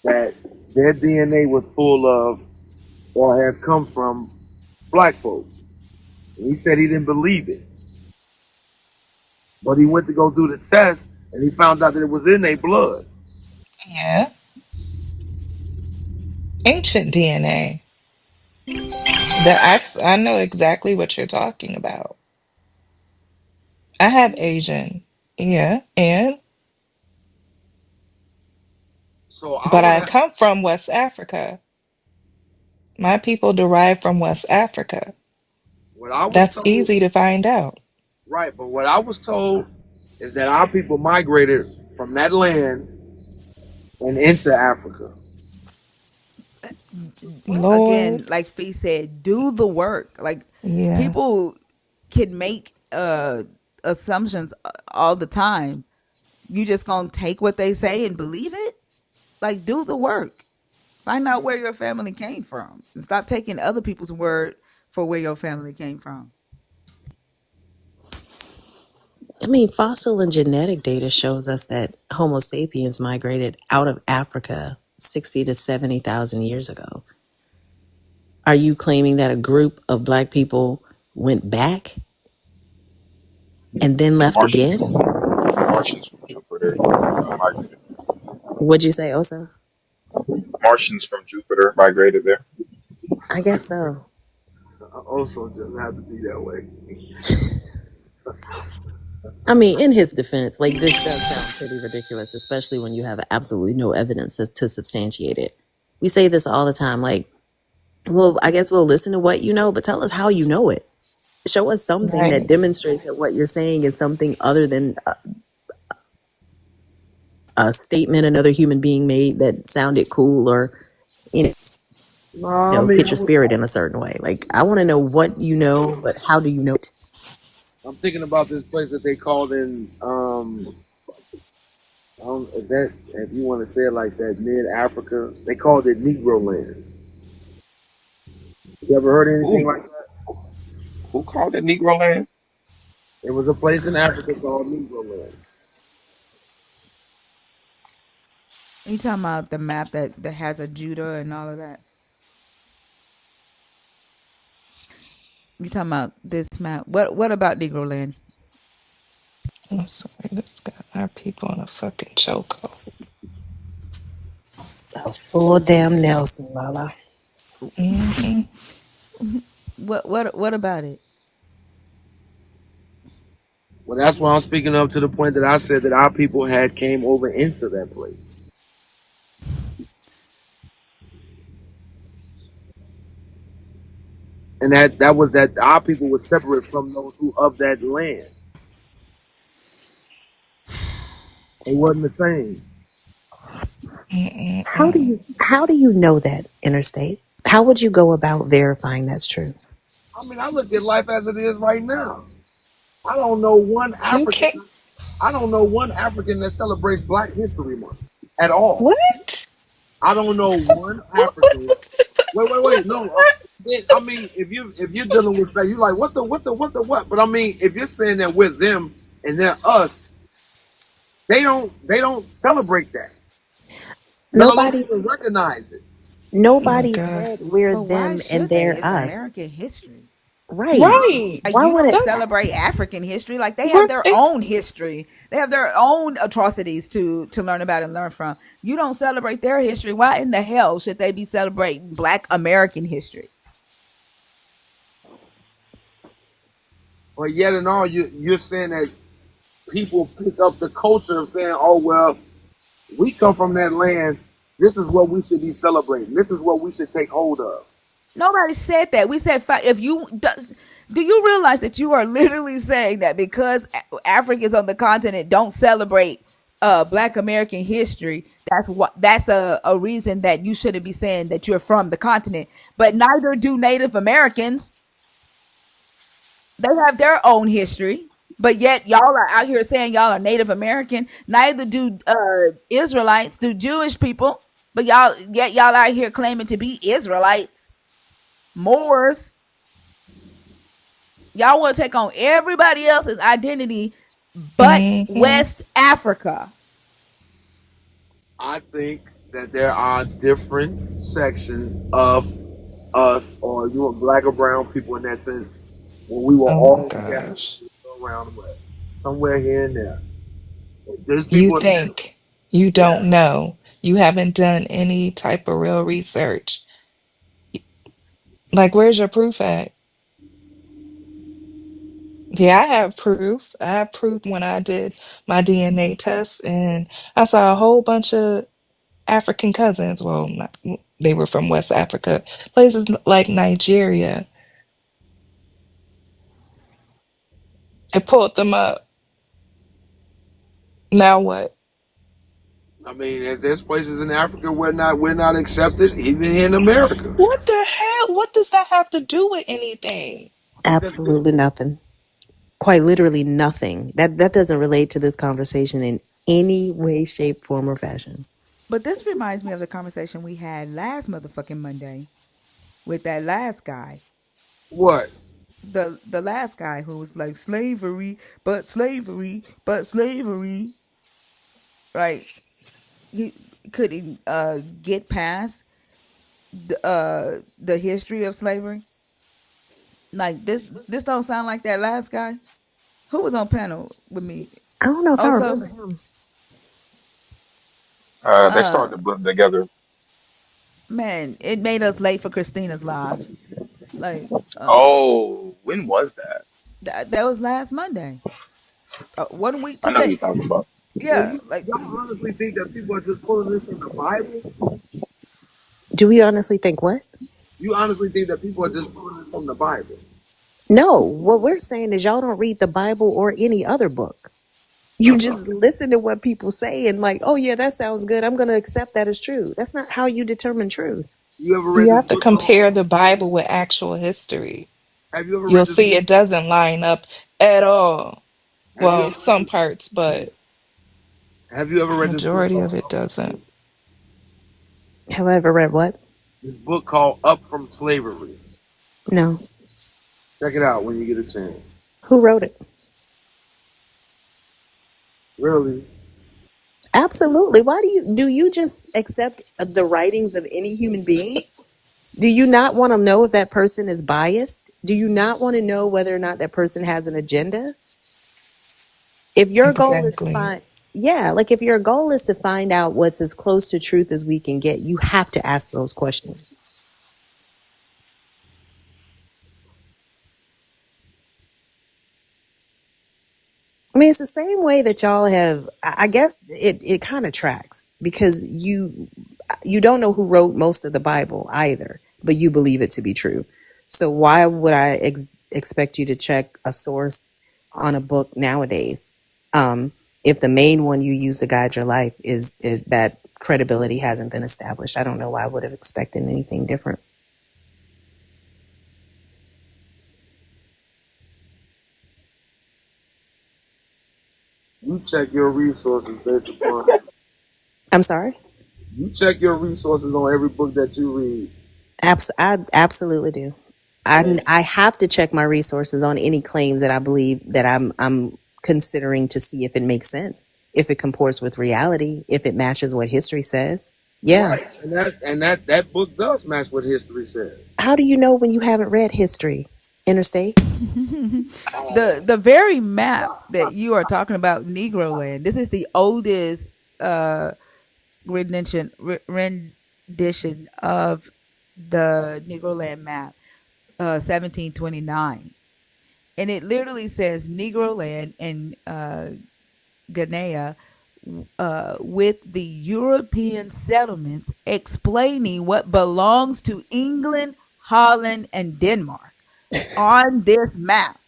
that their DNA was full of or had come from black folks. And he said he didn't believe it. But he went to go do the test and he found out that it was in their blood. Yeah. Ancient DNA. I know exactly what you're talking about. I have Asian. Yeah. So I But would I have come from West Africa. My people derive from West Africa. what I was That's told, easy to find out. right, but what I was told is that our people migrated from that land and into Africa. Again, Lord. like Fee said, do the work. Like Yeah. people can make assumptions all the time. You just gonna take what they say and believe it? Like do the work. Find out where your family came from. And stop taking other people's word for where your family came from. I mean, fossil and genetic data shows us that Homo sapiens migrated out of Africa 60 to 70,000 years ago. Are you claiming that a group of black people went back and then left Martians, again? Martians from Jupiter migrated. Would you say, Osa? Martians from Jupiter migrated there. I guess so. Also, just have to be that way. I mean, in his defense, like this does sound pretty ridiculous, especially when you have absolutely no evidence to substantiate it. We say this all the time, like, well, I guess we'll listen to what you know, but tell us how you know it. Show us something that Right. demonstrates that what you're saying is something other than a statement another human being made that sounded cool or you No, I know mean, hit your spirit in a certain way. Like I want to know what you know, but how do you know it? I'm thinking about this place that they called in. I don't, if you want to say it like that, mid Africa, they called it Negro Land. You ever heard anything Who like that? who called it Negro land? It was a place in Africa called Negro Land. You talking about the map that has a Judah and all of that? You talking about this map? What about Negro Land? I'm sorry, this got our people in a fucking chokehold. A full damn Nelson, Lala. Mm-hmm. What about it? Well, that's why I'm speaking up to the point that I said that our people had came over into that place, and that was that our people were separate from those who of that land. They wasn't the same. Mm-mm-mm. How do you know that, Interstate? How would you go about verifying that's true? I mean, I look at life as it is right now. I don't know one You African. can't. I don't know one African that celebrates Black History Month at all. What? I don't know one African. Wait. No, I mean, if you're dealing with that, you're like, what? But I mean, if you're saying that we're them and they're us, they don't celebrate that, let alone Nobody's even recognize it. Oh my nobody god. said we're But why them and should they? they're It's us. American history. Right. Right. Why You would don't it? That's celebrate African history. Like they have what their it, own history. They have their own atrocities to learn about and learn from. You don't celebrate their history. Why in the hell should they be celebrating Black American history? But yet and all, you're saying that people pick up the culture of saying, oh well, we come from that land. This is what we should be celebrating. This is what we should take hold of. Nobody said that. We said if you do you realize that you are literally saying that because Africans on the continent don't celebrate Black American history, that's a reason that you shouldn't be saying that you're from the continent. But neither do Native Americans. They have their own history, but yet y'all are out here saying y'all are Native American. Neither do Israelites, do Jewish people, but y'all out here claiming to be Israelites, Moors. Y'all want to take on everybody else's identity but mm-hmm. West Africa. I think that there are different sections of us, or you want black or brown people in that sense, when we were Oh my all scattered gosh. around the way, somewhere here and there. There's You people, think you yeah. don't know. You haven't done any type of real research. Like, where's your proof at? Yeah, I have proof. I have proof when I did my DNA test and I saw a whole bunch of African cousins. Well, not, they were from West Africa, places like Nigeria. I pulled them up. Now what? I mean, there's places in Africa where we're not accepted, even here in America. What the hell? What does that have to do with anything? Because Absolutely nothing. Quite literally nothing. That doesn't relate to this conversation in any way, shape, form, or fashion. But this reminds me of the conversation we had last motherfucking Monday with that last guy. what? the last guy who was like slavery, but slavery, but slavery, right? He couldn't get past the history of slavery. Like this don't sound like that last guy who was on panel with me. I don't know if I Also, remember him. They started to blend together. man, it made us late for Christina's live. Like, Oh, when was that? that was last Monday. 1 week I know who today. you're talking about. So Yeah, like y'all honestly think that people are just pulling this from the Bible? Do we honestly think what? You honestly think that people are just pulling this from the Bible? No, what we're saying is y'all don't read the Bible or any other book. You just listen to what people say and like, oh yeah, that sounds good. I'm going to accept that as true. That's not how you determine truth. You ever read You this have to book called? compare the Bible with actual history. Have you ever You'll read this see book? it doesn't line up at all. Have you Well, ever read some this? parts, but Have you ever read this book majority called of it Up from doesn't. Slavery? Have I ever read what? This book called Up from Slavery. No. Check it out when you get a chance. Who wrote it? Really? Absolutely. Why do you just accept the writings of any human being? Do you not want to know if that person is biased? Do you not want to know whether or not that person has an agenda? If your goal is to Exactly. find, yeah, like if your goal is to find out what's as close to truth as we can get, you have to ask those questions. I mean, it's the same way that y'all have, I guess it kind of tracks because you don't know who wrote most of the Bible either, but you believe it to be true. So why would I expect you to check a source on a book nowadays? If the main one you use to guide your life is that credibility hasn't been established, I don't know why I would have expected anything different. You check your resources based upon. I'm sorry? You check your resources on every book that you read. I absolutely do. I have to check my resources on any claims that I believe that I'm considering to see if it makes sense, if it comports with reality, if it matches what history says. Yeah. Right. And that book does match what history says. How do you know when you haven't read history? Interstate? the very map that you are talking about, Negro Land. This is the oldest uh rendition of the Negro Land map, 1729, and it literally says Negro Land in Guinea, with the European settlements explaining what belongs to England, Holland, and Denmark on this map.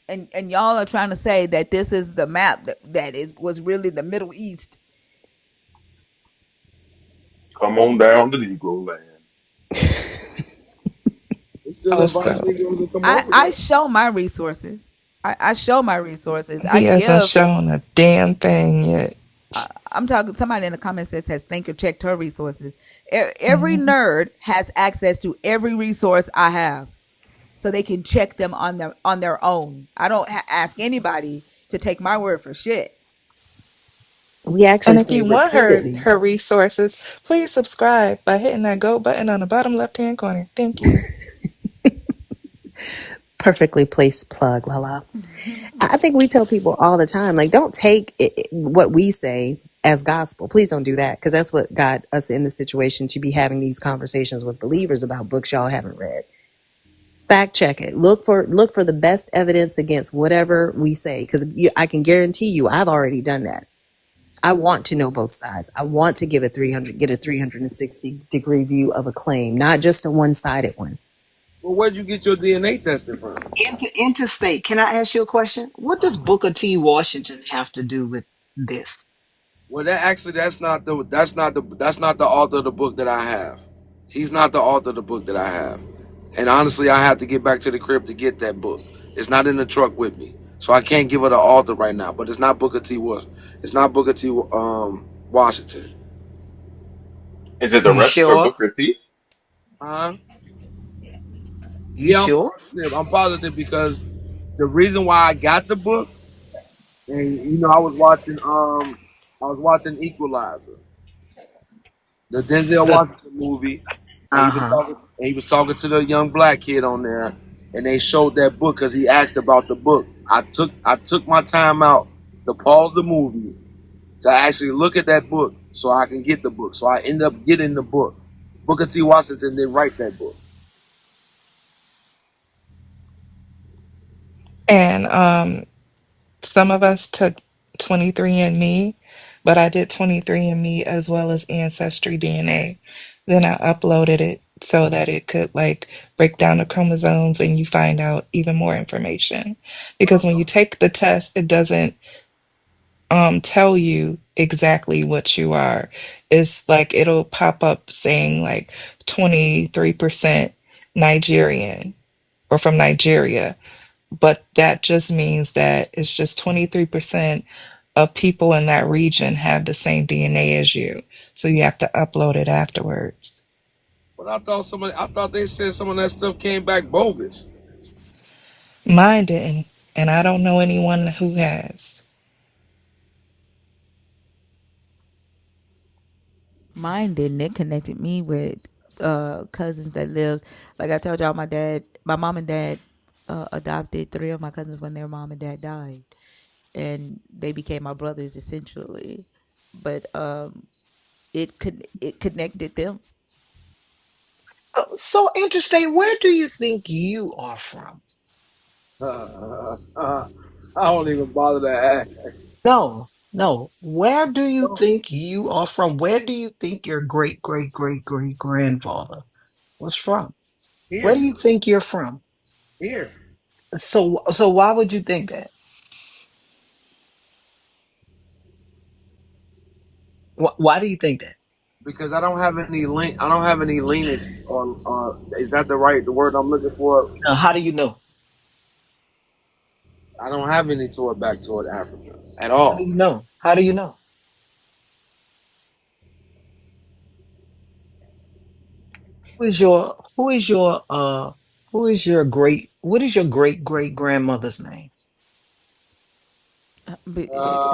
And y'all are trying to say that this is the map that was really the Middle East. Come on down to Negro land. They still invite Also, Negroes to come I, over I there. show my resources. I show my resources. I he hasn't give. shown a damn thing yet. I'm talking. Somebody in the comments that says Thinker checked her resources. Every Mhm. nerd has access to every resource I have, so they can check them on their own. I don't ask anybody to take my word for shit. We actually And if say you want repeatedly, her resources, please subscribe by hitting that go button on the bottom left hand corner. Thank you. perfectly placed plug, la la. I think we tell people all the time, like, don't take what we say as gospel. Please don't do that because that's what got us in the situation to be having these conversations with believers about books y'all haven't read. Fact check it. Look for the best evidence against whatever we say because I can guarantee you, I've already done that. I want to know both sides. I want to get a 360-degree view of a claim, not just a one-sided one. Well, where'd you get your DNA testing from? Interstate. Can I ask you a question? What does Booker T. Washington have to do with this? Well, that's not the author of the book that I have. He's not the author of the book that I have. And honestly, I have to get back to the crib to get that book. It's not in the truck with me, so I can't give it an author right now. But it's not Booker T. It's not Booker T. Washington. Is it the You rest for sure? Booker T? Huh? You Yeah, sure? I'm positive because the reason why I got the book, and I was watching Equalizer, the Denzel Washington movie, and Uh huh. he was talking to the young black kid on there, and they showed that book because he asked about the book. I took my time out to pause the movie to actually look at that book so I can get the book. So I ended up getting the book. Booker T. Washington didn't write that book. And some of us took 23andMe, but I did 23andMe as well as Ancestry DNA. Then I uploaded it so that it could like break down the chromosomes and you find out even more information. Because when you take the test, it doesn't tell you exactly what you are. It's like it'll pop up saying like 23% Nigerian or from Nigeria, but that just means that it's just 23% of people in that region have the same DNA as you. So you have to upload it afterwards. But I thought they said some of that stuff came back bogus. Mine didn't, and I don't know anyone who has. Mine didn't. It connected me with cousins that lived. Like I told y'all, my mom and dad adopted three of my cousins when their mom and dad died, and they became my brothers essentially. But it connected them. So interstate. Where do you think you are from? I don't even bother to ask. No, no. Where do you think you are from? Where do you think your great great great great grandfather was from? Where Here, do you think you're from? here, So why would you think that? Why do you think that? because I don't have any link. I don't have any lineage. Or is that the word I'm looking for? Now, how do you know? I don't have any toward back toward Africa at How do all. you know? How do you know? Who is your great what is your great great grandmother's name? But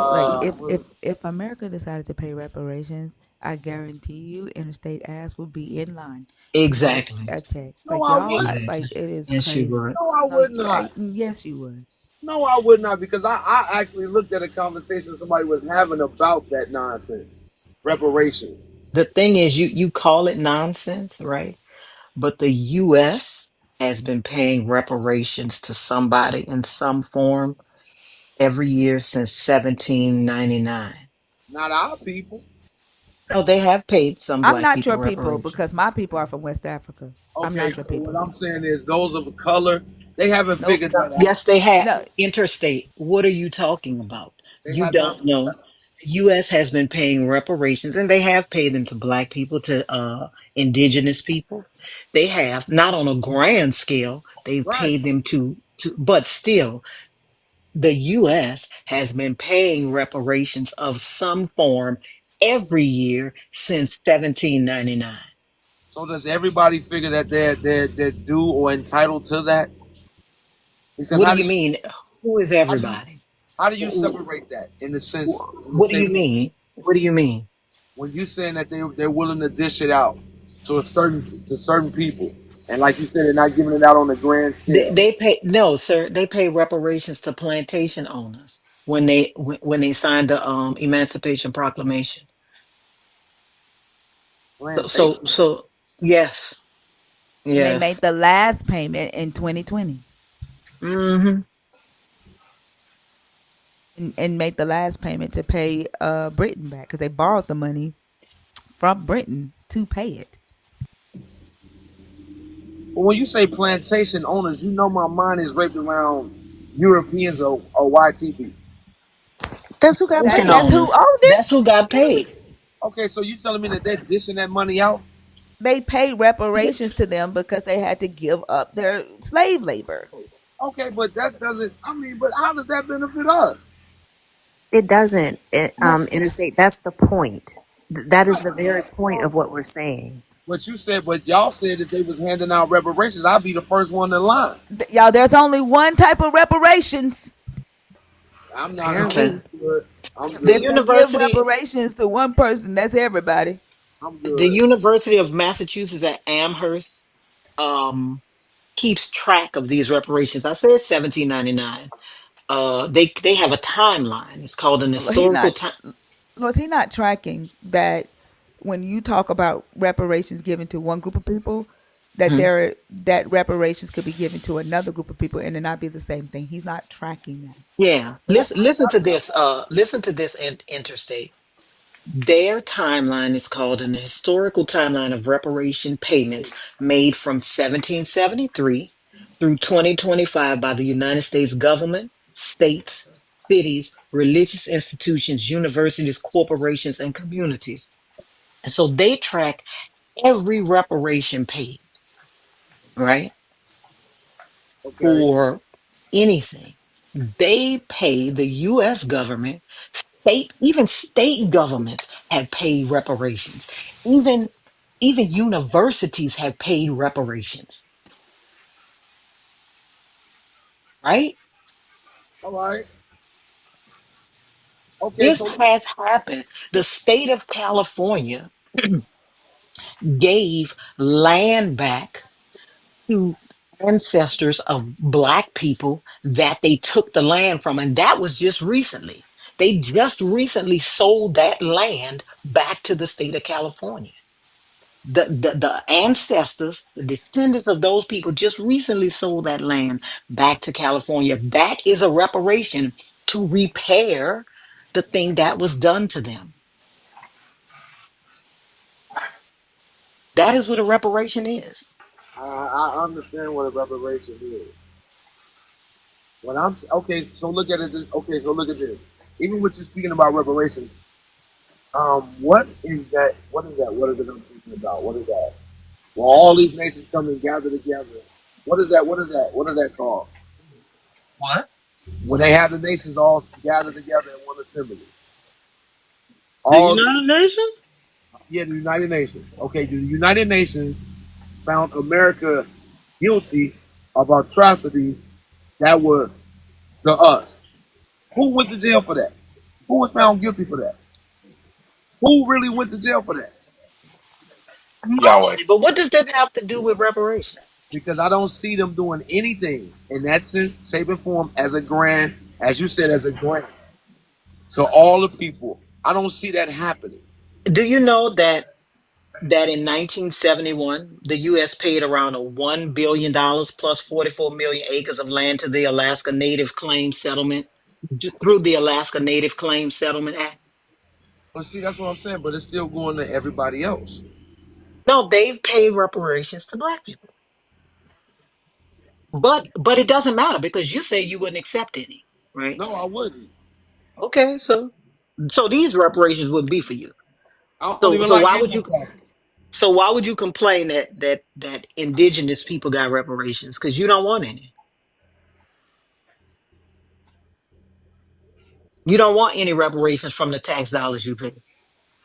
like Uh, if America decided to pay reparations, I guarantee you, interstate ass would be in line to get Exactly. a check. no, Like I y'all, would. like Exactly. it is Yes, you crazy. would. No, I No, would not. yes, you would. No, I would not because I actually looked at a conversation somebody was having about that nonsense, reparations. The thing is you call it nonsense, right? But the US has been paying reparations to somebody in some form every year since 1799. Not our people. No, they have paid some I'm black not people your people reparations. because my people are from West Africa. I'm Okay, not your so what people. I'm saying is those of color, they haven't Nope. figured that out. Yes, they have. No, Interstate. What are you talking about? They You have not don't figured know. The U.S. has been paying reparations, and they have paid them to black people, to indigenous people. They have not on a grand scale. They've right. paid them but still, the U.S. has been paying reparations of some form every year since 1799. So does everybody figure that they're due or entitled to that? Because What do you mean? Who is how do you everybody? how do you separate that in the sense What do you mean? What do you mean? when you saying that they're willing to dish it out to certain people, and like you said, they're not giving it out on a grand scale. They pay no, sir. They pay reparations to plantation owners when they signed the Emancipation Proclamation. Plantation. So yes, and they made yes. the last payment in 2020, Hmm. and made the last payment to pay Britain back because they borrowed the money from Britain to pay it. But when you say plantation owners, you know my mind is wrapped around Europeans or white people. That's who got Plantation That's paid. who owners. owned it. That's who got paid. Okay, so you telling me that they're dishing that money out? They paid reparations Yes. to them because they had to give up their slave labor. Okay, but that doesn't. I mean, but how does that benefit us? It doesn't. No, Interstate. That's the point. That is Right. the very point of what we're saying. But you said, but y'all said that they was handing out reparations. I'll be the first one in line. Y'all, there's only one type of reparations. I'm not. I'm Okay. Apparently. good. I'm The If good. they give university, reparations to one person, that's everybody. I'm the good. University of Massachusetts at Amherst, um, keeps track of these reparations. I said 1799. They have a timeline. It's called an He historical not time. was he not tracking that when you talk about reparations given to one group of people, that reparations could be given to another group of people and it not be the same thing. He's not tracking that. Yeah. Listen to this. Listen to this interstate. Their timeline is called an historical timeline of reparation payments made from 1773 through 2025 by the United States government, states, cities, religious institutions, universities, corporations, and communities. And so they track every reparation paid, right? Okay. For anything. They pay the US government, even state governments have paid reparations. Even universities have paid reparations, right? All right. Okay. This So has happened. The state of California gave land back to ancestors of black people that they took the land from, and that was just recently. They just recently sold that land back to the state of California. The ancestors, the descendants of those people just recently sold that land back to California. That is a reparation to repair the thing that was done to them. That is what a reparation is. I understand what a reparation is. When I'm okay, so look at it. Okay, so look at this. Even with you speaking about reparations, what is that? What is that? What is it I'm thinking about? What is that? Well, all these nations come and gather together. What is that? What is that? What is that called? What? When they have the nations all gather together in one assembly. The All United Nations? yeah, the United Nations. Okay, the United Nations found America guilty of atrocities that were to us. Who went to jail for that? Who was found guilty for that? Who really went to jail for that? Yahweh. Nobody. But what does that have to do with reparations? Because I don't see them doing anything in that sense, shape, and form as a grant, as you said, as a grant to all the people. I don't see that happening. Do you know that in 1971, the U.S. paid around a $1 billion plus 44 million acres of land to the Alaska Native Claims Settlement through the Alaska Native Claims Settlement Act? But see, that's what I'm saying. But it's still going to everybody else. No, they've paid reparations to black people. But it doesn't matter because you said you wouldn't accept any, right? No, I wouldn't. Okay, so these reparations wouldn't be for you. I don't So even so like why would income you taxes. so why would you complain that indigenous people got reparations? Because you don't want any. You don't want any reparations from the tax dollars you pay.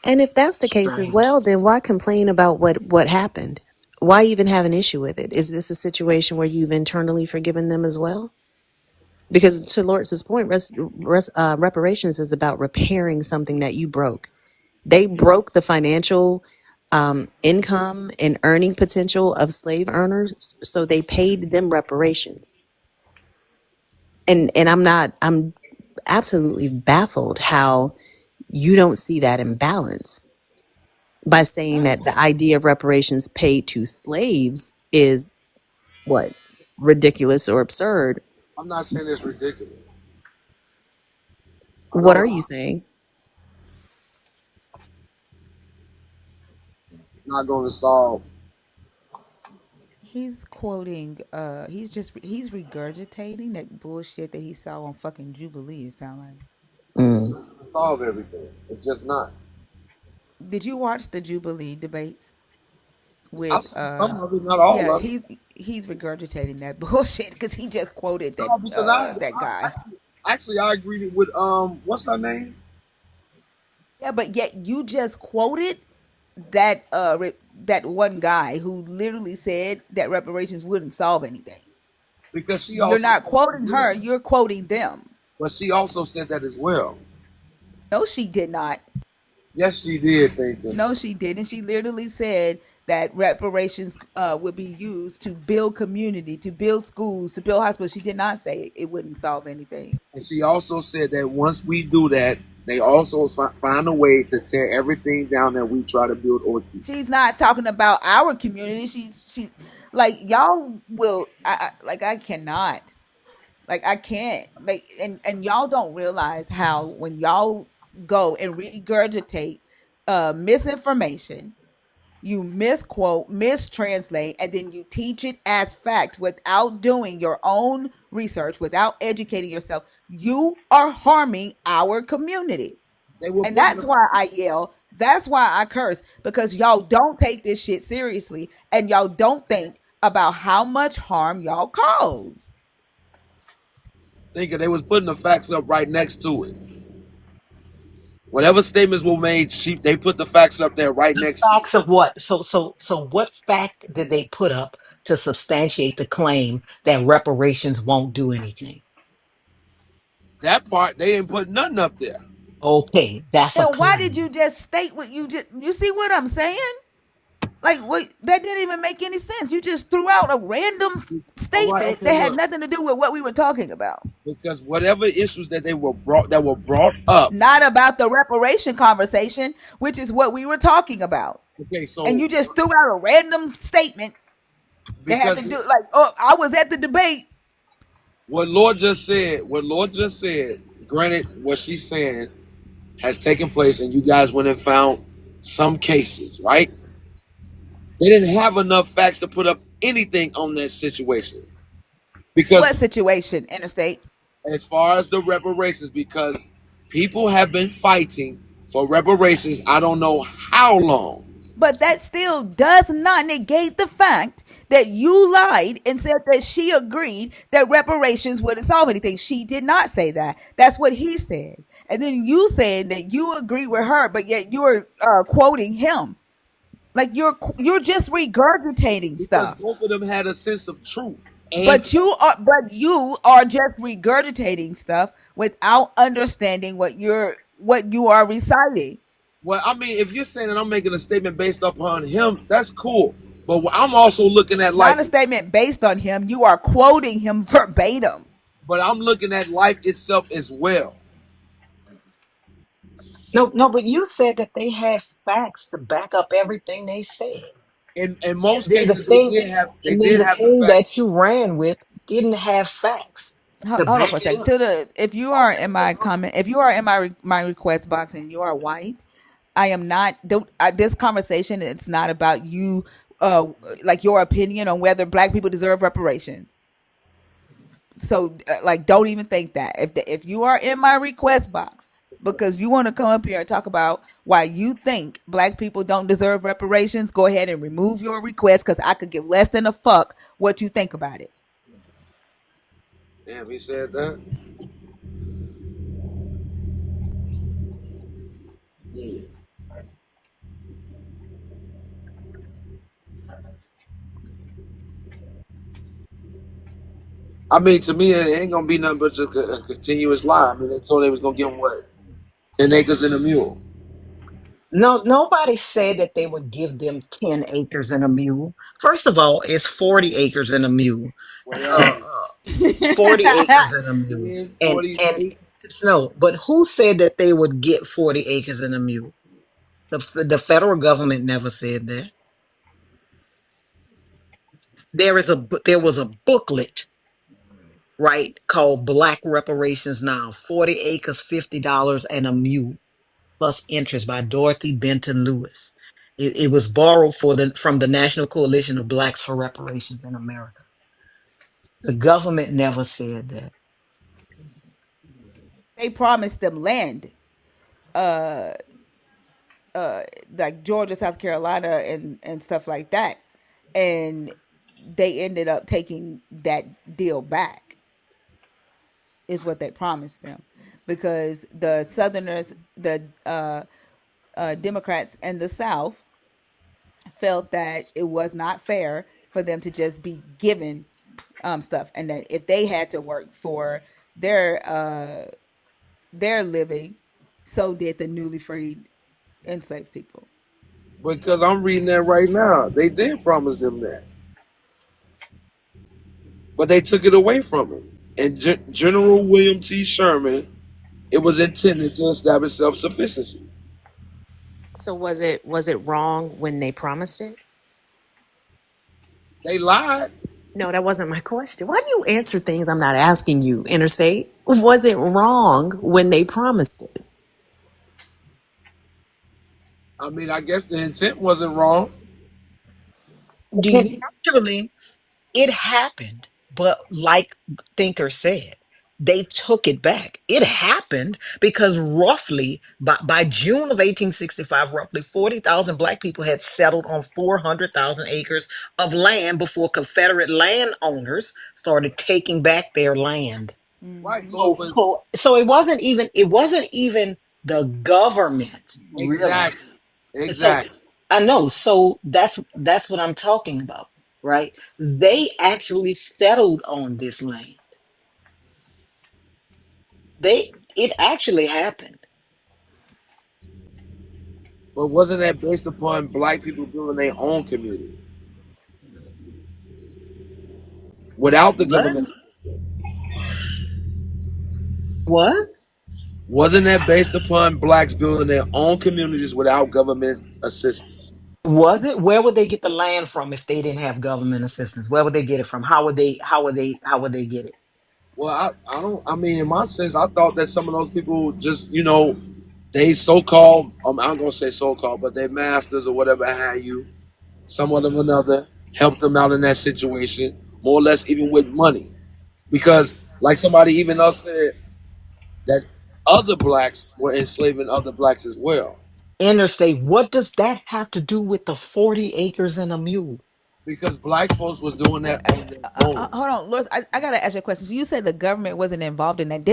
And if that's the case as Strange. well, then why complain about what happened? Why even have an issue with it? Is this a situation where you've internally forgiven them as well? Because to Lawrence's point, reparations is about repairing something that you broke. They broke the financial income and earning potential of slave earners, so they paid them reparations. And I'm absolutely baffled how you don't see that imbalance by saying that the idea of reparations paid to slaves is what, ridiculous or absurd. I'm not saying it's ridiculous. I What are don't. you saying? It's not going to solve. He's quoting he's regurgitating that bullshit that he saw on fucking Jubilee, it sound like. Mm. Solve everything. It's just not. Did you watch the Jubilee debates I've with seen some of it, not all yeah, of it. he's regurgitating that bullshit because he just quoted No, because that guy. actually I agreed with what's her name? Yeah, but yet you just quoted. that one guy who literally said that reparations wouldn't solve anything. Because she You're also not said that as quoting her, well. you're quoting them. But she also said that as well. No, she did not. Yes, she did, thinking. No, she didn't. She literally said that reparations would be used to build community, to build schools, to build hospitals. She did not say it wouldn't solve anything. And she also said that once we do that, they also find a way to tear everything down that we try to build or keep. She's not talking about our community. She's like y'all will. I cannot. Like I can't. Like and y'all don't realize how when y'all go and regurgitate misinformation, you misquote, mistranslate, and then you teach it as fact without doing your own research, without educating yourself, you are harming our community. They were And putting that's the, why I yell. That's why I curse because y'all don't take this shit seriously and y'all don't think about how much harm y'all cause. thinking they was putting the facts up right next to it. Whatever statements were made, they put the facts up there right next to it. Facts of what? So what fact did they put up to substantiate the claim that reparations won't do anything? That part they didn't put nothing up there Okay, that's a Then why did claim. you just state what you see what I'm saying? Like what that didn't even make any sense. You just threw out a random All right, statement okay, that had look, nothing to do with what we were talking about. because whatever issues that were brought up. Not about the reparation conversation, which is what we were talking about. Okay, And so you just threw out a random statement that had because to do like, oh, I was at the debate. what Lord just said, granted, what she's saying has taken place, and you guys went and found some cases, right? They didn't have enough facts to put up anything on that situation What because, situation, interstate? as far as the reparations, because people have been fighting for reparations. I don't know how long. But that still does not negate the fact that you lied and said that she agreed that reparations wouldn't solve anything. She did not say that. That's what he said. And then you said that you agree with her, but yet you're quoting him. Like you're just regurgitating Because stuff. both of them had a sense of truth and But you are just regurgitating stuff without understanding what you are reciting. well, I mean, if you're saying that I'm making a statement based upon him, that's cool. But I'm also looking at It's not life. a statement based on him. You are quoting him verbatim. But I'm looking at life itself as well. No, no, but you said that they had facts to back up everything they said. In And most then the cases, thing, they and then did the have the thing fact. that you ran with didn't have facts Hold to on for back a it second. up. To the if you are in my comment, if you are in my request box and you are white, I am not. Don't this conversation? It's not about you. Like your opinion on whether black people deserve reparations. So like, don't even think that. If you are in my request box because you want to come up here and talk about why you think black people don't deserve reparations, go ahead and remove your request because I could give less than a fuck what you think about it. Damn, he said that. I mean, to me, it ain't gonna be nothing but just a continuous lie. I mean, they told they was gonna give him what, 10 acres and a mule. No, nobody said that they would give them 10 acres and a mule. First of all, it's 40 acres and a mule. What Uh, happened? uh, it's 40 acres and a mule. 10, And 48. it's no, but who said that they would get 40 acres and a mule? The federal government never said that. There was a booklet, right, called Black Reparations Now, 40 acres, $50 and a mule plus interest by Dorothy Benton Lewis. It was borrowed from the National Coalition of Blacks for Reparations in America. The government never said that. They promised them land, uh, like Georgia, South Carolina, and stuff like that, and they ended up taking that deal back. Is what they promised them, because the Southerners, the Democrats in the South, felt that it was not fair for them to just be given stuff, and that if they had to work for their their living, so did the newly freed enslaved people. Because I'm reading that right now. They did promise them that, but they took it away from them. And General William T. Sherman, it was intended to establish self-sufficiency. So was it wrong when they promised it? They lied. No, that wasn't my question. Why do you answer things I'm not asking you, Interstate? Was it wrong when they promised it? I mean, I guess the intent wasn't wrong. Do And you actually, it happened, but like Thinker said, they took it back. It happened because roughly by June of 1865, roughly 40,000 black people had settled on 400,000 acres of land before Confederate landowners started taking back their land. Right, but So it wasn't even the government, really. exactly, So exactly. I know. So that's what I'm talking about, right? They actually settled on this land. It actually happened. But wasn't that based upon black people building their own community without the What? government? What? Wasn't that based upon blacks building their own communities without government assistance? Was it? Where would they get the land from if they didn't have government assistance? Where would they get it from? How would they get it? Well, I don't. I mean, in my sense, I thought that some of those people just, they so-called. I'm gonna say so-called, but they masters or whatever have you, somewhat of another, helped them out in that situation, more or less, even with money, because like somebody even else said that other blacks were enslaving other blacks as well, Interstate. What does that have to do with the 40 acres and a mule? because black folks was doing Wait, that on their own. hold on, Lois. I gotta ask you a question. So you said the government wasn't involved in that.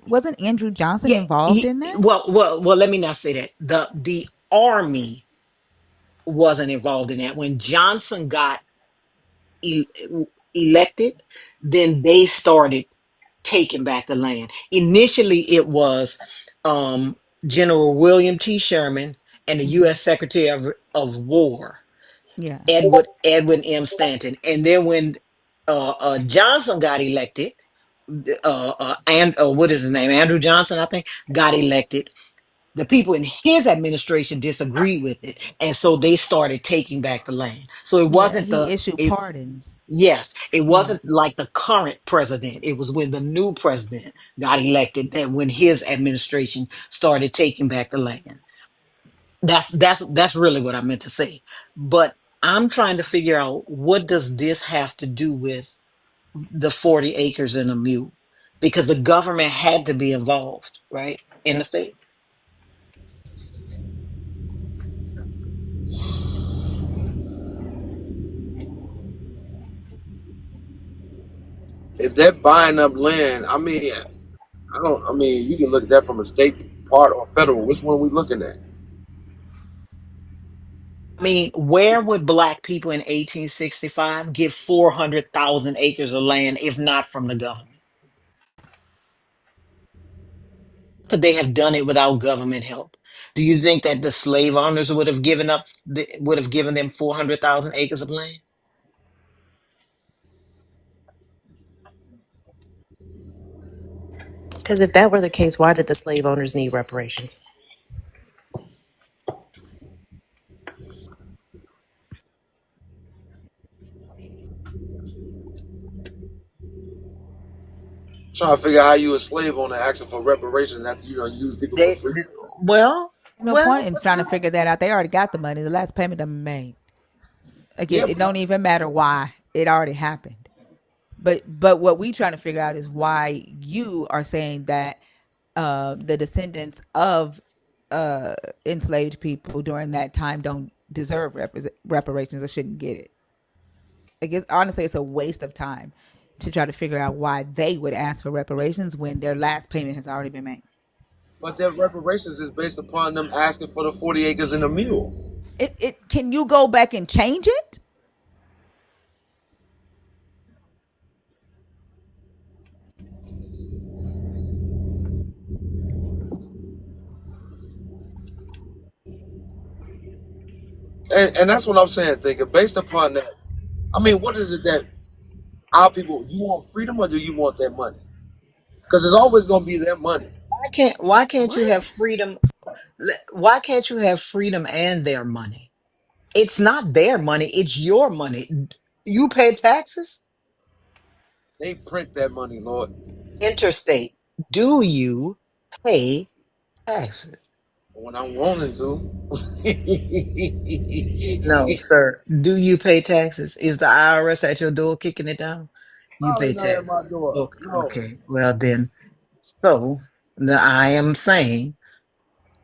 Wasn't Andrew Johnson Yeah, involved in that? well, let me not say that. The army wasn't involved in that. When Johnson got e- elected, then they started taking back the land. Initially, it was um, General William T. Sherman and the Hmm. U.S. Secretary of War, Yeah. Edwin M. Stanton. And then when Johnson got elected, and what is his name? Andrew Johnson, I think, got elected. The people in his administration disagreed with it, and so they started taking back the land. So it Yeah. wasn't He the issued it, pardons. yes, it Yeah. wasn't like the current president. It was when the new president got elected that when his administration started taking back the land. That's really what I meant to say. But I'm trying to figure out, what does this have to do with the 40 acres and a mule? Because the government had to be involved, right? In the state. If they're buying up land, I mean, I don't. I mean, you can look at that from a state part or federal. Which one are we looking at? I mean, where would black people in 1865 get 400,000 acres of land if not from the government? Could they have done it without government help? Do you think that the slave owners would have given them 400,000 acres of land? Because if that were the case, why did the slave owners need reparations? Trying to figure out how you a slave owner asking for reparations after you don't use people for They, free. well, No point well, in trying to figure that out. They already got the money. The last payment done been made. Again, Yeah, it don't even matter why it already happened. But what we trying to figure out is why you are saying that the descendants of enslaved people during that time don't deserve reparations or shouldn't get it. I guess honestly, it's a waste of time to try to figure out why they would ask for reparations when their last payment has already been made. but their reparations is based upon them asking for the 40 acres and a mule. It can you go back and change it? And that's what I'm saying. Thinking based upon that, I mean, what is it that our people? You want freedom or do you want their money? Because it's always going to be their money. Why can't you have What? freedom? Why can't you have freedom and their money? It's not their money, it's your money. You pay taxes? They print that money, Lord. Interstate. Do you pay taxes? When I'm wanting to. No, sir. Do you pay taxes? Is the IRS at your door kicking it down? You Probably pay not at my taxes. door. Okay, No. okay. Well then, so I am saying,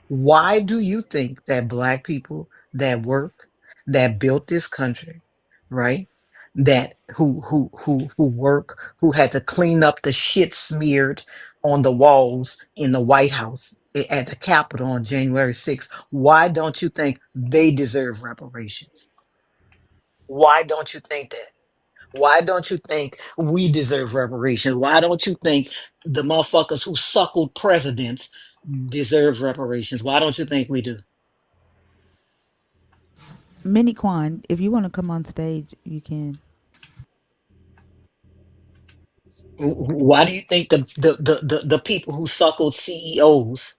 why do you think that black people that work, that built this country, right? That who work, who had to clean up the shit smeared on the walls in the White House at the Capitol on January 6th, why don't you think they deserve reparations? Why don't you think that? Why don't you think we deserve reparations? Why don't you think the motherfuckers who suckled presidents deserve reparations? Why don't you think we do? Mini Quan, if you want to come on stage, you can. Why do you think the people who suckled CEOs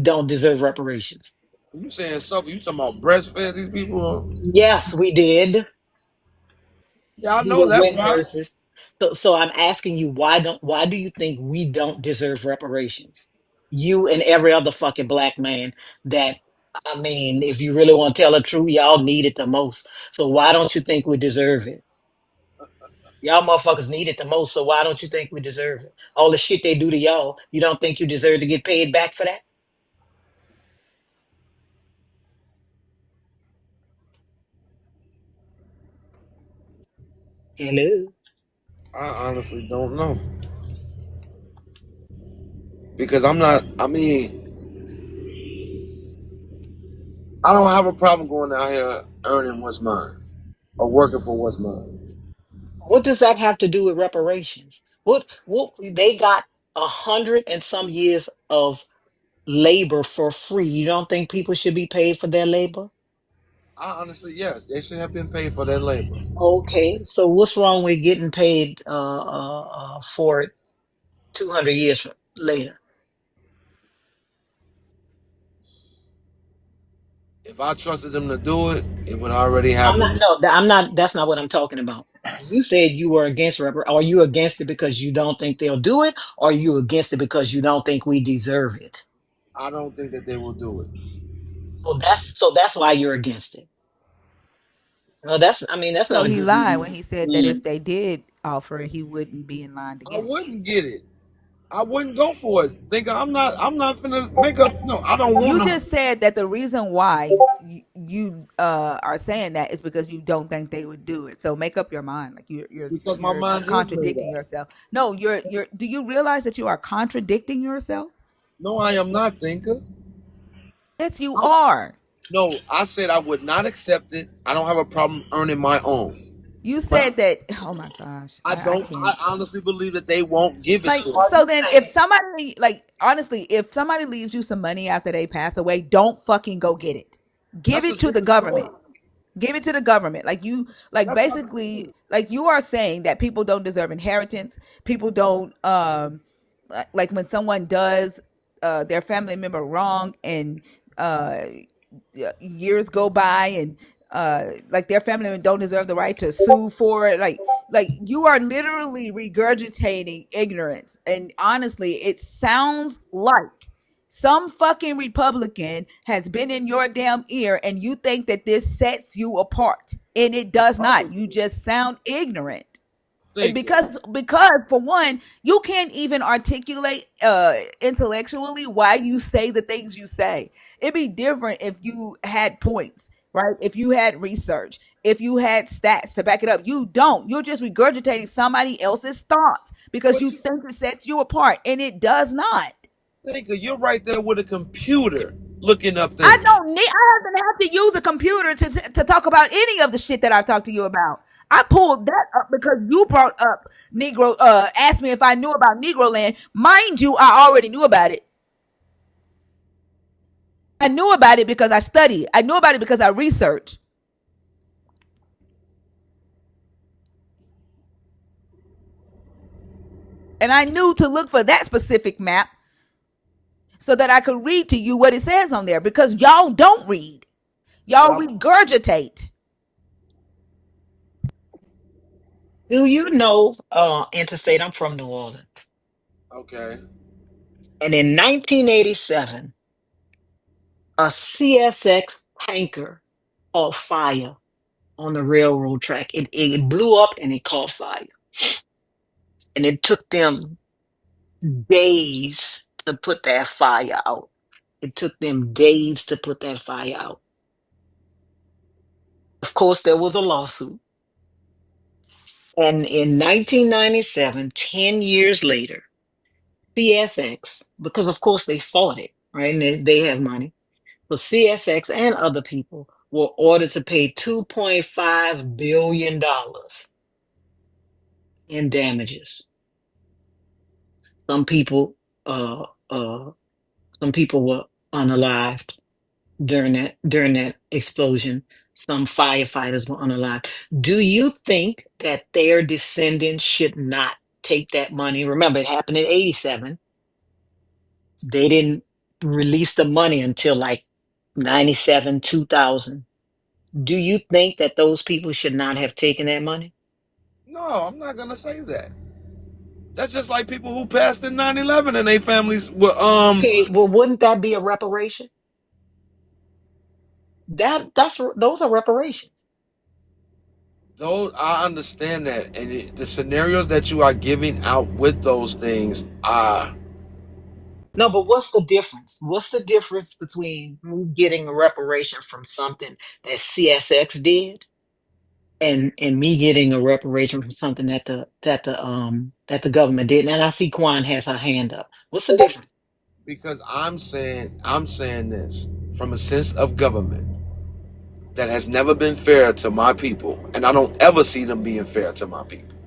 don't deserve reparations? You saying something? You talking about breastfed these people? Yes, we did. Yeah, I We know were that wet part. nurses. So I'm asking you, why do you think we don't deserve reparations? You and every other fucking black man that, I mean, if you really want to tell the truth, y'all need it the most. So why don't you think we deserve it? Y'all motherfuckers need it the most, so why don't you think we deserve it? All the shit they do to y'all, you don't think you deserve to get paid back for that? Hello. I honestly don't know. Because I'm not, I mean, I don't have a problem going out here earning what's mine or working for what's mine. What does that have to do with reparations? What they got 100 and some years of labor for free. You don't think people should be paid for their labor? I honestly, yes, they should have been paid for their labor. Okay, so what's wrong with getting paid for it 200 years later? If I trusted them to do it, it would already I'm not, happen. no, I'm not, that's not what I'm talking about. You said you were against are you against it because you don't think they'll do it, or are you against it because you don't think we deserve it? I don't think that they will do it. So that's why you're against it. No, that's, I mean, that's So not a he good lied when reason. he said that if Mm. they did offer it, he wouldn't be in line to I get it. wouldn't get it. I wouldn't go for it. Think I'm not finna make up. No, I don't want You them just said that the reason why you are saying that is because you don't think they would do it. So make up your mind. Like because my you're mind is made contradicting up. yourself. No, you're. Do you realize that you are contradicting yourself? No, I am not thinker. Yes, you I, are. no, I said I would not accept it. I don't have a problem earning my own. You But said that. Oh my gosh, I I don't. I can't. honestly believe that they won't give it Like, to Are me. so you then if saying, somebody, like, honestly, if somebody leaves you some money after they pass away, don't fucking go get it. Give That's a it to the different government. story. Give it to the government. Like you, like That's not. basically, like you are saying that people don't deserve inheritance. People don't, like when someone does, their family member wrong and, uh, years go by and like their family member don't deserve the right to sue for it, like you are literally regurgitating ignorance, and honestly it sounds like some fucking Republican has been in your damn ear and you think that this sets you apart, and it does not. You just sound ignorant. Thinker. Because for one, you can't even articulate intellectually why you say the things you say. It'd be different if you had points, right? If you had research, if you had stats to back it up. You don't. You're just regurgitating somebody else's thoughts because But you think it sets you apart, and it does not. thinker, you're right there with a computer. looking up I things. don't need. I haven't have to use a computer to talk about any of the shit that I've talked to you about. I pulled that up because you brought up Negro. Asked me if I knew about Negro Land. Mind you, I already knew about it. I knew about it because I studied. I knew about it because I researched. And I knew to look for that specific map so that I could read to you what it says on there because y'all don't read. Y'all Well, regurgitate. Do you know interstate? I'm from New Orleans. okay. And in 1987, a CSX tanker caught fire on the railroad track. It blew up and it caught fire. And it took them days to put that fire out. It took them days to put that fire out. Of course, there was a lawsuit. And in 1997, 10 years later, CSX, because of course they fought it, right? And they have money. So CSX and other people were ordered to pay $2.5 billion in damages. Some people, uh, uh, some people were unalived during that explosion. Some firefighters were unalived. Do you think that their descendants should not take that money? Remember, it happened in 87. They didn't release the money until like 97, 2000. Do you think that those people should not have taken that money? No, I'm not gonna say that. That's just like people who passed in 9/11 and their families were Okay, well, wouldn't that be a reparation? Those are reparations. those. I understand that, and the scenarios that you are giving out with those things are. No, but what's the difference? What's the difference between me getting a reparation from something that CSX did and me getting a reparation from something that the government did? And I see Kwan has her hand up. What's the difference? Because I'm saying this from a sense of government that has never been fair to my people, and I don't ever see them being fair to my people.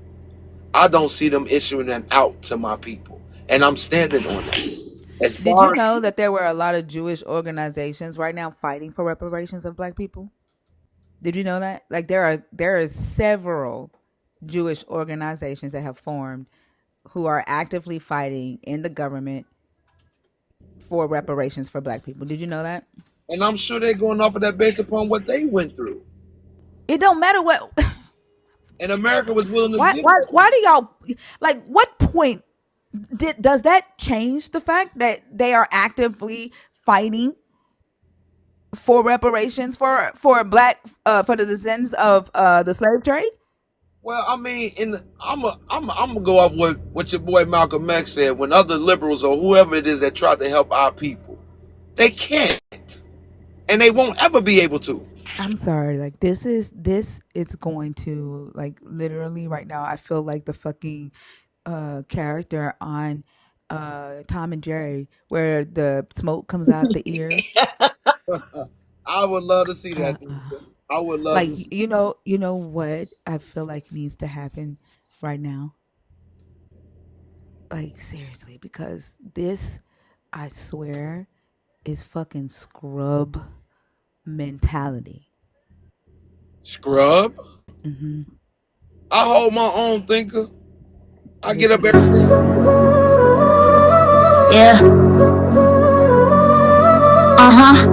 I don't see them issuing that out to my people, and I'm standing on that. As Did you far know that there were a lot of Jewish organizations right now fighting for reparations of black people? Did you know that? Like there are several Jewish organizations that have formed who are actively fighting in the government for reparations for black people. Did you know that? and I'm sure they're going off of that based upon what they went through, It don't matter what and America was willing to why give why that. why do y'all like what point does that change the fact that they are actively fighting for reparations for black for the descendants of the slave trade? Well, I mean, I'm gonna go off what your boy Malcolm X said. When other liberals or whoever it is that tried to help our people, they can't, and they won't ever be able to. I'm sorry, like this is going to like literally right now I feel like the fucking character on Tom and Jerry where the smoke comes out the ears. I would love to see Uh, that. Deidre. I would love like to see. you know what I feel like needs to happen right now? Like seriously, because this I swear is fucking scrub mentality. Scrub. Mm-hmm. I hold my own thinker. I get Listen up to what every she's day. saying. Yeah, uh-huh.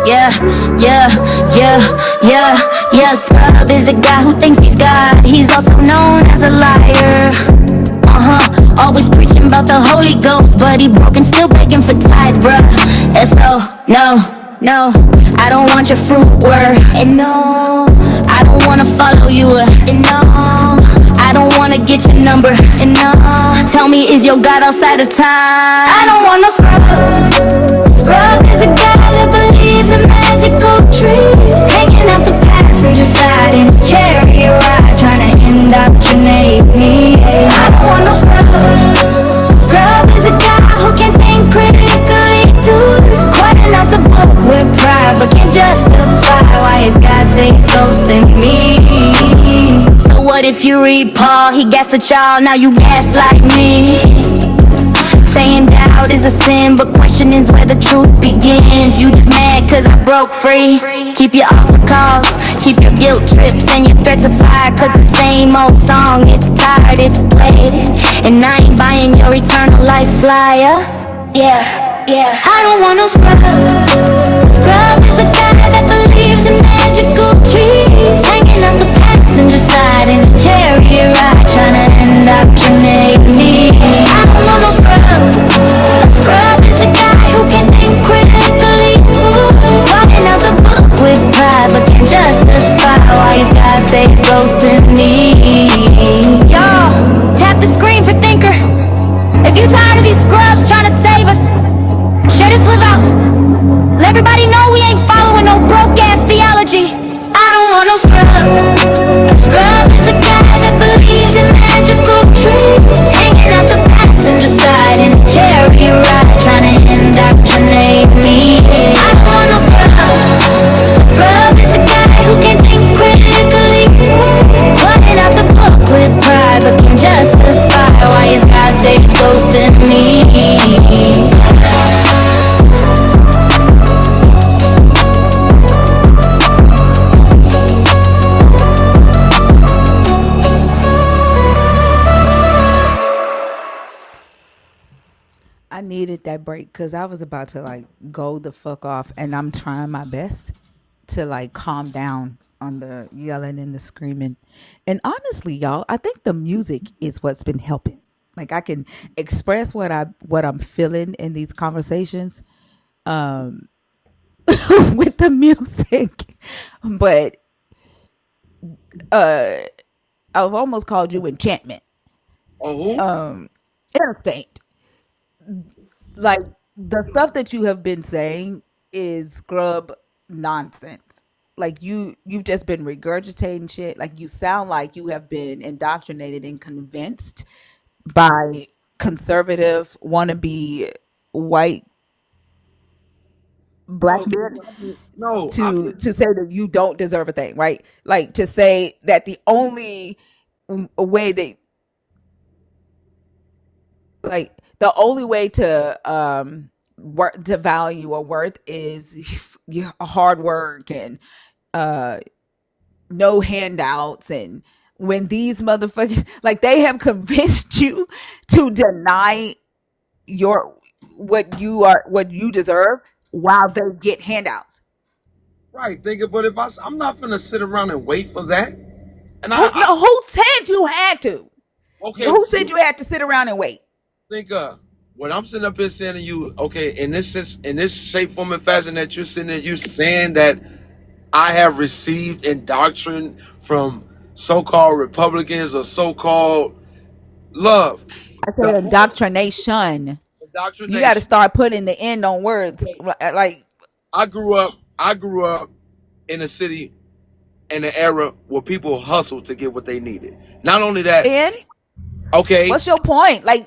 Yeah, yeah, yeah, yeah, yeah. Scrub is a guy who thinks he's God. He's also known as a liar. Always preaching about the Holy Ghost, but he broke and still begging for tithes, bruh. So, no, no, I don't want your fruit word. And no, I don't wanna follow you. And no, I don't wanna get your number. And no, tell me, is your God outside of time? I don't want no scrub. Scrub is a guy that believes in magical trees, hanging out the passenger side in his chariot ride, trying to indoctrinate me. I don't want no scrub. Scrub is a guy who can think critically pride, but can't justify why his God stays ghosting me. So what if you read Paul, he gaslit y'all, now you gaslight me. Saying doubt is a sin, but questioning's where the truth begins. You just mad cause I broke free. Keep your altar calls, keep your guilt trips and your threats of fire. Cause the same old song, it's tired, it's played. And I ain't buying your eternal life flyer. Yeah, yeah. I don't want no scrub. Scrub is a guy that believes in magical trees, hanging out the passenger side in his chariot ride, trying to indoctrinate me. I don't want no scrub. A scrub is a guy who can think critically, writing out the book with pride, but can't justify why his God stays ghosting me. Y'all, tap the screen for thinker. If you tired of these scrubs trying to save us, share this live out. Let everybody know we ain't following no broke ass theology. I don't want no scrub. A scrub is a guy that believes in magical trees, hanging out the passenger side in his chariot ride, trying to indoctrinate me. I don't want no scrub. A scrub is a guy who can think critically, putting out the book with pride, but can't justify why his God stays ghosting me. I needed that break because I was about to like go the fuck off, and I'm trying my best to like calm down on the yelling and the screaming. And honestly, y'all, I think the music is what's been helping. Like I can express what I'm feeling in these conversations with the music, but I've almost called you enchantment. Oh, who? Instinct. Like the stuff that you have been saying is scrub nonsense. Like you've just been regurgitating shit. Like you sound like you have been indoctrinated and convinced by conservative wannabe white black No, men no. I to say that you don't deserve a thing, right? Like to say that the only way that like the only way to work to value a worth is hard work and no handouts. And when these motherfuckers like they have convinced you to deny your what you deserve while they get handouts. right. Think about it. If I'm not gonna sit around and wait for that. And Who no who said you had to? okay, Who said you had to sit around and wait? think when I'm sitting up here saying to you, okay, in this sense, in this shape, form, and fashion that you're sitting there, you saying that I have received indoctrination from so-called Republicans or so-called love. I The said whole indoctrination. You got to indoctrination. start putting the end on words. Okay, Like I grew up in a city in an era where people hustled to get what they needed. Not only that, and okay, what's your point? Like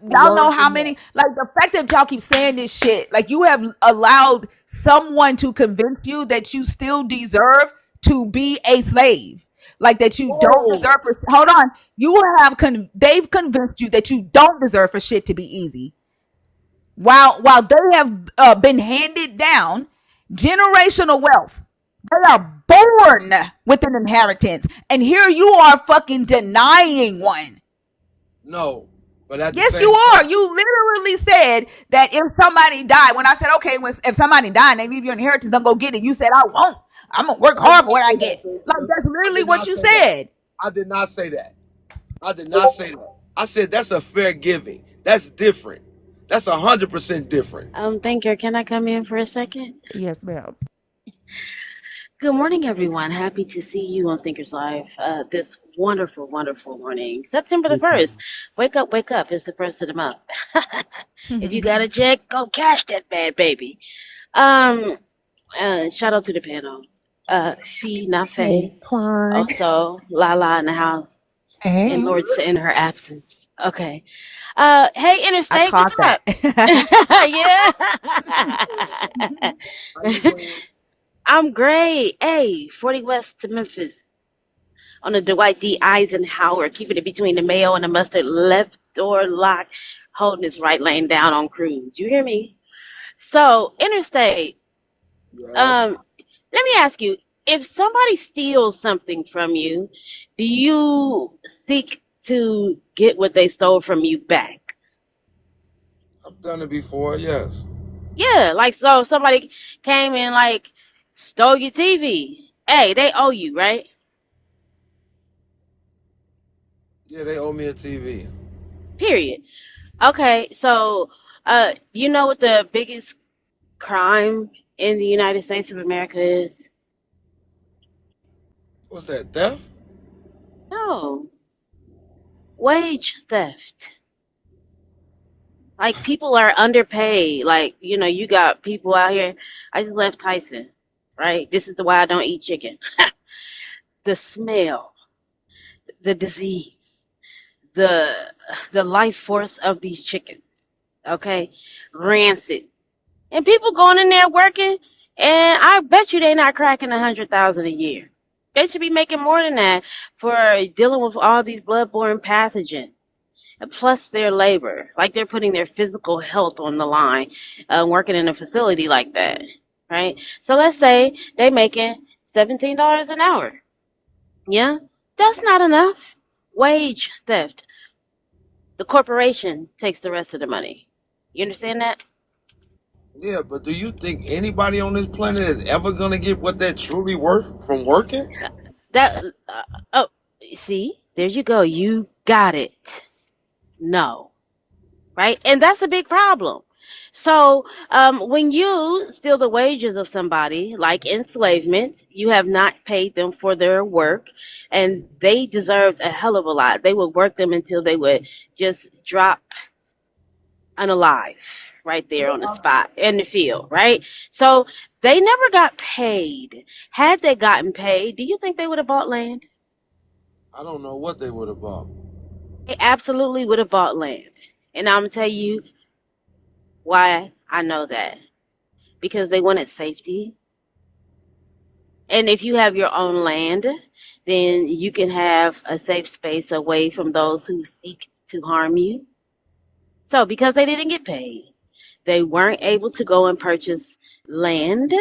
y'all word know for how mouth. many like the fact that y'all keep saying this shit. Like you have allowed someone to convince you that you still deserve to be a slave. Like that you don't Whoa, deserve for hold on. You have they've convinced you that you don't deserve for shit to be easy. While they have been handed down generational wealth. They are born with an inheritance, and here you are fucking denying one. no. But at the Yes, you same are. time, You literally said that if somebody died, when I said, okay, if somebody died and they leave you an inheritance, don't go get it. You said, I won't. I'm going to work I did hard for not what I say that, get. Like, sister. that's I literally did what not you say that. said. I did not say that. I did not say that. I said that's a fair giving. That's different. That's 100% different. Thinker, can I come in for a second? Yes, ma'am. Good morning, everyone. Happy to see you on Thinkers Live this wonderful, wonderful morning. September the You too. 1st. Wake up, wake up. It's the first of the month. If you got a check, go cash that bad baby. Um, Shout out to the panel. Fee, not Faye. Hey, Clarence. Also, Lala in the house. And Hey. Lord in her absence. Okay. Hey, I Interstate, what's caught that. up? Yeah. I ain't playing. I'm great. Hey, 40 West to Memphis on the Dwight D. Eisenhower, keeping it between the mayo and the mustard, left door locked, holding his right lane down on cruise. You hear me? So, interstate. Yes. Um, Let me ask you: if somebody steals something from you, do you seek to get what they stole from you back? I've done it before, yes. Yeah, like so. If somebody came and like stole your TV. Hey, they owe you, right? Yeah, they owe me a TV. Period. Okay, so you know what the biggest crime in the United States of America is? What's that, theft? No, wage theft. Like people are underpaid. Like, you got people out here. I just left Tyson, right? This is the why I don't eat chicken. The smell, the disease, the the life force of these chickens. Okay? Rancid. And people going in there working, and I bet you they not cracking 100,000 a year. They should be making more than that for dealing with all these bloodborne pathogens. And plus their labor, like they're putting their physical health on the line, working in a facility like that, right? So let's say they making $17 an hour. Yeah, that's not enough. Wage theft. The corporation takes the rest of the money. You understand that? Yeah, but do you think anybody on this planet is ever gonna get what they're truly worth from working? That oh, see, there you go. You got it. No, right? And that's a big problem. So, when you steal the wages of somebody, like enslavement, you have not paid them for their work, and they deserved a hell of a lot. They would work them until they would just drop unalive right there on the spot in the field, right? So they never got paid. Had they gotten paid, do you think they would have bought land? I don't know what they would have bought. They absolutely would have bought land. And I'm gonna tell you why I know that. Because they wanted safety. And if you have your own land, then you can have a safe space away from those who seek to harm you. So because they didn't get paid, they weren't able to go and purchase land.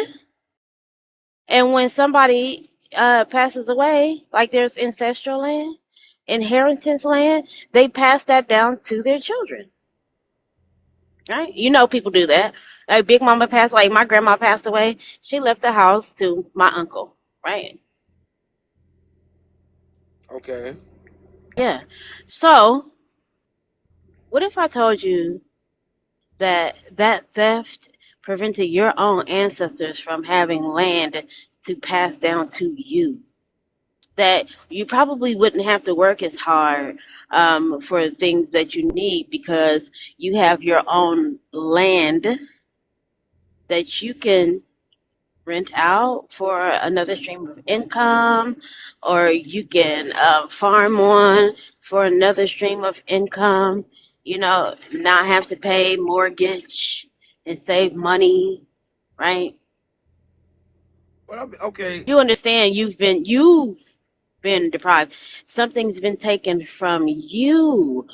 And when somebody passes away, like there's ancestral land, inheritance land, they pass that down to their children. Right? You know people do that. Like Big Mama passed, like my grandma passed away. She left the house to my uncle. Right? Okay. Yeah. So what if I told you that that theft prevented your own ancestors from having land to pass down to you? That you probably wouldn't have to work as hard for things that you need because you have your own land that you can rent out for another stream of income, or you can farm on for another stream of income. Not have to pay mortgage and save money, right? But I mean, okay, You understand? You've been deprived. Something's been taken from you.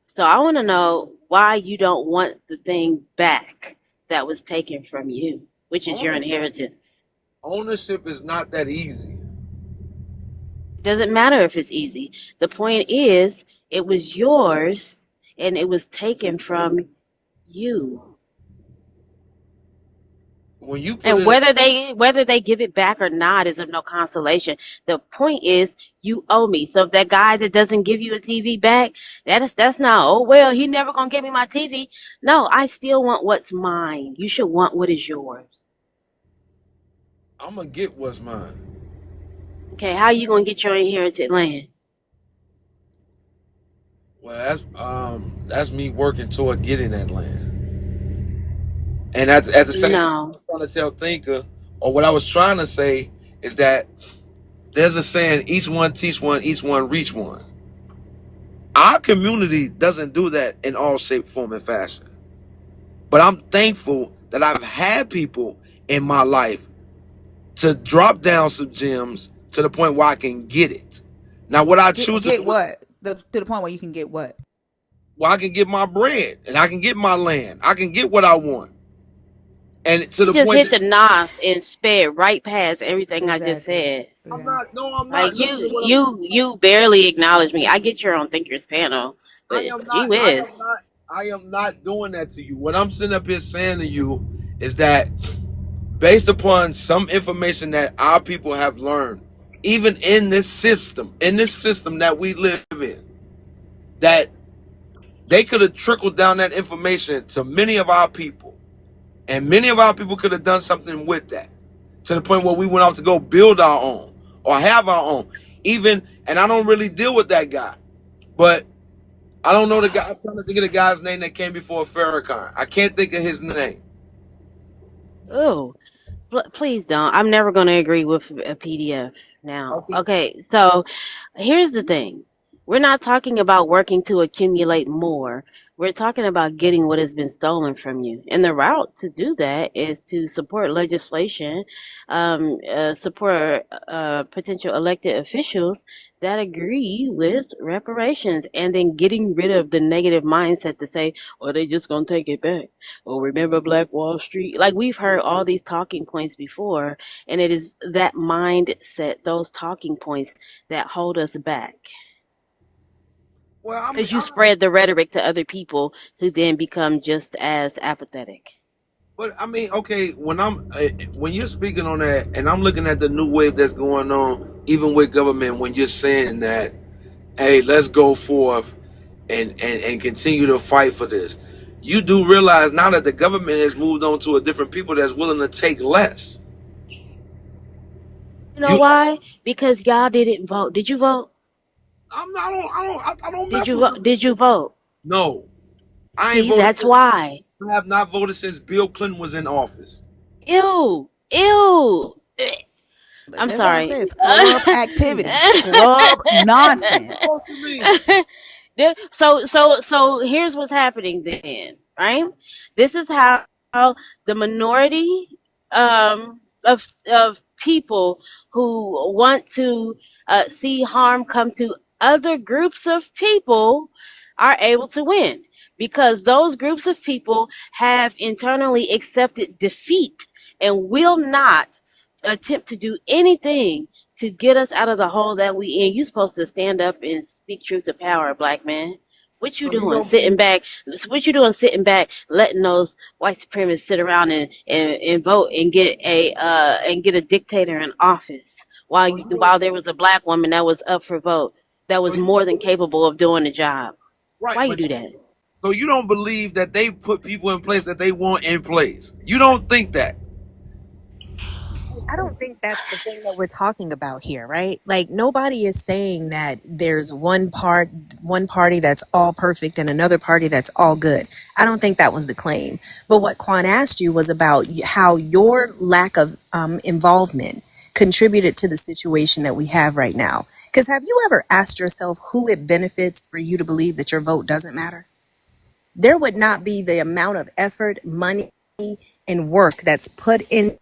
So I want to know why you don't want the thing back that was taken from you, which is your own- inheritance. ownership is not that easy. It doesn't matter if it's easy. The point is, it was yours and it was taken from you. When you put And it, whether they give it back or not is of no consolation. The point is, you owe me. So if that guy that doesn't give you a TV back, that's not, oh well, he never gonna give me my TV. No, I still want what's mine. You should want what is yours. I'm gonna get what's mine. Okay, how you gonna get your inherited land? Well, that's me working toward getting that land. And at the same time, No. I'm trying to tell Thinker, or what I was trying to say is that there's a saying: each one teach one, each one reach one. Our community doesn't do that in all shape, form, and fashion. But I'm thankful that I've had people in my life to drop down some gems to the point where I can get it. Now, what I choose to Get do, what? To the point where you can get what? well, I can get my bread and I can get my land. I can get what I want. And to You the just point hit that the nos and sped right past everything I just Exactly. said. I'm Yeah. not, no, I'm Like not. Look you, at what I'm you, you barely acknowledge me. I get you're on Thinkers Panel, but I am gee not, I am whiz. not, I am not doing that to you. What I'm sitting up here saying to you is that based upon some information that our people have learned, even in this system that we live in, that they could have trickled down that information to many of our people. And many of our people could have done something with that to the point where we went off to go build our own or have our own. Even, and I don't really deal with that guy, but I don't know the guy. I'm trying to think of the guy's name that came before Farrakhan. I can't think of his name. Ooh. Please don't. I'm never going to agree with a PDF now. Okay. Okay, so here's the thing. We're not talking about working to accumulate more. We're talking about getting what has been stolen from you. And the route to do that is to support legislation, support potential elected officials that agree with reparations, and then getting rid of the negative mindset to say, oh, they just going to take it back. Or remember Black Wall Street? Like we've heard all these talking points before, and it is that mindset, those talking points that hold us back. Well, I mean, Because you spread the rhetoric to other people who then become just as apathetic. but I mean, okay, when you're speaking on that, and I'm looking at the new wave that's going on, even with government, when you're saying that, hey, let's go forth and continue to fight for this. You do realize now that the government has moved on to a different people that's willing to take less. You know You, why? Because y'all didn't vote. Did you vote? I'm not, I don't Did mess you with vote? them. Did you vote? No, I ain't See, voted that's since. why. I have not voted since Bill Clinton was in office. Ew, ew. I'm That's all I sorry. said. Scrub activity. Scrub nonsense. Supposed to mean. So here's what's happening then, right? This is how the minority of people who want to see harm come to other groups of people are able to win, because those groups of people have internally accepted defeat and will not attempt to do anything to get us out of the hole that we in. You supposed to stand up and speak truth to power, black man. What you So you doing? don't Sitting believe? back? What you doing? Sitting back, letting those white supremacists sit around and vote and get a dictator in office So you don't. while there was a black woman that was up for vote that So was you more don't than believe, capable of doing the job. right, Why you but do that? so you don't believe that they put people in place that they want in place. You don't think that. I don't think that's the thing that we're talking about here, right? Like nobody is saying that there's one party that's all perfect and another party that's all good. I don't think that was the claim. But what Quan asked you was about how your lack of involvement contributed to the situation that we have right now. Because have you ever asked yourself who it benefits for you to believe that your vote doesn't matter? There would not be the amount of effort, money, and work that's put into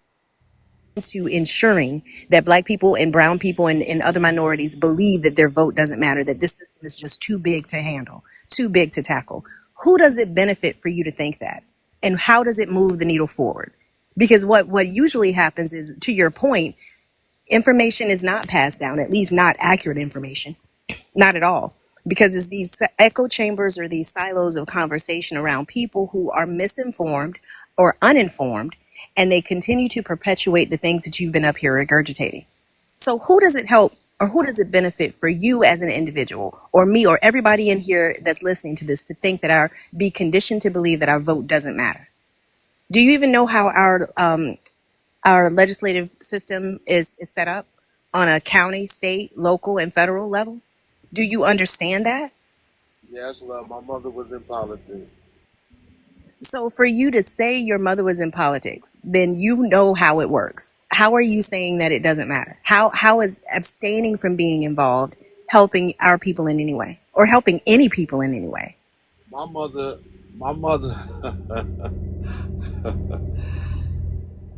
ensuring that black people and brown people and other minorities believe that their vote doesn't matter, that this system is just too big to handle, too big to tackle. Who does it benefit for you to think that? And how does it move the needle forward? Because what usually happens is, to your point, information is not passed down, at least not accurate information. Not at all. Because it's these echo chambers or these silos of conversation around people who are misinformed or uninformed, and they continue to perpetuate the things that you've been up here regurgitating. So, who does it help or who does it benefit for you as an individual, or me, or everybody in here that's listening to this, to think that be conditioned to believe that our vote doesn't matter? Do you even know how our legislative system is set up on a county, state, local, and federal level? Do you understand that? Yes, love. My mother was in politics. So for you to say your mother was in politics, then you know how it works. How are you saying that it doesn't matter? How is abstaining from being involved helping our people in any way, or helping any people in any way? My mother, my mother,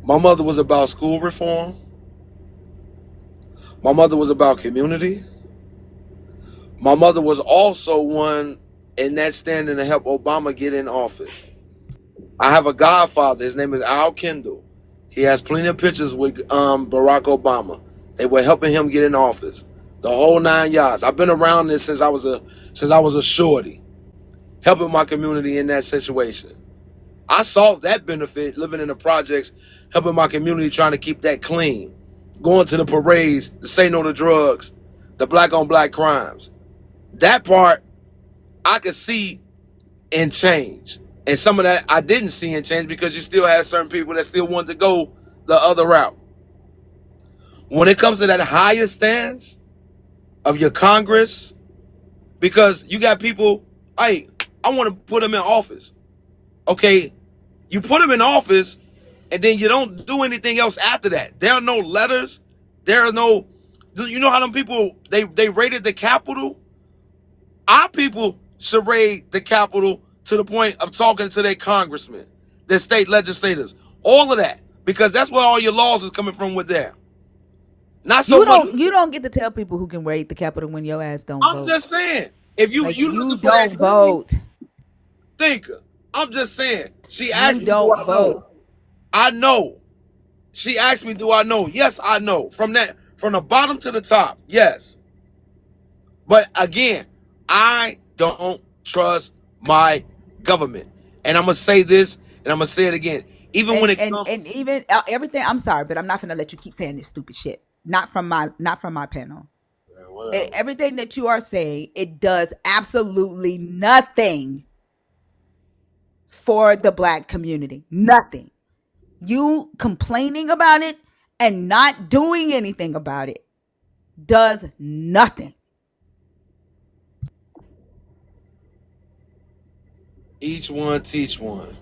my mother was about school reform. My mother was about community. My mother was also one in that standing to help Obama get in office. I have a godfather. His name is Al Kendall. He has plenty of pictures with Barack Obama. They were helping him get in office. The whole 9 yards. I've been around this since I was a shorty, helping my community in that situation. I saw that benefit living in the projects, helping my community, trying to keep that clean, going to the parades, to say no to drugs, the black on black crimes. That part I could see and change. And some of that I didn't see and change because you still had certain people that still wanted to go the other route. When it comes to that higher stance of your Congress, because you got people, hey, I want to put them in office. Okay, you put them in office and then you don't do anything else after that. There are no letters. There are no, you know how them people, they raided the Capitol? Our people should raid the Capitol to the point of talking to their congressmen, their state legislators, all of that, because that's where all your laws is coming from with there. Not so much. You don't get to tell people who can raid the Capitol when your ass don't I'm vote. just saying, if you Like, you you looking for that don't vote. thinker, I'm just saying. She You asked me, do don't I know? vote. I know. She asked me, do I know? Yes, I know. From the bottom to the top, yes. But again, I don't trust my government. And I'm going to say this, and I'm going to say it again. Even when it comes... And even everything, I'm sorry, but I'm not gonna let you keep saying this stupid shit. Not from my panel. Everything that you are saying, it does absolutely nothing for the black community. Nothing. You complaining about it and not doing anything about it does nothing. Each one teach one.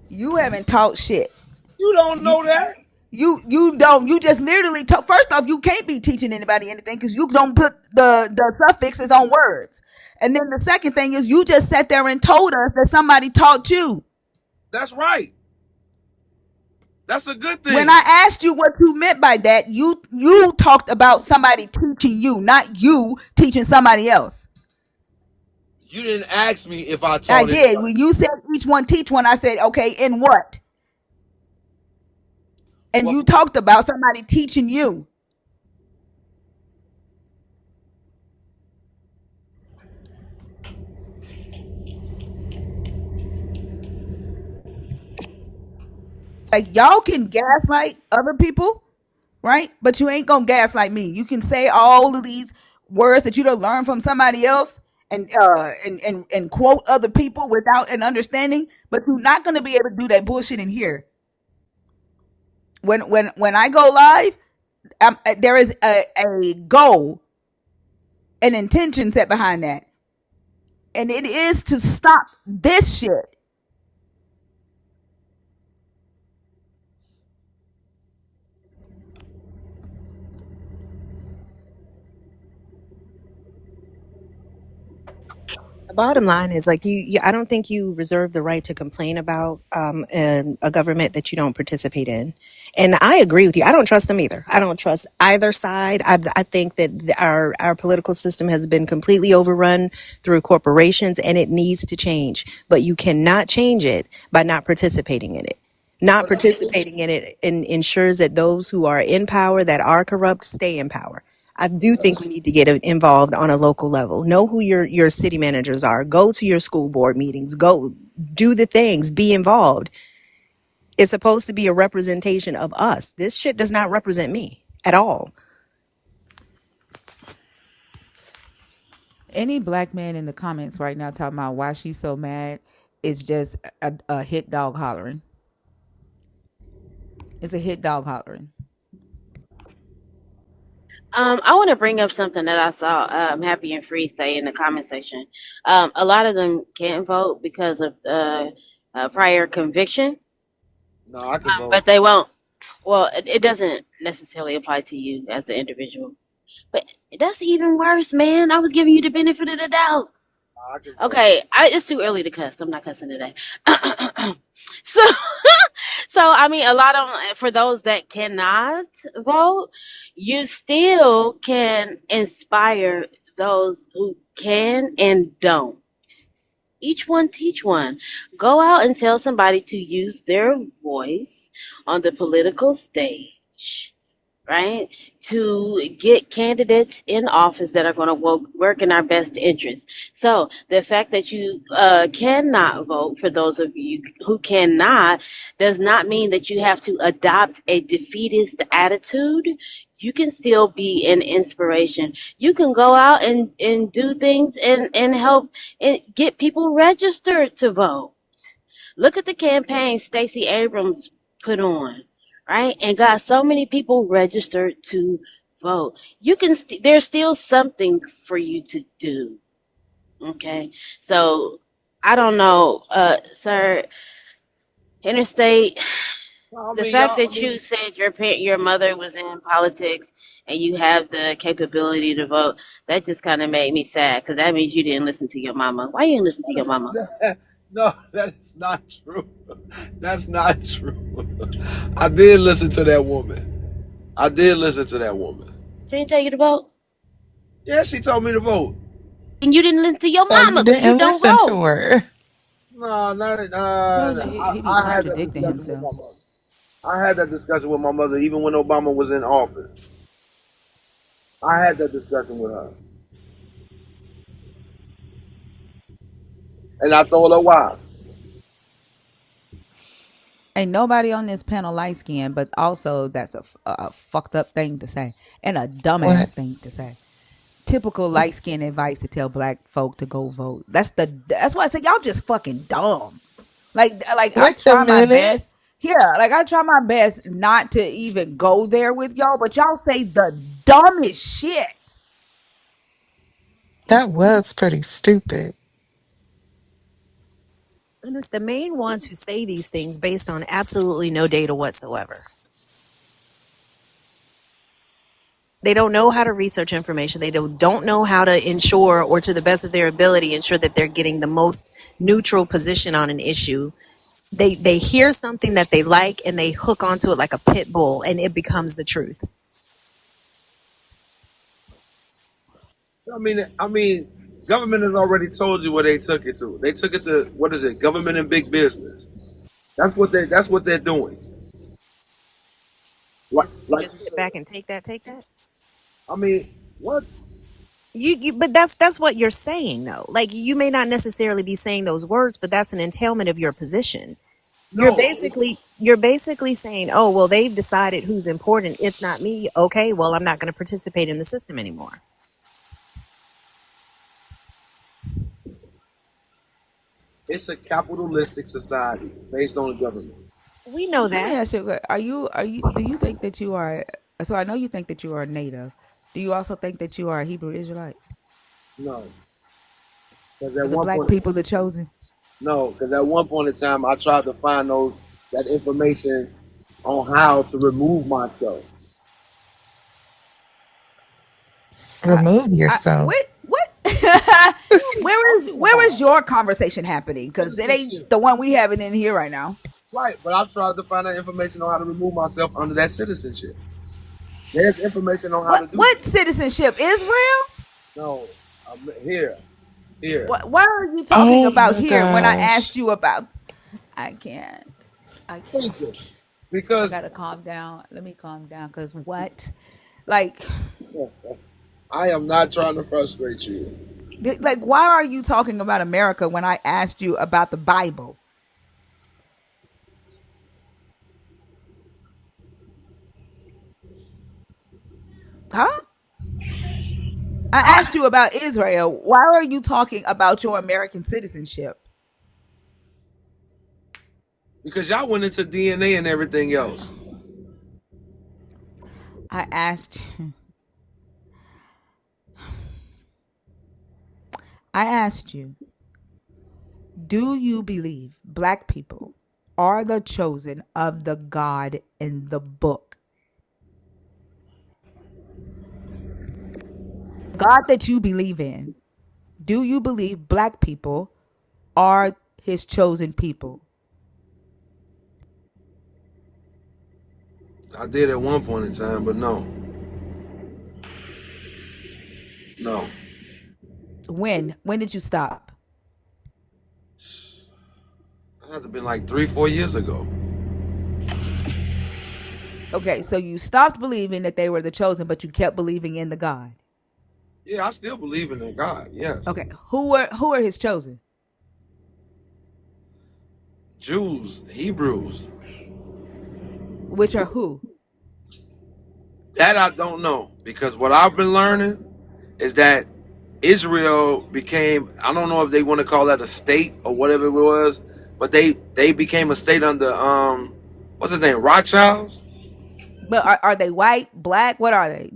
You haven't taught shit. You don't know that. You don't. You just literally first off, you can't be teaching anybody anything because you don't put the suffixes on words. And then the second thing is you just sat there and told us that somebody taught you. That's right. That's a good thing. When I asked you what you meant by that, you talked about somebody teaching you, not you teaching somebody else. You didn't ask me if I taught I did. anybody. When you said each one teach one, I said, okay, in what? And you talked about somebody teaching you. Like, y'all can gaslight other people, right? But you ain't gonna gaslight me. You can say all of these words that you done learned from somebody else and quote other people without an understanding, but you're not gonna be able to do that bullshit in here. When I go live, there is a goal, an intention set behind that, and it is to stop this shit. The bottom line is like I don't think you reserve the right to complain about a government that you don't participate in. And I agree with you. I don't trust them either. I don't trust either side. I think that our political system has been completely overrun through corporations, and it needs to change. But you cannot change it by not participating in it. Not participating in it ensures that those who are in power, that are corrupt, stay in power. I do think we need to get involved on a local level. Know who your city managers are. Go to your school board meetings. Go do the things. Be involved. It's supposed to be a representation of us. This shit does not represent me at all. Any black man in the comments right now talking about why she's so mad is just a hit dog hollering. It's a hit dog hollering. I want to bring up something that I saw Happy and Free say in the comment section. A lot of them can't vote because of prior conviction. No, I can vote. But they won't. Well, it doesn't necessarily apply to you as an individual. But that's even worse, man. I was giving you the benefit of the doubt. Okay, it's too early to cuss. I'm not cussing today. So, so I mean, a lot of for those that cannot vote, you still can inspire those who can and don't. Each one teach one. Go out and tell somebody to use their voice on the political stage, right? To get candidates in office that are going to work in our best interest. So the fact that you cannot vote, for those of you who cannot, does not mean that you have to adopt a defeatist attitude. You can still be an inspiration. You can go out and do things and help and get people registered to vote. Look at the campaign Stacey Abrams put on, right? And got so many people registered to vote. You can there's still something for you to do. Okay. So I don't know, sir, Interstate, No, I the mean, fact y'all. I that you mean, said your mother was in politics and you have the capability to vote, that just kind of made me sad because that means you didn't listen to your mama. Why you didn't listen to your mama? no, that is not true. That's not true. I did listen to that woman. I did listen to that woman. She didn't tell you to vote, Yeah, she told me to vote. and you didn't listen to your So you mama because you didn't don't listen to vote. her. No, not. Told you he be I had that contradicting discussion with himself. my mother. I had that discussion with my mother even when Obama was in office. I had that discussion with her, and I told her why. Ain't nobody on this panel light skinned, but also that's a fucked up thing to say and a What? dumbass thing to say. Typical light skinned advice to tell black folk to go vote. That's why I say y'all just fucking dumb. Like I Wait a try my minute. best. Yeah, like I try my best not to even go there with y'all, but y'all say the dumbest shit. That was pretty stupid. And it's the main ones who say these things based on absolutely no data whatsoever. They don't know how to research information. They don't know how to ensure, or to the best of their ability, ensure that they're getting the most neutral position on an issue. They hear something that they like and they hook onto it like a pit bull, and it becomes the truth. I mean, government has already told you where they took it to. They took it to, what is it? Government and big business. That's what they're doing. Like, And so you like just you sit said. back and take that, take that. I mean, what? But that's what you're saying though. Like, you may not necessarily be saying those words, but that's an entailment of your position. No, You're basically saying, oh well, they've decided who's important. It's not me. Okay, well, I'm not going to participate in the system anymore. it's a capitalistic society based on the government. We know Let me that. ask you: are you? Do you think that you are? So I know you think that you are a native. Do you also think that you are a Hebrew Israelite? No, because at The one black point, people, the chosen. no, because at one point in time, I tried to find that information on how to remove myself. Remove yourself. What? What are you talking Where is about? your conversation happening? Because it ain't Citizenship. the one we having in here right now. Right, but I tried to find that information on how to remove myself under that citizenship. There's information on how to do What that. citizenship? Israel? No, I'm here, here. Why are you talking Oh about my here when I asked gosh. you about? I can't. I can't. Thank you. I Because gotta calm down. Let me calm down. Cause what? Like, I am not trying to frustrate you. why are you talking about America when I asked you about the Bible? Huh? I asked you about Israel. Why are you talking about your American citizenship? Because y'all went into DNA and everything else. I asked. I asked you. Do you believe black people are the chosen of the God in the book? God that you believe in. Do you believe black people are his chosen people? I did at one point in time, but no. No. When did you stop? It had to been like 3-4 years ago. Okay, so you stopped believing that they were the chosen, but you kept believing in the God. Yeah, I still believe in God. Yes. Okay, who are his chosen? Jews, Hebrews. Which are who? That I don't know, because what I've been learning is that Israel became, I don't know if they want to call that a state or whatever it was, but they became a state under what's his name, Rothschilds. But are they white, black? What are they?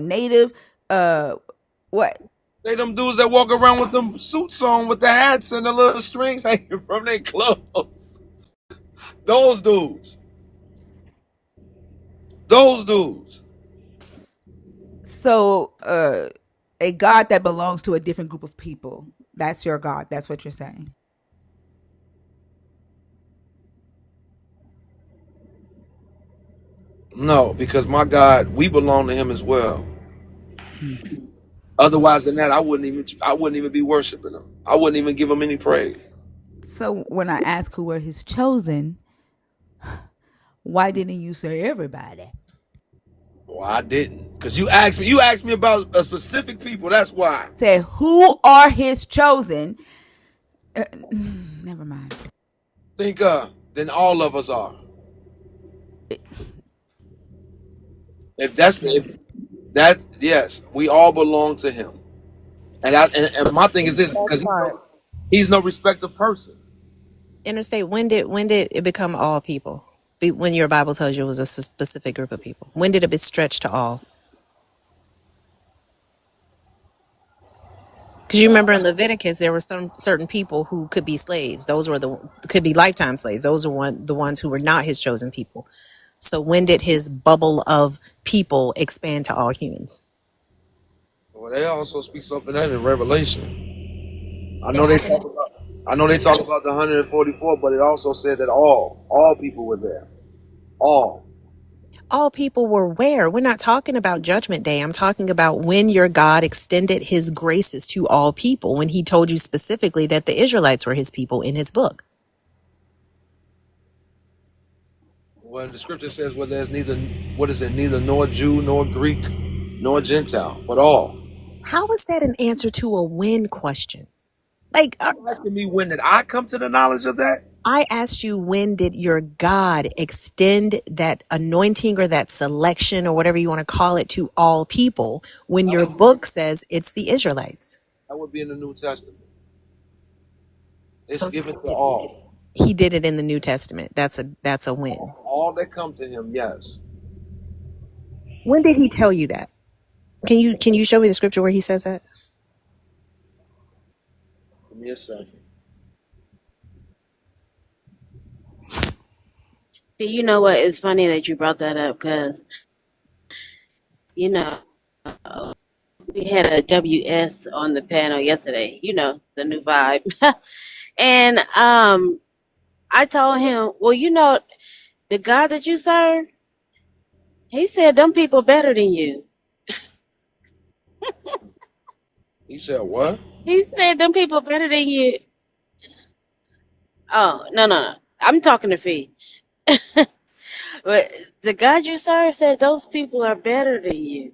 Native? What? They them dudes that walk around with them suits on with the hats and the little strings hanging from their clothes. Those dudes. Those dudes. So, a God that belongs to a different group of people. That's your God. That's what you're saying. No, because my God, we belong to him as well. Otherwise than that, I wouldn't even be worshiping him. I wouldn't even give him any praise. So when I ask who were his chosen, why didn't you say everybody? Well, I didn't. Because you asked me about a specific people, that's why. Say who are his chosen? Never mind. Think then all of us are. If that, yes, we all belong to him. And my thing is this, Best because part. he's no respecter person. Interstate, when did it become all people? When your Bible tells you it was a specific group of people. When did it be stretched to all? Because you remember in Leviticus, there were some certain people who could be slaves. Those were could be lifetime slaves. Those are the ones who were not his chosen people. So when did his bubble of people expand to all humans? Well, they also speak something that in Revelation. I It know they happened. talk about. I know they talk about the 144, but it also said that all people were there. All. All people were where? We're not talking about Judgment Day. I'm talking about when your God extended his graces to all people, when he told you specifically that the Israelites were his people in his book. Well, the scripture says, well, there's neither nor Jew, nor Greek, nor Gentile, but all. How is that an answer to a when question? Like, You're asking me when did I come to the knowledge of that? I asked you, when did your God extend that anointing or that selection or whatever you want to call it to all people when your book says it's the Israelites? That would be in the New Testament. It's So given to all. he did it in the New Testament. That's a win. All that come to him, yes. When did he tell you that? Can you show me the scripture where he says that? Give me a second. You know what? It's funny that you brought that up because, you know, we had a WS on the panel yesterday, the new vibe. And I told him, well, the God that you serve, he said them people better than you. He said what? He said them people better than you. Oh, no. I'm talking to Fee. But the God you serve said those people are better than you.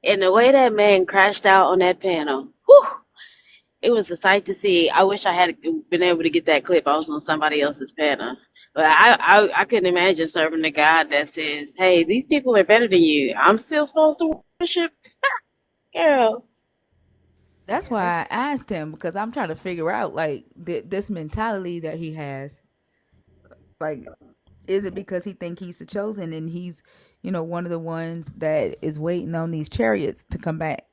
And the way that man crashed out on that panel, whew, it was a sight to see. I wish I had been able to get that clip. I was on somebody else's panel. But I couldn't imagine serving a God that says, hey, these people are better than you. I'm still supposed to worship? Girl. That's why I asked him, because I'm trying to figure out like this mentality that he has. Like, is it because he think he's the chosen and he's, one of the ones that is waiting on these chariots to come back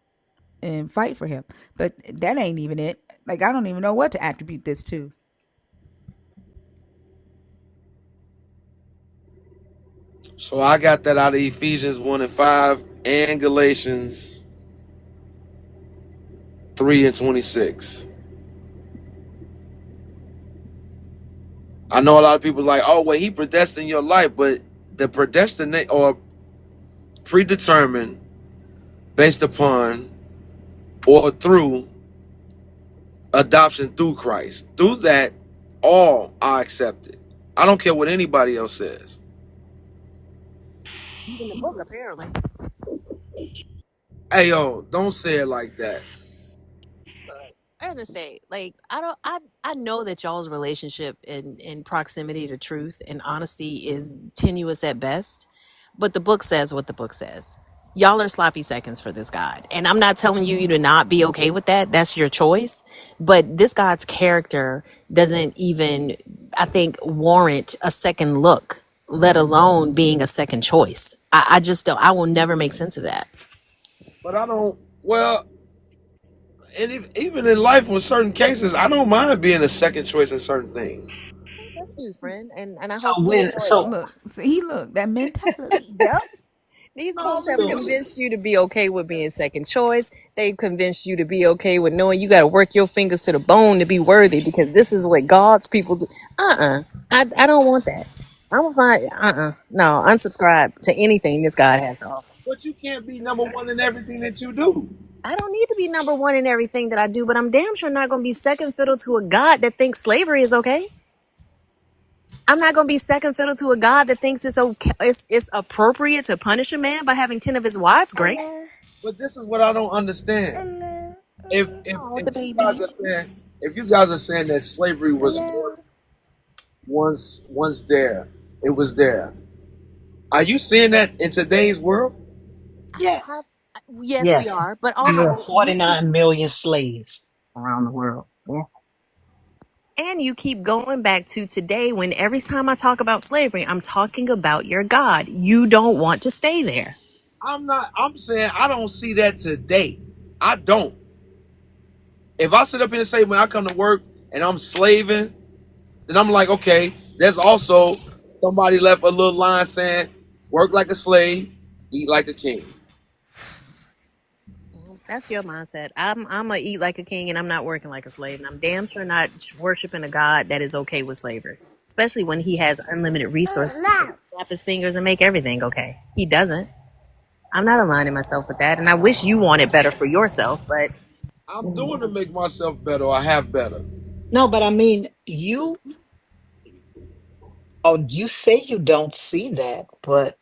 and fight for him? But that ain't even it. Like, I don't even know what to attribute this to. So I got that out of Ephesians 1:5 and Galatians 3:26. I know a lot of people's like, oh, well, he predestined your life, but the predestinate or predetermined based upon or through adoption through Christ. Through that, all are accepted. I don't care what anybody else says. Even the book, apparently. Hey yo, don't say it like that. I understand. Like I don't I know that y'all's relationship in proximity to truth and honesty is tenuous at best, but the book says what the book says. Y'all are sloppy seconds for this God. And I'm not telling you to not be okay with that. That's your choice. But this God's character doesn't even, I think, warrant a second look, let alone being a second choice. I just don't, I will never make sense of that. But I don't. Well, and even in life, with certain cases, I don't mind being a second choice in certain things. That's you, friend. And I So hope you when enjoy that. so Look, see, look, that mentality. Yep. These books have so convinced you to be okay with being second choice. They've convinced you to be okay with knowing you got to work your fingers to the bone to be worthy because this is what God's people do. I don't want that. I'm gonna find no, unsubscribe to anything this God has to offer. But you can't be number one in everything that you do. I don't need to be number one in everything that I do, but I'm damn sure not gonna be second fiddle to a God that thinks slavery is okay. I'm not gonna be second fiddle to a God that thinks it's okay, it's appropriate to punish a man by having 10 of his wives. Great. But this is what I don't understand. Oh, If the you guys baby. are saying if you guys are saying that slavery was once there, it was there. Are you seeing that in today's world? I don't have. yes, Yes, we yes, are, but there are also you keep 49 million slaves around the world. Yeah. you keep going back to today when every time I talk about slavery, I'm talking about your God. You don't want to stay there. I'm not. I'm saying I don't see that today. I don't. If I sit up here and say when I come to work and I'm slaving, then I'm like, okay, there's also somebody left a little line saying, work like a slave, eat like a king. That's your mindset. I'm gonna eat like a king and I'm not working like a slave, and I'm damn sure not worshiping a God that is okay with slavery, especially when He has unlimited resources. He can snap His fingers and make everything okay. He doesn't. I'm not aligning myself with that, and I wish you wanted better for yourself, but I'm doing to make myself better or have better. No, but I mean, you say you don't see that, but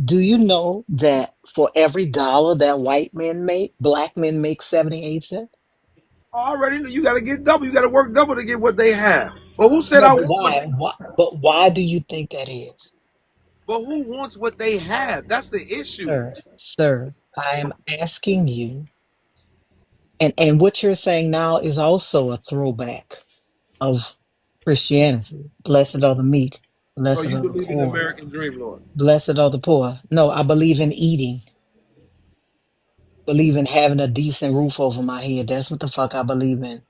do you know that for every dollar that white men make, black men make 78 cents? I already know you got to get double. You got to work double to get what they have. But who said No, I but want what why? they? Why do you think that is? But who wants what they have? That's the issue. Sir, I am asking you, and what you're saying now is also a throwback of Christianity. Blessed are the meek, So blessed you are the believe in the poor, American dream, Lord? blessed are the poor. No, I believe in eating, believe in having a decent roof over my head. That's what the fuck I believe in.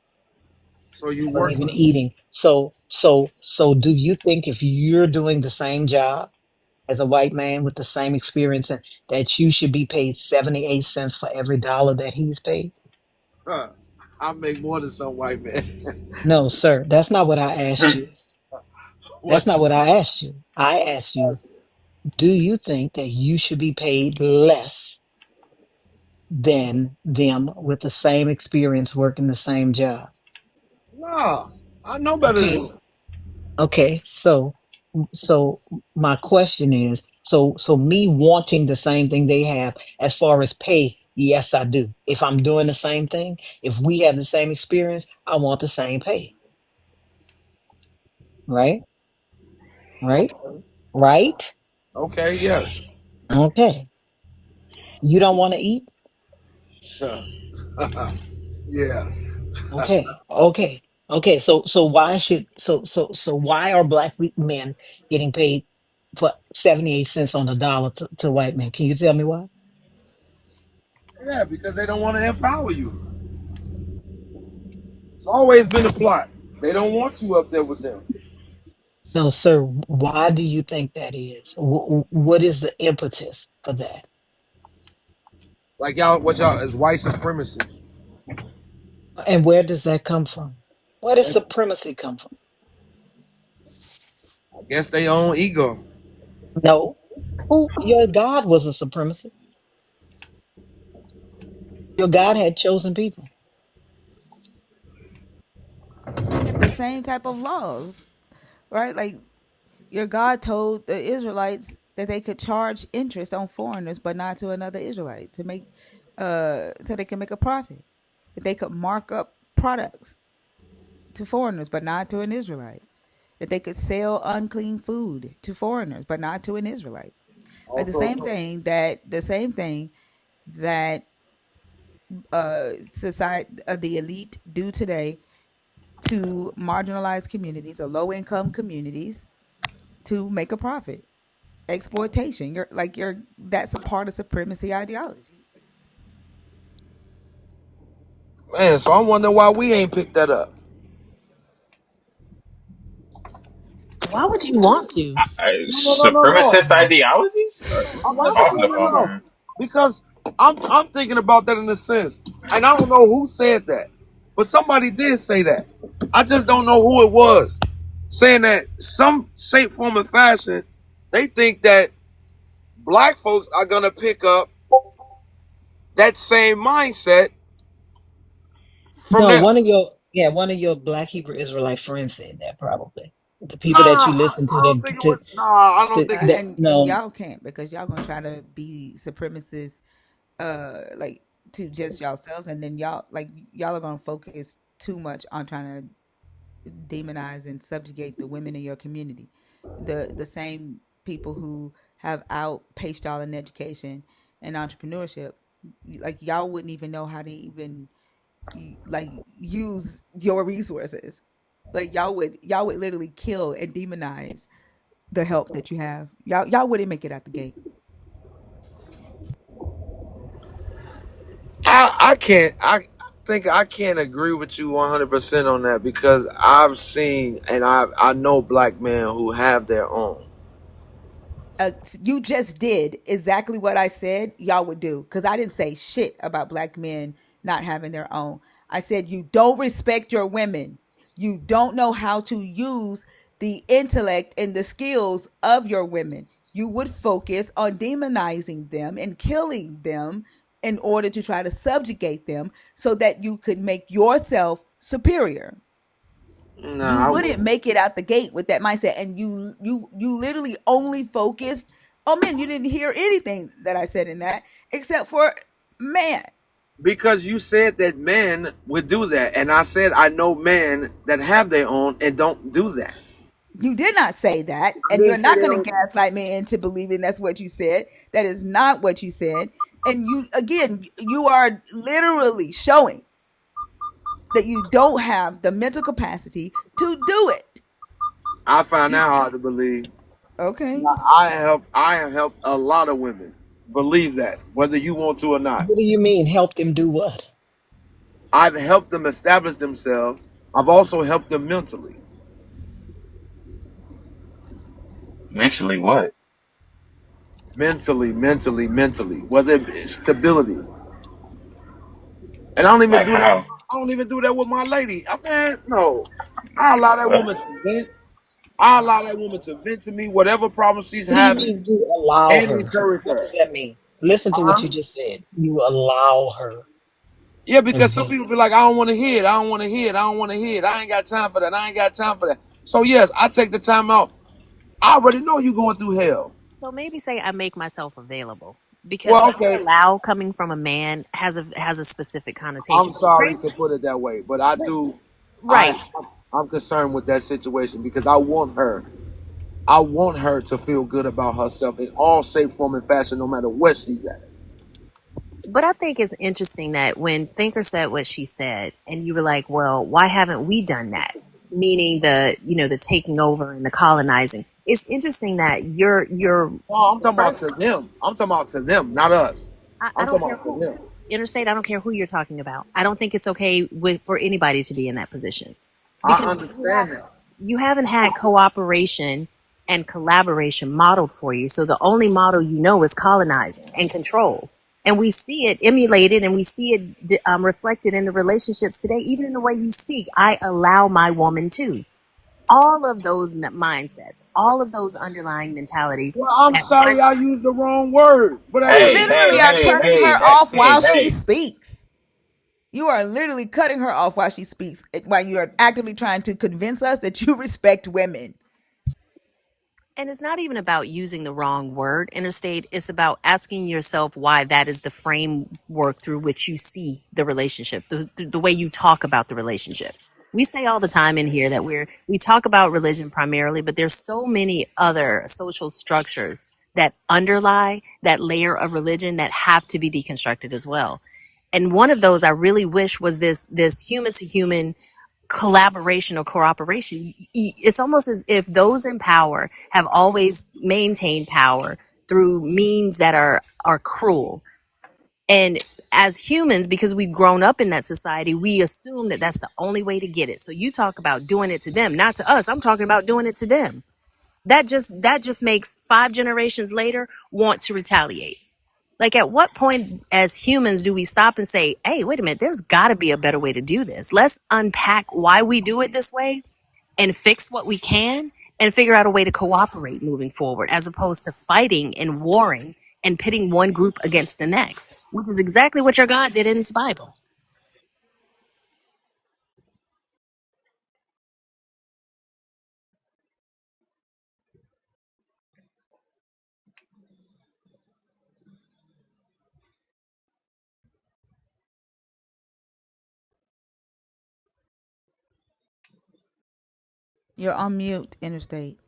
So you I believe in working? eating. So do you think if you're doing the same job as a white man with the same experience and that you should be paid 78 cents for every dollar that he's paid? Huh. I make more than some white man. No, sir. That's not what I asked you. That's What? not what I asked you. I asked you, do you think that you should be paid less than them with the same experience working the same job? Nah, I know better than Okay. that. Okay. So my question is, so me wanting the same thing they have as far as pay, yes, I do. If I'm doing the same thing, if we have the same experience, I want the same pay. Right? Right? Okay. Right? Okay. Yes. Okay. You don't want to eat? Sure. Yeah. Okay. Okay. Okay. So why are men getting paid for 78 cents on the dollar to white men? Can you tell me why? Yeah, because they don't want to empower you. It's always been a plot. They don't want you up there with them. No, sir. Why do you think that is? What is the impetus for that? Like y'all, what y'all is white supremacy. And where does that come from? Where does And supremacy come from? Guess they own ego. No. Who your God was a supremacist. Your God had chosen people. Had the same type of laws, right? Like your God told the Israelites that they could charge interest on foreigners, but not to another Israelite to make, so they can make a profit. That they could mark up products to foreigners, but not to an Israelite. That they could sell unclean food to foreigners, but not to an Israelite. Like Also, the same thing that society, the elite do today to marginalized communities or low income communities to make a profit. Exploitation. You're that's a part of supremacy ideology. man, so I'm wondering why we ain't picked that up. Why would you want to? No. Supremacist ideologies? What are Why we would talking you want about, to? No. man? Because I'm thinking about that in a sense, and I don't know who said that, but somebody did say that. I just don't know who it was, saying that some shape, form, and fashion, they think that black folks are gonna pick up that same mindset from No, that. one of your Black Hebrew Israelite friends said that probably. The people that you listen to I don't that think it was. Nah, I don't think it. that And no, y'all can't because y'all gonna try to be supremacists, like to just yourselves, and then y'all are gonna focus too much on trying to demonize and subjugate the women in your community. The same people who have outpaced y'all in education and entrepreneurship, like y'all wouldn't even know how to even like use your resources. Like y'all would literally kill and demonize the help that you have. Y'all wouldn't make it out the gate. I can't. I think I can't agree with you 100% on that because I've seen and I know black men who have their own. You just did exactly what I said y'all would do because I didn't say shit about black men not having their own. I said you don't respect your women. You don't know how to use the intellect and the skills of your women. You would focus on demonizing them and killing them in order to try to subjugate them so that you could make yourself superior. You Nah, I wouldn't wouldn't. make it out the gate with that mindset, and you literally only focused. Oh man, you didn't hear anything that I said in that except for man. Because you said that men would do that, and I said I know men that have their own and don't do that. You did not say that, I and didn't you're say not they going to don't. gaslight me into believing that's what you said. That is not what you said. And you again, you are literally showing that you don't have the mental capacity to do it. I find You that hard to believe. okay? Now, I have helped a lot of women believe that, whether you want to or not. what do you mean help them do what? I've helped them establish themselves. I've also helped them mentally. Mentally, what? Mentally. Whether it's stability. And I don't even Like do that. how? I don't even do that with my lady. I mean, no. I allow that What? woman to vent. I allow that woman to vent to me whatever problem she's What do you having mean you allow and her? encourage What her. does that mean? Listen to what Uh-huh. you just said. You allow her. Yeah, because some Mhm. people be like, I don't want to hear it. I don't want to hear it. I don't want to hear it. I ain't got time for that. I ain't got time for that. So yes, I take the time out. I already know you going through hell. So maybe say I make myself available because Well, the word okay. allow coming from a man has a specific I'm connotation. sorry to put it that way, but I do. Right. I I'm concerned with that situation because I want her. I want her to feel good about herself in all shape, form, and fashion, no matter where she's at. But I think it's interesting that when Thinker said what she said, and you were like, well, why haven't we done that? Meaning the taking over and the colonizing. It's interesting that you're No, I'm the talking about first to person. them. I'm talking about to them, not us. I I'm don't talking care about to who them. interstate. I don't care who you're talking about. I don't think it's okay for anybody to be in that position I because understand that. you haven't had cooperation and collaboration modeled for you. So the only model you know is colonizing and control. And we see it emulated and we see it reflected in the relationships today, even in the way you speak. I allow my woman to. all of those mindsets, all of those underlying mentalities Well, I'm that sorry I used the wrong word, but You hey, Hey, hey, literally are hey, cutting hey, her hey, off hey, while she hey. speaks. You are literally cutting her off while she speaks, while you are actively trying to convince us that you respect women. And it's not even about using the wrong word, interstate. It's about asking yourself why that is the framework through which you see the relationship, the way you talk about the relationship. We say all the time in here that we talk about religion primarily, but there's so many other social structures that underlie that layer of religion that have to be deconstructed as well. And one of those I really wish was this human to human collaboration or cooperation. It's almost as if those in power have always maintained power through means that are cruel. And as humans, because we've grown up in that society, we assume that that's the only way to get it. So you talk about doing it to them, not to us. I'm talking about doing it to them. That just makes 5 generations later want to retaliate. Like, at what point as humans do we stop and say, hey, wait a minute, there's got to be a better way to do this? Let's unpack why we do it this way and fix what we can and figure out a way to cooperate moving forward, as opposed to fighting and warring and pitting one group against the next, which is exactly what your God did in his Bible. You're on mute, Interstate.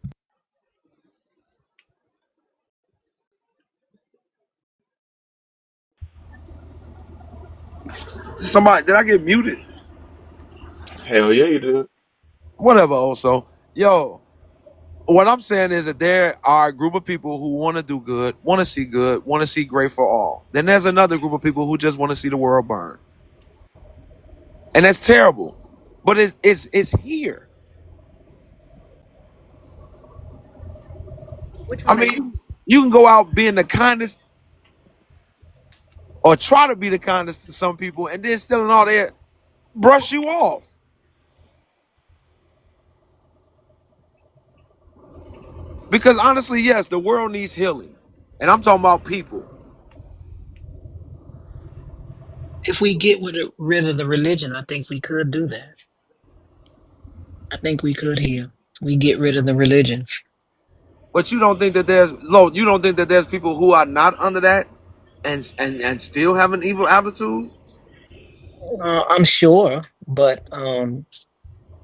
somebody, did I get muted? Hell yeah, you do. Whatever, also. Yo, what I'm saying is that there are a group of people who want to do good, want to see great for all. Then there's another group of people who just want to see the world burn. And that's terrible. But it's here. Which I one are you? mean, you can go out being the kindest or try to be the kindest to some people and then still and all that brush you off. Because honestly, yes, the world needs healing. And I'm talking about people. If we get rid of the religion, I think we could do that. I think we could heal. We get rid of the religion. But you don't think that you don't think that there's people who are not under that and still have an evil attitude? I'm sure, but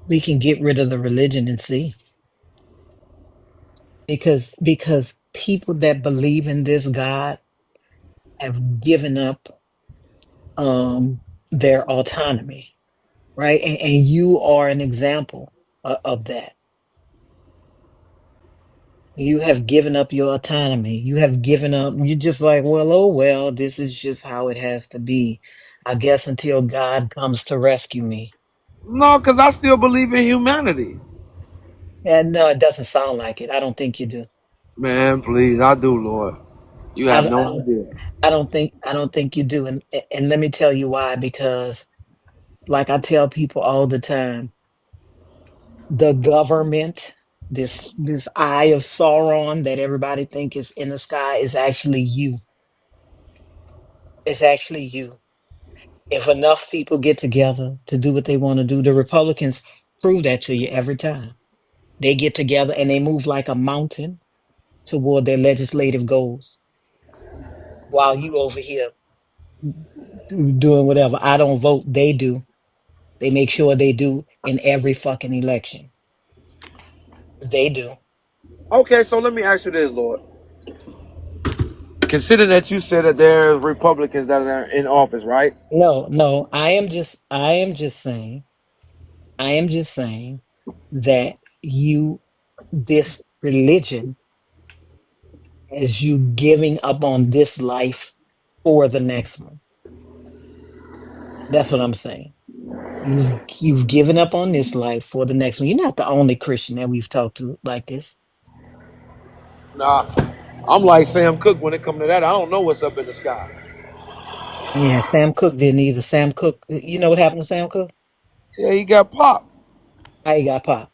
we can get rid of the religion and see, because people that believe in this God have given up their autonomy, right? And you are an example of that. You have given up your autonomy. You have given up. You're just like, well, oh well, this is just how it has to be. I guess until God comes to rescue me. No, because I still believe in humanity. And no, it doesn't sound like it. I don't think you do. Man, please, I do, Lord. You have I, no idea. I don't think you do. And let me tell you why. Because like I tell people all the time, the government, this eye of Sauron that everybody think is in the sky, is actually you. It's actually you. If enough people get together to do what they want to do, the Republicans prove that to you every time. They get together and they move like a mountain toward their legislative goals, while you over here doing whatever. I don't vote, they do. They make sure they do in every fucking election. They do. Okay, so let me ask you this, Lord. Consider that you said that there's Republicans that are in office, right? No, no, I am just saying that this religion is you giving up on this life for the next one. That's what I'm saying. You've given up on this life for the next one. You're not the only Christian that we've talked to like this. Nah, I'm like Sam Cooke when it comes to that. I don't know what's up in the sky. Yeah, Sam Cooke didn't either. Sam Cooke, you know what happened to Sam Cooke? Yeah, he got popped. How he got popped?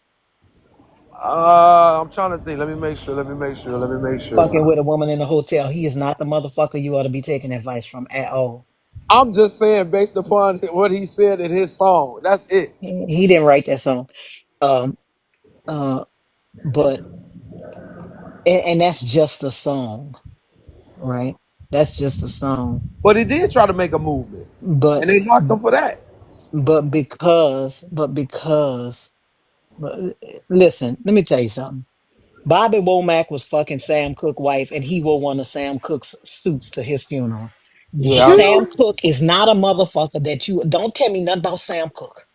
I'm trying to think. Let me make sure. Let me make sure. Let me make sure. Fucking with a woman in a hotel. He is not the motherfucker you ought to be taking advice from at all. I'm just saying, based upon what he said in his song. That's it. He didn't write that song. Um, uh, but and that's just a song, right? That's just a song. But he did try to make a movement, But and they knocked him for that. but listen, let me tell you something. Bobby Womack was fucking Sam Cooke wife, and he wore one of Sam Cooke's suits to his funeral. Yeah, I know. Sam Cooke is not a motherfucker that you don't tell me nothing about Sam Cooke.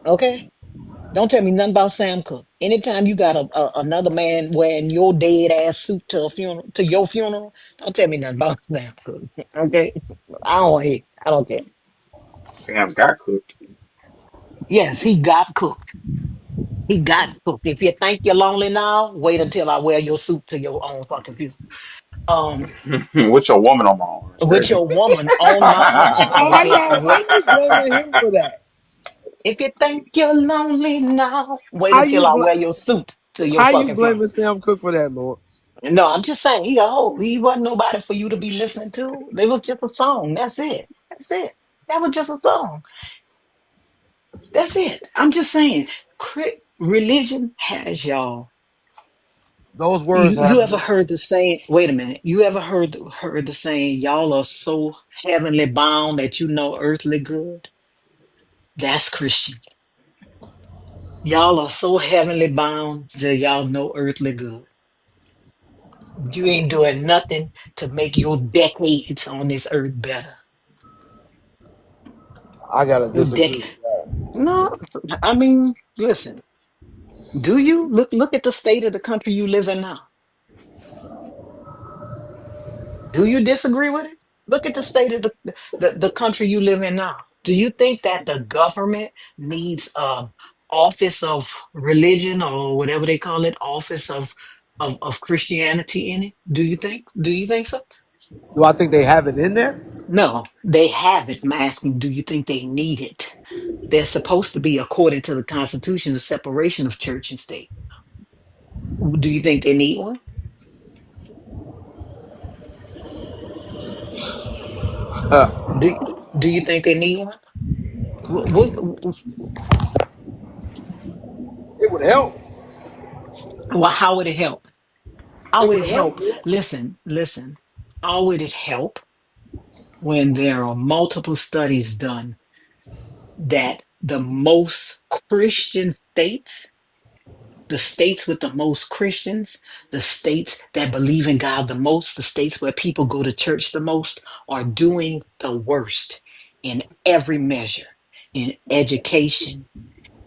Okay? Don't tell me nothing about Sam Cooke. Anytime you got another man wearing your dead ass suit to a funeral, to your funeral, don't tell me nothing about Sam Cooke. Okay? I don't want to hear. I don't care. Sam got cooked. Yes, he got cooked. He got cooked. If you think you're lonely now, wait until I wear your suit to your own fucking funeral. Um, With your woman on my arm. It's with crazy. your woman on my arm. Okay, How wait. you blaming him for that? If you think you're lonely now, wait How until you I bl- wear your suit to your how you fucking funeral. blaming Sam Cooke for that, Lord? No, I'm just saying he a hoe. He wasn't nobody for you to be listening to. It was just a song. That's it. That's it. That was just a song. That's it. I'm just saying. Religion has y'all. Those words You have ever heard the saying? Wait a minute. You ever heard the saying? Y'all are so heavenly bound that you know earthly good. That's Christian. Y'all are so heavenly bound that y'all know earthly good. You ain't doing nothing to make your decades on this earth better. I gotta Your disagree decade. with that. No, I mean, listen. Do you look at the state of the country you live in now? Do you disagree with it? Look at the state of the country you live in now. Do you think that the government needs office of religion or whatever they call it, office of Christianity in it? Do you think? Do you think so? Do I think they have it in there? No, they have it. I'm asking, do you think they need it? They're supposed to be, according to the Constitution, the separation of church and state. Do you think they need one? Do do you think they need one? It would help. Well, how would it help? How It would would it help. help? Listen. How would it help when there are multiple studies done that the most Christian states, the states with the most Christians, the states that believe in God the most, the states where people go to church the most, are doing the worst in every measure, in education,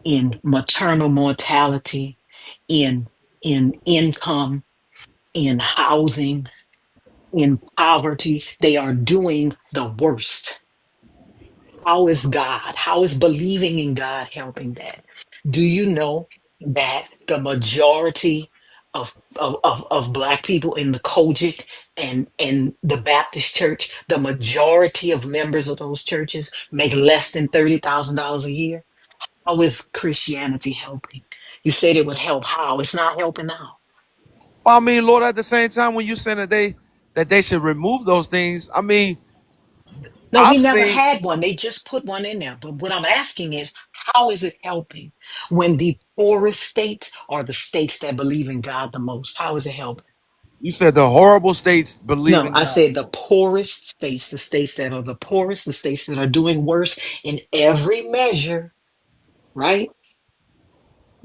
in maternal mortality, in income, in housing, in poverty. They are doing the worst. How is God? How is believing in God helping that? Do you know that the majority of Black people in the Kojic and the Baptist church, the majority of members of those churches make less than $30,000 a year? How is Christianity helping? You said it would help. How? It's not helping now. Well, I mean, Lord, at the same time, when you saying that they should remove those things, I mean, No, he I've never seen. had one. They just put one in there. But what I'm asking is, how is it helping when the poorest states are the states that believe in God the most? How is it helping? You said the horrible states believe No, in I God. said the poorest states, the states that are the poorest, the states that are doing worse in every measure, right?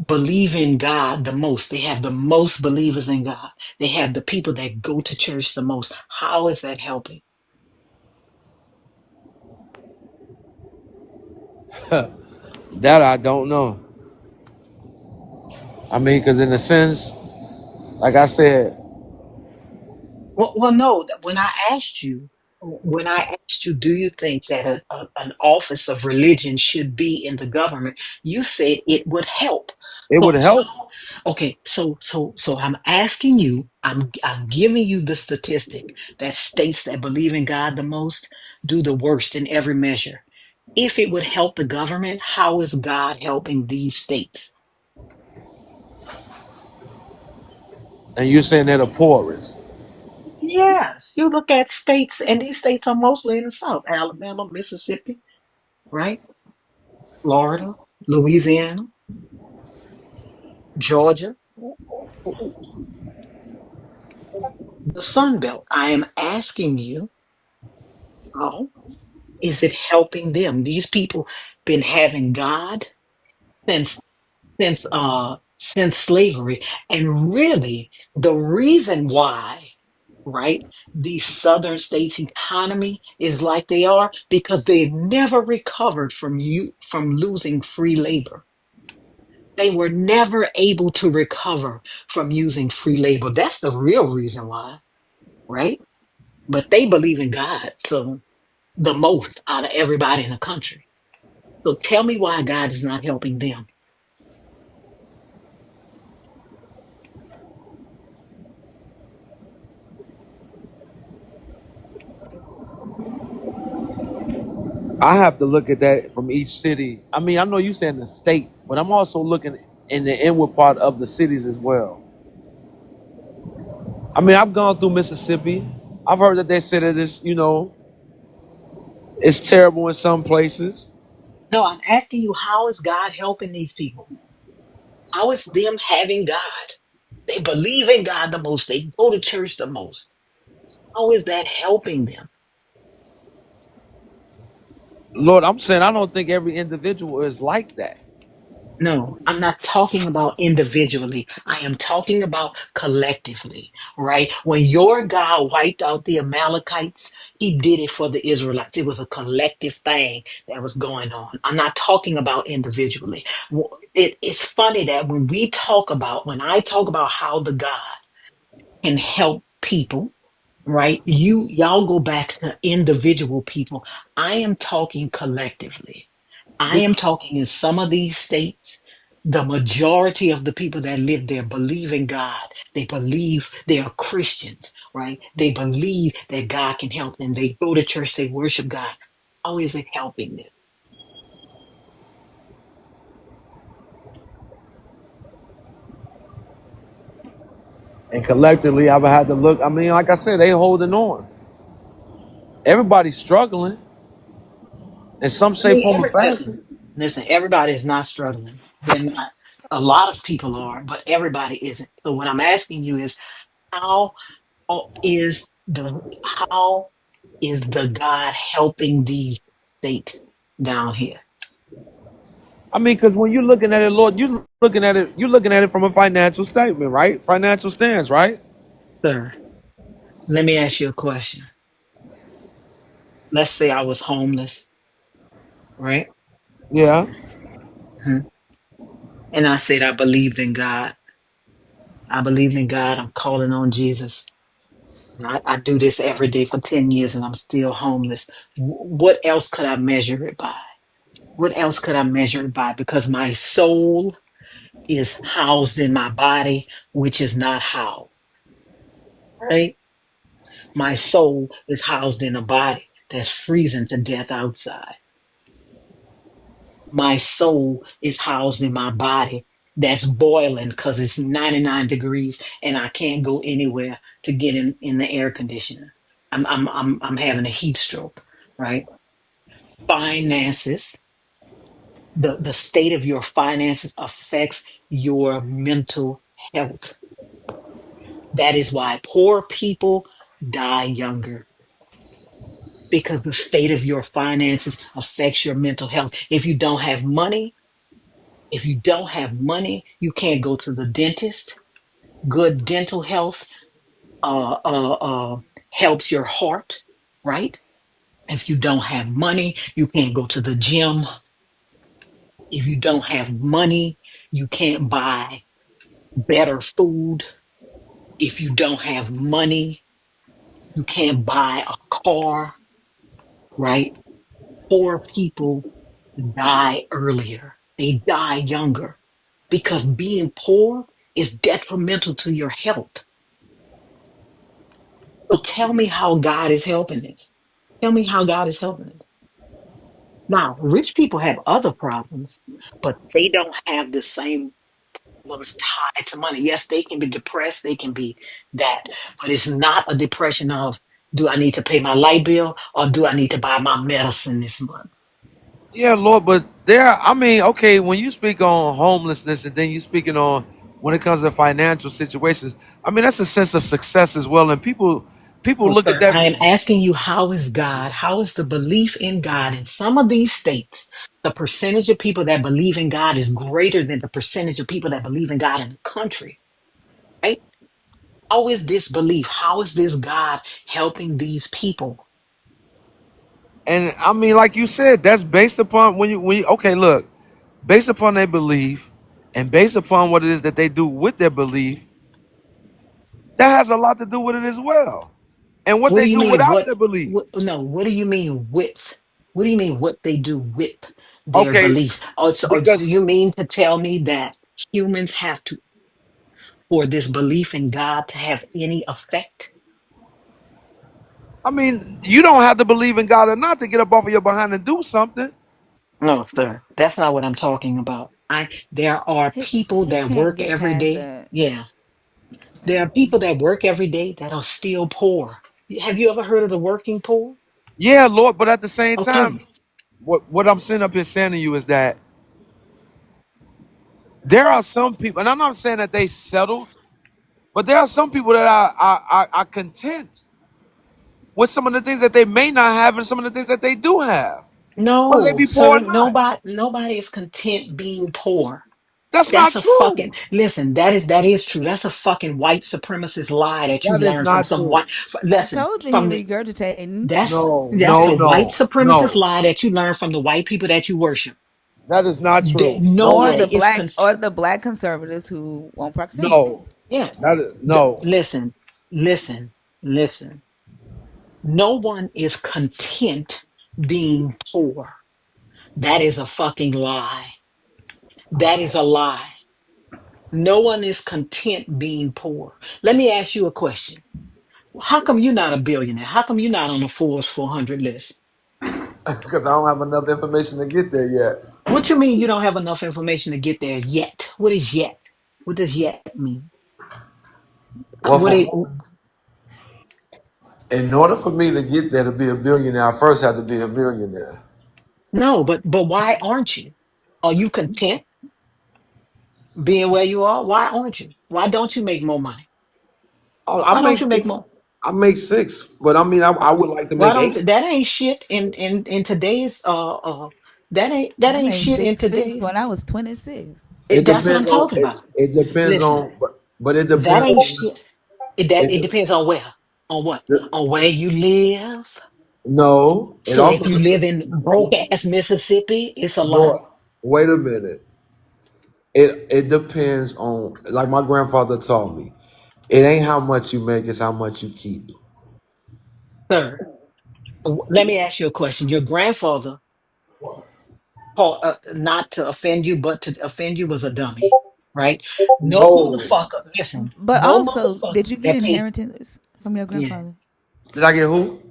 Believe in God the most. They have the most believers in God. They have the people that go to church the most. How is that helping? That I don't know. I mean, because in a sense, like I said, Well, no. When I asked you, do you think that an office of religion should be in the government? You said it would help. it would So help. how? Okay, so I'm asking you. I've given you the statistic that states that believe in God the most do the worst in every measure. If it would help the government, how is God helping these states? And you're saying they're the poorest. Yes, you look at states, and these states are mostly in the South: Alabama, Mississippi, right? Florida, Louisiana, Georgia, the Sun Belt. I am asking you, how is it helping them? These people been having God since since slavery, and really the reason why, right, the southern states economy is like they are because they never recovered from losing free labor. They were never able to recover from using free labor. That's the real reason why, right? But they believe in God, so the most out of everybody in the country. So tell me why God is not helping them. I have to look at that from each city. I mean, I know you saying the state, but I'm also looking in the inward part of the cities as well. I mean, I've gone through Mississippi. I've heard that they said that it's terrible in some places. No, I'm asking you, how is God helping these people? How is them having God? They believe in God the most. They go to church the most. How is that helping them? Lord, I'm saying I don't think every individual is like that. No, I'm not talking about individually. I am talking about collectively, right? When your God wiped out the Amalekites, he did it for the Israelites. It was a collective thing that was going on. I'm not talking about individually. It's funny that when I talk about how the God can help people, right? Y'all go back to individual people. I am talking collectively. I am talking in some of these states. The majority of the people that live there believe in God. They believe they are Christians, right? They believe that God can help them. They go to church, they worship God. How is it helping them? And collectively, I've had to look. I mean, like I said, they holding on. Everybody's struggling in some I shape, mean, form, or fashion. listen, everybody is not struggling. They're not. A lot of people are, but everybody isn't. So what I'm asking you is, how is how is the God helping these states down here? I mean, because when you're looking at it, Lord, you're looking at it from a financial statement, right? Financial stance, right? Sir, let me ask you a question. Let's say I was homeless, right? Yeah. Mhm. And I said I believed in God. I believe in God. I'm calling on Jesus. And I do this every day for 10 years and I'm still homeless. What else could I measure it by? What else could I measure it by? Because my soul is housed in my body, which is not how, right? My soul is housed in a body that's freezing to death outside. My soul is housed in my body that's boiling because it's 99 degrees and I can't go anywhere to get in the air conditioner. I'm having a heat stroke, right? Finances, the state of your finances affects your mental health. That is why poor people die younger, because the state of your finances affects your mental health. If you don't have money, you can't go to the dentist. Good dental health helps your heart, right? If you don't have money, you can't go to the gym. If you don't have money, you can't buy better food. If you don't have money, you can't buy a car, right? Poor people die earlier, they die younger because being poor is detrimental to your health. So tell me how God is helping this. Tell me how God is helping it. Now, rich people have other problems, but they don't have the same. problems tied to money. Yes, they can be depressed, they can be that, but it's not a depression of, do I need to pay my light bill or do I need to buy my medicine this month? Yeah, Lord, but there, I mean, okay, when you speak on homelessness and then you speaking on when it comes to financial situations, I mean that's a sense of success as well, and people No, look at sir. that. I am asking you, how is God? How is the belief in God in some of these states? The percentage of people that believe in God is greater than the percentage of people that believe in God in the country, right? How is this belief? How is this God helping these people? And I mean, like you said, that's based upon when you okay, look, based upon their belief and based upon what it is that they do with their belief, that has a lot to do with it as well. And what What they do you do mean? without their belief. No, what do you mean with? What do you mean what they do with their Okay, belief? Or because do you mean to tell me that humans have to, for this belief in God to have any effect? I mean, you don't have to believe in God or not to get up off of your behind and do something. No, sir. That's not what I'm talking about. There are people He that can't work get every past day. that. Yeah. There are people that work every day that are still poor. Have you ever heard of the working poor? Yeah, Lord, but at the same time, Okay. what I'm sitting up here saying to you is that there are some people, and I'm not saying that they settled, but there are some people that are content with some of the things that they may not have and some of the things that they do have, whether they No, be poor sir. or not. Nobody is content being poor. That's not That's a true. fucking listen. That is true. That's a fucking white supremacist lie that you That is learned from not some true. white. I Listen, told you he from the regurgitating. No, that's no, a white no, supremacist no. lie that you learned from the white people that you worship. That is not That true. No Or way. the nobody is black or content. the black conservatives who want proximity. No. Yes. That is no. Listen, listen, listen. No one is content being poor. That is a fucking lie. That is a lie. No one is content being poor. Let me ask you a question. How come you're not a billionaire? How come you're not on the Forbes 400 list? Because I don't have enough information to get there yet. What you mean you don't have enough information to get there yet? What is yet? What does yet mean? Well, What for it, one, in order for me to get there to be a billionaire, I first had to be a millionaire. no, but why aren't you? Are you content being where you are? Why aren't you? Why don't you make more money? Oh, I Why don't make you make six. more? I make six, but I mean, I would like to Why make don't eight. that ain't shit in today's that I ain't made shit in six figures today's when I was 26. It that's what I'm depends on talking about. it depends Listen, on, but it that depends ain't on shit. it. It depends on where. On what? On where you live. No, it So also if you live depends. in broke ass Mississippi, it's a lot. Lord, wait a minute. It depends on, like my grandfather taught me. It ain't how much you make, it's how much you keep. Sir, let me ask you a question. Your grandfather, Paul, not to offend you, but to offend you, was a dummy, right? No No. motherfucker, listen, But no also, motherfucker did you get that paid. inheritance from your Yeah. grandfather? Did I get who?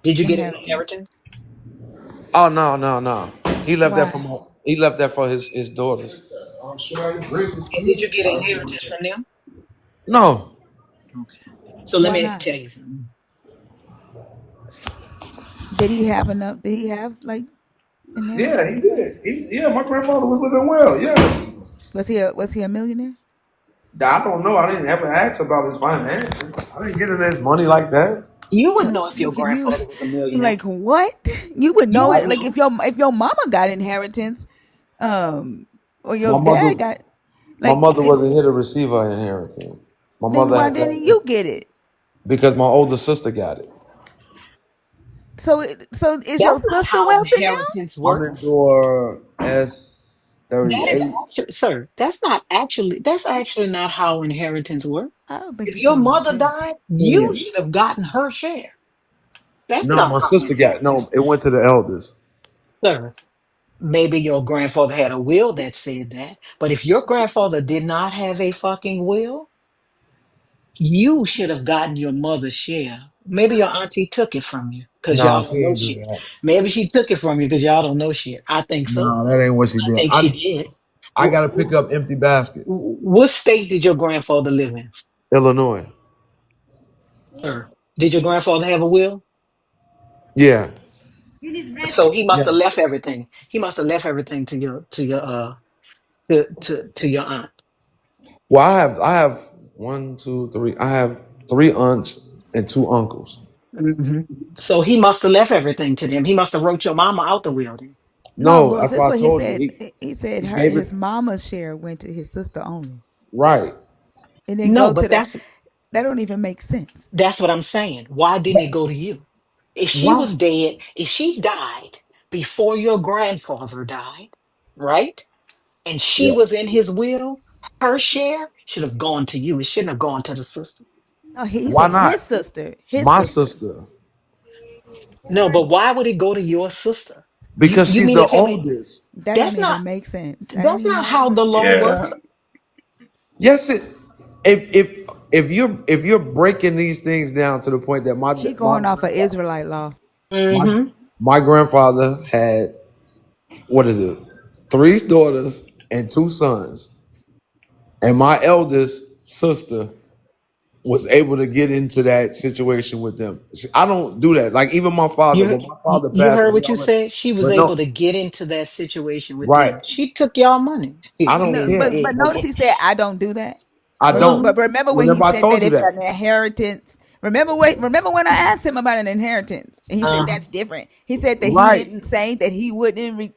Did you get an Inheritance. inheritance? Oh no, no, no. Why? He left that for his daughters. And did you get an inheritance from them? No. Okay. So let Why me not? tell you something. Did he have enough? Did he have like Yeah, inheritance? he did. Yeah, my grandfather was living well. Yes. Was he a millionaire? I don't know. I didn't ever ask about his finances. I didn't get into his money like that. You would What know if you your can you grandfather was a millionaire. like what? You would You know would it like know. if your mama got inheritance, um, or your My mother, dad got my like mother it's wasn't here to receive her inheritance. My then mother why had didn't that you get it? because my older sister got it. So is your That's not sister how wealthy now? inheritance I'm works. into S That is 38. actually, sir, that's actually not how inheritance works. I don't think If you're your telling the mother truth. died, you should have gotten her share. That's No, not my how sister got inheritance no. It went to the elders. works. Sir, maybe your grandfather had a will that said that, but if your grandfather did not have a fucking will, you should have gotten your mother's share. Maybe your auntie took it from you because No, y'all she don't know didn't do shit. that. Maybe she took it from you because y'all don't know shit. I think so. No, that ain't what she I did. think she did. I got to pick up empty baskets. What state did your grandfather live in, Illinois. sir? Did your grandfather have a will? Yeah. So he must Yeah. have left everything. He must have left everything to your aunt. Well, I have one, two, three. I have three aunts and two uncles. Hmm. So he must have left everything to them. He must have wrote your mama out the will then. No, No, Rose, that's that's what I what he told you. said. He said He her gave it his mama's share went to his sister only. right. It didn't No, go to but the that don't even make sense. that's what I'm saying. Why didn't it go to you? If she Why? was dead, if she died before your grandfather died, right? And she Yeah. was in his will, her share should have gone to you. It shouldn't have gone to the sister. No, he Why said not? his sister, his My sister. sister, No, but why would it go to your sister? You because you she's mean to the tell me oldest. That don't that's even not make sense. That don't that's even not make how the sense. law Yeah. works? Yes, it. If you're breaking these things down to the point that He going off of Israelite law. my Mm-hmm. my grandfather had, what is it, three daughters and two sons, and my eldest sister was able to get into that situation with them. See, I don't do that. Like even my father, You when my father you passed heard away, what you said? She was but able no, to get into that situation with right. them. She took y'all money. I don't No, care. but notice he said I don't do that. I don't. But remember when he Remember, I said that told you if that. an inheritance. Remember when I asked him about an inheritance, and he said Uh-huh. that's different. He said that he Right. didn't say that he wouldn't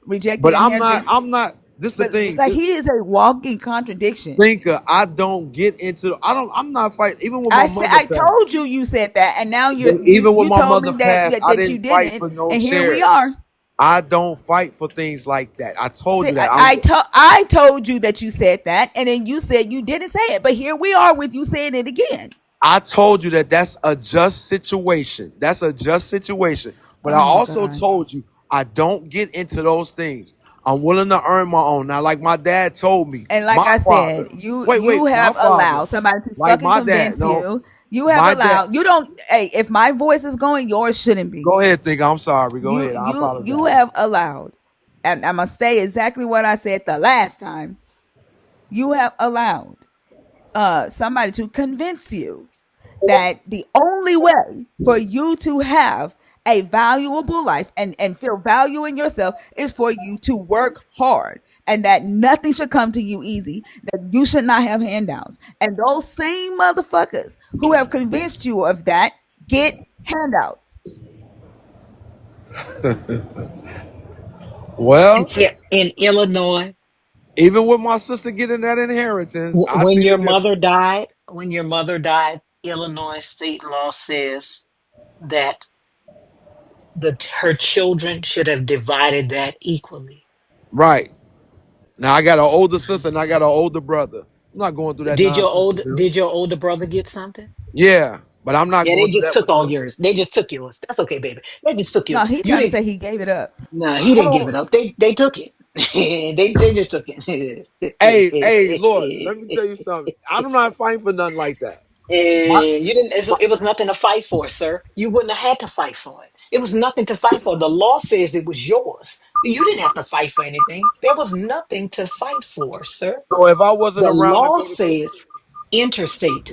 reject an But I'm not. inheritance. I'm not. This is the But thing. like he is a walking contradiction. Thinker. I don't get into. I don't. I'm not fighting. Even when my I said mother I passed. told you you said that, and now But you even when you my told mother me that passed, I that you didn't fight didn't, for no and here we shares. are. I don't fight for things like that. I told See, you that. I don't. I told you that you said that, and then you said you didn't say it. But here we are with you saying it again. I told you that that's a just situation. That's a just situation. But I Oh my also god! told you I don't get into those things. I'm willing to earn my own. Now, like my dad told me, And like my I father. said, Wait, you my have father. allowed somebody to Like fucking my dad. convince No, you. You have my dad. allowed. You don't. Hey, if my voice is going, yours shouldn't be. Go ahead, think. I'm sorry. Go You ahead. I you you apologize. have allowed, and I'm gonna say exactly what I said the last time. You have allowed somebody to convince you that the only way for you to have a valuable life and feel value in yourself is for you to work hard, and that nothing should come to you easy, that you should not have handouts. And those same motherfuckers who have convinced you of that get handouts. Well, In Illinois, even with my sister getting that inheritance, I when see the your difference. mother died, Illinois state law says that her children should have divided that equally. Right. Now I got an older sister and I got an older brother. I'm not going through that nonsense with them. Did your older brother get something? Yeah, but I'm not Yeah, they going through just that took with all them. yours. They just took yours. That's okay, baby. They just took No, yours. he You trying to didn't. say he gave it up. No, he didn't give Hold it on. up. They took it. They just took it. Hey, Lord, let me tell you something. I'm not fighting for nothing like that. My, And you didn't. my, It was nothing to fight for, sir. You wouldn't have had to fight for it. It was nothing to fight for. The law says it was yours. You didn't have to fight for anything. There was nothing to fight for, sir. so if I wasn't The around to law go to court, says interstate.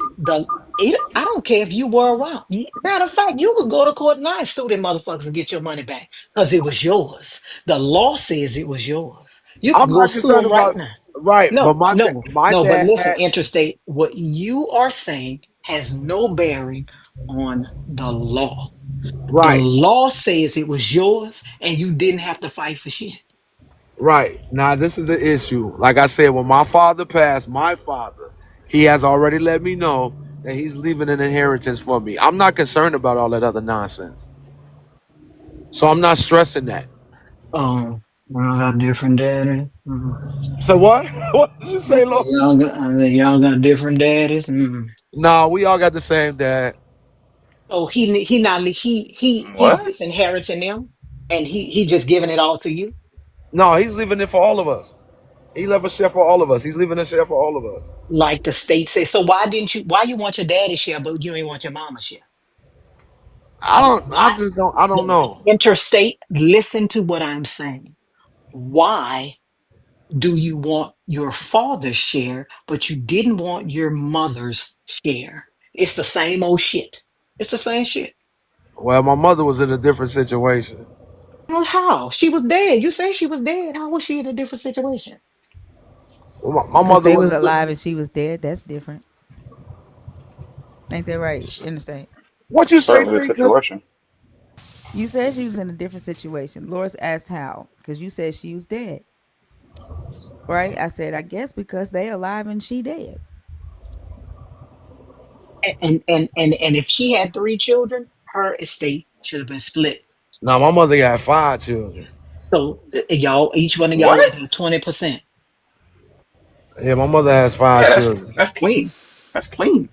I don't care if you were around. Matter of fact, you could go to court now and sue them motherfuckers and get your money back because it was yours. The law says it was yours. You could I'm go not sue concerned them right about now. right. But No, no, my no. But dad listen, had interstate. What you are saying has no bearing on the law. The right, law says it was yours, and you didn't have to fight for shit. right. Now this is the issue. Like I said, when my father passed, my father, he has already let me know that he's leaving an inheritance for me. I'm not concerned about all that other nonsense. So I'm not stressing that. Oh, well, got different daddies. So what? What did you say, Lord? Y'all got different daddies. Nah, we all got the same dad. Oh, he not he What? disinheriting them, and he just giving it all to you. No, he's leaving it for all of us. He left a share for all of us. He's leaving a share for all of us. Like the state says. So why didn't you? Why you want your daddy share, but you ain't want your mama share? I Why? just don't, I don't know. Interstate. Listen to what I'm saying. Why? Do you want your father's share, but you didn't want your mother's share? It's the same old shit. It's the same shit. Well, my mother was in a different situation. Well, how? She was dead. You say she was dead. How was she in a different situation? My Because mother they was was. alive and she was dead. That's different. Ain't that right? Interstate. What you say, Certainly a Thinker? situation. You said she was in a different situation. Loris asked how, because you said she was dead, right? I said, I guess because they alive and she dead. And if she had three children, her estate should have been split. Now my mother got 5 children. So y'all, each one of y'all What? would have 20%. Yeah, my mother has five Yeah, children. that's clean. That's clean.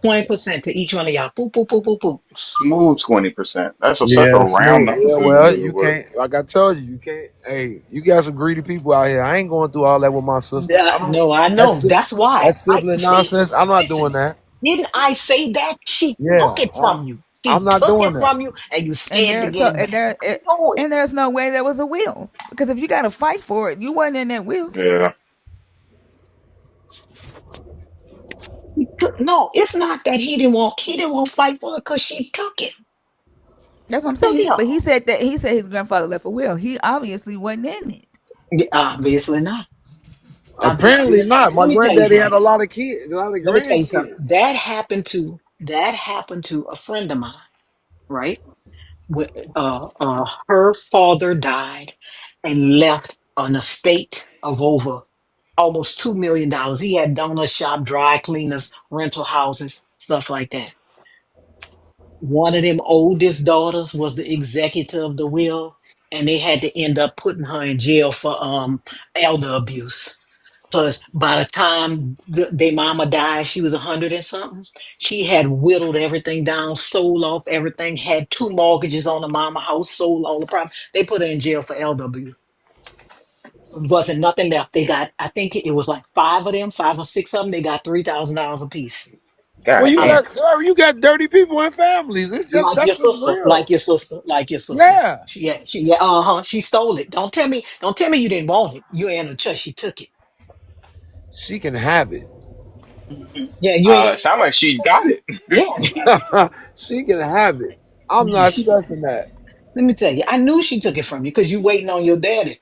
20% to each one of y'all. Boop, boop, boop, boop, boop. Smooth 20%. That's a such a Yeah, round smooth. number Yeah, to well, do you with. can't. Like I told you, you can't. Hey, you got some greedy people out here. I ain't going through all that with my sister. I don't. No, I know. That's That's why. that I sibling see. nonsense. I'm not doing Listen, that. didn't I say that? She took Yeah, it from you. I'm She not took doing it that. from you, and you And scared to there, get so it back. I know it. and there's no way there was a will, because if you got to fight for it, you wasn't in that will. Yeah. No, it's not that he didn't want. He didn't want to fight for it because she took it. That's what I'm So saying. But he said that he said his grandfather left a will. He obviously wasn't in it. yeah, obviously not. Apparently not. Let My me tell you granddaddy had something. a lot of kids, a lot of Let me tell you something. grandkids. That happened to a friend of mine, right? Her father died and left an estate of over almost $2 million. He had donut shop, dry cleaners, rental houses, stuff like that. One of them oldest daughters was the executor of the will, and they had to end up putting her in jail for elder abuse. Because by the time their mama died, she was 100 and something. She had whittled everything down, sold off everything, had two mortgages on the mama house, sold all the property. They put her in jail for elder abuse. Wasn't nothing left. They got, I think it was like five of them, five or six of them. They got $3,000 apiece. Well, God damn. you got dirty people in families. It's just Like your that's just sister, real. like your sister. Yeah, Yeah, uh-huh. She stole it. Don't tell me you didn't want it. You ain't a trust. She took it. she can have it. Yeah, you ain't got It no sounds like trust. She she took got it. it. She can have it. I'm Yeah, not stressing that. let me tell you, I knew she took it from you because you waiting on your daddy.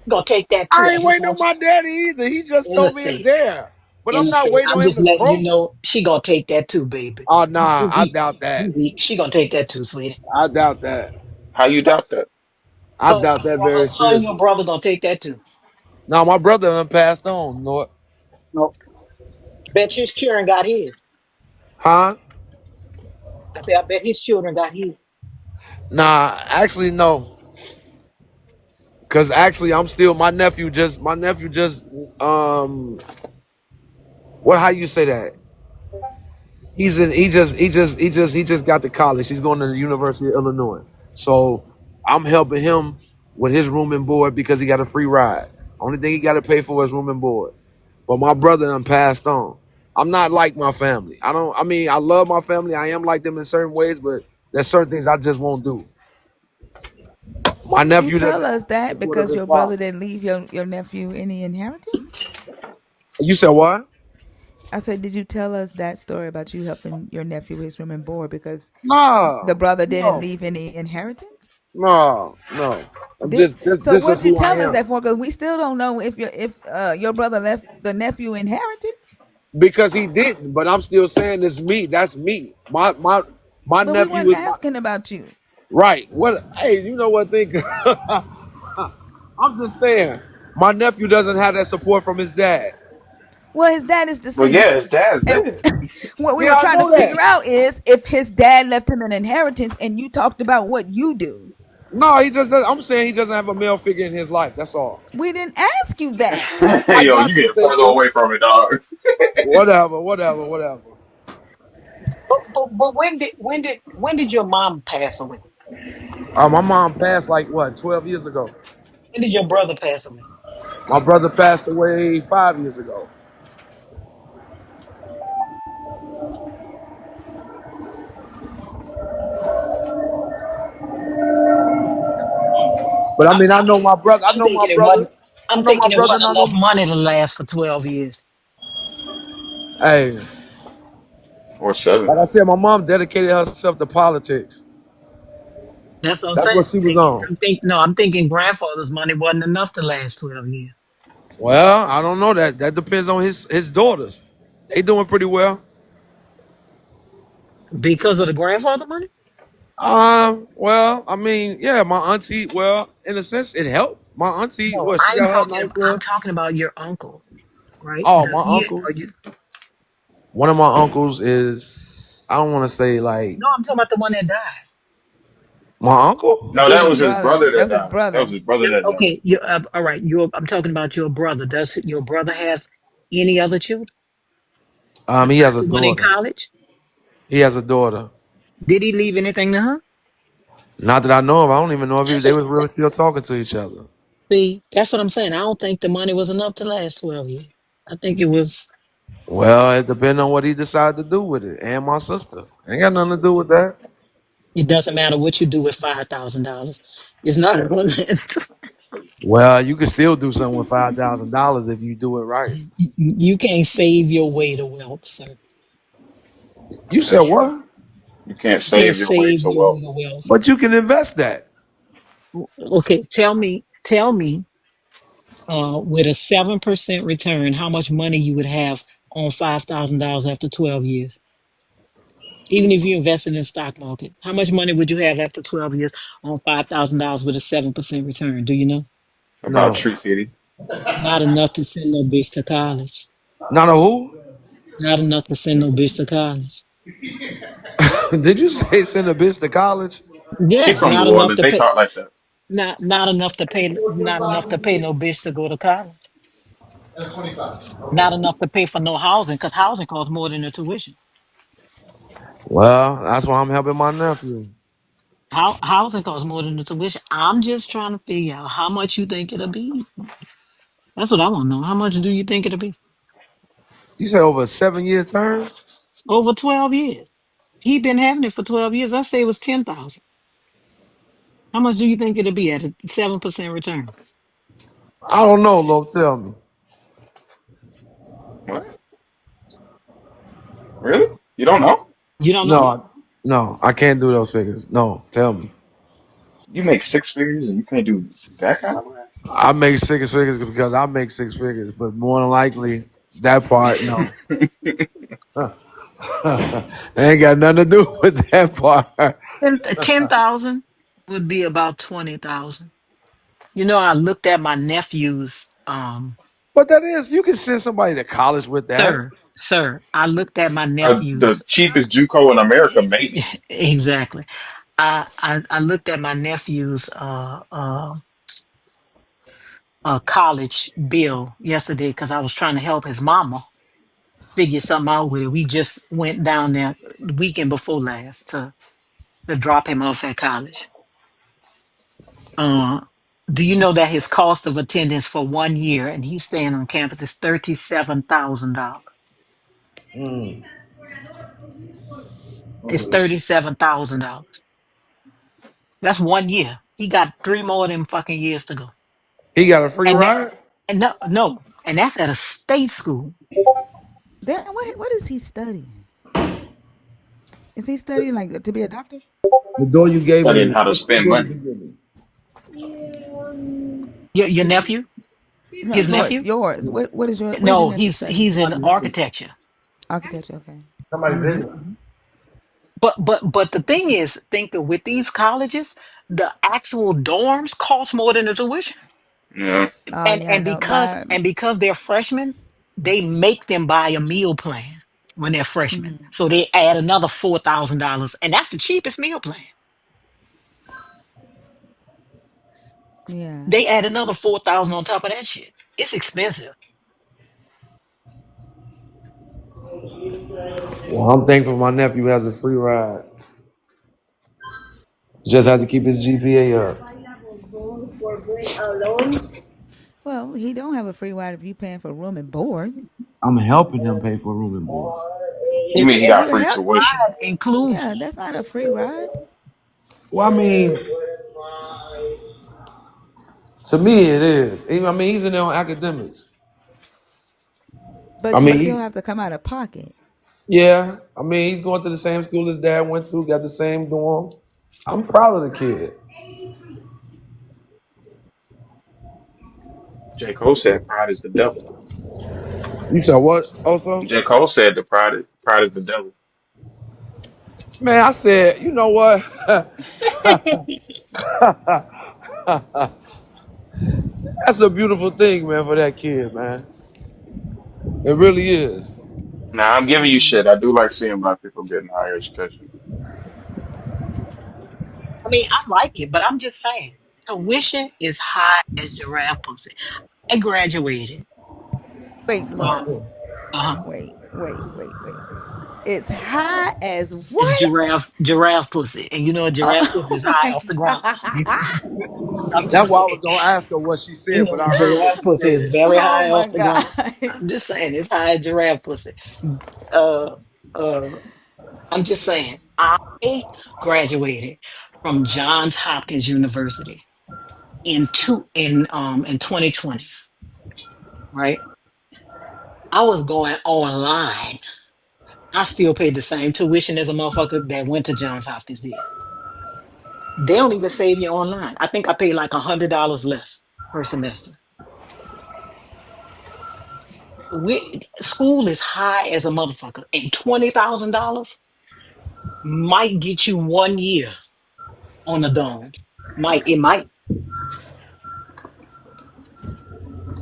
Gonna take that too. I I ain't just waiting on want you my daddy either. He just in the told me it's state. there. But In I'm the not state. waiting I'm on him just to letting you grow. know she gonna take that too, baby. Oh You nah, I weak. doubt that. You weak. She gonna take that too, sweetie. I doubt that. How you doubt that? I doubt that very Her and your seriously. brother gonna take that too. Now my brother done passed on, Lord. No. Bet his children got his. Huh? I bet his children got his. Nah, actually no. Cause actually I'm still my nephew just what how you say that? He just got to college. He's going to the University of Illinois. So I'm helping him with his room and board because he got a free ride. Only thing he got to pay for is room and board. But my brother done passed on. I'm not like my family. I mean, I love my family. I am like them in certain ways, but there's certain things I just won't do. My You nephew doesn't tell have us the that support of because his your father. brother didn't leave your nephew any inheritance. You said what? I said, did you tell us that story about you helping your nephew with his room and board because the No, brother didn't no, leave any inheritance? no. Did This what'd is you who I tell us am. that for? Because we still don't know if your brother left the nephew inheritance. Because he didn't, but I'm still saying it's me. That's me. My But we nephew weren't is my asking about you. right. What? Hey, you know what? Think I'm just saying. My nephew doesn't have that support from his dad. Well, his dad is Well, yeah, deceased. his dad's And dead. what we Yeah, were I trying to know figure that. out is if his dad left him an inheritance and you talked about what you do. No, he just. I'm saying he doesn't have a male figure in his life. That's all. We didn't ask you that. I Yo, you got you, getting further thinker. away from it, dog. Whatever. But when did your mom pass away? My mom passed like what, 12 years ago. When did your brother pass away? My brother passed away 5 years ago. But I I'm mean, I know thinking my brother. I I'm know my thinking it brother. wasn't. I'm know my thinking it brother wasn't not enough know. money to last for 12 years. Hey, or 7. like I said, my mom dedicated herself to politics. That's what I'm That's saying. what she was on. I'm thinking grandfather's money wasn't enough to last 12 years. Well, I don't know that. That depends on his daughters. They doing pretty well. Because of the grandfather money? Well, I mean, yeah, my auntie. Well, in a sense, it helped. My auntie, No, well, she got her nice I'm little. talking about your uncle, right? Oh, Does my he uncle. are you One of my uncles is. I don't want to say like No, I'm talking about the one that died. my uncle. No, It was that his was his brother. brother That that was his died. That was brother. his brother that died. Okay, all right. I'm talking about your brother. Does your brother have any other children He besides has a the one in daughter. college? He has a daughter. Did he leave anything to her? Not that I know of. I don't even know if That's they what, was really still talking to each other. see, that's what I'm saying. I don't think the money was enough to last 12 years. I think it was. Well, it depends on what he decided to do with it. And my sister. Ain't got nothing to do with that. It doesn't matter what you do with $5,000. It's not a last. Well, you can still do something with $5,000 if you do it right. You can't save your way to wealth, sir. You said That's true. what? You can't You can't save your way save to your way wealth. to wealth. But you can invest that. Okay, tell me, with a 7% return, how much money you would have on $5,000 after 12 years? Even if you invested in the stock market, how much money would you have after 12 years on $5,000 with a 7% return? Do you know? About No. tree fitty. Not enough to send no bitch to college. Not a who? Not enough to send no bitch to college. Did you say send a bitch to college? He Yes, from New not enough Orleans. to They pay. talk like that. Not enough to pay no bitch to go to college. Not enough to pay for no housing because housing costs more than the tuition. Well, that's why I'm helping my nephew. Housing costs more than the tuition. I'm just trying to figure out how much you think it'll be. That's what I want to know. How much do you think it'll be You said over a 7 year term? over 12 years? He been having it for 12 years. I say it was 10,000. How much do you think it'll be at a 7% return? I don't know, Lord. Tell me. What? Really? You don't know? You don't No, know? no, I can't do those figures. No, tell me. You make 6 figures and you can't do that kind of I make 6 figures because I make 6 figures, but more than likely that part, no. math? It ain't got nothing to do with that part. And 10,000 would be about 20,000. You know, I looked at my nephew's, But that is, you can send somebody to college with that. sir, I looked at my The nephew's, cheapest JUCO in America, maybe. exactly. I looked at my nephew's college bill yesterday because I was trying to help his mama figure something out with it. We just went down there the weekend before last to drop him off at college. Uh, do you know that his cost of attendance for 1 year and he's staying on campus is $37,000? It's $37,000. That's 1 year. He got 3 more of them fucking years to go. He got a free And that, ride? and no, and that's at a state school. Then what is he studying? Is he studying like to be a doctor? The door you gave Studying me. how to What spend door did money. you give me? Your nephew, No, his yours. nephew. Yours. What is your No, nephew he's studying? in architecture. Architecture. Okay. Somebody's in there. But the thing is, think that with these colleges, the actual dorms cost more than the tuition. Yeah. Oh And yeah, and no, because my and because they're freshmen, they make them buy a meal plan when they're freshmen. mhm. So they add another $4,000, and that's the cheapest meal plan. Yeah. They add another 4,000 on top of that shit. It's expensive. Well, I'm thankful my nephew has a free ride. Just have to keep his GPA up. Well, he don't have a free ride if you paying for room and board. I'm helping him pay for room and board. You mean he The got You free help. tuition? ride includes Yeah, that's not a free ride. Well, I mean, To me, it is. I mean, he's in there on academics. I But you mean, still have to come out of pocket. yeah. I mean, he's going to the same school his dad went to, got the same dorm. I'm proud of the kid. J. Cole said pride is the devil. You said what? Also, J. Cole said the pride is the devil. man, I said, you know what? That's a beautiful thing, man, for that kid, man. It really is. Now I'm giving you shit. I do like seeing black people getting higher education. I mean, I like it, but I'm just saying, tuition is high as giraffe pussy. I graduated. Wait, Uh, Lawrence. uh-huh. Wait. It's high as It's what? giraffe pussy, and you know a giraffe pussy Oh is high my off the ground. god. I'm That's just why I saying, was gonna ask her what she you said, but know, I heard what giraffe she pussy is said. very Oh high my off the god. ground. I'm just saying, it's high as giraffe pussy. Uh, uh, I'm just saying, I graduated from Johns Hopkins University in 2020, right? I was going online. I still paid the same tuition as a motherfucker that went to Johns Hopkins did. They don't even save you online. I think I paid like $100 less per semester. School is high as a motherfucker, and $20,000 might get you 1 year on the dome. Might.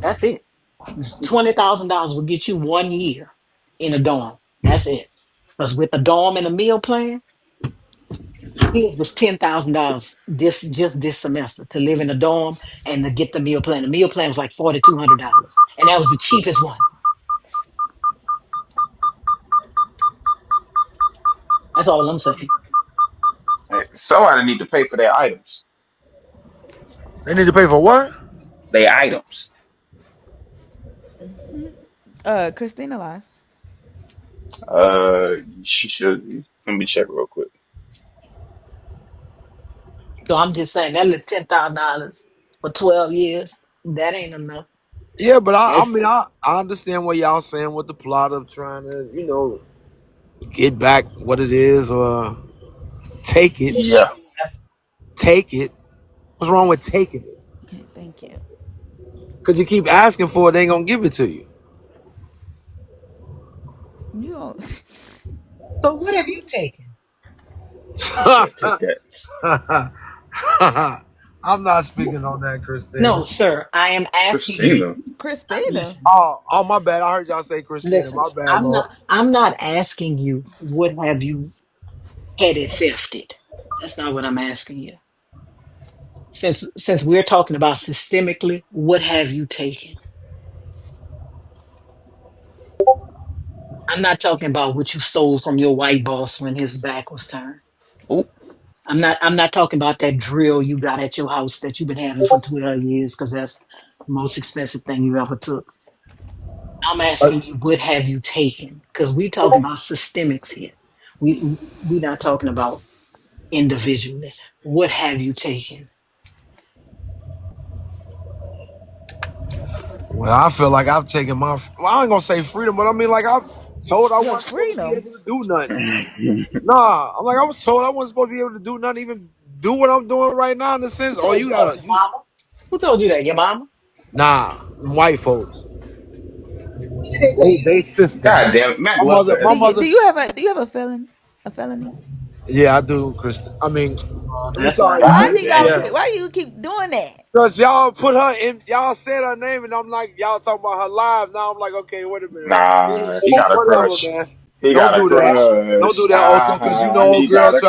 That's it. $20,000 will get you 1 year in a dorm. That's it. Because with the dorm and a meal plan, his was $10,000 this semester to live in a dorm and to get the meal plan. The meal plan was like $4,200, and that was the cheapest one. That's all I'm saying. Hey, somebody need to pay for their items. They need to pay for what? Their items. Christina live. She should. Let me check real quick. So I'm just saying that little $10,000 for 12 years, that ain't enough. Yeah, but I That's mean, I understand what y'all saying with the plot of trying to, get back what it is or take it. Yeah. Take it. What's wrong with taking it? Okay, thank you. Because you keep asking for it, they ain't gonna give it to you. You don't. so what have you taken? He says take that. I'm not speaking on that, No, Christina. sir. I am asking you. Christina. Christina. Listen, Oh, my bad. I heard y'all say Christina. listen. My bad, Lord. I'm not asking you what have you had it thefted. That's not what I'm asking you. Since we're talking about systemically, what have you taken? I'm not talking about what you stole from your white boss when his back was turned. Ooh. I'm not talking about that drill you got at your house that you've been having for 12 years because that's the most expensive thing you ever took. I'm asking you, what have you taken? Because we talking about systemics here. We not talking about individually. What have you taken? Well, I feel like I've taken my, well, I ain't gonna say freedom, but I mean, like, I'm told I Your wasn't supposed to be freedom. able to do nothing. Nah, I'm like, I was told I wasn't supposed to be able to do nothing, even do what I'm doing right now in the Who sense, oh, told you you that? gotta, Your mama? Who told you that? Your mama? nah, white folks. When did they tell you They that? system. God damn it. Mac My left mother, her. my Do mother, you have a felon? A felony? yeah, I do, Kristen. I mean, I'm That's sorry, not Why God good. do y'all? yeah. damn. Why you keep doing that? Cause y'all put her in, y'all said her name, and I'm like, y'all talking about her live. Now I'm like, okay, wait a minute. Nah, he got a Whatever, crush. man. He Don't got a do that. Don't do crush. that, also, cause you know He got a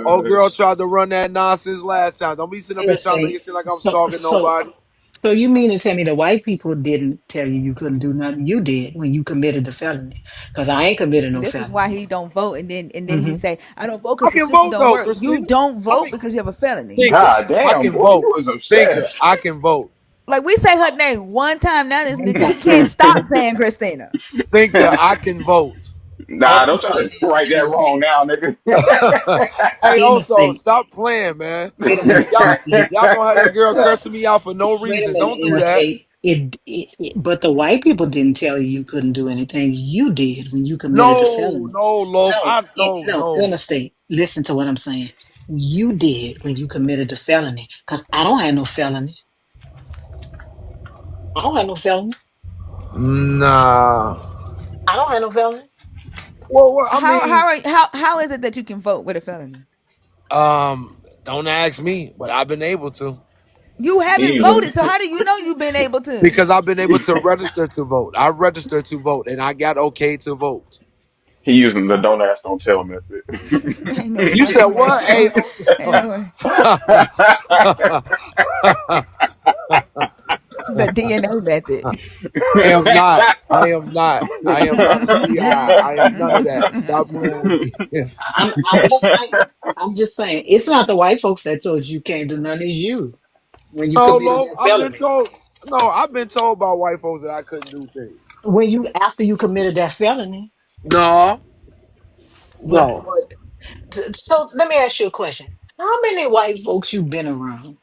old girl crush. tried to run that nonsense last time. Don't be sitting up here trying to make Listen, it seem like I'm so stalking so nobody. so you mean to tell me the white people didn't tell you you couldn't do nothing? You did when you committed the felony. Because I ain't committed no This is why felony. he don't vote, and then he Hmm. say, "I don't vote I because the can system vote don't though, work." You Christina. don't I vote mean, because you have a felony. thinker. God I damn, can boy, you vote. was Thinker. obsessed. I can vote. Like we say her name one time, now this nigga he can't stop saying Christina. Thinker. I can vote. Oh, Nah, don't try to right that wrong now, nigga. Hey, Ain't no also state. stop playing, man. Wait a minute, Y'all, Interstate. y'all gonna have that girl cursing me out for no Wait a reason. minute, Don't do that. Interstate. But the white people didn't tell you you couldn't do anything. You did when you committed the No, felony. no, Loaf. No, I no, no, no. Interstate. Listen to what I'm saying. You did when you committed the felony. Because I don't have no felony. I don't have no felony. Nah. I don't have no felony. Well, I mean, How is it that you can vote with a felony? don't ask me, but I've been able to You he haven't using voted, so how do you know you've been able to? because I've been able to register to vote. I registered to vote, and I got okay to vote. he using the don't ask, don't tell method. Ain't no You said fucking way. what? Hey, Ain't no way. The DNA method. I am not. I am not. I am not a CI. I am none of that. Stop playing with me. I'm just saying. I'm just saying. It's not the white folks that told you can't do nothing. It's you when you No, committed Loaf. that I've been felony. told. No, I've been told by white folks that I couldn't do things. When you after you committed that felony. No, But no. so let me ask you a question. How many white folks you been around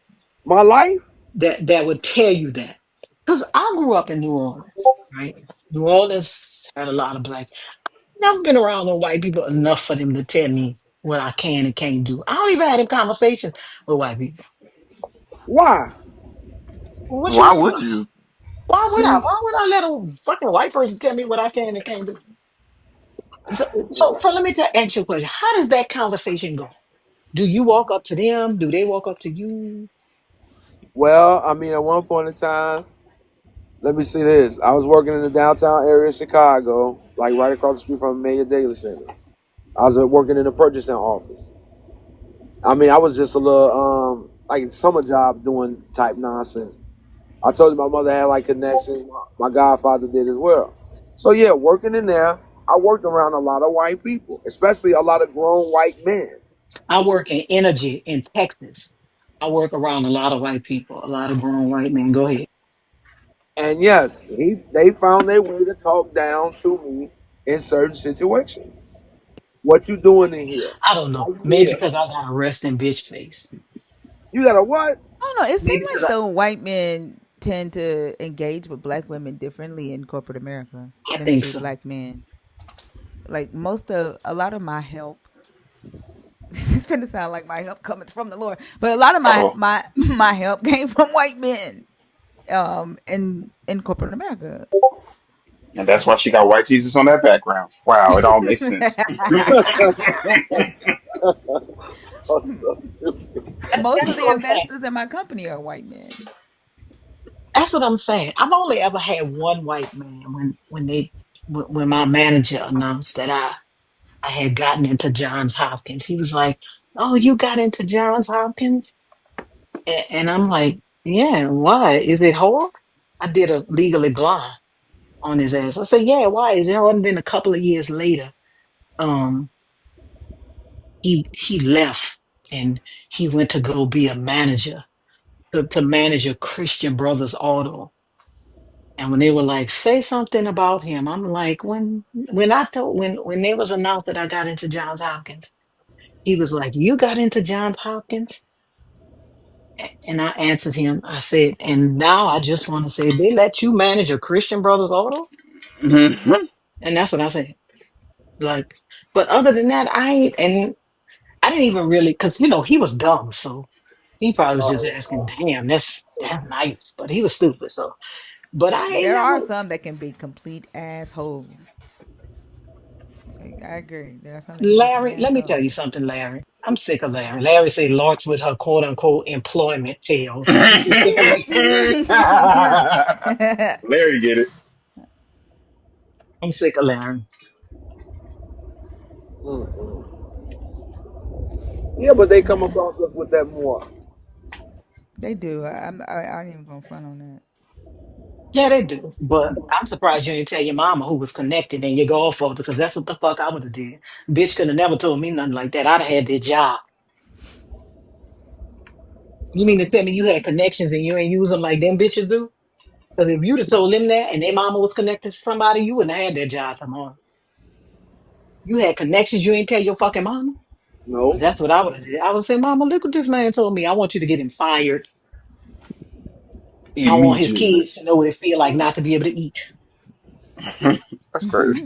My life? that would tell you that? Because I grew up in New Orleans, right? New Orleans had a lot of black. Never been around no white people enough for them to tell me what I can and can't do. I don't even have them conversations with white people. Why? What you Why mean? would you? Why would I? See, Why would I let a fucking white person tell me what I can and can't do? So let me ask you a question. How does that conversation go? Do you walk up to them? Do they walk up to you? well, I mean, at one point in time, let me see this. I was working in the downtown area of Chicago, like right across the street from Mayor Daily Center. I was working in the purchasing office. I mean, I was just a little, like summer job doing type nonsense. I told you my mother had like connections. My godfather did as well. So yeah, working in there, I worked around a lot of white people, especially a lot of grown white men. I work in energy in Texas. I work around a lot of white people, a lot of grown white men. Go ahead. And yes, they found their way to talk down to me in certain situations. What you doing in here? I don't Why know. you Maybe here? because I got a resting bitch face. You got a what? I don't know. It seems Maybe because like the white men tend to engage with black women differently in corporate America I than they think do so. black men. Like a lot of my help. It's gonna sound like my help coming from the Lord, but a lot of my Oh, my my help came from white men. In corporate America. and that's why she got white Jesus on that background. Wow, it all makes sense. Most of That's the what I'm saying. investors in my company are white men. That's what I'm saying. I've only ever had one white man when my manager announced that I had gotten into Johns Hopkins. He was like, "Oh, you got into Johns Hopkins?" And I'm like, "Yeah, why? Is it hard?" I did a Legally Blonde on his ass. I said, "Yeah, why? Is it only been a couple of years later?" Um, he left and he went to go be a manager to manage a Christian Brothers auto. And when they were like, say something about him, I'm like, when they was announced that I got into Johns Hopkins, he was like, you got into Johns Hopkins? And I answered him, I said, and now I just want to say they let you manage a Christian Brothers auto? Mhm. And that's what I said. Like, but other than that, and I didn't even really, because he was dumb, so he probably was just asking, damn, that's nice. But he was stupid, so but I ain't There are never some that can be complete assholes. Like, I agree. There are some that can be some Larry, let me tell assholes. you something, Larry. I'm sick of Larry. Larry say Lark's with her quote unquote employment tales. I'm so sick of Larry. Larry get it. I'm sick of Larry. Mm-mm. Yeah, but they come across us with that more. They do. I ain't even gonna front on that. Yeah, they do. But I'm surprised you didn't tell your mama who was connected and your godfather, because that's what the fuck I would have did. Bitch could have never told me nothing like that. I'd have had that job. You mean to tell me you had connections and you ain't use them like them bitches do? Because if you'd have told them that and their mama was connected to somebody, you wouldn't have had that job tomorrow. You had connections you ain't tell your fucking mama? Because No. that's what I would have did. I would say, Mama, look what this man told me. I want you to get him fired. I want his Immediately. kids to know what it feel like not to be able to eat. That's crazy.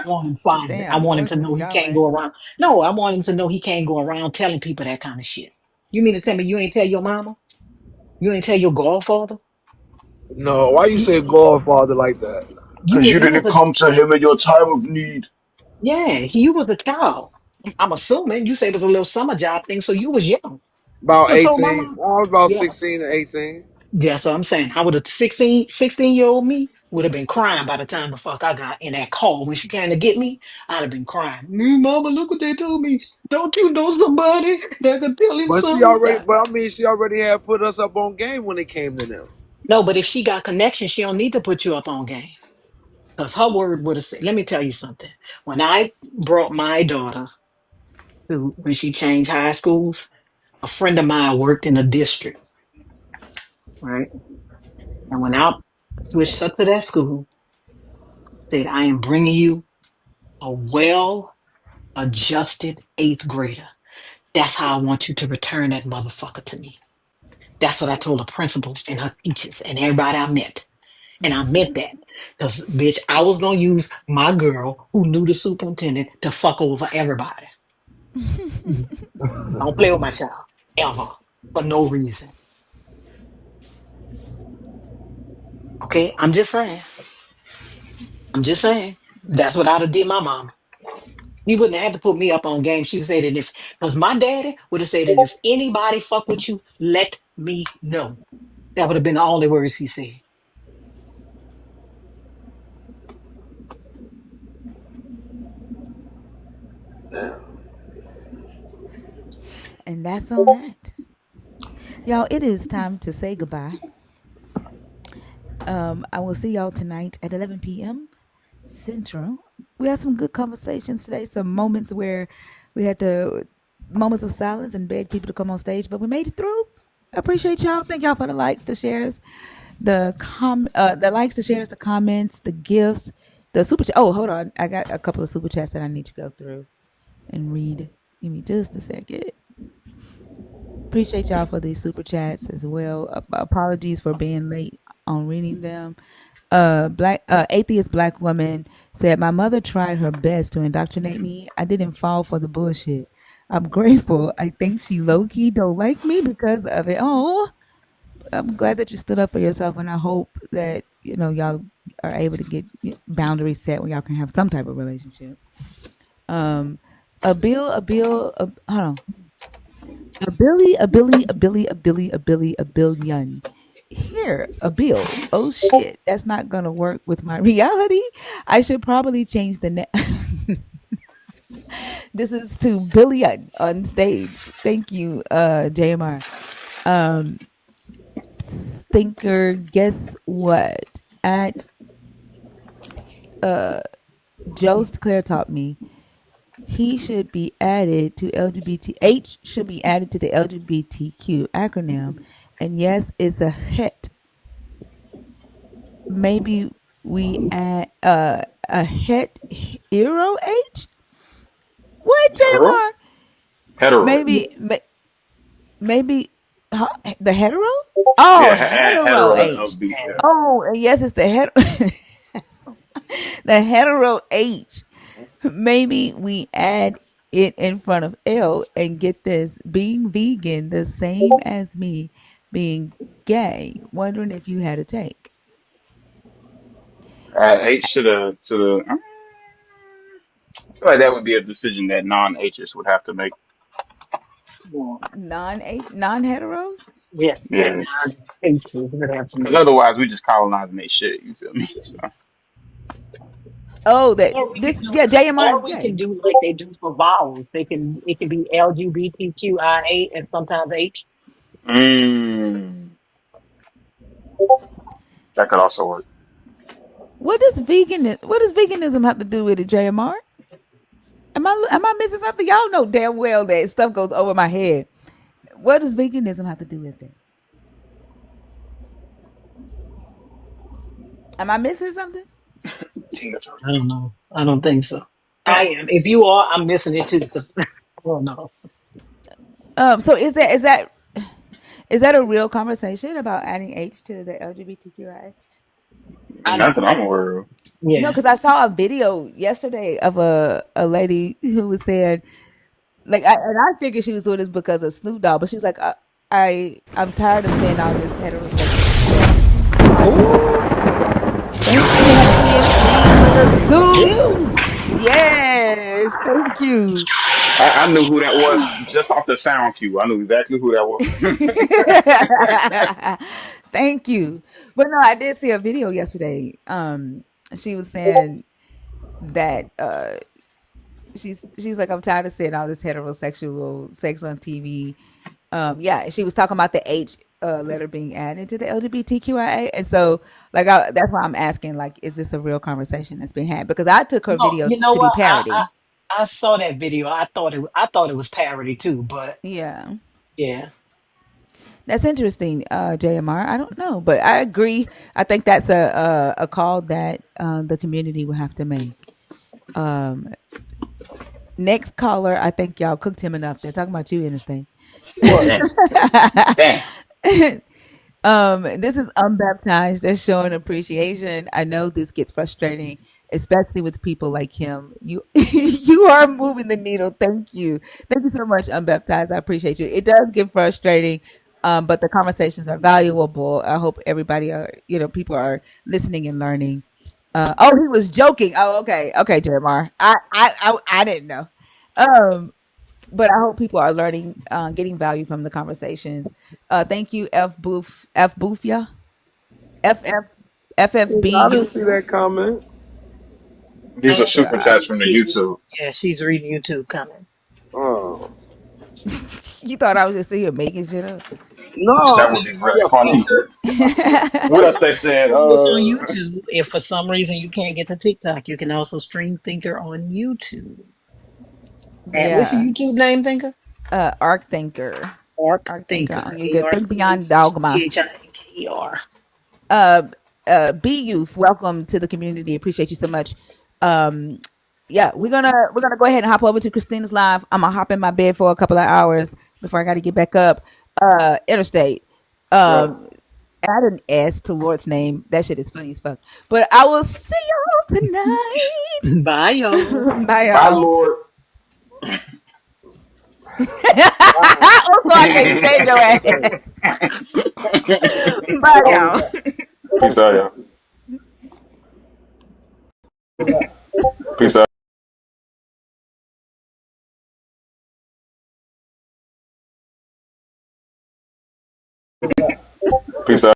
I want him fired. I Damn want him to voices, know he y'all, can't right? go around. No, I want him to know he can't go around telling people that kind of shit. You mean to tell me you ain't tell your mama? You ain't tell your godfather? No, why you You, say Godfather like that? Because you you was didn't a come to him in your time of need. yeah, you was a child. I'm assuming you say it was a little summer job thing, so you was young. About You told 18. mama, I was about yeah. 16 and 18. That's what I'm saying. How would a 16-year old me would have been crying by the time the fuck I got in that call. When she came to get me, I'd have been crying. Mama, look what they told me. Don't you know somebody that could tell him But she something? already, but I mean, she already had put us up on game when it came to them. No, but if she got connection, she don't need to put you up on game. Because her word would have said, let me tell you something. When I brought my daughter to, when she changed high schools, a friend of mine worked in a district, right? And when I switched her to that school, said, I am bringing you a well-adjusted eighth grader. That's how I want you to return that motherfucker to me. That's what I told the principals and her teachers and everybody I met. And I meant that. Because, bitch, I was going to use my girl who knew the superintendent to fuck over everybody. Don't play with my child. Ever. For no reason. Okay? I'm just saying. I'm just saying. That's what I'd have did my mama. You wouldn't have had to put me up on game. She'd say that if, because my daddy would have said that if anybody fuck with you, let me know. That would have been the only words he said. And that's on that. Y'all, it is time to say goodbye. I will see y'all tonight at 11 p.m. Central. We had some good conversations today, some moments where we had to moments of silence and beg people to come on stage, but we made it through. I appreciate y'all. Thank y'all for the likes, the shares, the likes, the shares, the comments, the gifts, the super chat. Oh, hold on. I got a couple of super chats that I need to go through and read. Give me just a second. Appreciate y'all for these super chats as well. Apologies for being late on reading them. Black atheist black woman said, "My mother tried her best to indoctrinate me. I didn't fall for the bullshit. I'm grateful. I think she low key don't like me because of it. Oh, I'm glad that you stood up for yourself, and I hope that y'all are able to get boundaries set where y'all can have some type of relationship. Hold on. A billion. Here, a bill. Oh shit, that's not gonna work with my reality. I should probably change the This is to billion on stage. Thank you, JMR. Um, Thinker, guess what? At Joe's Claire taught me he should be added to LGBT. H should be added to the LGBTQ acronym. And yes, it's a het. Maybe we add a het hero H. What Hetero? JMR? Hetero. Maybe huh? The hetero? Oh, Yeah, add hetero hetero to H. LB. Yeah. Oh, and yes, it's the the hetero H. Maybe we add it in front of L and get this being vegan the same as me being gay. Wondering if you had a take. Add H to the. I feel like that would be a decision that non-H's would have to make. Well, Non heteros? yeah, yeah, Yeah, I hate to would have to because make. otherwise we just colonizing their shit. You feel me? So, Oh, that Or we can this do, yeah, JMR is or we gay. can do like they do for vowels. It can be LGBTQIA and sometimes H. mm, that could also work. What does veganism have to do with it, JMR? Am I missing something? Y'all know damn well that stuff goes over my head. What does veganism have to do with it? Am I missing something? Tina Turner. I don't know. I don't think so. I am. If you are, I'm missing it too. Cause I don't know. So is that a real conversation about adding H to the LGBTQIA? I Not don't that know. I'm aware of. No, Yeah. because I saw a video yesterday of a lady who was saying like, and I figured she was doing this because of Snoop Dogg, but she was like, I'm tired of seeing all this heterosexual stuff. Oh, thank you, Heavenly and Free, for the Zeus. Yes, thank you. I knew who that was just off the sound cue. I knew exactly who that was. Thank you. But no, I did see a video yesterday. She was saying that she's like, I'm tired of seeing all this heterosexual sex on TV. Yeah, she was talking about the H letter being added to the LGBTQIA, and so like that's why I'm asking, like, is this a real conversation that's been had? Because I took her No, video you know to be what? parody. I saw that video. I thought it was parody too. But Yeah, yeah. that's interesting, JMR. I don't know, but I agree. I think that's a call that the community will have to make. Um, Next caller, I think y'all cooked him enough. They're talking about you, Interstate. Damn. Damn. This is unbaptized. They're showing appreciation. I know this gets frustrating, especially with people like him. You you are moving the needle. Thank you so much, unbaptized. I appreciate you. It does get frustrating, but the conversations are valuable. I hope everybody are, people are listening and learning. Oh, he was joking. Oh, okay, Jeremiah. I didn't know. Um, but I hope people are learning, getting value from the conversations. Thank you, F Booth, yeah, F F F F B I didn't see Youth. that comment. These are Oh super God, chats from the YouTube. She's reading YouTube comments. Oh you thought I was just sitting here making shit up? no, That would be really yeah, funny. What else they said? Stream this on YouTube. If for some reason you can't get to TikTok, you can also stream Thinker on YouTube. And what's your Yeah, YouTube name, Thinker? Arc Thinker, Arc Arc Thinker Thinker. on A YouTube. R Think C beyond dogma. T H I N K E R. uh B Youth, welcome to the community. Appreciate you so much. Um yeah, we're gonna go ahead and hop over to Christina's live. I'm gonna hop in my bed for a couple of hours before I gotta get back up. Interstate. yeah. I didn't ask to Lord's name. That shit is funny as fuck. But I will see y'all tonight. Bye, y'all. Bye Bye, y'all. Lord. Also, I can't stand your ass. Bye y'all. Peace out, y'all. Peace out. Peace out.